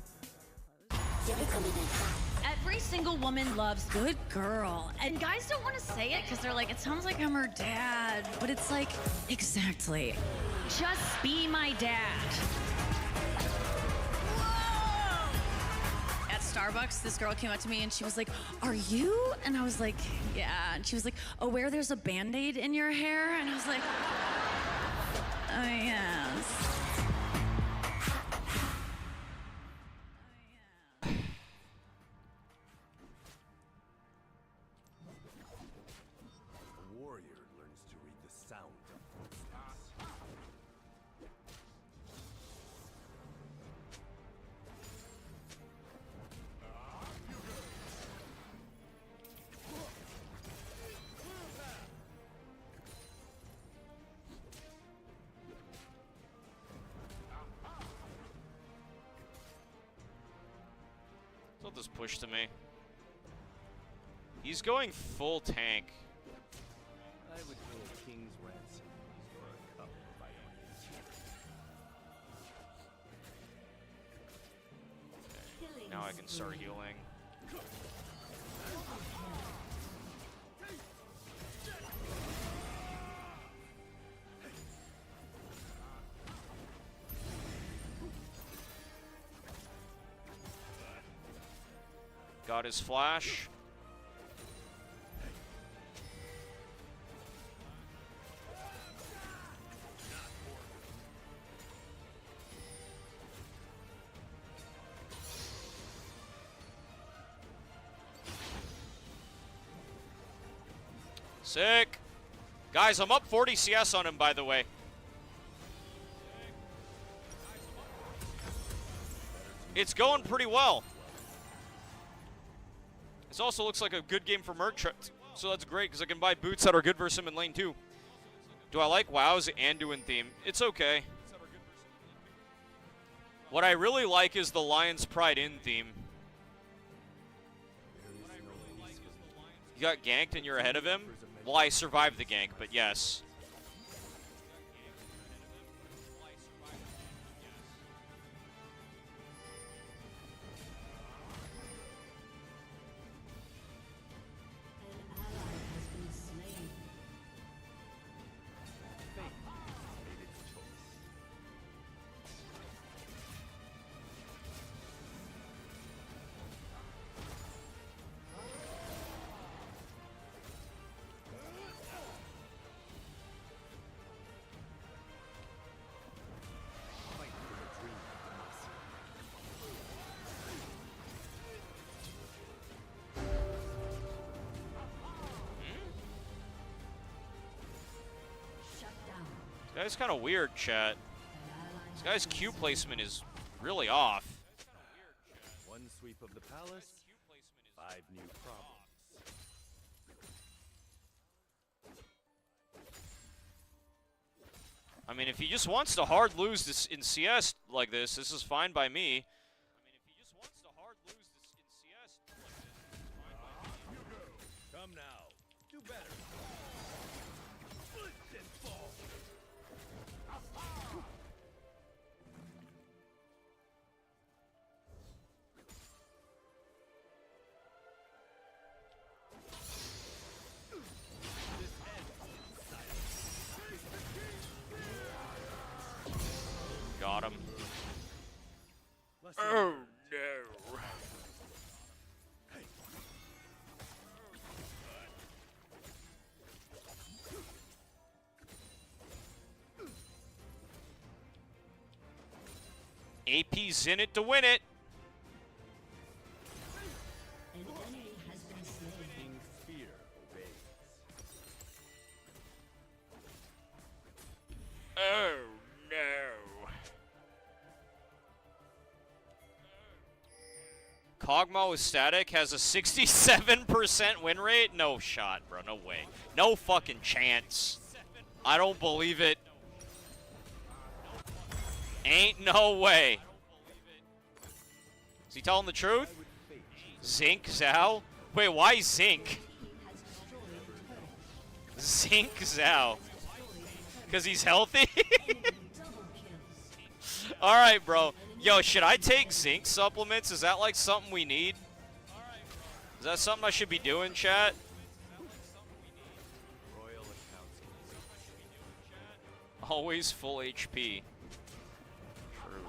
Every single woman loves good girl. And guys don't want to say it because they're like, it sounds like I'm her dad. But it's like, exactly. Just be my dad. Whoa! At Starbucks, this girl came up to me and she was like, are you? And I was like, yeah. And she was like, oh, where there's a Band-Aid in your hair? And I was like, oh, yes. A warrior learns to read the sound of footsteps. Let this push to me. He's going full tank. I would pay a king's ransom for a cup of items. Now I can start healing. Got his flash. Sick. Guys, I'm up 40 CS on him, by the way. It's going pretty well. This also looks like a good game for Merc, so that's great because I can buy boots that are good versus him in lane 2. Do I like WoW's Anduin theme? It's okay. What I really like is the Lion's Pride Inn theme. You got ganked and you're ahead of him? Well, I survived the gank, but yes. This guy's kind of weird, chat. This guy's Q placement is really off. One sweep of the palace, 5 new problems. I mean, if he just wants to hard lose this in CS like this is fine by me. Come now, do better. Split and fall. Got him. Oh no. AP's in it to win it. An enemy has been slain. King's fear obeys. Oh no. Kog'Maw with static has a 67% win rate? No shot, bro. No way. No fucking chance. I don't believe it. Ain't no way. Is he telling the truth? Zinc, Zhao? Wait, why Zinc? Zinc, Zhao. Because he's healthy? Alright, bro. Yo, should I take zinc supplements? Is that like something we need? Is that something I should be doing, chat? Always full HP. True.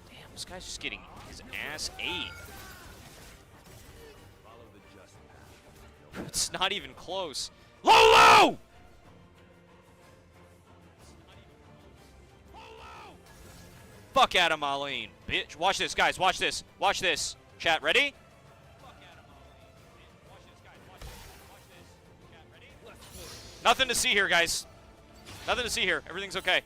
Damn, this guy's just getting his ass ate. It's not even close. Lolo! Fuck Adam Aline, bitch. Watch this, guys. Watch this. Watch this. Chat, ready? Nothing to see here, guys. Nothing to see here. Everything's okay.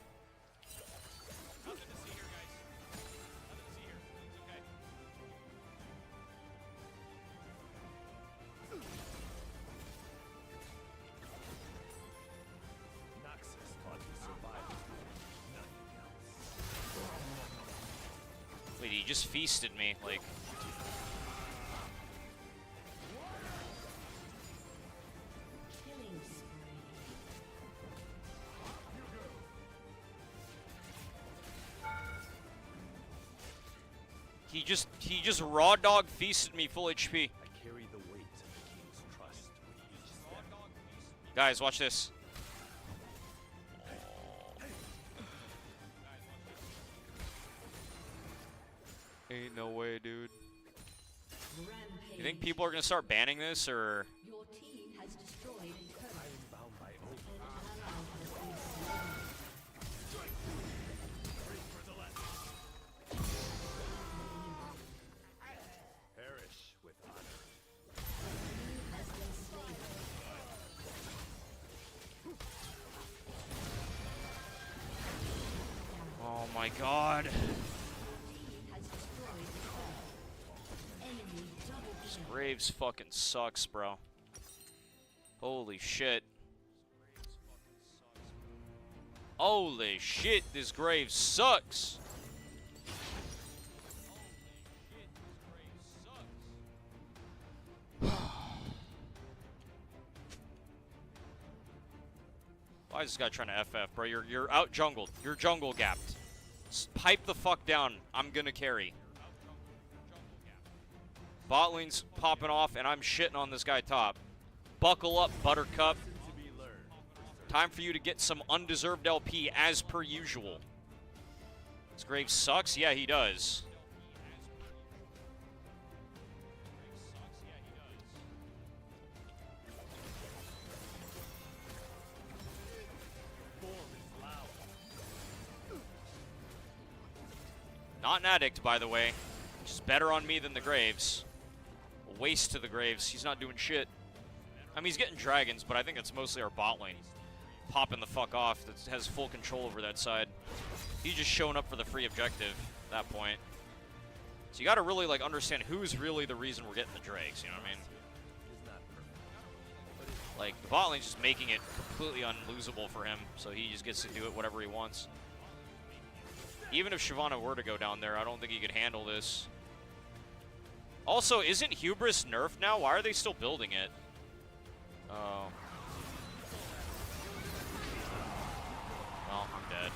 He just feasted me, like. He just raw dog feasted me full HP. I carry the weight of the king's trust with each step. Guys, watch this. Ain't no way, dude. You think people are gonna start banning this, or? Your team has destroyed a turret. I am bound by oath. An ally has been slain. Perish with honor. Has been slain. Oh my god. Team has destroyed a turret. Enemy double kill. Graves fucking sucks, bro. Holy shit. Holy shit, this Graves sucks. Why is this guy trying to FF, bro? You're out jungled. You're jungle gapped. Pipe the fuck down. I'm gonna carry. Bot lane's popping off, and I'm shitting on this guy top. Buckle up, Buttercup. Time for you to get some undeserved LP as per usual. This Graves sucks? Yeah, he does. Not an addict, by the way. Just better on me than the Graves. A waste to the Graves. He's not doing shit. I mean, he's getting dragons, but I think it's mostly our bot lane popping the fuck off that has full control over that side. He's just showing up for the free objective at that point. So you got to really like understand who's really the reason we're getting the Drakes, you know what I mean? Like, the bot lane's just making it completely unlosable for him, so he just gets to do it whatever he wants. Even if Shyvana were to go down there, I don't think he could handle this. Also, isn't Hubris nerfed now? Why are they still building it? Oh. Well, I'm dead.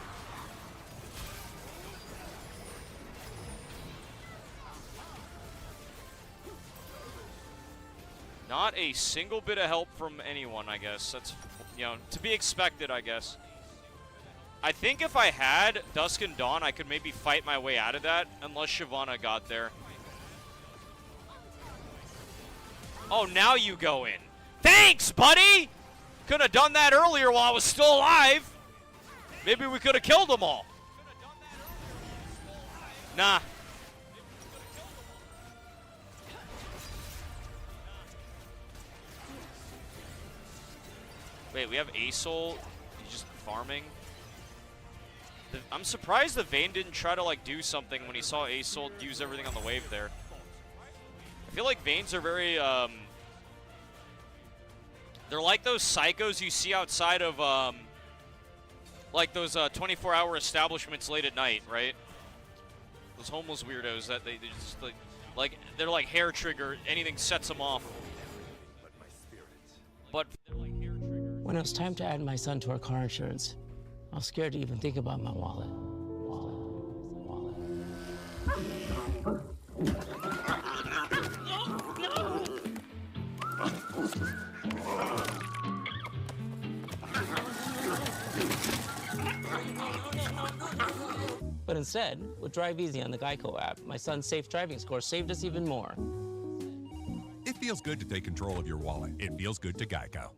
Not a single bit of help from anyone, I guess. That's, you know, to be expected, I guess. I think if I had Dusk and Dawn, I could maybe fight my way out of that, unless Shyvana got there. Oh, now you go in. Thanks, buddy! Could have done that earlier while I was still alive. Maybe we could have killed them all. Nah. Wait, we have Asol. He's just farming. I'm surprised the Vayne didn't try to like do something when he saw Asol use everything on the wave there. I feel like Vaynes are very they're like those psychos you see outside of like those 24-hour establishments late at night, right? Those homeless weirdos that they just like they're like hair trigger, anything sets them off. But when it was time to add my son to our car insurance, I was scared to even think about my wallet. But instead, with Drive Easy on the Geico app, my son's safe driving score saved us even more. It feels good to take control of your wallet. It feels good to Geico.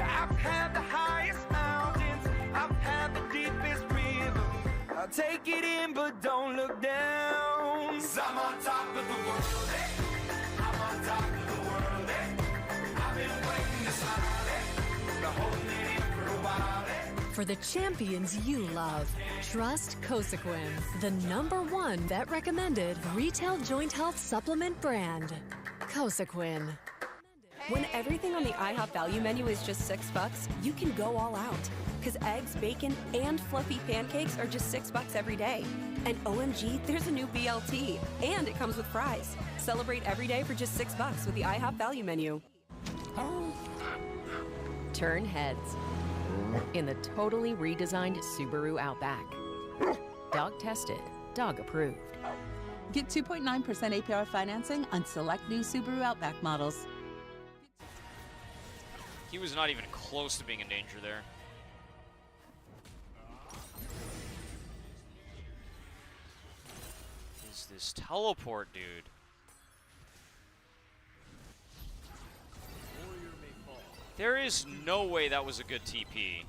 I've had the highest mountains, I've had the deepest rhythm. I'll take it in, but don't look down. 'Cause I'm on top of the world, eh? I'm on top of the world, eh? I've been waiting this hard, eh? Been holding it in for a while, eh? For the champions you love, trust Cosequin, the #1 vet-recommended retail joint health supplement brand. Cosequin. When everything on the IHOP value menu is just $6, you can go all out. Because eggs, bacon, and fluffy pancakes are just $6 every day. And OMG, there's a new BLT. And it comes with fries. Celebrate every day for just $6 with the IHOP value menu. Turn heads in the totally redesigned Subaru Outback. Dog tested, dog approved. Get 2.9% APR financing on select new Subaru Outback models. He was not even close to being in danger there. Is this teleport, dude? There is no way that was a good TP.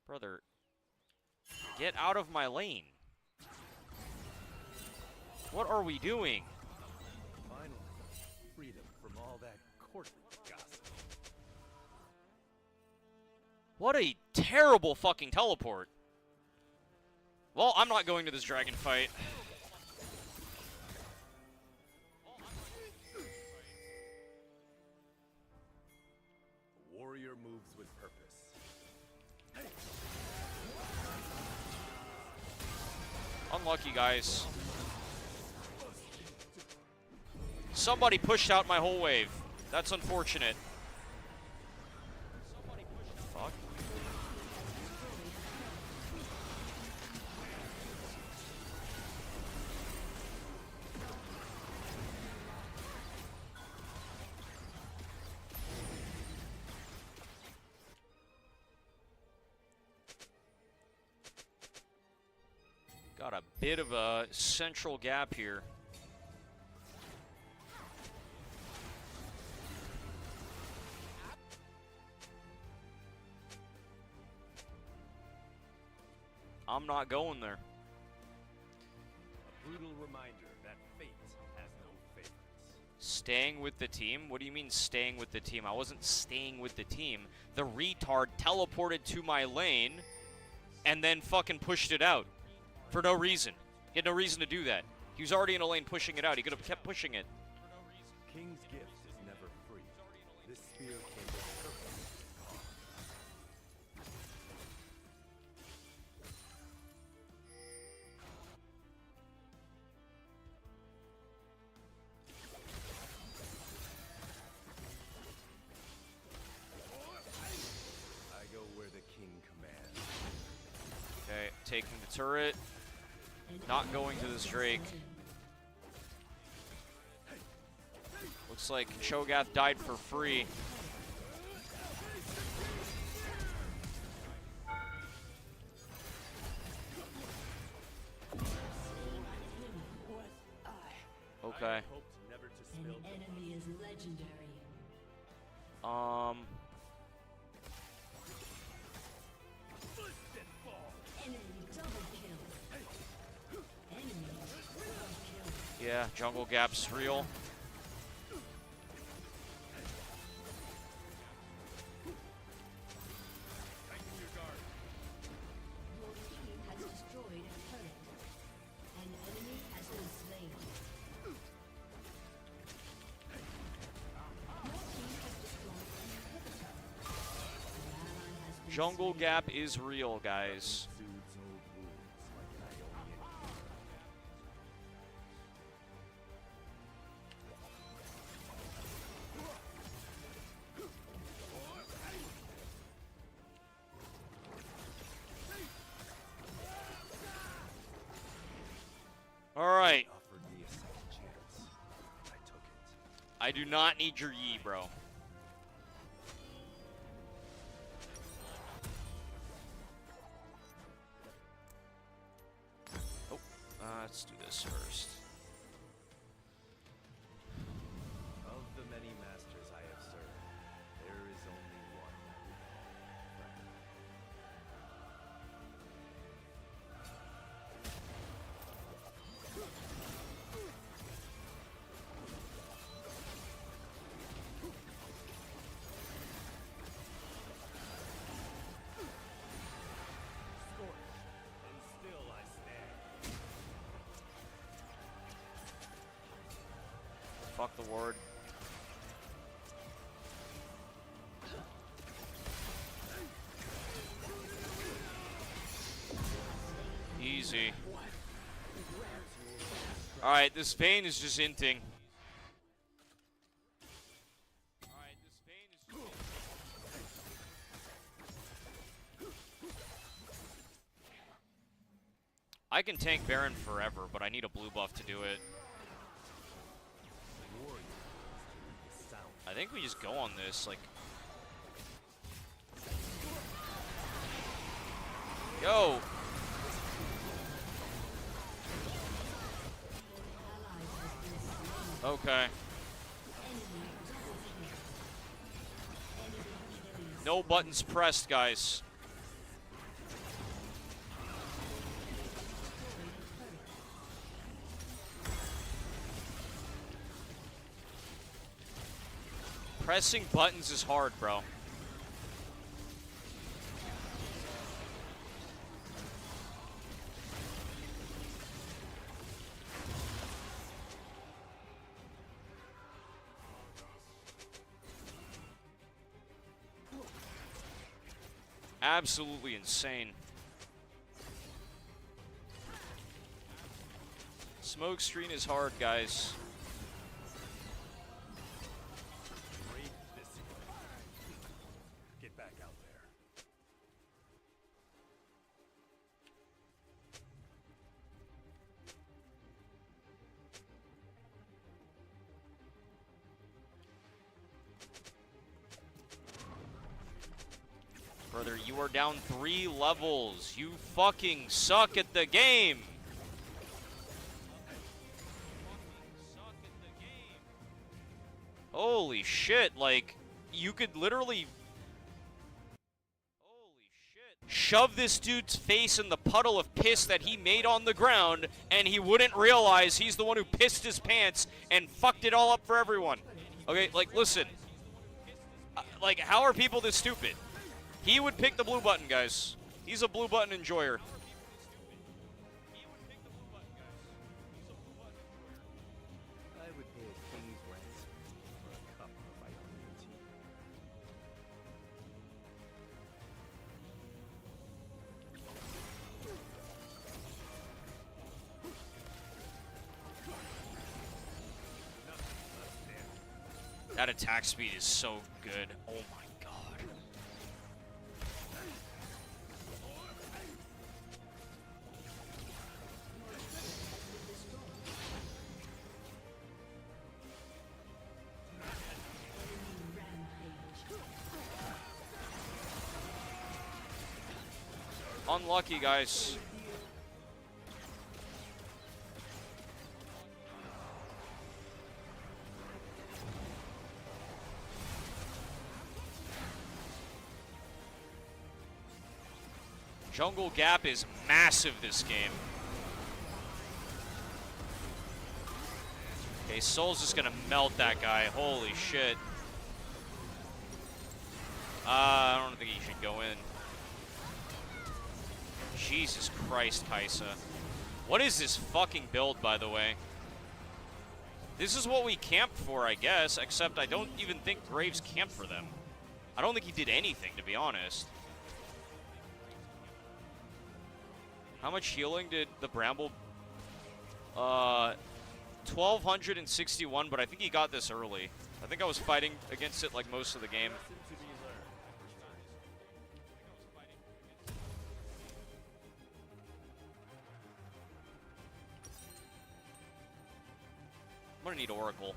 Brother, get out of my lane. What are we doing? Finally, freedom from all that corporate gossip. What a terrible fucking teleport. Well, I'm not going to this dragon fight. A warrior moves with purpose. Unlucky, guys. Somebody pushed out my whole wave. That's unfortunate. Fuck. Got a bit of a central gap here. I'm not going there. A brutal reminder that fate has no favorites. Staying with the team? What do you mean staying with the team? I wasn't staying with the team. The retard teleported to my lane and then fucking pushed it out for no reason. He had no reason to do that. He was already in a lane pushing it out. He could have kept pushing it. King's gift is never free. This spear came with purpose. I go where the king commands. Okay, taking the turret. Not going to this Drake. Looks like Cho'Gath died for free. Okay. An enemy is legendary. Enemy double kill. Enemy double kill. Yeah, jungle gap's real. Your team has destroyed a turret. An enemy has been slain. Your team has destroyed an inhibitor. An ally has been Jungle slain. gap is real, guys. All right. Offered me a second chance. I took it. I do not need your Yi, bro. Oh, let's do this first. Of the many masters I have served, there is only one. Fuck the ward. Easy. Alright, this Vayne is just inting. I can tank Baron forever, but I need a blue buff to do it. I think we just go on this, like... Yo! Okay. No buttons pressed, guys. Pressing buttons is hard, bro. Absolutely insane. Smoke screen is hard, guys. Get back out there. Brother, you are down 3 levels. You fucking suck at the game. Holy shit, like, you could literally... Holy shit. Shove this dude's face in the puddle of piss that he made on the ground, and he wouldn't realize he's the one who pissed his pants and fucked it all up for everyone. Okay, like, listen. Like, how are people this stupid? He would pick the blue button, guys. He's a blue button enjoyer. I would pay a king's ransom for a cup of iconic tea. That attack speed is so good. Oh my god. Unlucky, guys. Jungle gap is massive this game. Okay, Soul's just gonna melt that guy. Holy shit. I don't think he should go in. Jesus Christ, Kaisa. What is this fucking build, by the way? This is what we camped for, I guess, except I don't even think Graves camped for them. I don't think he did anything, to be honest. How much healing did the Bramble... 1,261, but I think he got this early. I think I was fighting against it like most of the game. I'm gonna need Oracle.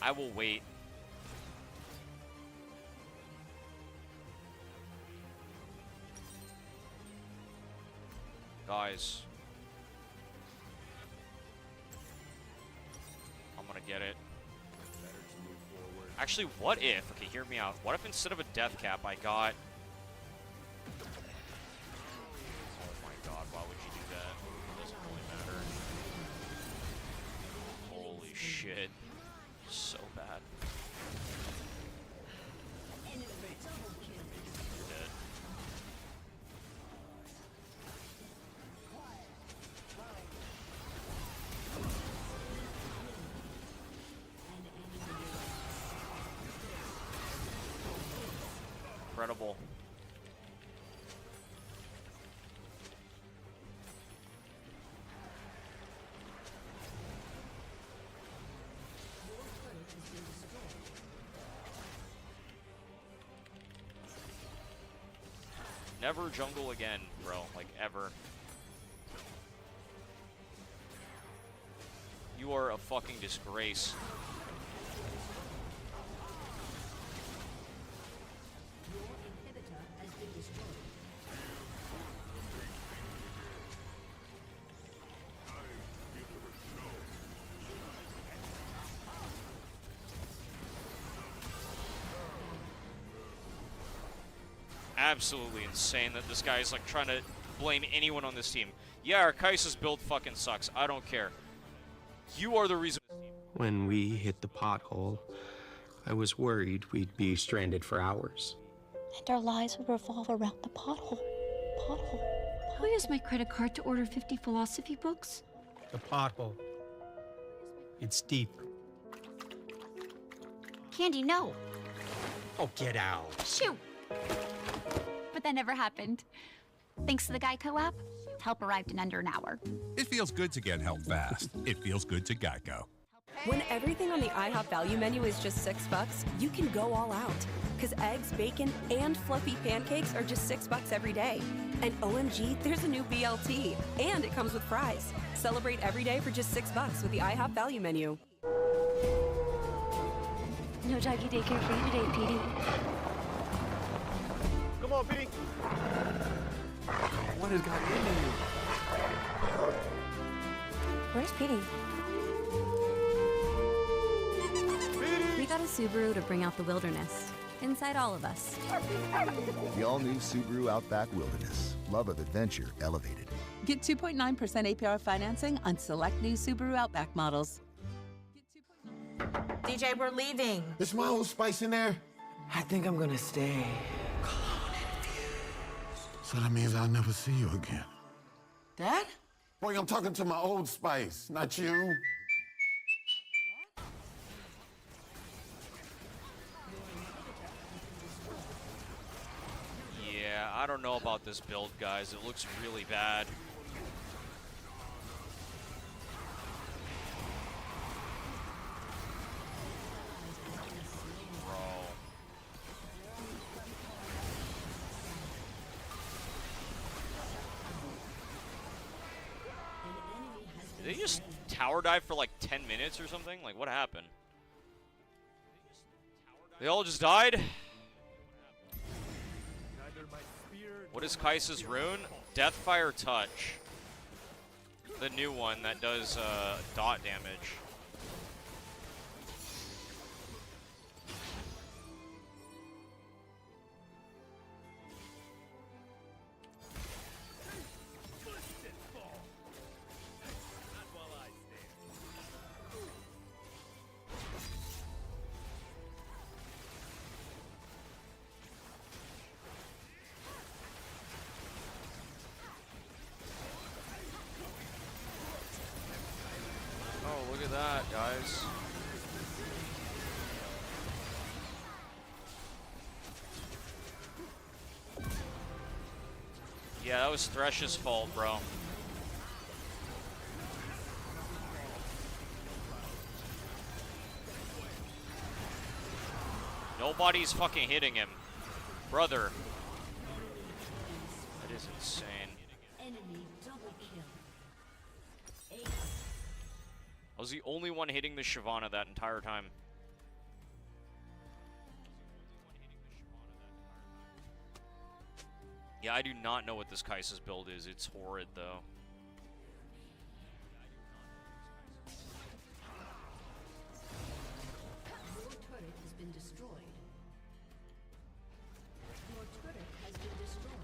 I will wait. Guys. I'm gonna get it. Actually, what if... Okay, hear me out. What if instead of a death cap, I got... Oh my god, why would you do that? It doesn't really matter. Holy shit. So bad. You're dead. incredible. Never jungle again, bro. Like, ever. You are a fucking disgrace. Absolutely insane that this guy is like trying to blame anyone on this team. Yeah, our Kai'Sa's build fucking sucks. I don't care. You are the reason. When we hit the pothole, I was worried we'd be stranded for hours. And our lives would revolve around the pothole. Pothole. Who used my credit card to order 50 philosophy books? The pothole. It's deep. Candy, no. Oh, get out. Shoot. But that never happened. Thanks to the Geico app, help arrived in under an hour. It feels good to get help fast. It feels good to Geico. When everything on the IHOP value menu is just $6, you can go all out. Because eggs, bacon, and fluffy pancakes are just $6 every day. And OMG, there's a new BLT. And it comes with fries. Celebrate every day for just $6 with the IHOP value menu. No doggy daycare for you today, Petey. Come on, Petey. What has gotten into you? Where's Petey? We got a Subaru to bring out the wilderness. Inside all of us. The all-new Subaru Outback Wilderness. Love of adventure elevated. Get 2.9% APR financing on select new Subaru Outback models. DJ, we're leaving. Is my old spice in there? I think I'm gonna stay. So that means I'll never see you again. Dad? Boy, I'm talking to my old spice, not you. Yeah, I don't know about this build, guys. It looks really bad. Bro. Did they just tower dive for like 10 minutes or something? Like, what happened? They all just died? What is Kai'Sa's rune? Deathfire Touch. The new one that does dot damage. Oh, look at that, guys. Yeah, that was Thresh's fault, bro. Nobody's fucking hitting him. Brother. That is insane. Enemy double kill. I was the only one hitting the Shyvana that entire time. Yeah, I do not know what this Kai'Sa's build is. It's horrid, though. Your turret has been destroyed. Your turret has been destroyed.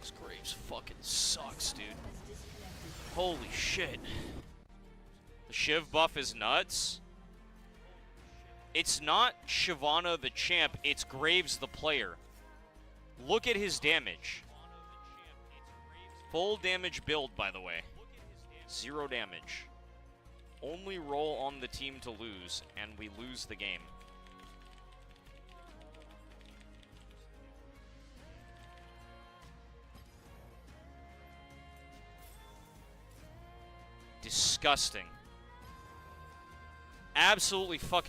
This Graves fucking sucks, dude. Holy shit. The Shiv buff is nuts. It's not Shyvana the champ, it's Graves the player. Look at his damage. Full damage build, by the way. 0 damage. Only roll on the team to lose, and we lose the game. Disgusting. Absolutely fucking